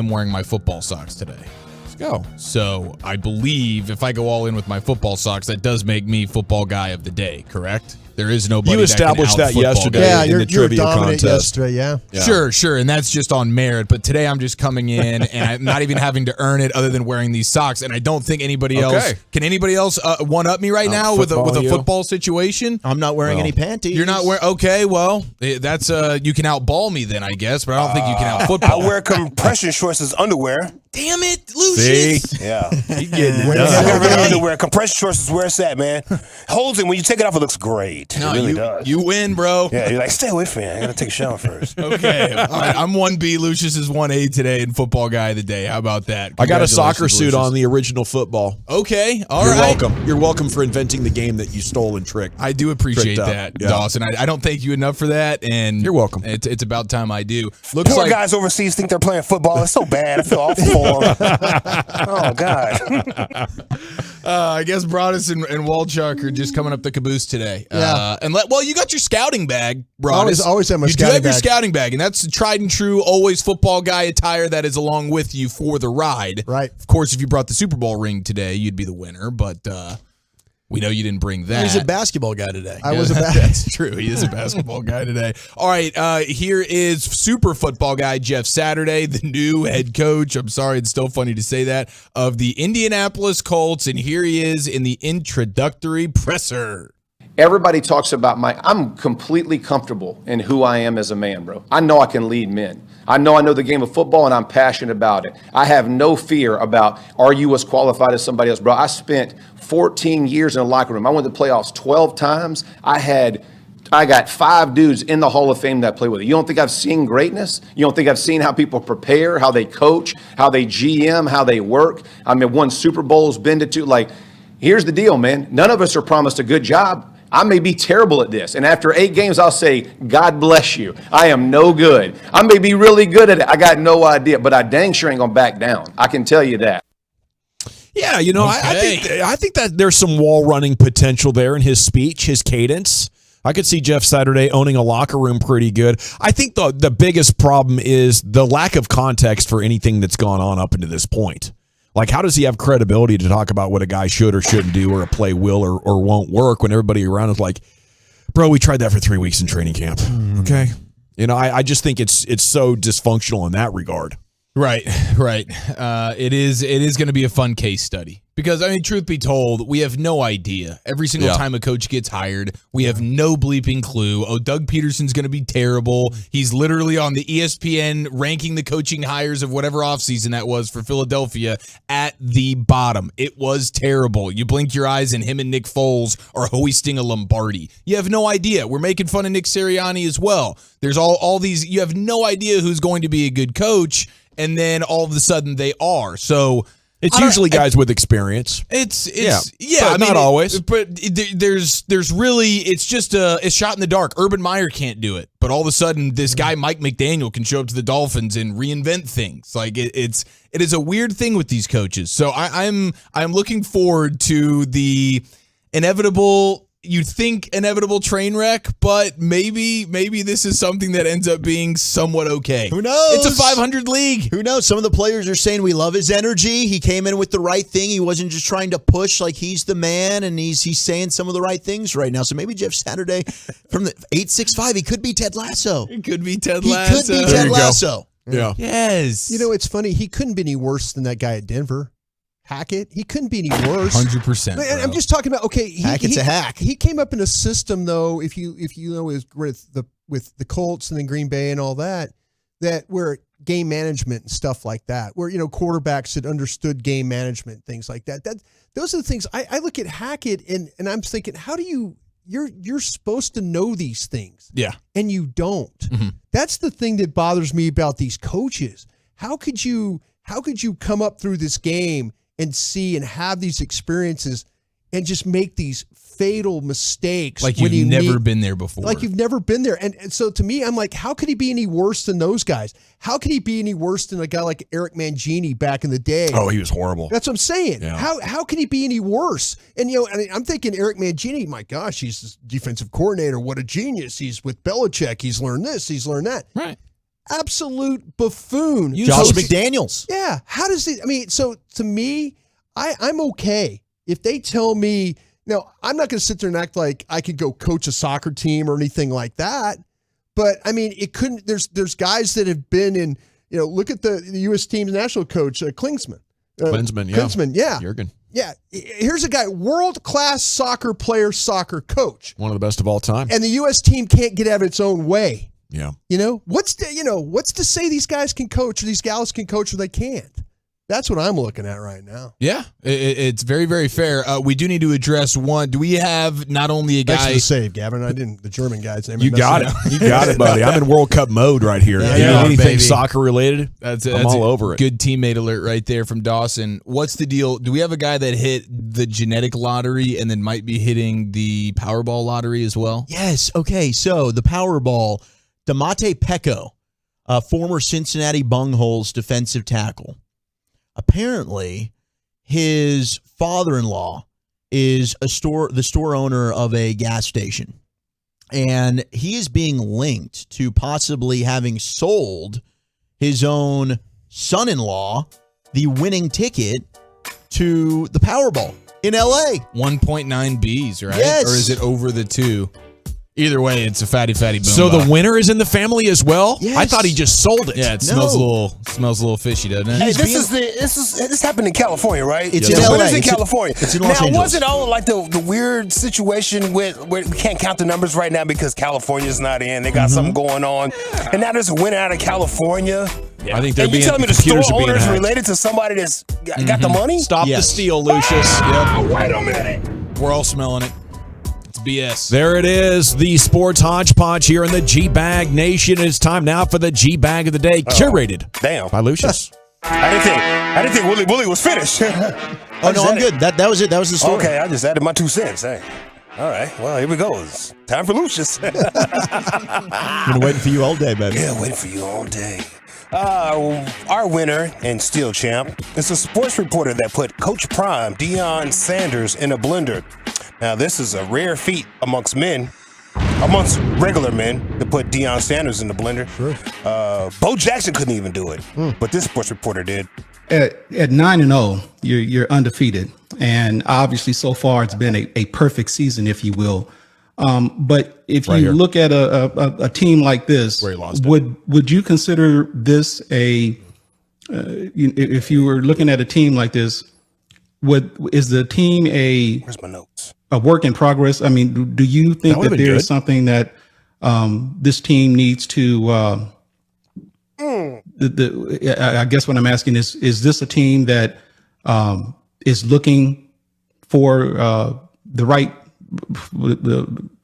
S23: wearing my football socks today. Let's go. So I believe if I go all in with my football socks, that does make me football guy of the day, correct? There is nobody.
S13: You established that yesterday in the trivia contest.
S10: Yesterday, yeah.
S23: Sure, and that's just on merit. But today I'm just coming in and I'm not even having to earn it, other than wearing these socks. And I don't think anybody else can. Anybody else one up me right now with a football situation?
S9: I'm not wearing any panties.
S23: You're not wearing. Okay, well that's you can outball me then, I guess. But I don't think you can out football.
S14: I wear compression shorts as underwear.
S23: Damn it, Lucius.
S14: See? Yeah.
S23: You getting it
S14: I
S23: done.
S14: wear underwear. Compression shorts is where it's at, man. Holds it. When you take it off, it looks great.
S23: No,
S14: it really does.
S23: You win, bro.
S14: Yeah, you're like, stay away from me. I got to take a shower first.
S23: Okay. All right. I'm 1B. Lucius is 1A today and football guy of the day. How about that?
S13: I got a soccer suit
S23: Lucius.
S13: on, the original football.
S23: Okay. All
S13: You're
S23: right.
S13: welcome. You're welcome for inventing the game that you stole and tricked.
S23: I do appreciate that, Dawson. I don't thank you enough for that, and
S13: you're welcome.
S23: It's about time I do. Looks
S14: Poor
S23: like
S14: guys overseas think they're playing football. It's so bad. I feel awful for them. Oh, God.
S23: I guess Broadus and Walchuk are just coming up the caboose today.
S10: Yeah.
S23: Well, you got your scouting bag, Broadus.
S10: Always have my
S23: you
S10: scouting
S23: do have your
S10: bag.
S23: scouting bag, and that's tried and true, always football guy attire that is along with you for the ride.
S10: Right.
S23: Of course, if you brought the Super Bowl ring today, you'd be the winner, but we know you didn't bring that.
S9: He's a basketball guy today.
S10: I was a
S23: That's true. He is a basketball guy today. All right, here is super football guy Jeff Saturday, the new head coach. I'm sorry, it's still funny to say that, of the Indianapolis Colts, and here he is in the introductory presser.
S16: Everybody talks about I'm completely comfortable in who I am as a man, bro. I know I can lead men. I know the game of football, and I'm passionate about it. I have no fear about, are you as qualified as somebody else, bro? I spent 14 years in a locker room. I went to the playoffs 12 times. I got 5 dudes in the Hall of Fame that play with it. You don't think I've seen greatness? You don't think I've seen how people prepare, how they coach, how they GM, how they work? I mean, won Super Bowls, been to 2. Like, here's the deal, man. None of us are promised a good job. I may be terrible at this. And after 8 games, I'll say, God bless you. I am no good. I may be really good at it. I got no idea. But I dang sure ain't going to back down. I can tell you that.
S13: Yeah, I think that there's some wall running potential there in his speech, his cadence. I could see Jeff Saturday owning a locker room pretty good. I think the biggest problem is the lack of context for anything that's gone on up until this point. Like, how does he have credibility to talk about what a guy should or shouldn't do, or a play will or won't work, when everybody around is like, bro, we tried that for 3 weeks in training camp. Okay. I just think it's so dysfunctional in that regard.
S23: Right. It is going to be a fun case study because, I mean, truth be told, we have no idea. Every single time a coach gets hired, we have no bleeping clue. Oh, Doug Peterson's going to be terrible. He's literally on the ESPN ranking the coaching hires of whatever offseason that was for Philadelphia at the bottom. It was terrible. You blink your eyes and him and Nick Foles are hoisting a Lombardi. You have no idea. We're making fun of Nick Sirianni as well. There's all these. You have no idea who's going to be a good coach. And then all of a sudden they are. So
S13: it's usually guys with experience.
S23: It's
S13: I mean, not always.
S23: But there's really, it's just it's shot in the dark. Urban Meyer can't do it, but all of a sudden this guy Mike McDaniel can show up to the Dolphins and reinvent things. Like it is a weird thing with these coaches. So I'm looking forward to the inevitable. You'd think inevitable train wreck, but maybe this is something that ends up being somewhat okay.
S9: Who knows?
S23: It's a 500 league.
S9: Who knows? Some of the players are saying we love his energy. He came in with the right thing. He wasn't just trying to push like he's the man, and he's saying some of the right things right now. So maybe Jeff Saturday from the 865, he could be Ted Lasso.
S23: It could be Ted Lasso.
S9: He could be Ted Lasso.
S13: Yeah.
S23: Yes.
S10: You know, it's funny. He couldn't be any worse than that guy at Denver. Hackett, he couldn't be any worse.
S23: 100%.
S10: And I'm just talking about
S9: Hackett's a hack.
S10: He came up in a system though. If you know with the Colts and then Green Bay and all that where game management and stuff like that, where quarterbacks had understood game management, things like that. Those are the things I look at Hackett and I'm thinking, how do you you're supposed to know these things.
S23: Yeah.
S10: And you don't.
S23: Mm-hmm.
S10: That's the thing that bothers me about these coaches. How could you come up through this game and see and have these experiences and just make these fatal mistakes
S23: Like
S10: when
S23: you've never been there before.
S10: Like you've never been there. And so to me, I'm like, how could he be any worse than those guys? How could he be any worse than a guy like Eric Mangini back in the day?
S13: Oh, he was horrible.
S10: That's what I'm saying.
S13: Yeah.
S10: How can he be any worse? And I'm thinking Eric Mangini, my gosh, he's the defensive coordinator. What a genius. He's with Belichick. He's learned this. He's learned that.
S23: Right.
S10: Absolute buffoon.
S9: Josh McDaniels.
S10: Yeah. How does it? I mean, so to me, I'm okay if they tell me. Now, I'm not going to sit there and act like I could go coach a soccer team or anything like that. But I mean, it couldn't. There's guys that have been in. Look at the U.S. team's national coach, Klinsmann.
S13: Klinsmann,
S10: yeah.
S13: Jurgen.
S10: Yeah. Here's a guy, world-class soccer player, soccer coach.
S13: One of the best of all time.
S10: And the U.S. team can't get out of its own way.
S13: Yeah.
S10: What's to say these guys can coach or these gals can coach or they can't? That's what I'm looking at right now.
S23: Yeah, it's very, very fair. We do need to address one. Do we have not only a guy?
S10: Thanks for the save, Gavin. I didn't. The German guy's name.
S13: You got it. You got it, buddy. I'm in World Cup mode right here. Anything
S23: baby.
S13: soccer related, I'm all over it.
S23: Good teammate alert right there from Dawson. What's the deal? Do we have a guy that hit the genetic lottery and then might be hitting the Powerball lottery as well?
S9: Yes. Okay. So the Powerball, Damate Pecco, former Cincinnati Bungholes defensive tackle. Apparently, his father-in-law is the store owner of a gas station, and he is being linked to possibly having sold his own son-in-law the winning ticket to the Powerball in L.A.
S23: 1.9 Bs, right?
S9: Yes.
S23: Or is it over the 2? Either way, it's a fatty boom.
S13: So the winner is in the family as well?
S9: Yes.
S13: I thought he just sold it.
S23: Yeah, it smells a little fishy, doesn't it?
S14: Hey, this happened in California, right?
S9: It's in LA.
S14: It's in California.
S9: It's in Los
S14: now,
S9: Angeles.
S14: was it all like the weird situation where we can't count the numbers right now because California's not in? They got something going on, and now there's a winner out of California.
S13: Yeah. I think they're
S14: and
S13: being.
S14: You telling me the
S13: computers
S14: store
S13: are being
S14: owner is
S13: hacked.
S14: related to somebody that's got the money?
S13: Stop the steal, Lucius.
S14: Oh, wait a minute.
S23: We're all smelling it. BS.
S13: There it is, the sports hodgepodge here in the G-Bag Nation. It's time now for the G-Bag of the day, curated by Lucius.
S14: I didn't think Willie was finished.
S9: Oh, no, I'm good. That was it. That was the story.
S14: Okay, I just added my 2 cents. Hey. All right, well, here we go. It's time for Lucius.
S9: Been waiting for you all day, baby.
S14: Yeah, waiting for you all day. Our winner and steel champ is a sports reporter that put Coach Prime, Deion Sanders, in a blender. Now, this is a rare feat amongst regular men, to put Deion Sanders in the blender.
S10: Sure.
S14: Bo Jackson couldn't even do it, but this sports reporter did.
S5: At 9-0, you're undefeated, and obviously so far it's been a perfect season, if you will. But if you look at a team like this, would you consider this if you were looking at a team like this, is the team
S14: where's my notes?
S5: A work in progress? I mean, do you think that there is something that this team needs to? I guess what I'm asking is this a team that is looking for the right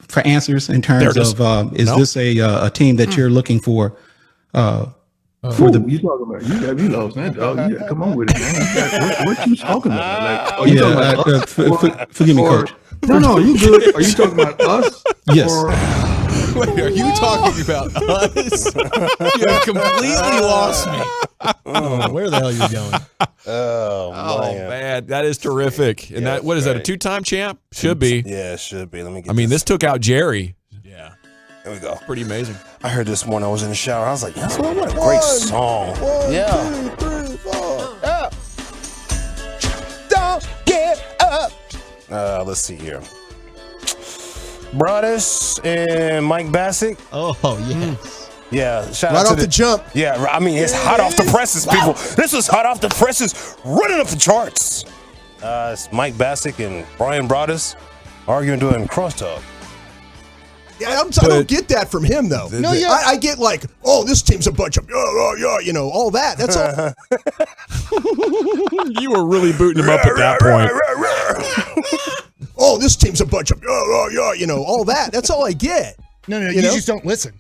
S5: for answers in terms of is this a team that you're looking for?
S17: For the you talking about you lost that dog. You come on with it, man. What you talking about? Like, talking about
S5: forgive me, Coach.
S17: No, you good. Are you talking about us?
S5: Yes.
S23: Wait, are you talking about us? You have completely lost me.
S9: Where the hell are you going?
S14: Oh
S13: man, that is terrific. And that what is that? A 2-time champ? Should be.
S14: Yeah, it should be. Let me get.
S13: I mean, this took out Jerry.
S23: Yeah.
S14: Here we go.
S13: Pretty amazing.
S14: I heard this one. I was in the shower. I was like, "Yes, what a great song!" Yeah.
S10: 2, 3, 4.
S14: Yeah. Don't get up. Let's see here. Broadus and Mike Bassick.
S9: Oh yes.
S14: Yeah, shout
S10: Right
S14: out to
S10: off the jump.
S14: Yeah, I mean it's hot off the presses, people. This was hot off the presses, running up the charts. It's Mike Bassick and Brian Broadus arguing doing crosstalk.
S10: Yeah, I don't get that from him though. No, yeah. I get like, oh, this team's a bunch of all that. That's all.
S13: You were really booting him up at that point.
S10: oh, this team's a bunch of, all that. That's all I get.
S22: No, you just don't listen.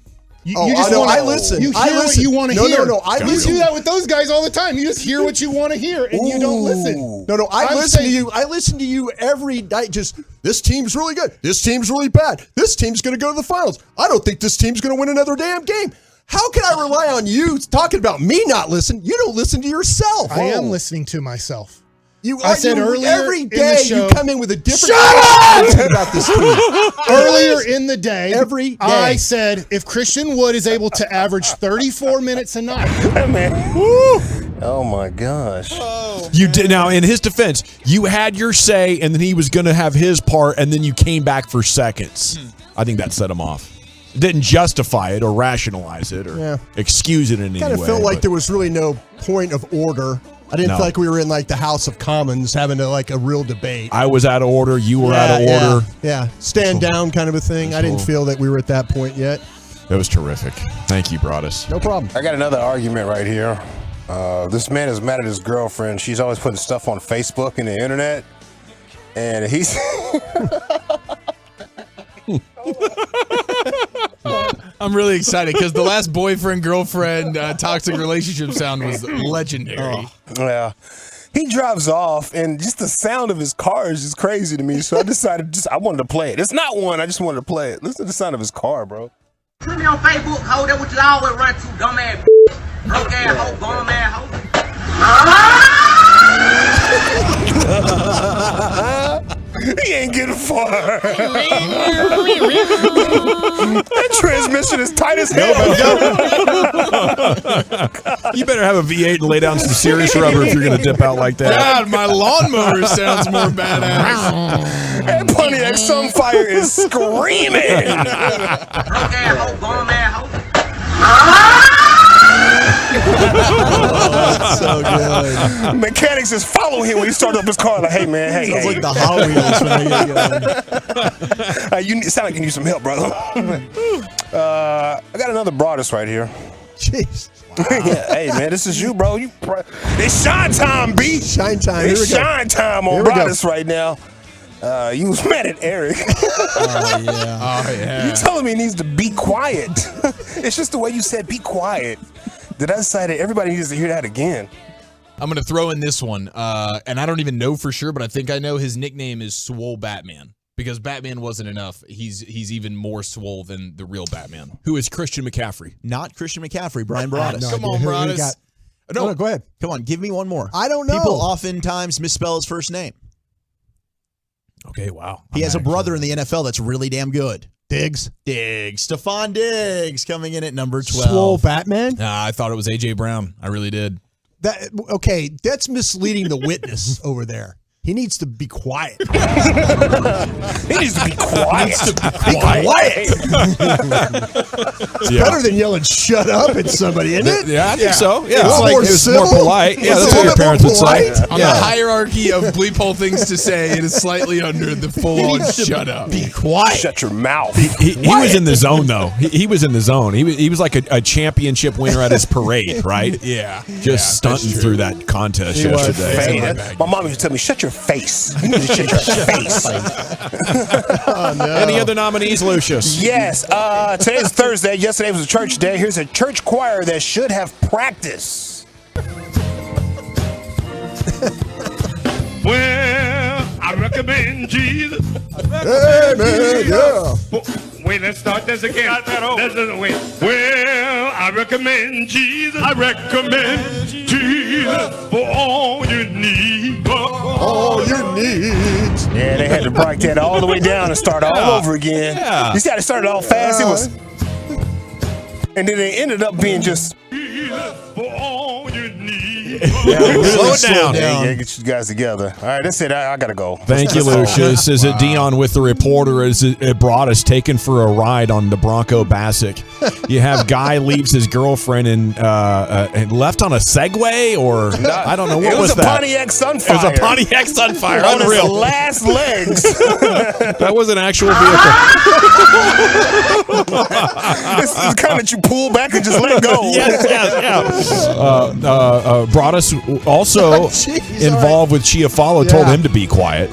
S10: I listen.
S22: You hear what you want to hear.
S10: No, I listen.
S22: You do that with those guys all the time. You just hear what you want to hear, and you don't listen.
S10: No, I listen to you. I listen to you every night. Just, this team's really good. This team's really bad. This team's going to go to the finals. I don't think this team's going to win another damn game. How can I rely on you talking about me not listening? You don't listen to yourself.
S22: I am listening to myself.
S10: I said earlier every day you come in with a different
S22: attitude
S10: about this team.
S22: Earlier in the day,
S10: every day,
S22: I said if Christian Wood is able to average 34 minutes a night,
S14: oh my gosh!
S13: You did. Now, in his defense, you had your say, and then he was going to have his part, and then you came back for seconds. I think that set him off. It didn't justify it or rationalize it or excuse it in any way.
S10: Kind of felt like there was really no point of order. I didn't feel like we were in like the House of Commons having a real debate.
S13: I was out of order. You were out of order.
S10: Yeah. Stand down kind of a thing. I didn't feel that we were at that point yet.
S13: That was terrific. Thank you, Broadus.
S10: No problem.
S14: I got another argument right here. This man is mad at his girlfriend. She's always putting stuff on Facebook and the internet. And he's...
S23: I'm really excited because the last boyfriend-girlfriend toxic relationship sound was legendary.
S14: Yeah. He drives off, and just the sound of his car is just crazy to me. So I decided I wanted to play it. It's not one. I just wanted to play it. Listen to the sound of his car, bro.
S3: Put me on Facebook, hoe. That's what you always run to, dumbass broke ass hoe, bum ass
S14: hoe. He ain't getting far. That transmission is tight as hell.
S13: You better have a V8 and lay down some serious rubber if you're going to dip out like that.
S23: God, my lawnmower sounds more badass.
S14: That Pontiac Sunfire is screaming.
S3: Broke ass hoe, bum ass hoe.
S10: So good.
S14: Mechanics just follow him when he starts up his car. Like, hey man, hey,
S10: sounds like the Hot Wheels when they get going.
S14: You sound like you need some help, brother. I got another Broadus right here.
S10: Jeez.
S14: Yeah, hey man, this is you, bro. It's shine time, B.
S10: Shine time.
S14: It's shine time on Broadus right now. You was mad at Eric.
S23: Oh yeah.
S14: You telling me he needs to be quiet? It's just the way you said be quiet. Did I decide that everybody needs to hear that again?
S23: I'm going to throw in this one, and I don't even know for sure, but I think I know his nickname is Swole Batman because Batman wasn't enough. He's even more swole than the real Batman.
S13: Who is Christian McCaffrey?
S9: Not Christian McCaffrey, Brian Broadus.
S23: Come on, Broadus.
S10: No, go ahead.
S9: Come on, give me one more.
S10: I don't know.
S9: People oftentimes misspell his first name.
S13: Okay, wow.
S9: He has a brother in the NFL that's really damn good.
S10: Diggs.
S9: Stephon Diggs coming in at number 12.
S10: Swole Batman?
S23: I thought it was A.J. Brown. I really did.
S10: Okay, that's misleading the witness over there. He needs to be quiet.
S14: He needs to be quiet.
S10: It's better than yelling "shut up" at somebody, isn't it?
S13: Yeah, I think so. Yeah,
S10: it's
S13: more polite. Yeah, that's what your parents would say.
S23: On the hierarchy of bleep hole things to say, it is slightly under the full-on shut up.
S10: Be quiet.
S14: Shut your mouth.
S13: He was in the zone, though. He was in the zone. He was like a championship winner at his parade, right?
S23: Yeah.
S13: Just stunting through that contest yesterday.
S14: My mom used to tell me, shut your face. You need to shut your face.
S10: Oh, no.
S13: Any other nominees, Lucius?
S14: Yes. Today's Thursday. Yesterday was a church day. Here's a church choir that should have practice.
S4: Well, I recommend Jesus.
S10: Amen, yeah.
S4: Wait, let's start this again. Wait. Well, I recommend Jesus. I recommend Jesus for all you need.
S10: All your needs.
S14: Yeah, they had to break that all the way down and start all over again.
S13: Yeah.
S14: You see how they started off fast? It was, and then they ended up being just.
S4: For all you need.
S14: Yeah, really
S13: slow it down.
S14: Yeah, get you guys together. All right, that's it. I gotta go.
S13: Thank you, Lucius. Is it Dion with the reporter? Is it brought us taken for a ride on the Bronco Bassick? You have Guy leaves his girlfriend and left on a Segway, or I don't know what was that.
S14: It was a Pontiac Sunfire.
S13: It was a Pontiac Sunfire.
S14: On
S13: Unreal.
S14: his last legs.
S13: That was an actual vehicle.
S14: This is the kind that you pull back and just let go.
S13: Yes. Broadus also involved with Chiafalo, told him to be quiet.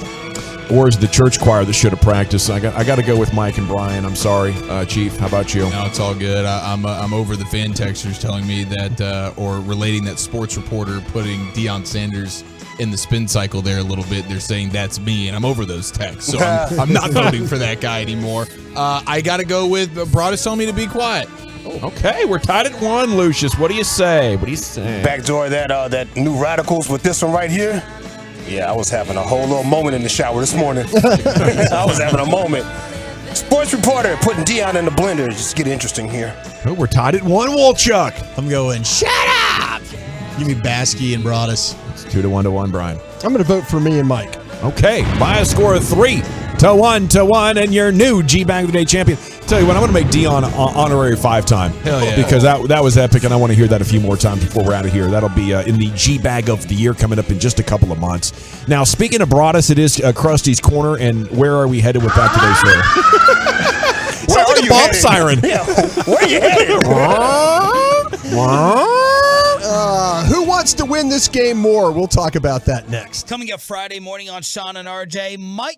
S13: or is the church choir that should have practiced? I got to go with Mike and Brian. I'm sorry, Chief. How about you?
S23: No, it's all good. I'm over the fan texters telling me that or relating that sports reporter putting Deion Sanders in the spin cycle there a little bit. They're saying that's me, and I'm over those texts, so I'm not voting for that guy anymore. I got to go with Broadus telling me to be quiet.
S13: Okay, we're tied at 1, Lucius. What do you say?
S14: Backdoor that new Radicals with this one right here. Yeah, I was having a whole little moment in the shower this morning. I was having a moment. Sports reporter putting Deion in the blender. Just get interesting here.
S13: Oh, we're tied at 1, Wolchuk.
S9: I'm going, shut up! Give me Baskey and Broadus.
S13: It's 2-1, Brian.
S10: I'm going to vote for me and Mike.
S13: Okay, by a score of 3-1, and your new G-Bag of the Day champion. Tell you what, I'm going to make Deion honorary 5-time.
S23: Hell yeah.
S13: Because that was epic, and I want to hear that a few more times before we're out of here. That'll be in the G-Bag of the Year coming up in just a couple of months. Now, speaking of Broadus, it is Krusty's Corner, and where are we headed with that today, sir?
S14: Where
S13: Sounds like a bomb siren.
S14: Yeah, where are you headed?
S10: Who wants to win this game more? We'll talk about that next.
S2: Coming up Friday morning on Sean and RJ, Mike.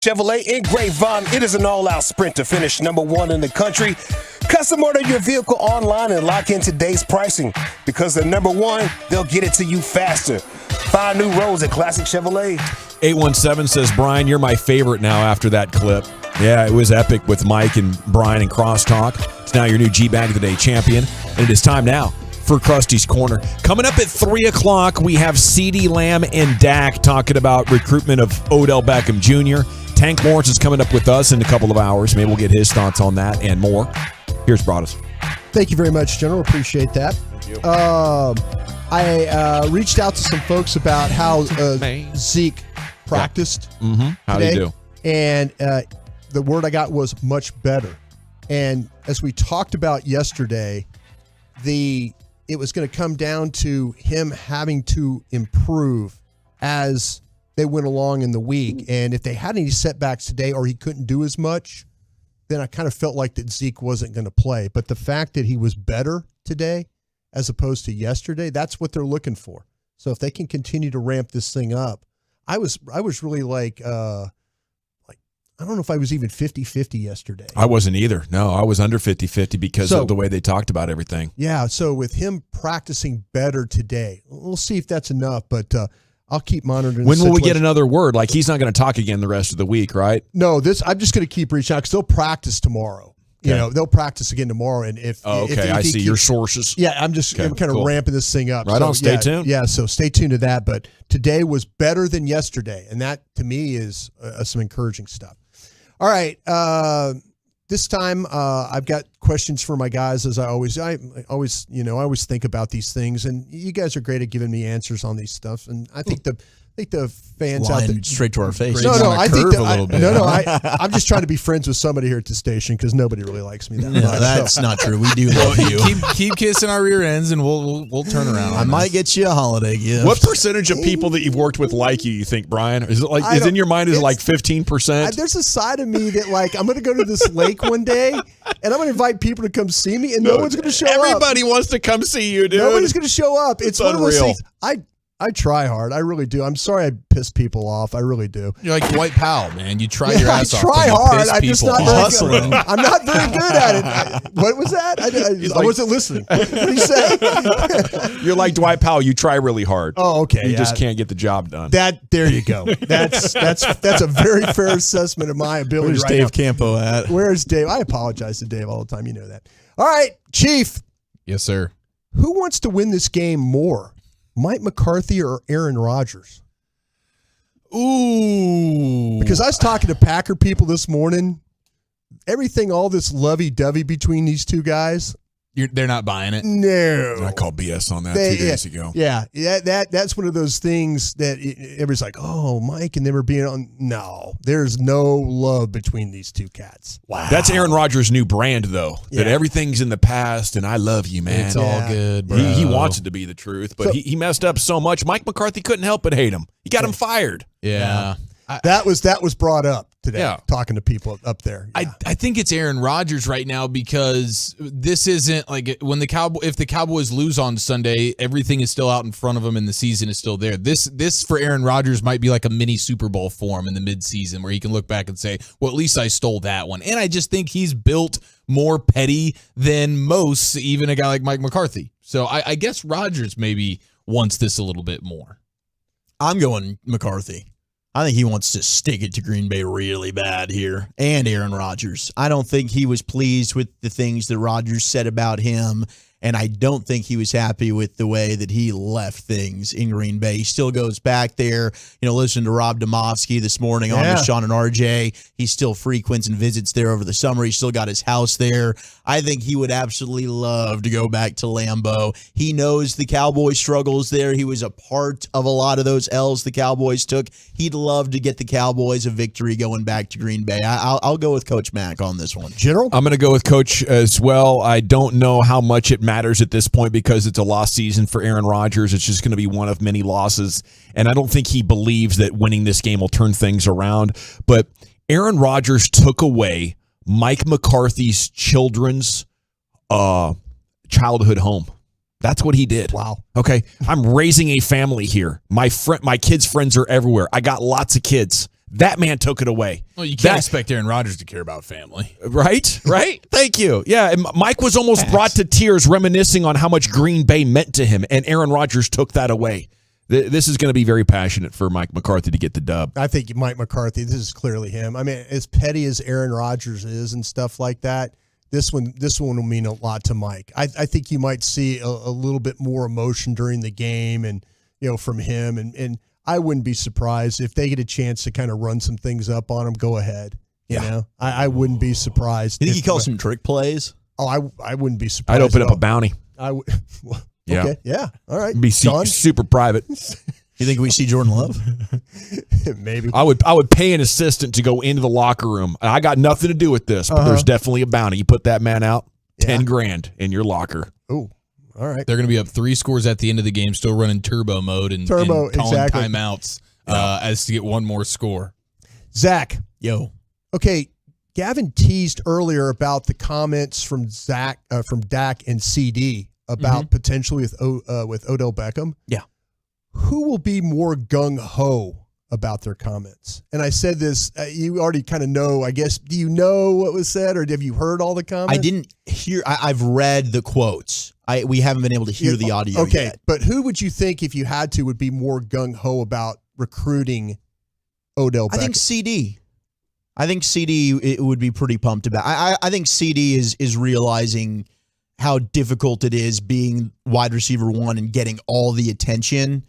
S14: Chevrolet in Grapevine, it is an all-out sprint to finish number 1 in the country. Custom order your vehicle online and lock in today's pricing. Because they're number 1, they'll get it to you faster. Find new roads at Classic Chevrolet.
S13: 817 says, Brian, you're my favorite now after that clip. Yeah, it was epic with Mike and Brian and Crosstalk. It's now your new G-Bag of the Day champion. And it is time now for Krusty's Corner. Coming up at 3 o'clock, we have CeeDee Lamb and Dak talking about recruitment of Odell Beckham Jr. Tank Lawrence is coming up with us in a couple of hours. Maybe we'll get his thoughts on that and more. Here's Broadus.
S10: Thank you very much, General. Appreciate that. I reached out to some folks about how Zeke practiced
S13: How
S10: today,
S13: do you do?
S10: and the word I got was much better. And as we talked about yesterday, it was going to come down to him having to improve as they went along in the week. And if they had any setbacks today or he couldn't do as much, then I kind of felt like that Zeke wasn't going to play. But the fact that he was better today as opposed to yesterday, that's what they're looking for. So if they can continue to ramp this thing up, I was really like I don't know if I was even 50-50 yesterday.
S13: I wasn't either. No, I was under 50-50 because of the way they talked about everything.
S10: Yeah, so with him practicing better today, we'll see if that's enough, but I'll keep monitoring.
S13: When will we get another word? Like, he's not going to talk again the rest of the week, right?
S10: No, I'm just going to keep reaching out because they'll practice tomorrow.
S13: Okay.
S10: You know, they'll practice again tomorrow. And if
S13: I see your sources.
S10: Yeah, I'm kind of ramping this thing up.
S13: Right on, stay tuned.
S10: Yeah, so stay tuned to that. But today was better than yesterday, and that to me is some encouraging stuff. All right, this time I've got questions for my guys, as I always think about these things, and you guys are great at giving me answers on these stuff, and I think the fans out there
S9: straight to our face.
S10: I'm just trying to be friends with somebody here at the station because nobody really likes me that much.
S9: That's not true. We do love you.
S23: Keep kissing our rear ends, and we'll turn around.
S9: I might get you a holiday gift.
S13: What percentage of people that you've worked with like you think, Brian? Is it is in your mind? Is it like 15%?
S10: There's a side of me that I'm going to go to this lake one day, and I'm going to invite people to come see me, and no one's going to show up.
S13: Everybody wants to come see you, dude.
S10: Nobody's going to show up. It's one of those
S13: unreal.
S10: things. I try hard. I really do. I'm sorry I piss people off. I really do.
S23: You're like Dwight Powell, man. You try your ass off.
S10: I try hard. I'm just not
S23: hustling.
S10: very good. I'm not very good at it. What was that? I wasn't listening. What did he say?
S13: You're like Dwight Powell. You try really hard.
S10: Oh, okay.
S13: You just can't get the job done.
S10: There you go. That's a very fair assessment of my ability.
S9: Where's Dave Campo at?
S10: Where's Dave? I apologize to Dave all the time. You know that. All right, Chief.
S23: Yes, sir.
S10: Who wants to win this game more? Mike McCarthy or Aaron Rodgers?
S23: Ooh.
S10: Because I was talking to Packer people this morning. Everything, all this lovey-dovey between these two guys.
S23: They're not buying it?
S10: No.
S13: I called BS on that 2 days ago.
S10: Yeah, that's one of those things that everybody's like, oh, Mike and them are being on. No, there's no love between these two cats.
S13: Wow. That's Aaron Rodgers' new brand, though, that everything's in the past and I love you, man.
S23: It's all good, bro.
S13: He wants it to be the truth, but he messed up so much. Mike McCarthy couldn't help but hate him. He got him fired.
S23: Yeah.
S10: That was brought up today, talking to people up there.
S23: Yeah. I think it's Aaron Rodgers right now because this isn't like if the Cowboys lose on Sunday, everything is still out in front of them and the season is still there. This for Aaron Rodgers might be like a mini Super Bowl for him in the midseason where he can look back and say, well, at least I stole that one. And I just think he's built more petty than most, even a guy like Mike McCarthy. So I guess Rodgers maybe wants this a little bit more.
S9: I'm going McCarthy. I think he wants to stick it to Green Bay really bad here, and Aaron Rodgers. I don't think he was pleased with the things that Rodgers said about him, and I don't think he was happy with the way that he left things in Green Bay. He still goes back there, listen to Rob Domofsky this morning on with Sean and RJ. He still frequents and visits there over the summer. He's still got his house there. I think he would absolutely love to go back to Lambeau. He knows the Cowboys' struggles there. He was a part of a lot of those L's the Cowboys took. He'd love to get the Cowboys a victory going back to Green Bay. I'll go with Coach Mack on this one.
S10: General?
S13: I'm going to go with Coach as well. I don't know how much it matters at this point because it's a lost season for Aaron Rodgers. It's just going to be one of many losses, and I don't think he believes that winning this game will turn things around. But Aaron Rodgers took away Mike McCarthy's children's childhood home. That's what he did.
S10: Wow.
S13: Okay. I'm raising a family here. My kids' friends are everywhere. I got lots of kids. That man took it away.
S23: Well, you can't expect Aaron Rodgers to care about family.
S13: Right? Right? Thank you. Yeah, and Mike was almost brought to tears reminiscing on how much Green Bay meant to him, and Aaron Rodgers took that away. This is going to be very passionate for Mike McCarthy to get the dub.
S10: I think Mike McCarthy, this is clearly him. I mean, as petty as Aaron Rodgers is and stuff like that, this one will mean a lot to Mike. I think you might see a little bit more emotion during the game and, from him. And I wouldn't be surprised if they get a chance to kind of run some things up on him, go ahead. You know, I wouldn't be surprised.
S9: You think he calls some trick plays?
S10: Oh, I wouldn't be surprised.
S13: I'd open up a bounty.
S10: I would.
S13: Yeah.
S10: Okay. Yeah. All right.
S13: Be super private.
S9: You think we see Jordan Love?
S10: Maybe.
S13: I would pay an assistant to go into the locker room. I got nothing to do with this, but there's definitely a bounty. You put that man out, $10,000 in your locker.
S10: Oh, all right.
S23: They're going to be up 3 scores at the end of the game, still running turbo mode and calling timeouts as to get one more score.
S10: Zach.
S9: Yo.
S10: Okay. Gavin teased earlier about the comments from Dak and CD about potentially with Odell Beckham.
S9: Yeah.
S10: Who will be more gung-ho about their comments? And I said this, you already kind of know, I guess. Do you know what was said, or have you heard all the comments?
S9: I didn't hear. I've read the quotes. We haven't been able to hear the audio yet.
S10: But who would you think, if you had to, would be more gung-ho about recruiting Odell Beckham?
S9: I think CD. I think CD it would be pretty pumped about. I think CD is realizing how difficult it is being wide receiver one and getting all the attention.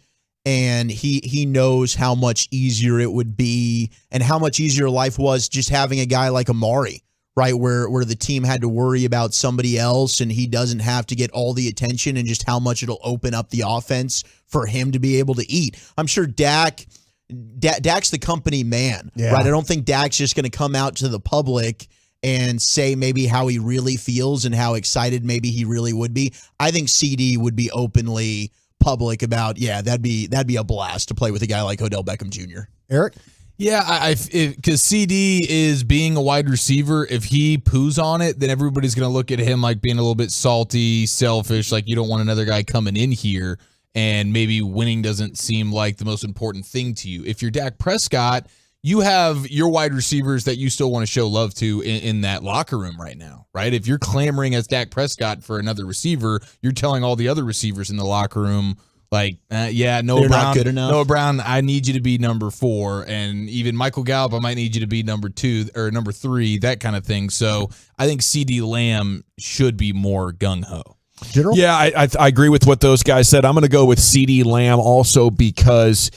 S9: And he knows how much easier it would be and how much easier life was just having a guy like Amari, right? Where the team had to worry about somebody else and he doesn't have to get all the attention, and just how much it'll open up the offense for him to be able to eat. I'm sure Dak's the company man, right? I don't think Dak's just going to come out to the public and say maybe how he really feels and how excited maybe he really would be. I think CD would be openly public about, that'd be a blast to play with a guy like Odell Beckham Jr.
S10: Eric?
S23: Yeah, because CD is being a wide receiver. If he poos on it, then everybody's going to look at him like being a little bit salty, selfish, like you don't want another guy coming in here, and maybe winning doesn't seem like the most important thing to you. If you're Dak Prescott, you have your wide receivers that you still want to show love to in that locker room right now, right? If you're clamoring as Dak Prescott for another receiver, you're telling all the other receivers in the locker room, like, Noah Brown,
S9: not good enough.
S23: Noah Brown, I need you to be number 4, and even Michael Gallup, I might need you to be number 2 or number 3, that kind of thing. So I think CD Lamb should be more gung-ho.
S10: General?
S13: Yeah, I agree with what those guys said. I'm going to go with CD Lamb also because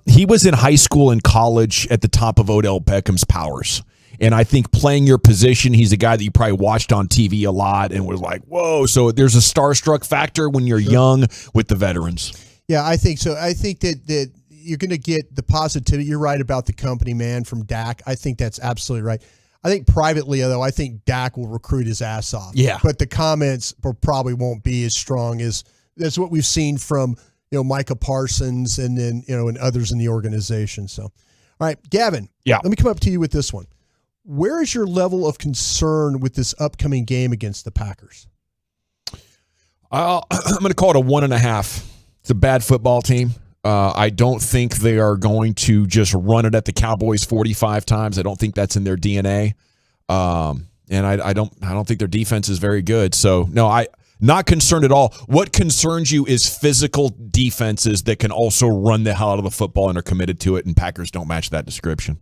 S13: he was in high school and college at the top of Odell Beckham's powers. And I think playing your position, he's a guy that you probably watched on TV a lot and was like, whoa. So there's a starstruck factor when you're young with the veterans.
S10: Yeah, I think so. I think that you're going to get the positivity. You're right about the company man from Dak. I think that's absolutely right. I think privately, though, I think Dak will recruit his ass off.
S9: Yeah.
S10: But the comments probably won't be as strong as that's what we've seen from, Micah Parsons and then, and others in the organization. So, all right, Gavin.
S13: Yeah.
S10: Let me come up to you with this one. Where is your level of concern with this upcoming game against the Packers?
S13: I'm going to call it a 1.5. It's a bad football team. I don't think they are going to just run it at the Cowboys 45 times. I don't think that's in their DNA. And I don't think their defense is very good. So no, I'm not concerned at all. What concerns you is physical defenses that can also run the hell out of the football and are committed to it, and Packers don't match that description.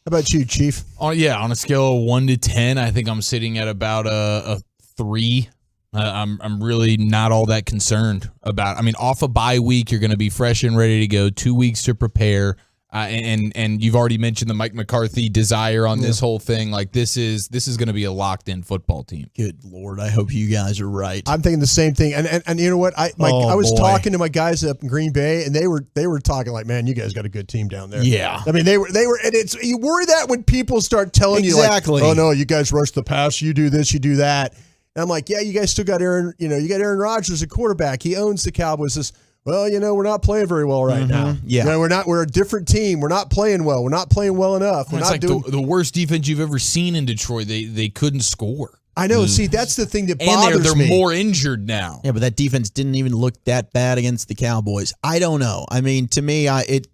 S10: How about you, Chief?
S23: On a scale of 1 to 10, I think I'm sitting at about a 3. I'm really not all that concerned about. I mean, off a bye week, you're going to be fresh and ready to go. 2 weeks to prepare, and you've already mentioned the Mike McCarthy desire on this whole thing. Like this is going to be a locked in football team.
S9: Good Lord, I hope you guys are right.
S10: I'm thinking the same thing. And you know what? I was talking to my guys up in Green Bay, and they were talking like, man, you guys got a good team down there.
S9: Yeah.
S10: I mean, they were, and it's you worry that when people start telling you like, oh no, you guys rush the pass, you do this, you do that. And I'm like, yeah, you guys still got Aaron, you got Aaron Rodgers, a quarterback. He owns the Cowboys. Well, we're not playing very well right now.
S9: Yeah.
S10: We're a different team. We're not playing well. We're not playing well enough. We're
S23: it's
S10: not
S23: like
S10: doing
S23: the worst defense you've ever seen in Detroit. They couldn't score.
S10: I know. See, that's the thing that bothers
S23: and they're
S10: me.
S23: more injured now.
S9: Yeah, but that defense didn't even look that bad against the Cowboys. I don't know. I mean, to me,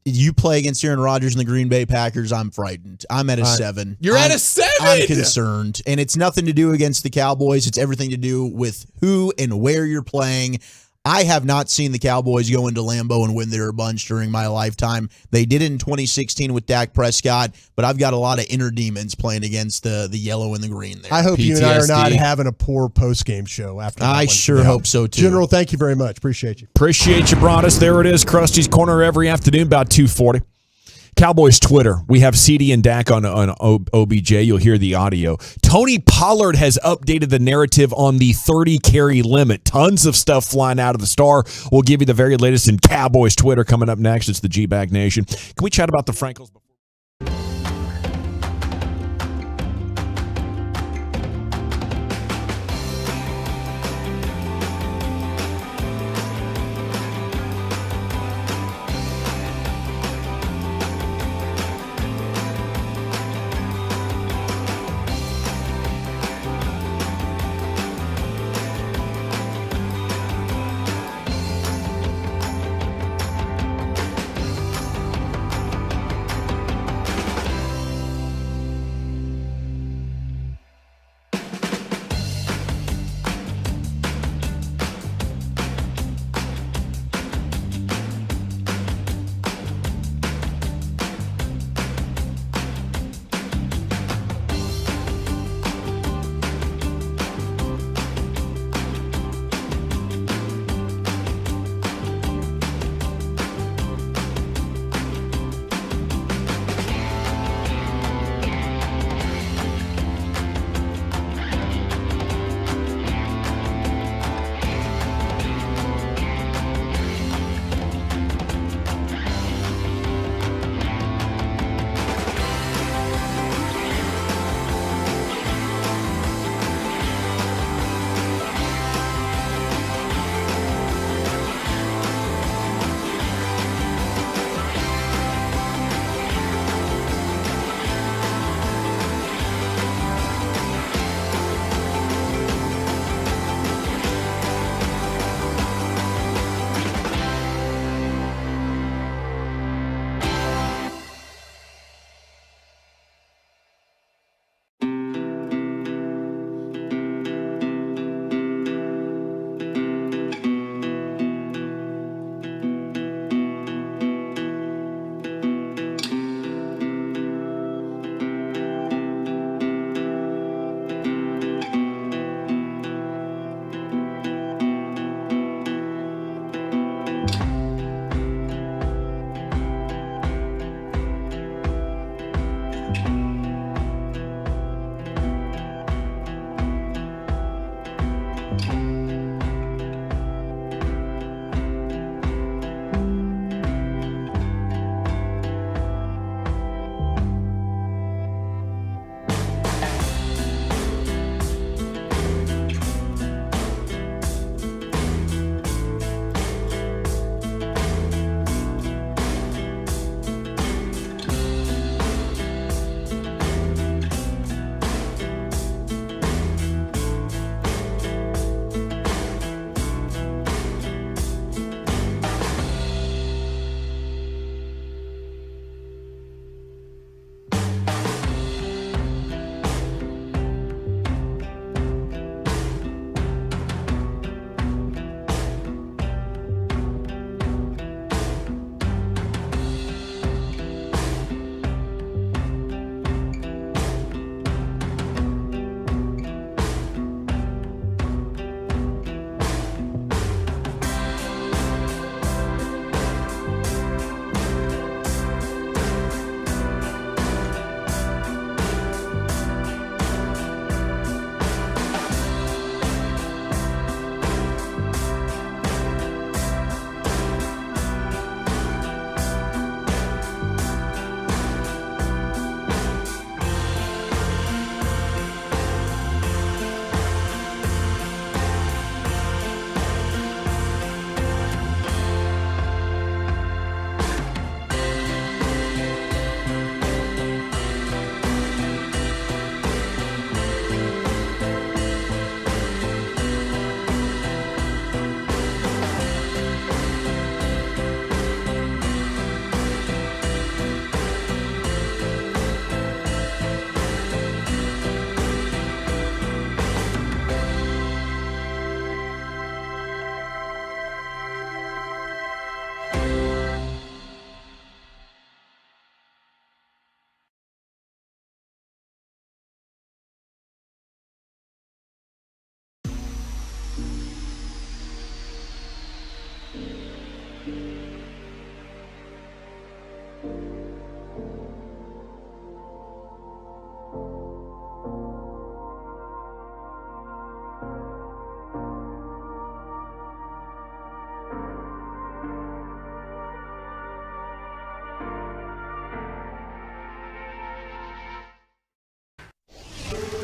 S9: you play against Aaron Rodgers and the Green Bay Packers, I'm frightened. I'm at a 7.
S23: You're at a 7?
S9: I'm concerned. And it's nothing to do against the Cowboys. It's everything to do with who and where you're playing. I have not seen the Cowboys go into Lambeau and win there a bunch during my lifetime. They did it in 2016 with Dak Prescott, but I've got a lot of inner demons playing against the yellow and the green there.
S10: I hope
S23: PTSD.
S10: you and I are not having a poor post-game show after that
S9: I
S10: one.
S9: sure hope so, too.
S10: General, thank you very much. Appreciate you.
S13: Appreciate you, Broadus. There it is, Krusty's Corner every afternoon, about 2:40. Cowboys Twitter. We have CD and Dak on OBJ. You'll hear the audio. Tony Pollard has updated the narrative on the 30-carry limit. Tons of stuff flying out of the Star. We'll give you the very latest in Cowboys Twitter coming up next. It's the G-Bag Nation. Can we chat about the Frankels before?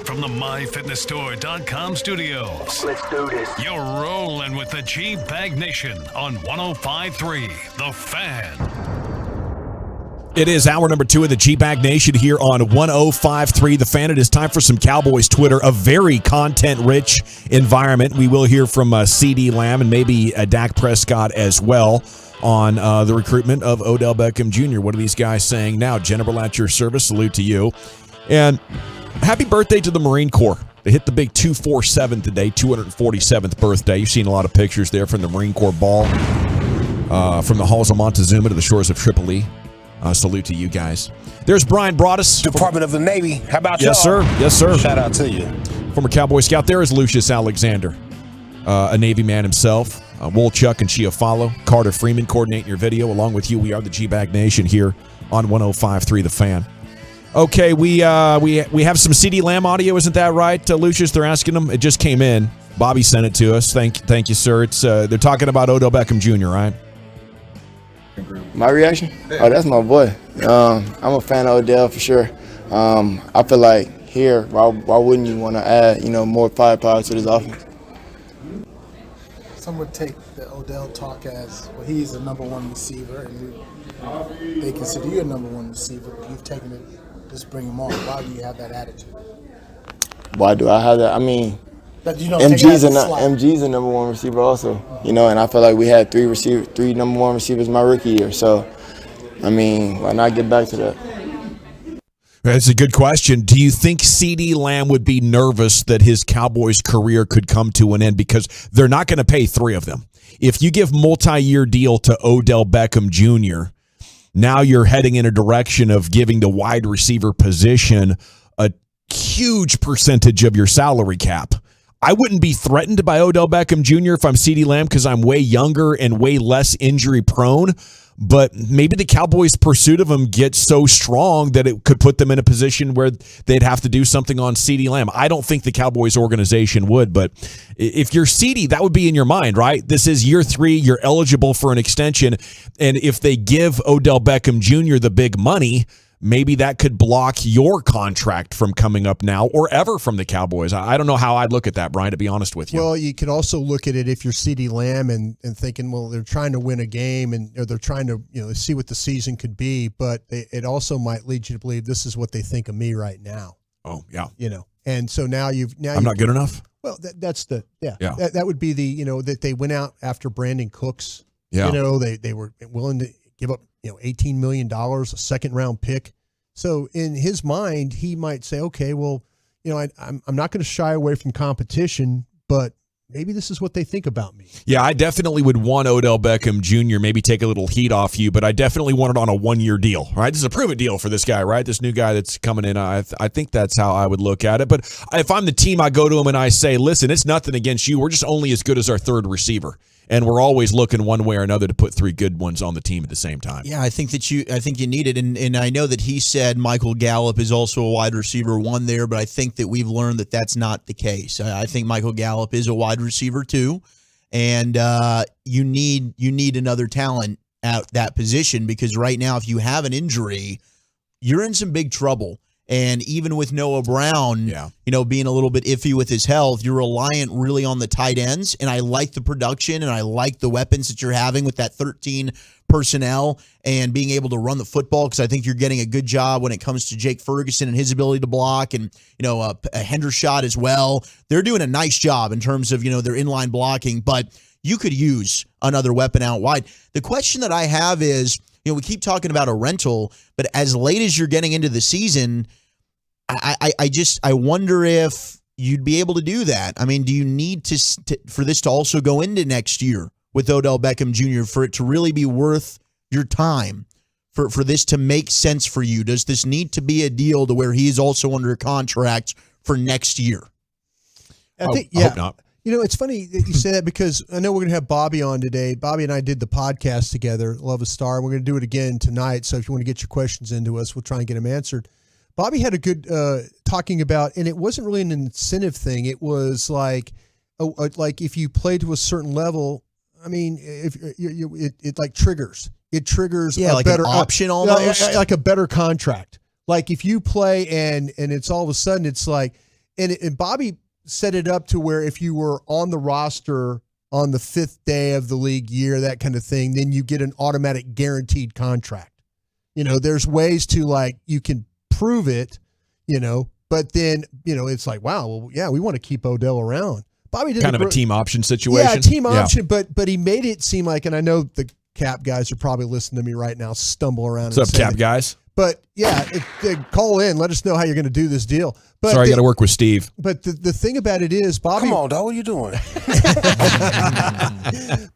S1: From the MyFitnessStore.com studios. Let's do this. You're rolling with the G-Bag Nation on 105.3 The Fan.
S13: It is hour number 2 of the G-Bag Nation here on 105.3 The Fan. It is time for some Cowboys Twitter, a very content-rich environment. We will hear from CeeDee Lamb and maybe Dak Prescott as well on the recruitment of Odell Beckham Jr. What are these guys saying now? Jennifer, at your service. Salute to you. And happy birthday to the Marine Corps. They hit the big 247 today, 247th birthday. You've seen a lot of pictures there from the Marine Corps ball, from the halls of Montezuma to the shores of Tripoli. Salute to you guys. There's Brian Broaddus.
S14: Department of the Navy. How about
S13: Yes,
S14: y'all?
S13: sir. Yes, sir.
S14: Shout out to you.
S13: Former Cowboy Scout. There is Lucius Alexander, a Navy man himself. Wolchuk and Chiafalo. Carter Freeman coordinating your video. Along with you, we are the G-Bag Nation here on 105.3 The Fan. Okay, we have some CeeDee Lamb audio, isn't that right, Lucius? They're asking him. It just came in. Bobby sent it to us. Thank you, sir. It's they're talking about Odell Beckham Jr., right?
S7: My reaction? Oh, that's my boy. I'm a fan of Odell for sure. I feel like here, why wouldn't you want to add, more firepower to this offense?
S11: Some would take the Odell talk as, well, he's the number one receiver, and they consider you a number one receiver, but you've taken it, just bring him on. Why do you have that attitude?
S7: Why do I have that? I mean, MG's a number one receiver also, and I feel like we had three number one receivers my rookie year. So, I mean, why not get back to that?
S13: That's a good question. Do you think CeeDee Lamb would be nervous that his Cowboys career could come to an end because they're not going to pay 3 of them? If you give multi-year deal to Odell Beckham Jr., now you're heading in a direction of giving the wide receiver position a huge percentage of your salary cap. I wouldn't be threatened by Odell Beckham Jr. if I'm CeeDee Lamb because I'm way younger and way less injury prone. But maybe the Cowboys' pursuit of him gets so strong that it could put them in a position where they'd have to do something on CeeDee Lamb. I don't think the Cowboys organization would, but if you're CeeDee, that would be in your mind, right? This is year 3. You're eligible for an extension. And if they give Odell Beckham Jr. the big money, maybe that could block your contract from coming up now or ever from the Cowboys. I don't know how I'd look at that, Brian, to be honest with you.
S10: Well, you could also look at it if you're CeeDee Lamb and thinking, well, they're trying to win a game or they're trying to see what the season could be, but it also might lead you to believe this is what they think of me right now.
S13: Oh, yeah.
S10: And so now
S13: I'm not good enough?
S10: Well, that's that would be the, that they went out after Brandon Cooks.
S13: Yeah.
S10: They were willing to give up, $18 million, a second round pick. So in his mind, he might say, okay, well, I'm not going to shy away from competition, but maybe this is what they think about me.
S13: Yeah, I definitely would want Odell Beckham Jr. maybe take a little heat off you, but I definitely want it on a 1-year deal, right? This is a prove-it deal for this guy, right? This new guy that's coming in. I think that's how I would look at it. But if I'm the team, I go to him and I say, listen, it's nothing against you. We're just only as good as our third receiver. And we're always looking one way or another to put 3 good ones on the team at the same time.
S9: Yeah, I think you need it. And I know that he said Michael Gallup is also a wide receiver 1 there, but I think that we've learned that that's not the case. I think Michael Gallup is a wide receiver 2, and you need another talent at that position because right now, if you have an injury, you're in some big trouble. And even with Noah Brown, being a little bit iffy with his health, you're reliant really on the tight ends. And I like the production and I like the weapons that you're having with that 13 personnel and being able to run the football because I think you're getting a good job when it comes to Jake Ferguson and his ability to block and, a Hendershot as well. They're doing a nice job in terms of, their inline blocking, but you could use another weapon out wide. The question that I have is, we keep talking about a rental, but as late as you're getting into the season, I wonder if you'd be able to do that. I mean, do you need for this to also go into next year with Odell Beckham Jr. for it to really be worth your time for this to make sense for you? Does this need to be a deal to where he is also under contract for next year?
S10: I hope not. It's funny that you say that because I know we're going to have Bobby on today. Bobby and I did the podcast together, Love a Star. We're going to do it again tonight. So if you want to get your questions into us, we'll try and get them answered. Bobby had a good talking about, and it wasn't really an incentive thing. It was like if you play to a certain level, I mean, if it like triggers. It triggers a
S9: like
S10: better
S9: an option almost,
S10: like a better contract. Like if you play and it's all of a sudden it's like, and Bobby set it up to where if you were on the roster on the 5th day of the league year, that kind of thing, then you get an automatic guaranteed contract. There's ways to like, you can prove it, but then, it's like, wow, well, yeah, we want to keep Odell around. Bobby did
S13: kind of a team option situation.
S10: Yeah, team option, but he made it seem like, and I know the Cap guys are probably listening to me right now, stumble around.
S13: What's up, Cap guys?
S10: But yeah, call in. Let us know how you're going to do this deal. But
S13: sorry, I got to work with Steve.
S10: But the thing about it is, Bobby.
S14: Come on, dog. What are you doing?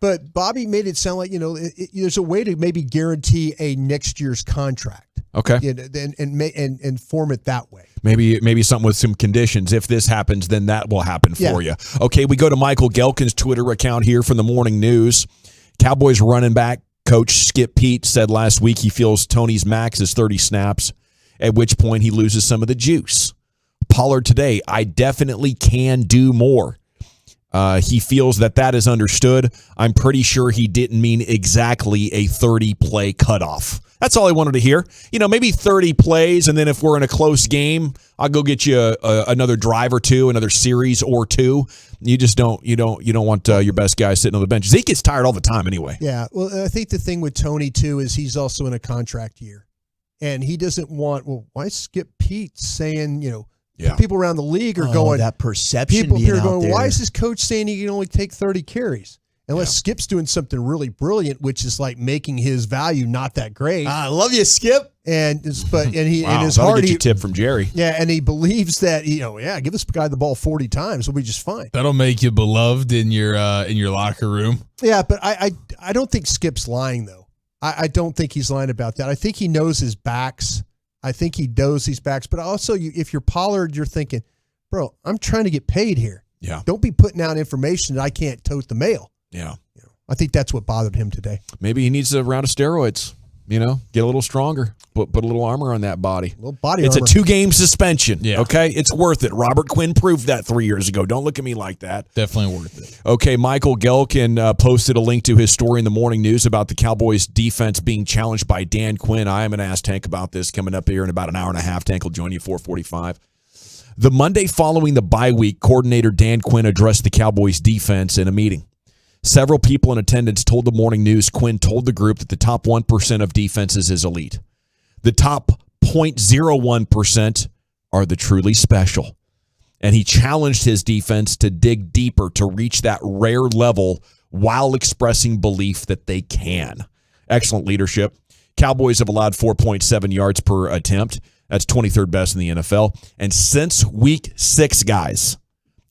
S10: But Bobby made it sound like there's a way to maybe guarantee a next year's contract.
S13: Okay.
S10: And form it that way.
S13: Maybe something with some conditions. If this happens, then that will happen for you. Okay, we go to Michael Gelkin's Twitter account here from the Morning News. Cowboys running back coach Skip Pete said last week he feels Tony's max is 30 snaps, at which point he loses some of the juice. Pollard today, I definitely can do more. He feels that is understood. I'm pretty sure he didn't mean exactly a 30-play cutoff. That's all I wanted to hear. Maybe 30 plays, and then if we're in a close game, I'll go get you another drive or two, another series or two. You just don't want your best guy sitting on the bench. Zeke gets tired all the time anyway.
S10: Yeah, well, I think the thing with Tony too is he's also in a contract year, and he doesn't want. Well, why Skip Pete saying people around the league are going
S9: that perception.
S10: People
S9: being
S10: are
S9: out
S10: going.
S9: there.
S10: Why is this coach saying he can only take 30 carries? Unless Skip's doing something really brilliant, which is like making his value not that great.
S9: I love you, Skip.
S10: And he
S13: wow,
S10: in his
S13: that'll
S10: heart,
S13: get you a tip from Jerry.
S10: Yeah, and he believes that give this guy the ball 40 times, we'll be just fine.
S23: That'll make you beloved in your locker room.
S10: Yeah, but I don't think Skip's lying though. I don't think he's lying about that. I think he knows his backs. I think he knows his backs. But also, if you're Pollard, you're thinking, bro, I'm trying to get paid here.
S13: Yeah.
S10: Don't be putting out information that I can't tote the mail.
S13: Yeah.
S10: I think that's what bothered him today.
S13: Maybe he needs a round of steroids. Get a little stronger. Put a little armor on that body.
S10: A little body
S13: It's
S10: armor.
S13: a 2-game suspension.
S23: Yeah.
S13: Okay? It's worth it. Robert Quinn proved that 3 years ago. Don't look at me like that.
S23: Definitely worth it.
S13: Okay, Michael Gelkin posted a link to his story in the Morning News about the Cowboys defense being challenged by Dan Quinn. I am going to ask Tank about this coming up here in about an hour and a half. Tank will join you at 4:45. The Monday following the bye week, coordinator Dan Quinn addressed the Cowboys defense in a meeting. Several people in attendance told the Morning News Quinn told the group that the top 1% of defenses is elite. The top 0.01% are the truly special. And he challenged his defense to dig deeper to reach that rare level while expressing belief that they can. Excellent leadership. Cowboys have allowed 4.7 yards per attempt. That's 23rd best in the NFL. And since week 6, guys,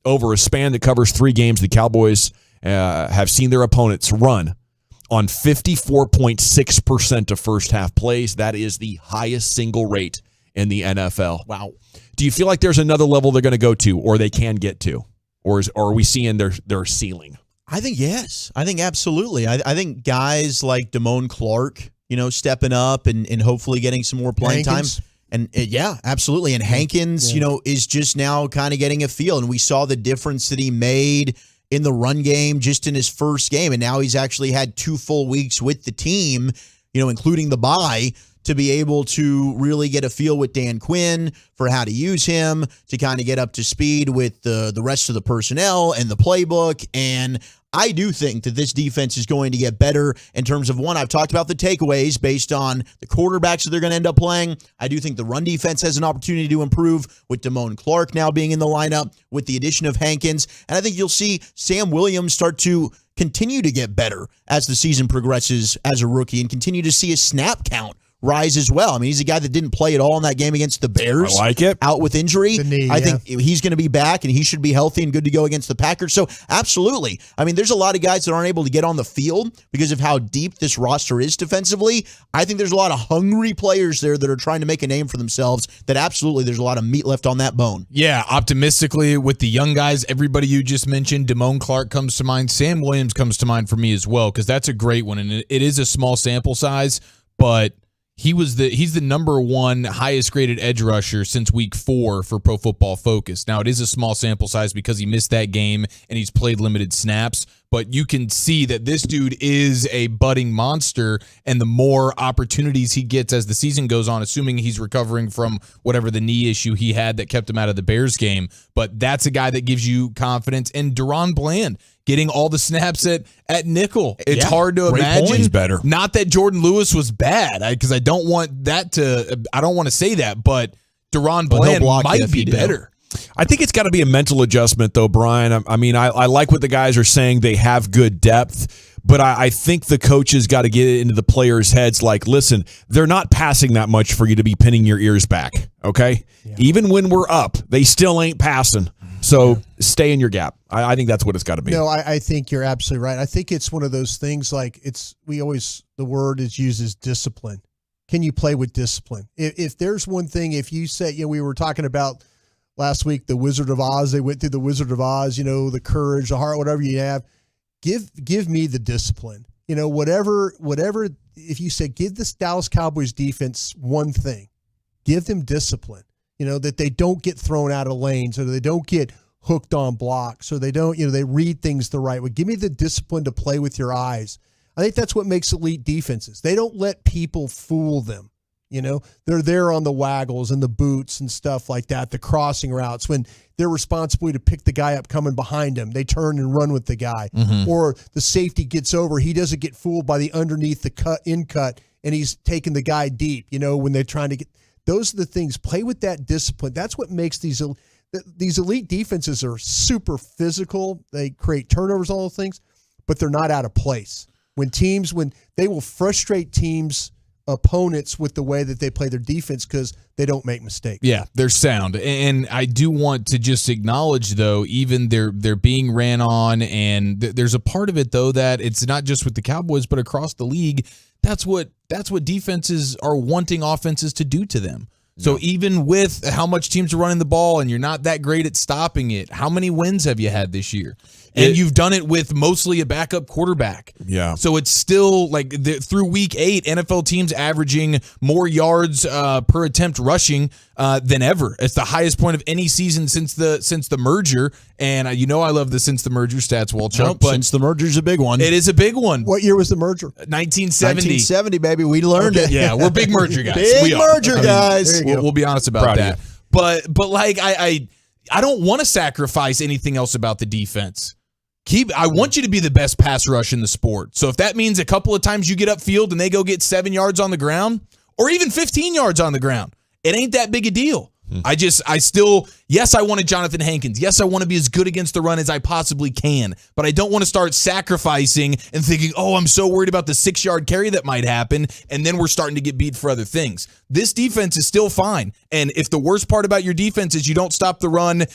S13: over a span that covers 3 games, the Cowboys have seen their opponents run on 54.6% of first half plays. That is the highest single rate in the NFL.
S9: Wow.
S13: Do you feel like there's another level they're going to go to or they can get to? Or are we seeing their ceiling?
S9: I think yes. I think absolutely. I think guys like Damone Clark, stepping up and hopefully getting some more playing
S10: Hankins.
S9: time. And yeah, absolutely. And Hankins, is just now kind of getting a feel. And we saw the difference that he made in the run game just in his first game. And now he's actually had 2 full weeks with the team, including the bye, to be able to really get a feel with Dan Quinn for how to use him, to kind of get up to speed with the rest of the personnel and the playbook. And I do think that this defense is going to get better in terms of, one, I've talked about the takeaways based on the quarterbacks that they're going to end up playing. I do think the run defense has an opportunity to improve with Damone Clark now being in the lineup with the addition of Hankins. And I think you'll see Sam Williams start to continue to get better as the season progresses as a rookie and continue to see his snap count rise as well. I mean, he's a guy that didn't play at all in that game against the Bears.
S13: I like it.
S9: Out with injury.
S10: The knee,
S9: I think he's going to be back and he should be healthy and good to go against the Packers. So absolutely. I mean, there's a lot of guys that aren't able to get on the field because of how deep this roster is defensively. I think there's a lot of hungry players there that are trying to make a name for themselves that absolutely there's a lot of meat left on that bone.
S23: Yeah, optimistically with the young guys, everybody you just mentioned, Damone Clark comes to mind. Sam Williams comes to mind for me as well because that's a great one. And it is a small sample size, but He's the number one highest graded edge rusher since week 4 for Pro Football Focus. Now, it is a small sample size because he missed that game and he's played limited snaps, but you can see that this dude is a budding monster, and the more opportunities he gets as the season goes on, assuming he's recovering from whatever the knee issue he had that kept him out of the Bears game, but that's a guy that gives you confidence. And Deron Bland getting all the snaps at nickel. It's hard to imagine.
S13: He's better.
S23: Not that Jordan Lewis was bad, because I don't want to say that, but Deron Bland might be better.
S13: I think it's got to be a mental adjustment, though, Brian. I mean, I like what the guys are saying. They have good depth, but I think the coaches got to get into the players' heads like, listen, they're not passing that much for you to be pinning your ears back, okay? Yeah. Even when we're up, they still ain't passing. So stay in your gap. I think that's what it's got to be.
S10: No, I think you're absolutely right. I think it's one of those things like the word is used as discipline. Can you play with discipline? If there's one thing, if you say, we were talking about last week, the Wizard of Oz, they went through the Wizard of Oz, the courage, the heart, whatever you have, give me the discipline. Whatever, if you say, give this Dallas Cowboys defense one thing, give them discipline, that they don't get thrown out of lanes or they don't get hooked on blocks or they don't, they read things the right way. Give me the discipline to play with your eyes. I think that's what makes elite defenses. They don't let people fool them. They're there on the waggles and the boots and stuff like that, the crossing routes. When they're responsible to pick the guy up coming behind him, they turn and run with the guy. Mm-hmm. Or the safety gets over, he doesn't get fooled by the underneath the in cut, and he's taking the guy deep, when they're trying to get. Those are the things. Play with that discipline. That's what makes these elite defenses are super physical. They create turnovers, all those things, but they're not out of place. When they will frustrate teams' opponents with the way that they play their defense because they don't make mistakes.
S23: Yeah, they're sound. And I do want to just acknowledge, though, even they're being ran on, and there's a part of it, though, that it's not just with the Cowboys, but across the league. That's what defenses are wanting offenses to do to them. So even with how much teams are running the ball and you're not that great at stopping it, how many wins have you had this year? And you've done it with mostly a backup quarterback.
S13: Yeah.
S23: So it's still like through week 8, NFL teams averaging more yards per attempt rushing than ever. It's the highest point of any season since the merger. And I love the since the merger stats, Walchuk. But
S9: since the merger's a big one.
S23: It is a big one.
S10: What year was the merger?
S23: 1970.
S9: 1970, baby. We learned it.
S23: Yeah, we're big merger guys.
S9: Big merger guys.
S23: We'll be honest about that. But like I don't want to sacrifice anything else about the defense. I want you to be the best pass rush in the sport. So if that means a couple of times you get upfield and they go get 7 yards on the ground or even 15 yards on the ground, it ain't that big a deal. Yes, I wanted Jonathan Hankins. Yes, I want to be as good against the run as I possibly can, but I don't want to start sacrificing and thinking, I'm so worried about the 6-yard carry that might happen, and then we're starting to get beat for other things. This defense is still fine, and if the worst part about your defense is you don't stop the run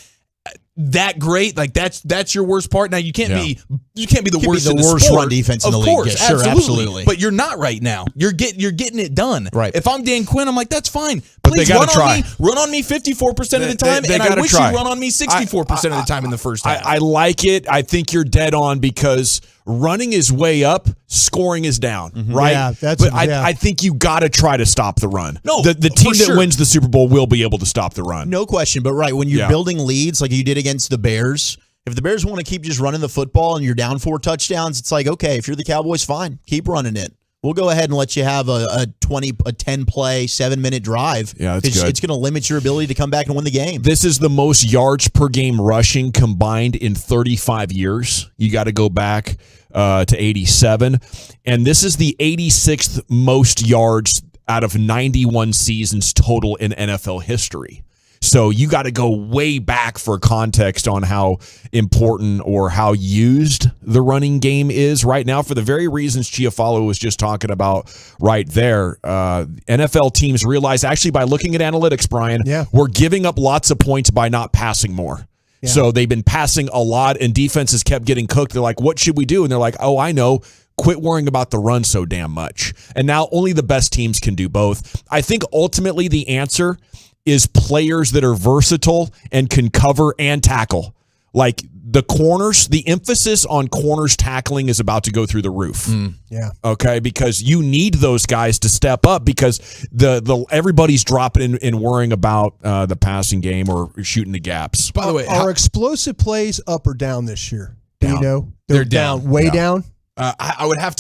S23: that great, like that's your worst part. Now you can't be the worst in the sport.
S9: Run defense in the league.
S23: Course,
S9: yeah, sure, absolutely.
S23: But you're not right now. You're getting it done.
S9: Right.
S23: If I'm Dan Quinn, I'm like, that's fine.
S13: But they got to try.
S23: Run on me 54% of the time, and I wish you run on me 64% of the time in the first half.
S13: I like it. I think you're dead on because running is way up, scoring is down, right?
S10: Yeah,
S13: I think you got to try to stop the run.
S23: No,
S13: the team that wins the Super Bowl will be able to stop the run.
S9: No question. But when you're building leads like you did against the Bears, if the Bears want to keep just running the football and you're down 4 touchdowns, it's like, okay, if you're the Cowboys, fine, keep running it. We'll go ahead and let you have a 10-play, 7-minute drive.
S13: Yeah, that's good.
S9: It's going to limit your ability to come back and win the game.
S13: This is the most yards per game rushing combined in 35 years. You got to go back to 87. And this is the 86th most yards out of 91 seasons total in NFL history. So you got to go way back for context on how important or how used the running game is right now for the very reasons Chiafalo was just talking about right there. NFL teams realize, actually by looking at analytics, Brian, we're giving up lots of points by not passing more. Yeah. So they've been passing a lot and defenses kept getting cooked. They're like, what should we do? And they're like, I know. Quit worrying about the run so damn much. And now only the best teams can do both. I think ultimately the answer is players that are versatile and can cover and tackle. Like the corners, the emphasis on corners tackling is about to go through the roof.
S10: Yeah.
S13: Okay, because you need those guys to step up because the everybody's dropping and worrying about the passing game or shooting the gaps.
S23: By the way,
S10: are explosive plays up or down this year? Do you
S23: Down.
S10: know?
S23: They're down.
S10: Way down.
S23: I would have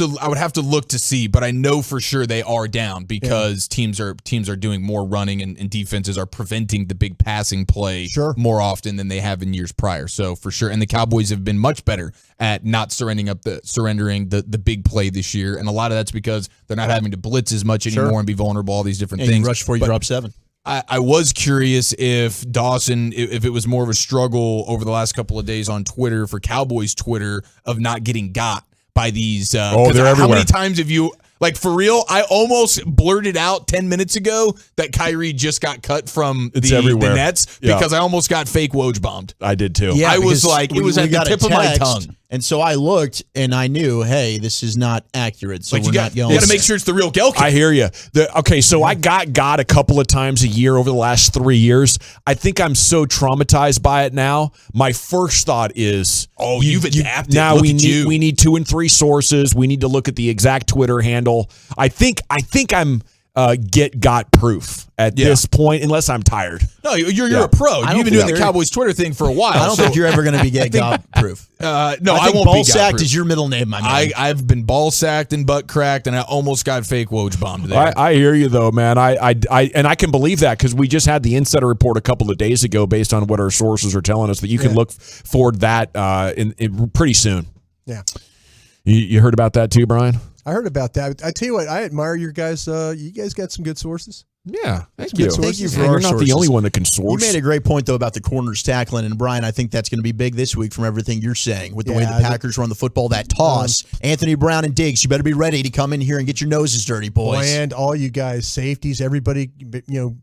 S23: to look to see, but I know for sure they are down because teams are doing more running and defenses are preventing the big passing play more often than they have in years prior. So for sure, and the Cowboys have been much better at not surrendering the big play this year, and a lot of that's because they're not having to blitz as much anymore and be vulnerable. All these different things.
S9: You rush before you drop 7.
S23: I was curious if Dawson, if it was more of a struggle over the last couple of days on Twitter for Cowboys Twitter of not getting got by these.
S13: They're everywhere.
S23: How many times have you, like, for real? I almost blurted out 10 minutes ago that Kyrie just got cut from the Nets because I almost got fake Woj bombed.
S13: I did too.
S9: Yeah,
S23: I was like, it was at the tip of my tongue.
S9: And so I looked and I knew, hey, this is not accurate. So
S23: Like,
S9: we're
S23: you
S9: not going.
S23: got to make sure it's the real Gelkin.
S13: I hear you. Okay, so I got a couple of times a year over the last 3 years. I think I'm so traumatized by it now. My first thought is,
S23: you've adapted.
S13: Now
S23: Look
S13: we
S23: at
S13: need
S23: you.
S13: we need 2 and 3 sources. We need to look at the exact Twitter handle. I think I'm got proof at this point, unless I'm tired.
S23: No, you're a pro. You've been doing the Cowboys Twitter thing for a while.
S9: I don't think you're ever going to be get got proof.
S23: No,
S9: I
S23: I won't
S9: ball
S23: be
S9: sacked
S23: got-proof.
S9: is your middle name, my man.
S23: I've been ball sacked and butt cracked, and I almost got fake Woj bombed there.
S13: I hear you though, man. I can believe that because we just had the insider report a couple of days ago, based on what our sources are telling us, that you can look forward that in pretty soon.
S10: Yeah.
S13: You heard about that too, Brian?
S10: I heard about that. I tell you what, I admire your guys. You guys got some good sources.
S13: Yeah, thank
S10: you.
S9: Thank you for
S13: You're
S9: our
S13: not
S9: sources.
S13: the only one that can source.
S9: You made a great point, though, about the corners tackling. And, Brian, I think that's going to be big this week from everything you're saying. With the way the Packers run the football, that toss. Anthony Brown and Diggs, you better be ready to come in here and get your noses dirty, boys.
S10: And all you guys, safeties, everybody,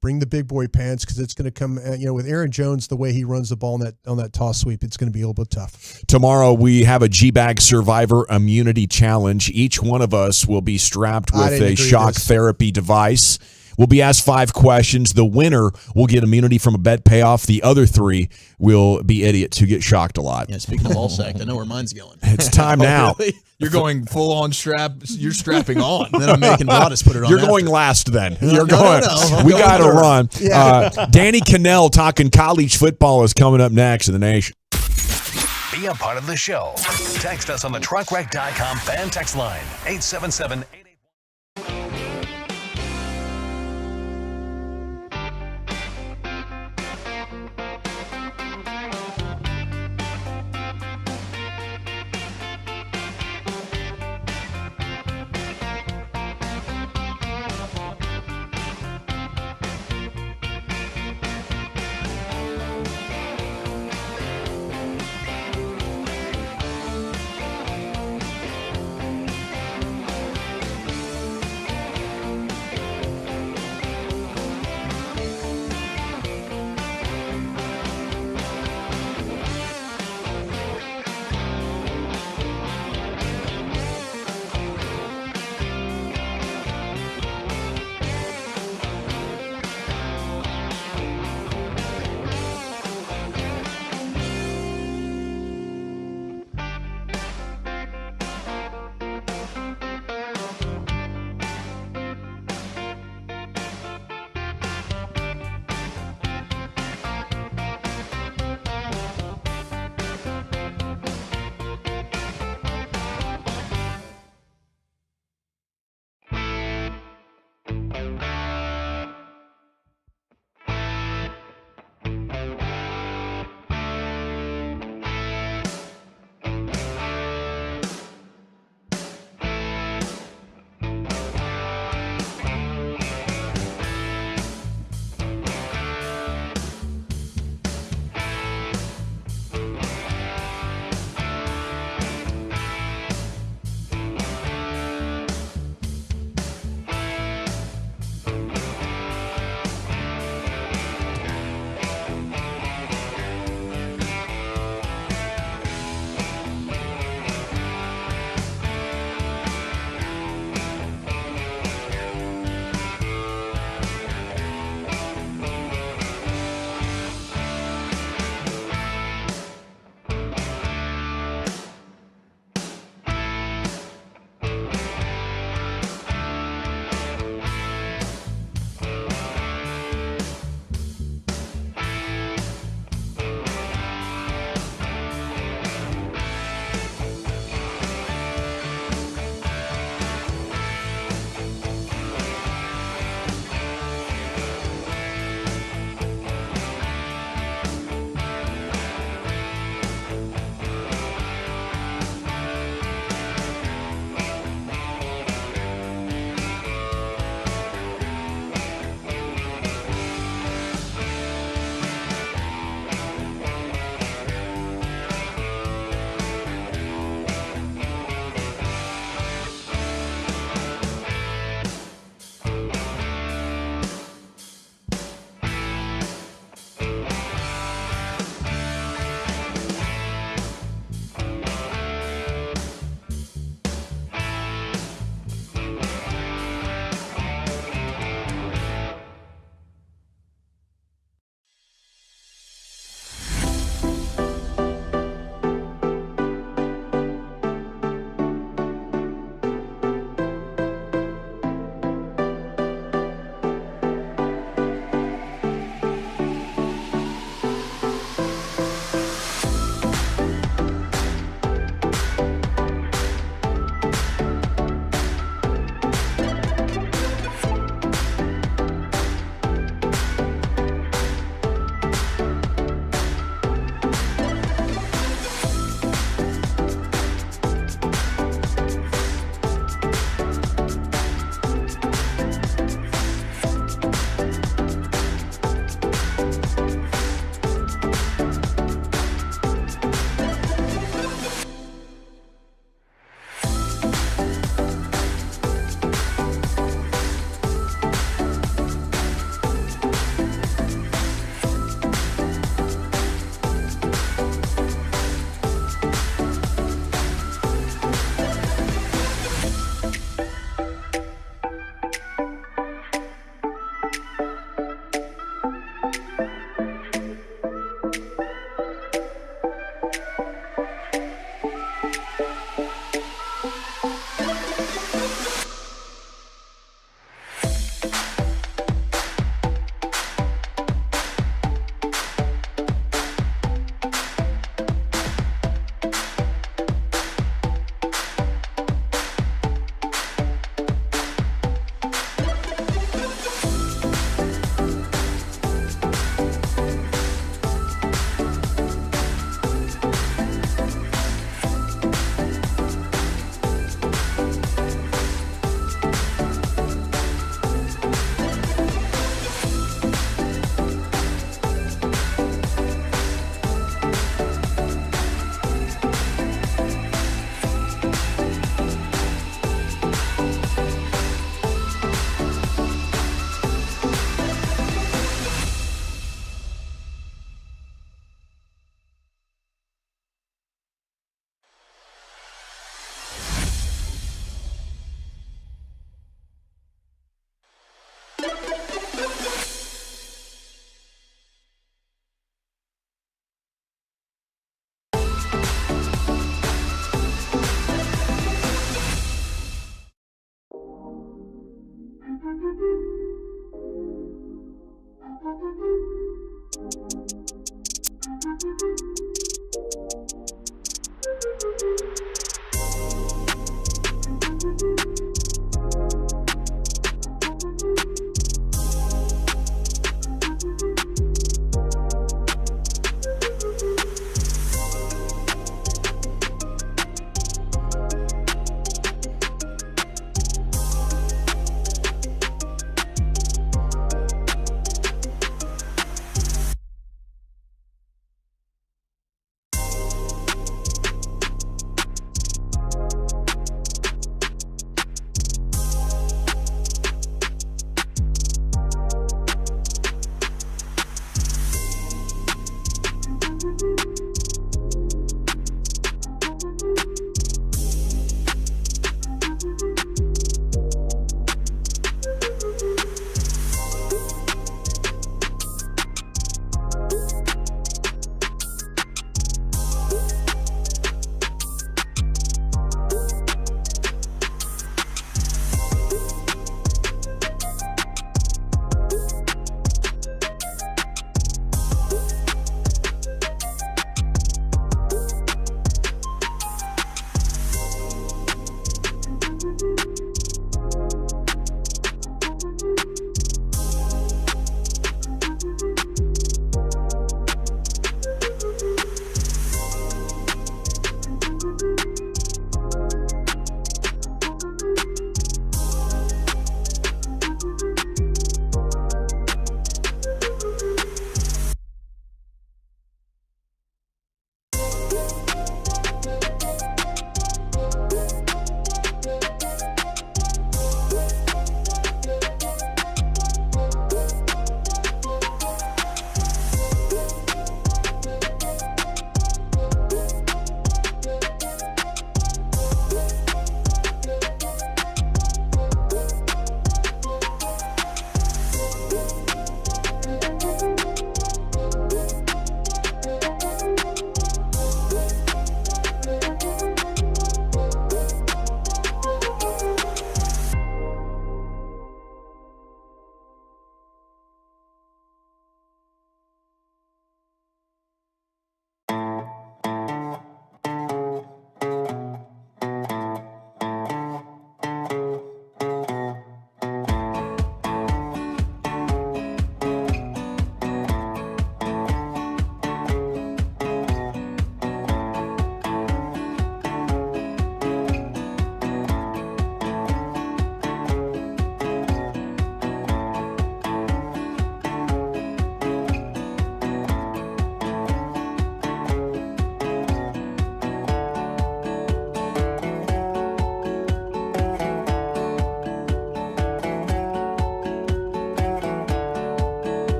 S10: bring the big boy pants because it's going to come, with Aaron Jones, the way he runs the ball on that toss sweep, it's going to be a little bit tough.
S13: Tomorrow we have a G-Bag Survivor Immunity Challenge. Each one of us will be strapped with a shock therapy device. We'll be asked 5 questions. The winner will get immunity from a bet payoff. The other 3 will be idiots who get shocked a lot.
S9: Yeah, speaking of ball sacked, I know where mine's going.
S13: It's time now.
S23: Really? You're going full on strap. You're strapping on.
S9: Then I'm making Broadus put it on.
S13: You're going last then. You're
S9: No.
S13: We got to run.
S10: Yeah.
S13: Danny Cannell talking college football is coming up next in the nation.
S1: Be a part of the show. Text us on the truckwreck.com fan text line 877-881.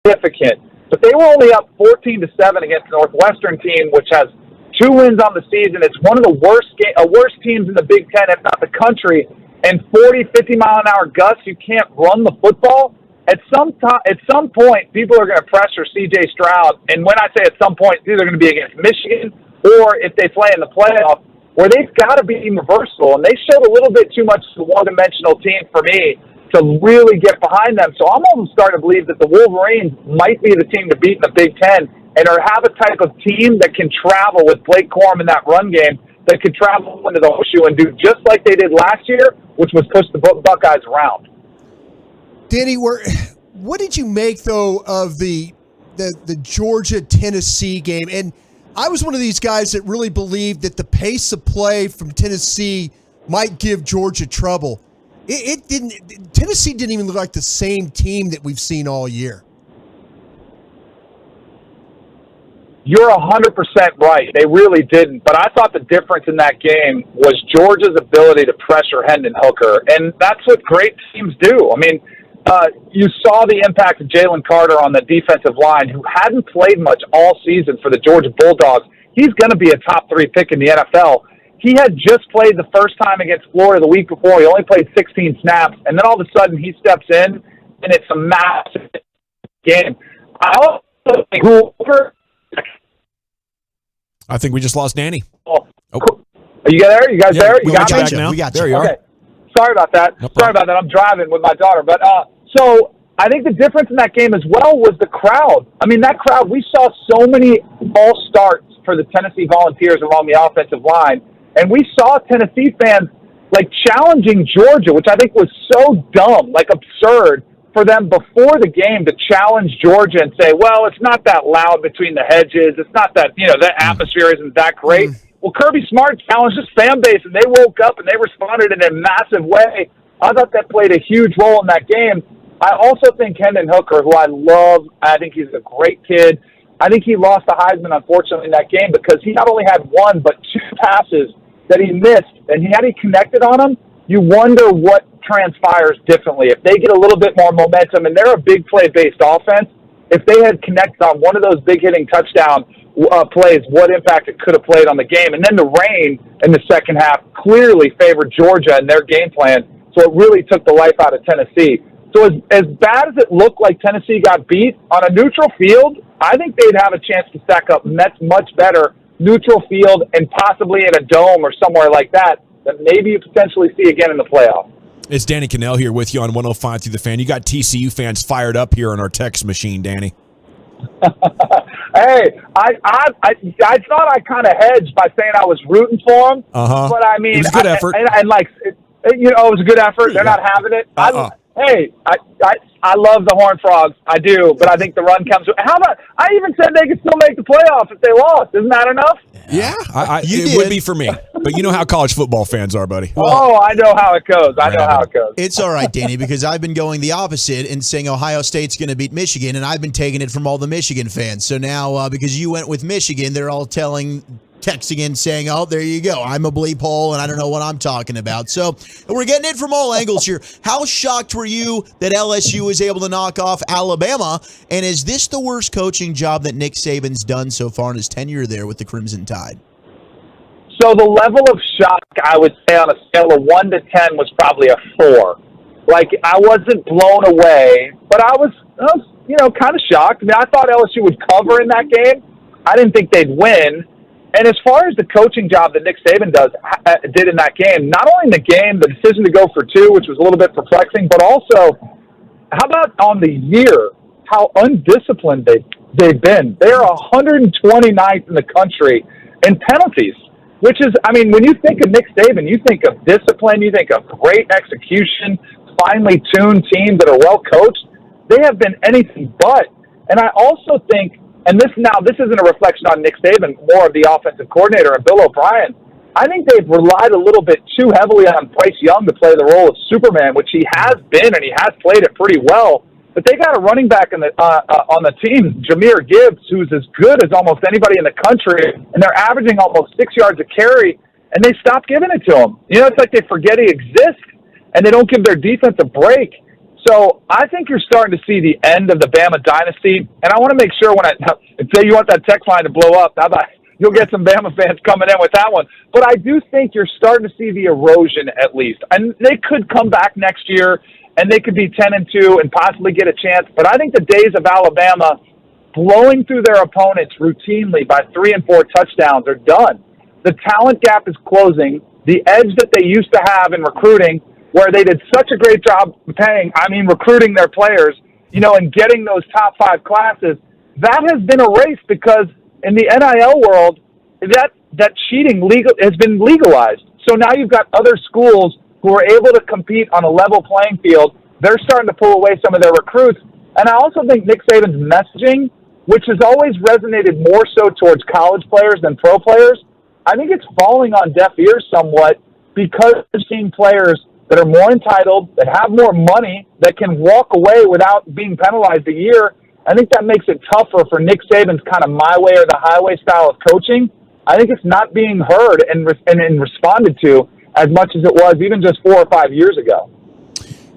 S6: significant. But they were only up 14-7 against the Northwestern team, which has 2 wins on the season. It's one of the worst teams in the Big Ten, if not the country. And 40, 50-mile-an-hour gusts, you can't run the football. At some point, people are going to pressure C.J. Stroud. And when I say at some point, it's either going to be against Michigan or if they play in the playoff, where they've got to be reversible. And they showed a little bit too much of a one-dimensional team for me to really get behind them. So I'm almost starting to believe that the Wolverines might be the team to beat in the Big Ten and have a type of team that can travel with Blake Corum in that run game, that could travel into the horseshoe and do just like they did last year, which was push the Buckeyes around.
S10: Danny, what did you make, though, of the Georgia-Tennessee game? And I was one of these guys that really believed that the pace of play from Tennessee might give Georgia trouble. It didn't. Tennessee didn't even look like the same team that we've seen all year.
S6: You're 100% right. They really didn't. But I thought the difference in that game was Georgia's ability to pressure Hendon Hooker. And that's what great teams do. I mean, you saw the impact of Jalen Carter on the defensive line, who hadn't played much all season for the Georgia Bulldogs. He's going to be a top 3 pick in the NFL. He had just played the first time against Florida the week before. He only played 16 snaps. And then all of a sudden he steps in, and it's a massive game. I also think Hooker...
S13: I think we just lost Danny.
S6: Oh. Are you there? You guys there? You got me?
S13: Now.
S6: We got
S13: there you
S6: okay.
S13: are.
S6: Sorry about that.
S13: No
S6: Sorry about that. I'm driving with my daughter. But so I think the difference in that game as well was the crowd. I mean, that crowd, we saw so many false starts for the Tennessee Volunteers along the offensive line. And we saw Tennessee fans like challenging Georgia, which I think was so dumb, like absurd for them before the game to challenge Georgia and say, well, it's not that loud between the hedges. It's not that, the atmosphere isn't that great. Well, Kirby Smart challenged his fan base, and they woke up and they responded in a massive way. I thought that played a huge role in that game. I also think Hendon Hooker, who I love, I think he's a great kid. I think he lost the Heisman, unfortunately, in that game because he not only had 1 but 2 passes that he missed, and had he connected on them, you wonder what transpires differently. If they get a little bit more momentum, and they're a big play-based offense, if they had connected on one of those big-hitting touchdown plays, what impact it could have played on the game. And then the rain in the second half clearly favored Georgia and their game plan, so it really took the life out of Tennessee. So as bad as it looked like Tennessee got beat, on a neutral field, I think they'd have a chance to stack up much better neutral field and possibly in a dome or somewhere like that maybe you potentially see again in the playoffs.
S13: It's Danny Cannell here with you on 105 through the Fan. You got TCU fans fired up here on our text machine, Danny.
S6: Hey, I thought I kind of hedged by saying I was rooting for them. But I mean,
S13: it was a good effort.
S6: And it was a good effort. They're not having it. I love the Horned Frogs. I do, but I think the run comes. How about? I even said they could still make the playoffs if they lost. Isn't that enough?
S13: Yeah, it would be for me. But you know how college football fans are, buddy.
S6: I know how it goes. I know how it goes.
S9: It's all right, Danny, because I've been going the opposite and saying Ohio State's going to beat Michigan, and I've been taking it from all the Michigan fans. So now, because you went with Michigan, they're all texting in saying, oh, there you go. I'm a bleep hole, and I don't know what I'm talking about. So we're getting it from all angles here. How shocked were you that LSU was able to knock off Alabama? And is this the worst coaching job that Nick Saban's done so far in his tenure there with the Crimson Tide?
S6: So the level of shock, I would say, on a scale of 1 to 10 was probably a 4. Like, I wasn't blown away, but I was kind of shocked. I mean, I thought LSU would cover in that game. I didn't think they'd win. And as far as the coaching job that Nick Saban did in that game, not only in the game, the decision to go for 2, which was a little bit perplexing, but also, how about on the year, how undisciplined they've been. They are 129th in the country in penalties, which is, I mean, when you think of Nick Saban, you think of discipline, you think of great execution, finely tuned teams that are well coached. They have been anything but. And I also think, and this isn't a reflection on Nick Saban, more of the offensive coordinator and Bill O'Brien. I think they've relied a little bit too heavily on Bryce Young to play the role of Superman, which he has been, and he has played it pretty well. But they got a running back on the team, Jahmyr Gibbs, who's as good as almost anybody in the country, and they're averaging almost 6 yards a carry, and they stopped giving it to him. It's like they forget he exists, and they don't give their defense a break. So I think you're starting to see the end of the Bama dynasty. And I want to make sure if you want that text line to blow up, how about you'll get some Bama fans coming in with that one. But I do think you're starting to see the erosion at least. And they could come back next year and they could be 10-2 and possibly get a chance. But I think the days of Alabama blowing through their opponents routinely by 3 and 4 touchdowns are done. The talent gap is closing. The edge that they used to have in recruiting, where they did such a great job recruiting their players, and getting those top 5 classes, that has been erased because in the NIL world, that cheating has been legalized. So now you've got other schools who are able to compete on a level playing field. They're starting to pull away some of their recruits. And I also think Nick Saban's messaging, which has always resonated more so towards college players than pro players, I think it's falling on deaf ears somewhat because we're seeing players that are more entitled, that have more money, that can walk away without being penalized a year. I think that makes it tougher for Nick Saban's kind of my way or the highway style of coaching. I think it's not being heard and responded to as much as it was even just 4 or 5 years ago.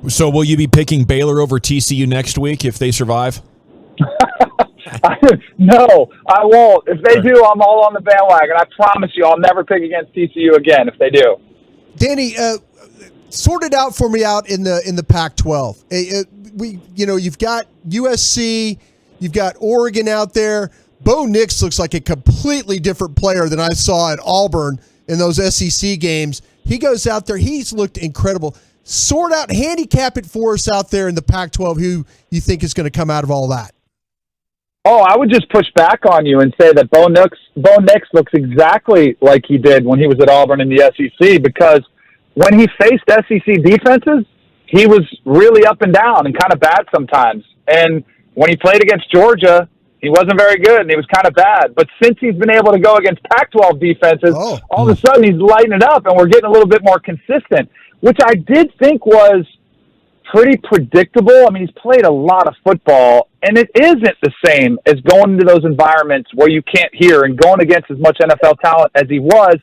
S13: So will you be picking Baylor over TCU next week if they survive?
S6: No, I won't. If they do, I'm all on the bandwagon. I promise you I'll never pick against TCU again if they do.
S10: Danny, sort it out for me out in the Pac-12. You've got USC, you've got Oregon out there. Bo Nix looks like a completely different player than I saw at Auburn in those SEC games. He goes out there, he's looked incredible. Sort out, handicap it for us out there in the Pac-12, who you think is going to come out of all that.
S6: Oh, I would just push back on you and say that Bo Nix looks exactly like he did when he was at Auburn in the SEC, because when he faced SEC defenses, he was really up and down and kind of bad sometimes. And when he played against Georgia, he wasn't very good and he was kind of bad. But since he's been able to go against Pac-12 defenses, all of a sudden he's lighting it up and we're getting a little bit more consistent, which I did think was pretty predictable. I mean, he's played a lot of football, and it isn't the same as going into those environments where you can't hear and going against as much NFL talent as he was.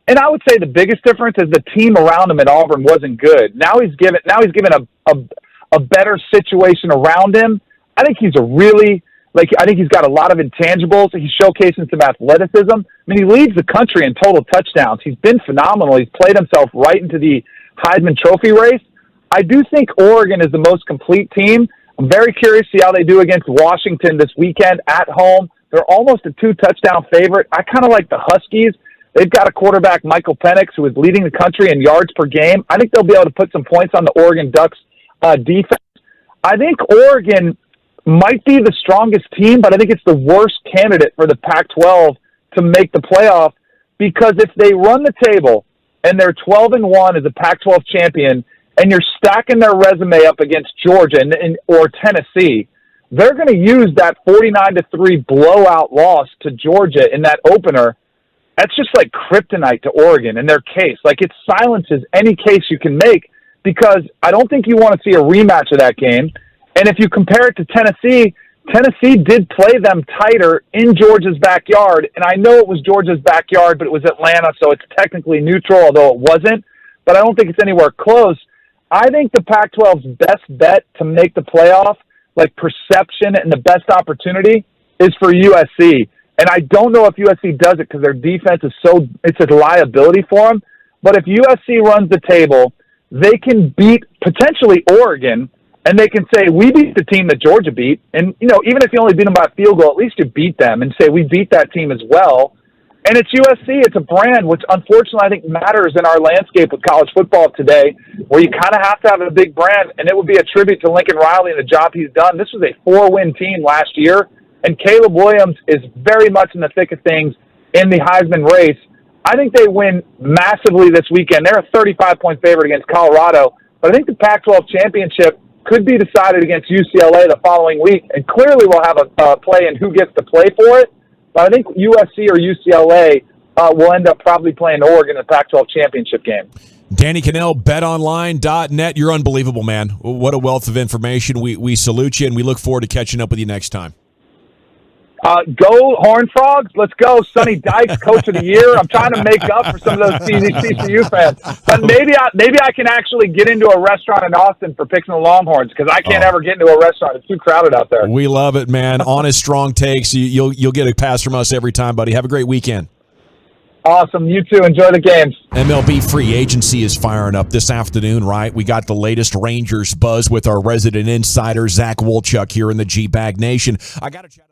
S6: And I would say the biggest difference is the team around him at Auburn wasn't good. Now he's given a better situation around him. I think he's I think he's got a lot of intangibles. He's showcasing some athleticism. I mean, he leads the country in total touchdowns. He's been phenomenal. He's played himself right into the Heisman Trophy race. I do think Oregon is the most complete team. I'm very curious to see how they do against Washington this weekend at home. They're almost a 2-touchdown favorite. I kind of like the Huskies. They've got a quarterback, Michael Penix, who is leading the country in yards per game. I think they'll be able to put some points on the Oregon Ducks defense. I think Oregon might be the strongest team, but I think it's the worst candidate for the Pac-12 to make the playoff, because if they run the table and they're 12-1 as a Pac-12 champion, and you're stacking their resume up against Georgia or Tennessee, they're going to use that 49-3 blowout loss to Georgia in that opener. That's just like kryptonite to Oregon in their case. Like, it silences any case you can make, because I don't think you want to see a rematch of that game. And if you compare it to Tennessee, Tennessee did play them tighter in Georgia's backyard. And I know it was Georgia's backyard, but it was Atlanta, so it's technically neutral, although it wasn't. But I don't think it's anywhere close. I think the Pac-12's best bet to make the playoff, like perception and the best opportunity, is for USC. And I don't know if USC does it because their defense is it's a liability for them. But if USC runs the table, they can beat potentially Oregon, and they can say, we beat the team that Georgia beat. And, even if you only beat them by a field goal, at least you beat them, and say, we beat that team as well. And it's USC. It's a brand, which unfortunately I think matters in our landscape with college football today, where you kind of have to have a big brand, and it would be a tribute to Lincoln Riley and the job he's done. This was a 4-win team last year, and Caleb Williams is very much in the thick of things in the Heisman race. I think they win massively this weekend. They're a 35-point favorite against Colorado, but I think the Pac-12 championship could be decided against UCLA the following week, and clearly we'll have a play in who gets to play for it. But I think USC or UCLA will end up probably playing Oregon in the Pac-12 championship game.
S13: Danny Cannell, betonline.net. You're unbelievable, man. What a wealth of information. We salute you, and we look forward to catching up with you next time.
S6: Go Horned Frogs. Let's go. Sonny Dykes, Coach of the Year. I'm trying to make up for some of those TCU fans. But maybe I can actually get into a restaurant in Austin for picking the Longhorns because I can't ever get into a restaurant. It's too crowded out there.
S13: We love it, man. Honest, strong takes. You'll get a pass from us every time, buddy. Have a great weekend.
S6: Awesome. You too. Enjoy the games.
S13: MLB free agency is firing up this afternoon, right? We got the latest Rangers buzz with our resident insider, Zach Wolchuk, here in the G-Bag Nation. I got to chat.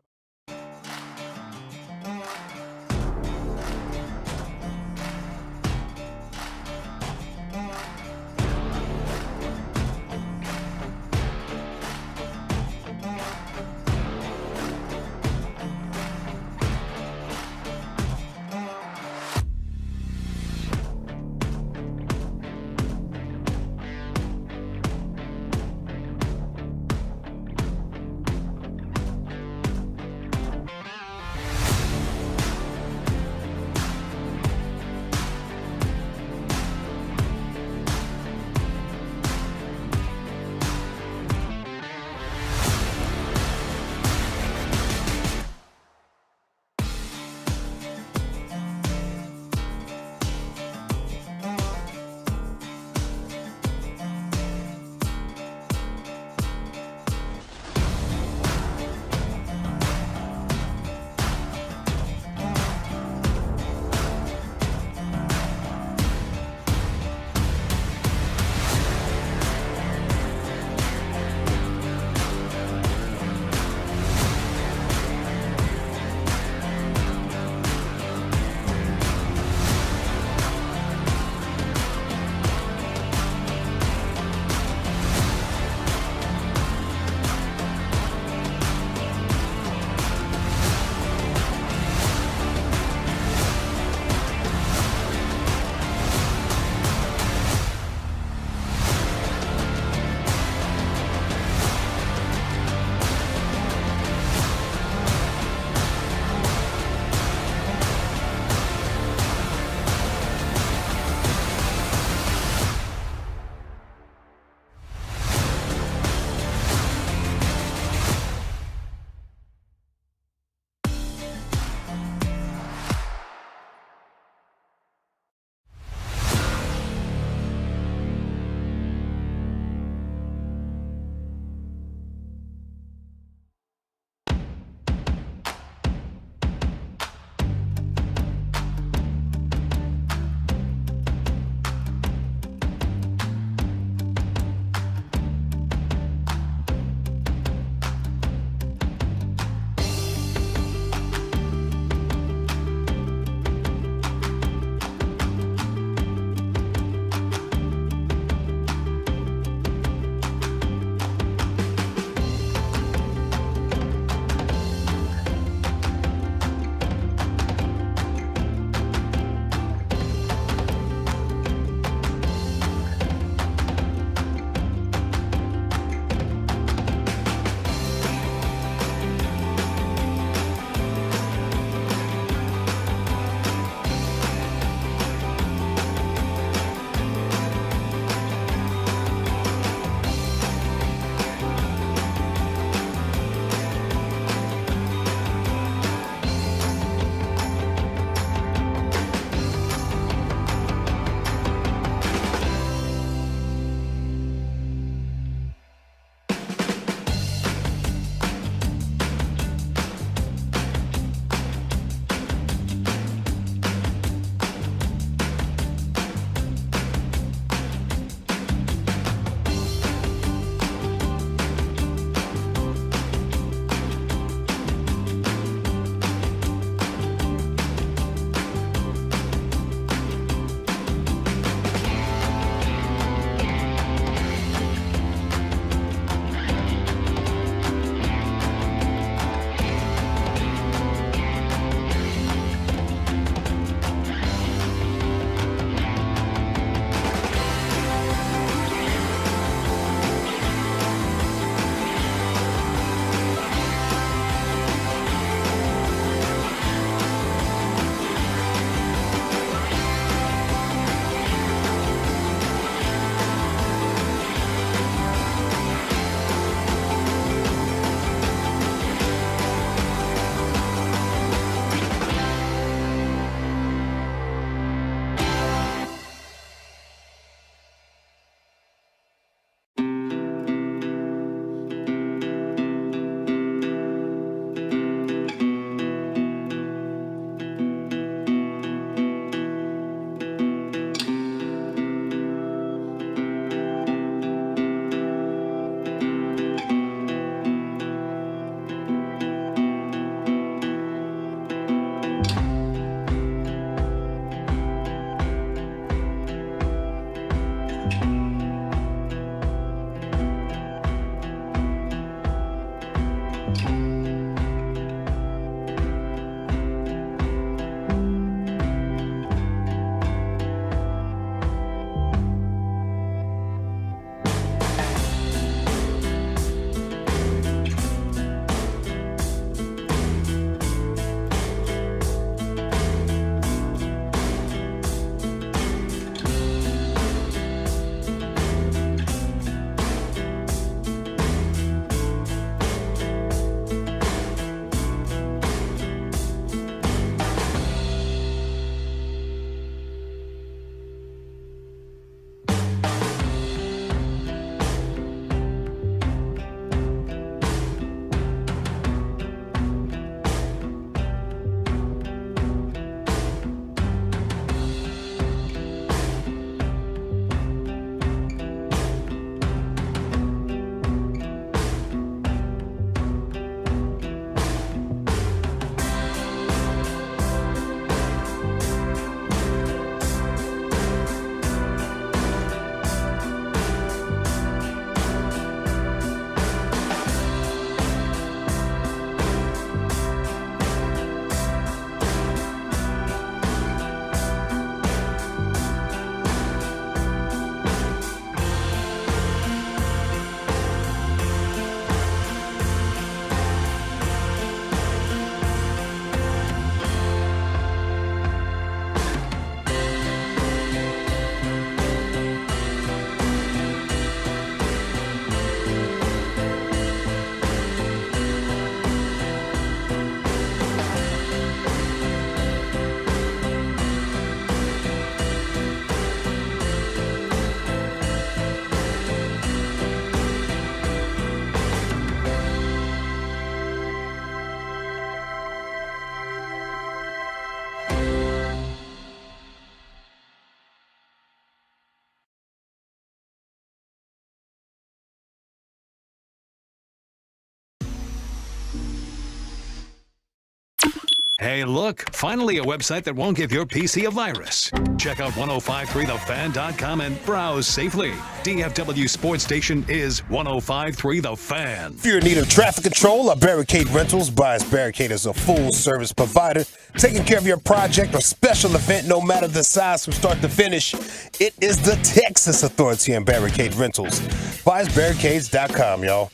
S1: Hey, look, finally a website that won't give your PC a virus. Check out 1053thefan.com and browse safely. DFW Sports Station is 1053 The Fan.
S14: If you're in need of traffic control, Barricade Rentals. Bias Barricade is a full-service provider, taking care of your project or special event, no matter the size from start to finish. It is the Texas authority in Barricade Rentals. BiasBarricades.com, y'all.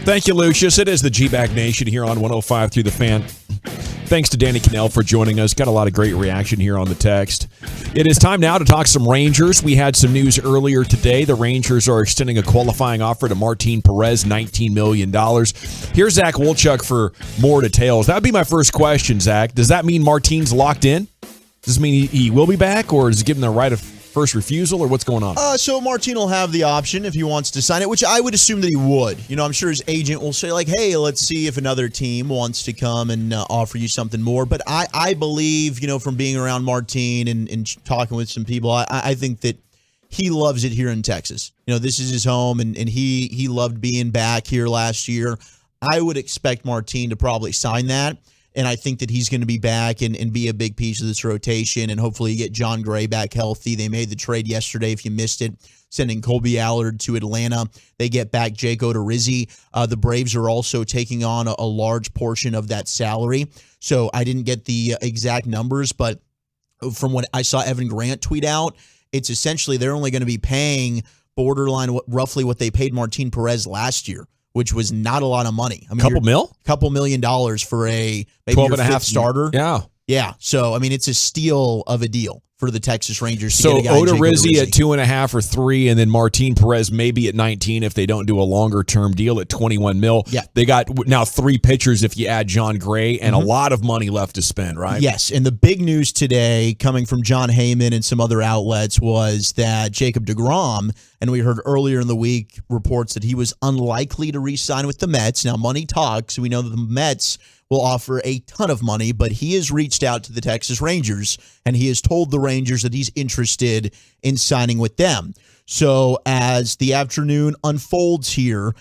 S13: Thank you, Lucius. It is the G-Bag Nation here on 105 The Fan. Thanks to Danny Cannell for joining us. Got a lot of great reaction here on the text. It is time now to talk some Rangers. We had some news earlier today. The Rangers are extending a qualifying offer to Martin Perez, $19 million. Here's Zach Wolchuk for more details. That would be my first question, Zach. Does that mean Martin's locked in? Does this mean he will be back, or is it given the right of first refusal, or what's going on?
S9: So Martin will have the option if he wants to sign it, which I would assume that he would. You know, I'm sure his agent will say, like, hey, let's see if another team wants to come and offer you something more. But I believe, you know, from being around Martin and talking with some people, I think that he loves it here in Texas. You know, this is his home, and he loved being back here last year. I would expect Martin to probably sign that. And I think that he's going to be back and be a big piece of this rotation, and hopefully get John Gray back healthy. They made the trade yesterday, if you missed it, sending Colby Allard to Atlanta. They get back Jake Odorizzi. The Braves are also taking on a large portion of that salary. So I didn't get the exact numbers, but from what I saw Evan Grant tweet out, it's essentially they're only going to be paying borderline roughly what they paid Martin Perez last year, which was not a lot of money. I mean,
S13: couple $1 million
S9: for a maybe
S13: 12
S9: your
S13: and a half
S9: fifth starter.
S13: Yeah.
S9: So I mean, it's a steal of a deal for the Texas Rangers.
S13: So Odorizzi at 2.5 or 3, and then Martin Perez maybe at 19 if they don't do a longer term deal at 21 mil.
S9: Yeah.
S13: They got now 3 pitchers if you add John Gray, and a lot of money left to spend, right?
S9: Yes, and the big news today coming from John Heyman and some other outlets was that Jacob deGrom, and we heard earlier in the week reports that he was unlikely to re-sign with the Mets. Now, money talks. We know that the Mets will offer a ton of money, but he has reached out to the Texas Rangers, and he has told the Rangers that he's interested in signing with them. So as the afternoon unfolds here,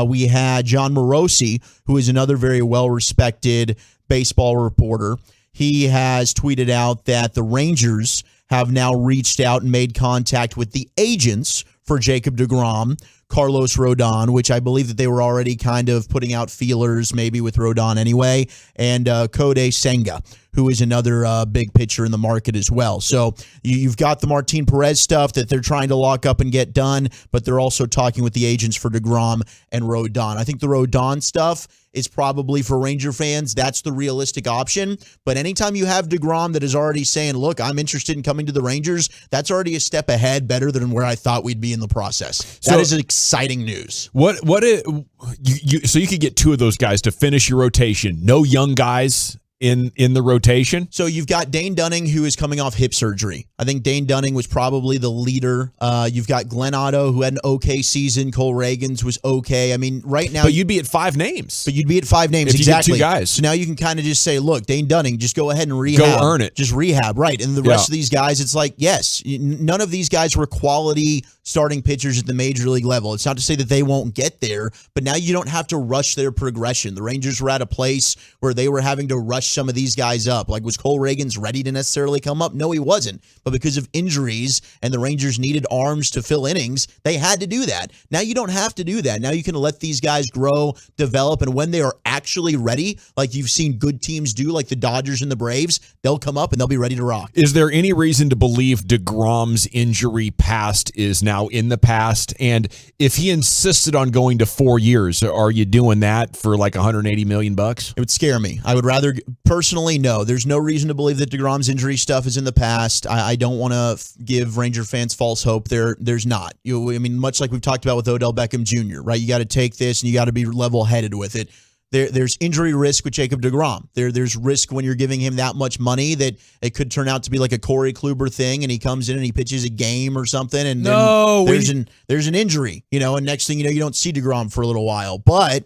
S9: we had John Morosi, who is another very well-respected baseball reporter. He has tweeted out that the Rangers have now reached out and made contact with the agents for Jacob deGrom, Carlos Rodon, which I believe that they were already kind of putting out feelers maybe with Rodon anyway, and Kodai Senga, who is another big pitcher in the market as well. So you've got the Martin Perez stuff that they're trying to lock up and get done, but they're also talking with the agents for deGrom and Rodon. I think the Rodon stuff is probably for Ranger fans. That's the realistic option. But anytime you have deGrom that is already saying, look, I'm interested in coming to the Rangers, that's already a step ahead, better than where I thought we'd be in the process. That is exciting news.
S13: So you could get two of those guys to finish your rotation. No young guys in the rotation.
S9: So you've got Dane Dunning, who is coming off hip surgery. I think Dane Dunning was probably the leader. You've got Glenn Otto, who had an okay season. Cole Reagans was okay. I mean, right now...
S13: But you'd be at 5 names.
S9: But you'd be at 5 names,
S13: if
S9: exactly.
S13: You get 2 guys.
S9: So now you can kind of just say, look, Dane Dunning, just go ahead and rehab.
S13: Go earn it.
S9: Just rehab, right. And the rest of these guys, it's like, yes, none of these guys were quality starting pitchers at the major league level. It's not to say that they won't get there, but now you don't have to rush their progression. The Rangers were at a place where they were having to rush some of these guys up. Like, was Cole Reagans ready to necessarily come up? No, he wasn't. But because of injuries and the Rangers needed arms to fill innings, they had to do that. Now you don't have to do that. Now you can let these guys grow, develop, and when they are actually ready, like you've seen good teams do, like the Dodgers and the Braves, they'll come up and they'll be ready to rock.
S13: Is there any reason to believe deGrom's injury past is now in the past? And if he insisted on going to 4 years, are you doing that for like $180 million? It
S9: would scare me. I would rather, personally, no. There's no reason to believe that deGrom's injury stuff is in the past. I don't want to give Ranger fans false hope. There's not. I mean, much like we've talked about with Odell Beckham Jr., right? You got to take this and you got to be level-headed with it. There's injury risk with Jacob deGrom. There's risk when you're giving him that much money that it could turn out to be like a Corey Kluber thing, and he comes in and he pitches a game or something, and then there's an injury, and next thing you know, you don't see deGrom for a little while. But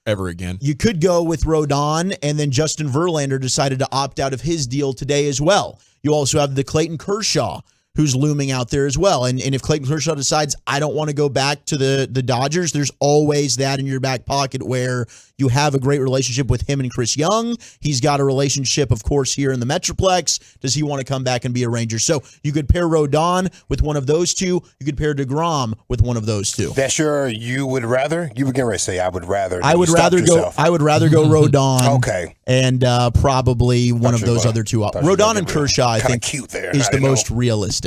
S13: ever again,
S9: you could go with Rodon, and then Justin Verlander decided to opt out of his deal today as well. You also have the Clayton Kershaw, who's looming out there as well. And if Clayton Kershaw decides, I don't want to go back to the Dodgers, there's always that in your back pocket where you have a great relationship with him and Chris Young. He's got a relationship, of course, here in the Metroplex. Does he want to come back and be a Ranger? So you could pair Rodon with one of those two. You could pair deGrom with one of those two.
S14: That's you would rather? You were getting ready to say, I would rather.
S9: I would rather go Rodon.
S14: Okay.
S9: And probably one of those other two. Rodon and Kershaw, I think,
S14: cute there.
S9: is the most realistic.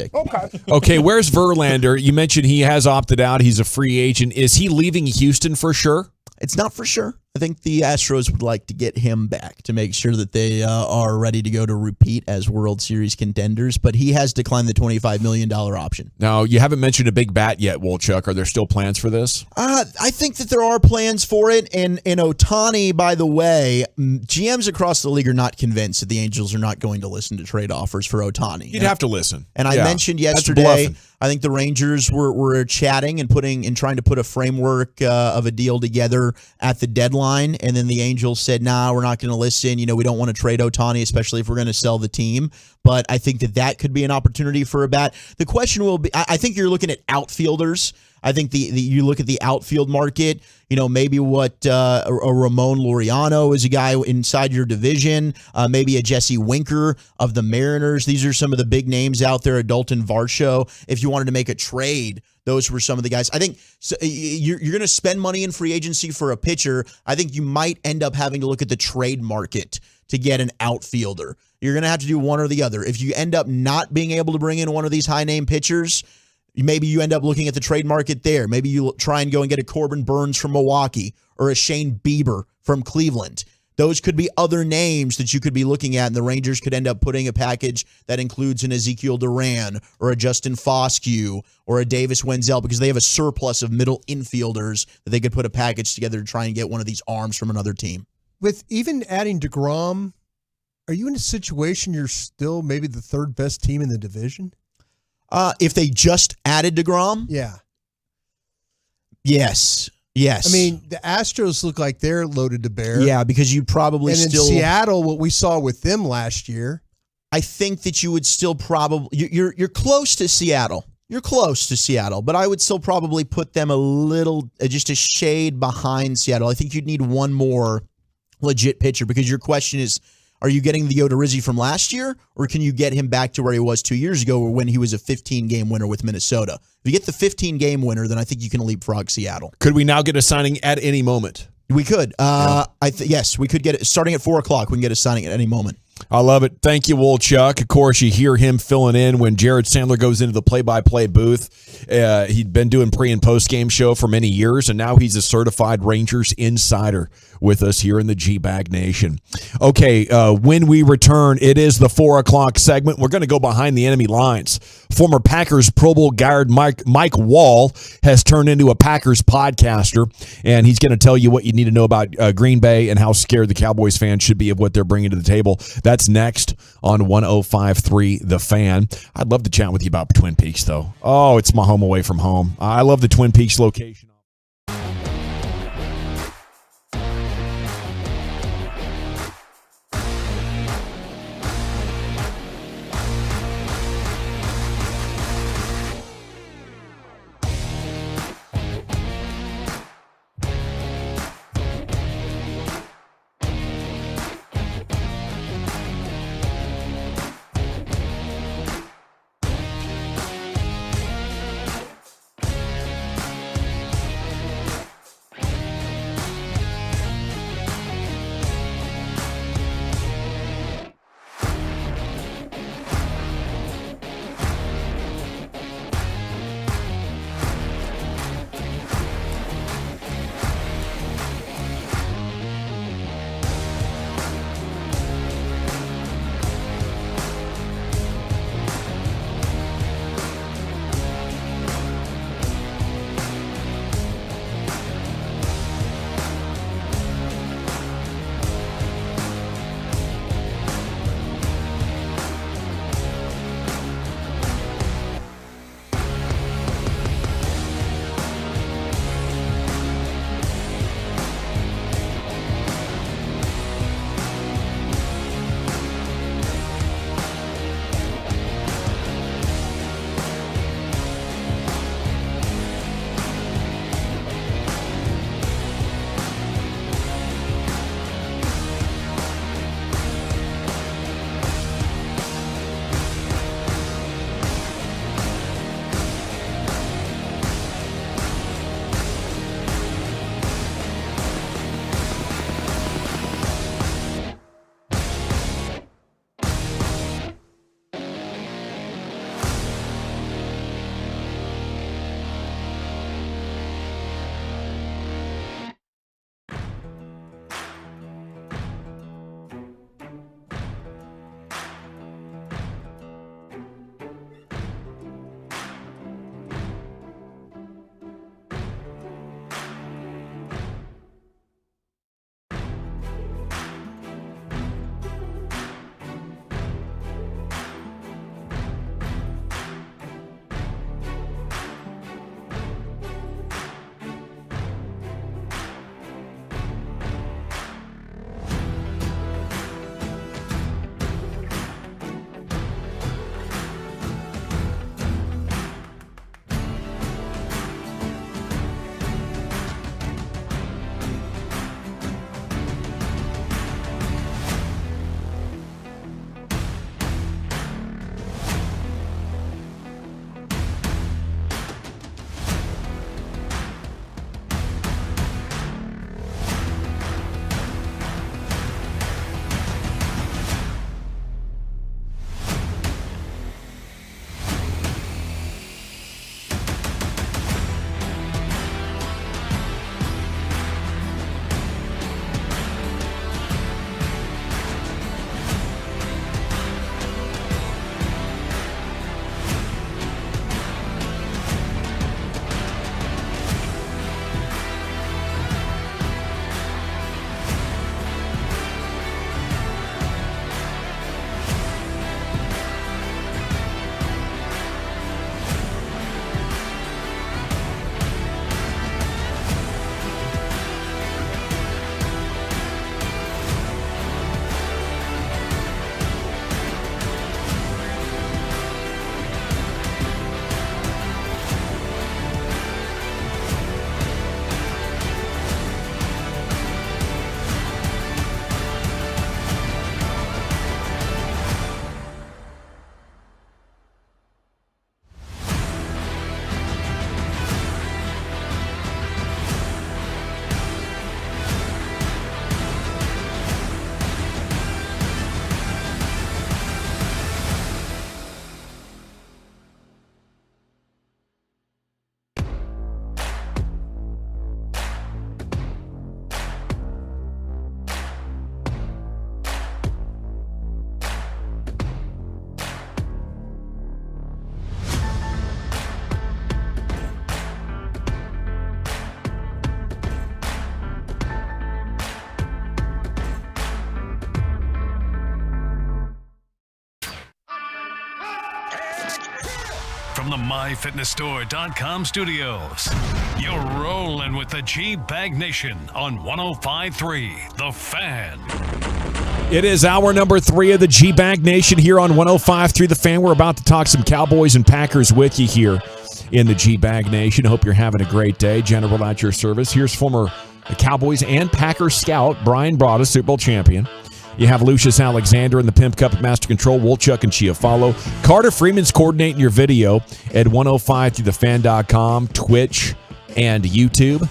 S13: Okay, where's Verlander? You mentioned he has opted out. He's a free agent. Is he leaving Houston for sure?
S9: It's not for sure. I think the Astros would like to get him back to make sure that they are ready to go to repeat as World Series contenders, but he has declined the $25 million option.
S13: Now, you haven't mentioned a big bat yet, Wolchuk. Are there still plans for this?
S9: I think that there are plans for it, and Ohtani, by the way, GMs across the league are not convinced that the Angels are not going to listen to trade offers for Ohtani.
S13: You'd have to listen.
S9: And I mentioned yesterday, I think the Rangers were chatting and trying to put a framework of a deal together at the deadline, and then the Angels said, nah, we're not going to listen. We don't want to trade Ohtani, especially if we're going to sell the team. But I think that could be an opportunity for a bat. The question will be, I think you're looking at outfielders. I think you look at the outfield market, maybe what a Ramon Laureano is a guy inside your division, maybe a Jesse Winker of the Mariners. These are some of the big names out there, a Dalton Varsho. If you wanted to make a trade, those were some of the guys. I think you're going to spend money in free agency for a pitcher. I think you might end up having to look at the trade market to get an outfielder. You're going to have to do one or the other. If you end up not being able to bring in one of these high-name pitchers, maybe you end up looking at the trade market there. Maybe you try and go and get a Corbin Burns from Milwaukee or a Shane Bieber from Cleveland. Those could be other names that you could be looking at, and the Rangers could end up putting a package that includes an Ezekiel Duran or a Justin Foscue or a Davis Wenzel, because they have a surplus of middle infielders that they could put a package together to try and get one of these arms from another team.
S10: With even adding deGrom, are you in a situation you're still maybe the third best team in the division?
S9: If they just added deGrom?
S10: Yeah.
S9: Yes. Yes.
S10: I mean, the Astros look like they're loaded to bear.
S9: Yeah, because you probably
S10: and
S9: still...
S10: in Seattle, what we saw with them last year.
S9: I think that you would still probably... You're close to Seattle. You're close to Seattle, but I would still probably put them a little, just a shade behind Seattle. I think you'd need one more legit pitcher, because your question is, Are you getting the Odorizzi from last year, or can you get him back to where he was 2 years ago when he was a 15-game winner with Minnesota? If you get the 15-game winner, then I think you can leapfrog Seattle.
S13: Could we now get a signing at any moment?
S9: We could. Yes, we could get it. Starting at 4 o'clock, we can get a signing at any moment.
S13: I love it. Thank you, Wolchuk. Of course, you hear him filling in when Jared Sandler goes into the play-by-play booth. He'd been doing pre- and post-game show for many years, and now he's a certified Rangers insider with us here in the G-Bag Nation. Okay, when we return, it is the 4 o'clock segment. We're going to go behind the enemy lines. Former Packers Pro Bowl guard Mike Wahl has turned into a Packers podcaster, and he's going to tell you what you need to know about Green Bay and how scared the Cowboys fans should be of what they're bringing to the table. That's next on 105.3 The Fan. I'd love to chat with you about Twin Peaks, though. Oh, it's my home away from home. I love the Twin Peaks location.
S1: MyFitnessStore.com studios. You're rolling with the G-Bag Nation on 105.3 The Fan.
S13: It is hour number 3 of the G-Bag Nation here on 105.3 The Fan. We're about to talk some Cowboys and Packers with you here in the G-Bag Nation. Hope you're having a great day. General at your service. Here's former Cowboys and Packers scout Brian Broaddus, Super Bowl champion. You have Lucius Alexander in the Pimp Cup at Master Control, Wolchuk and Chiafalo. Carter Freeman's coordinating your video at 105throughthefan.com, Twitch, and YouTube.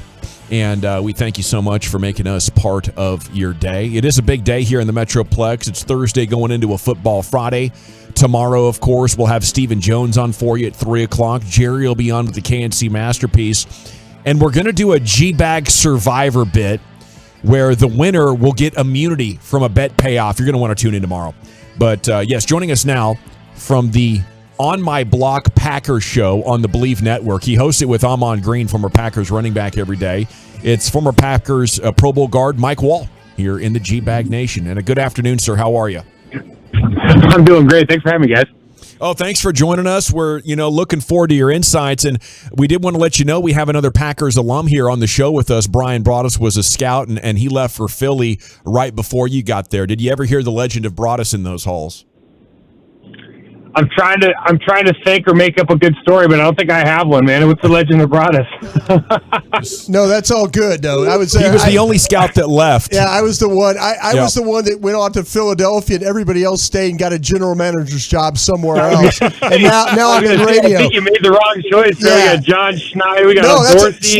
S13: And we thank you so much for making us part of your day. It is a big day here in the Metroplex. It's Thursday going into a football Friday. Tomorrow, of course, we'll have Stephen Jones on for you at 3 o'clock. Jerry will be on with the KNC Masterpiece. And we're going to do a G-Bag Survivor bit where the winner will get immunity from a bet payoff. You're going to want to tune in tomorrow. But, yes, joining us now from the On My Block Packers show on the Believe Network. He hosts it with Amon Green, former Packers running back, every day. It's former Packers Pro Bowl guard Mike Wahl here in the G-Bag Nation. And a good afternoon, sir. How are you?
S8: I'm doing great. Thanks for having me, guys.
S13: Oh, thanks for joining us. We're, looking forward to your insights. And we did want to let you know we have another Packers alum here on the show with us. Brian Broaddus was a scout, and he left for Philly right before you got there. Did you ever hear the legend of Broaddus in those halls?
S8: I'm trying to think or make up a good story, but I don't think I have one, man. What's the legend of Broaddus?
S10: No, that's all good, though. I would say
S13: he was the only scout that left.
S10: Yeah, I was the one. I was the one that went on to Philadelphia, and everybody else stayed and got a general manager's job somewhere else. And now I'm in radio.
S8: I think you made the wrong choice. Yeah. We got John Schneider. We got Dorsey.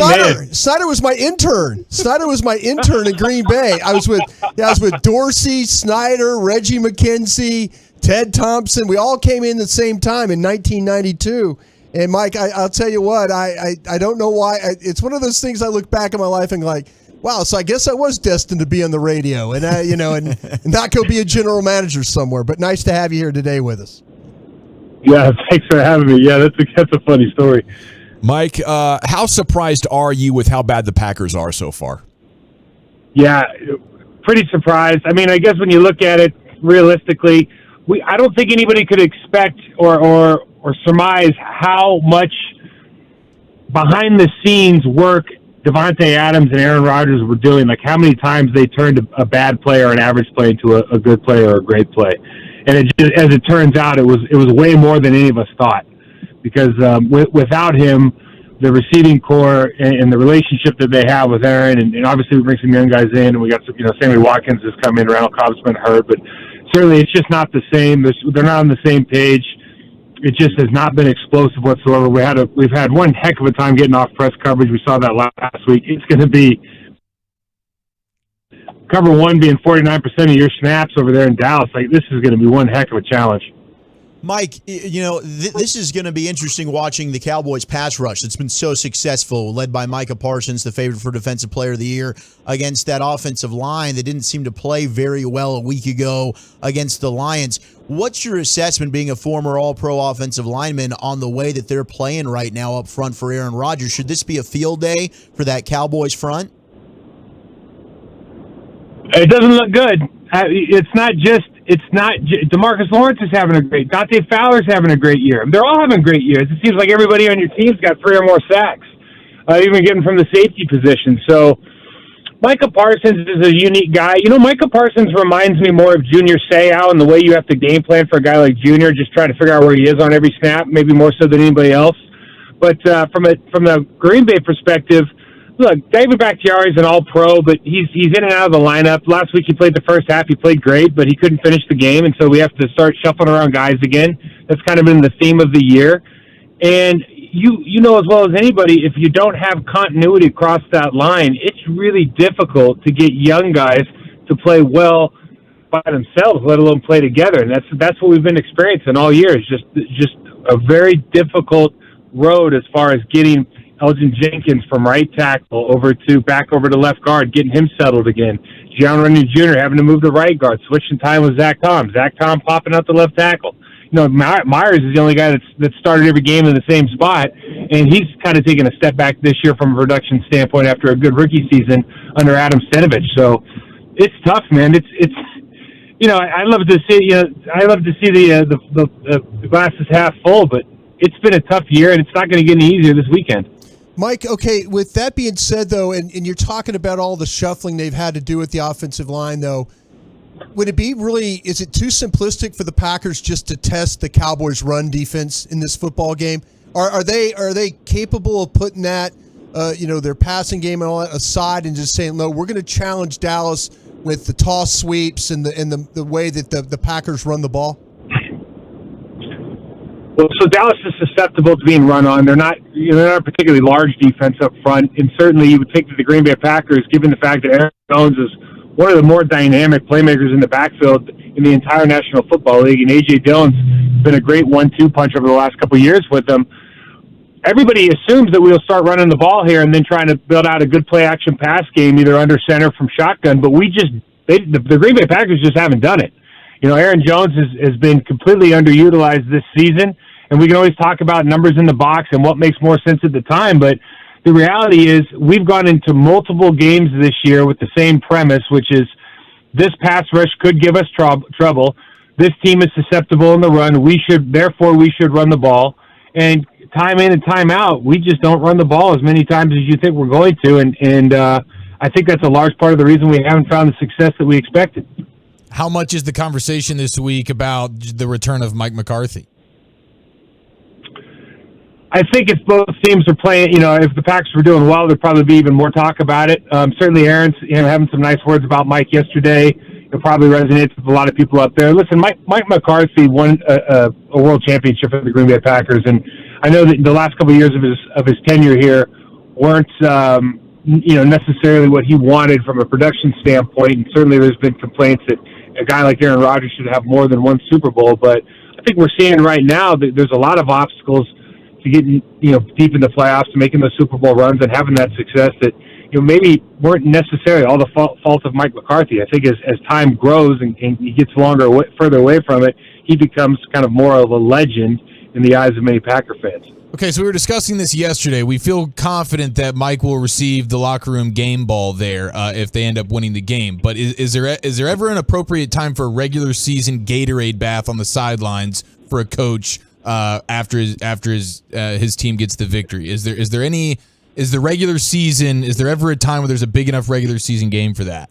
S10: Snyder was my intern. Snyder was my intern in Green Bay. I was with Dorsey, Snyder, Reggie McKenzie, Ted Thompson. We all came in the same time in 1992. And Mike, I'll tell you what, I don't know why. It's one of those things I look back in my life and like, wow, so I guess I was destined to be on the radio and and not go be a general manager somewhere. But nice to have you here today with us.
S8: Yeah, thanks for having me. Yeah, that's a funny story.
S13: Mike, how surprised are you with how bad the Packers are so far?
S8: Yeah, pretty surprised. I mean, I guess when you look at it realistically, I don't think anybody could expect or surmise how much behind the scenes work Devontae Adams and Aaron Rodgers were doing. Like how many times they turned a bad play or an average play into a good play or a great play. And as it turns out, it was way more than any of us thought, because without him, the receiving core and the relationship that they have with Aaron, and obviously we bring some young guys in, and we got some, Sammy Watkins has come in, Randall Cobb's been hurt, but certainly it's just not the same. They're not on the same page. It just has not been explosive whatsoever. We've had one heck of a time getting off press coverage. We saw that last week. It's going to be cover one being 49% of your snaps over there in Dallas. Like, this is going to be one heck of a challenge.
S9: Mike, this is going to be interesting watching the Cowboys pass rush. It's been so successful, led by Micah Parsons, the favorite for Defensive Player of the Year, against that offensive line that didn't seem to play very well a week ago against the Lions. What's your assessment, being a former All-Pro offensive lineman, on the way that they're playing right now up front for Aaron Rodgers? Should this be a field day for that Cowboys front?
S8: It doesn't look good. It's not DeMarcus Lawrence is having a great. Dante Fowler's having a great year. They're all having great years. It seems like everybody on your team's got 3 or more sacks, even getting from the safety position. So Micah Parsons is a unique guy. Micah Parsons reminds me more of Junior Seau and the way you have to game plan for a guy like Junior, just trying to figure out where he is on every snap, maybe more so than anybody else. But from the Green Bay perspective, look, David Bakhtiari's an all-pro, but he's in and out of the lineup. Last week he played the first half. He played great, but he couldn't finish the game, and so we have to start shuffling around guys again. That's kind of been the theme of the year. And you know as well as anybody, if you don't have continuity across that line, it's really difficult to get young guys to play well by themselves, let alone play together. And that's what we've been experiencing all year. It's just a very difficult road as far as getting Elgin Jenkins from right tackle back over to left guard, getting him settled again. John Runyon Jr. having to move to right guard, switching time with Zach Tom. Zach Tom popping out the left tackle. Myers is the only guy that started every game in the same spot, and he's kind of taken a step back this year from a production standpoint after a good rookie season under Adam Stenavich. So it's tough, man. It's I love to see the glasses half full, but it's been a tough year, and it's not going to get any easier this weekend.
S10: Mike, okay, with that being said, though, and you're talking about all the shuffling they've had to do with the offensive line, though, would it be really, is it too simplistic for the Packers just to test the Cowboys' run defense in this football game? Are they capable of putting that, their passing game and all that aside and just saying, no, we're going to challenge Dallas with the toss sweeps and the way that the Packers run the ball?
S8: Well, so Dallas is susceptible to being run on. They're not a particularly large defense up front, and certainly you would think that the Green Bay Packers, given the fact that Aaron Jones is one of the more dynamic playmakers in the backfield in the entire National Football League, and A.J. Dillon's been a great 1-2 punch over the last couple of years with them. Everybody assumes that we'll start running the ball here and then trying to build out a good play-action pass game, either under center from shotgun, but the Green Bay Packers just haven't done it. Aaron Jones has been completely underutilized this season, and we can always talk about numbers in the box and what makes more sense at the time, but the reality is we've gone into multiple games this year with the same premise, which is this pass rush could give us trouble. This team is susceptible in the run. Therefore we should run the ball. And time in and time out, we just don't run the ball as many times as you think we're going to, and I think that's a large part of the reason we haven't found the success that we expected.
S23: How much is the conversation this week about the return of Mike McCarthy?
S8: I think if both teams are playing, if the Packers were doing well, there'd probably be even more talk about it. Certainly Aaron's having some nice words about Mike yesterday. It probably resonates with a lot of people out there. Listen, Mike McCarthy won a world championship for the Green Bay Packers, and I know that the last couple of years of his tenure here weren't necessarily what he wanted from a production standpoint, and certainly there's been complaints that a guy like Aaron Rodgers should have more than one Super Bowl. But I think we're seeing right now that there's a lot of obstacles to getting deep in the playoffs, to making those Super Bowl runs and having that success that maybe weren't necessarily all the fault of Mike McCarthy. I think as time grows and he gets further away from it, he becomes kind of more of a legend in the eyes of many Packer fans.
S23: Okay, so we were discussing this yesterday. We feel confident that Mike will receive the locker room game ball there if they end up winning the game. But is there ever an appropriate time for a regular season Gatorade bath on the sidelines for a coach after his team gets the victory? Is there regular season? Is there ever a time where there's a big enough regular season game for that?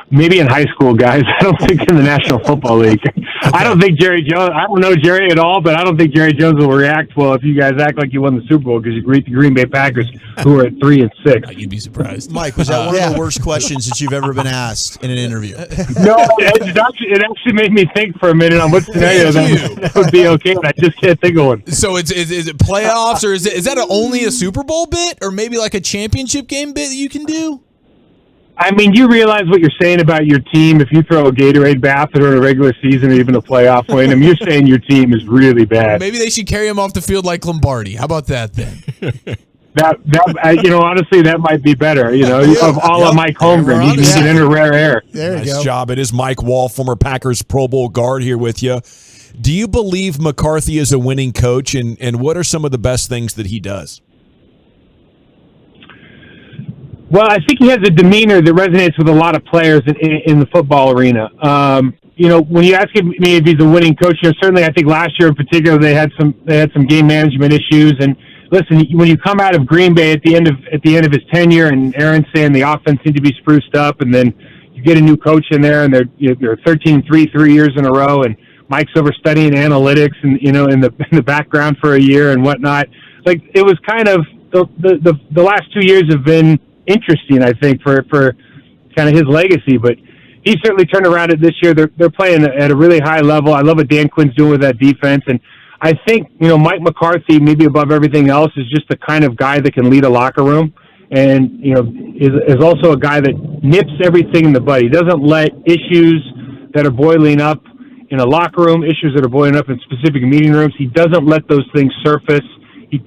S8: Maybe in high school, guys. I don't think in the National Football League. Okay. I don't think Jerry Jones, I don't know Jerry at all, but I don't think Jerry Jones will react well if you guys act like you won the Super Bowl because you beat the Green Bay Packers, who are at 3-6.
S23: You'd be surprised.
S9: Mike, was that one of the worst questions that you've ever been asked in an interview?
S8: No, it actually made me think for a minute on what scenario that would be okay, and I just can't think of one.
S23: So is it playoffs, or is that only a Super Bowl bit, or maybe like a championship game bit that you can do?
S8: I mean, you realize what you're saying about your team if you throw a Gatorade bath during a regular season or even a playoff win. I mean, you're saying your team is really bad.
S23: Maybe they should carry him off the field like Lombardi. How about that then?
S8: Honestly, that might be better. Of all of Mike Holmgren, you can enter rare air.
S10: There you go.
S13: Nice job. It is Mike Wahl, former Packers Pro Bowl guard, here with you. Do you believe McCarthy is a winning coach, and what are some of the best things that he does?
S8: Well, I think he has a demeanor that resonates with a lot of players in the football arena. When you ask me if he's a winning coach, certainly I think last year in particular they had some game management issues. And listen, when you come out of Green Bay at the end of his tenure, and Aaron's saying the offense seemed to be spruced up, and then you get a new coach in there, and they're 13-3 3 years in a row, and Mike's over studying analytics and in the background for a year and whatnot. Like, it was kind of the last 2 years have been interesting, I think, for kind of his legacy, but he certainly turned around it this year. They're playing at a really high level. I love what Dan Quinn's doing with that defense, and I think Mike McCarthy, maybe above everything else, is just the kind of guy that can lead a locker room, and is also a guy that nips everything in the bud. He doesn't let issues that are boiling up in a locker room, issues that are boiling up in specific meeting rooms. He doesn't let those things surface.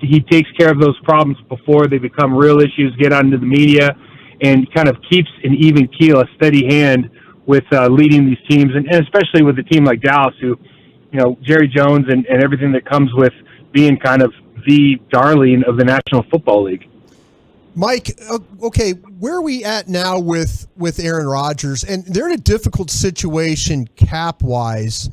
S8: He takes care of those problems before they become real issues, get out into the media, and kind of keeps an even keel, a steady hand with leading these teams, and especially with a team like Dallas, who, Jerry Jones and everything that comes with being kind of the darling of the National Football League.
S10: Mike, okay, where are we at now with Aaron Rodgers? And they're in a difficult situation cap-wise.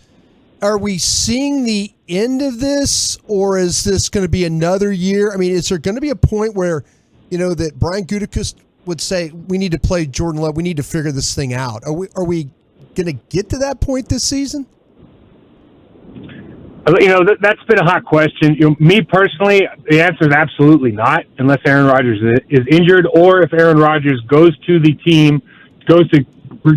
S10: are we seeing the end of this, or is this going to be another year? I mean, is there going to be a point where, that Brian Gutekunst would say, we need to play Jordan Love, we need to figure this thing out? Are we going to get to that point this season?
S8: That's been a hot question. Me personally, the answer is absolutely not, unless Aaron Rodgers is injured, or if Aaron Rodgers goes to the team, goes to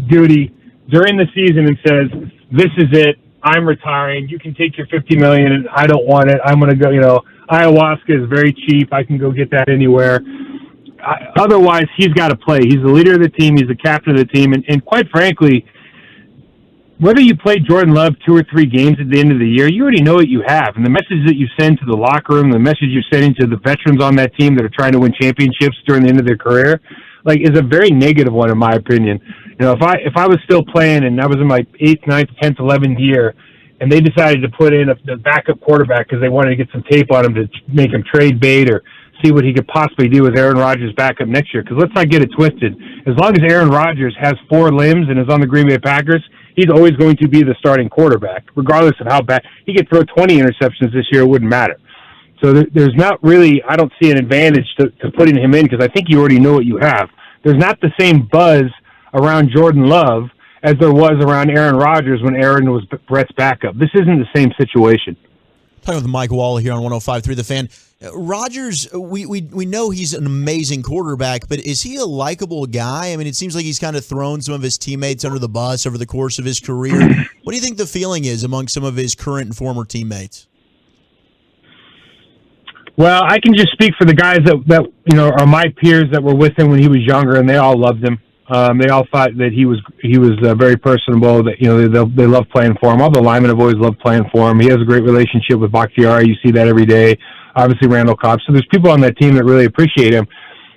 S8: Goody during the season and says, "This is it. I'm retiring. You can take your $50 million, and I don't want it. I'm going to go. Ayahuasca is very cheap. I can go get that anywhere." Otherwise, he's got to play. He's the leader of the team. He's the captain of the team, and quite frankly, whether you play Jordan Love 2 or 3 games at the end of the year, you already know what you have. And the message that you send to the locker room, the message you're sending to the veterans on that team that are trying to win championships during the end of their career, is a very negative one, in my opinion. If I was still playing and I was in my 8th, 9th, 10th, 11th year, and they decided to put in a backup quarterback because they wanted to get some tape on him to make him trade bait or see what he could possibly do with Aaron Rodgers' backup next year. Because let's not get it twisted. As long as Aaron Rodgers has 4 limbs and is on the Green Bay Packers, he's always going to be the starting quarterback, regardless of how bad. He could throw 20 interceptions this year, it wouldn't matter. So there's not really, I don't see an advantage to putting him in because I think you already know what you have. There's not the same buzz around Jordan Love as there was around Aaron Rodgers when Aaron was Brett's backup. This isn't the same situation.
S9: Talking with Mike Wahl here on 105.3 The Fan. Rodgers, we know he's an amazing quarterback, but is he a likable guy? I mean, it seems like he's kind of thrown some of his teammates under the bus over the course of his career. What do you think the feeling is among some of his current and former teammates?
S8: Well, I can just speak for the guys that are my peers that were with him when he was younger, and they all loved him. They all thought that he was very personable. That they love playing for him. All the linemen have always loved playing for him. He has a great relationship with Bakhtiari. You see that every day. Obviously, Randall Cobb. So there's people on that team that really appreciate him.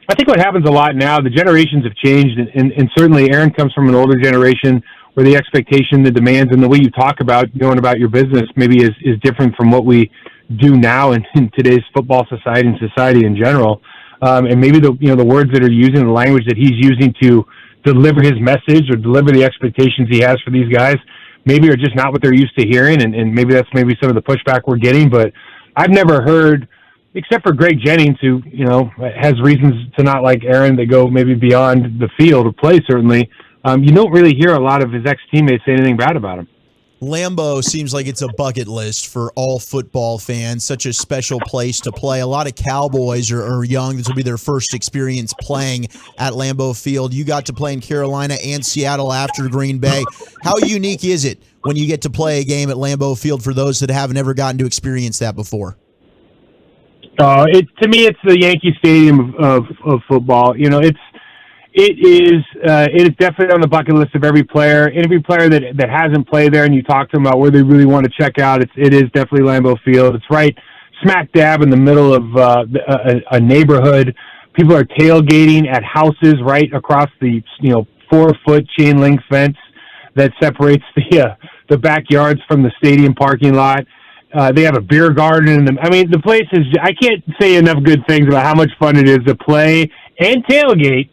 S8: I think what happens a lot now, the generations have changed, and certainly Aaron comes from an older generation where the expectation, the demands, and the way you talk about going about your business maybe is different from what we do now in today's football society and society in general. And maybe the words that are using, the language that he's using to deliver his message or deliver the expectations he has for these guys, maybe are just not what they're used to hearing, and maybe that's maybe some of the pushback we're getting. But I've never heard, except for Greg Jennings, who has reasons to not like Aaron that go maybe beyond the field of play. Certainly, you don't really hear a lot of his ex-teammates say anything bad about him.
S9: Lambeau seems like it's a bucket list for all football fans, such a special place to play. A lot of Cowboys are young. This will be their first experience playing at Lambeau Field. You got to play in Carolina and Seattle after Green Bay. How unique is it when you get to play a game at Lambeau Field for those that haven't ever gotten to experience that before?
S8: To me, it's the Yankee Stadium of football. It is definitely on the bucket list of every player. And every player that hasn't played there and you talk to them about where they really want to check out, it is definitely Lambeau Field. It's right smack dab in the middle of a neighborhood. People are tailgating at houses right across the 4-foot chain link fence that separates the backyards from the stadium parking lot. They have a beer garden. The place is, I can't say enough good things about how much fun it is to play and tailgate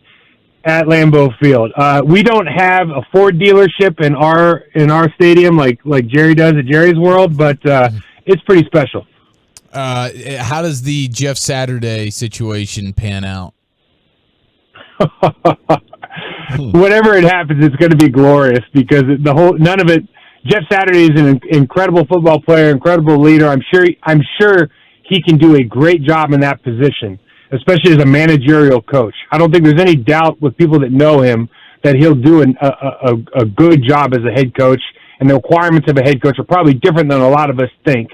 S8: at Lambeau Field. We don't have a Ford dealership in our stadium like Jerry does at Jerry's World, but it's pretty special.
S23: How does the Jeff Saturday situation pan out?
S8: Whatever it happens, it's going to be glorious because none of it. Jeff Saturday is an incredible football player, incredible leader. I'm sure he can do a great job in that position, especially as a managerial coach. I don't think there's any doubt with people that know him that he'll do a good job as a head coach, and the requirements of a head coach are probably different than a lot of us think.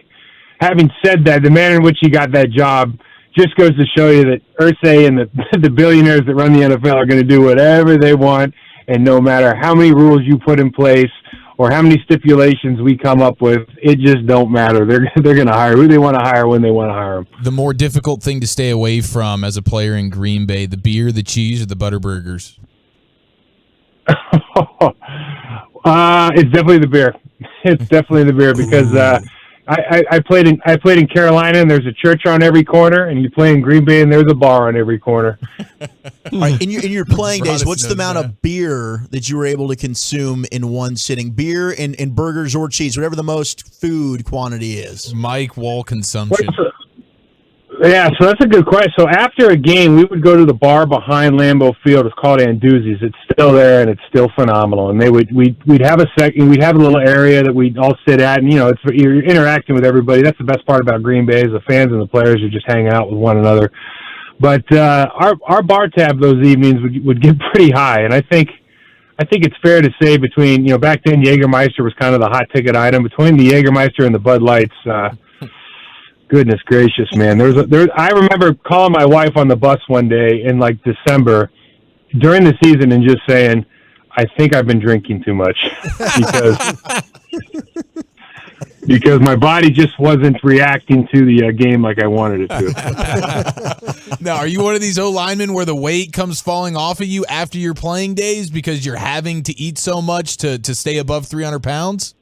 S8: Having said that, the manner in which he got that job just goes to show you that Irsay and the billionaires that run the NFL are going to do whatever they want, and no matter how many rules you put in place or how many stipulations we come up with, it just don't matter. They're going to hire who they want to hire when they want to hire them.
S23: The more difficult thing to stay away from as a player in Green Bay, the beer, the cheese, or the Butterburgers?
S8: It's definitely the beer. It's definitely the beer because I played in Carolina, and there's a church on every corner, and you play in Green Bay, and there's a bar on every corner.
S9: All right, in your playing days, what's the amount of beer that you were able to consume in one sitting? Beer and burgers or cheese, whatever the most food quantity is.
S23: Mike Wahl consumption.
S8: Yeah, so that's a good question. So after a game, we would go to the bar behind Lambeau Field. It's called Anduzzi's. It's still there, and it's still phenomenal. And we'd have a little area that we'd all sit at, and you're interacting with everybody. That's the best part about Green Bay is the fans and the players are just hanging out with one another. But our bar tab those evenings would get pretty high, and I think it's fair to say between back then Jägermeister was kind of the hot ticket item. Between the Jägermeister and the Bud Lights. Goodness gracious, man! I remember calling my wife on the bus one day in like December during the season and just saying, "I think I've been drinking too much because my body just wasn't reacting to the game like I wanted it to."
S23: Now, are you one of these O linemen where the weight comes falling off of you after your playing days because you're having to eat so much to stay above 300 pounds?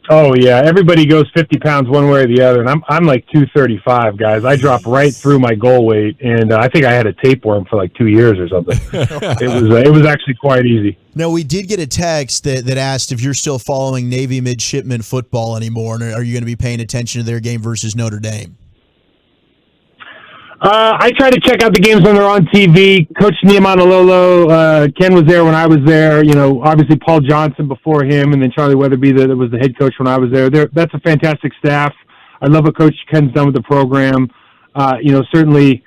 S8: Oh yeah, everybody goes 50 pounds one way or the other, and I'm like 235, guys. I dropped right through my goal weight, and I think I had a tapeworm for like 2 years or something. It was actually quite easy.
S9: Now, we did get a text that asked if you're still following Navy midshipman football anymore, and are you going to be paying attention to their game versus Notre Dame?
S8: I try to check out the games when they're on TV. Coach Niamanalolo, Ken was there when I was there. Obviously Paul Johnson before him, and then Charlie Weatherby that was the head coach when I was there. That's a fantastic staff. I love what Coach Ken's done with the program. Certainly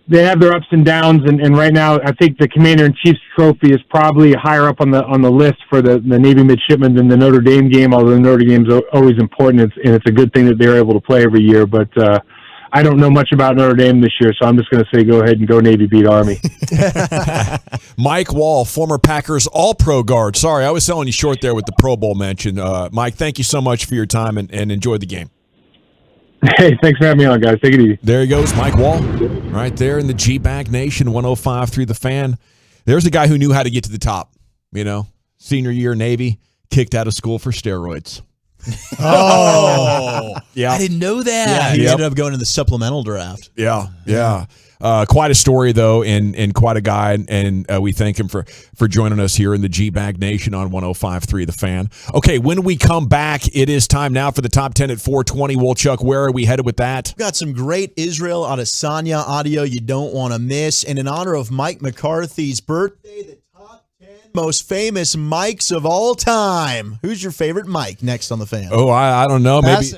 S8: they have their ups and downs, and right now I think the Commander-in-Chief's trophy is probably higher up on the list for the Navy midshipmen than the Notre Dame game, although the Notre Dame's always important, and it's a good thing that they're able to play every year. But I don't know much about Notre Dame this year, so I'm just going to say go ahead and go Navy beat Army.
S13: Mike Wahl, former Packers All-Pro guard. Sorry, I was selling you short there with the Pro Bowl mention. Mike, thank you so much for your time and enjoy the game.
S8: Hey, thanks for having me on, guys. Take it easy.
S13: There he goes, Mike Wahl, right there in the G-Bag Nation, 105.3 The Fan. There's a guy who knew how to get to the top. Senior year Navy, kicked out of school for steroids.
S9: Oh,
S13: yeah.
S9: I didn't know that. Yeah, he ended up going to the supplemental draft.
S13: Yeah. Quite a story, though, and quite a guy, and we thank him for joining us here in the G-Bag Nation on 105.3 The Fan. Okay, when we come back, it is time now for the Top 10 at 420. Chuck, where are we headed with that?
S9: We've got some great Israel Adesanya audio you don't want to miss, and in honor of Mike McCarthy's birthday, the top 10 most famous Mikes of all time. Who's your favorite Mike? Next on The Fan.
S13: Oh, I don't know. Maybe.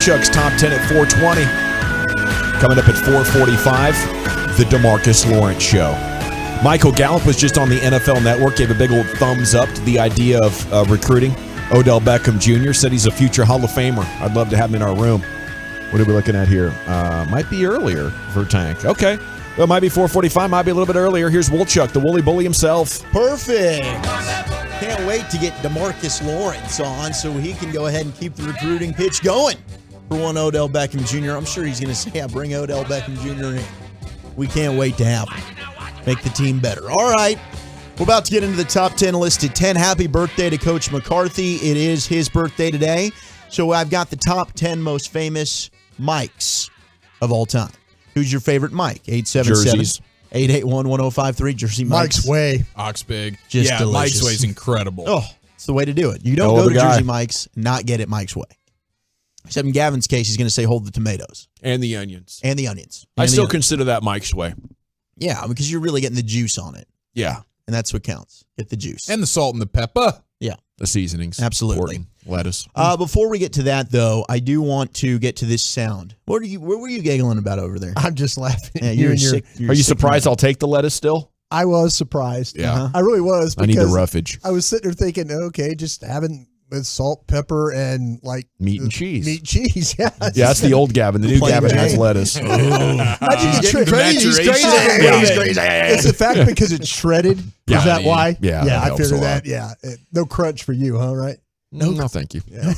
S13: Wolchuk's Top 10 at 420. Coming up at 445, the DeMarcus Lawrence Show. Michael Gallup was just on the NFL Network, gave a big old thumbs up to the idea of recruiting Odell Beckham Jr., said he's a future Hall of Famer. I'd love to have him in our room. What are we looking at here? Might be earlier for Tank. Okay. Well, it might be 445, might be a little bit earlier. Here's Wolchuk, the Woolly Bully himself.
S9: Perfect. Can't wait to get DeMarcus Lawrence on so he can go ahead and keep the recruiting pitch going for one Odell Beckham Jr. I'm sure he's going to say, yeah, bring Odell Beckham Jr. in. We can't wait to have him. Make the team better. All right. We're about to get into the top 10 listed 10. Happy birthday to Coach McCarthy. It is his birthday today. So I've got the top 10 most famous Mikes of all time. Who's your favorite Mike? 877-881-1053. Jersey Mike's
S10: Way.
S23: Oxbig.
S9: Just delicious.
S23: Mike's Way is incredible.
S9: Oh, it's the way to do it. You don't go to Jersey Mike's and not get it Mike's Way. Except in Gavin's case, he's going to say hold the tomatoes.
S13: And the onions.
S9: And the onions.
S13: I still consider that Mike's Way.
S9: Yeah, because you're really getting the juice on it.
S13: Yeah.
S9: And that's what counts. Get the juice.
S23: And the salt and the pepper.
S9: Yeah.
S13: The seasonings.
S9: Absolutely.
S13: Pork, lettuce.
S9: Before we get to that, though, I do want to get to this sound. What were you giggling about over there?
S10: I'm just laughing.
S9: Yeah, you're sick.
S13: Are you surprised I'll take the lettuce still?
S10: I was surprised.
S13: Yeah.
S10: I really was.
S13: I need the
S10: because
S13: roughage.
S10: I was sitting there thinking, okay, just having with salt, pepper, and like
S13: meat and cheese.
S10: Meat and cheese, yeah.
S13: Yeah, that's the old Gavin. The new Gavin has lettuce.
S10: He's crazy. He's crazy. It's the fact because it's shredded.
S13: Yeah,
S10: Is that why?
S13: Yeah,
S10: Yeah,
S13: that
S10: I
S13: helps
S10: figured
S13: a lot.
S10: that. Yeah. No crunch for you, huh? Right?
S13: No, thank you.
S10: Yeah.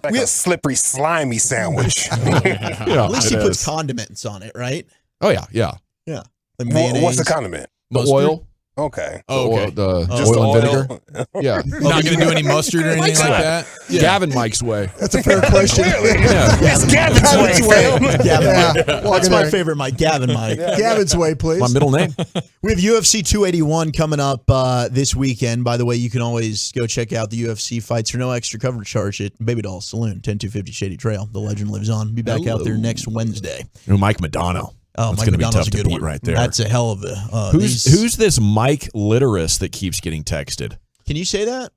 S14: Like a slippery, slimy sandwich.
S9: At least he puts condiments on it, right?
S13: Oh, yeah, yeah.
S9: Yeah. The mayonnaise.
S14: What's the condiment?
S13: The oil.
S14: Okay.
S23: Oh, okay.
S13: The
S14: Just
S13: oil and
S14: oil.
S13: vinegar. Yeah.
S23: Not going to do any mustard or anything
S13: Mike's
S23: like
S13: way.
S23: that? Yeah.
S13: Gavin Mike's Way.
S10: That's a fair question.
S14: Yes, Gavin's way.
S9: Gavin
S10: Yeah.
S9: Mike. That's my favorite Mike. Gavin Mike.
S10: Gavin's Way, please.
S13: My middle name.
S9: We have UFC 281 coming up this weekend. By the way, you can always go check out the UFC fights for no extra cover charge at Baby Doll Saloon, 10250 Shady Trail. The legend lives on. Be back out there next Wednesday.
S13: Mike Madonna.
S9: Oh,
S13: that's
S9: Mike
S13: going to be
S9: Madonna's
S13: tough
S9: a
S13: to
S9: good
S13: beat
S9: one.
S13: right there.
S9: That's a hell of a.
S13: Who's this Mike Litteris that keeps getting texted?
S9: Can you say that?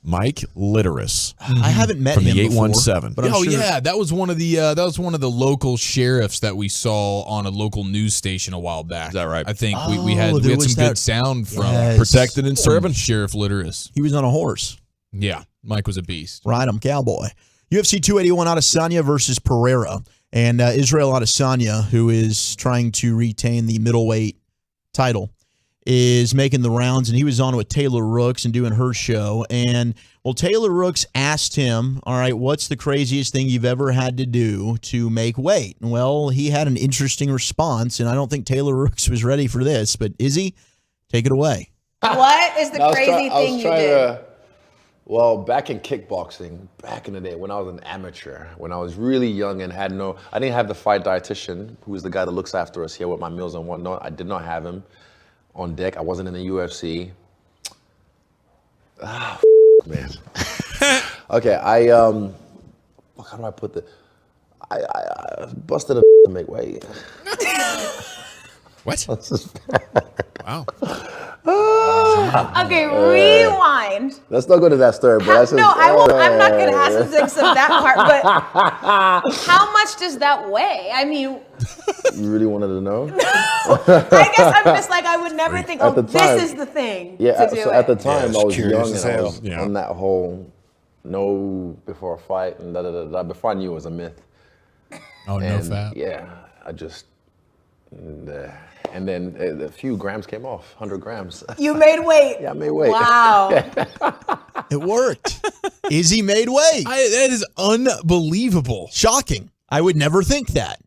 S13: Mike Litteris.
S9: I haven't met
S13: from
S9: him
S13: the
S9: before,
S13: 817.
S9: but I'm sure.
S23: Yeah, that was one of the local sheriffs that we saw on a local news station a while back.
S13: Is that right?
S23: I think we had some good sound from
S13: Protected and Serving
S23: Sheriff Litteris.
S9: He was on a horse.
S23: Yeah, Mike was a beast.
S9: Ride him, cowboy. UFC 281 Adesanya versus Pereira. And Israel Adesanya, who is trying to retain the middleweight title, is making the rounds. And he was on with Taylor Rooks and doing her show. And, well, Taylor Rooks asked him, all right, what's the craziest thing you've ever had to do to make weight? Well, he had an interesting response. And I don't think Taylor Rooks was ready for this. But Izzy, take it away.
S18: What is the crazy thing you did?
S19: Well, back in kickboxing, back in the day when I was an amateur, when I was really young and I didn't have the fight dietitian, who is the guy that looks after us here with my meals and whatnot. I did not have him on deck. I wasn't in the UFC. Ah, man. Okay, how do I put the? I busted a to make weight.
S23: What? Wow.
S18: Okay, rewind.
S19: Let's not go to that story, but that's
S18: No, I won't. I'm not going to ask the things of that part. But how much does that weigh? I mean,
S19: you really wanted to know?
S18: I guess I'm just like I would never think.
S19: At the time-
S18: this is the thing.
S19: Yeah,
S18: to do
S19: so
S18: it.
S19: at the time I was
S14: curious
S19: young
S14: as
S19: and I
S14: hell.
S19: was on that whole no before a fight and da. Before I knew it was a myth.
S23: Oh, no
S19: And,
S23: fat.
S19: Yeah, I just and then a few grams came off, 100 grams.
S18: You made weight.
S19: Yeah, I made weight.
S18: Wow.
S9: It worked. Izzy made weight.
S23: That is unbelievable.
S9: Shocking. I would never think that.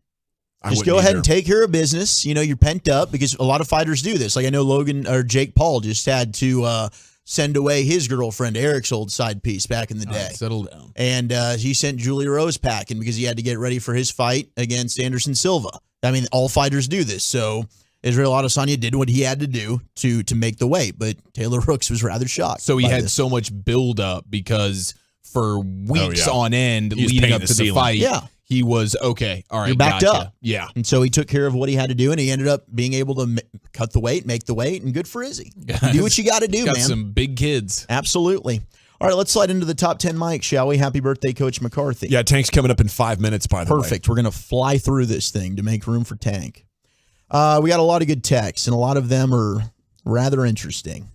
S9: Just go ahead and take care of business. You know, you're pent up because a lot of fighters do this. Like I know Logan or Jake Paul just had to send away his girlfriend, Eric's old side piece back in the day.
S23: Settle down.
S9: And he sent Julia Rose packing because he had to get ready for his fight against Anderson Silva. I mean, all fighters do this. So Israel Adesanya did what he had to do to make the weight, but Taylor Rooks was rather shocked.
S23: So he
S9: by
S23: had
S9: this.
S23: so much buildup because for weeks on end
S13: He was
S23: leading
S13: paying
S23: up
S13: the
S23: to the
S13: ceiling.
S23: fight,
S9: Yeah.
S23: he was okay. All right,
S9: You're backed
S23: gotcha.
S9: up.
S23: Yeah.
S9: And so he took care of what he had to do, and he ended up being able to cut the weight, make the weight, and good for Izzy. Do what you got to do,
S23: Got
S9: man.
S23: some big kids.
S9: Absolutely. All right, let's slide into the top 10 mics, shall we? Happy birthday, Coach McCarthy.
S13: Yeah, Tank's coming up in 5 minutes, by the way.
S9: Perfect. We're going to fly through this thing to make room for Tank. We got a lot of good texts, and a lot of them are rather interesting.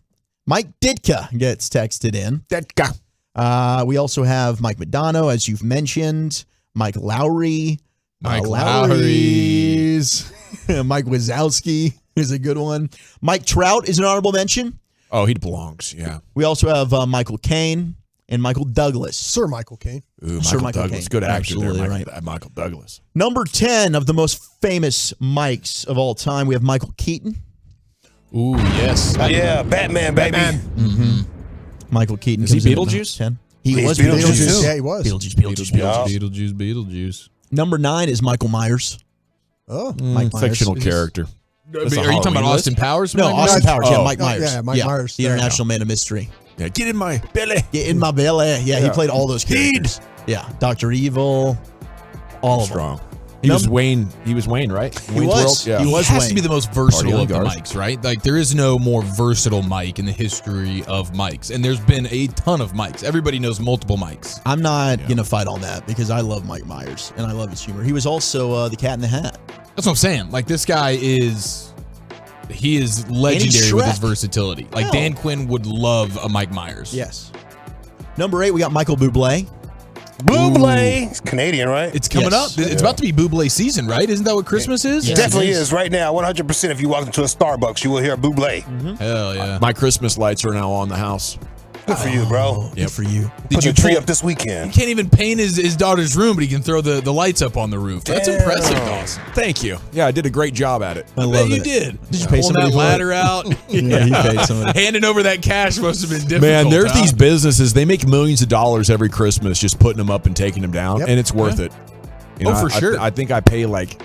S9: Mike Ditka gets texted in.
S13: Ditka.
S9: We also have Mike Madonna, as you've mentioned. Mike Lowry.
S23: Mike Lowry's.
S9: Mike Wazowski is a good one. Mike Trout is an honorable mention.
S13: Oh, he belongs, yeah.
S9: We also have Michael Caine and Michael Douglas.
S10: Sir Michael Caine.
S13: Ooh,
S9: Sir
S13: Michael Douglas.
S9: Caine.
S13: Good actor
S9: Absolutely
S13: there,
S9: right.
S13: Michael Douglas.
S9: Number 10 of the most famous mics of all time, we have Michael Keaton.
S23: Ooh, yes.
S14: Yeah, Batman, baby.
S9: Mm-hmm. Michael Keaton.
S13: Is he
S9: comes in at
S13: Beetlejuice?
S9: 10. He
S14: He's
S9: was
S14: Beetlejuice.
S10: Yeah, he was.
S23: Beetlejuice.
S9: Number 9 is Michael Myers.
S10: Oh.
S9: Mike Myers.
S13: Fictional character.
S23: Are you talking about Austin Powers?
S9: No, Austin Powers. Yeah, Mike Myers.
S10: Yeah, Mike Myers.
S9: The International Man of Mystery.
S13: Yeah, get in my belly.
S9: Get in my belly. Yeah, he played all those characters. Yeah, Dr. Evil. All of them.
S13: He was Wayne. He was Wayne, right?
S9: He
S13: Wayne's
S9: was.
S13: World? Yeah.
S9: He was
S23: has
S9: Wayne.
S23: to be the most versatile
S13: Party
S23: of the
S13: Guards.
S23: mics, right? Like there is no more versatile mic in the history of mics, and there's been a ton of mics. Everybody knows multiple mics.
S9: I'm not going to fight on that because I love Mike Myers and I love his humor. He was also the Cat in the Hat.
S23: That's what I'm saying. Like this guy is legendary with his versatility. Like Dan Quinn would love a Mike Myers.
S9: Yes. Number 8, we got Michael Bublé.
S14: Bublé. He's Canadian, right?
S23: It's coming up. It's about to be Bublé season, right? Isn't that what Christmas is?
S14: It definitely is right now. 100%. If you walk into a Starbucks, you will hear Bublé.
S23: Hell yeah.
S13: My Christmas lights are now on the house.
S14: Good for you, bro.
S9: Good for you.
S14: Put your tree up this weekend.
S23: He can't even paint his daughter's room, but he can throw the lights up on the roof. That's impressive, Dawson.
S13: Thank you. Yeah, I did a great job at it.
S9: I love
S23: You
S9: it.
S23: did.
S9: Did you pay
S23: Pulling
S9: somebody
S23: that
S9: for
S23: ladder
S9: it?
S23: out?
S9: Yeah, he paid somebody.
S23: Handing over that cash must have been difficult.
S13: Man, there's
S23: huh?
S13: these businesses, they make millions of dollars every Christmas just putting them up and taking them down, and it's worth it. You know,
S23: for sure.
S13: I think I pay like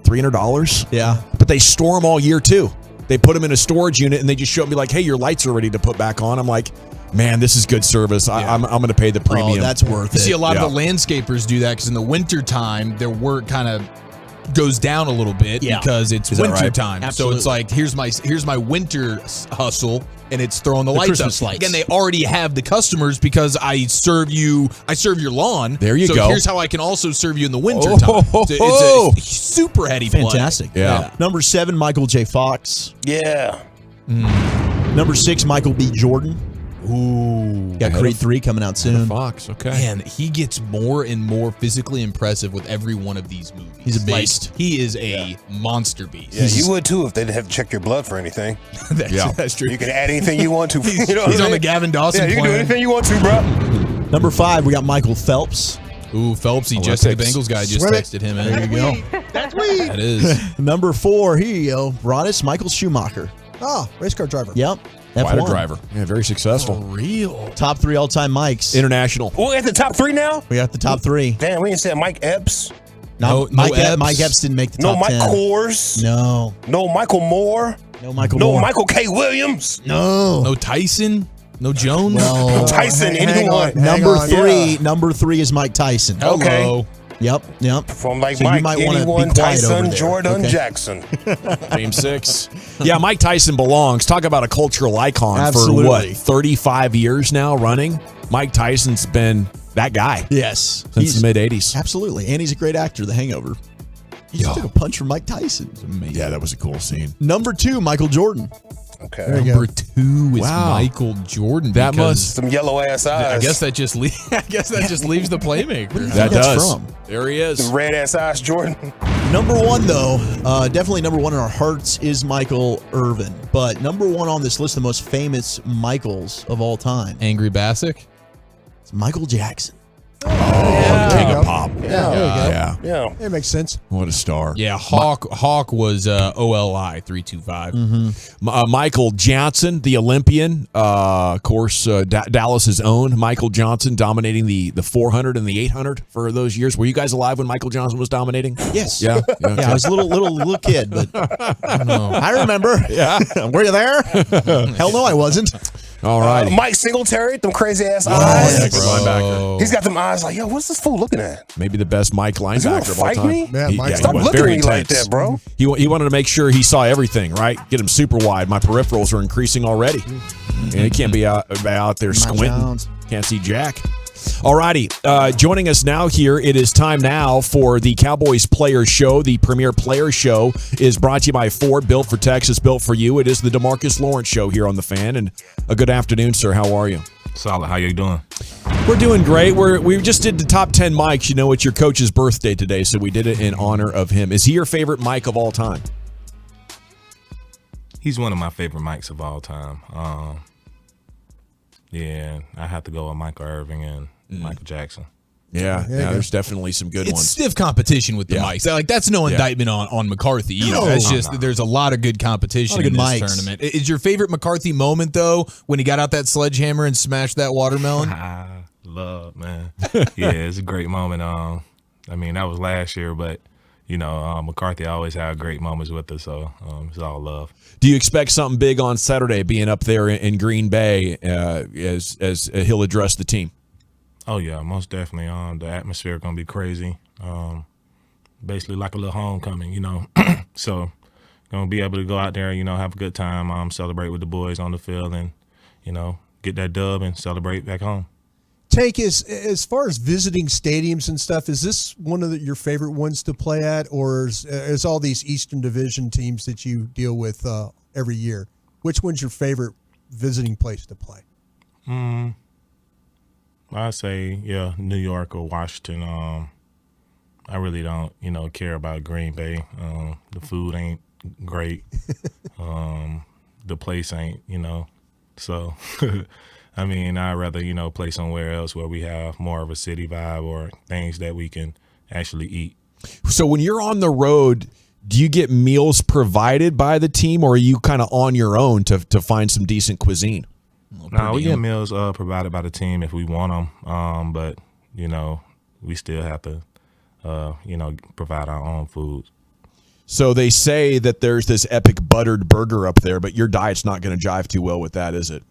S13: $300.
S9: Yeah.
S13: But they store them all year too. They put them in a storage unit and they just show me like, hey, your lights are ready to put back on. I'm like, man, this is good service. I'm going to pay the premium.
S9: Oh, that's worth
S23: You
S9: it.
S23: see a lot of the landscapers do that because in the wintertime, their work kind of goes down a little bit because it's
S9: Is that right?
S23: winter time.
S9: Absolutely.
S23: So it's like here's my winter hustle, and it's throwing the lights
S9: Christmas
S23: up.
S9: lights.
S23: Again, they already have the customers because I serve your lawn.
S13: There you
S23: so
S13: go.
S23: Here's how I can also serve you in the winter time. It's a super heady play.
S9: Fantastic.
S13: Yeah.
S9: Number 7, Michael J. Fox.
S14: Yeah.
S9: Number 6, Michael B. Jordan.
S23: Ooh.
S9: Got Creed 3 coming out soon.
S13: Fox, okay.
S23: Man, he gets more and more physically impressive with every one of these movies.
S9: He's a beast.
S23: Like, he is a monster beast.
S14: Yeah, you would too if they didn't have to check your blood for anything.
S23: That's true.
S14: You can add anything you want to.
S23: He's,
S14: you know
S23: he's
S14: what
S23: on
S14: I
S23: the
S14: mean?
S23: Gavin Dawson
S14: Yeah, you can do
S23: plan.
S14: anything you want to, bro.
S9: Number 5, we got Michael Phelps.
S23: Ooh, Phelpsy, Jesse the Bengals guy just texted him.
S9: There you go.
S11: That's weed.
S23: That is.
S9: Number 4, here you go. Broadus Michael Schumacher.
S10: Ah, race car driver.
S9: Yep.
S13: Quite a
S9: F1.
S13: driver. Yeah, very successful.
S23: Real.
S9: Top 3 all-time mics.
S13: International.
S14: We're at the top 3 now?
S9: We got the top 3.
S14: Damn, we ain't said Mike Epps.
S9: No, Mike Epps didn't make the top 10.
S14: No Mike Kors.
S9: No.
S14: No Michael Moore.
S9: No Michael
S14: No
S9: Moore.
S14: Michael K. Williams.
S9: No.
S23: No Tyson. No Jones.
S9: No.
S14: Tyson, anyone.
S9: Number 3 is Mike Tyson.
S14: Okay.
S9: Yep.
S14: From like
S9: So you
S14: Mike,
S9: might wanna
S14: anyone,
S9: be quiet over
S14: Tyson,
S9: there.
S14: Jordan,
S9: Okay.
S14: Jackson.
S13: Team 6. Yeah, Mike Tyson belongs. Talk about a cultural icon
S9: Absolutely.
S13: for what, 35 years now running? Mike Tyson's been that guy.
S9: Yes.
S13: Since the mid-'80s.
S9: Absolutely. And he's a great actor, The Hangover. He just took a punch from Mike Tyson.
S23: Amazing.
S13: Yeah, that was a cool scene.
S9: Number 2, Michael Jordan.
S14: Okay.
S23: Number 2 is
S13: Wow.
S23: Michael Jordan.
S13: That
S23: because
S13: must-
S14: Some yellow ass eyes.
S23: I guess that just leaves the playmaker.
S13: That
S9: that's
S13: does.
S9: from?
S13: There he is.
S14: Some red ass eyes, Jordan.
S9: Number 1, though, definitely number 1 in our hearts is Michael Irvin. But number 1 on this list of the most famous Michaels of all time,
S23: Angry Bassick.
S9: it's Michael Jackson.
S13: King of pop.
S10: Yeah.
S13: Yeah.
S10: It makes sense.
S13: What a star.
S23: Yeah, Hawk was OLI 325.
S13: Michael Johnson, the Olympian, of course, Dallas's own Michael Johnson, dominating the 400 and the 800 for those years. Were you guys alive when Michael Johnson was dominating?
S9: Yes.
S13: Yeah.
S9: Yeah, I was a little kid, but I remember.
S13: Yeah.
S9: Were you there? Hell no, I wasn't.
S13: All right.
S14: Mike Singletary, them crazy ass
S13: Yeah,
S14: eyes.
S13: linebacker.
S14: He's got them eyes like, yo, what's this fool looking at?
S13: Maybe the best Mike
S14: Is he gonna
S13: linebacker of all
S14: fight
S13: time.
S14: me?
S10: Man, Mike,
S13: he
S14: Stop
S13: was
S14: looking
S13: very
S14: at me like
S13: intense.
S14: that, bro.
S13: He wanted to make sure he saw everything, right? Get him super wide. My peripherals are increasing already. And he can't be out there squinting. Can't see jack. All righty. Joining us now here, it is time now for the Cowboys Player Show. The premier player show is brought to you by Ford, built for Texas, built for you. It is the DeMarcus Lawrence Show here on The Fan. And a good afternoon, sir. How are you?
S12: Solid. How you doing?
S13: We're doing great. We just did the top 10 mics. You know, it's your coach's birthday today, so we did it in honor of him. Is he your favorite mic of all time?
S12: He's one of my favorite mics of all time. Yeah, I have to go with Michael Irving and Michael Jackson.
S13: Yeah, there's definitely some good
S23: It's
S13: ones.
S23: stiff competition with the mics. Like, that's no indictment on McCarthy either.
S13: No.
S23: That's just there's a lot of good competition in this tournament. Is your favorite McCarthy moment though when he got out that sledgehammer and smashed that watermelon?
S12: Love, man. Yeah, it's a great moment. I mean, that was last year, but you know, McCarthy always had great moments with us, so it's all love.
S13: Do you expect something big on Saturday, being up there in Green Bay as he'll address the team?
S12: Oh yeah, most definitely. The atmosphere gonna be crazy. Basically like a little homecoming, you know. So gonna be able to go out there, you know, have a good time, celebrate with the boys on the field, and you know, get that dub and celebrate back home.
S10: Tank, as far as visiting stadiums and stuff, is this one of your favorite ones to play at, or is all these Eastern Division teams that you deal with every year? Which one's your favorite visiting place to play?
S12: I say, yeah, New York or Washington. I really don't, you know, care about Green Bay. The food ain't great. The place ain't, you know. So, I mean, I'd rather, you know, play somewhere else where we have more of a city vibe or things that we can actually eat.
S13: So when you're on the road, do you get meals provided by the team, or are you kind of on your own to find some decent cuisine?
S12: No, we get meals provided by the team if we want them, but, you know, we still have to, you know, provide our own food.
S13: So they say that there's this epic buttered burger up there, but your diet's not going to jive too well with that, is it?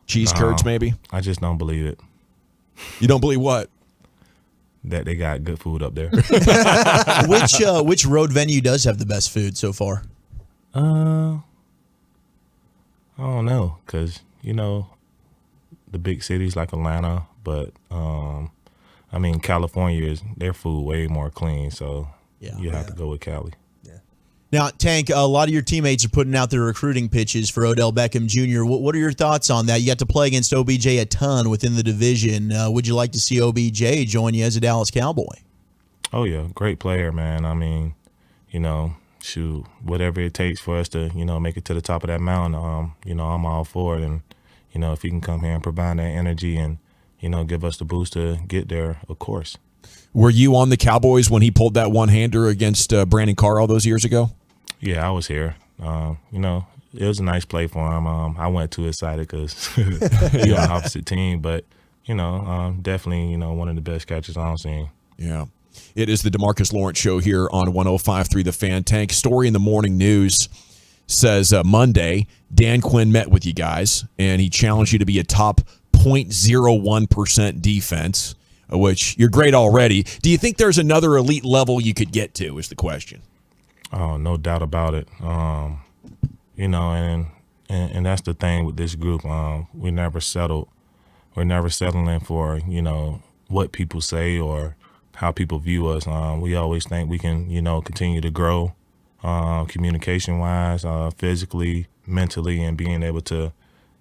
S13: Cheese curds, maybe?
S12: I just don't believe it.
S13: You don't believe what?
S12: That they got good food up there.
S9: Which road venue does have the best food so far?
S12: I don't know, because, you know, the big cities like Atlanta, but, I mean, California is their food way more clean, so you have to go with Cali.
S9: Now, Tank, a lot of your teammates are putting out their recruiting pitches for Odell Beckham Jr. What are your thoughts on that? You got to play against OBJ a ton within the division. Would you like to see OBJ join you as a Dallas Cowboy?
S12: Oh, yeah. Great player, man. I mean, you know, shoot, whatever it takes for us to, you know, make it to the top of that mountain, you know, I'm all for it. And, you know, if he can come here and provide that energy and, you know, give us the boost to get there, of course.
S13: Were you on the Cowboys when he pulled that one-hander against Brandon Carr all those years ago?
S12: Yeah, I was here. You know, it was a nice play for him. I wasn't too excited because you're on the opposite team, but, you know, definitely, you know, one of the best catches I've seen.
S13: Yeah. It is the DeMarcus Lawrence Show here on 105.3 The Fan. Tank, story in the morning news says Monday, Dan Quinn met with you guys, and he challenged you to be a top 0.01% defense, which you're great already. Do you think there's another elite level you could get to is the question?
S12: Oh, no doubt about it. You know, and that's the thing with this group. We never settled. We're never settling for, you know, what people say or how people view us. We always think we can, you know, continue to grow communication-wise, physically, mentally, and being able to,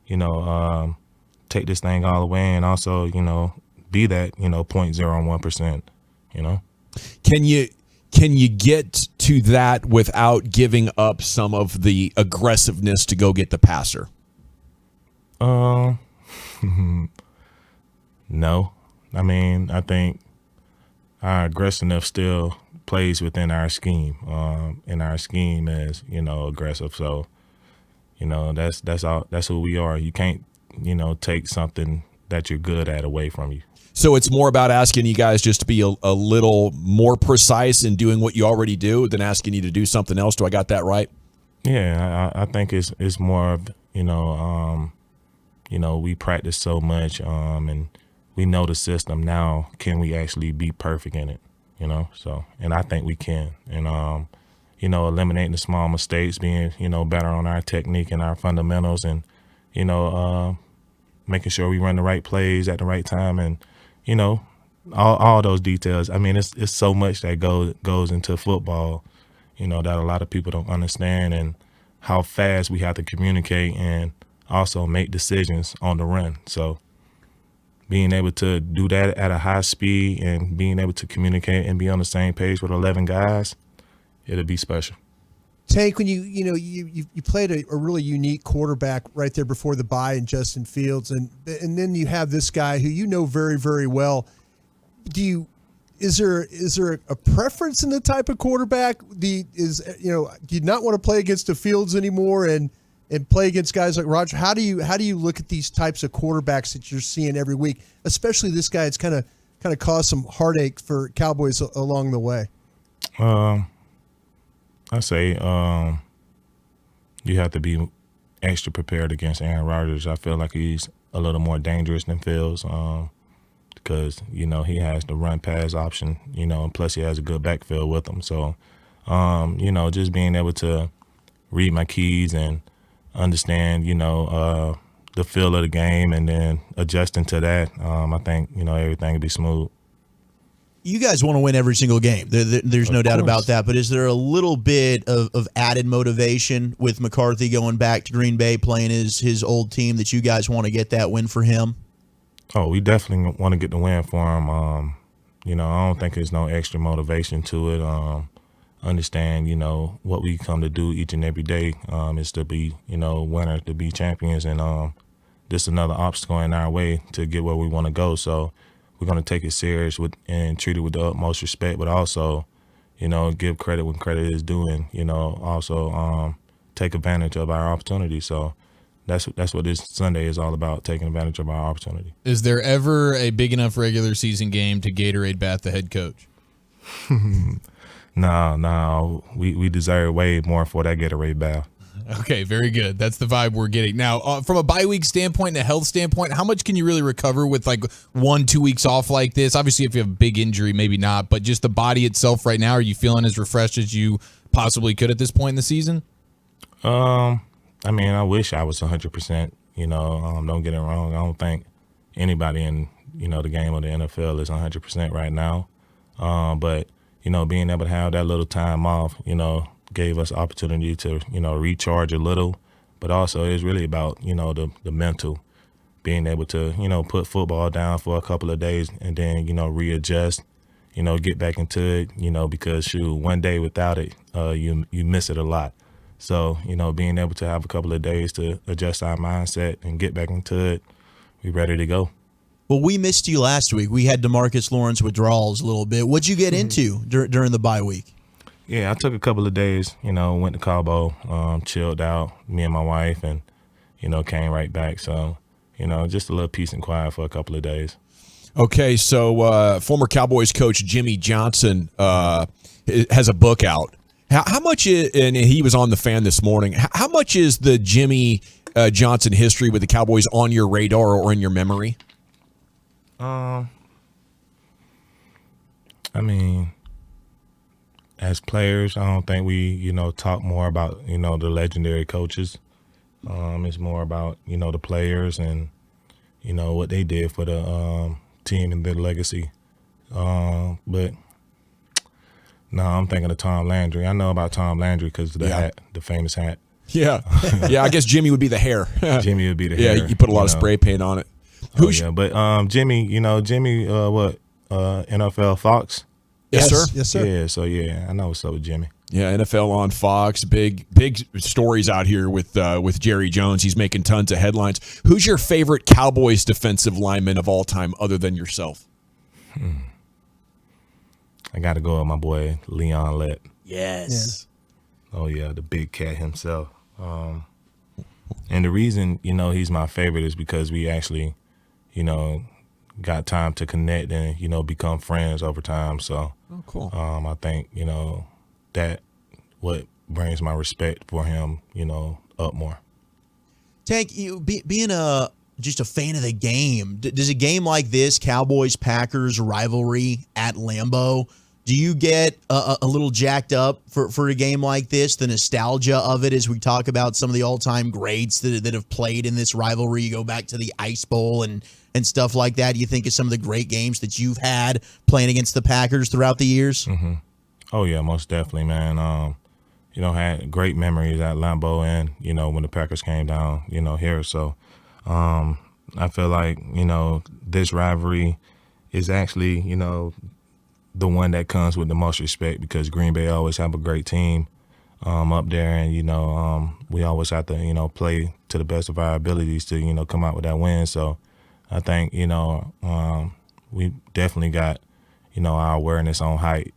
S12: you know, take this thing all the way and also, you know, be that, you know, 0.01%, you know.
S13: Can you get to that without giving up some of the aggressiveness to go get the passer?
S12: No. I mean, I think our aggressiveness still plays within our scheme. And our scheme is, you know, aggressive. So, you know, that's who we are. You can't, you know, take something that you're good at away from you.
S13: So it's more about asking you guys just to be a little more precise in doing what you already do than asking you to do something else. Do I got that right?
S12: Yeah, I think it's more of, you know, we practice so much and we know the system now. Can we actually be perfect in it? You know, so, and I think we can. And, you know, eliminating the small mistakes, being, you know, better on our technique and our fundamentals and, making sure we run the right plays at the right time, and all those details. I mean, it's so much that goes into football, that a lot of people don't understand, and how fast we have to communicate and also make decisions on the run. So being able to do that at a high speed and being able to communicate and be on the same page with 11 guys, it'll be special.
S10: Tank, when you played a really unique quarterback right there before the bye in Justin Fields, and then you have this guy who you know very, very well. Is there a preference in the type of quarterback? Do you not want to play against the Fields anymore and play against guys like Roger? How do you look at these types of quarterbacks that you're seeing every week, especially this guy? It's kind of caused some heartache for Cowboys along the way.
S12: I say you have to be extra prepared against Aaron Rodgers. I feel like he's a little more dangerous than Fields because, he has the run-pass option, and plus he has a good backfield with him. So, just being able to read my keys and understand, the feel of the game and then adjusting to that, I think, everything will be smooth.
S9: You guys want to win every single game. There's no doubt about that. But is there a little bit of added motivation with McCarthy going back to Green Bay, playing his old team, that you guys want to get that win for him?
S12: Oh, we definitely want to get the win for him. I don't think there's no extra motivation to it. Understand, what we come to do each and every day is to be, winners, to be champions. And this is another obstacle in our way to get where we want to go. So we're going to take it serious and treat it with the utmost respect, but also, give credit when credit is due, and, also take advantage of our opportunity. So that's what this Sunday is all about, taking advantage of our opportunity.
S23: Is there ever a big enough regular season game to Gatorade bath the head coach?
S12: No, we deserve way more for that Gatorade bath.
S23: Okay, very good. That's the vibe we're getting. Now, from a bye week standpoint and a health standpoint, how much can you really recover with 1-2 weeks off like this? Obviously, if you have a big injury, maybe not, but just the body itself right now, are you feeling as refreshed as you possibly could at this point in the season?
S12: I mean, I wish I was 100%. Don't get it wrong. I don't think anybody in, the game of the NFL is 100% right now. But, being able to have that little time off, gave us opportunity to, recharge a little, but also it's really about, the mental, being able to, put football down for a couple of days and then, readjust, get back into it, because one day without it, you miss it a lot. So, being able to have a couple of days to adjust our mindset and get back into it, we're ready to go.
S9: Well, we missed you last week. We had DeMarcus Lawrence withdrawals a little bit. What'd you get into during the bye week?
S12: Yeah, I took a couple of days, went to Cabo, chilled out, me and my wife, and, came right back. So, just a little peace and quiet for a couple of days.
S13: Okay, so former Cowboys coach Jimmy Johnson has a book out. How much and he was on The Fan this morning, how much is the Jimmy Johnson history with the Cowboys on your radar or in your memory?
S12: I mean, as players, I don't think we, talk more about, the legendary coaches. It's more about, the players and, what they did for the team and their legacy. But no, I'm thinking of Tom Landry. I know about Tom Landry because of the hat, the famous hat.
S13: Yeah. Yeah, I guess Jimmy would be the hair.
S12: Jimmy would be the hair.
S13: Yeah, you put a lot of spray paint on it.
S12: But Jimmy, NFL Fox.
S13: Yes, sir.
S10: Yes, sir.
S12: Yeah, so I know what's up with Jimmy.
S13: Yeah, NFL on Fox. Big stories out here with Jerry Jones. He's making tons of headlines. Who's your favorite Cowboys defensive lineman of all time other than yourself?
S12: I got to go with my boy Leon Lett.
S9: Yes.
S12: Oh, yeah, the big cat himself. And the reason, he's my favorite is because we actually, got time to connect and, become friends over time. So,
S13: cool.
S12: I think, that what brings my respect for him, up more.
S9: Tank, being just a fan of the game, does a game like this, Cowboys-Packers rivalry at Lambeau, Do you get a little jacked up for a game like this? The nostalgia of it as we talk about some of the all-time greats that have played in this rivalry. You go back to the Ice Bowl and stuff like that. You think of some of the great games that you've had playing against the Packers throughout the years?
S12: Mm-hmm. Oh, yeah, most definitely, man. Had great memories at Lambeau and, when the Packers came down, here. So I feel like, this rivalry is actually, the one that comes with the most respect because Green Bay always have a great team up there. And, we always have to, play to the best of our abilities to, come out with that win. So I think, we definitely got, our awareness on height.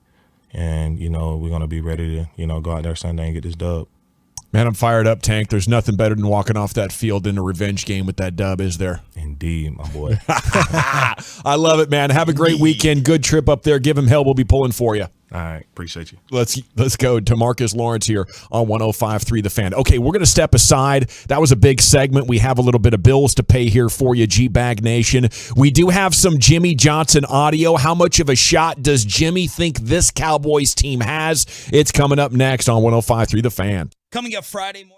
S12: And, we're going to be ready to, go out there Sunday and get this dub.
S13: Man, I'm fired up, Tank. There's nothing better than walking off that field in a revenge game with that dub, is there?
S12: Indeed, my boy.
S13: I love it, man. Have a great weekend. Good trip up there. Give him hell. We'll be pulling for you.
S12: All right. Appreciate you.
S13: Let's go to Marcus Lawrence here on 105.3 The Fan. Okay, we're going to step aside. That was a big segment. We have a little bit of bills to pay here for you, G-Bag Nation. We do have some Jimmy Johnson audio. How much of a shot does Jimmy think this Cowboys team has? It's coming up next on 105.3 The Fan.
S2: Coming up Friday morning.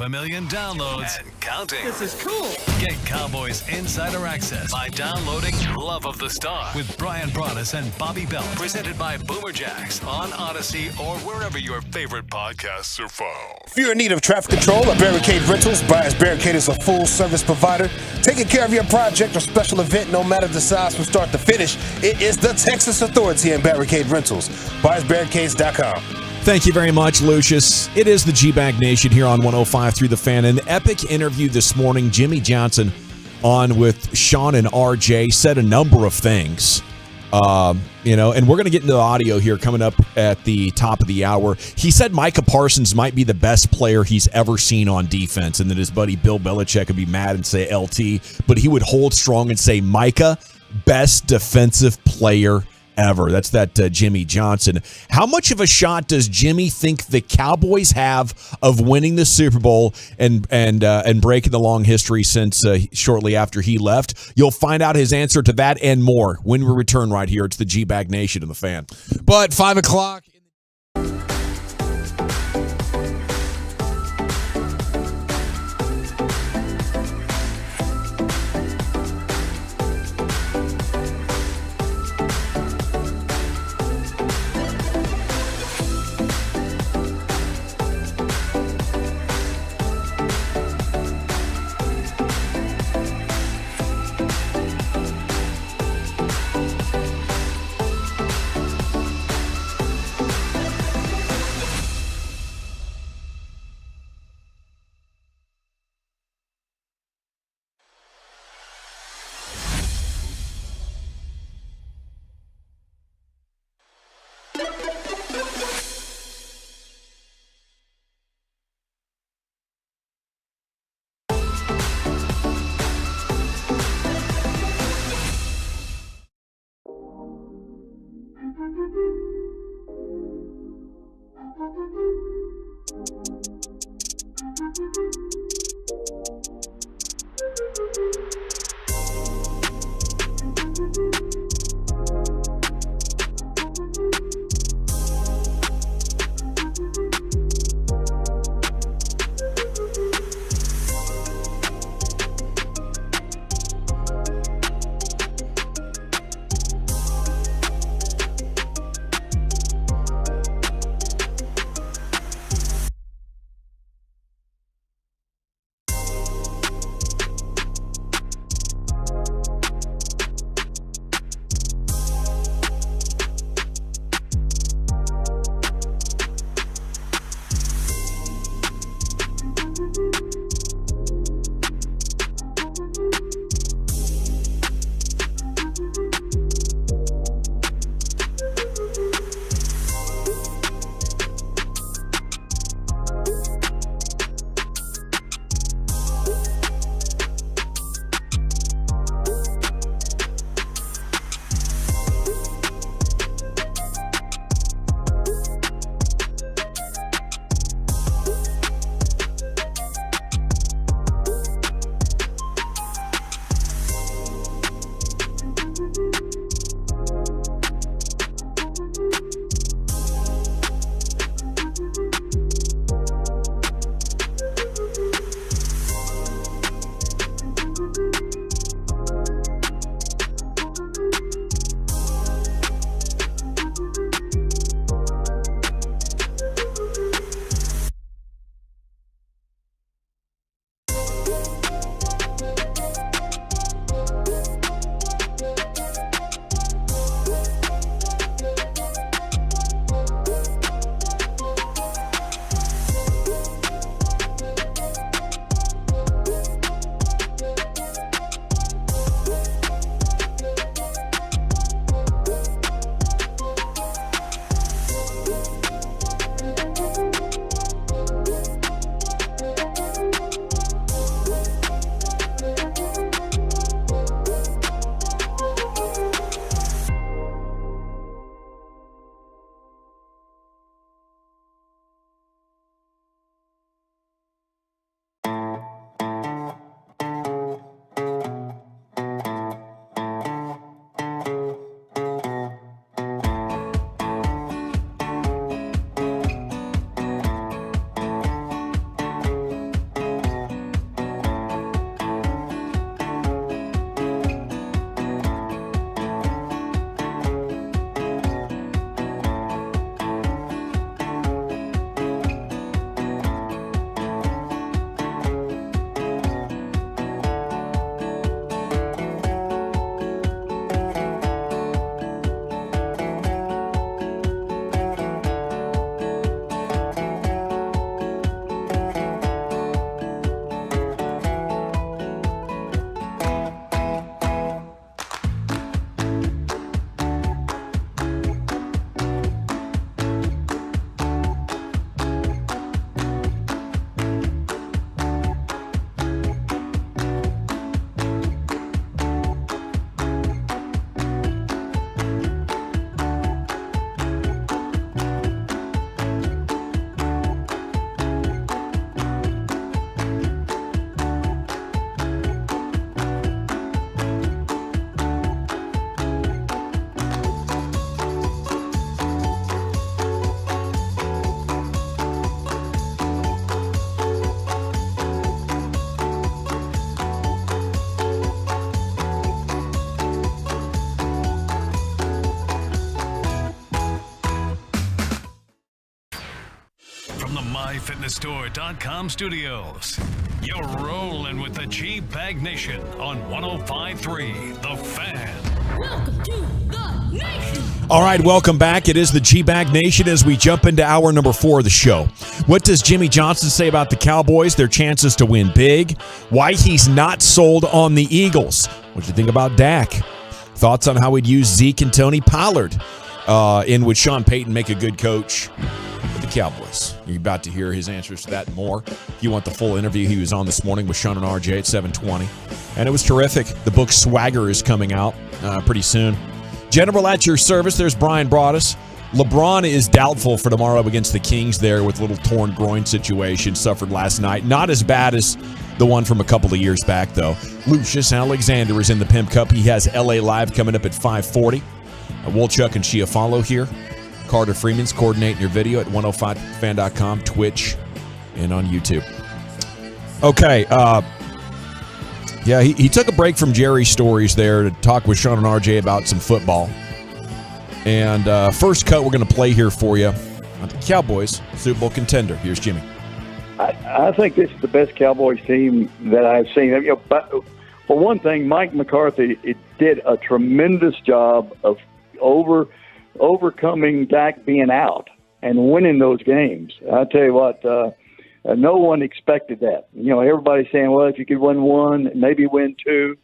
S1: 500,000 downloads and counting.
S15: This is cool.
S1: Get Cowboys Insider Access by downloading Love of the Star with Brian Broaddus and Bobby Belt. Presented by Boomer Jacks on Odyssey or wherever your favorite podcasts are found.
S14: If you're in need of traffic control or barricade rentals, Brian's Barricade is a full-service provider. Taking care of your project or special event, no matter the size from start to finish, it is the Texas Authority in barricade rentals. BriansBarricades.com.
S13: Thank you very much, Lucius. It is the G-Bag Nation here on 105 The Fan. An epic interview this morning. Jimmy Johnson on with Sean and RJ said a number of things. And we're going to get into the audio here coming up at the top of the hour. He said Micah Parsons might be the best player he's ever seen on defense, and that his buddy Bill Belichick would be mad and say LT, but he would hold strong and say Micah, best defensive player ever. That's that Jimmy Johnson. How much of a shot does Jimmy think the Cowboys have of winning the Super Bowl and breaking the long history since shortly after he left? You'll find out his answer to that and more when we return right here. It's the G-Bag Nation and the Fan.
S23: But 5 o'clock.
S1: From the MyFitnessStore.com studios, you're rolling with the G-Bag Nation on 105.3 The Fan.
S15: Welcome to the nation.
S13: All right, welcome back. It is the G-Bag Nation as we jump into hour number 4 of the show. What does Jimmy Johnson say about the Cowboys, their chances to win big? Why he's not sold on the Eagles? What do you think about Dak? Thoughts on how we'd use Zeke and Tony Pollard? And would Sean Payton make a good coach with the Cowboys? You're about to hear his answers to that and more. If you want the full interview, he was on this morning with Sean and RJ at 7:20. And it was terrific. The book Swagger is coming out pretty soon. General at your service. There's Brian Broaddus. LeBron is doubtful for tomorrow against the Kings there with a little torn groin situation suffered last night. Not as bad as the one from a couple of years back, though. Lucius Alexander is in the Pimp Cup. He has LA Live coming up at 5:40. Wolchuk and Chiafalo here. Carter Freeman's coordinating your video at 105fan.com, Twitch, and on YouTube. Okay, he took a break from Jerry's stories there to talk with Sean and RJ about some football. And first cut we're going to play here for you. The Cowboys, Super Bowl contender. Here's Jimmy.
S20: I think this is the best Cowboys team that I've seen. You know, but for one thing, Mike McCarthy did a tremendous job of overcoming Dak being out and winning those games. I tell you what, no one expected that. You know, everybody's saying, well, if you could win one, maybe win two.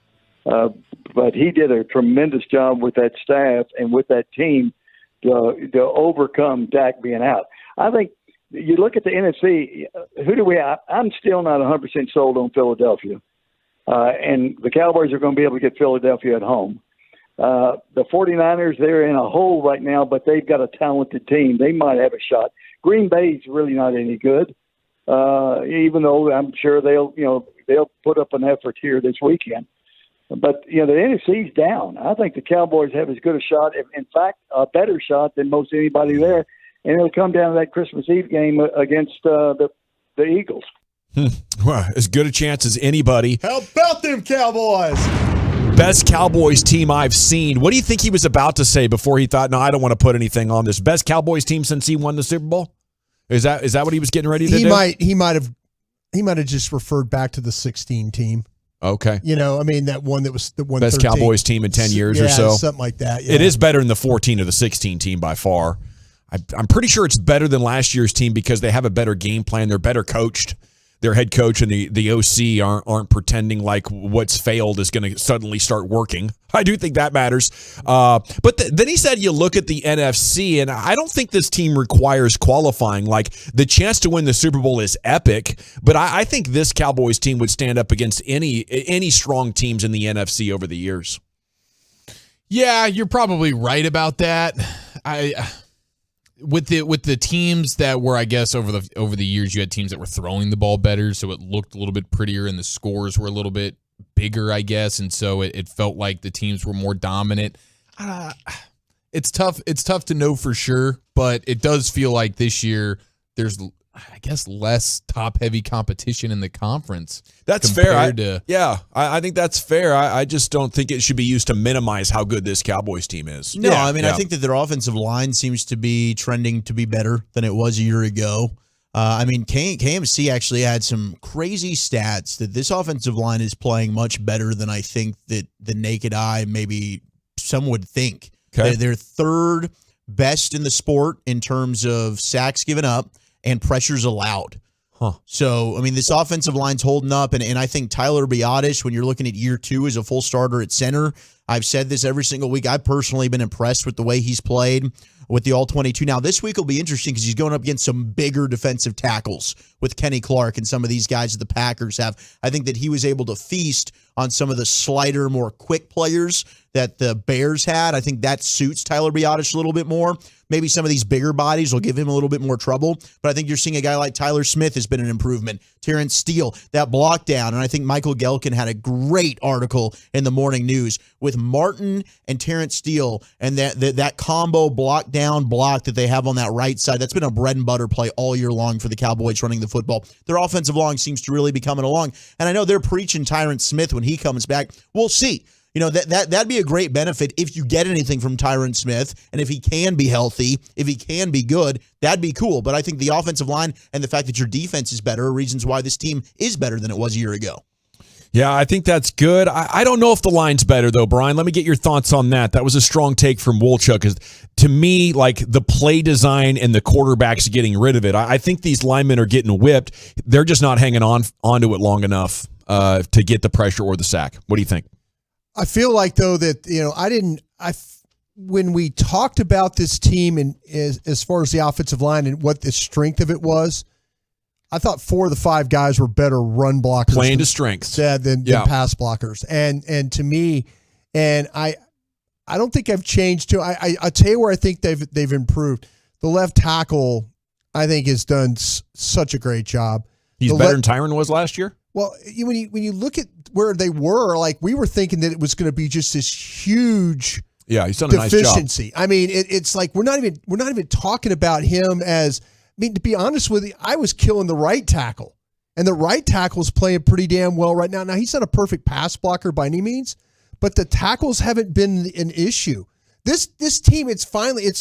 S20: But he did a tremendous job with that staff and with that team to overcome Dak being out. I think you look at the NFC, I'm still not 100% sold on Philadelphia. And the Cowboys are going to be able to get Philadelphia at home. The 49ers, they're in a hole right now, but they've got a talented team. They might have a shot. Green Bay's really not any good, even though I'm sure they'll put up an effort here this weekend. But, the NFC's down. I think the Cowboys have as good a shot, in fact, a better shot than most anybody there. And it'll come down to that Christmas Eve game against the Eagles.
S13: Well, as good a chance as anybody.
S10: How about them Cowboys?
S13: Best Cowboys team I've seen. What do you think he was about to say before he thought, no, I don't want to put anything on this? Best Cowboys team since he won the Super Bowl? Is that what he was getting ready to do?
S10: He might have just referred back to the 16 team.
S13: Okay.
S10: That one that was the one
S13: best
S10: 13.
S13: Cowboys team in 10 years or so.
S10: Something like that. Yeah.
S13: It is better than the 14 or the 16 team by far. I'm pretty sure it's better than last year's team because they have a better game plan. They're better coached. Their head coach and the OC aren't pretending like what's failed is going to suddenly start working. I do think that matters. But then he said you look at the NFC, and I don't think this team requires qualifying. Like, the chance to win the Super Bowl is epic, but I think this Cowboys team would stand up against any strong teams in the NFC over the years.
S23: Yeah, you're probably right about that. With the teams that were, I guess, over the years, you had teams that were throwing the ball better, so it looked a little bit prettier, and the scores were a little bit bigger, I guess, and so it felt like the teams were more dominant. It's tough to know for sure, but it does feel like this year there's, I guess, less top-heavy competition in the conference.
S13: That's fair. I think that's fair. I just don't think it should be used to minimize how good this Cowboys team is.
S9: No, I think that their offensive line seems to be trending to be better than it was a year ago. KMC actually had some crazy stats that this offensive line is playing much better than I think that the naked eye maybe some would think.
S13: Okay.
S9: They're third best in the sport in terms of sacks given up and pressures allowed. So, this offensive line's holding up, and I think Tyler Biadasz, when you're looking at year 2 as a full starter at center, I've said this every single week, I've personally been impressed with the way he's played with the All-22. Now, this week will be interesting because he's going up against some bigger defensive tackles with Kenny Clark and some of these guys that the Packers have. I think that he was able to feast on some of the slighter, more quick players that the Bears had. I think that suits Tyler Biadasz a little bit more. Maybe some of these bigger bodies will give him a little bit more trouble, but I think you're seeing a guy like Tyler Smith has been an improvement. Terrence Steele, that block down, and I think Michael Gelkin had a great article in the Morning News with Martin and Terrence Steele and that combo block that they have on that right side. That's been a bread and butter play all year long for the Cowboys running the football. Their offensive line seems to really be coming along, and I know they're preaching Tyron Smith when he comes back. We'll see. That'd be a great benefit if you get anything from Tyron Smith, and if he can be healthy, if he can be good, that'd be cool. But I think the offensive line and the fact that your defense is better are reasons why this team is better than it was a year ago.
S13: Yeah, I think that's good. I don't know if the line's better, though, Brian. Let me get your thoughts on that. That was a strong take from Wolchuk. Because to me, like the play design and the quarterbacks getting rid of it, I think these linemen are getting whipped. They're just not hanging onto it long enough to get the pressure or the sack. What do you think?
S10: I feel like, though, that, when we talked about this team and as far as the offensive line and what the strength of it was, I thought 4 of the 5 guys were better run blockers.
S13: Playing to strengths.
S10: Than pass blockers. And to me, and I don't think I've changed too. I'll tell you where I think they've improved. The left tackle, I think, has done such a great job.
S13: He's better than Tyron was last year?
S10: Well, when you look at where they were, like we were thinking that it was going to be just this huge
S13: he's done a nice job.
S10: Deficiency. I mean, it's like we're not even talking about him as. I mean, to be honest with you, I was killing the right tackle, and the right tackle's playing pretty damn well right now. Now, he's not a perfect pass blocker by any means, but the tackles haven't been an issue. This team, it's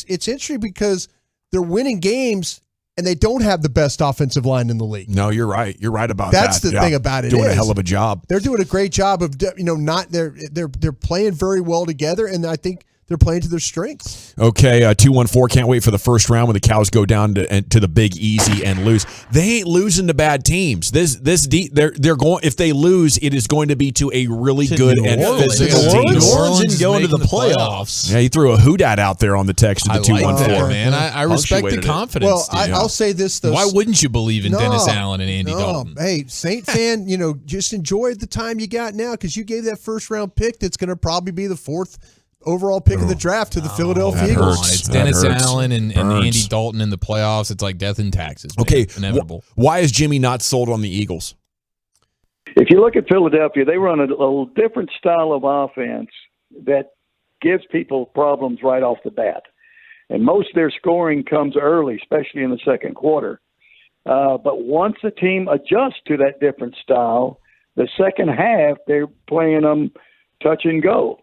S10: interesting because they're winning games and they don't have the best offensive line in the league.
S13: No, you're right. You're right about that.
S10: That's the thing about it.
S13: Doing a hell of a job.
S10: They're doing a great job of they're playing very well together, and I think they're playing to their strengths.
S13: Okay, 2-1-4. Can't wait for the first round when the Cows go down to the Big Easy and lose. They ain't losing to bad teams. They're going. If they lose, it is going to be to a really good and physical team.
S9: New Orleans is going to the playoffs.
S13: Yeah, he threw a hoodat out there on the text of the 2-1-4.
S23: Man, I respect the confidence.
S10: Well, I'll say this though.
S23: Why wouldn't you believe in Dennis Allen and Andy Dalton?
S10: Hey, Saint fan, just enjoy the time you got now because you gave that first round pick that's going to probably be the 4th overall pick of the draft to the Philadelphia Eagles.
S23: It's Dennis Allen and Andy Dalton in the playoffs. It's like death and taxes. Man.
S13: Okay,
S23: inevitable.
S13: Why is Jimmy not sold on the Eagles?
S20: If you look at Philadelphia, they run a different style of offense that gives people problems right off the bat. And most of their scoring comes early, especially in the second quarter. But once the team adjusts to that different style, the second half, they're playing them touch and go.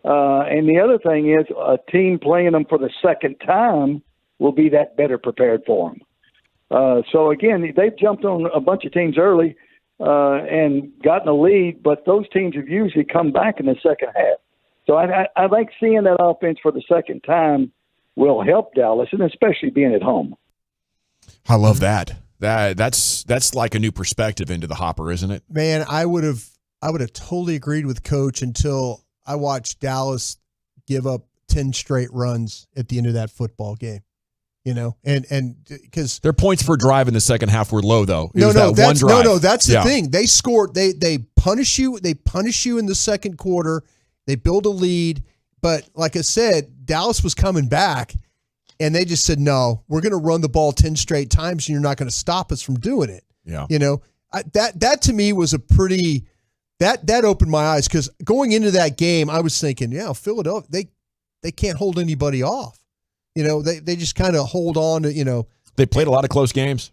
S20: And the other thing is a team playing them for the second time will be that better prepared for them. So, again, they've jumped on a bunch of teams early and gotten a lead, but those teams have usually come back in the second half. So I like seeing that offense for the second time will help Dallas, and especially being at home.
S13: I love that. That's like a new perspective into the hopper, isn't it?
S10: Man, I would have totally agreed with Coach until I watched Dallas give up 10 straight runs at the end of that football game, and because
S13: their points per drive in the second half were low, though.
S10: That's the thing. They scored. They punish you. They punish you in the second quarter. They build a lead, but like I said, Dallas was coming back, and they just said, "No, we're going to run the ball 10 straight times, and you're not going to stop us from doing it."
S13: Yeah,
S10: that to me was a pretty. That opened my eyes because going into that game, I was thinking, Philadelphia, they can't hold anybody off. They just kind of hold on to,
S13: They played a lot of close games.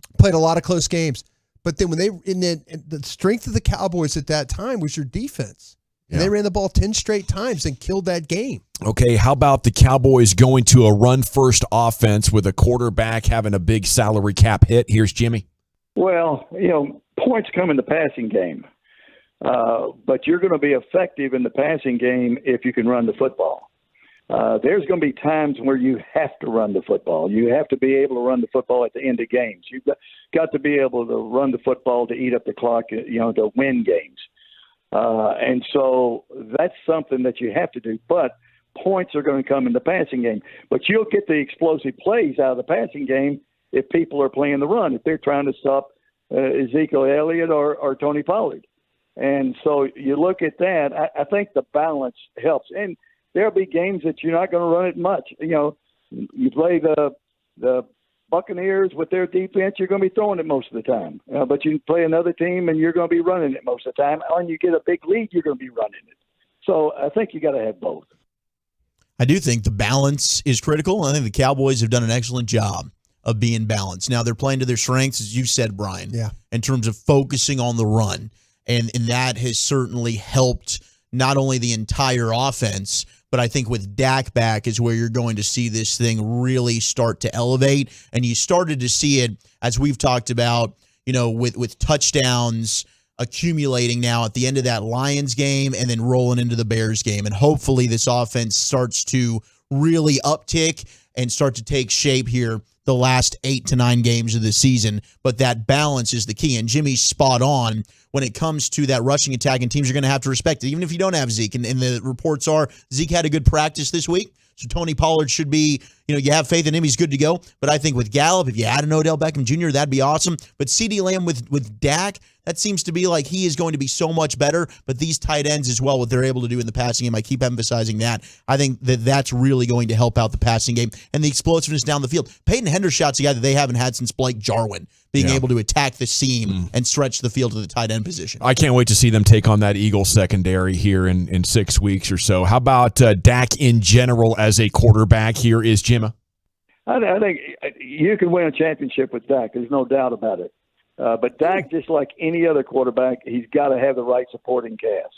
S10: But then when the strength of the Cowboys at that time was your defense. And they ran the ball 10 straight times and killed that game.
S13: Okay, how about the Cowboys going to a run-first offense with a quarterback having a big salary cap hit? Here's Jimmy.
S20: Well, points come in the passing game. But you're going to be effective in the passing game if you can run the football. There's going to be times where you have to run the football. You have to be able to run the football at the end of games. You've got to be able to run the football to eat up the clock, to win games. And so that's something that you have to do. But points are going to come in the passing game. But you'll get the explosive plays out of the passing game if people are playing the run, if they're trying to stop Ezekiel Elliott or Tony Pollard. And so you look at that, I think the balance helps. And there'll be games that you're not going to run it much. You play the Buccaneers with their defense, you're going to be throwing it most of the time. But you play another team and you're going to be running it most of the time. And you get a big lead, you're going to be running it. So I think you got to have both.
S9: I do think the balance is critical. I think the Cowboys have done an excellent job of being balanced. Now they're playing to their strengths, as you said, Brian, in terms of focusing on the run. And that has certainly helped not only the entire offense, but I think with Dak back is where you're going to see this thing really start to elevate. And you started to see it, as we've talked about, with touchdowns accumulating now at the end of that Lions game and then rolling into the Bears game. And hopefully this offense starts to really uptick and start to take shape here the last 8 to 9 games of the season. But that balance is the key. And Jimmy's spot on when it comes to that rushing attack, and teams are going to have to respect it, even if you don't have Zeke. And the reports are Zeke had a good practice this week. So Tony Pollard should be, you have faith in him. He's good to go. But I think with Gallup, if you add an Odell Beckham Jr., that'd be awesome. But CeeDee Lamb with Dak, that seems to be like he is going to be so much better. But these tight ends as well, what they're able to do in the passing game, I keep emphasizing that. I think that's really going to help out the passing game and the explosiveness down the field. Peyton Hendershot's a guy that they haven't had since Blake Jarwin, being able to attack the seam and stretch the field to the tight end position.
S13: I can't wait to see them take on that Eagles secondary here in 6 weeks or so. How about Dak in general as a quarterback here is Jimma?
S20: I think you can win a championship with Dak. There's no doubt about it. But Dak, just like any other quarterback, he's got to have the right supporting cast.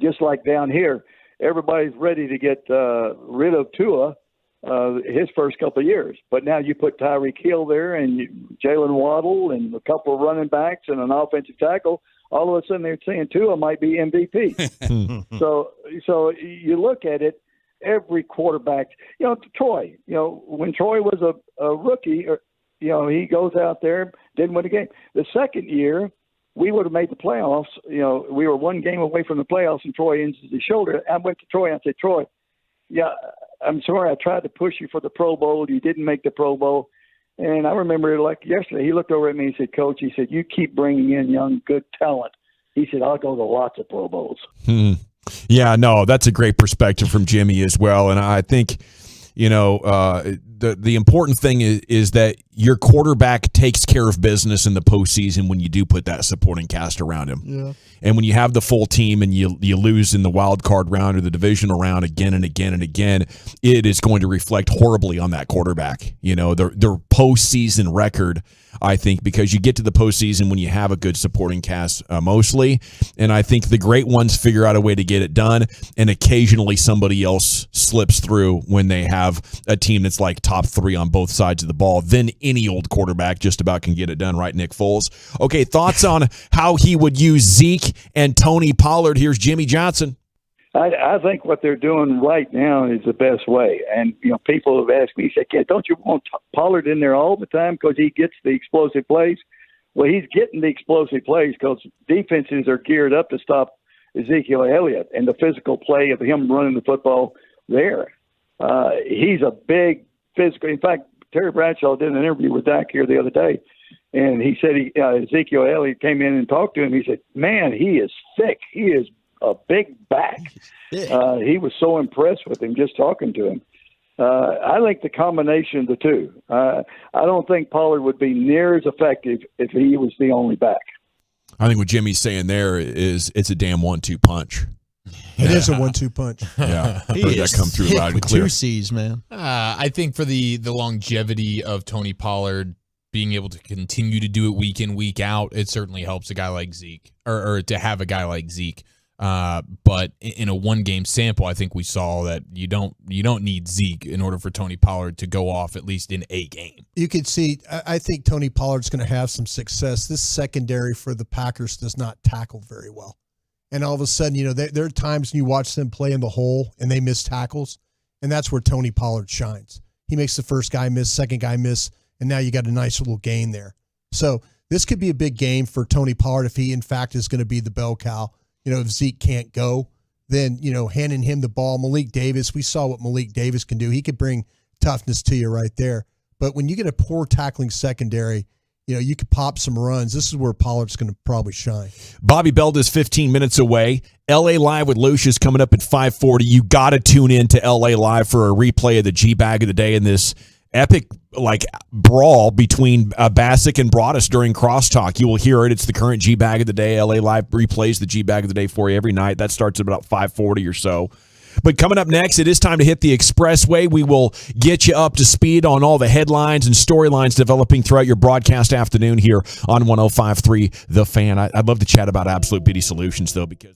S20: Just like down here, everybody's ready to get rid of Tua his first couple of years. But now you put Tyreek Hill there and Jalen Waddle and a couple of running backs and an offensive tackle. All of a sudden they're saying Tua might be MVP. So you look at it, every quarterback, Troy, when Troy was a rookie, he goes out there, didn't win a game. The second year, we would have made the playoffs. We were one game away from the playoffs, and Troy injured his shoulder. I went to Troy and I said, Troy, I'm sorry, I tried to push you for the Pro Bowl. You didn't make the Pro Bowl. And I remember it like yesterday. He looked over at me and said, Coach, he said, you keep bringing in young, good talent. He said, I'll go to lots of Pro Bowls.
S13: Yeah, no, that's a great perspective from Jimmy as well. And I think, the important thing is that your quarterback takes care of business in the postseason when you do put that supporting cast around him.
S10: Yeah.
S13: And when you have the full team and you lose in the wild card round or the divisional round again and again and again, it is going to reflect horribly on that quarterback. Their postseason record, I think, because you get to the postseason when you have a good supporting cast mostly. And I think the great ones figure out a way to get it done. And occasionally somebody else slips through when they have a team that's like top 3 on both sides of the ball. Then any old quarterback just about can get it done, right, Nick Foles? Okay, thoughts on how he would use Zeke and Tony Pollard. Here's Jimmy Johnson.
S20: I think what they're doing right now is the best way. And, people have asked me, don't you want Pollard in there all the time because he gets the explosive plays? Well, he's getting the explosive plays because defenses are geared up to stop Ezekiel Elliott and the physical play of him running the football there. He's a big physical. In fact, Terry Bradshaw did an interview with Dak here the other day, and he said Ezekiel Elliott came in and talked to him. He said, man, he is thick. He is a big back. He was so impressed with him just talking to him. I think the combination of the two. I don't think Pollard would be near as effective if he was the only back.
S13: I think what Jimmy's saying there is it's a damn 1-2 punch.
S10: It is a 1-2 punch.
S13: Yeah, I heard that come through loud and clear.
S9: 2 C's, man.
S23: I think for the longevity of Tony Pollard being able to continue to do it week in, week out, it certainly helps a guy like Zeke, or to have a guy like Zeke. But in a one-game sample, I think we saw that you don't need Zeke in order for Tony Pollard to go off at least in a game.
S10: You could see, I think Tony Pollard's going to have some success. This secondary for the Packers does not tackle very well. And all of a sudden, there are times when you watch them play in the hole and they miss tackles, and that's where Tony Pollard shines. He makes the first guy miss, second guy miss, and now you got a nice little gain there. So this could be a big game for Tony Pollard if he, in fact, is going to be the bell cow. If Zeke can't go, then, handing him the ball. Malik Davis, we saw what Malik Davis can do. He could bring toughness to you right there. But when you get a poor tackling secondary, you could pop some runs. This is where Pollard's going to probably shine.
S13: Bobby Belt is 15 minutes away. LA Live with Lucius coming up at 5:40. You got to tune in to LA Live for a replay of the G-Bag of the day in this epic brawl between Bassick and Broadus during crosstalk. You will hear it. It's the current G-Bag of the day. LA Live replays the G-Bag of the day for you every night. That starts at about 5:40 or so. But coming up next, it is time to hit the expressway. We will get you up to speed on all the headlines and storylines developing throughout your broadcast afternoon here on 105.3 The Fan. I'd love to chat about Absolute Beauty Solutions, though, because